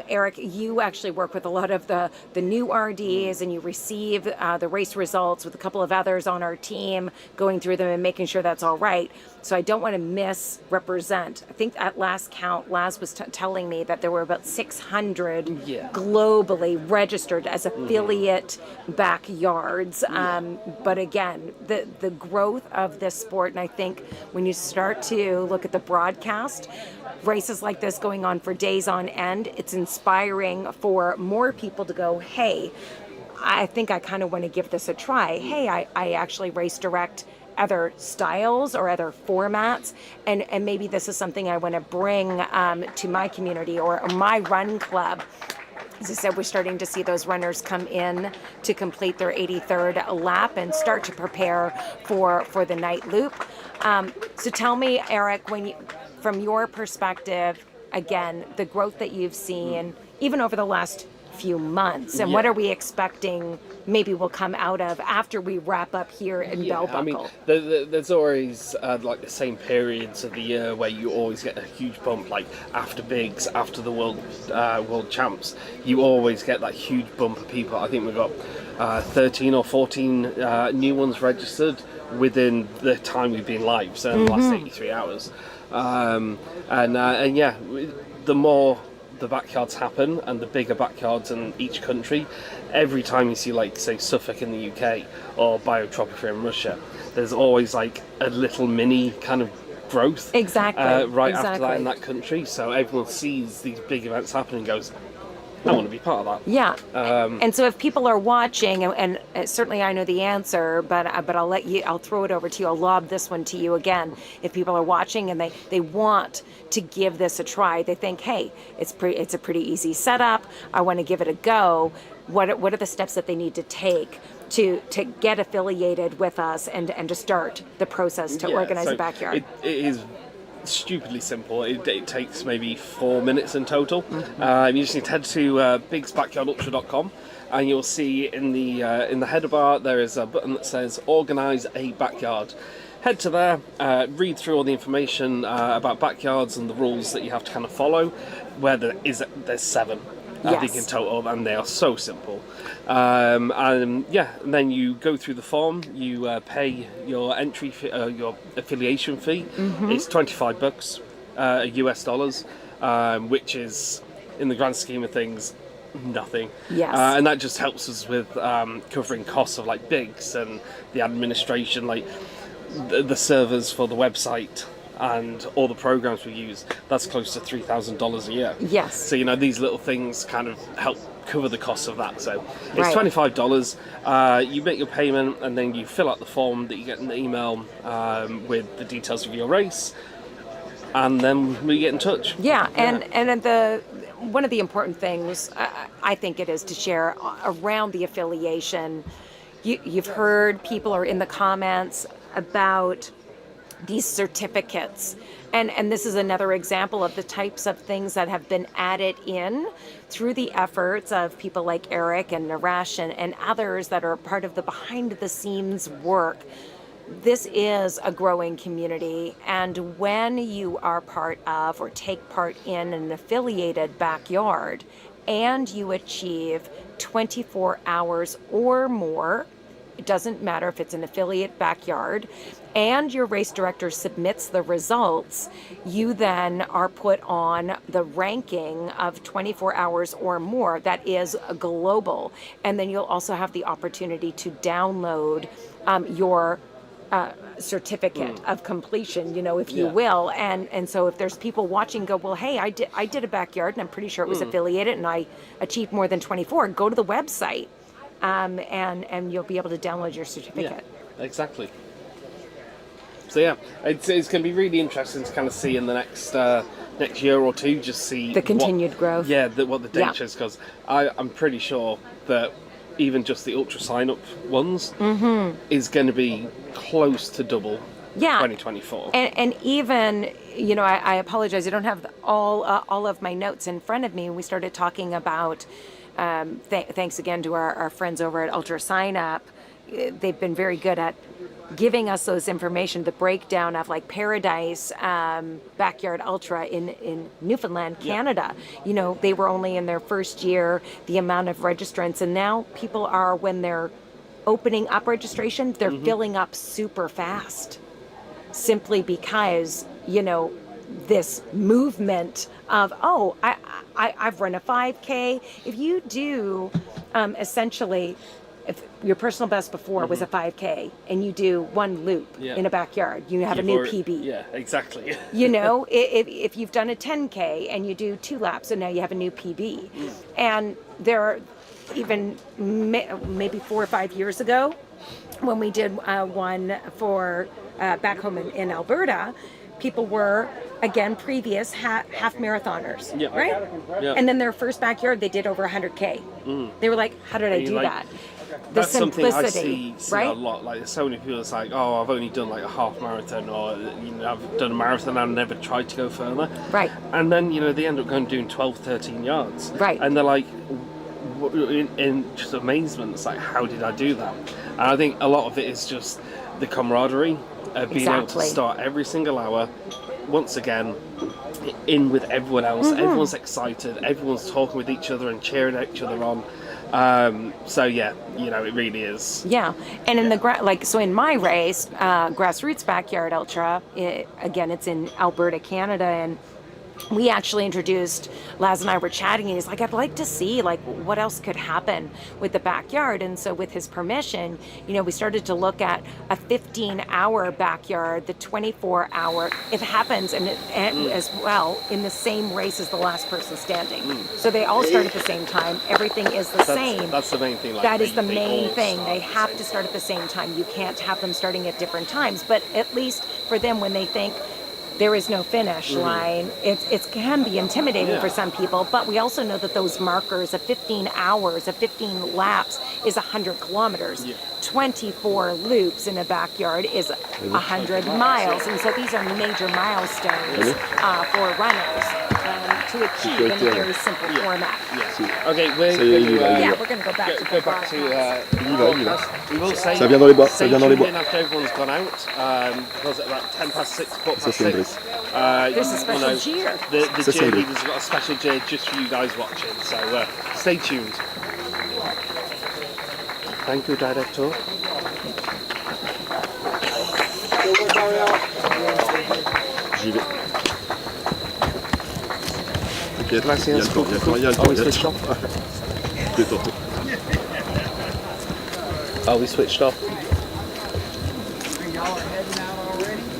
Eric, you actually work with a lot of the new RDs, and you receive the race results with a couple of others on our team, going through them and making sure that's all right. So I don't want to misrepresent. I think at last count, Laz was telling me that there were about 600 globally registered as affiliate backyards. But again, the growth of this sport, and I think when you start to look at the broadcast, races like this going on for days on end, it's inspiring for more people to go, hey, I think I kind of want to give this a try. Hey, I actually race direct other styles or other formats, and maybe this is something I want to bring to my community or my run club. As I said, we're starting to see those runners come in to complete their 83rd lap and start to prepare for the night loop. So tell me, Eric, from your perspective, again, the growth that you've seen, even over the last few months, and what are we expecting maybe will come out of after we wrap up here in Bell Buckle? I mean, there's always like the same periods of the year where you always get a huge bump, like after Bigs, after the world champs, you always get that huge bump of people. I think we've got 13 or 14 new ones registered within the time we've been live, so in the last 83 hours. And yeah, the more the backyards happen and the bigger backyards in each country, every time you see, like, say, Suffolk in the UK or Biotropica in Russia, there's always like a little mini kind of growth exactly after that in that country. So everyone sees these big events happening and goes, I want to be part of that. Yeah. And so if people are watching, and certainly I know the answer, but I'll throw it over to you. I'll lob this one to you again. If people are watching and they want to give this a try, they think, hey, it's a pretty easy setup, I want to give it a go. What are the steps that they need to take to get affiliated with us and to start the process to organize a backyard? It is stupidly simple. It takes maybe 4 minutes in total. You just need to head to bigsbackyardultra.com, and you'll see in the header bar there is a button that says Organise a Backyard. Head to there, read through all the information about backyards and the rules that you have to kind of follow. There's 7. I think in total, and they are so simple. And then you go through the form, you pay your entry fee, your affiliation fee. It's $25 US dollars, which is, in the grand scheme of things, nothing. Yes. And that just helps us with covering costs of like Bigs and the administration, like the servers for the website. and all the programs we use, that's close to $3,000 a year. Yes. So, you know, these little things kind of help cover the cost of that. So it's Right. $25. You make your payment, and then you fill out the form that you get in the email with the details of your race, and then we get in touch. Yeah, and one of the important things I think it is to share around the affiliation. You've heard people are in the comments about these certificates, and this is another example of the types of things that have been added in through the efforts of people like Eric and Naresh and others that are part of the behind the scenes work. This is a growing community, and when you are part of or take part in an affiliated backyard and you achieve 24 hours or more, it doesn't matter if it's an affiliate backyard, and your race director submits the results, you then are put on the ranking of 24 hours or more that is global. And then you'll also have the opportunity to download your certificate of completion, you know, if you will. And so if there's people watching go, well, hey, I did a backyard and I'm pretty sure it was affiliated and I achieved more than 24, go to the website and you'll be able to download your certificate. Yeah, exactly. So yeah, it's going to be really interesting to kind of see in the next year or two, just see the continued growth. Yeah, what the data is, because I'm pretty sure that even just the UltraSignup ones is going to be close to double 2024. And even, you know, I apologize, I don't have all of my notes in front of me. We started talking about, thanks again to our friends over at UltraSignup. They've been very good at giving us those information, the breakdown of like Paradise Backyard Ultra in Newfoundland, Canada. You know, they were only in their first year, the amount of registrants, and now people are, when they're opening up registration, they're filling up super fast, simply because, you know, this movement of, oh, I've run a 5K. If you do essentially, if your personal best before was a 5K and you do one loop in a backyard, you have a new PB. Yeah, exactly. You know, if you've done a 10K and you do 2 laps, and now you have a new PB. And there are even maybe 4 or 5 years ago, when we did one for back home in Alberta, people were, again, previous half marathoners, right? Yeah. And then their first backyard, they did over 100K. They were like, how did I do that? The That's something I simplicity, see right? a lot. Like, there's so many people that's like, oh, I've only done like a half marathon, or, you know, I've done a marathon and I've never tried to go further. Right. And then, you know, they end up going doing 12, 13 yards. Right. And they're like, in just amazement, it's like, how did I do that? And I think a lot of it is just the camaraderie of being able to start every single hour, once again, in with everyone else. Everyone's excited, everyone's talking with each other and cheering each other on. So yeah, you know, it really is. Yeah, and in the so in my race, Grassroots Backyard Ultra, again, it's in Alberta, Canada, and we actually introduced, Laz and I were chatting, and he's like, I'd like to see like what else could happen with the backyard. And so with his permission, you know, we started to look at a 15-hour backyard, the 24-hour. It happens and as well in the same race as the last person standing. So they all start at the same time. Everything is the same. That's the main thing. Like, that is the main thing. They have to start at the same time. You can't have them starting at different times. But at least for them, when they think there is no finish line, it can be intimidating for some people, but we also know that those markers of 15 hours, of 15 laps is 100 kilometers. 24 loops in a backyard is 100 miles, and so these are major milestones for runners to achieve in a very simple format. Okay, we're going to go back to the broadcast. We will say, Ça vient dans les bois. Stay Ça vient dans les tuned bois. in after everyone's gone out, because at about 10 past 6, quarter Ça, past c'est 6, there's a special cheer. The Ça, c'est cheerleaders have got a special cheer just for you guys watching, so stay tuned. Thank you, Director. J'y vais. T'inquiète, Gracias. il y a le temps, il y a le temps, il y a le temps. Are we switched off? Détends-toi. Are we switched off?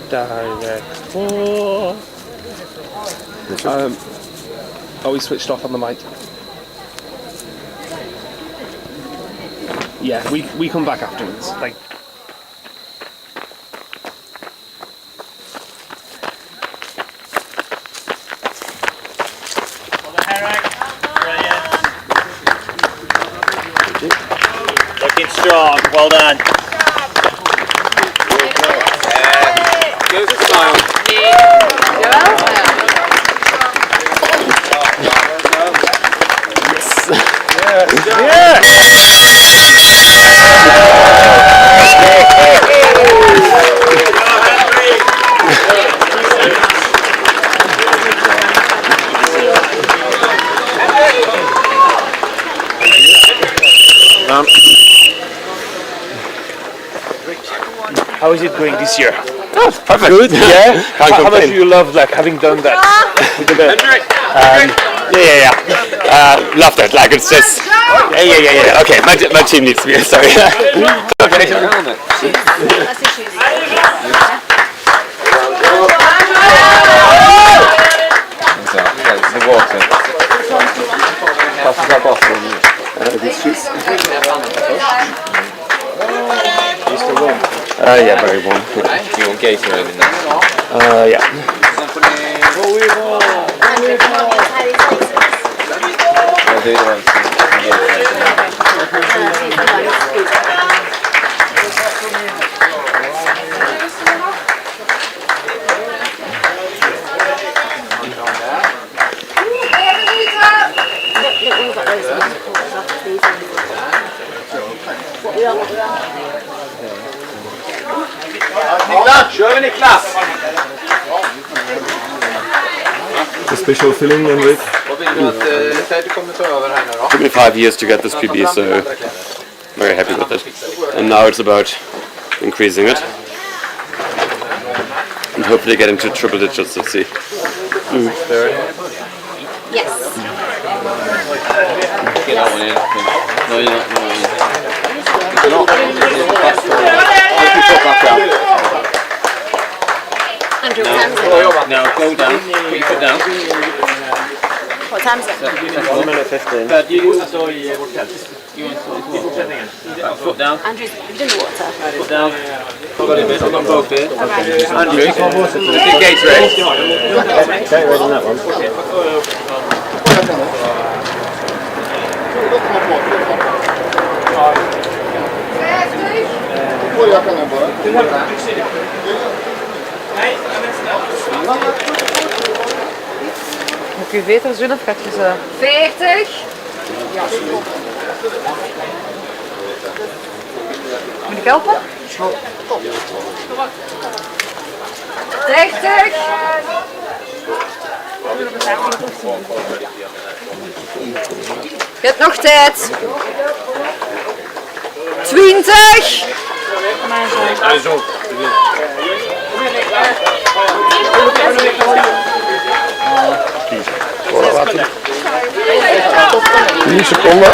Direct. Are we switched off on the mic? Yeah, we come back afterwards. Like. Looking strong. Well done. Give us a smile. How is it going this year? Oh, perfect. Good, yeah. How much do you love like having done that with the band? Loved it. Like it's just. Yeah. Okay, my team needs me. Sorry. Okay. The water. Passes our bottle. This cheese. Still warm? Yeah, very warm. You want Gatorade in that? Yeah. I'll do the one. A special feeling, Henrik? Took me 5 years to get this PB, so very happy with it. And now it's about increasing it. And hopefully getting to triple digits, let's see. Yes. Get that one in. No, you're not. Andrew, what time is it? No, go down. Put your foot down. What time is it? 1 minute 15. But you want foot down. Andrew, have you done the water? Foot down. Got it, miss. I've got both here. Okay. Andrew, look at Gatorade. Gatorade on that one. Hoeveel veters doen of gaat je zo? 40. Moet ik helpen? 30. Je hebt nog tijd. 20. Zo. 10 seconden.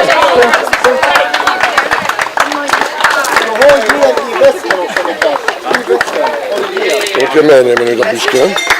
Moet je meenemen nu dat biesje?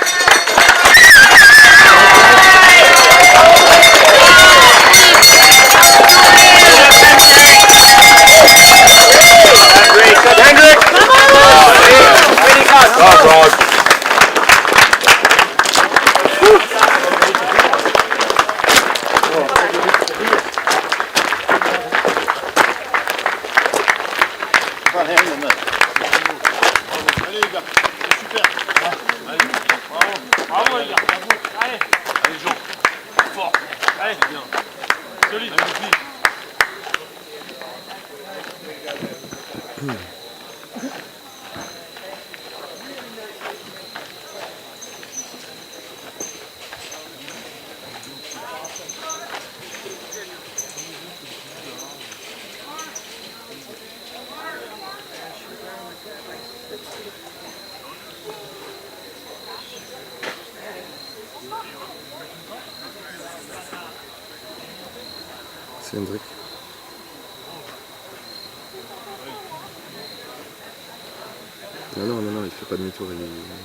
Non, non, il fait pas demi-tour,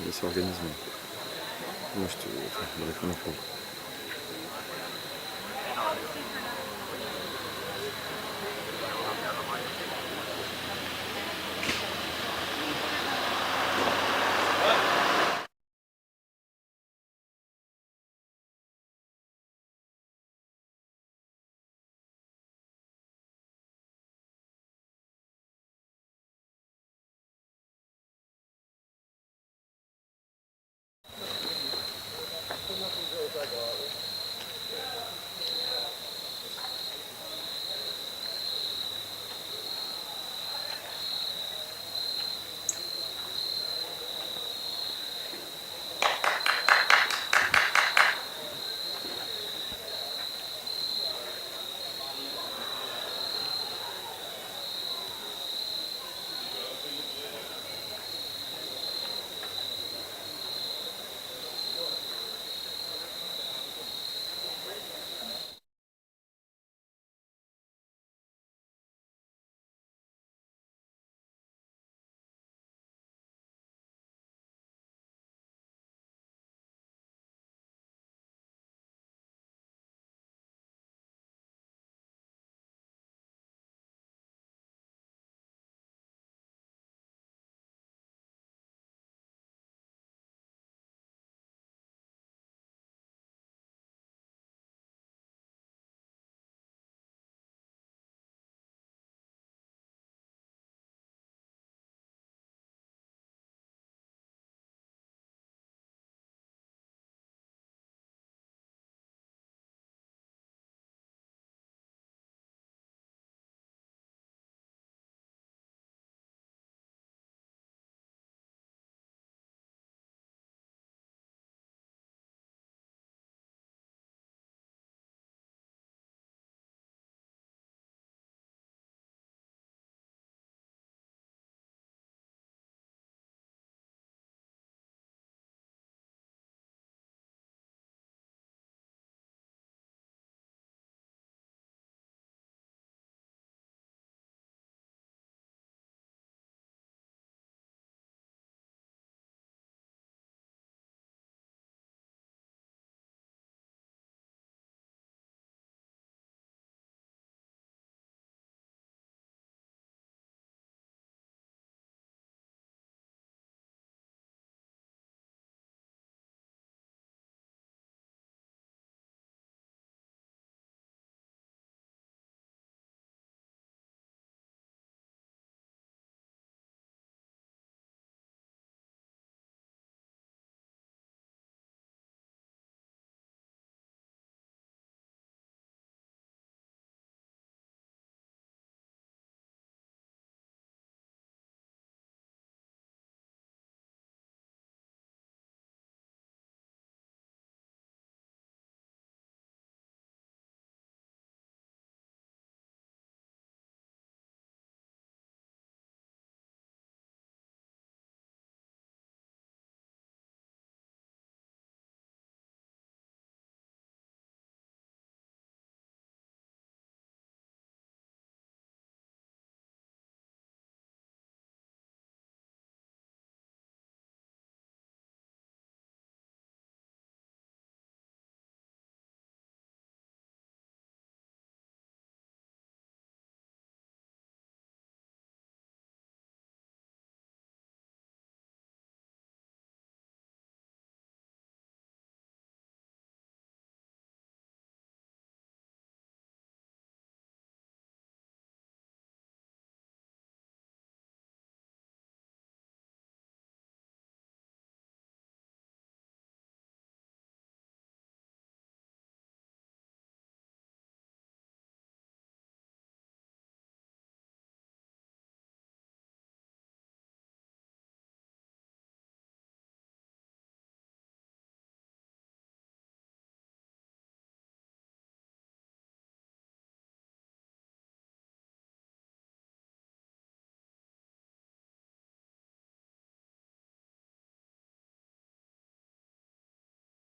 il s'organise. Moi, je me réponds non plus.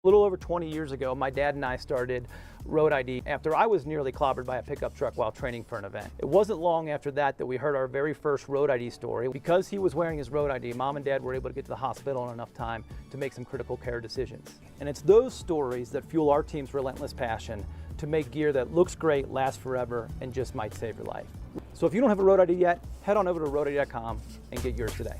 A little over 20 years ago, my dad and I started Road ID after I was nearly clobbered by a pickup truck while training for an event. It wasn't long after that we heard our very first Road ID story. Because he was wearing his Road ID, Mom and Dad were able to get to the hospital in enough time to make some critical care decisions. And it's those stories that fuel our team's relentless passion to make gear that looks great, lasts forever, and just might save your life. So if you don't have a Road ID yet, head on over to roadid.com and get yours today.